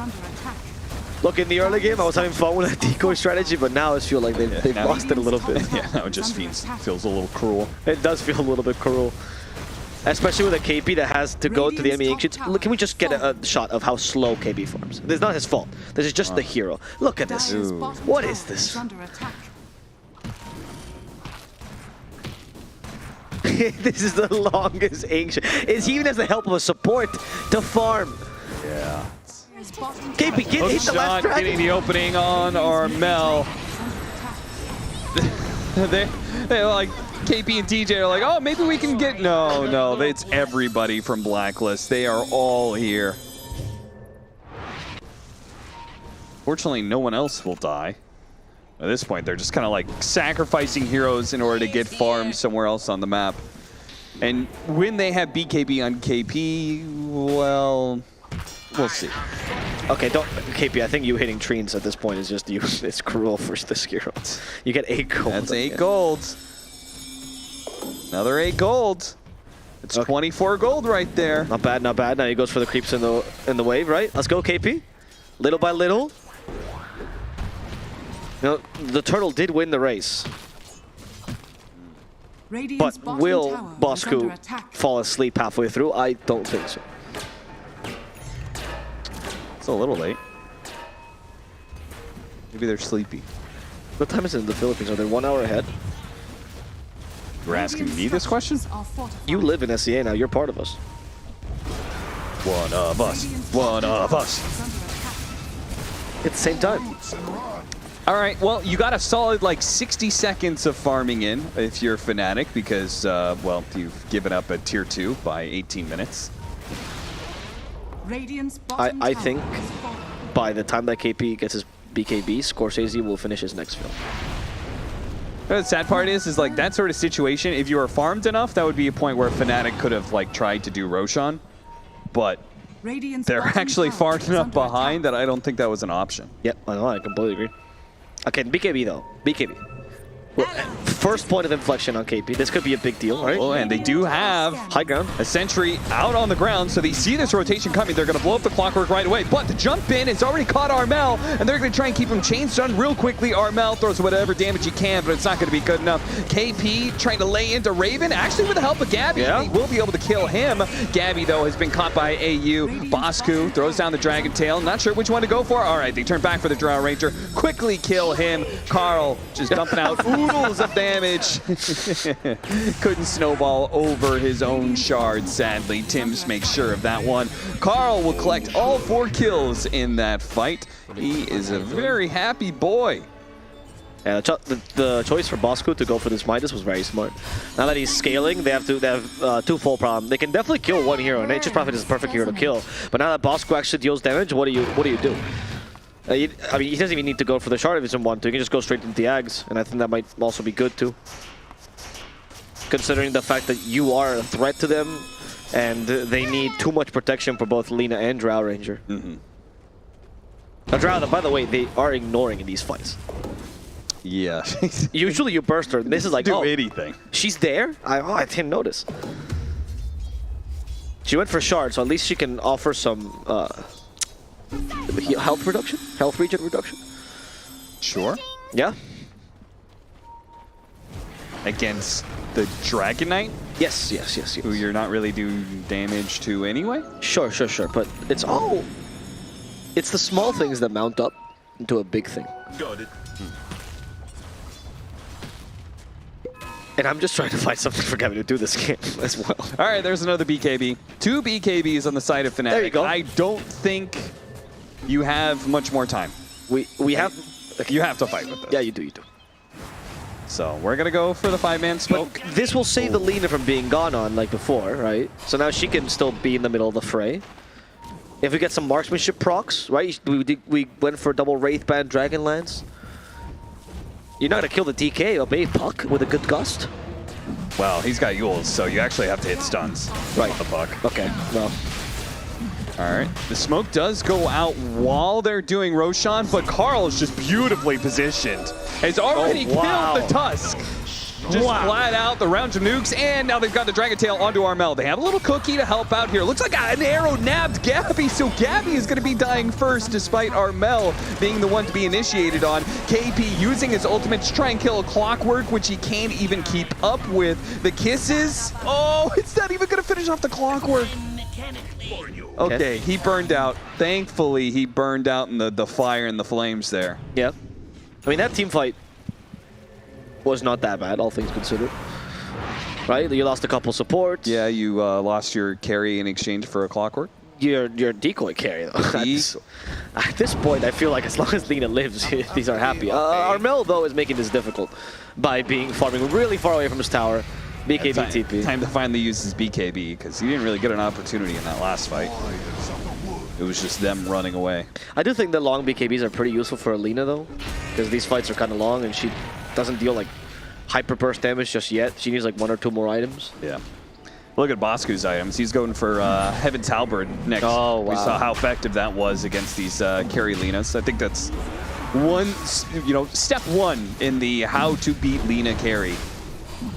Speaker 8: Look, in the early game, I was having fun with that decoy strategy, but now I feel like they've lost it a little bit.
Speaker 16: Yeah, now it just feels a little cruel.
Speaker 8: It does feel a little bit cruel. Especially with a KP that has to go to the enemy ancients. Look, can we just get a shot of how slow KP farms? This is not his fault. This is just the hero. Look at this. Ooh. What is this? This is the longest ancient. He even has the help of a support to farm.
Speaker 16: Yeah.
Speaker 8: KP, hit the last dragon.
Speaker 16: Getting the opening on Armel. They're like, KP and DJ are like, oh, maybe we can get... No, it's everybody from Blacklist. They are all here. Fortunately, no one else will die. At this point, they're just kind of like sacrificing heroes in order to get farmed somewhere else on the map. And when they have BKB on KP, well, we'll see.
Speaker 8: Okay, KP, I think you hitting Treens at this point is just it's cruel for this hero. You get 8 gold.
Speaker 16: That's 8 gold. Another 8 gold. It's 24 gold right there.
Speaker 8: Not bad, not bad. Now he goes for the creeps in the wave, right? Let's go, KP. Little by little. You know, the turtle did win the race. But will Bosku fall asleep halfway through? I don't think so.
Speaker 16: It's a little late. Maybe they're sleepy.
Speaker 8: What time is it in the Philippines? Are they 1 hour ahead?
Speaker 16: You're asking me this question?
Speaker 8: You live in SEA now. You're part of us.
Speaker 16: One of us. One of us.
Speaker 8: At the same time.
Speaker 16: All right, well, you got a solid, like, 60 seconds of farming in if you're Fnatic because, well, you've given up a tier 2 by 18 minutes.
Speaker 8: I think by the time that KP gets his BKB, Scorsese will finish his next film.
Speaker 16: The sad part is like that sort of situation, if you were farmed enough, that would be a point where Fnatic could have like tried to do Roshan. But they're actually far enough behind that I don't think that was an option.
Speaker 8: Yep, I know, I completely agree. Okay, BKB though. BKB. Well, first point of inflection on KP. This could be a big deal, right?
Speaker 16: Well, and they do have
Speaker 8: high ground.
Speaker 16: A sentry out on the ground, so they see this rotation coming. They're going to blow up the clockwork right away. But the jump in has already caught Armel, and they're going to try and keep him chain stunned real quickly. Armel throws whatever damage he can, but it's not going to be good enough. KP trying to lay into Raven, actually with the help of Gabby.
Speaker 8: Yeah.
Speaker 16: He will be able to kill him. Gabby, though, has been caught by AU. Bosku throws down the Dragon Tail. Not sure which one to go for. All right, they turn back for the Drow Ranger. Quickly kill him. Carl just dumping out oodles of damage. Couldn't snowball over his own shard, sadly. Tim's makes sure of that one. Carl will collect all 4 kills in that fight. He is a very happy boy.
Speaker 8: Yeah, the choice for Bosku to go for this Midas was very smart. Now that he's scaling, they have 2 full problem. They can definitely kill 1 hero. Nature's Prophet is a perfect hero to kill. But now that Bosku actually deals damage, what do you do? I mean, he doesn't even need to go for the shard if he doesn't want to. He can just go straight into the Ags, and I think that might also be good too. Considering the fact that you are a threat to them, and they need too much protection for both Lina and Drow Ranger. Now Drow, by the way, they are ignoring in these fights.
Speaker 16: Yeah.
Speaker 8: Usually you burst her, and this is like,
Speaker 16: do anything.
Speaker 8: She's there? I didn't notice. She went for shard, so at least she can offer some health reduction? Health regen reduction?
Speaker 16: Sure.
Speaker 8: Yeah.
Speaker 16: Against the Dragon Knight?
Speaker 8: Yes.
Speaker 16: Who you're not really doing damage to anyway?
Speaker 8: Sure. But it's the small things that mount up into a big thing.
Speaker 14: Got it.
Speaker 8: And I'm just trying to find something for Gabby to do this game as well.
Speaker 16: All right, there's another BKB. 2 BKBs on the side of Fnatic.
Speaker 8: There you go.
Speaker 16: I don't think you have much more time.
Speaker 8: We have...
Speaker 16: You have to fight with this.
Speaker 8: Yeah, you do.
Speaker 16: So we're going to go for the 5-man smoke.
Speaker 8: But this will save the Lina from being gone on like before, right? So now she can still be in the middle of the fray. If we get some marksmanship procs, right? We went for double Wraithband Dragonlance. You're not going to kill the DK, obey Puck with a good gust?
Speaker 16: Well, he's got Yules, so you actually have to hit stuns.
Speaker 8: Right.
Speaker 16: The Puck.
Speaker 8: Okay, well.
Speaker 16: All right. The smoke does go out while they're doing Roshan, but Carl is just beautifully positioned. Has already killed the Tusk. Just flat out the round of nukes, and now they've got the Dragon Tail onto Armel. They have a little cookie to help out here. Looks like an arrow nabbed Gabby, so Gabby is going to be dying first, despite Armel being the one to be initiated on. KP using his ultimate to try and kill a Clockwork, which he can't even keep up with. The kisses, oh, it's not even going to finish off the Clockwork. Okay, he burned out. Thankfully, he burned out in the fire and the flames there.
Speaker 8: Yeah. I mean, that team fight was not that bad, all things considered. Right? You lost a couple supports.
Speaker 16: Yeah, you lost your carry in exchange for a Clockwork.
Speaker 8: Your decoy carry, though. At this point, I feel like as long as Lina lives, these are happy. Armel, though, is making this difficult by farming really far away from his tower. BKB TP.
Speaker 16: Time to finally use his BKB, because he didn't really get an opportunity in that last fight. It was just them running away.
Speaker 8: I do think the long BKBs are pretty useful for Lina, though, because these fights are kind of long, and she doesn't deal like hyper burst damage just yet. She needs like 1 or 2 more items.
Speaker 16: Yeah. Look at Bosku's items. He's going for Heaven's Halberd next.
Speaker 8: Oh, wow.
Speaker 16: We saw how effective that was against these carry Linas. I think that's step 1 in the how to beat Lina carry.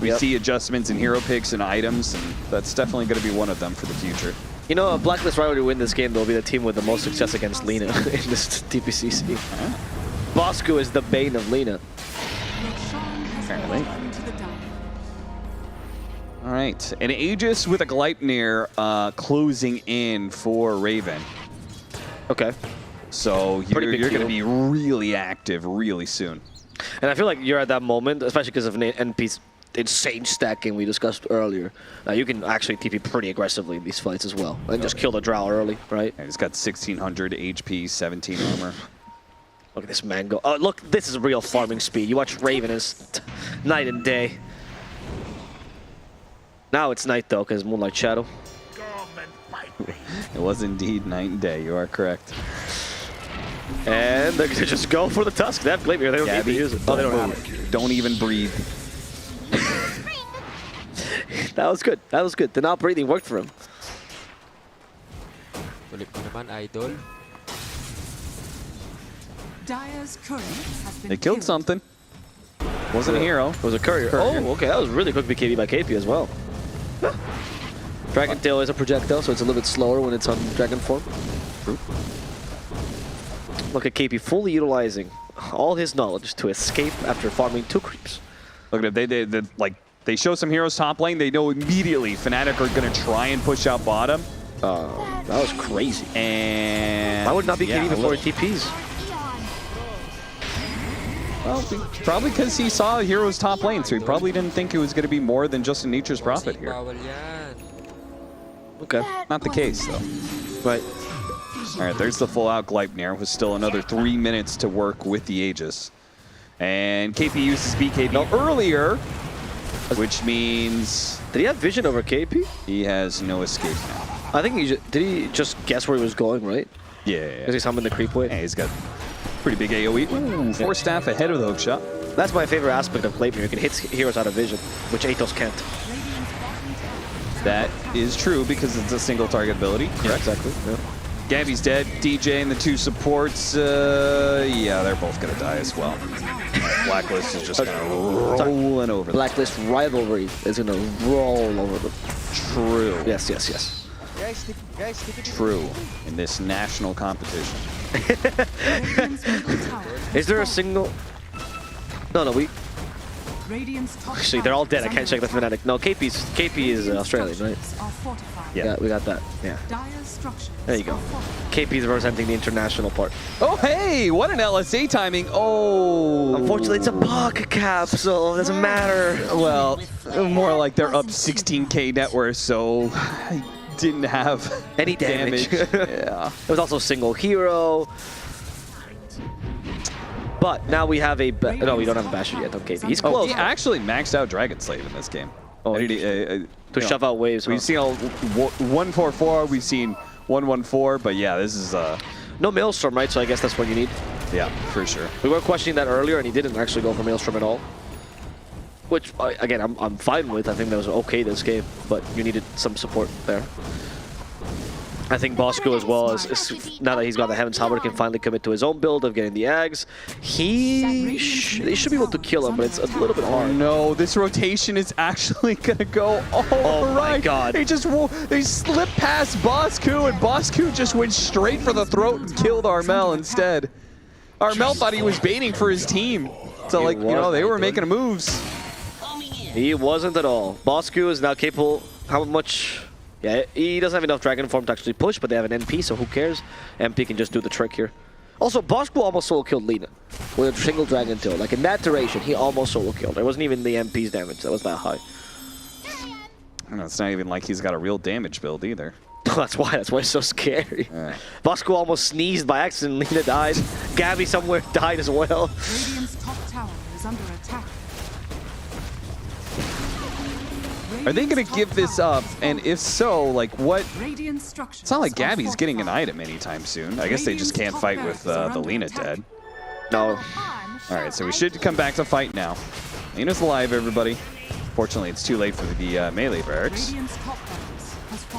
Speaker 16: We see adjustments in hero picks and items, and that's definitely going to be one of them for the future.
Speaker 8: You know, a Blacklist Rivalry win this game, they'll be the team with the most success against Lina in this DPC scene. Bosku is the bane of Lina.
Speaker 16: Apparently. All right, and Aegis with a Gleipnir closing in for Raven.
Speaker 8: Okay.
Speaker 16: So you're going to be really active really soon.
Speaker 8: And I feel like you're at that moment, especially because of NP's insane stacking we discussed earlier. You can actually TP pretty aggressively in these fights as well, and just kill the Drow early, right?
Speaker 16: And he's got 1600 HP, 17 armor.
Speaker 8: Look at this man go. Oh, look, this is real farming speed. You watch Raven as night and day. Now it's night, though, because Moonlight Shadow.
Speaker 16: It was indeed night and day. You are correct.
Speaker 8: And they're gonna just go for the Tusk. They have Glaive. They don't need to use it. Oh, they don't have it.
Speaker 16: Don't even breathe.
Speaker 8: That was good. That was good. The not breathing worked for him.
Speaker 9: Dire's courier has been
Speaker 16: They killed something. Wasn't a hero.
Speaker 8: It was a courier. Oh, okay. That was really quick BKB by KP as well. Dragon Tail is a projectile, so it's a little bit slower when it's on Dragon form.
Speaker 16: True.
Speaker 8: Look at KP fully utilizing all his knowledge to escape after farming 2 creeps.
Speaker 16: Look at it. They show some heroes top lane. They know immediately Fnatic are going to try and push out bottom.
Speaker 8: That was crazy.
Speaker 16: And
Speaker 8: why would not be KP before TPs?
Speaker 16: Well, probably because he saw heroes top lane, so he probably didn't think it was going to be more than just a Nature's Prophet here.
Speaker 8: Okay.
Speaker 16: Not the case, though.
Speaker 8: Right.
Speaker 16: All right, there's the full-out Gleipnir with still another 3 minutes to work with the Aegis. And KP uses BKB earlier, which means...
Speaker 8: Did he have vision over KP?
Speaker 16: He has no escape now.
Speaker 8: I think did he just guess where he was going, right?
Speaker 16: Yeah.
Speaker 8: Because he summoned the creep wave?
Speaker 16: Yeah, he's got pretty big AoE. Ooh, 4 staff ahead of the hook shot.
Speaker 8: That's my favorite aspect of Gleipnir. You can hit heroes out of vision, which Atos can't.
Speaker 16: That is true because it's a single target ability.
Speaker 8: Yeah, exactly. Yeah.
Speaker 16: Gabby's dead. DJ and the 2 supports, yeah, they're both going to die as well. Blacklist is just kind of rolling over them.
Speaker 8: Blacklist Rivalry is going to roll over them.
Speaker 16: True.
Speaker 8: Yes, yes, yes.
Speaker 16: True. In this national competition.
Speaker 8: Is there a single... No, we... Actually, they're all dead. I can't check the Fnatic. No, KP is Australian, right? Yeah, we got that. Yeah. There you go. KP is representing the international part.
Speaker 16: Oh, hey! What an LSA timing. Oh!
Speaker 8: Unfortunately, it's a puck cap, so it doesn't matter.
Speaker 16: Well, more like they're up 16k net worth, so I didn't have
Speaker 8: any damage.
Speaker 16: Yeah.
Speaker 8: It was also single hero. But now we have a... No, we don't have a Basher yet on KP. He's close.
Speaker 16: He actually maxed out Dragon Slave in this game.
Speaker 8: Oh, to shove out waves.
Speaker 16: We've seen 144, we've seen 114, but yeah, this is...
Speaker 8: No Maelstrom, right? So I guess that's what you need.
Speaker 16: Yeah, for sure.
Speaker 8: We were questioning that earlier, and he didn't actually go for Maelstrom at all. Which, again, I'm fine with. I think that was okay this game, but you needed some support there. I think Bosco as well, now that he's got the Heaven's Halberd, can finally commit to his own build of getting the Ags. They should be able to kill him, but it's a little bit hard.
Speaker 16: No, this rotation is actually gonna go all right.
Speaker 8: My God.
Speaker 16: They slipped past Bosco, and Bosco just went straight for the throat and killed Armel instead. Armel thought he was baiting for his team. So, like, you know, they were making moves.
Speaker 8: He wasn't at all. Bosco is now capable. How much? Yeah, he doesn't have enough Dragon form to actually push, but they have an NP, so who cares? MP can just do the trick here. Also, Bosco almost solo killed Lina with a single Dragon Tail. Like, in that duration, he almost solo killed. It wasn't even the MP's damage that was that high.
Speaker 16: No, it's not even like he's got a real damage build either.
Speaker 8: That's why it's so scary. Bosco almost sneezed by accident. Lina died. Gabby somewhere died as well.
Speaker 9: Radiant's top tower is under attack.
Speaker 16: Are they going to give this up? And if so, like what? It's not like Gabby's getting an item anytime soon. I guess they just can't fight with the Lina dead.
Speaker 8: No.
Speaker 16: All right, so we should come back to fight now. Lina's alive, everybody. Fortunately, it's too late for the melee barracks.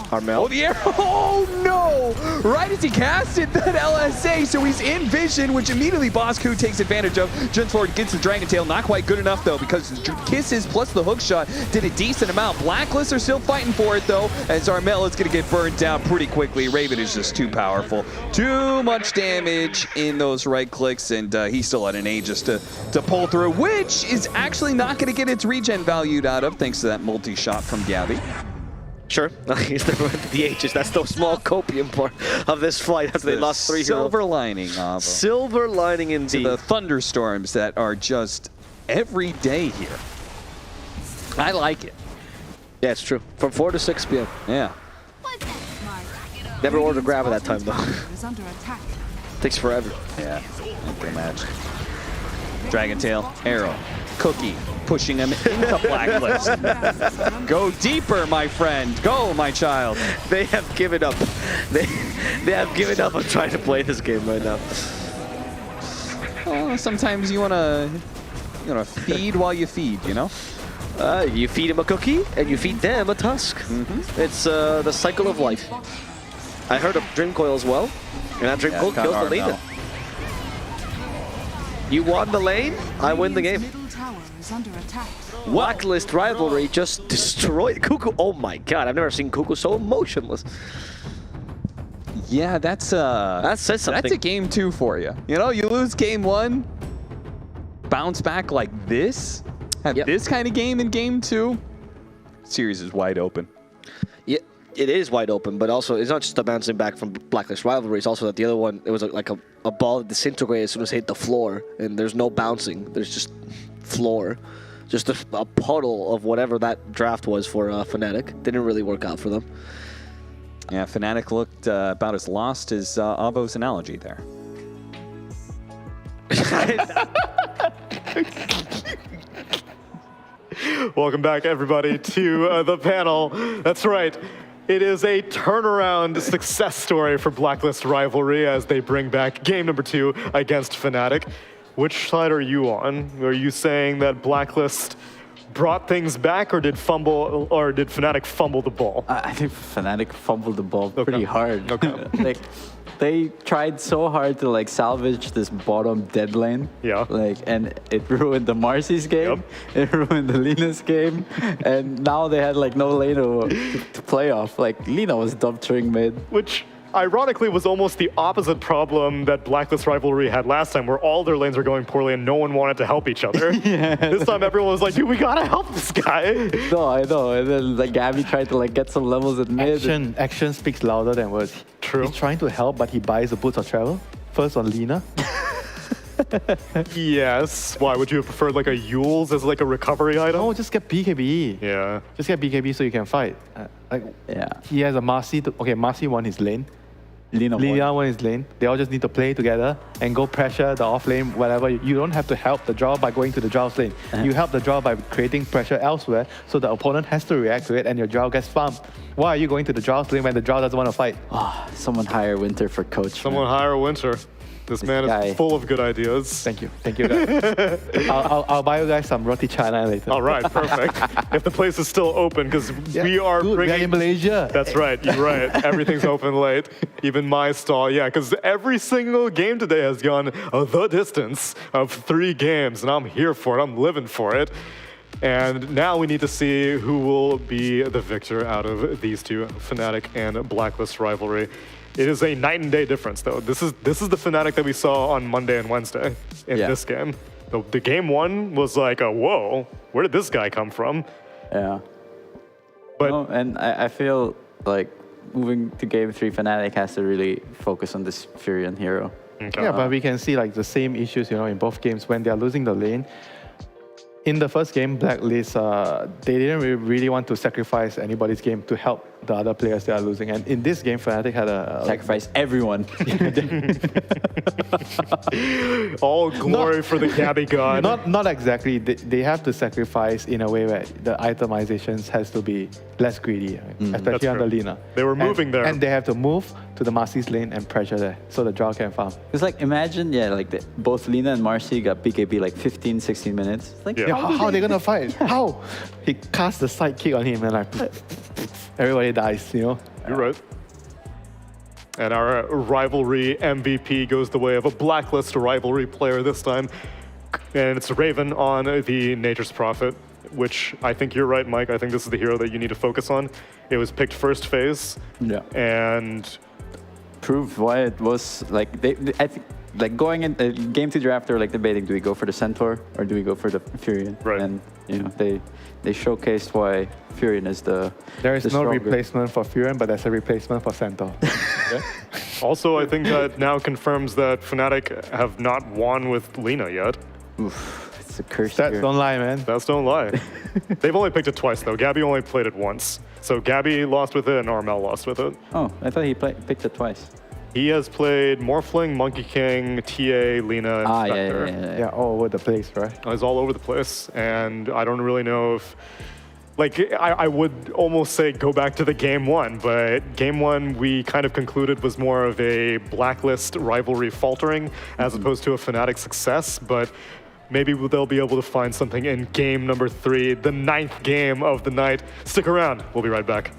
Speaker 8: Armel.
Speaker 16: Oh, the arrow! Oh, no! Right as he casted that LSA, so he's in vision, which immediately Bosco takes advantage of. Jumps forward, gets the Dragon Tail. Not quite good enough, though, because Kisses plus the hook shot did a decent amount. Blacklist are still fighting for it, though, as Armel is going to get burned down pretty quickly. Raven is just too powerful. Too much damage in those right clicks, and he's still at an Aegis to pull through, which is actually not going to get its regen valued out of, thanks to that multi-shot from Gabby.
Speaker 8: Sure, the Aegis. That's the small copium part of this fight after they lost 3 heroes.
Speaker 16: Silver lining, Ava.
Speaker 8: Silver lining indeed.
Speaker 16: To the thunderstorms that are just every day here. I like it.
Speaker 8: Yeah, it's true. From 4 to 6 p.m.
Speaker 16: Yeah.
Speaker 8: Never ordered grab at that time, though. Takes forever.
Speaker 16: Yeah, I can imagine. Dragon Tail, arrow, cookie, pushing him into Blacklist. Go deeper, my friend. Go, my child.
Speaker 8: They have given up. They have given up on trying to play this game right now.
Speaker 16: know, sometimes you wanna feed while you feed, you know?
Speaker 8: You feed him a cookie, and you feed them a tusk. It's the cycle of life. I heard of Dream Coil as well, and that Dream Coil kills the leader. You won the lane, I win the game.
Speaker 9: Middle tower is under attack.
Speaker 8: Blacklist Rivalry just destroyed Cuckoo. Oh my god, I've never seen Cuckoo so emotionless.
Speaker 16: Yeah, that says something. That's a game 2 for you. You know, you lose game 1, bounce back like this, have this kind of game in game 2. Series is wide open.
Speaker 8: Yeah, it is wide open, but also it's not just the bouncing back from Blacklist Rivalry. It's also that the other one, it was like a ball that disintegrated as soon as it hit the floor, and there's no bouncing. There's just floor. Just a puddle of whatever that draft was for Fnatic. Didn't really work out for them.
Speaker 16: Yeah, Fnatic looked about as lost as Avo's analogy there.
Speaker 11: Welcome back, everybody, to the panel. That's right. It is a turnaround success story for Blacklist Rivalry as they bring back game number 2 against Fnatic. Which side are you on? Are you saying that Blacklist brought things back, or did Fnatic fumble the ball?
Speaker 4: I think Fnatic fumbled the ball pretty hard. Like, they tried so hard to like salvage this bottom dead lane.
Speaker 11: Yeah.
Speaker 4: Like, and it ruined the Marcy's game. It ruined the Lina's game, and now they had like no lane to play off. Like, Lina was dumpstering mid.
Speaker 11: Which, ironically, was almost the opposite problem that Blacklist Rivalry had last time, where all their lanes were going poorly and no one wanted to help each other. This time everyone was like, dude, we gotta help this guy.
Speaker 4: No, I know. And then like Gabby tried to like get some levels at mid.
Speaker 12: Action speaks louder than words.
Speaker 11: True.
Speaker 12: He's trying to help, but he buys the boots of travel. First on Lina.
Speaker 11: Yes. Why, would you have preferred like a Yule's as like a recovery item?
Speaker 12: No, just get BKB.
Speaker 11: Yeah.
Speaker 12: Just get BKB so you can fight. He has a Marcy. Marcy won his lane. Lina won his lane. They all just need to play together and go pressure the off lane, whatever. You don't have to help the draw by going to the draw's lane. You help the draw by creating pressure elsewhere, so the opponent has to react to it and your draw gets farmed. Why are you going to the draw's lane when the draw doesn't want to fight?
Speaker 4: Someone hire Winter for coach.
Speaker 11: Someone hire Winter. This man is full of good ideas.
Speaker 12: Thank you guys. I'll buy you guys some roti canai later.
Speaker 11: All right, perfect. If the place is still open, because we are bringing...
Speaker 12: We're in Malaysia.
Speaker 11: That's right, you're right. Everything's open late. Even my stall, because every single game today has gone the distance of 3 games, and I'm here for it. I'm living for it. And now we need to see who will be the victor out of these two, Fnatic and Blacklist Rivalry. It is a night and day difference, though. This is the Fnatic that we saw on Monday and Wednesday in this game. The game 1 was like, whoa, where did this guy come from?
Speaker 4: Yeah. But and I feel like moving to game 3, Fnatic has to really focus on this Furion hero.
Speaker 11: Okay.
Speaker 12: Yeah, but we can see like the same issues, in both games when they are losing the lane. In the first game, Blacklist, they didn't really want to sacrifice anybody's game to help the other players they are losing. And in this game, Fnatic had a...
Speaker 4: Sacrifice everyone.
Speaker 11: All glory for the Gabby god.
Speaker 12: Not exactly. They have to sacrifice in a way where the itemizations has to be less greedy, especially on the Lina.
Speaker 11: They were moving there.
Speaker 12: And they have to move to the Marcy's lane and pressure there so the draw can farm.
Speaker 4: It's like, imagine, both Lina and Marcy got BKB like 15, 16 minutes. Like,
Speaker 12: how are they going to fight? How? He cast the side kick on him and like, everybody dies,
Speaker 11: You're right. And our rivalry MVP goes the way of a Blacklist Rivalry player this time. And it's Raven on the Nature's Prophet, which I think you're right, Mike. I think this is the hero that you need to focus on. It was picked first phase.
Speaker 4: Yeah.
Speaker 11: And
Speaker 4: proved why it was like, I think, like going in game 2 draft, they were like debating, do we go for the Centaur or do we go for the Furion?
Speaker 11: Right.
Speaker 4: And they showcased why Furion is the
Speaker 12: There is no
Speaker 4: stronger
Speaker 12: replacement for Furion, but there's a replacement for Centaur.
Speaker 11: Also, I think that now confirms that Fnatic have not won with Lina yet.
Speaker 4: Oof, it's a curse.
Speaker 12: Stats don't lie, man.
Speaker 11: Stats don't lie. They've only picked it twice, though. Gabby only played it once. So Gabby lost with it and Armel lost with it.
Speaker 4: Oh, I thought he picked it twice.
Speaker 11: He has played Morphling, Monkey King, TA, Lina, and Spectre.
Speaker 12: Yeah, all over the place, right?
Speaker 11: He's all over the place, and I don't really know if like, I would almost say go back to the game one, but game one we kind of concluded was more of a Blacklist rivalry faltering as opposed to a Fnatic success, but maybe they'll be able to find something in game number 3, the 9th game of the night. Stick around, we'll be right back.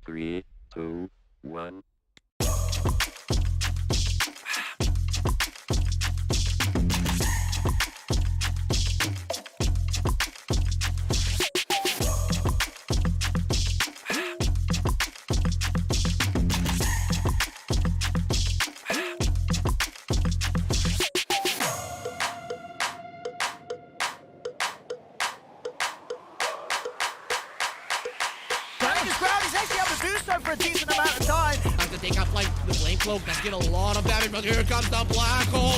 Speaker 1: Three, two, one.
Speaker 6: This crowd is actually able to do so for a decent amount of time.
Speaker 2: Time to take out like the flame cloak. Does get a lot of damage, but here comes the Black Hole.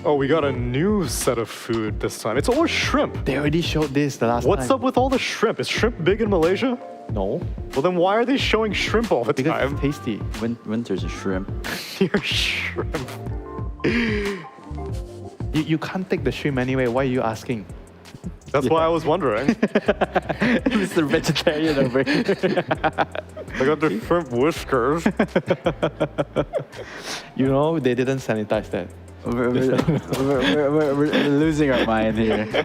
Speaker 11: Oh, we got a new set of food this time. It's all shrimp.
Speaker 12: They already showed this the last
Speaker 11: What's
Speaker 12: time.
Speaker 11: up with all the shrimp? Is shrimp big in Malaysia?
Speaker 12: No.
Speaker 11: Well, then why are they showing shrimp all the
Speaker 12: Because
Speaker 11: time?
Speaker 12: it's tasty.
Speaker 4: When there's a shrimp.
Speaker 11: You're shrimp.
Speaker 12: You can't take the shrimp anyway. Why are you asking?
Speaker 11: That's why I was wondering.
Speaker 4: Mr. Vegetarian over here.
Speaker 11: I got the shrimp whiskers.
Speaker 12: You know, they didn't sanitize that.
Speaker 4: We're losing our mind here,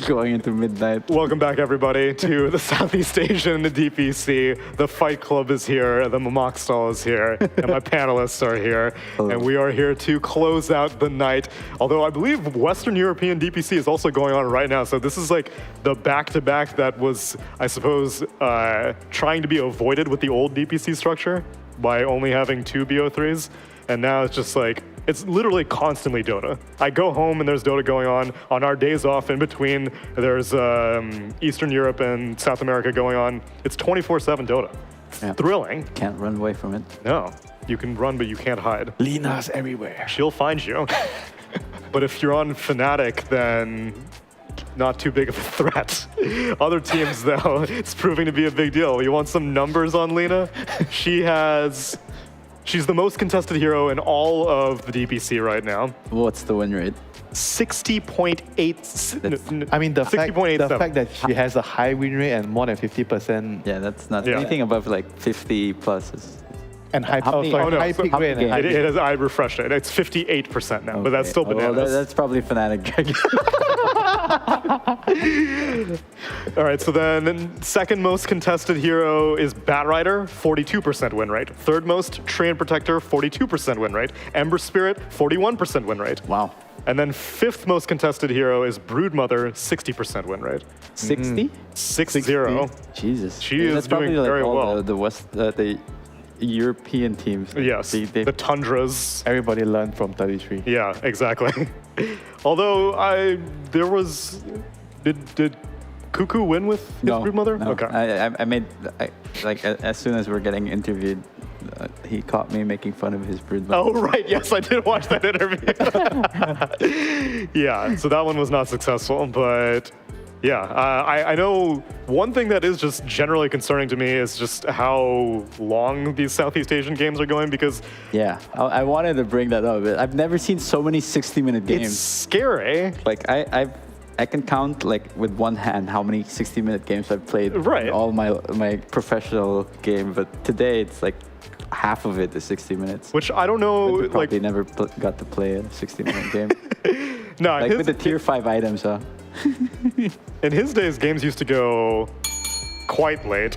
Speaker 4: going into midnight.
Speaker 11: Welcome back, everybody, to the Southeast Asian DPC. The Fight Club is here, the Mamoxtal is here, and my panelists are here. And we are here to close out the night. Although I believe Western European DPC is also going on right now. So this is like the back-to-back that was, I suppose, trying to be avoided with the old DPC structure by only having 2 BO3s. And now it's just like, it's literally constantly Dota. I go home and there's Dota going on. On our days off in between, there's Eastern Europe and South America going on. It's 24/7 Dota. It's thrilling.
Speaker 4: Can't run away from it.
Speaker 11: No, you can run, but you can't hide.
Speaker 12: Lina's everywhere.
Speaker 11: She'll find you. But if you're on Fnatic, then not too big of a threat. Other teams, though, it's proving to be a big deal. You want some numbers on Lina? She's the most contested hero in all of the DPC right now.
Speaker 4: What's the win rate?
Speaker 11: 60.8.
Speaker 12: I mean, the fact
Speaker 11: 60.87.
Speaker 12: that she has a high win rate and more than 50%.
Speaker 4: Yeah, that's not anything above like 50 plus is.
Speaker 12: And high,
Speaker 4: How many-
Speaker 12: high pick rate. and high
Speaker 11: It is, I refreshed it. It's 58% now, but that's still bananas.
Speaker 4: Well, that's probably Fnatic Dragon.
Speaker 11: All right, so then second most contested hero is Batrider, 42% win rate. Third most, Treant Protector, 42% win rate. Ember Spirit, 41% win rate.
Speaker 4: Wow.
Speaker 11: And then fifth most contested hero is Broodmother, 60% win rate.
Speaker 4: 60?
Speaker 11: 6-0.
Speaker 4: Jesus.
Speaker 11: She is
Speaker 4: that's probably
Speaker 11: doing
Speaker 4: like
Speaker 11: very
Speaker 4: all
Speaker 11: well.
Speaker 4: the European teams.
Speaker 11: Yes, the Tundras.
Speaker 12: Everybody learned from 33.
Speaker 11: Yeah, exactly. Although did Cuckoo win with his Broodmother?
Speaker 4: No.
Speaker 11: Okay.
Speaker 4: I made, like, as soon as we're getting interviewed, he caught me making fun of his Broodmother.
Speaker 11: Oh, right. Yes, I did watch that interview. Yeah, so that one was not successful, but yeah, I know one thing that is just generally concerning to me is just how long these Southeast Asian games are going because...
Speaker 4: Yeah, I wanted to bring that up. I've never seen so many 60-minute games.
Speaker 11: It's scary.
Speaker 4: Like, I can count like with one hand how many 60-minute games I've played in all my professional game, but today it's like half of it is 60 minutes.
Speaker 11: Which I don't know,
Speaker 4: but we probably never got to play a 60-minute game.
Speaker 11: No,
Speaker 4: like with the tier 5 items, huh?
Speaker 11: In his days, games used to go quite late.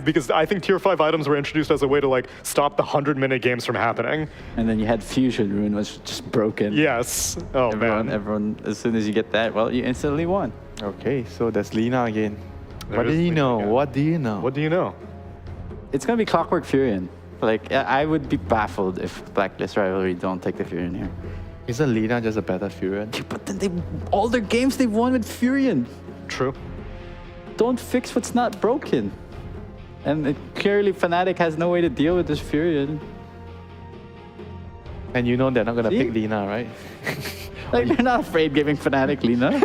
Speaker 11: Because I think tier 5 items were introduced as a way to like stop the 100-minute games from happening.
Speaker 4: And then you had Fusion Rune, was just broken.
Speaker 11: Yes. Oh,
Speaker 4: Everyone, as soon as you get that, well, you instantly won.
Speaker 12: Okay, so that's Lina again. What
Speaker 11: There's
Speaker 12: do you
Speaker 11: Lina
Speaker 12: know?
Speaker 11: again.
Speaker 12: What do you know?
Speaker 11: What do you know?
Speaker 4: It's gonna be Clockwork Furion. Like, I would be baffled if Blacklist Rivalry don't take the Furion here.
Speaker 12: Isn't Lina just a better Furion?
Speaker 4: But then all their games they've won with Furion.
Speaker 11: True.
Speaker 4: Don't fix what's not broken. And clearly Fnatic has no way to deal with this Furion.
Speaker 12: And you know they're not gonna pick Lina, right?
Speaker 4: Like, they're not afraid giving Fnatic Lina.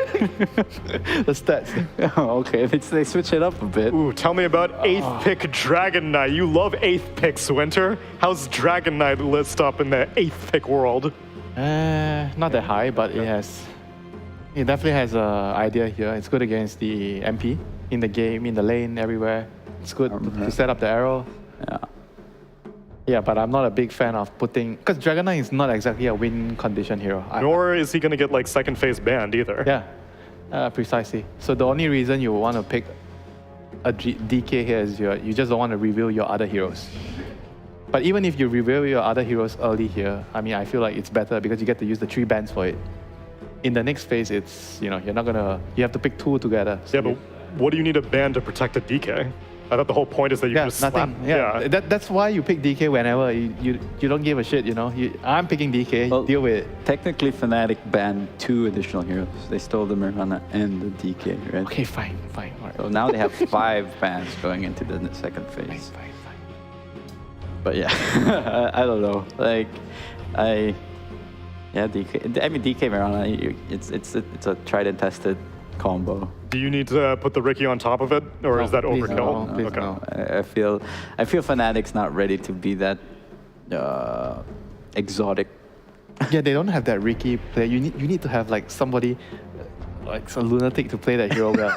Speaker 12: The stats.
Speaker 4: Oh, okay, they switch it up a bit.
Speaker 11: Ooh, tell me about 8th pick Dragon Knight. You love 8th picks, Winter. How's Dragon Knight list up in the 8th pick world?
Speaker 12: Not that high, but it definitely has an idea here. It's good against the MP in the game, in the lane, everywhere. It's good to set up the arrow.
Speaker 4: Yeah.
Speaker 12: Yeah, but I'm not a big fan of putting... Because Dragon Knight is not exactly a win condition hero.
Speaker 11: Nor is he going to get like second phase banned either.
Speaker 12: Yeah, precisely. So the only reason you want to pick a DK here is you just don't want to reveal your other heroes. But even if you reveal your other heroes early here, I mean, I feel like it's better because you get to use the 3 bans for it. In the next phase, it's, you're not gonna, you have to pick 2 together. So
Speaker 11: yeah, but what do you need a ban to protect a DK? I thought the whole point is that you just
Speaker 12: nothing.
Speaker 11: slap.
Speaker 12: That's why you pick DK whenever you don't give a shit, I'm picking DK,
Speaker 4: well,
Speaker 12: deal with it.
Speaker 4: Technically, Fnatic banned 2 additional heroes. They stole the Mirana and the DK, right?
Speaker 12: Okay, fine. All right.
Speaker 4: So now they have 5 bans going into the second phase.
Speaker 12: Fine.
Speaker 4: But yeah, I don't know. Like, DK. I mean, DK Mirana, it's a tried and tested combo.
Speaker 11: Do you need to put the Ricky on top of it, or is that overkill?
Speaker 12: No,
Speaker 11: okay.
Speaker 4: I feel Fnatic's not ready to be that exotic.
Speaker 12: Yeah, they don't have that Ricky player. You need to have like somebody like a lunatic to play that hero well.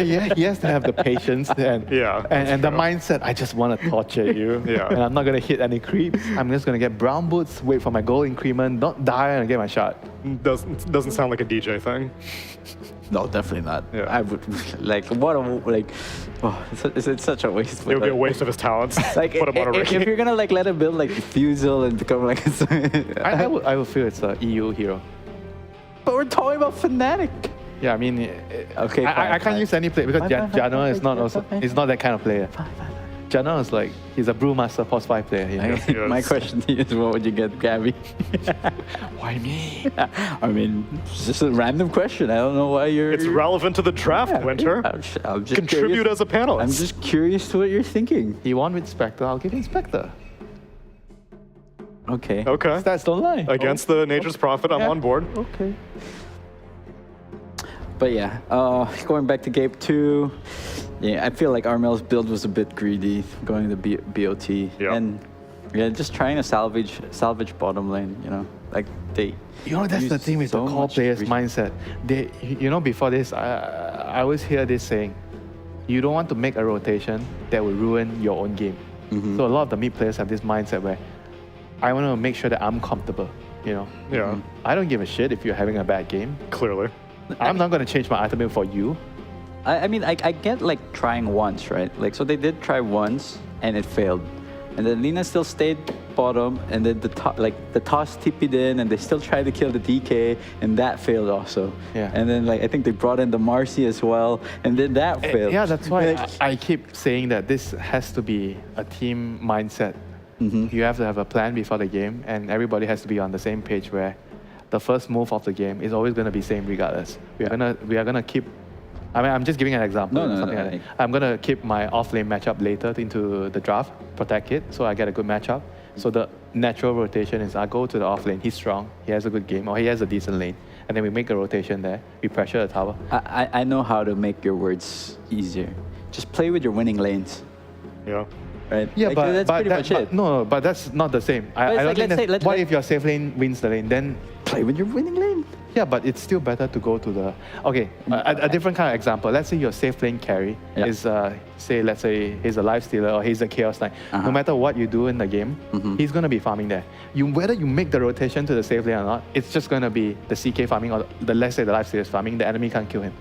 Speaker 12: Yeah, he has to have the patience and the mindset. I just want to torture you.
Speaker 11: Yeah.
Speaker 12: And I'm not gonna hit any creeps. I'm just gonna get brown boots, wait for my gold increment, not die and get my shot.
Speaker 11: Doesn't sound like a DJ thing.
Speaker 4: No, definitely not.
Speaker 11: Yeah.
Speaker 4: I would like what a like. Oh, it's such a waste.
Speaker 11: It would be a waste of his talents.
Speaker 4: Like
Speaker 11: Put him on a
Speaker 4: if you're gonna like let him build like Fusel and become like.
Speaker 12: I would feel it's a EU hero.
Speaker 4: But we're talking about Fnatic.
Speaker 12: Yeah, I mean,
Speaker 4: okay.
Speaker 12: I can't use any player because Jano is not also. He's not that kind of player. Jano is like he's a brewmaster post 5 player. You know?
Speaker 4: My question to you is, what would you get, Gabby?
Speaker 12: Why me?
Speaker 4: I mean, it's just a random question. I don't know why you're.
Speaker 11: It's relevant to the draft, Winter.
Speaker 4: I'm just
Speaker 11: Contribute
Speaker 4: curious.
Speaker 11: as a panelist.
Speaker 4: I'm just curious to what you're thinking.
Speaker 12: He won with Spectre. I'll give him Spectre.
Speaker 4: Okay.
Speaker 11: Okay.
Speaker 12: Stats don't lie.
Speaker 11: Against the Nature's Prophet, I'm on board.
Speaker 12: Okay.
Speaker 4: But yeah, going back to Gabe 2, yeah, I feel like Armel's build was a bit greedy, going to BOT.
Speaker 11: Yeah.
Speaker 4: And yeah, just trying to salvage bottom lane, you know, like they.
Speaker 12: You know, that's the thing with the core players' mindset. They, you know, before this, I always hear this saying, you don't want to make a rotation that will ruin your own game.
Speaker 4: Mm-hmm.
Speaker 12: So a lot of the mid players have this mindset where I want to make sure that I'm comfortable, you know.
Speaker 11: Yeah.
Speaker 12: I don't give a shit if you're having a bad game.
Speaker 11: Clearly.
Speaker 12: I'm not going to change my item build for you.
Speaker 4: I mean, I get like trying once, right? Like, so they did try once and it failed. And then Lina still stayed bottom, and then the toss TP'd in, and they still tried to kill the DK, and that failed also.
Speaker 12: Yeah.
Speaker 4: And then like I think they brought in the Marcy as well, and then that failed.
Speaker 12: Yeah, that's why I keep saying that this has to be a team mindset.
Speaker 4: Mm-hmm.
Speaker 12: You have to have a plan before the game, and everybody has to be on the same page where the first move of the game is always going to be same regardless. We are gonna keep. I mean, I'm just giving an example.
Speaker 4: No,
Speaker 12: like that. I'm gonna keep my off lane matchup later into the draft, protect it, so I get a good matchup. So the natural rotation is I go to the off lane. He's strong. He has a good game, or he has a decent lane, and then we make a rotation there. We pressure the tower.
Speaker 4: I know how to make your words easier. Just play with your winning lanes.
Speaker 11: Yeah.
Speaker 4: Right?
Speaker 12: Yeah,
Speaker 4: like,
Speaker 12: but
Speaker 4: that's pretty much it.
Speaker 12: But that's not the same. I don't think what if your safe lane wins the lane? Then
Speaker 4: play with your winning lane.
Speaker 12: Yeah, but it's still better to go to the... Okay, a different kind of example. Let's say your safe lane carry is, let's say he's a life stealer or he's a chaos knight. No matter what you do in the game, he's going to be farming there. Whether you make the rotation to the safe lane or not, it's just going to be the CK farming or let's say the life stealer farming, the enemy can't kill him.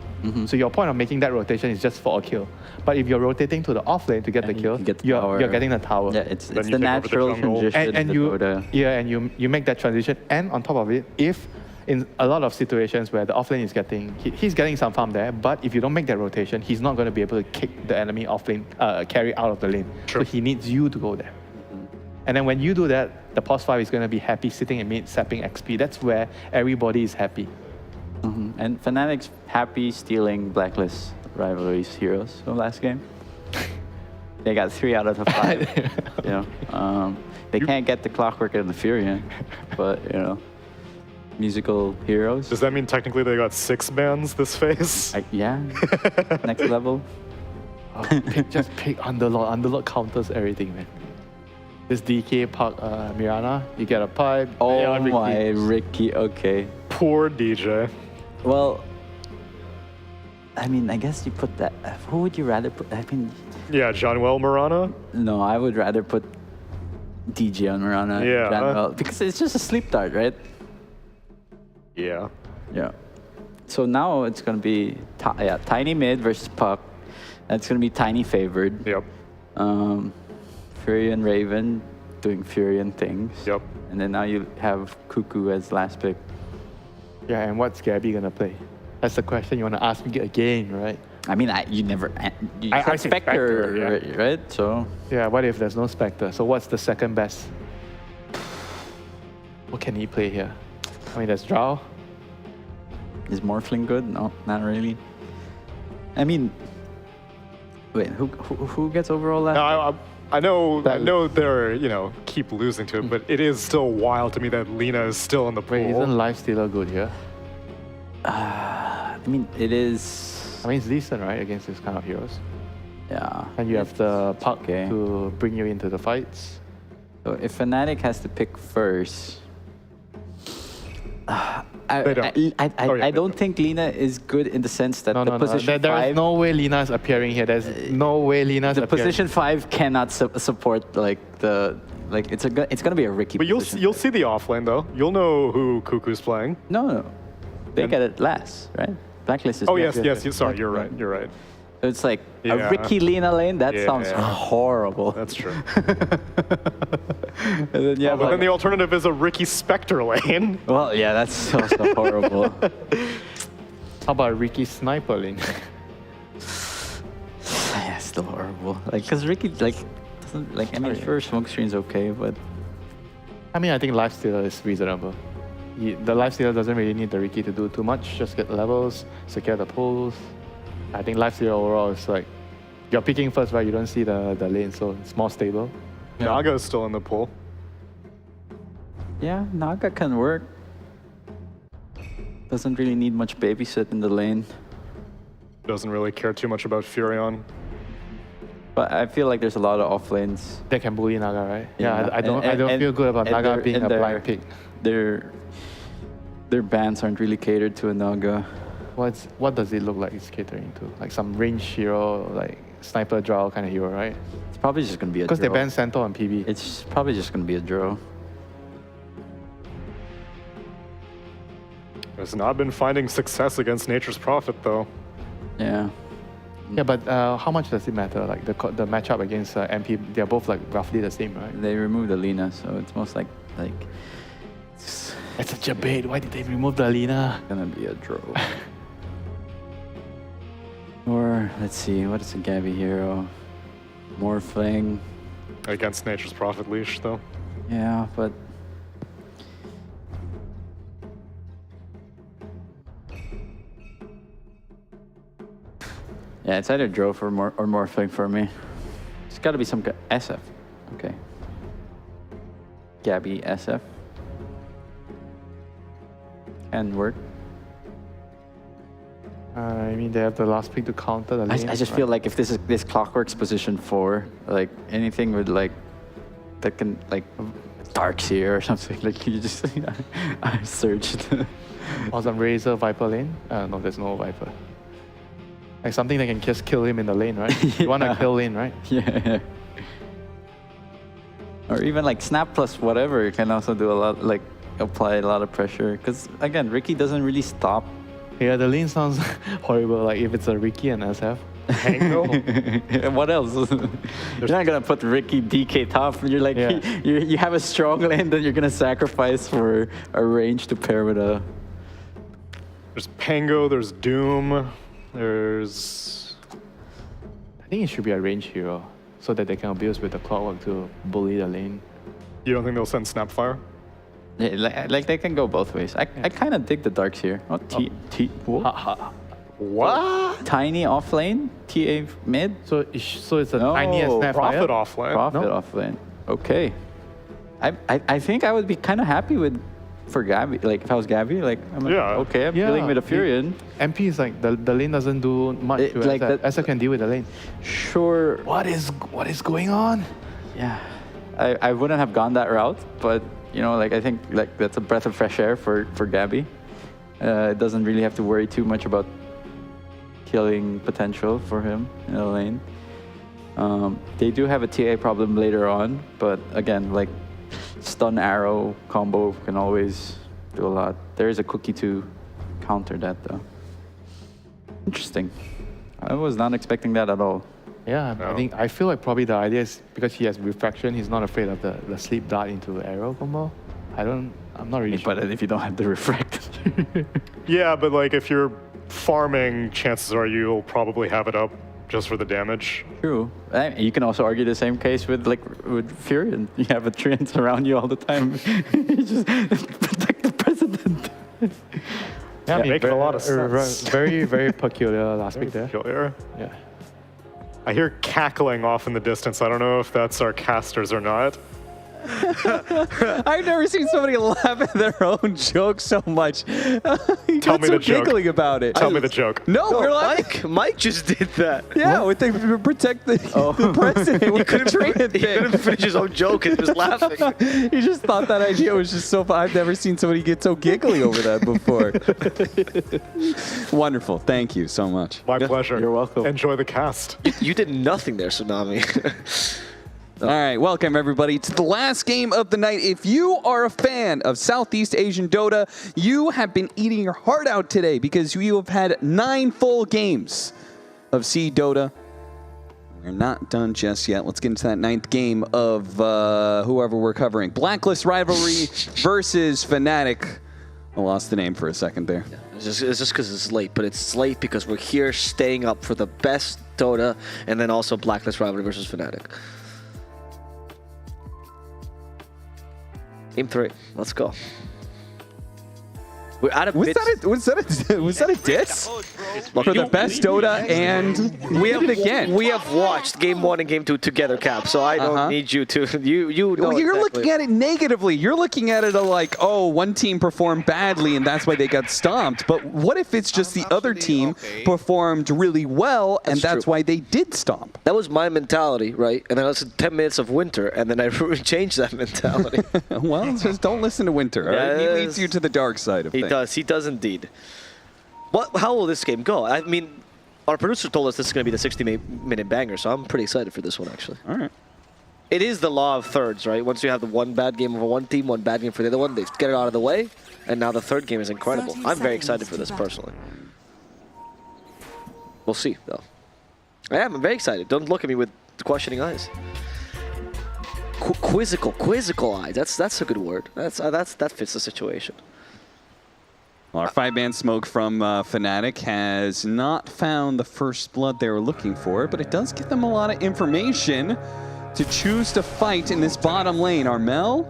Speaker 12: So your point of making that rotation is just for a kill. But if you're rotating to the off lane to get the kill, you're getting the tower.
Speaker 4: Yeah, it's the natural transition.
Speaker 12: And you make that transition. And on top of it, if in a lot of situations where the offlane is he's getting some farm there, but if you don't make that rotation, he's not going to be able to kick the enemy offlane carry out of the lane.
Speaker 11: True.
Speaker 12: So he needs you to go there. And then when you do that, the post 5 is going to be happy sitting in mid, sapping XP. That's where everybody is happy.
Speaker 4: And Fnatic's happy stealing Blacklist Rivalry's heroes from last game. They got 3 out of the 5. You know, they can't get the Clockwork and the Furion, but you know, musical heroes.
Speaker 11: Does that mean technically they got 6 bans this phase?
Speaker 4: Yeah. Next level.
Speaker 12: Just pick Underlord. Underlord counters everything, man. This DK Park Mirana, you get a pipe.
Speaker 4: Oh my, Ricky. Okay.
Speaker 11: Poor DJ.
Speaker 4: Well, I mean, I guess you put that. Who would you rather put? I mean.
Speaker 11: Yeah, Johnwell Mirana?
Speaker 4: No, I would rather put DJ on Mirana.
Speaker 11: Yeah.
Speaker 4: Johnwell, because it's just a sleep dart, right?
Speaker 11: Yeah.
Speaker 4: Yeah. So now it's going to be Tiny mid versus Puck. That's going to be Tiny favored.
Speaker 11: Yep.
Speaker 4: Fury and Raven doing Furion things.
Speaker 11: Yep.
Speaker 4: And then now you have Cuckoo as last pick.
Speaker 12: Yeah, and what's Gabby going to play? That's the question you want to ask me again, right?
Speaker 4: I mean, you never... I said Spectre, right? So...
Speaker 12: Yeah, what if there's no Spectre? So what's the second best? What can he play here? I mean, there's Drow.
Speaker 4: Is Morphling good? No, not really. I mean... Wait, who gets overall last?
Speaker 11: I know they're, keep losing to it, but it is still wild to me that Lina is still in the pool.
Speaker 12: Wait, isn't Lifestealer good here?
Speaker 4: I mean, it is...
Speaker 12: I mean, it's decent, right, against this kind of heroes.
Speaker 4: Yeah.
Speaker 12: And you have the Puck to bring you into the fights.
Speaker 4: So if Fnatic has to pick first... I don't think Lina is good in the sense that the position
Speaker 12: There
Speaker 4: 5.
Speaker 12: is no way Lina's appearing here. There's no way Lina's
Speaker 4: The
Speaker 12: appearing.
Speaker 4: position 5 cannot support it's gonna be a Ricky.
Speaker 11: But
Speaker 4: position.
Speaker 11: you'll see the offlane though. You'll know who Cuckoo's playing.
Speaker 4: No, they get it last, right? Blacklist is.
Speaker 11: Oh yes. Sorry, you're right. You're right.
Speaker 4: So it's like
Speaker 11: Yeah.
Speaker 4: a Ricky Lina lane. That sounds horrible.
Speaker 11: That's true.
Speaker 4: And then, yeah,
Speaker 11: but then the alternative is a Ricky Spectre lane.
Speaker 4: Well, yeah, that's also horrible.
Speaker 12: How about Ricky Sniper lane?
Speaker 4: Yeah, still horrible. Because Ricky doesn't I mean, sure, smoke screen's okay, but
Speaker 12: I mean, I think Lifestealer is reasonable. The Lifestealer doesn't really need the Ricky to do too much. Just get levels, secure the pulls. I think Lifestealer overall is like, you're picking first, right? You don't see the lane, so it's more stable.
Speaker 11: Naga is still in the pool.
Speaker 4: yeah, Naga can work. Doesn't really need much babysit in the lane.
Speaker 11: Doesn't really care too much about Furion.
Speaker 4: But I feel like there's a lot of off lanes.
Speaker 12: They can bully Naga, right?
Speaker 4: Yeah,
Speaker 12: I don't feel good about Naga being a blind pick.
Speaker 4: Their bans aren't really catered to a Naga.
Speaker 12: What does it look like it's catering to? Like some range hero, like sniper draw kind of hero, right?
Speaker 4: It's probably just gonna be a draw.
Speaker 12: Because they banned Centaur on PB.
Speaker 4: It's probably just gonna be a draw.
Speaker 11: Has not been finding success against Nature's Prophet though.
Speaker 4: Yeah.
Speaker 12: Yeah, but how much does it matter? Like the matchup against MP, they're both like roughly the same, right?
Speaker 4: They removed the Lina, so it's most like
Speaker 12: it's such a bait. Why did they remove the Lina?
Speaker 4: Gonna be a draw. Or let's see, what is a Gabby hero? Morphling.
Speaker 11: Against Nature's Prophet leash though.
Speaker 4: Yeah, but yeah, it's either Drove or Morphling for me. It's got to be some SF. Okay. Gabby SF. Can work.
Speaker 12: I mean, they have the last pick to counter the lane.
Speaker 4: I just feel like if this Clockwork's position 4, like anything with like that can like Darks here or something, like you just I searched.
Speaker 12: Or some Razor Viper lane? No, there's no Viper. Like something that can just kill him in the lane, right? You want to kill lane, right?
Speaker 4: Yeah. Or even like Snap plus whatever can also do a lot, like apply a lot of pressure. Because again, Ricky doesn't really stop.
Speaker 12: Yeah, the lane sounds horrible. Like if it's a Ricky and SF.
Speaker 11: Tango?
Speaker 4: What else? You're not gonna put Ricky DK top. You're like you have a strong lane, then you're gonna sacrifice for a range to pair with a.
Speaker 11: There's Pango. There's Doom. There's.
Speaker 12: I think it should be a range hero, so that they can abuse with the Clockwork to bully the lane.
Speaker 11: You don't think they'll send Snapfire?
Speaker 4: Yeah, like they can go both ways. I kind of dig the Darks here. Oh,
Speaker 11: What?
Speaker 4: Tiny off lane, TA mid.
Speaker 12: So it's a tiny Snapfire?
Speaker 11: Profit off lane.
Speaker 4: Profit off lane. Okay. I think I would be kind of happy with for Gabby. Like if I was Gabby, like I'm like, okay, I'm dealing with a Furion.
Speaker 12: MP is like the lane doesn't do much to
Speaker 4: like
Speaker 12: SF. SF can deal with the lane.
Speaker 4: Sure.
Speaker 12: What is going on?
Speaker 4: Yeah. I wouldn't have gone that route, but you know, like I think like that's a breath of fresh air for Gabby. It doesn't really have to worry too much about killing potential for him in the lane. They do have a TA problem later on, but again, like stun arrow combo can always do a lot. There is a cookie to counter that though. Interesting. I was not expecting that at all.
Speaker 12: Yeah, I feel like probably the idea is because he has refraction, he's not afraid of the sleep dart into arrow combo. I'm not really sure.
Speaker 4: But if you don't have the refract.
Speaker 11: Yeah, but like if you're farming, chances are you'll probably have it up just for the damage.
Speaker 4: True. You can also argue the same case with Furion. You have a treant around you all the time. You just protect the president.
Speaker 11: Yeah, making a lot of sense.
Speaker 12: Very, very peculiar last pick there.
Speaker 11: Peculiar.
Speaker 12: Yeah.
Speaker 11: I hear cackling off in the distance. I don't know if that's our casters or not.
Speaker 16: I've never seen somebody laugh at their own joke so much. You
Speaker 11: Tell
Speaker 16: got
Speaker 11: me
Speaker 16: so
Speaker 11: the joke.
Speaker 16: giggling about it.
Speaker 11: Tell me the joke.
Speaker 16: No, we're like,
Speaker 8: Mike just did that.
Speaker 16: yeah, with the protect the president with the train
Speaker 8: He
Speaker 16: thing.
Speaker 8: couldn't finish his own joke and he was laughing.
Speaker 16: He just thought that idea was just so fun. I've never seen somebody get so giggly over that before. Wonderful. Thank you so much.
Speaker 11: My pleasure.
Speaker 5: You're welcome.
Speaker 11: Enjoy the cast.
Speaker 8: You did nothing there, Tsunami.
Speaker 16: All right, welcome everybody to the last game of the night. If you are a fan of Southeast Asian Dota, you have been eating your heart out today because you have had 9 full games of Seed Dota. We're not done just yet. Let's get into that 9th game of whoever we're covering. Blacklist Rivalry versus Fnatic. I lost the name for a second there.
Speaker 8: It's just because it's late, but it's late because we're here staying up for the best Dota and then also Blacklist Rivalry versus Fnatic. Game 3. Let's go. We're out of bits.
Speaker 16: Was that a diss? For the best Dota, and we have it again.
Speaker 8: We have watched Game 1 and Game 2 together, Cap, so I don't need you to... You know
Speaker 16: You're
Speaker 8: exactly.
Speaker 16: looking at it negatively. You're looking at it like, oh, one team performed badly and that's why they got stomped. But what if it's just the other team performed really well and that's why they did stomp?
Speaker 8: That was my mentality, right? And then I listened to 10 minutes of Winter, and then I changed that mentality.
Speaker 16: Well, just don't listen to Winter. All right? He leads you to the dark side of things.
Speaker 8: He does indeed. How will this game go? I mean, our producer told us this is going to be the 60-minute banger, so I'm pretty excited for this one, actually.
Speaker 16: All right.
Speaker 8: It is the law of thirds, right? Once you have the one bad game of one team, one bad game for the other one, they get it out of the way, and now the third game is incredible. I'm very excited for this, personally. We'll see, though. I'm very excited. Don't look at me with questioning eyes. Quizzical eyes. That's a good word. That fits the situation.
Speaker 16: Well, our 5-man smoke from Fnatic has not found the first blood they were looking for, but it does give them a lot of information to choose to fight in this bottom lane. Armel,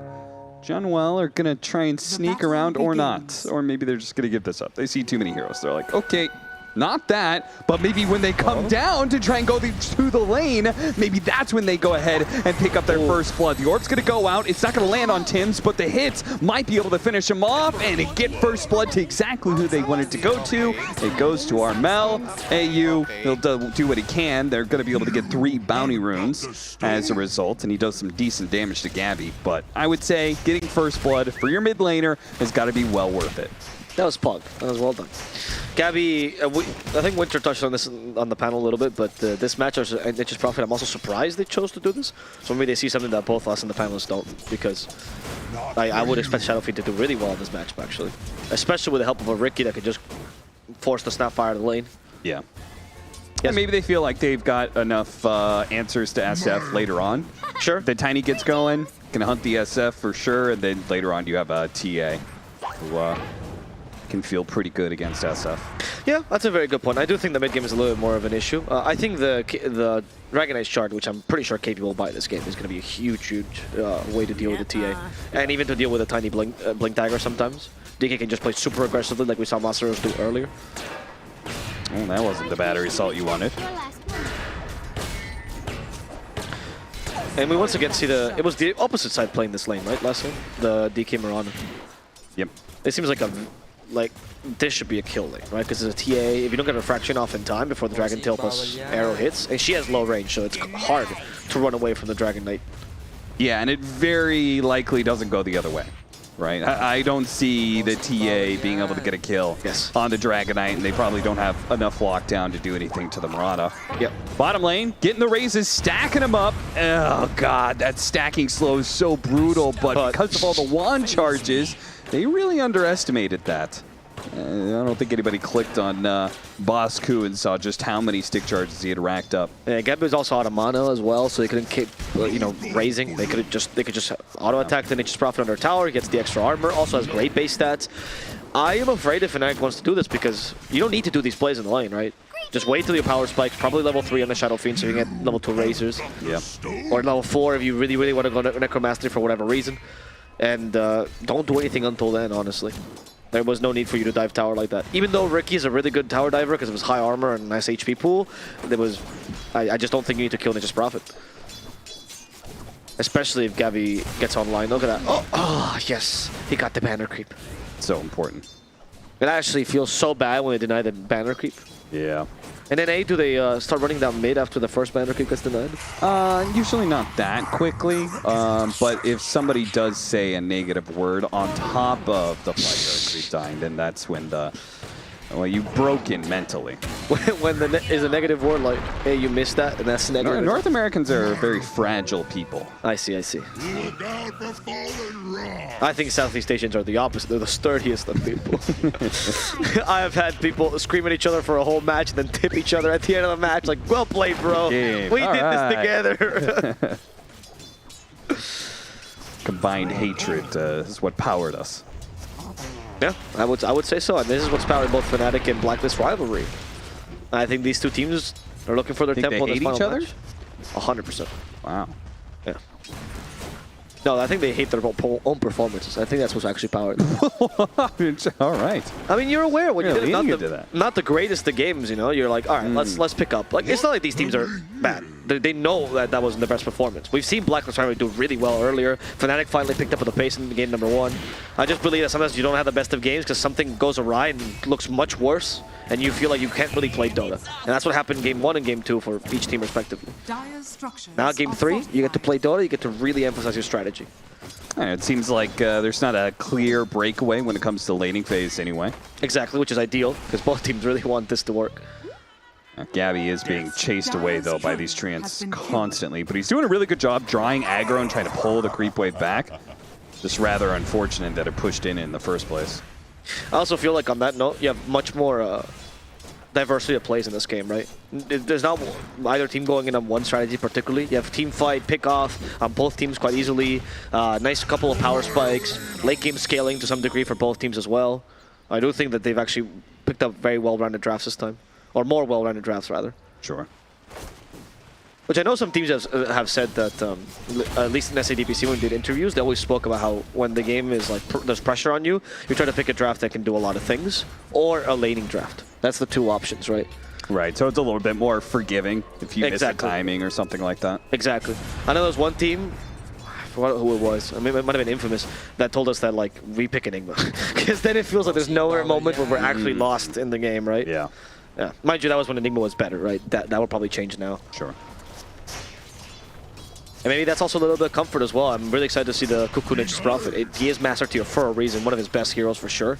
Speaker 16: Junwell are going to try and sneak around or not. Or maybe they're just going to give this up. They see too many heroes. They're like, okay, not that, but maybe when they come down to try and go to the lane, maybe that's when they go ahead and pick up their first blood. The orb's going to go out. It's not going to land on Tim's, but the hits might be able to finish him off and get first blood to exactly who they wanted to go to. It goes to Armel. AU, he'll do what he can. They're going to be able to get 3 bounty runes as a result, and he does some decent damage to Gabby. But I would say getting first blood for your mid laner has got to be well worth it.
Speaker 8: That was Pog. That was well done. Gabby, I think Winter touched on this on the panel a little bit, but this match, Nature's Prophet, I'm also surprised they chose to do this. So maybe they see something that both us and the panelists don't, because I would expect Shadowfiend to do really well in this match, actually. Especially with the help of a Riki that could just force the Snapfire to the lane.
Speaker 16: Yeah. And maybe they feel like they've got enough answers to SF later on.
Speaker 8: Sure.
Speaker 16: The Tiny gets going, can hunt the SF for sure, and then later on you have a TA who can feel pretty good against SF.
Speaker 8: Yeah, that's a very good point. I do think the mid game is a little bit more of an issue. I think the Dragon Age shard, which I'm pretty sure KP will buy this game, is going to be a huge way to deal with the TA. And even to deal with a tiny blink dagger sometimes. DK can just play super aggressively like we saw Masaros do earlier.
Speaker 16: Oh, that wasn't the battery salt you wanted.
Speaker 8: And we once again see it was the opposite side playing this lane, right, last lane? The DK Mirana.
Speaker 16: Yep.
Speaker 8: It seems like this should be a kill lane, right? Because it's a TA, if you don't get a refraction off in time before the Dragon Tail plus arrow hits, and she has low range, so it's hard to run away from the Dragon Knight.
Speaker 16: Yeah, and it very likely doesn't go the other way, right? I don't see the TA being able to get a kill on the Dragon Knight, and they probably don't have enough lockdown to do anything to the Murata.
Speaker 8: Yep.
Speaker 16: Bottom lane, getting the raises, stacking them up. Oh god, that stacking slow is so brutal, but because of all the wand charges, they really underestimated that. I don't think anybody clicked on Bosku and saw just how many stick charges he had racked up.
Speaker 8: Yeah, Gabby was also out of mana as well, so they couldn't keep, raising. They could just auto attack the Nature's Prophet under tower. He gets the extra armor. Also has great base stats. I am afraid if Fnatic wants to do this because you don't need to do these plays in the lane, right? Just wait till your power spikes, probably level 3 on the Shadow Fiend so you can get level 2 Razors.
Speaker 16: Yeah.
Speaker 8: Or level 4 if you really want to go Necromastery for whatever reason. And don't do anything until then, honestly. There was no need for you to dive tower like that. Even though Riki is a really good tower diver because of his high armor and a nice HP pool, I just don't think you need to kill Nature's Prophet. Especially if Gavi gets online. Look at that. Oh, yes. He got the banner creep.
Speaker 16: So important.
Speaker 8: It actually feels so bad when they deny the banner creep.
Speaker 16: Yeah.
Speaker 8: And then do they start running down mid after the first banner creep gets denied?
Speaker 16: Usually not that quickly, but if somebody does say a negative word on top of the player creep dying, then that's when well, you've broken mentally.
Speaker 8: When is a negative word like, hey, you missed that, and that's negative.
Speaker 16: North Americans are very fragile people.
Speaker 8: I see. I think Southeast Asians are the opposite. They're the sturdiest of people. I have had people scream at each other for a whole match and then tip each other at the end of the match like, well played, bro.
Speaker 16: Game.
Speaker 8: We
Speaker 16: All
Speaker 8: did
Speaker 16: right.
Speaker 8: this together.
Speaker 16: Combined hatred is what powered us.
Speaker 8: Yeah, I would say so. And this is what's powering both Fnatic and Blacklist Rivalry. I think these two teams are looking for their tempo in this final match. 100%.
Speaker 16: Wow.
Speaker 8: Yeah. No, I think they hate their own performances. I think that's what's actually powered them.
Speaker 16: All right.
Speaker 8: I mean, you're aware when
Speaker 16: Yeah,
Speaker 8: you're not the greatest of games, you know. You're like, all right, let's pick up. Like, it's not like these teams are bad. They know that wasn't the best performance. We've seen Blacklist Rivalry do really well earlier. Fnatic finally picked up the pace in game number 1. I just believe that sometimes you don't have the best of games because something goes awry and looks much worse, and you feel like you can't really play Dota. And that's what happened in game 1 and game 2 for each team respectively. Now game 3, you get to play Dota, you get to really emphasize your strategy.
Speaker 16: It seems like there's not a clear breakaway when it comes to laning phase anyway.
Speaker 8: Exactly, which is ideal, because both teams really want this to work.
Speaker 16: Gabby is being chased away, though, by these treants constantly, but he's doing a really good job drawing aggro and trying to pull the creep wave back. Just rather unfortunate that it pushed in the first place.
Speaker 8: I also feel like on that note, you have much more diversity of plays in this game, right? There's not either team going in on one strategy particularly. You have team fight, pick off on both teams quite easily. Nice couple of power spikes, late game scaling to some degree for both teams as well. I do think that they've actually picked up very well-rounded drafts this time. Or more well-rounded drafts, rather.
Speaker 16: Sure.
Speaker 8: Which I know some teams have said that, at least in DPC when we did interviews, they always spoke about how when the game is like, there's pressure on you, you try to pick a draft that can do a lot of things, or a laning draft. That's the two options, right?
Speaker 16: Right, so it's a little bit more forgiving if you miss the timing or something like that.
Speaker 8: Exactly. I know there's one team, I forgot who it was, I mean, it might have been Infamous, that told us that, like, we pick Enigma. Because then it feels like there's no moment where we're actually lost in the game, right?
Speaker 16: Yeah.
Speaker 8: Yeah. Mind you, that was when Enigma was better, right? That will probably change now.
Speaker 16: Sure.
Speaker 8: And maybe that's also a little bit of comfort as well. I'm really excited to see the Cuckoo Nature's Prophet. He is Master Tier for a reason, one of his best heroes for sure.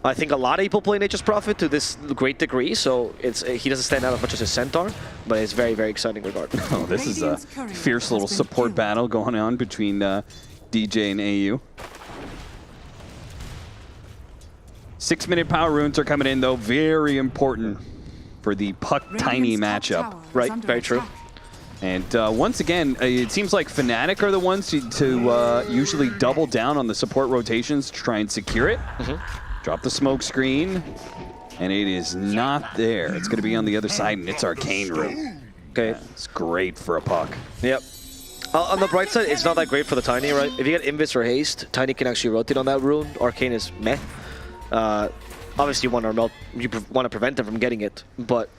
Speaker 8: I think a lot of people play Nature's Prophet to this great degree, so he doesn't stand out as much as his Centaur, but it's very, very exciting regardless.
Speaker 16: Oh, this is a fierce little support battle going on between DJ and AU. 6-minute power runes are coming in, though. Very important for the Puck Tiny matchup.
Speaker 8: Right, very true.
Speaker 16: And once again, it seems like Fnatic are the ones to usually double down on the support rotations to try and secure it. Drop the smoke screen, and it is not there. It's going to be on the other side, and it's Arcane Room.
Speaker 8: Okay.
Speaker 16: It's great for a Puck.
Speaker 8: Yep. On the bright side, it's not that great for the Tiny, right? If you get Invis or Haste, Tiny can actually rotate on that rune. Arcane is meh. Obviously, you want to prevent them from getting it, but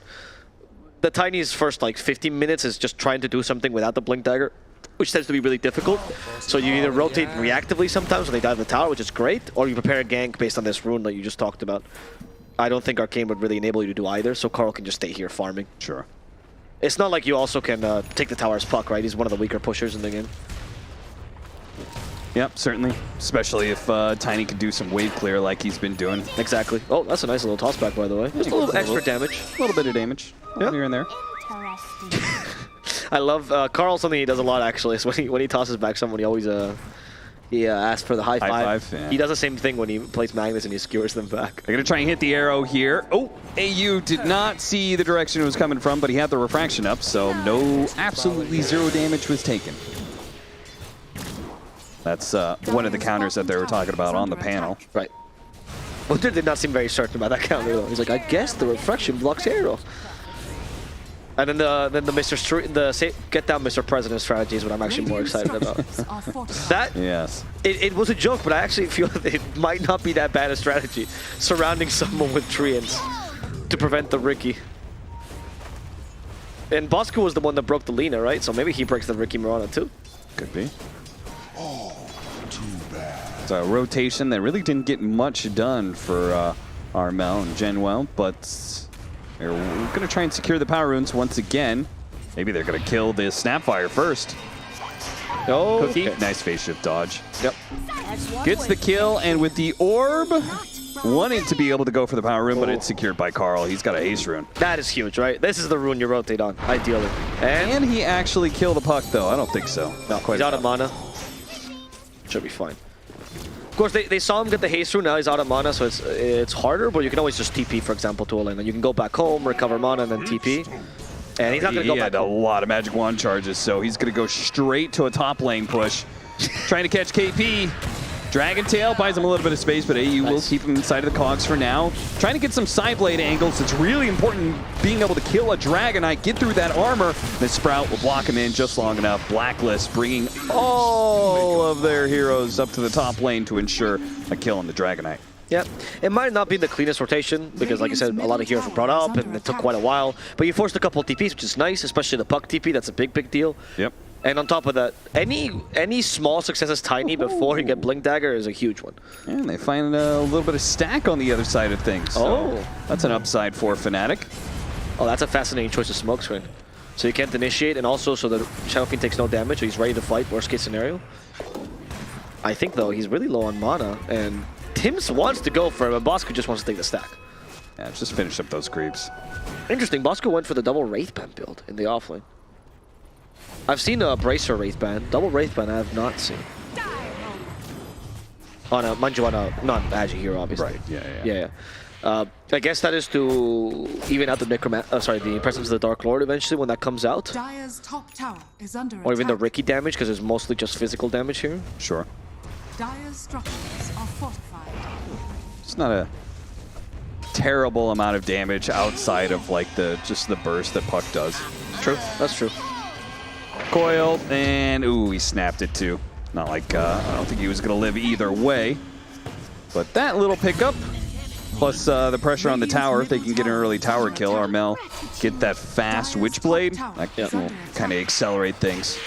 Speaker 8: the Tiny's first like 15 minutes is just trying to do something without the Blink Dagger, which tends to be really difficult. So you either rotate reactively sometimes when they dive the tower, which is great, or you prepare a gank based on this rune that you just talked about. I don't think Arcane would really enable you to do either, so Carl can just stay here farming.
Speaker 16: Sure.
Speaker 8: It's not like you also can take the tower as Puck, right? He's one of the weaker pushers in the game.
Speaker 16: Yep, certainly. Especially if Tiny can do some wave clear like he's been doing.
Speaker 8: Exactly. Oh, that's a nice little toss back, by the way. Just a little extra damage.
Speaker 16: A little bit of damage.
Speaker 8: Yep.
Speaker 16: Here and there.
Speaker 8: I love Carl. Something he does a lot actually is when he tosses back someone, he always asks for the high five.
Speaker 16: Yeah.
Speaker 8: He does the same thing when he plays Magnus and he skewers them back.
Speaker 16: They're gonna try and hit the arrow here. Oh, AU did not see the direction it was coming from, but he had the refraction up, so absolutely zero damage was taken. That's one of the counters that they were talking about on the panel.
Speaker 8: Right. Wonder did not seem very certain about that counter though. He's like, I guess the refraction blocks arrow. And then the get down Mr. President strategy is what I'm actually more excited about. That
Speaker 16: yes,
Speaker 8: it was a joke, but I actually feel that it might not be that bad a strategy. Surrounding someone with treants to prevent the Ricky. And Bosco was the one that broke the Lina, right? So maybe he breaks the Ricky Mirana too.
Speaker 16: Could be. It's a rotation that really didn't get much done for Armel and Genwell, but they're going to try and secure the power runes once again. Maybe they're going to kill the Snapfire first.
Speaker 8: Oh,
Speaker 16: Cookie.
Speaker 8: okay.
Speaker 16: Nice phase shift dodge.
Speaker 8: Yep.
Speaker 16: Gets the kill, and with the orb, wanting to be able to go for the power rune, but it's secured by Carl. He's got a haste rune.
Speaker 8: That is huge, right? This is the rune you rotate on, ideally.
Speaker 16: And he actually killed the puck, though. I don't think so.
Speaker 8: No, he's out of mana. Should be fine. Of course, they saw him get the haste rune. Now he's out of mana, so it's harder, but you can always just TP, for example, to a lane. And you can go back home, recover mana, and then TP. And he's not going to go back home.
Speaker 16: He had a lot of Magic Wand charges, so he's going to go straight to a top lane push. Trying to catch KP. Dragon Tail buys him a little bit of space, but AU will keep him inside of the cogs for now. Trying to get some side blade angles. It's really important being able to kill a Dragonite, get through that armor. The Sprout will block him in just long enough. Blacklist bringing all of their heroes up to the top lane to ensure a kill on the Dragonite.
Speaker 8: Yeah, it might not be the cleanest rotation because, like I said, a lot of heroes were brought up and it took quite a while. But you forced a couple of TPs, which is nice, especially the puck TP. That's a big, big deal.
Speaker 16: Yep.
Speaker 8: And on top of that, any small success is tiny before you get Blink Dagger is a huge one.
Speaker 16: And they find a little bit of stack on the other side of things. So that's an upside for Fnatic.
Speaker 8: Oh, that's a fascinating choice of smoke screen. So you can't initiate, and also so that Shadow Fiend takes no damage, so he's ready to fight, worst case scenario. I think, though, he's really low on mana, and Tims wants to go for him, and Bosco just wants to take the stack.
Speaker 16: Yeah, just finish up those creeps.
Speaker 8: Interesting, Bosco went for the double Wraithband build in the offlane. I've seen a Bracer Wraithband. Double Wraithband I have not seen. On a, mind you, on a non-Agi hero, obviously.
Speaker 16: Right,
Speaker 8: yeah. I guess that is to even out the the Presence of the Dark Lord eventually when that comes out.
Speaker 9: Dire's top tower is under
Speaker 8: Or even the
Speaker 9: attack.
Speaker 8: Ricky damage, because it's mostly just physical damage here.
Speaker 16: Sure.
Speaker 9: Dire's structures are fortified.
Speaker 16: It's not a terrible amount of damage outside of like just the burst that Puck does.
Speaker 8: True, that's true.
Speaker 16: Coil, and ooh, he snapped it too. Not like, I don't think he was gonna live either way. But that little pickup, plus the pressure on the tower, if they can get an early tower kill, Armel get that fast Witchblade, that will kind of accelerate things.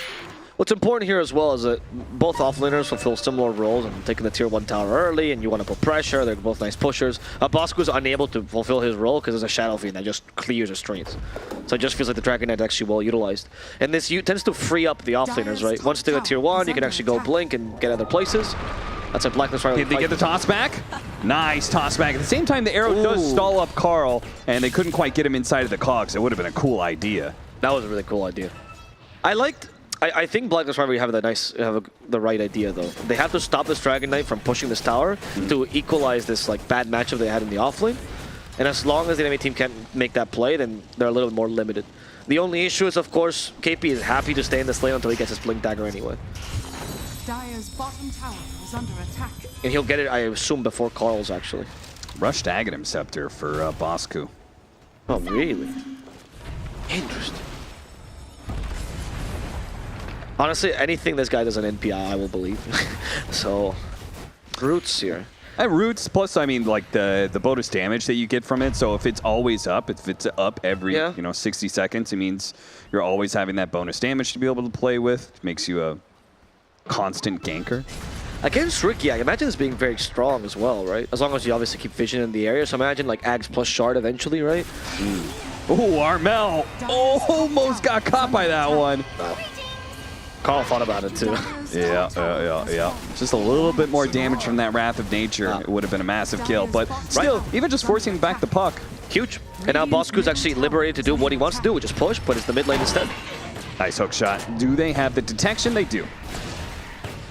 Speaker 8: What's important here as well is that both offlaners fulfill similar roles and taking the tier 1 tower early, and you want to put pressure. They're both nice pushers. Bosco's unable to fulfill his role because there's a Shadow Fiend that just clears the streets. So it just feels like the Dragonite is actually well utilized. And this tends to free up the offlaners, right? Once they're at tier 1, you can actually go blink and get other places. That's a Blacklist Rivalry.
Speaker 16: Did they get the toss back? Nice toss back. At the same time, the arrow does stall up Carl, and they couldn't quite get him inside of the cogs. It would have been a cool idea.
Speaker 8: That was a really cool idea. I think Blacklist Rivalry have the right idea though. They have to stop this Dragon Knight from pushing this tower to equalize this like bad matchup they had in the offlane. And as long as the enemy team can't make that play, then they're a little bit more limited. The only issue is, of course, KP is happy to stay in this lane until he gets his Blink Dagger anyway.
Speaker 9: Dire's bottom tower is under attack.
Speaker 8: And he'll get it, I assume, before Carl's actually.
Speaker 16: Rushed Aghanim Scepter for Bosco.
Speaker 8: Oh, really? Interesting. Honestly, anything this guy does on NPI, I will believe. So, roots here.
Speaker 16: Roots, plus, I mean, like the bonus damage that you get from it. So if it's always up, if it's up every 60 seconds, it means you're always having that bonus damage to be able to play with. It makes you a constant ganker.
Speaker 8: Against Ricky, I imagine this being very strong as well, right? As long as you obviously keep vision in the area. So imagine like Ags plus Shard eventually, right?
Speaker 16: Oh, Armel almost got caught by that one.
Speaker 8: Carl thought about it too.
Speaker 16: Yeah. Just a little bit more damage from that Wrath of Nature. It would have been a massive kill, but still, even just forcing back the puck.
Speaker 8: Huge. And now Bosco's actually liberated to do what he wants to do, which is push, but it's the mid lane instead.
Speaker 16: Nice hook shot. Do they have the detection? They do.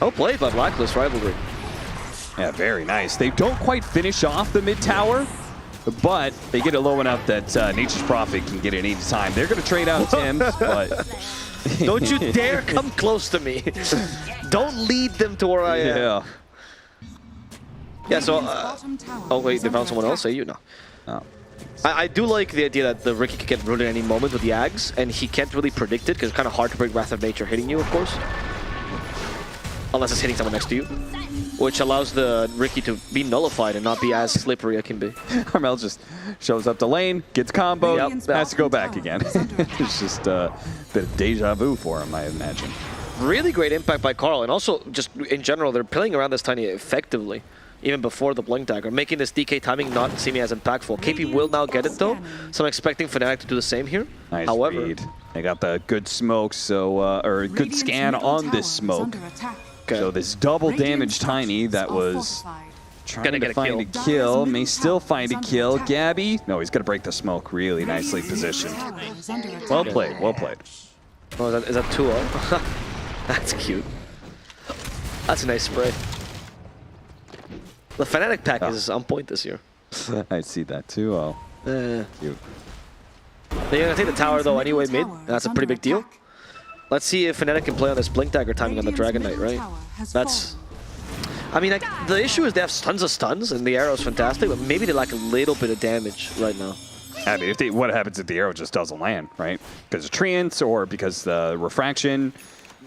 Speaker 8: Oh, played by Blacklist Rivalry.
Speaker 16: Yeah, very nice. They don't quite finish off the mid tower, but they get it low enough that Nature's Prophet can get it any time. They're going to trade out Tims, but...
Speaker 8: Don't you dare come close to me. Don't lead them to where I am. Yeah, so... oh, wait, they found someone else? Say you? No.
Speaker 16: Oh.
Speaker 8: I do like the idea that the Ricky could get rooted at any moment with the Ags, and he can't really predict it, because it's kind of hard to break Wrath of Nature hitting you, of course. Unless it's hitting someone next to you. which allows the Riki to be nullified and not be as slippery it can be.
Speaker 16: Armel just shows up to lane, gets comboed, has to go back again. It's just a bit of deja vu for him, I imagine.
Speaker 8: Really great impact by Carl, and also just in general, they're playing around this Tiny effectively, even before the Blink Dagger, making this DK timing not seeming as impactful. KP will now get it though, so I'm expecting Fnatic to do the same here.
Speaker 16: Nice
Speaker 8: However,
Speaker 16: read. They got the good smoke, so or good scan on this smoke.
Speaker 8: Okay.
Speaker 16: So this double damage Tiny that was trying to find a kill, may still find a kill. Gabby, no, he's gonna break the smoke. Really nicely positioned. Well played, well played.
Speaker 8: Oh, is that 2-0? That's cute. That's a nice spray. The Fnatic pack is on point this year.
Speaker 16: I see that too. Oh, cute.
Speaker 8: They're gonna take the tower though anyway mid. That's a pretty big deal. Let's see if Fnatic can play on this Blink Dagger timing on the Dragon Knight, right? That's... I mean, like, the issue is they have tons of stuns and the arrow's fantastic, but maybe they lack a little bit of damage right now.
Speaker 16: I mean, what happens if the arrow just doesn't land, right? Because of treants or because the refraction.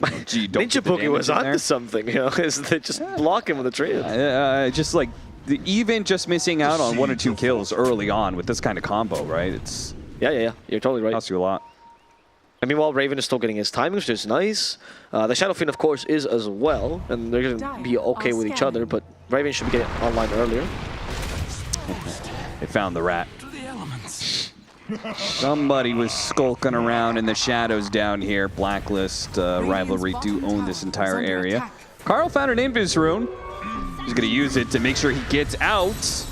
Speaker 8: Ninja Boogie was onto something, you know, is they just block him with the treants.
Speaker 16: Just like, even just missing out on 1 or 2 kills early on with this kind of combo, right? It's...
Speaker 8: Yeah. You're totally right.
Speaker 16: Costs you a lot.
Speaker 8: And meanwhile, Raven is still getting his timing, which is nice. The Shadow Fiend, of course, is as well, and they're going to be okay with each other, but Raven should be getting online earlier.
Speaker 16: They found the rat. Somebody was skulking around in the shadows down here. Blacklist Rivalry do own this entire area. Carl found an Invis rune. He's going to use it to make sure he gets out.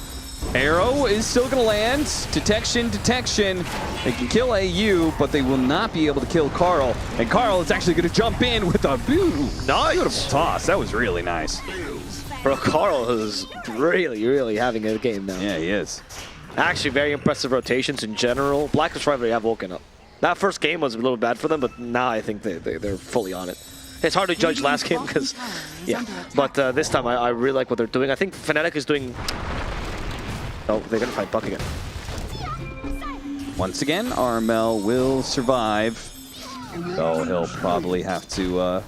Speaker 16: Arrow is still going to land. Detection. They can kill AU, but they will not be able to kill Carl. And Carl is actually going to jump in with a beautiful toss. That was really nice.
Speaker 8: Bro, Carl is really having a game now.
Speaker 16: Yeah, he is.
Speaker 8: Actually, very impressive rotations in general. Blacklist Rivalry have woken up. That first game was a little bad for them, but now I think they're fully on it. It's hard to judge last game because, yeah. But this time, I really like what they're doing. I think Fnatic is doing... Oh, they're going to fight Buck again.
Speaker 16: Once again, Armel will survive. So he'll probably have to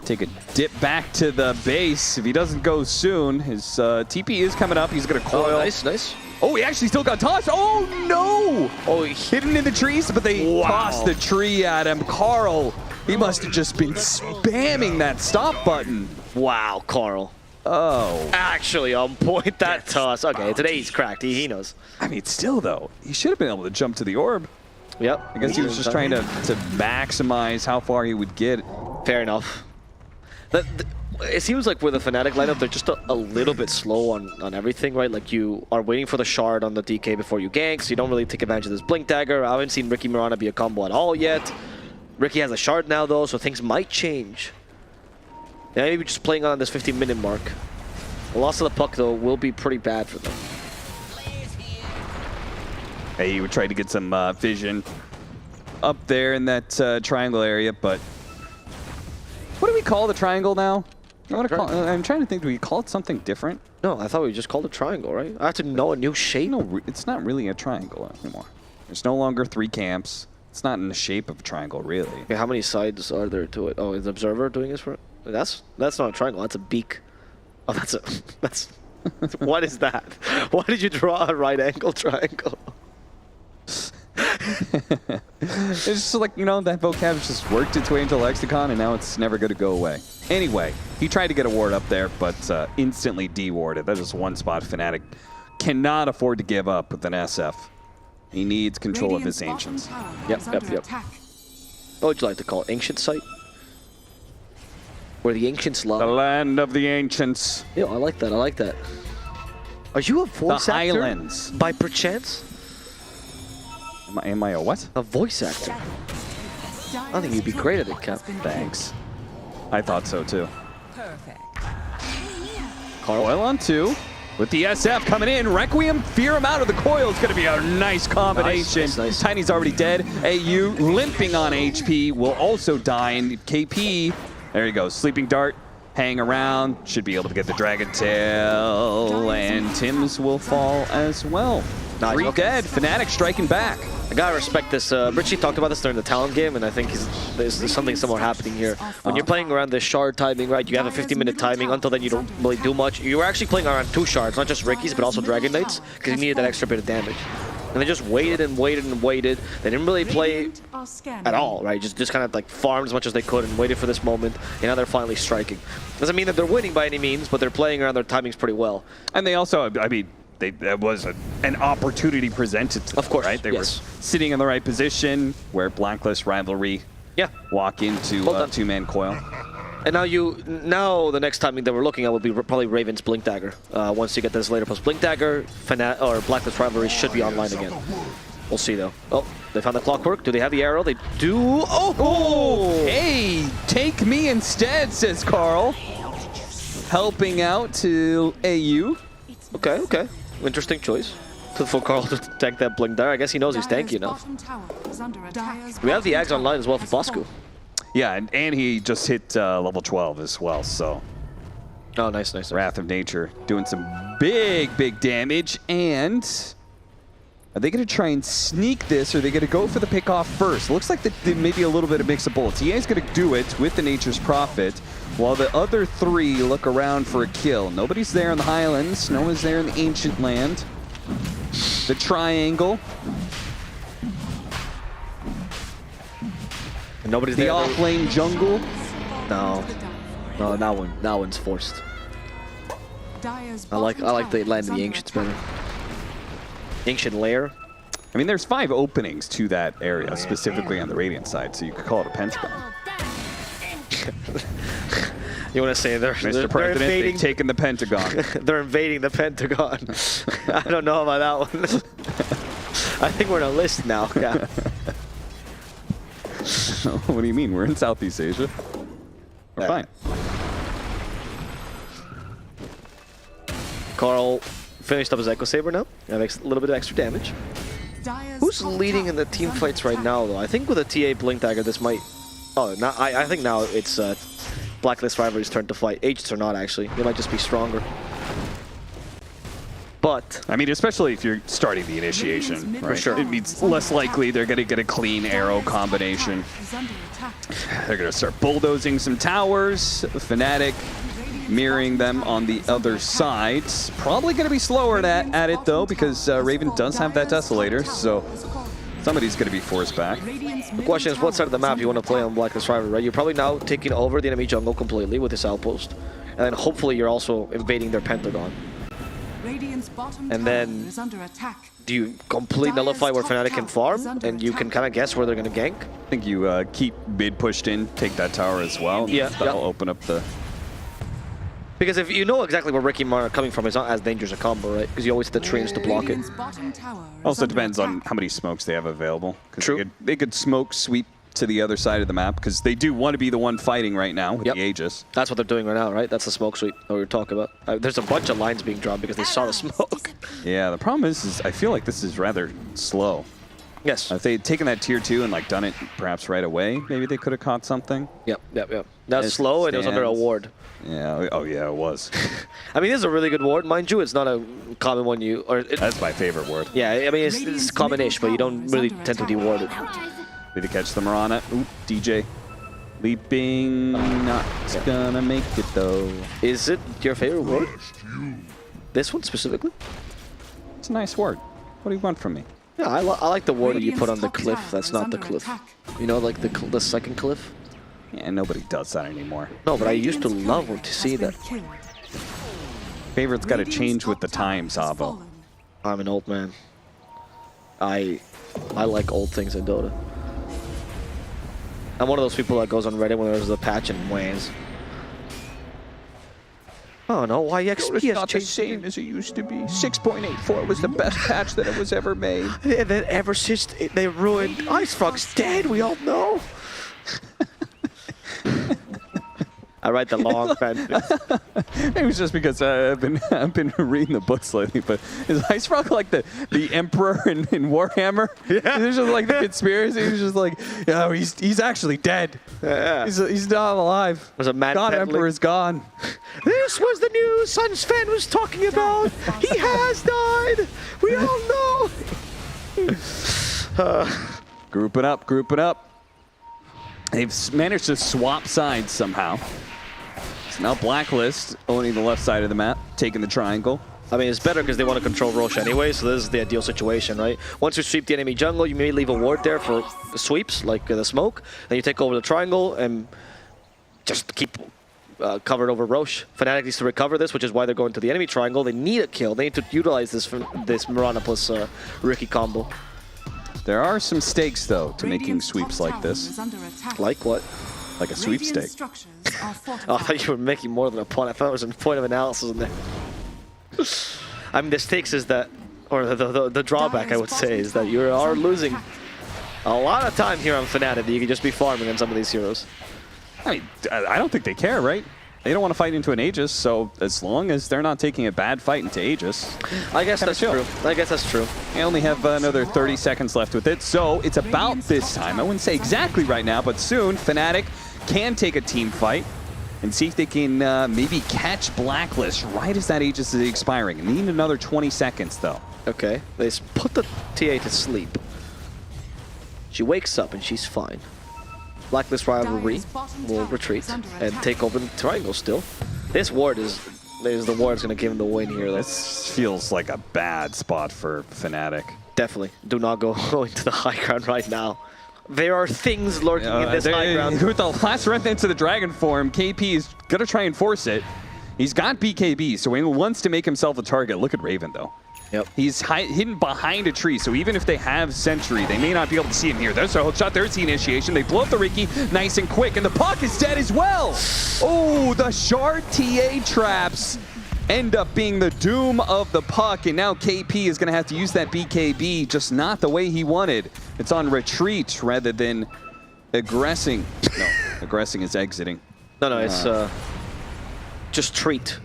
Speaker 16: take a dip back to the base. If he doesn't go soon, his TP is coming up. He's going to coil.
Speaker 8: Oh, nice.
Speaker 16: Oh, he actually still got tossed. Oh, no! Oh, hidden in the trees, but they tossed the tree at him. Carl, he must have just been spamming that stop button.
Speaker 8: Wow, Carl.
Speaker 16: Oh.
Speaker 8: Actually on point, that toss. Okay, today he's cracked. He knows.
Speaker 16: I mean, still, though, he should have been able to jump to the orb.
Speaker 8: Yep.
Speaker 16: I guess he was just trying to maximize how far he would get.
Speaker 8: Fair enough. It seems like with the Fnatic lineup, they're just a little bit slow on everything, right? Like you are waiting for the shard on the DK before you gank, so you don't really take advantage of this Blink Dagger. I haven't seen Riki Mirana be a combo at all yet. Riki has a shard now, though, so things might change. Yeah, maybe just playing on this 15-minute mark. The loss of the puck, though, will be pretty bad for them.
Speaker 16: Hey, he would try to get some vision up there in that triangle area, but what do we call the triangle now? I'm trying to think, do we call it something different?
Speaker 8: No, I thought we just called it triangle, right? I have to know a new shape.
Speaker 16: No, it's not really a triangle anymore. There's no longer 3 camps. It's not in the shape of a triangle, really.
Speaker 8: Okay, how many sides are there to it? Oh, is the observer doing this for it? That's not a triangle. That's a beak. Oh, that's what is that? Why did you draw a right angle triangle?
Speaker 16: It's just like, you know, that vocab just worked its way into the lexicon, and now it's never going to go away. Anyway, he tried to get a ward up there, but instantly de-warded. That is one spot Fnatic cannot afford to give up with an SF. He needs control of his Ancients.
Speaker 8: Yep. What would you like to call it? Ancient site? Where the Ancients love.
Speaker 16: The land of the Ancients.
Speaker 8: Yeah, I like that. Are you a voice actor?
Speaker 16: The Highlands.
Speaker 8: By perchance?
Speaker 16: Am I a what?
Speaker 8: A voice actor. I think you'd be great at it, Cap.
Speaker 16: Thanks. I thought so too.
Speaker 9: Perfect.
Speaker 16: Coil on 2. With the SF coming in, Requiem, fear him out of the coil. It's going to be a nice combination.
Speaker 8: Nice.
Speaker 16: Tiny's already dead. AU limping on HP will also die. And KP, there you go, sleeping dart, hang around, should be able to get the Dragon Tail, and Tim's will fall as well.
Speaker 8: Nice.
Speaker 16: Three dead. Fnatic striking back.
Speaker 8: I gotta respect this. Richie talked about this during the talent game, and I think there's something similar happening here. When you're playing around this shard timing, right, you have a 50-minute timing. Until then, you don't really do much. You were actually playing around 2 shards, not just Ricky's, but also Dragon Knights, because you needed that extra bit of damage. And they just waited and waited and waited. They didn't really play at all, right? Just kind of like farmed as much as they could and waited for this moment. And now they're finally striking. Doesn't mean that they're winning by any means, but they're playing around their timings pretty well.
Speaker 13: And they also, I mean, that was an opportunity presented to them,
Speaker 8: of course,
Speaker 13: right? They were sitting in the right position where Blacklist Rivalry walk into two-man coil.
Speaker 8: And now the next timing that we're looking at will be probably Raven's Blink Dagger. Once you get this later post Blink Dagger, or Blacklist Rivalry should be online again. We'll see though. Oh, they found the clockwork. Do they have the arrow? They do. Oh!
Speaker 16: Hey, take me instead, says Carl. Helping out to AU.
Speaker 8: Okay. Interesting choice. For Carl to tank that Blink Dagger. I guess he knows he's tanky enough. We have the Ags online as well for Bosku.
Speaker 13: Yeah, and he just hit level 12 as well, so.
Speaker 8: Oh, nice.
Speaker 13: Wrath of Nature doing some big damage. And are they going to try and sneak this, or are they going to go for the pick off first? Looks like there may be a little bit of mix of bullets. EA's going to do it with the Nature's Prophet, while the other 3 look around for a kill. Nobody's there in the Highlands. No one's there in the Ancient Land. The Triangle.
Speaker 8: And nobody's
Speaker 16: the
Speaker 8: there.
Speaker 16: The off-lane jungle.
Speaker 8: No, that one's forced. I like the land of the Ancients better. Ancient Lair.
Speaker 13: I mean, there's 5 openings to that area, specifically on the Radiant side, so you could call it a pentagon.
Speaker 8: You want to say they're
Speaker 13: President,
Speaker 8: invading,
Speaker 13: they've taken the Pentagon.
Speaker 8: They're invading the Pentagon. I don't know about that one. I think we're on a list now. Yeah.
Speaker 13: What do you mean? We're in Southeast Asia. We're fine.
Speaker 8: Carl finished up his Echo Saber now. That makes a little bit of extra damage. Who's leading in the team fights right now, though? I think with a TA Blink Dagger, this might... Oh, now, I think now it's Blacklist Rivalry's turn to fight. Aegis or not, actually. They might just be stronger. But...
Speaker 13: I mean, especially if you're starting the initiation, right?
Speaker 8: For sure.
Speaker 13: It means less likely they're going to get a clean arrow combination. They're going to start bulldozing some towers. Fnatic mirroring them on the other side. Probably going to be slower at it, though, because Raven does have that Desolator, so somebody's going to be forced back.
Speaker 8: The question is, what side of the map you want to play on Blacklist Rivalry, right? You're probably now taking over the enemy jungle completely with this outpost. And then hopefully you're also invading their Pentagon. And then do you completely nullify where Fnatic can farm, and you can kind of guess where they're going to gank?
Speaker 13: I think you keep mid pushed in, take that tower as well.
Speaker 8: Yeah.
Speaker 13: That'll open up the...
Speaker 8: Because if you know exactly where Ricky and Mar are coming from, it's not as dangerous a combo, right? Because you always hit the trains to block it.
Speaker 13: Also depends on how many smokes they have available.
Speaker 8: True.
Speaker 13: They could smoke sweep to the other side of the map, because they do want to be the one fighting right now with the Aegis.
Speaker 8: That's what they're doing right now, right? That's the smoke sweep that we were talking about. There's a bunch of lines being dropped because they saw the smoke.
Speaker 13: Yeah, the problem is I feel like this is rather slow.
Speaker 8: Yes.
Speaker 13: If they had taken that tier 2 and like done it perhaps right away, maybe they could have caught something.
Speaker 8: Yep. That's slow, and it was under a ward.
Speaker 13: Yeah. Oh yeah, it was.
Speaker 8: I mean, this is a really good ward, mind you. It's not a common one
Speaker 13: That's my favorite ward.
Speaker 8: Yeah, I mean it's common-ish, but you don't really tend to deward it.
Speaker 13: Did he catch the Mirana? Oop, DJ. Leaping, not gonna make it though.
Speaker 8: Is it your favorite ward? This one specifically?
Speaker 13: It's a nice ward. What do you want from me?
Speaker 8: Yeah, I like the ward that you put on the cliff. That's not the cliff. You know, like the second cliff.
Speaker 13: Yeah, nobody does that anymore.
Speaker 8: No, but I used to love to see that.
Speaker 13: Favorite's got to change with the times, Avo.
Speaker 8: I'm an old man. I like old things in Dota. I'm one of those people that goes on Reddit when there's a patch and whans. Oh no, why XP
Speaker 16: has not the same as it used to be. 6.84 was the best patch that it was ever made.
Speaker 8: And then ever since they ruined IceFrog's dead, we all know. I write the long fanfics.
Speaker 16: Maybe it's just because I've been reading the books lately, but is Ice Frog like the Emperor in Warhammer? Yeah. It's just like the conspiracy. He's just like, yeah, he's actually dead.
Speaker 8: Yeah.
Speaker 16: He's not alive.
Speaker 8: There's a man
Speaker 16: God
Speaker 8: peddling.
Speaker 16: Emperor is gone.
Speaker 8: This was the news Suns fan was talking about. He has died. We all know.
Speaker 16: Grouping up. They've managed to swap sides somehow. So now Blacklist owning the left side of the map, taking the triangle.
Speaker 8: I mean, it's better because they want to control Roche anyway, so this is the ideal situation, right? Once you sweep the enemy jungle, you may leave a ward there for sweeps, like the smoke. Then you take over the triangle and just keep covered over Roche. Fnatic needs to recover this, which is why they're going to the enemy triangle. They need a kill. They need to utilize this Mirana plus Ricky combo.
Speaker 16: There are some stakes, though, to making sweeps like this.
Speaker 8: Like what?
Speaker 16: Like a sweepstake.
Speaker 8: Oh, I thought you were making more than a point. I thought it was a point of analysis in there. I mean, the stakes is that, or the drawback, I would say, is that you are losing a lot of time here on Fnatic that you can just be farming on some of these heroes.
Speaker 16: I mean, I don't think they care, right? They don't want to fight into an Aegis, so as long as they're not taking a bad fight into Aegis,
Speaker 8: I guess that's true. I guess that's true.
Speaker 16: They only have another 30 seconds left with it, so it's about this time. I wouldn't say exactly right now, but soon Fnatic can take a team fight and see if they can maybe catch Blacklist right as that Aegis is expiring. Need another 20 seconds, though.
Speaker 8: Okay, they put the TA to sleep. She wakes up and she's fine. Blacklist Rivalry will retreat and take over the triangle still. This ward is the ward's going to give him the win here, though.
Speaker 16: This feels like a bad spot for Fnatic.
Speaker 8: Definitely. Do not go into the high ground right now. There are things lurking in this high ground.
Speaker 16: With the last run into the dragon form, KP is going to try and force it. He's got BKB, so he wants to make himself a target. Look at Raven, though.
Speaker 8: Yep.
Speaker 16: He's hidden behind a tree, so even if they have Sentry, they may not be able to see him here. There's a hook shot, there's the initiation. They blow up the Ricky nice and quick, and the puck is dead as well. Oh, the Shard TA traps end up being the doom of the puck, and now KP is going to have to use that BKB, just not the way he wanted. It's on retreat rather than aggressing. No, aggressing is exiting.
Speaker 8: No, it's just treat.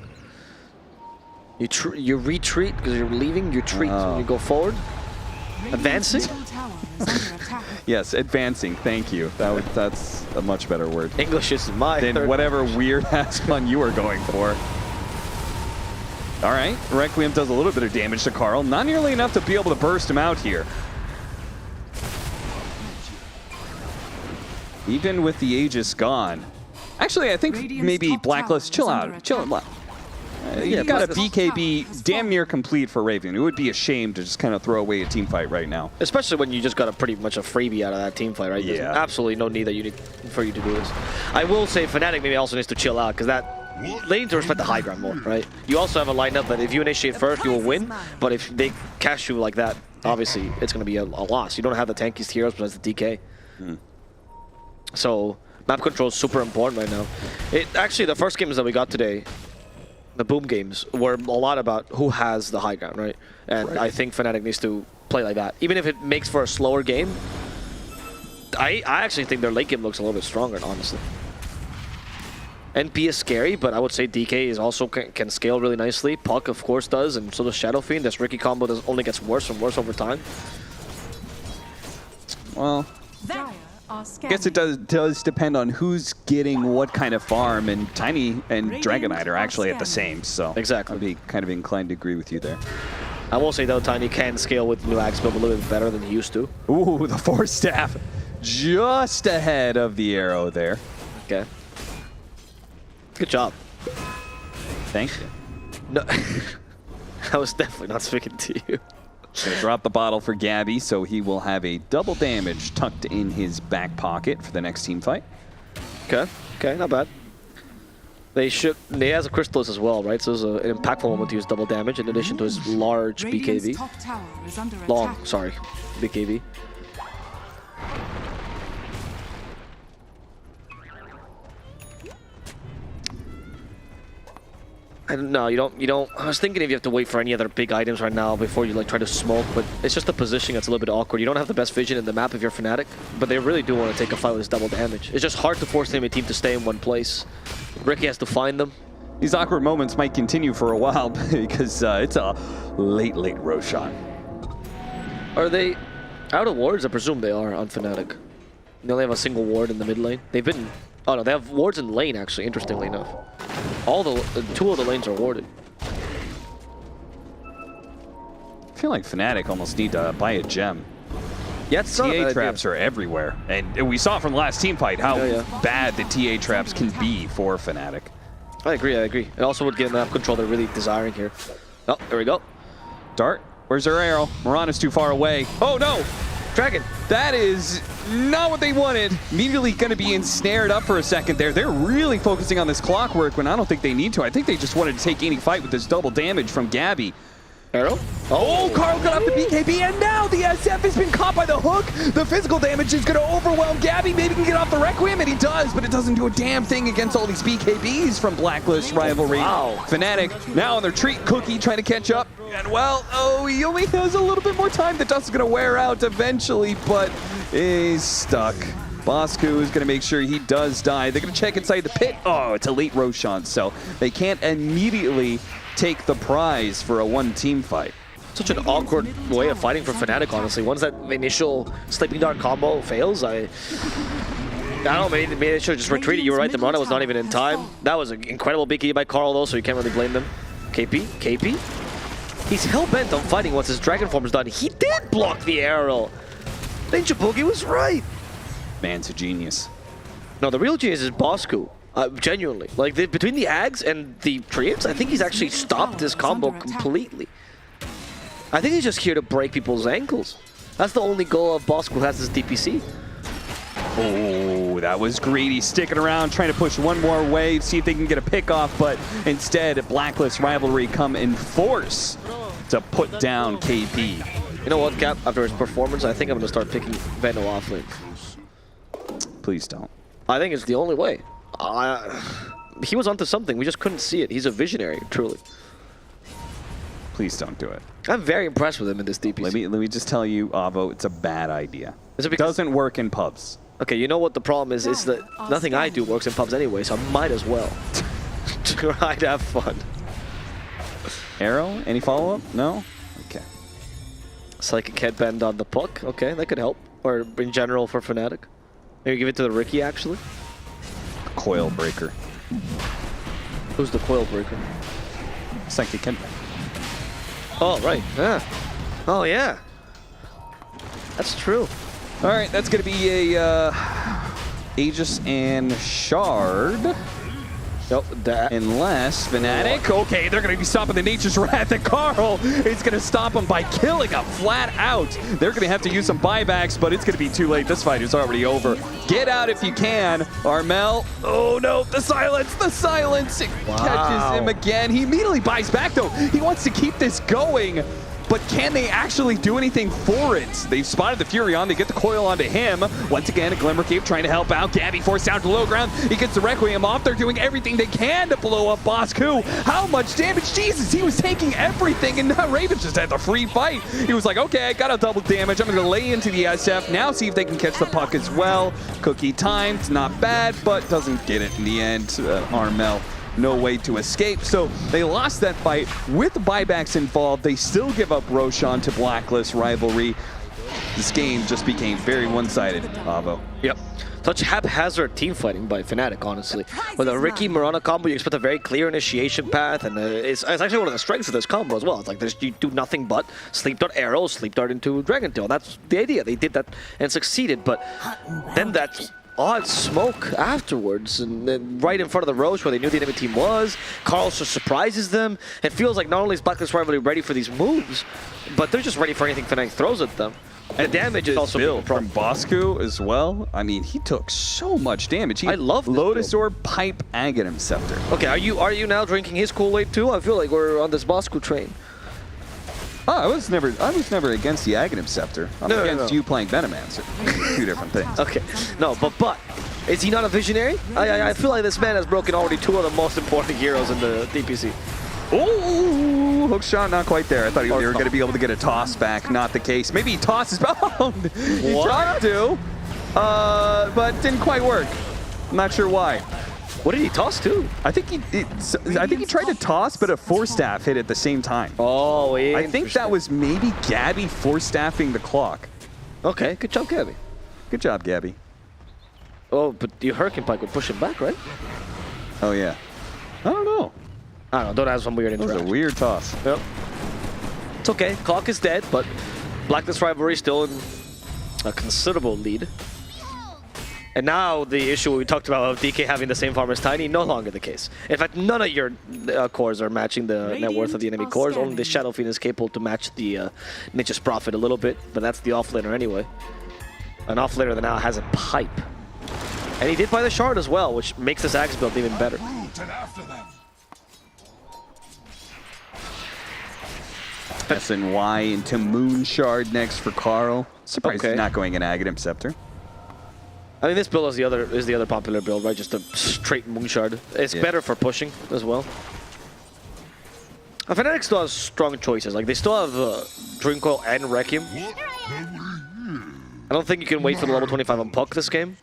Speaker 8: You retreat because you're leaving. You treat when you go forward. Advancing?
Speaker 16: Yes, advancing. Thank you. That's a much better word.
Speaker 8: English is my
Speaker 16: than whatever weird-ass one you were going for. All right, Requiem does a little bit of damage to Carl. Not nearly enough to be able to burst him out here. Even with the Aegis gone. Actually, I think maybe Blacklist, chill out. You got a BKB damn near complete for Raven. It would be a shame to just kind of throw away a team fight right now.
Speaker 8: Especially when you just got a pretty much a freebie out of that team fight, right?
Speaker 16: Yeah.
Speaker 8: There's absolutely no need for you to do this. I will say Fnatic maybe also needs to chill out because they need to respect the high ground more, right? You also have a lineup that if you initiate first, you will win. But if they cash you like that, obviously it's going to be a loss. You don't have the tankiest heroes besides the DK. So map control is super important right now. Actually, the first games that we got today, the boom games, were a lot about who has the high ground, right? And I think Fnatic needs to play like that. Even if it makes for a slower game, I actually think their late game looks a little bit stronger, honestly. NP is scary, but I would say DK is also can scale really nicely. Puck, of course, does, and so does Shadow Fiend. This Ricky combo only gets worse and worse over time.
Speaker 16: Well, I guess it does depend on who's getting what kind of farm, and Tiny and Dragonite are actually at the same, so
Speaker 8: exactly.
Speaker 16: I'd be kind of inclined to agree with you there.
Speaker 8: I will say, though, Tiny can scale with new Axe build a little bit better than he used to.
Speaker 16: Ooh, the Force Staff just ahead of the arrow there.
Speaker 8: Okay. Good job.
Speaker 16: Thank you.
Speaker 8: No, I was definitely not speaking to you.
Speaker 16: Gonna drop the bottle for Gabby, so he will have a double damage tucked in his back pocket for the next team fight.
Speaker 8: Okay, not bad. He has a Crystallis as well, right? So it's an impactful moment to use double damage in addition to his large BKB. BKB. No, you don't. I was thinking if you have to wait for any other big items right now before you like try to smoke, but it's just the positioning that's a little bit awkward. You don't have the best vision in the map if you're Fnatic, but they really do want to take a fight with this double damage. It's just hard to force the enemy team to stay in one place. Ricky has to find them.
Speaker 16: These awkward moments might continue for a while because it's a late Roshan.
Speaker 8: Are they out of wards? I presume they are on Fnatic. They only have a single ward in the mid lane. They've been... Oh no, they have wards in lane actually, interestingly enough. Two of the lanes are warded.
Speaker 16: I feel like Fnatic almost need to buy a gem.
Speaker 8: Yeah,
Speaker 16: TA traps are everywhere. And we saw from the last team fight how bad the TA traps can be for Fnatic.
Speaker 8: I agree. It also would give map control they're really desiring here. Oh, there we go.
Speaker 16: Dart, where's their arrow? Mirana's too far away. Oh no!
Speaker 8: Dragon.
Speaker 16: That is not what they wanted. Immediately going to be ensnared up for a second there. They're really focusing on this clockwork when I don't think they need to. I think they just wanted to take any fight with this double damage from Gabby.
Speaker 8: Arrow?
Speaker 16: Oh, Carl got off the BKB, and now the SF has been caught by the hook. The physical damage is going to overwhelm Gabby. Maybe he can get off the Requiem, and he does, but it doesn't do a damn thing against all these BKBs from Blacklist Rivalry.
Speaker 8: Wow.
Speaker 16: Fnatic now on their treat. Cookie trying to catch up. And well, he only has a little bit more time. The dust is going to wear out eventually, but he's stuck. Bosku is going to make sure he does die. They're going to check inside the pit. Oh, it's a late Roshan, so they can't immediately take the prize for a one-team fight.
Speaker 8: Such an awkward way of fighting for Fnatic, honestly. Once that initial Sleeping Dart combo fails, I don't know, maybe they should have just retreated. You were right, the Mirana was not even in time. That was an incredible BKB by Carl, though, so you can't really blame them. KP? He's hell-bent on fighting once his Dragon Form is done. He did block the arrow! Ninja Boogie was right!
Speaker 16: Man's a genius.
Speaker 8: No, the real genius is Bosku. Genuinely. Like, between the Ags and the Treants, I think he's actually stopped this combo completely. I think he's just here to break people's ankles. That's the only goal of Bosku who has this DPC.
Speaker 16: Oh, that was greedy. Sticking around, trying to push one more wave, see if they can get a pick off, but instead, Blacklist Rivalry come in force to put down KP.
Speaker 8: You know what, Cap? After his performance, I think I'm going to start picking Veno off lane.
Speaker 16: Please don't.
Speaker 8: I think it's the only way. He was onto something. We just couldn't see it. He's a visionary, truly.
Speaker 16: Please don't do it.
Speaker 8: I'm very impressed with him in this DPC.
Speaker 16: Let me just tell you, Avo, it's a bad idea.
Speaker 8: It
Speaker 16: doesn't work in pubs.
Speaker 8: Okay, you know what the problem is? Is that nothing I do works in pubs anyway, so I might as well try to have fun.
Speaker 16: Arrow? Any follow-up? No? Okay.
Speaker 8: Psychic headband on the puck. Okay, that could help. Or in general for Fnatic. Maybe give it to the Ricky, actually.
Speaker 16: Coil breaker.
Speaker 8: Who's the coil breaker?
Speaker 16: Psychic headband.
Speaker 8: Oh, right. Yeah. Oh, yeah. That's true.
Speaker 16: All right, that's going to be a Aegis and Shard.
Speaker 8: Nope, that.
Speaker 16: Unless Fnatic, okay, they're going to be stopping the Nature's Wrath, and Carl is going to stop him by killing him flat out. They're going to have to use some buybacks, but it's going to be too late. This fight is already over. Get out if you can, Armel. Oh no, the silence, It catches him again. He immediately buys back though. He wants to keep this going. But can they actually do anything for it? They've spotted the Furion. They get the coil onto him. Once again, a Glimmer Cape trying to help out. Gabby forced down to low ground. He gets the Requiem off. They're doing everything they can to blow up Bosku. How much damage? Jesus, he was taking everything, and now Raven just had the free fight. He was like, okay, I got a double damage. I'm going to lay into the SF. Now see if they can catch the puck as well. Cookie timed. Not bad, but doesn't get it in the end. Armel. No way to escape. So they lost that fight with buybacks involved. They still give up Roshan to Blacklist Rivalry. This game just became very one-sided, Avo.
Speaker 8: Yep. Such haphazard team fighting by Fnatic, honestly. With a Ricky Mirana combo, you expect a very clear initiation path, and it's actually one of the strengths of this combo as well. It's like you do nothing but sleep dart arrow, sleep dart into Dragon Tail. That's the idea. They did that and succeeded, but then that odd smoke afterwards, and then right in front of the Roche where they knew the enemy team was. Carl just surprises them. It feels like not only is Blacklist Rivalry ready for these moves, but they're just ready for anything Fnatic throws at them. And damage is also
Speaker 16: built from Bosku as well. I mean, he took so much damage.
Speaker 8: I love this
Speaker 16: Lotus Orb, Pipe, Aghanim Scepter.
Speaker 8: Okay, are you now drinking his Kool-Aid too? I feel like we're on this Bosku train.
Speaker 16: Oh, I was never against the Aghanim Scepter. I'm against you playing Venomancer. Two different things.
Speaker 8: Okay, no, but is he not a visionary? I feel like this man has broken already two of the most important heroes in the DPC.
Speaker 16: Ooh, hook shot, not quite there. I thought they were going to be able to get a toss back. Not the case. Maybe he tosses. He tried to, but didn't quite work. I'm not sure why.
Speaker 8: What did he toss to?
Speaker 16: I think he tried to toss, but a force staff hit at the same time.
Speaker 8: Oh, yeah.
Speaker 16: I think that was maybe Gabby force staffing the clock.
Speaker 8: Okay, good job, Gabby.
Speaker 16: Good job, Gabby.
Speaker 8: Oh, but your Hurricane Pike would push him back, right?
Speaker 16: Oh, yeah. I don't know.
Speaker 8: I don't know. Don't have some weird interaction.
Speaker 16: That was a weird toss.
Speaker 8: Yep. It's okay. Clock is dead, but Blacklist Rivalry still in a considerable lead. And now the issue we talked about of DK having the same farm as Tiny, no longer the case. In fact, none of your cores are matching the net worth of the enemy cores. Only the Shadow Fiend is capable to match the Ninja's Prophet a little bit, but that's the offlaner anyway. An offlaner that now has a pipe. And he did buy the shard as well, which makes this Axe build even better.
Speaker 16: SNY into Moon Shard next for Carl. Surprised he's not going in Aghanim Scepter.
Speaker 8: I mean, this build is the other popular build, right? Just a straight Moon Shard. It's better for pushing as well. Fnatic still has strong choices. Like, they still have Dream Coil and Requiem. I don't think you can wait for the level 25 on Puck this game.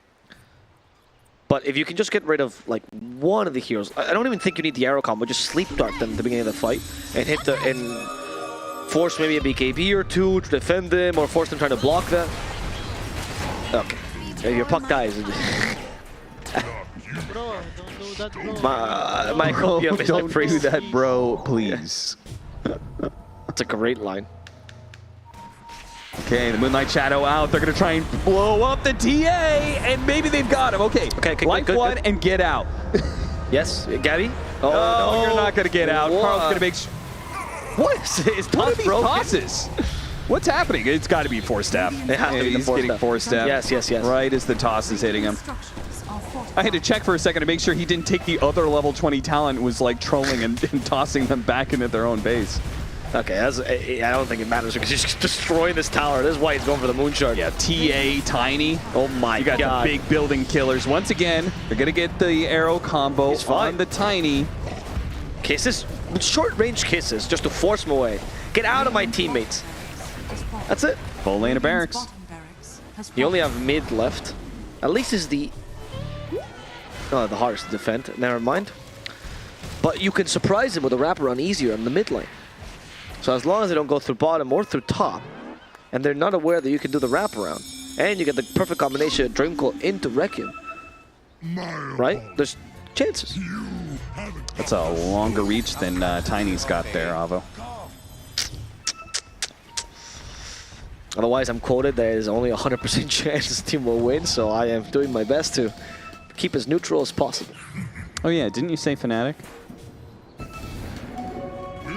Speaker 8: But if you can just get rid of, like, one of the heroes, I don't even think you need the arrow combo. Just Sleep Dart them at the beginning of the fight and hit the force maybe a BKB or two to defend them, or force them trying to block that. Okay. If your Puck dies. My copium is
Speaker 16: Don't do that, bro, please.
Speaker 8: That's a great line.
Speaker 16: Okay, the Moonlight Shadow out. They're going to try and blow up the TA, and maybe they've got him. Okay, life one and get out.
Speaker 8: Yes, Gabby?
Speaker 16: Oh, no, you're not going to get out. Carl's going to make...
Speaker 8: What is
Speaker 16: tosses? What's happening? It's got to be force staff.
Speaker 8: It has to be the force
Speaker 16: getting
Speaker 8: staff.
Speaker 16: force staff.
Speaker 8: Yes.
Speaker 16: Right as the toss is hitting him. I had to check for a second to make sure he didn't take the other level 20 talent, was like trolling and tossing them back into their own base.
Speaker 8: Okay, I don't think it matters because he's destroying this tower. This is why he's going for the Moon Shard.
Speaker 16: Yeah, TA, Tiny.
Speaker 8: Oh my God.
Speaker 16: You got the big building killers. Once again, they're going to get the arrow combo on the Tiny.
Speaker 8: Kisses, short-range kisses, just to force him away. Get out of my teammates. That's it.
Speaker 16: Full lane of barracks.
Speaker 8: You only have mid left. At least is the hardest to defend. Never mind. But you can surprise him with a wraparound easier on the mid lane. So as long as they don't go through bottom or through top, and they're not aware that you can do the wraparound, and you get the perfect combination of Dream Coil into Requiem, right? There's chances.
Speaker 16: That's a longer reach than Tiny's got there, Avo.
Speaker 8: Otherwise, I'm quoted there is only a 100% chance this team will win, so I am doing my best to keep as neutral as possible.
Speaker 16: Oh yeah, didn't you say Fnatic?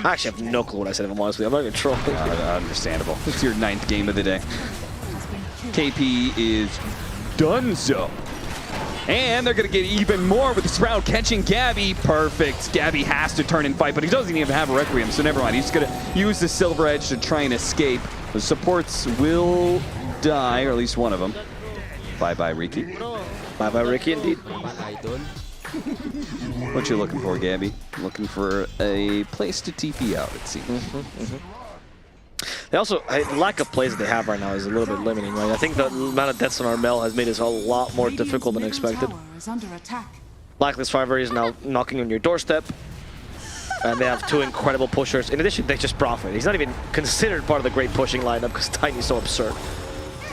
Speaker 8: I actually have no clue what I said, if I'm honest with you. I'm not even trolling.
Speaker 16: Understandable. It's your 9th game of the day. KP is donezo. And they're going to get even more with the Sprout catching Gabby. Perfect. Gabby has to turn and fight, but he doesn't even have a Requiem, so never mind. He's going to use the Silver Edge to try and escape. The supports will die, or at least one of them. Bye-bye, Ricky.
Speaker 8: Bye-bye, Ricky, indeed.
Speaker 16: What you looking for, Gabby? Looking for a place to TP out, it seems.
Speaker 8: They also, the lack of plays that they have right now is a little bit limiting, right? I think the amount of deaths on Armel has made this a lot more difficult than expected. Blacklist Rivalry is now knocking on your doorstep. And they have two incredible pushers. In addition, they just profit. He's not even considered part of the great pushing lineup because Tiny's so absurd.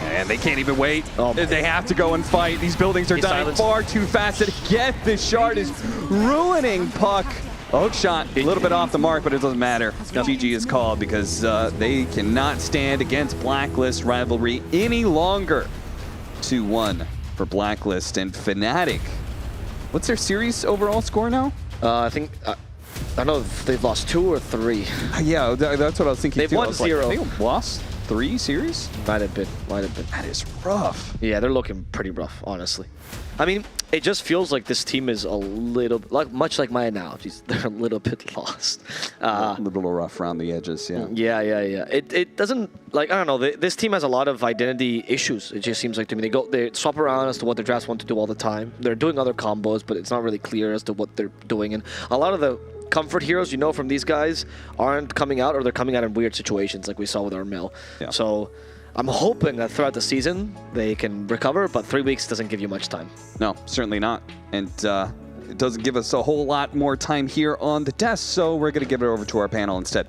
Speaker 16: And they can't even wait. They have to go and fight. These buildings are dying far too fast to get this shard is ruining Puck. A hook shot, a little bit off the mark, but it doesn't matter. GG is called because they cannot stand against Blacklist Rivalry any longer. 2-1 for Blacklist and Fnatic. What's their series overall score now?
Speaker 8: I think... I don't know if they've lost 2 or 3.
Speaker 16: Yeah, that's what I was thinking.
Speaker 8: They've won 0.
Speaker 16: They've lost 3 series?
Speaker 8: Might have been.
Speaker 16: That is rough.
Speaker 8: Yeah, they're looking pretty rough, honestly. I mean, it just feels like this team is a little, much like my analogies, they're a little bit lost.
Speaker 16: A little rough around the edges, yeah.
Speaker 8: Yeah. It doesn't, like, I don't know, this team has a lot of identity issues, it just seems like to me. They swap around as to what their drafts want to do all the time. They're doing other combos, but it's not really clear as to what they're doing. And a lot of the comfort heroes, you know, from these guys aren't coming out, or they're coming out in weird situations like we saw with Armel.
Speaker 16: Yeah.
Speaker 8: So I'm hoping that throughout the season they can recover, but 3 weeks doesn't give you much time.
Speaker 16: No, certainly not. And it doesn't give us a whole lot more time here on the desk, so we're going to give it over to our panel instead.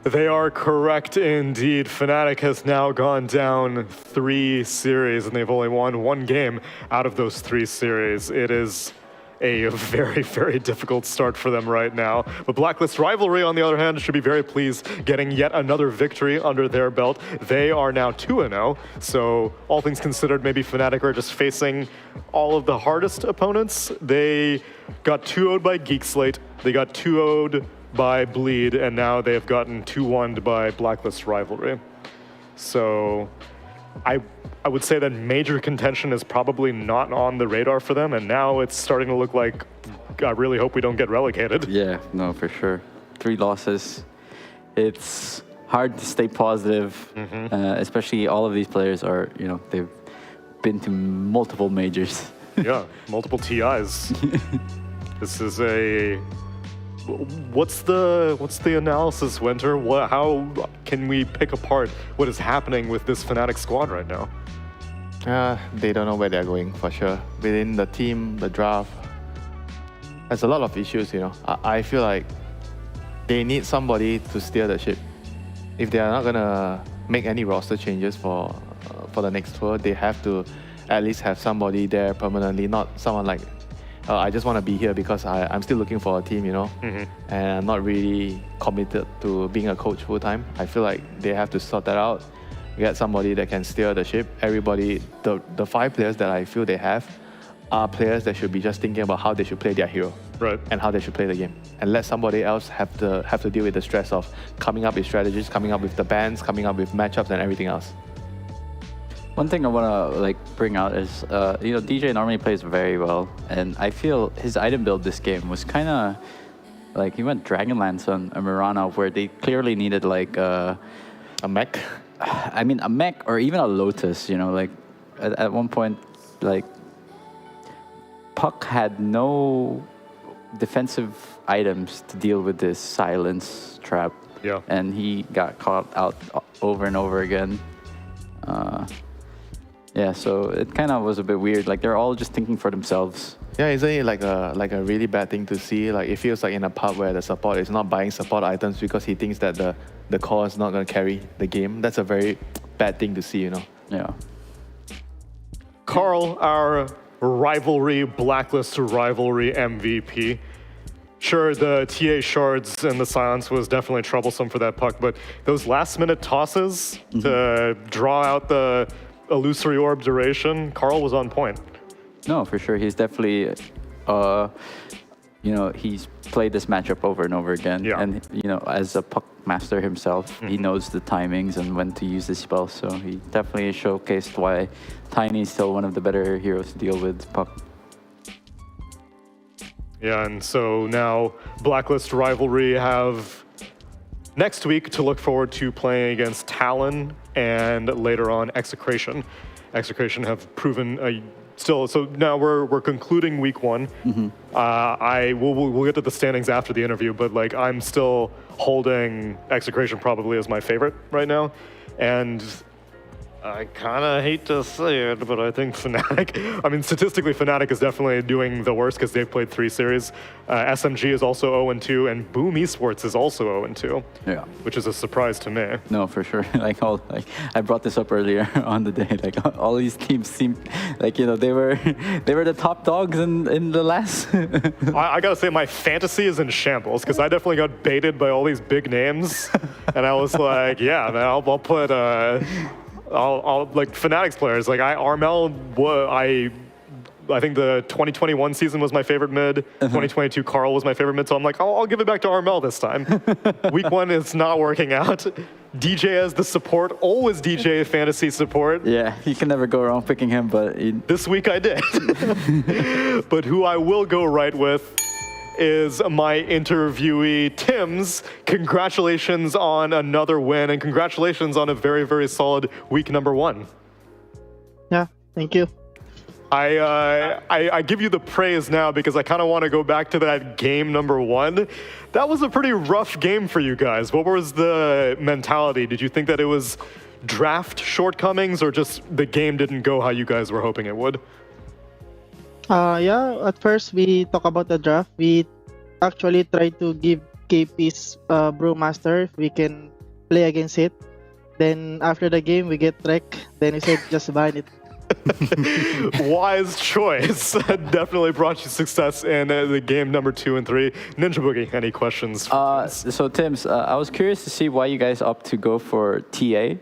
Speaker 11: They are correct indeed. Fnatic has now gone down 3 series, and they've only won 1 game out of those 3 series. It is a very, very difficult start for them right now. But Blacklist Rivalry, on the other hand, should be very pleased getting yet another victory under their belt. They are now 2-0, so all things considered, maybe Fnatic are just facing all of the hardest opponents. They got 2-0'd by Geek Slate, they got 2-0'd by Bleed, and now they have gotten 2-1'd by Blacklist Rivalry. So I would say that major contention is probably not on the radar for them, and now it's starting to look like I really hope we don't get relegated.
Speaker 4: Yeah, no, for sure. 3 losses. It's hard to stay positive, especially all of these players are, you know, they've been to multiple majors.
Speaker 11: Yeah, multiple TIs. This is a... What's the analysis, Winter? How can we pick apart what is happening with this Fnatic squad right now?
Speaker 12: They don't know where they're going for sure. Within the team, the draft, there's a lot of issues, you know. I feel like they need somebody to steer the ship. If they are not gonna make any roster changes for the next tour, they have to at least have somebody there permanently, not someone like, I just want to be here because I'm still looking for a team, you know, and I'm not really committed to being a coach full time. I feel like they have to sort that out, get somebody that can steer the ship. Everybody, the 5 players that I feel they have are players that should be just thinking about how they should play their hero,
Speaker 11: right,
Speaker 12: and how they should play the game, and let somebody else have to deal with the stress of coming up with strategies, coming up with the bans, coming up with matchups, and everything else.
Speaker 4: One thing I want to bring out is, you know, DJ normally plays very well, and I feel his item build this game was kind of like he went Dragonlance on a Mirana, where they clearly needed a
Speaker 12: mech.
Speaker 4: I mean, a mech or even a Lotus. You know, like at one point, like Puck had no defensive items to deal with this silence trap.
Speaker 11: Yeah,
Speaker 4: and he got caught out over and over again. Yeah, so it kind of was a bit weird. Like they're all just thinking for themselves.
Speaker 12: Yeah, isn't it like a really bad thing to see? Like it feels like in a pub where the support is not buying support items because he thinks that the core is not going to carry the game. That's a very bad thing to see, you know.
Speaker 4: Yeah.
Speaker 11: Carl, our Blacklist Rivalry MVP. Sure, the TA shards and the silence was definitely troublesome for that Puck, but those last-minute tosses to draw out the illusory orb duration, Carl was on point.
Speaker 4: No, for sure. He's definitely, you know, he's played this matchup over and over again.
Speaker 11: Yeah.
Speaker 4: And, you know, as a Puck master himself, he knows the timings and when to use the spell. So he definitely showcased why Tiny is still one of the better heroes to deal with Puck.
Speaker 11: Yeah, and so now Blacklist Rivalry have next week to look forward to playing against Talon and later on Execration. Execration have proven so now we're concluding week 1. We'll get to the standings after the interview, but like I'm still holding Execration probably as my favorite right now, and I kind of hate to say it, but I think Fnatic, I mean, statistically, Fnatic is definitely doing the worst because they've played 3 series. SMG is also 0-2, and Boom Esports is also 0-2.
Speaker 4: Yeah.
Speaker 11: Which is a surprise to me.
Speaker 4: No, for sure. I brought this up earlier on the day. Like all these teams seem like, you know, they were the top dogs in the last.
Speaker 11: I gotta say, my fantasy is in shambles because I definitely got baited by all these big names, and I was like, yeah, man, I'll put. I'll like Fnatic's players. Like Armel, I think the 2021 season was my favorite mid. 2022 Carl was my favorite mid. So I'm like, I'll give it back to Armel this time. Week 1 is not working out. DJ as the support, always DJ fantasy support.
Speaker 4: Yeah, you can never go wrong picking him, but
Speaker 11: this week I did. But who I will go right with is my interviewee, Tim's. Congratulations on another win, and congratulations on a very, very solid week number 1.
Speaker 17: Yeah, thank you.
Speaker 11: I give you the praise now because I kind of want to go back to that game number 1. That was a pretty rough game for you guys. What was the mentality? Did you think that it was draft shortcomings or just the game didn't go how you guys were hoping it would?
Speaker 17: Yeah, at first we talk about the draft. We actually try to give KP's Brewmaster if we can play against it. Then after the game we get wrecked. Then we said just ban it.
Speaker 11: Wise choice. Definitely brought you success in the game number 2 and 3. Ninja Boogie, any questions?
Speaker 4: So Tims, I was curious to see why you guys opt to go for TA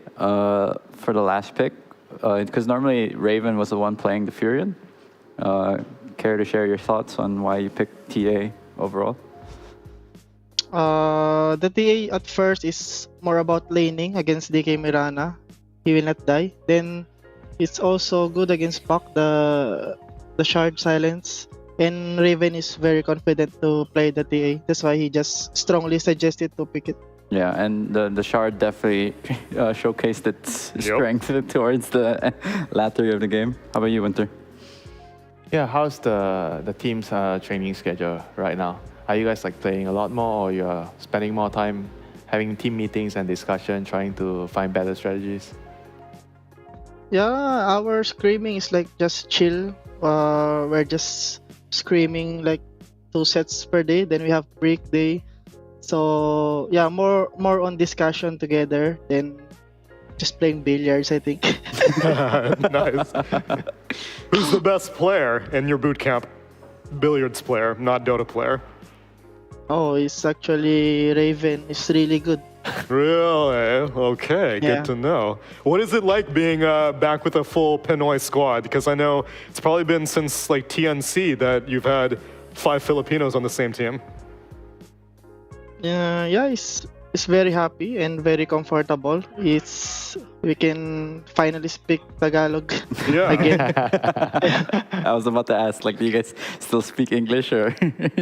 Speaker 4: for the last pick, because normally Raven was the one playing the Furion. Care to share your thoughts on why you picked TA overall?
Speaker 17: The TA at first is more about laning against DK Mirana. He will not die. Then it's also good against Puck, the shard silence. And Raven is very confident to play the TA. That's why he just strongly suggested to pick it.
Speaker 4: Yeah, and the shard definitely showcased its strength towards the latter of the game. How about you, Winter?
Speaker 12: Yeah, how's the team's training schedule right now? Are you guys like playing a lot more, or you're spending more time having team meetings and discussion, trying to find better strategies?
Speaker 17: Yeah, our screaming is like just chill. We're just screaming like 2 sets per day. Then we have break day. So yeah, more on discussion together than just playing billiards, I think.
Speaker 11: Nice. Who's the best player in your boot camp? Billiards player, not Dota player.
Speaker 17: Oh, it's actually Raven. It's really good.
Speaker 11: Really? Okay,
Speaker 17: Yeah.
Speaker 11: good to know. What is it like being back with a full Pinoy squad? Because I know it's probably been since like TNC that you've had 5 Filipinos on the same team.
Speaker 17: Yeah, it's very happy and very comfortable. We can finally speak Tagalog again.
Speaker 4: I was about to ask, like, do you guys still speak English or?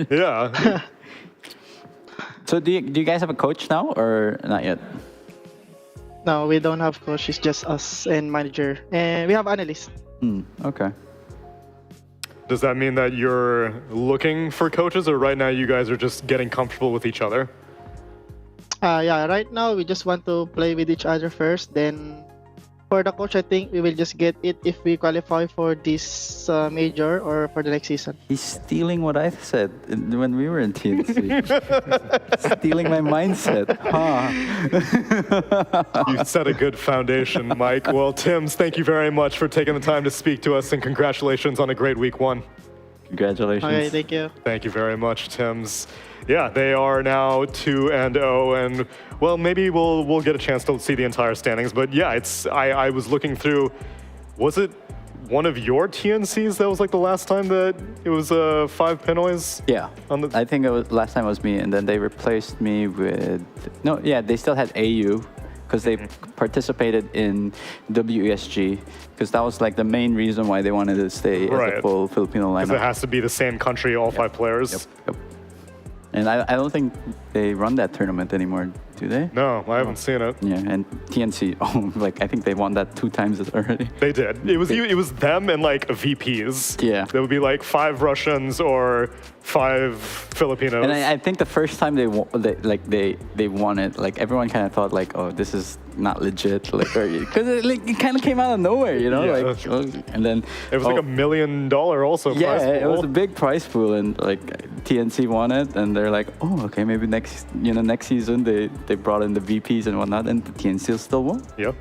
Speaker 11: Yeah.
Speaker 4: So do you guys have a coach now or not yet?
Speaker 17: No, we don't have coach. It's just us and manager, and we have analyst.
Speaker 4: Okay.
Speaker 11: Does that mean that you're looking for coaches, or right now you guys are just getting comfortable with each other?
Speaker 17: Yeah, right now we just want to play with each other first. Then for the coach, I think we will just get it if we qualify for this major or for the next season.
Speaker 4: He's stealing what I said when we were in TNC. Stealing my mindset.
Speaker 11: You set a good foundation, Mike. Well, Tims, thank you very much for taking the time to speak to us, and congratulations on a great week 1.
Speaker 4: Congratulations.
Speaker 17: Okay, thank you.
Speaker 11: Thank you very much, Tims. Yeah, they are now 2-0, and well, maybe we'll get a chance to see the entire standings. But yeah, I was looking through. Was it one of your TNCs that was like the last time that it was 5 Pinoys?
Speaker 4: Yeah, I think it was last time it was me, and then they replaced me with they still had AU because they participated in WESG, because that was like the main reason why they wanted to stay as a full Filipino lineup.
Speaker 11: Because it has to be the same country, all 5 players.
Speaker 4: Yep. And I don't think they run that tournament anymore, do they?
Speaker 11: No, I haven't seen it.
Speaker 4: Yeah, and TNC, I think they won that 2 times already.
Speaker 11: They did. It was them and like VPs.
Speaker 4: Yeah.
Speaker 11: There would be like 5 Russians or 5 Filipinos.
Speaker 4: And I think the first time they won it, like everyone kind of thought like, oh, this is not legit, like, because it kind of came out of nowhere, you know, and then
Speaker 11: it was like $1 million also.
Speaker 4: Yeah,
Speaker 11: prize pool.
Speaker 4: It was a big prize pool, and like TNC won it, and they're like, oh, okay, maybe next season they brought in the VPs and whatnot, and the TNC still won.
Speaker 11: Yep.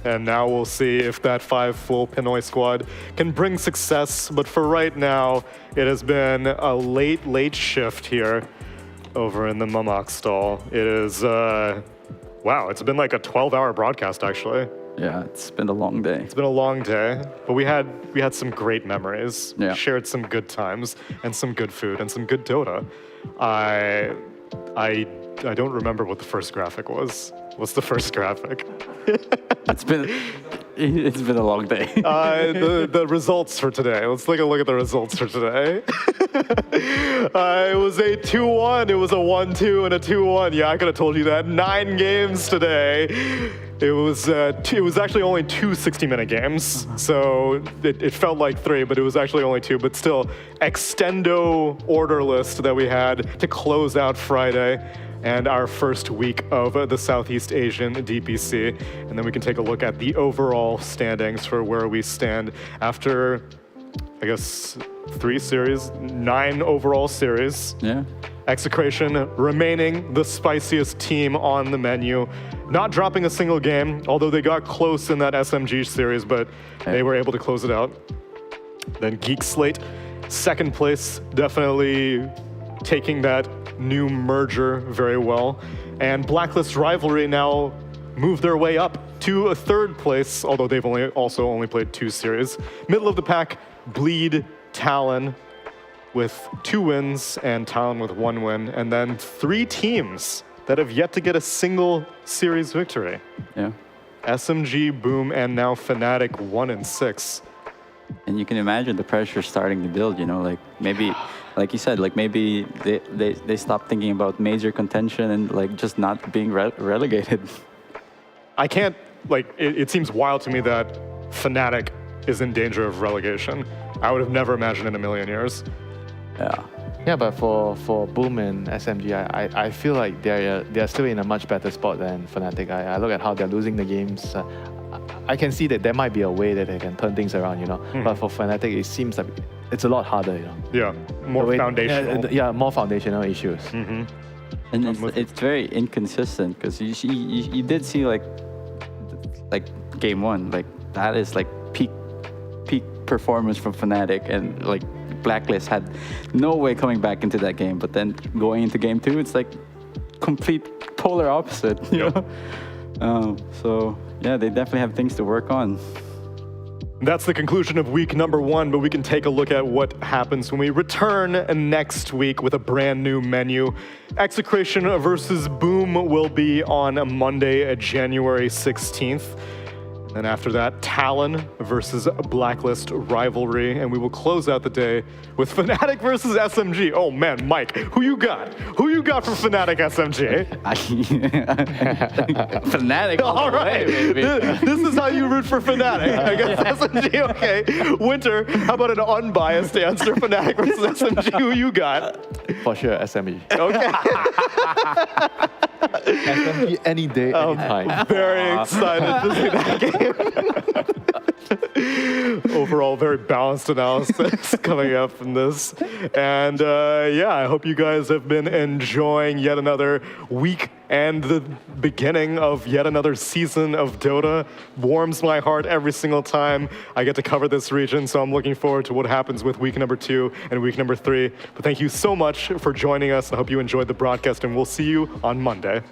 Speaker 11: And now we'll see if that 5 full Pinoy squad can bring success. But for right now, it has been a late shift here over in the Mamak stall. It is, wow, it's been like a 12-hour broadcast, actually.
Speaker 4: Yeah, it's been a long day.
Speaker 11: It's been a long day, but we had some great memories.
Speaker 4: Yeah.
Speaker 11: Shared some good times and some good food and some good Dota. I don't remember what the first graphic was. What's the first graphic?
Speaker 4: It's been a long day.
Speaker 11: The results for today. Let's take a look at the results for today. It was a 2-1. It was a 1-2 and a 2-1. Yeah, I could have told you that. 9 games today. It was actually only 2 60-minute games, so it felt like 3, but it was actually only 2. But still, extendo order list that we had to close out Friday and our first week of the Southeast Asian DPC. And then we can take a look at the overall standings for where we stand after, I guess, 3 series, 9 overall series.
Speaker 4: Yeah.
Speaker 11: Execration remaining the spiciest team on the menu, not dropping a single game, although they got close in that SMG series, but they were able to close it out. Then Geek Slate, second place, definitely taking that new merger very well. And Blacklist Rivalry now moved their way up to a 3rd place, although they've only played 2 series. Middle of the pack, Bleed, Talon with 2 wins and Talon with 1 win. And then 3 teams that have yet to get a single series victory.
Speaker 4: Yeah.
Speaker 11: SMG, Boom, and now Fnatic 1 and 6.
Speaker 4: And you can imagine the pressure starting to build, you know, like maybe, like you said, like maybe they stop thinking about major contention and like just not being relegated.
Speaker 11: I can't, like, it seems wild to me that Fnatic is in danger of relegation. I would have never imagined in a million years.
Speaker 4: Yeah.
Speaker 12: Yeah, but for Boom and SMG, I feel like they're still in a much better spot than Fnatic. I look at how they're losing the games. I can see that there might be a way that they can turn things around, you know. But for Fnatic, it seems like it's a lot harder, you know.
Speaker 11: Yeah, more foundational.
Speaker 12: Yeah, more foundational issues.
Speaker 4: And it's very inconsistent because you did see like game 1, like that is like peak performance from Fnatic, and like Blacklist had no way coming back into that game, but then going into game 2, it's like complete polar opposite, you know? So yeah, they definitely have things to work on.
Speaker 11: That's the conclusion of week number 1, but we can take a look at what happens when we return next week with a brand new menu. Execration versus Boom will be on Monday, January 16th. And after that, Talon versus Blacklist Rivalry. And we will close out the day with Fnatic versus SMG. Oh man, Mike, who you got? Who you got for Fnatic SMG?
Speaker 4: Fnatic
Speaker 11: all right.
Speaker 4: Way, baby.
Speaker 11: This is how you root for Fnatic. I guess SMG, okay. Winter, how about an unbiased answer? Fnatic versus SMG, who you got?
Speaker 12: For sure, SMG.
Speaker 11: Okay.
Speaker 12: SMG any day, any time.
Speaker 11: Very excited to see that game. Overall, very balanced analysis coming up from this. And yeah, I hope you guys have been enjoying yet another week and the beginning of yet another season of Dota. Warms my heart every single time I get to cover this region, so I'm looking forward to what happens with week number 2 and week number 3. But thank you so much for joining us. I hope you enjoyed the broadcast, and we'll see you on Monday.